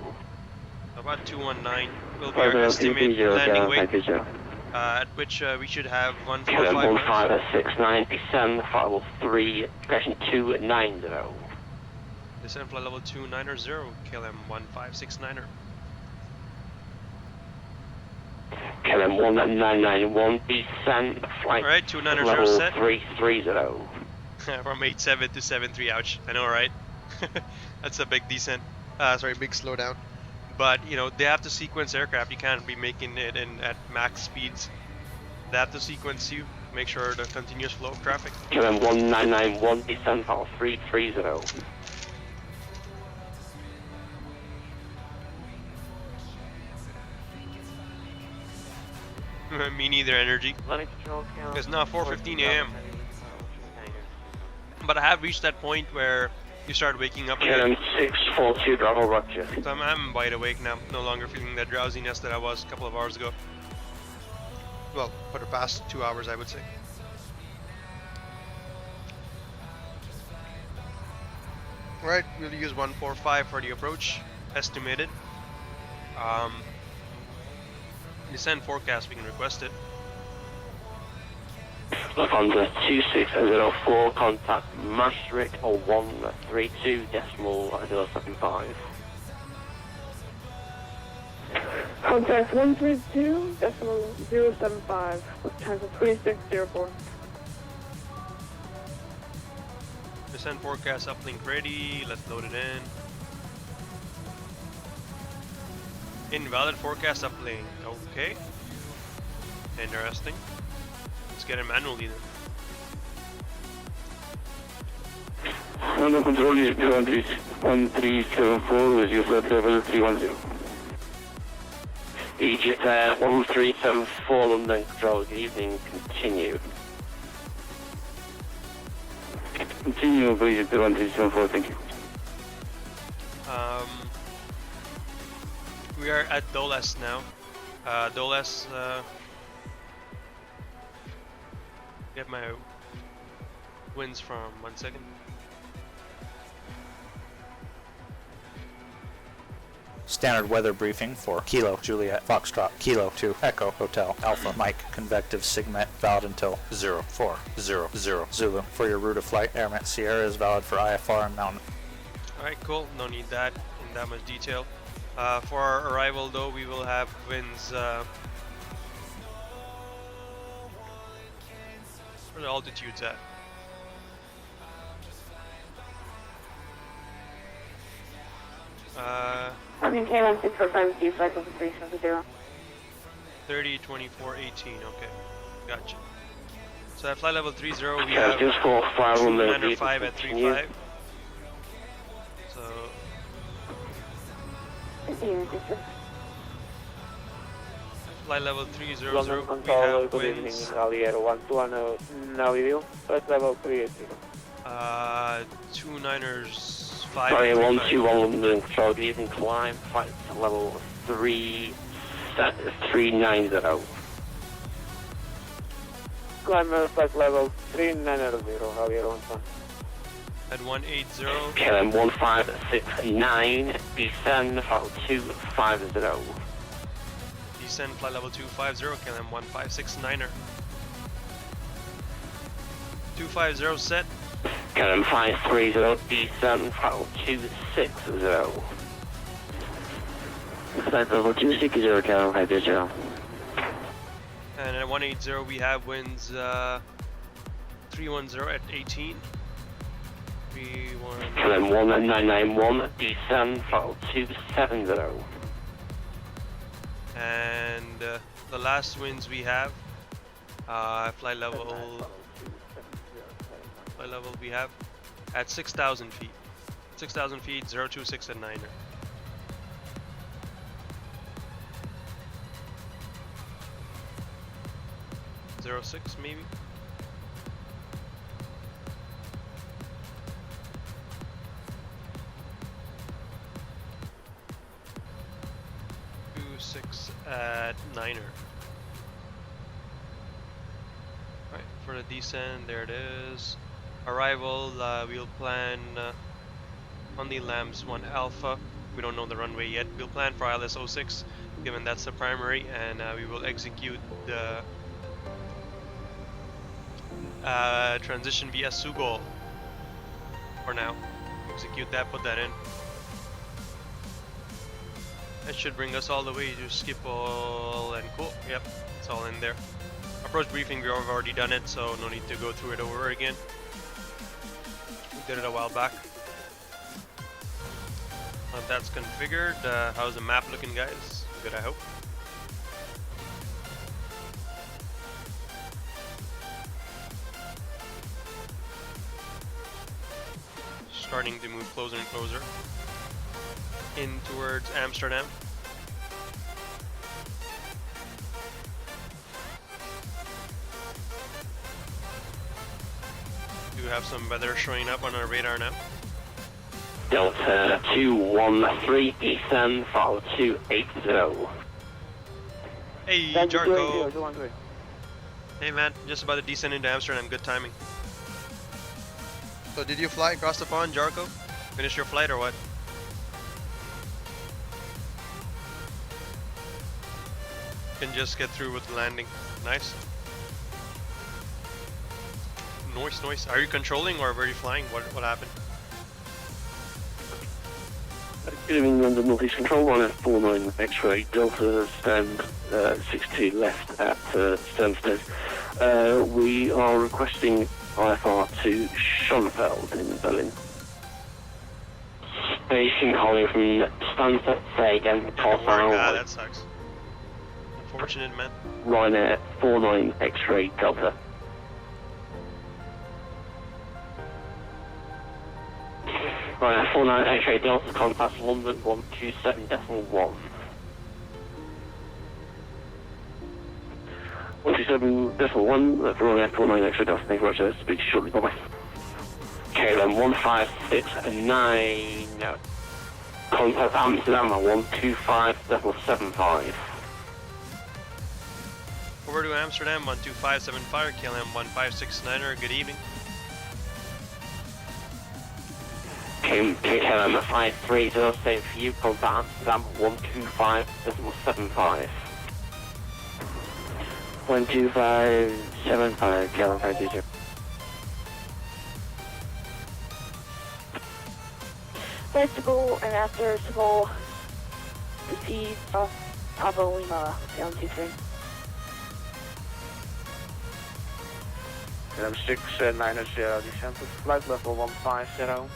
About 219 will be our estimated landing weight, at which we should have 145 KLM 1569, descend, flight level 3, direction 290. Descend flight level 290, KLM 1569er. KLM 1991, descent, flight Alright, 290 level set. 330. From 87 to 73, ouch. I know, right? That's a big descent. Sorry, big slowdown. But, you know, they have to sequence aircraft. You can't be making it in at max speeds. They have to sequence you, make sure the continuous flow of traffic. KLM 1991, descent level 330. Me neither, energy. It's now 4:15 a.m. But I have reached that point where you start waking up again. KLM 642, Bravo, Roger. So I'm wide awake now, no longer feeling that drowsiness that I was a couple of hours ago. Well, for the past 2 hours, I would say. Right, we'll use 145 for the approach, estimated. Descent forecast being requested. Lufthansa 2604, contact Maastricht 132.075. Contact 132.075, Lufthansa 2604. Descent forecast uplink ready, let's load it in. Invalid forecast uplink, okay. Interesting. Let's get it manually then. Under control is 1374 with your flight level 310. Egypt 1374 London control, good evening, continue. Continue, please, 1374, thank you. We are at DOLAS now. DOLAS, get my winds from 1 second. Standard weather briefing for Kilo, Juliet, Foxtrot, Kilo 2, Echo, Hotel, Alpha, Mike, convective Sigmet, valid until 0400 Zulu. For your route of flight, Airmet Sierra is valid for IFR and Mountain. Alright, cool. No need that in that much detail. For our arrival though, we will have winds, where the altitude's at? I mean, KLM 645, flight level 370. 30, 24, 18, okay. Gotcha. So at flight level 30, we Yeah, have just for 295 at 35. So flight level 300, London we control, have good evening, winds. Galliero 120, Navigation, flight level 380. 295 Sorry, at 35. 121 London control, good evening, climb, flight level 390. Climb, flight level 390, Galliero 120. At 180. KLM 1569, descend, level 250. Descend flight level 250, KLM 1569er. 250 set. KLM 530, descend, level 260. Flight level 260, KLM 530. And at 180 we have winds 310 at 18. 310. KLM 1991, descend, level 270. And the last winds we have, flight level we have at 6,000 feet. 6,000 feet, 026 at 9er. Zero 06 maybe. At 9er. Right, for the descent, there it is. Arrival, we'll plan on the LAMS 1 Alpha. We don't know the runway yet. We'll plan for ILS 06, given that's the primary, and we will execute the transition via Sugol for now. Execute that, put that in. That should bring us all the way to Schipol and cool. Yep, it's all in there. Approach briefing, we've already done it, so no need to go through it over again. We did it a while back. That's configured. How's the map looking, guys? Good, I hope. Starting to move closer and closer in towards Amsterdam. Do have some weather showing up on our radar now. Delta 213, descend for 280. Hey, Jarko. Hey man, just about to descend into Amsterdam, good timing. So did you fly across the pond, Jarko? Finish your flight or what? Can just get through with the landing. Nice. Noise. Are you controlling or were you flying? What happened? Good evening, London Northeast Control, 1F49 X-ray, Delta stand 62 left at Stansted. We are requesting IFR to Schonfeld in Berlin. Station calling from Stansted, say again, that sucks. Unfortunate, man. Ryanair 49 X-ray Delta. Ryanair 49 X-ray Delta, contact London 127.1. 127.1, Ryanair 49 X-ray Delta, thank you very much, speak shortly, bye bye. KLM 156.9, contact Amsterdam at 125.75. Over to Amsterdam, 12575, KLM 1569er, good evening. KLM 530, same for you, contact Amsterdam 125.75. 12575, KLM 530. Nice to go, and after Schipol, to see Papa Lima down 23. KLM 690, descent to flight level 150.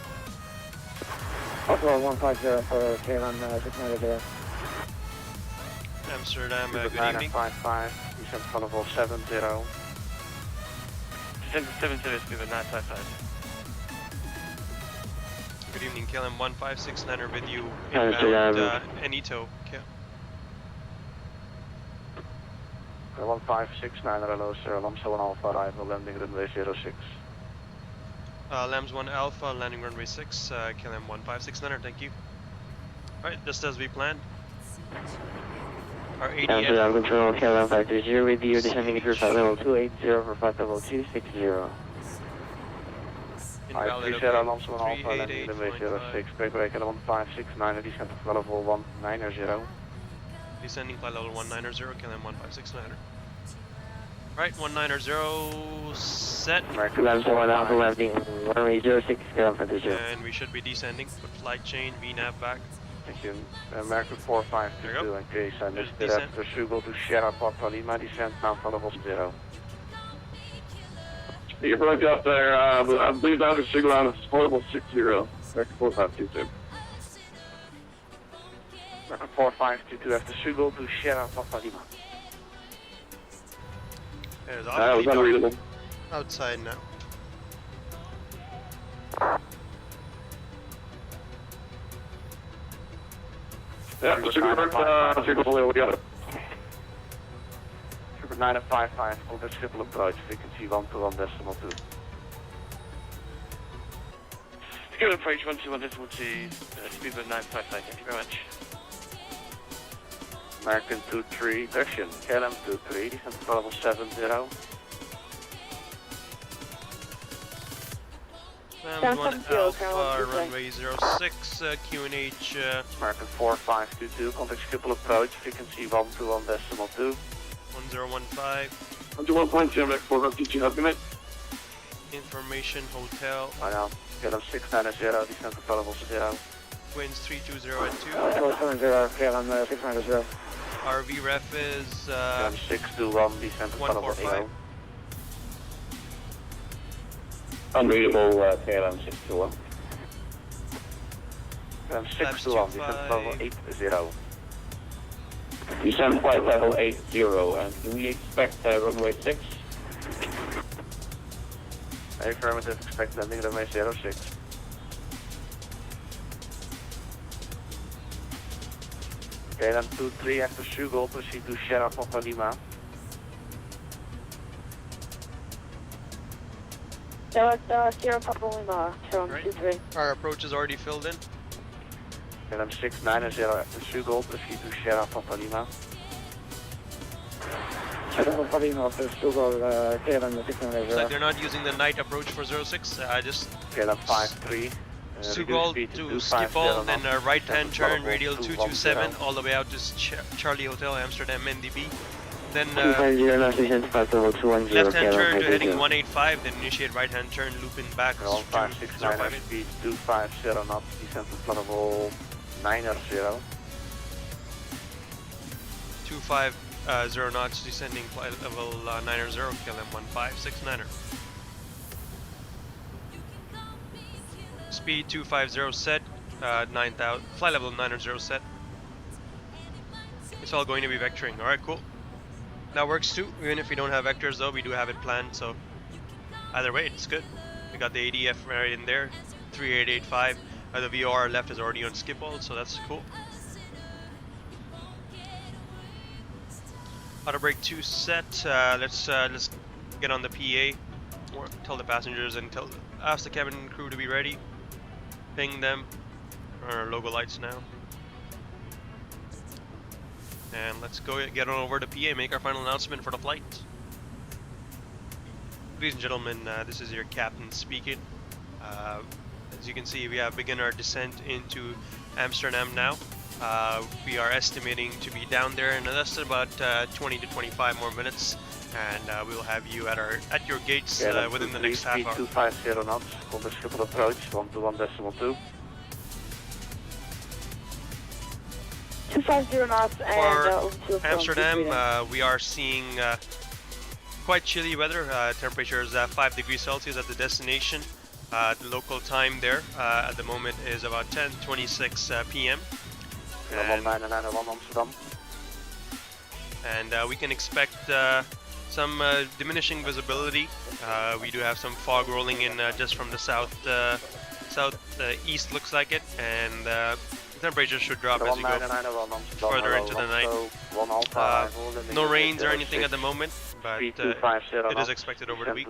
Also 150 for KLM 690 there. Amsterdam, good evening. 955, descent to level 70. Descent to 70, speed 955. Good evening, KLM 1569er with you. Amsterdam. Anito. Okay. 1569, hello sir, LAMSO 1 Alpha, arrival landing runway 06. LAMS 1 Alpha, landing runway 6, KLM 1569er, thank you. Alright, just as we planned. Our ADF. Amsterdam Control, KLM 530 with you, descending through flight level 280 for flight level 260. Invalid, okay. LAMSO 1 Alpha, landing runway 06, break at 1569, descent to flight level 190. Descending flight level 190, KLM 1569er. Right, 190 set. LAMSO 1 Alpha, landing runway 06, KLM 530. And we should be descending. Put flight chain, VNAV back. Thank you. American 4522 in case I missed it after Schipol to Sierra Papa Lima, descent now for level 0. You broke up there, I believe that was signal on a level 60, American 4522. American 4522 after Schipol to Sierra Papa Lima. There's That was unreadable. Outside now. Yeah, Schipol, we got it. Super 955, over Schipol approach, frequency 121.2. Secure approach 121.2, speed 955, thank you very much. American 23, correction, KLM 23, descent to level 70. LAMS 1 Alpha, runway 06, QNH. American 4522, contact Schipol approach, frequency 121.2. 1015. 121.0, American 4522, have a good night. Information Hotel. I know, KLM 690, descent to level 0. winds 320 at 2. Hello, 70, KLM 690. RV ref is 621, descent to level 145. Unreadable KLM 621. KLM 621, descent to level 80. Descent flight level 80, and do we expect runway 6? Affirmative, expect landing runway 06. KLM 23 after Sugal, proceed to Sierra Papa Lima. Sierra Papa Lima, Right. 23. Our approach is already filled in. KLM 69 and 0 after Sugal, proceed to Sierra Papa Lima. Sierra Papa Lima after Sugal, KLM Looks 690. like they're not using the night approach for 06. Just KLM 53. Sugal to Schipol, then a right-hand turn, radial 227, all the way out to Charlie Hotel, Amsterdam, NDB. Then left-hand turn to heading 185, then initiate right-hand turn, looping back to 058. Speed 250 knots, descent to level 90. 250 knots, descending flight level 90, KLM 1569er. Speed 250 set, 9000, flight level 90 set. It's all going to be vectoring. Alright, cool. That works too. Even if we don't have vectors though, we do have it planned, so either way, it's good. We got the ADF right in there, 3885. The VOR left is already on Schipol, so that's cool. Auto brake 2 set. Let's get on the PA. Or tell the passengers and ask the cabin crew to be ready. Ping them. Our logo lights now. And let's go get on over to PA, make our final announcement for the flight. Ladies and gentlemen, this is your captain speaking. As you can see, we have begun our descent into Amsterdam now. We are estimating to be down there in less than about 20 to 25 more minutes, and we will have you at your gates within the next half hour. 250 knots, on the Schiphol approach, 121.2. 250 knots and For Amsterdam, we are seeing quite chilly weather. Temperature is 5 degrees Celsius at the destination. The local time there at the moment is about 10:26 p.m. And we can expect some diminishing visibility. We do have some fog rolling in just from the southeast, looks like it, and temperature should drop as we go further into the night. No rains or anything at the moment, but it is expected over the week.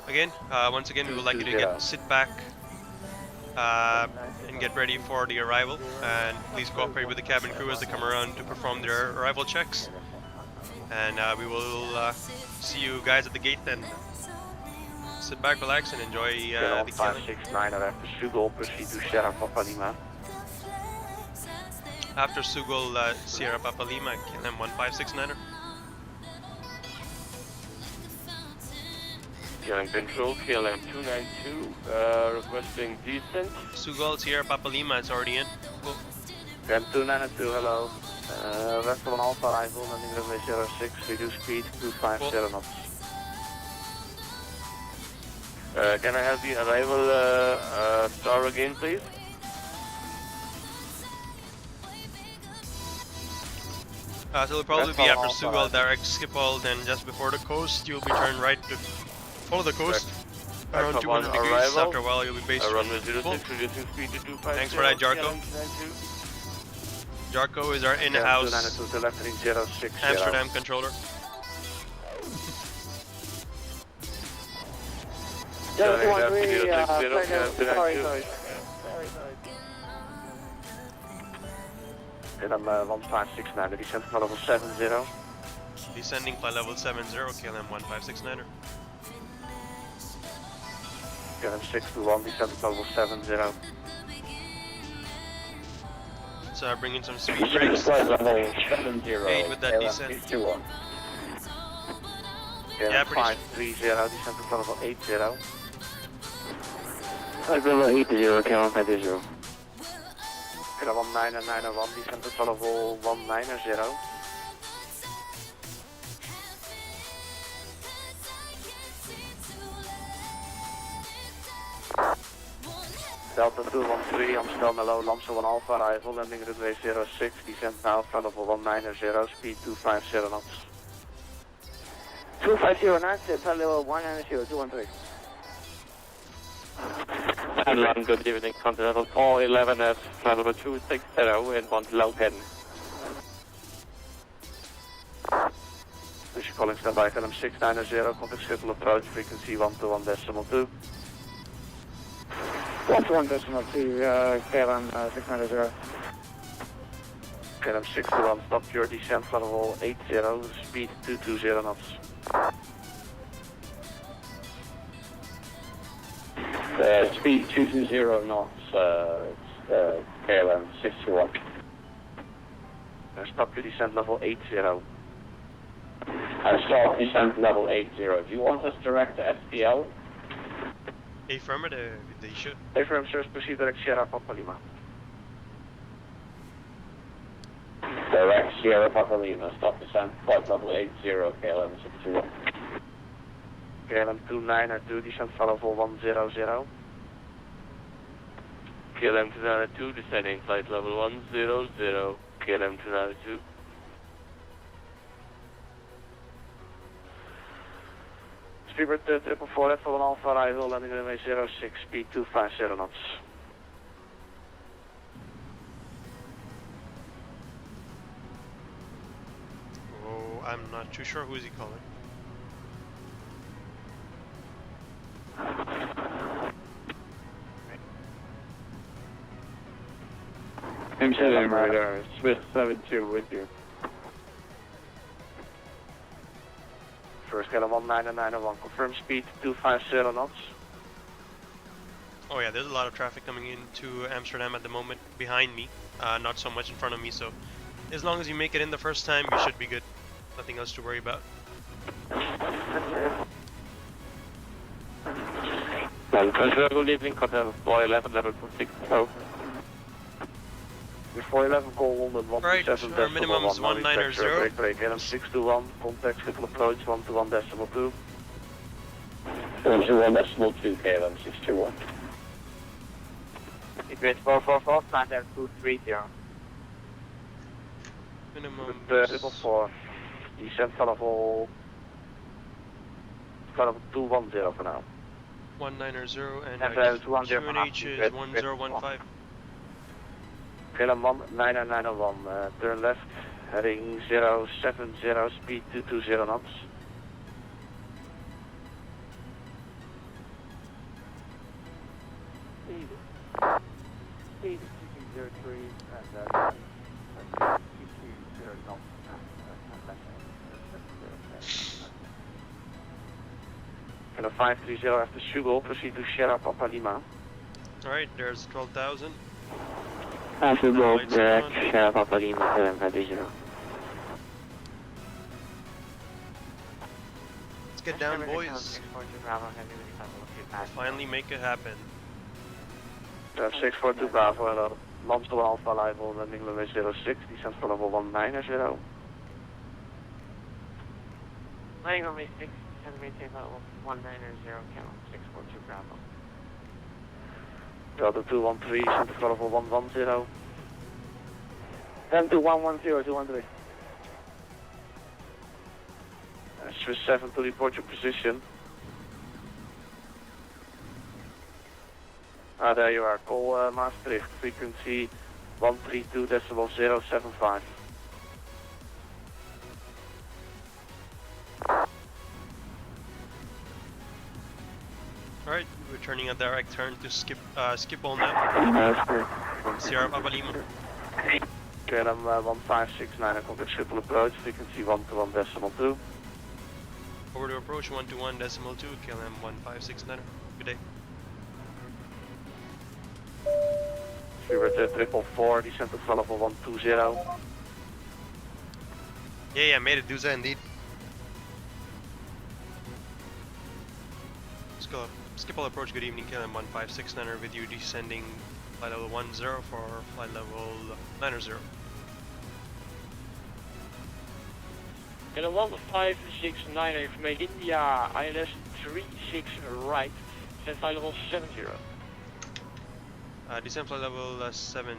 Again, once again, we would like you to sit back and get ready for the arrival, and please cooperate with the cabin crew as they come around to perform their arrival checks. And we will see you guys at the gate then. Sit back, relax, and enjoy the killing. After Sugal, Sierra Papa Lima, KLM 1569er. KLM Control, KLM 292, requesting descent. Sugal, Sierra Papa Lima, it's already in. Cool. KLM 292, hello. Rest of an Alpha arrival, landing runway 06, reduce speed 250 knots. Can I have the arrival star again, please? So it'll probably be after Sugal, direct Schipol, then just before the coast, you'll be turned right to follow the coast. Around 200 degrees, after a while you'll be based. Runway 06, reducing speed to 250. Thanks for that, Jarko. Jarko is our in-house Amsterdam controller. KLM 1569, descent to level 70. Descending flight level 70, KLM 1569er. KLM 621, descent to level 70. So bring in some speed brakes. Aid with that descent. Yeah, 530, descent to level 80. Flight level 80, KLM 50. KLM 1991, descent to level 190. Delta 213, Amsterdam Hello, LAMSO 1 Alpha, arrival, landing runway 06, descent now, flight level 190, speed 250 knots. 250 knots, flight level 190, 213. Airline, good evening, Continental call 11 at flight level 260 and 1 low pin. Push calling standby, KLM 690, contact Schipol approach, frequency 121.2. 121.2, KLM 690. KLM 621, stop your descent, flight level 80, speed 220 knots. Speed 220 knots, KLM 621. Stop your descent, level 80. Stop descent level 80. Do you want us direct to SPL? Affirmative, they should. Affirmative, sir, proceed direct Sierra Papa Lima. Direct Sierra Papa Lima, stop descent, flight level 80, KLM 621. KLM 292, descent flight level 100. KLM 292, descending flight level 100, KLM 292. Speedbird 444, for 1 Alpha, arrival, landing runway 06, speed 250 knots. Oh, I'm not too sure who is he calling. Amsterdam radar, Swiss 72 with you. First KLM 1991, confirm speed 250 knots. Oh yeah, there's a lot of traffic coming into Amsterdam at the moment behind me, not so much in front of me, so as long as you make it in the first time, you should be good. Nothing else to worry about. Good evening, Continental 411, level 260. Before 11, call London 127. Right, our minimum is 190. Break, KLM 621, contact Schipol approach 121.2. 121.2, KLM 621. Egress 444, standard 230. Minimum. 444, descent flight level 210 for now. 190 and QNH is 1015. KLM 1991, turn left, heading 070, speed 220 knots. Speed 203 and 220 knots. KLM 530 after Schipol, proceed to Sierra Papa Lima. Alright, there's 12,000. After both direct Sierra Papa Lima, KLM 530. Let's get down, boys. Finally make it happen. 642 Bravo, hello. LAMSO Alpha, arrival, landing runway 06, descent for level 190. Landing runway 6, descend maintain level 190, KLM 642 Bravo. Delta 213, descent for level 110. Then to 110, 213. Swiss 7 to report your position. There you are, call Maastricht, frequency 132.075. Alright, returning a direct turn to Schipol now. Sierra Papa Lima. KLM 1569, contact Schipol approach, frequency 121.2. Over to approach 121.2, KLM 1569. Good day. Speedbird 444, descent to flight level 120. Yeah, made it, Duza indeed. Let's go. Schipol approach, good evening, KLM 1569 with you descending Flight level 10 for flight level 90. KLM 1569 from India, ILS 36 right, descent flight level 70. Descent flight level 70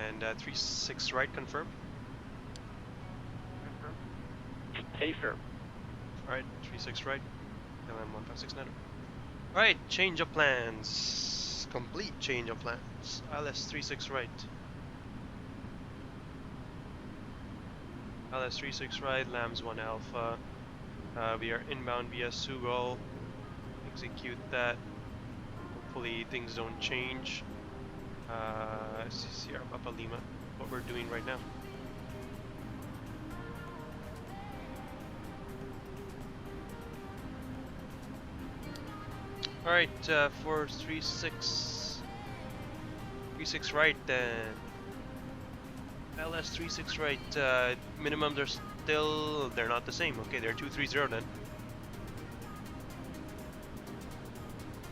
and 36 right confirmed. Hey, firm. Alright, 36 right, KLM 1569. Alright, change of plans. Complete change of plans. ILS 36 right. ILS 36 right, LAMS 1 Alpha. We are inbound via Sugal. Execute that. Hopefully things don't change. Sierra Papa Lima, what we're doing right now. Alright, for 36 right then. LS 36 right, minimums are still, they're not the same. Okay, they're 230 then.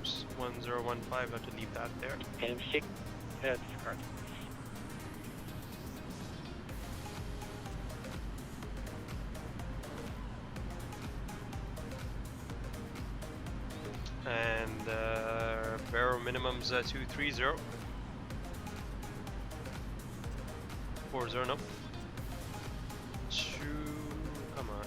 Oops, 1015, I have to leave that there. M6, that's correct. And barrel minimums 230. 40, no. 2, come on.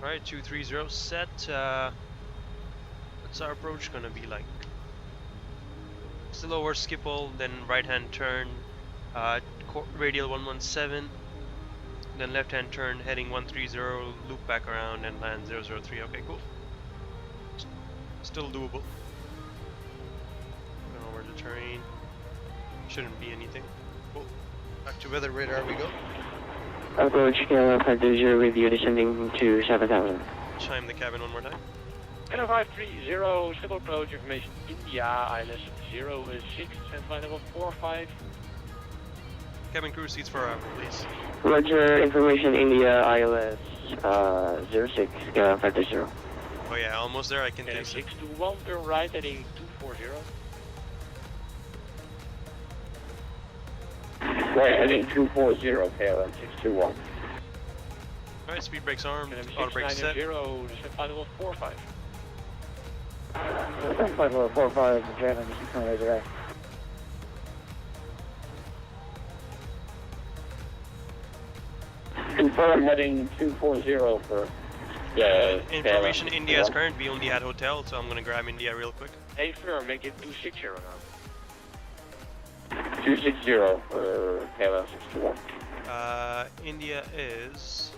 Alright, 230 set. What's our approach gonna be like? Still over Schipol, then right hand turn, radial 117, then left hand turn heading 130, loop back around and land 003. Okay, cool. Still doable. Going over the terrain. Shouldn't be anything. Cool. Back to weather radar we go. Approach KLM 530 with you descending to 7000. Chime the cabin one more time. KLM 530, civil approach information India, ILS 06, descent flight level 45. Cabin crew seats for please. Roger, information India, ILS 06, KLM 530. Oh yeah, almost there, I can taste it. 621, turn right heading 240. Right, heading 240, KLM 621. Alright, speed brakes armed, KLM auto brakes set. 690, descent flight level 45. Descent flight level 45, KLM 690 direct. Confirm heading 240 for Information India is current, we only had hotel, so I'm gonna grab India real quick. Hey firm, make it 260 now. 260 for KLM 621. India is...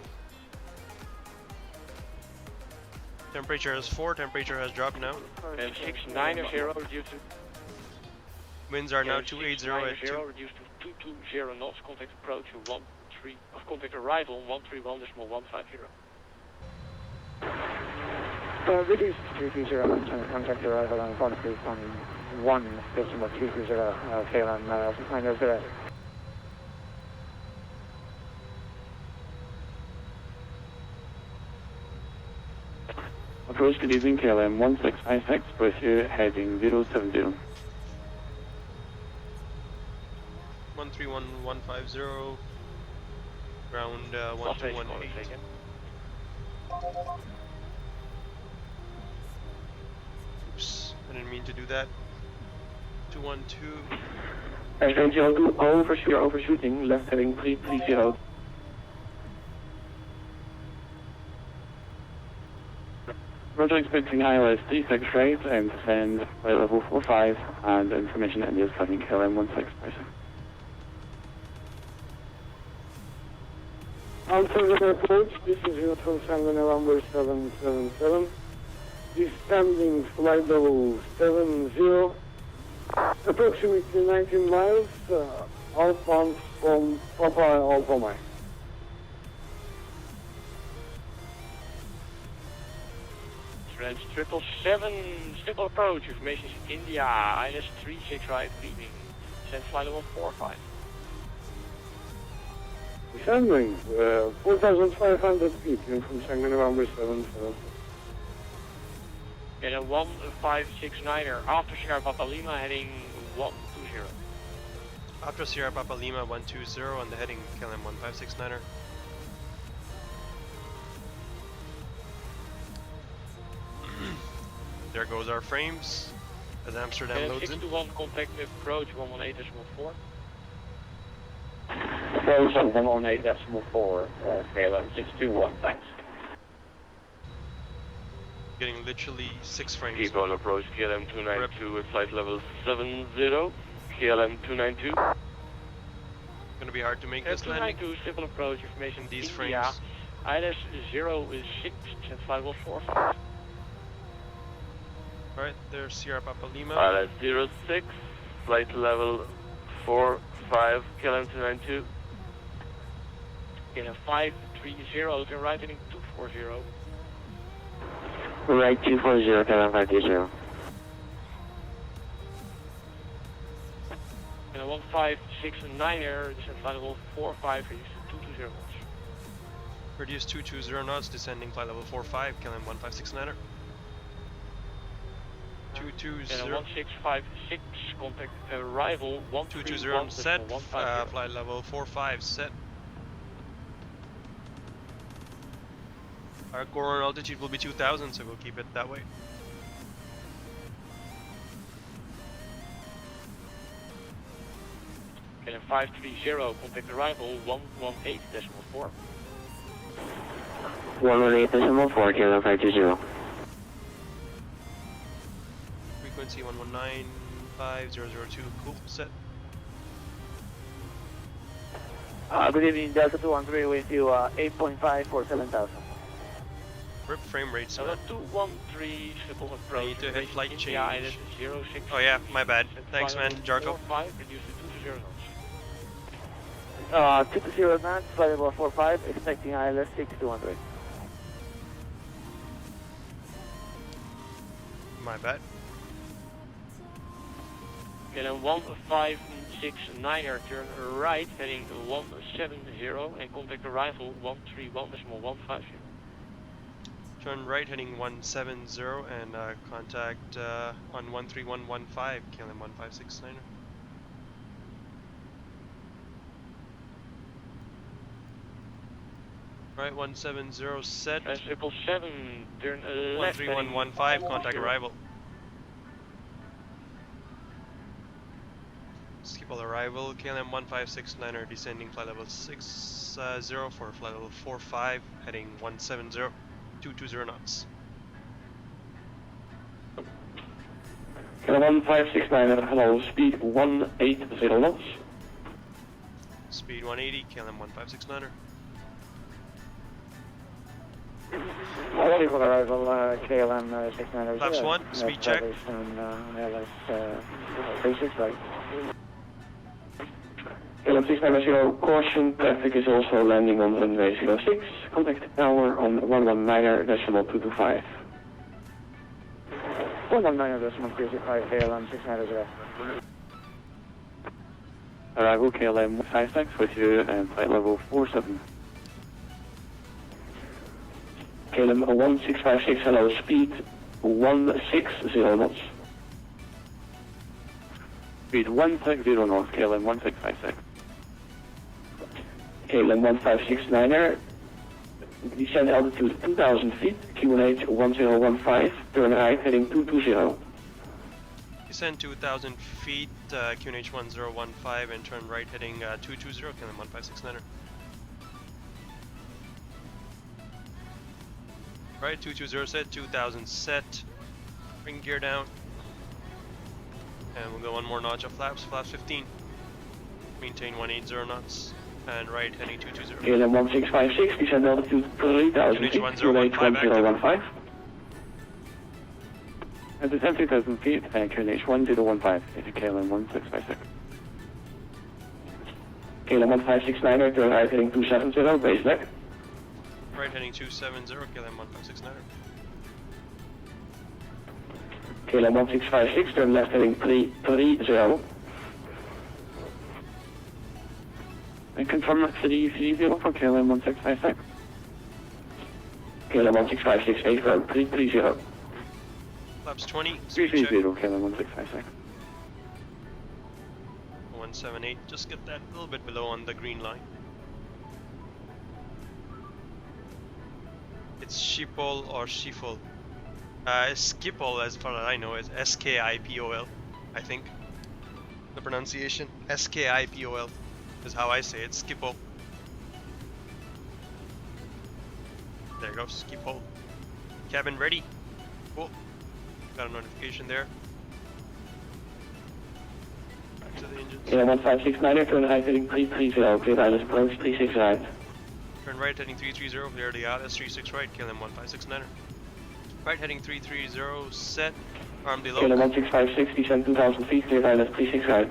Temperature is 4, temperature has dropped now. And 690 reduced to... Winds are now 280 at 2. Reduced to 220 knots, contact approach to 13, contact arrival 131.150. Reduce 320, contact arrival on 1 decimal 320, KLM 690. Approach good evening, KLM 1656, pursue heading 070. 131150, ground 1218. Oops, I didn't mean to do that. 212. You're overshooting, left heading 330. Roger, expecting ILS 36 right and descend flight level 45 and information India is coming KLM 1656. Alternative approach, this is Hotel Tango November 777. Descending flight level 70, approximately 19 miles, outbound from Papa Alpha Mike. Airlines 777, Schipol approach, information is India, ILS 36 right, leaving. Send flight level 45. Descending, 4,500 feet, from Shanghai November 77. And a 1569er, after Sierra Papa Lima, heading 120. After Sierra Papa Lima 120 on the heading KLM 1569er. There goes our frames as Amsterdam loads in. 621 contact approach 118.4. Approach 118.4, KLM 621, thanks. Getting literally 6 frames. Keep on approach KLM 292 with flight level 70, KLM 292. Gonna be hard to make this landing. 292 Schipol approach, information These India. frames. ILS 06, send flight level 45. Alright, there's Sierra Papa Lima. ILS 06, flight level 45, KLM 292. KLM 530, turn right heading 240. Right 240, KLM 530. And a 1569er, descent flight level 45, reduce to 220 knots. Reduce 220 knots, descending flight level 45, KLM 1569er. 220. And a 1656, contact arrival 220 set, flight level 45 set. Our core altitude will be 2000, so we'll keep it that way. KLM 530, contact arrival 118.4. 118.4, KLM 520. Frequency 1195002, cool, set. Good evening, Delta 213 with you, 8.5 for 7,000. Rip frame rates, Delta man. 213, Schipol approach. I need to hit flight change. ILS 06. Oh yeah, my bad. Thanks, man, Jarko. 45, reduce to 220 knots. 220 knots, flight level 45, expecting ILS 6200. My bad. KLM 1569er, turn right, heading 170, and contact arrival 131.150. Turn right heading 170 and contact on 13115, KLM 1569er. Right, 170 set. Schipol 7, turn left. 13115, contact arrival. Schipol arrival, KLM 1569er, descending flight level 60 for flight level 45, heading 170, 220 knots. KLM 1569, hello, speed 180 knots. Speed 180, KLM 1569er. Ready for arrival, KLM 690. Flaps 1, speed check. Basic right. KLM 690, caution, traffic is also landing on runway 06. Contact tower on 119.225. 119.225, KLM 690. Arrival KLM 56 with you and flight level 47. KLM 1656, hello, speed 160 knots. Speed 160 knots, KLM 1656. KLM 1569er, descend altitude 2000 feet, QNH 1015, turn right heading 220. Descend 2000 feet, QNH 1015, and turn right heading 220, KLM 1569er. Right, 220 set, 2000 set. Bring gear down. And we'll go one more notch of flaps, flaps 15. Maintain 180 knots. And right heading 220. KLM 1656, descend altitude 3000 feet, QNH 1015. And descend 3000 feet, and QNH 1015, it's KLM 1656. KLM 1569, turn right heading 270, base deck. Right heading 270, KLM 1569er. KLM 1656, turn left heading 330. And confirm the city vehicle for KLM 1656. KLM 1656, 8 ground 330. Flaps 20. 330, KLM 1656. 178. Just get that a little bit below on the green line. It's Schipol or Schipol. Schipol, as far as I know, is Skipol, I think. The pronunciation Skipol is how I say it. Schipol. There goes Schipol. Cabin ready. Cool. Got a notification there. Back to the engines. Yeah, 1569, turn right heading 330, clear ILS approach 369. Turn right heading 330, clear the ILS 36 right, KLM 1569. Right heading 330, set, arm deload. KLM 1656, descend 2000 feet, clear ILS 369.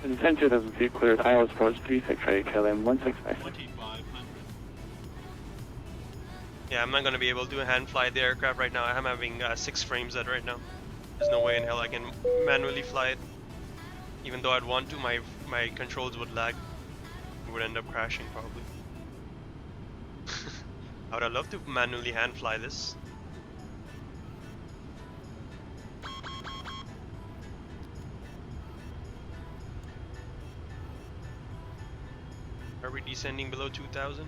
And 10 2000 feet, cleared ILS approach 36 right, KLM 1656. Yeah, I'm not gonna be able to hand fly the aircraft right now. I'm having 6 frames at right now. There's no way in hell I can manually fly it. Even though I'd want to, my controls would lag. It would end up crashing probably. I would have loved to manually hand fly this. Are we descending below 2000?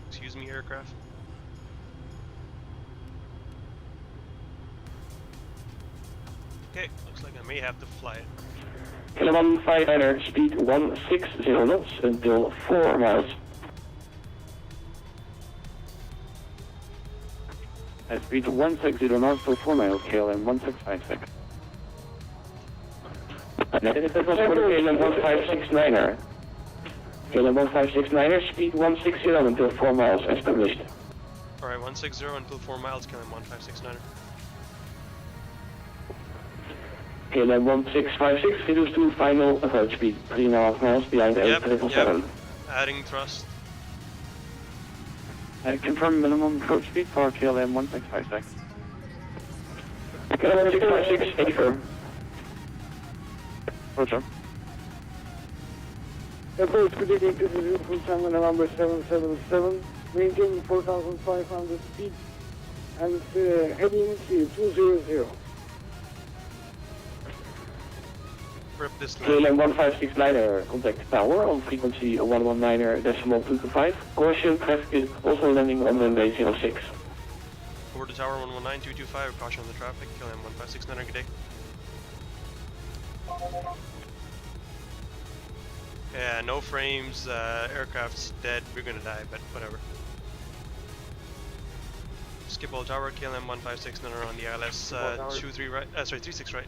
Excuse me, aircraft. Okay, looks like I may have to fly it. KLM 15 speed 160 knots until 4 miles. At speed 160 knots until 4 miles, KLM 1656. This is for KLM 1569er. KLM 1569er, speed 160 until 4 miles established. Alright, 160 until 4 miles, KLM 1569er. KLM 1656, reduce to final approach speed, 3.5 miles behind L777. Adding thrust. Confirm minimum approach speed for KLM 1656. KLM 1656, 80 firm. Roger. Approach predicting to the full channel number 777, maintain 4,500 feet and heading to 200. KLM 1569er, contact tower on frequency 119.225. Caution, traffic is also landing on runway 06. Over to tower 119.225, caution on the traffic, KLM 1569er, good day. Yeah, no frames, aircraft's dead, we're gonna die, but whatever. Schipol tower, KLM 1569er on the ILS 23 right, sorry, 36 right.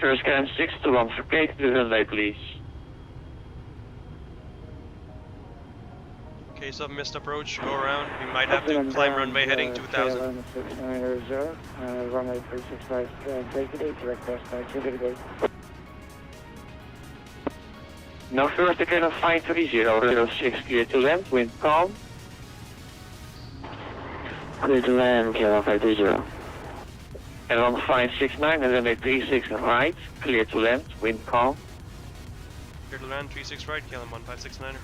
First scan 6 to 1 for Kate to the runway, please. Case of missed approach, go around. We might have to climb runway heading 2000. Runway 365, take it, direct west, gate. Now first again of 53006, clear to land, wind calm. Clear to land, KLM 530. And on 569 and then a 36 right, clear to land, wind calm. Clear to land, 36 right, KLM 1569er.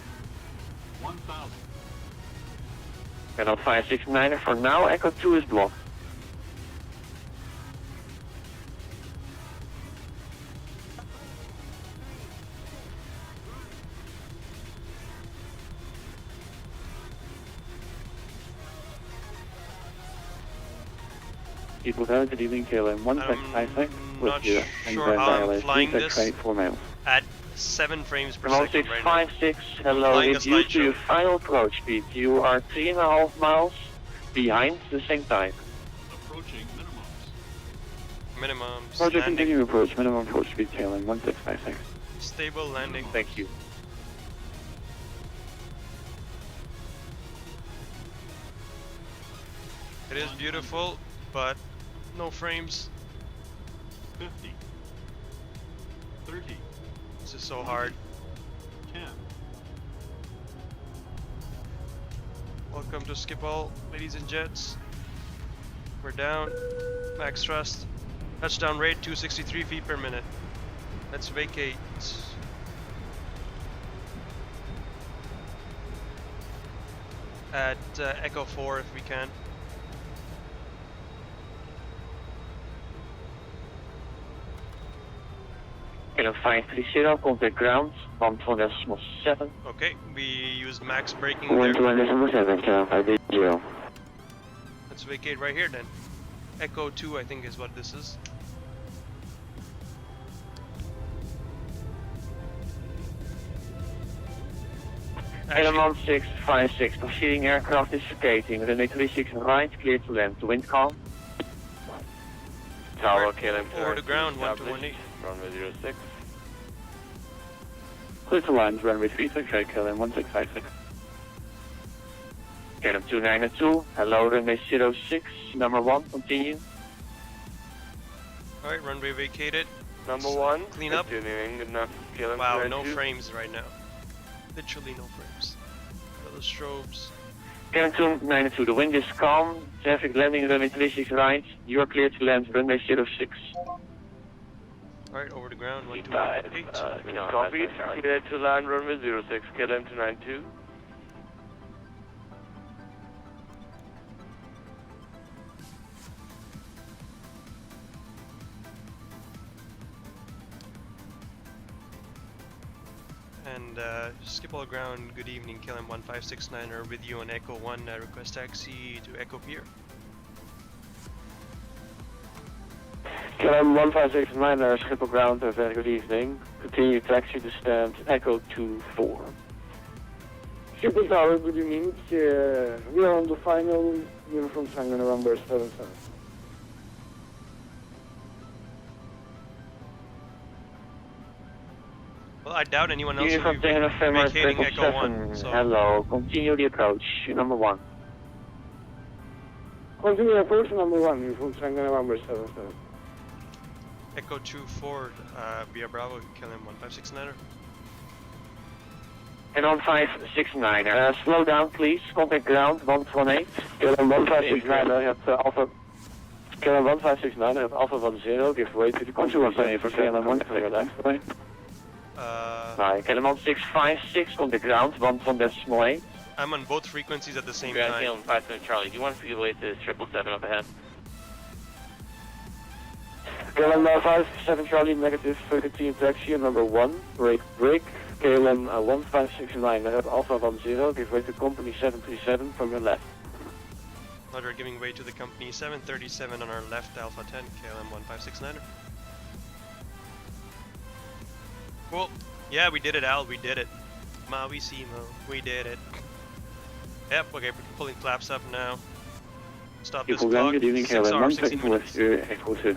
1000. And on 569 for now, Echo 2 is blocked. People down to evening KLM 1656 with you. I'm not sure how I'm flying this at 7 frames per second right now. 1656, hello, it's you to your final approach speed. You are 3.5 miles behind the same time. Approaching minimums. Minimums. Roger, Landing. continue approach, minimum approach speed KLM 1656. Stable landing. Thank you. It is beautiful, but no frames. 50. 30. This is so hard. 10. Welcome Welcome to Schipol, ladies and gents. We're down. Max thrust. Touchdown rate 263 feet per minute. Let's vacate. At Echo 4 if we can. KLM 530, contact ground, 1.7. Okay, we used max braking Wind there. 1.7, KLM 530. Let's vacate right here then. Echo 2 I think is what this is. KLM 1656, proceeding aircraft is vacating. Runway 36 right, clear to land. The wind calm. Tower KLM over the ground, 1218. Runway 06. Clear to land, runway 36 right, KLM 1656. KLM 292, hello, runway 06, number 1, continue. Alright, runway vacated. Number 1, clean up. continuing, enough KLM Wow, 292. no frames right now. Literally no frames. The strobes. KLM 292, the wind is calm, traffic landing runway 36 right, you are clear to land, runway 06. Alright, over the ground, 1218. Copied, clear to land runway 06, KLM 292. And Schipol ground, good evening, KLM 1569er with you on Echo 1, request taxi to Echo Pier. KLM 1569, Schipol ground, very good evening. Continue taxi to stand Echo 24. Schipol Tower, good evening. We are on the final uniform Tango November 77. Well, I doubt anyone else Uniform will be Tango November vacating Echo 77. 1. So. Hello, continue the approach, number 1. Continue approach number 1, uniform Tango November 77. Echo 24, via Bravo, KLM 1569er. And on 569, slow down please, contact ground 118. KLM 1569, I have Alpha. KLM 1569, I have Alpha 10, give way to the control plane for KLM 138. Hi, KLM 1656, contact ground 118. I'm on both frequencies at the same Yeah, time. KLM 57 Charlie, do you want to give way to 777 up ahead? KLM 57 Charlie, negative, continue taxi, number 1, break. KLM 1569, I have Alpha 10, give way to company 737 from your left. Roger, giving way to the company 737 on our left, Alpha 10, KLM 1569er. Cool. Yeah, we did it, Al, we did it. Mawissimo, we did it. Yep, okay, we're pulling flaps up now. Stop this clock, Good evening, 6 KLM hours, 16 minutes. 162.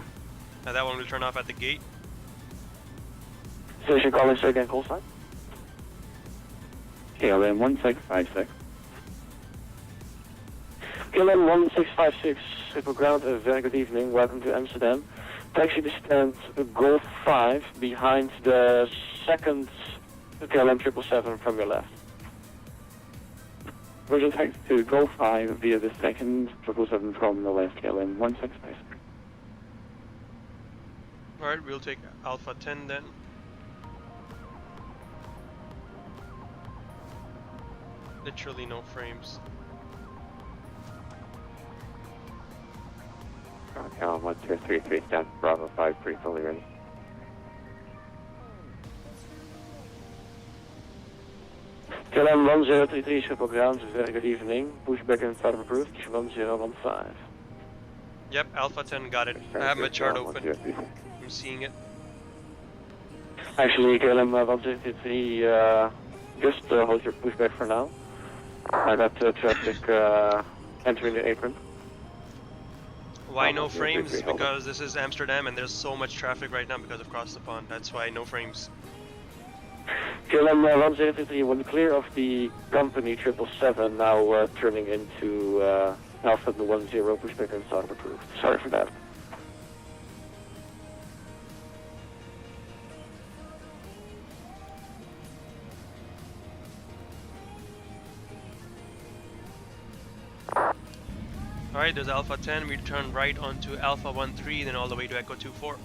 Now that one will turn off at the gate. Station calling again, Callsign. KLM 1656. KLM 1656, Schipol ground, a very good evening, welcome to Amsterdam. Taxi to stand Golf 5 behind the second KLM 777 from your left. Virgin taxi to Golf 5 via the second 777 from the left, KLM 1656. Alright, we'll take Alpha 10 then. Literally no frames. KLM 1233, stand Bravo 53, fully ready. KLM 1033, Schipol ground, very good evening. Pushback and start approved, 1015. Yep, Alpha 10 got it. I have my chart open. I'm seeing it. Actually, KLM 1033, just hold your pushback for now. I got traffic entering the apron. Why no frames? Because this is Amsterdam and there's so much traffic right now because of cross the pond. That's why no frames. KLM 1033, when clear of the company 777, now turning into Alpha 10, pushback and start approved. Sorry for that. Alright, there's Alpha 10, we turn right onto Alpha 13, then all the way to Echo 24.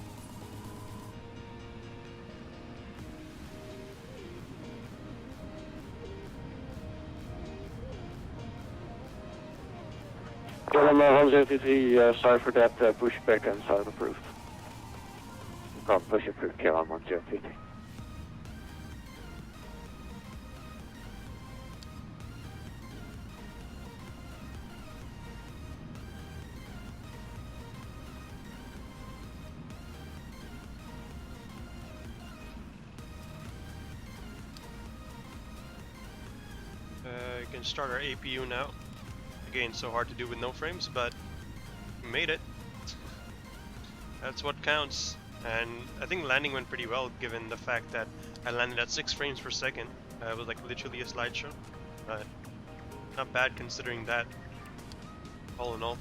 KLM 103, sorry for that, pushback and silent approved. Push approved, KLM 103. You can start our APU now. Again, so hard to do with no frames, but we made it. That's what counts. And I think landing went pretty well, given the fact that I landed at 6 frames per second. It was like literally a slideshow, but not bad considering that, all in all.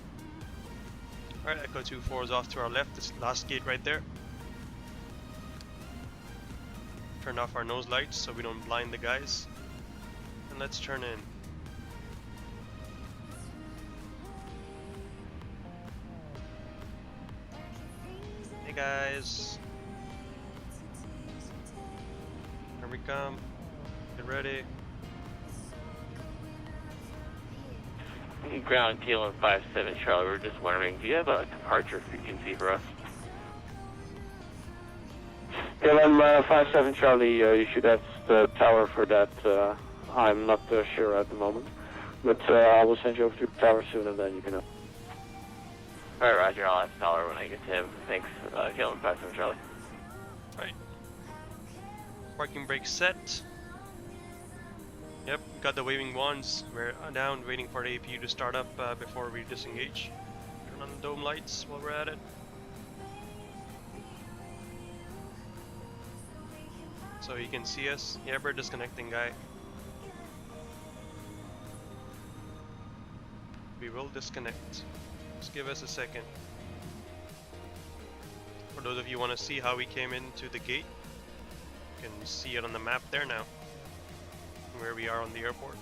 Alright, Echo 24 is off to our left, this last gate right there. Turn off our nose lights so we don't blind the guys. And let's turn in. Hey guys. Here we come. Get ready. Ground KLM 57 Charlie, we're just wondering, do you have a departure frequency for us? KLM 57 Charlie, you should have the tower for that. I'm not sure at the moment, but I will send you over to the tower soon, and then you can know. Alright, roger, I'll ask Tyler when I get to him. Thanks, KLM 57 Charlie. Alright. Parking brake set. Yep, got the waving wands. We're down waiting for the APU to start up before we disengage. Turn on the dome lights while we're at it. So you can see us. Yeah, we're disconnecting, guy. We will disconnect. Just give us a second. For those of you who want to see how we came into the gate, you can see it on the map there now, where we are on the airport.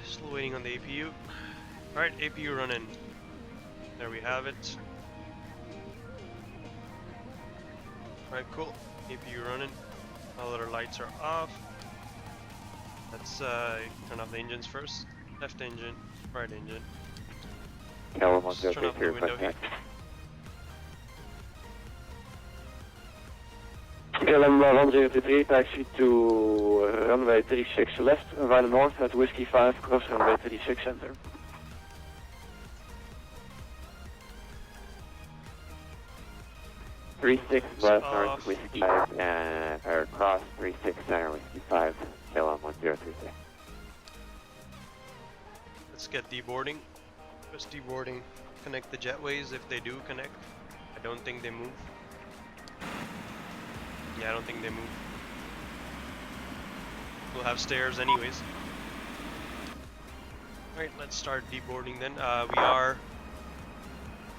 Still waiting on the APU. Alright, APU running. There we have it. Alright, cool. APU running. All other lights are off. Let's turn off the engines first. Left engine, right engine. Let's turn off the window here. KLM 103, taxi to runway 36 left, right north at Whiskey 5, cross runway 36 center. Three-six left, north Whiskey 5, or cross 36 center, Whiskey 5, KLM 1036. Let's get deboarding. Just deboarding. Connect the jetways if they do connect. I don't think they move. Yeah, I don't think they move. We'll have stairs anyways. Alright, let's start deboarding then. We are...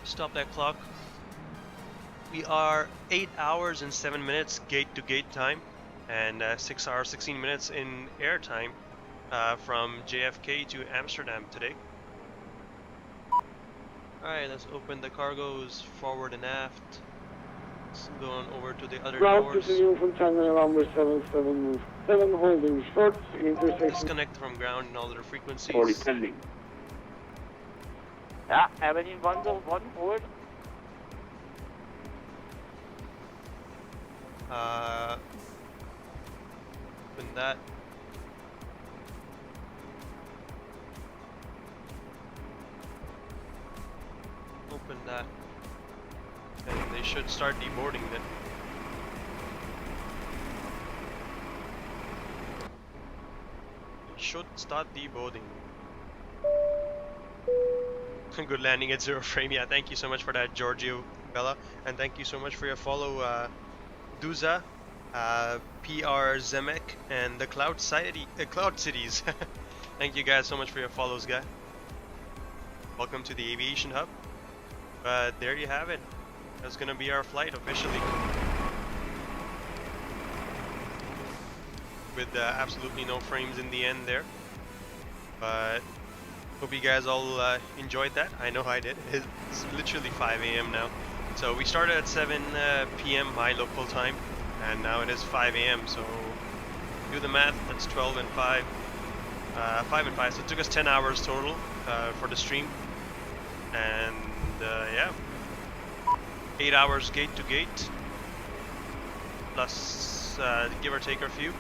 Stop that clock. We are 8 hours and 7 minutes gate to gate time. And 6 hours 16 minutes in air time. From JFK to Amsterdam today. Alright, let's open the cargoes forward and aft. Let's go on over to the other Ground doors. continue from channel number 77, 7 holding short, intersection. Disconnect from ground and all other frequencies. 40 pending. Yeah, Avenue 1 forward. Open that. Open that. And they should start deboarding then. It should start deboarding. Good landing at 0 frame. Yeah, thank you so much for that, Giorgio Bella. And thank you so much for your follow, Duza, PR Zemek, and the Cloud Cities. Thank you guys so much for your follows, guy. Welcome to the Aviation Hub. But there you have it. That's gonna be our flight officially. With absolutely no frames in the end there. But Hope you guys all enjoyed that. I know I did. It's literally 5 a.m. now. So we started at 7 p.m. my local time, and now it is 5 a.m. So do the math. That's 12 and 5. 5 and 5. So it took us 10 hours total for the stream. And yeah, 8 hours gate to gate. Plus give or take a few,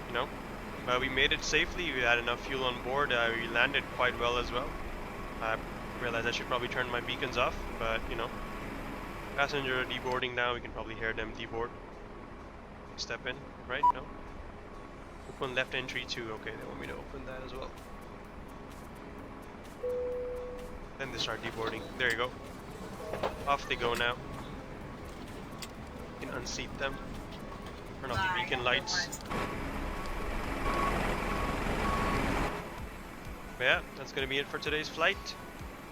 you know. We made it safely. We had enough fuel on board. We landed quite well as well. I realized I should probably turn my beacons off, but you know, passenger deboarding now. We can probably hear them deboard. Step in, right? No. Open left entry too. Okay, they want me to open that as well. Then they start deboarding. There you go. Off they go now. You can unseat them. Turn off the beacon lights. But yeah, that's gonna be it for today's flight.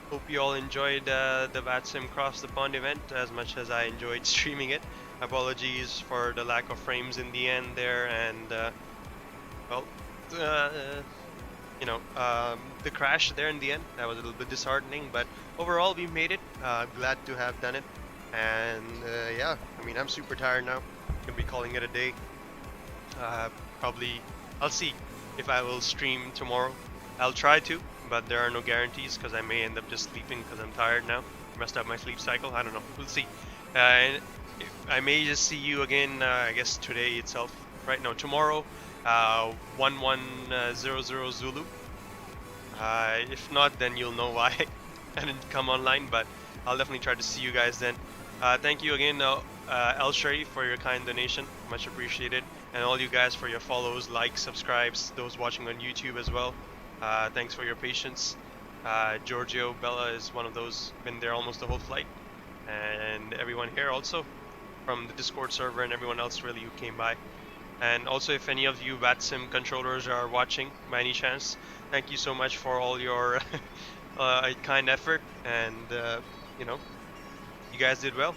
Hope you all enjoyed the VATSim Cross the Pond event as much as I enjoyed streaming it. Apologies for the lack of frames in the end there, and well, you know, the crash there in the end, that was a little bit disheartening, but overall we made it. Glad to have done it, and yeah, I mean, I'm super tired now. Gonna be calling it a day. Probably I'll see if I will stream tomorrow. I'll try to, but there are no guarantees because I may end up just sleeping because I'm tired now. Messed up my sleep cycle. I don't know. We'll see. And I may just see you again. I guess today itself. Right? No, tomorrow. 1100 Zulu. If not, then you'll know why I didn't come online. But I'll definitely try to see you guys then. Thank you again, El Sharif, for your kind donation. Much appreciated. And all you guys for your follows, likes, subscribes. Those watching on YouTube as well. Thanks for your patience. Giorgio Bella is one of those, been there almost the whole flight, and everyone here also from the Discord server and everyone else really who came by. And also, if any of you VATSim controllers are watching by any chance, thank you so much for all your kind effort, and you know, you guys did well.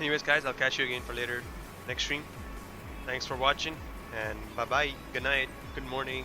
Anyways guys, I'll catch you again for later next stream. Thanks for watching, and bye bye, good night, good morning.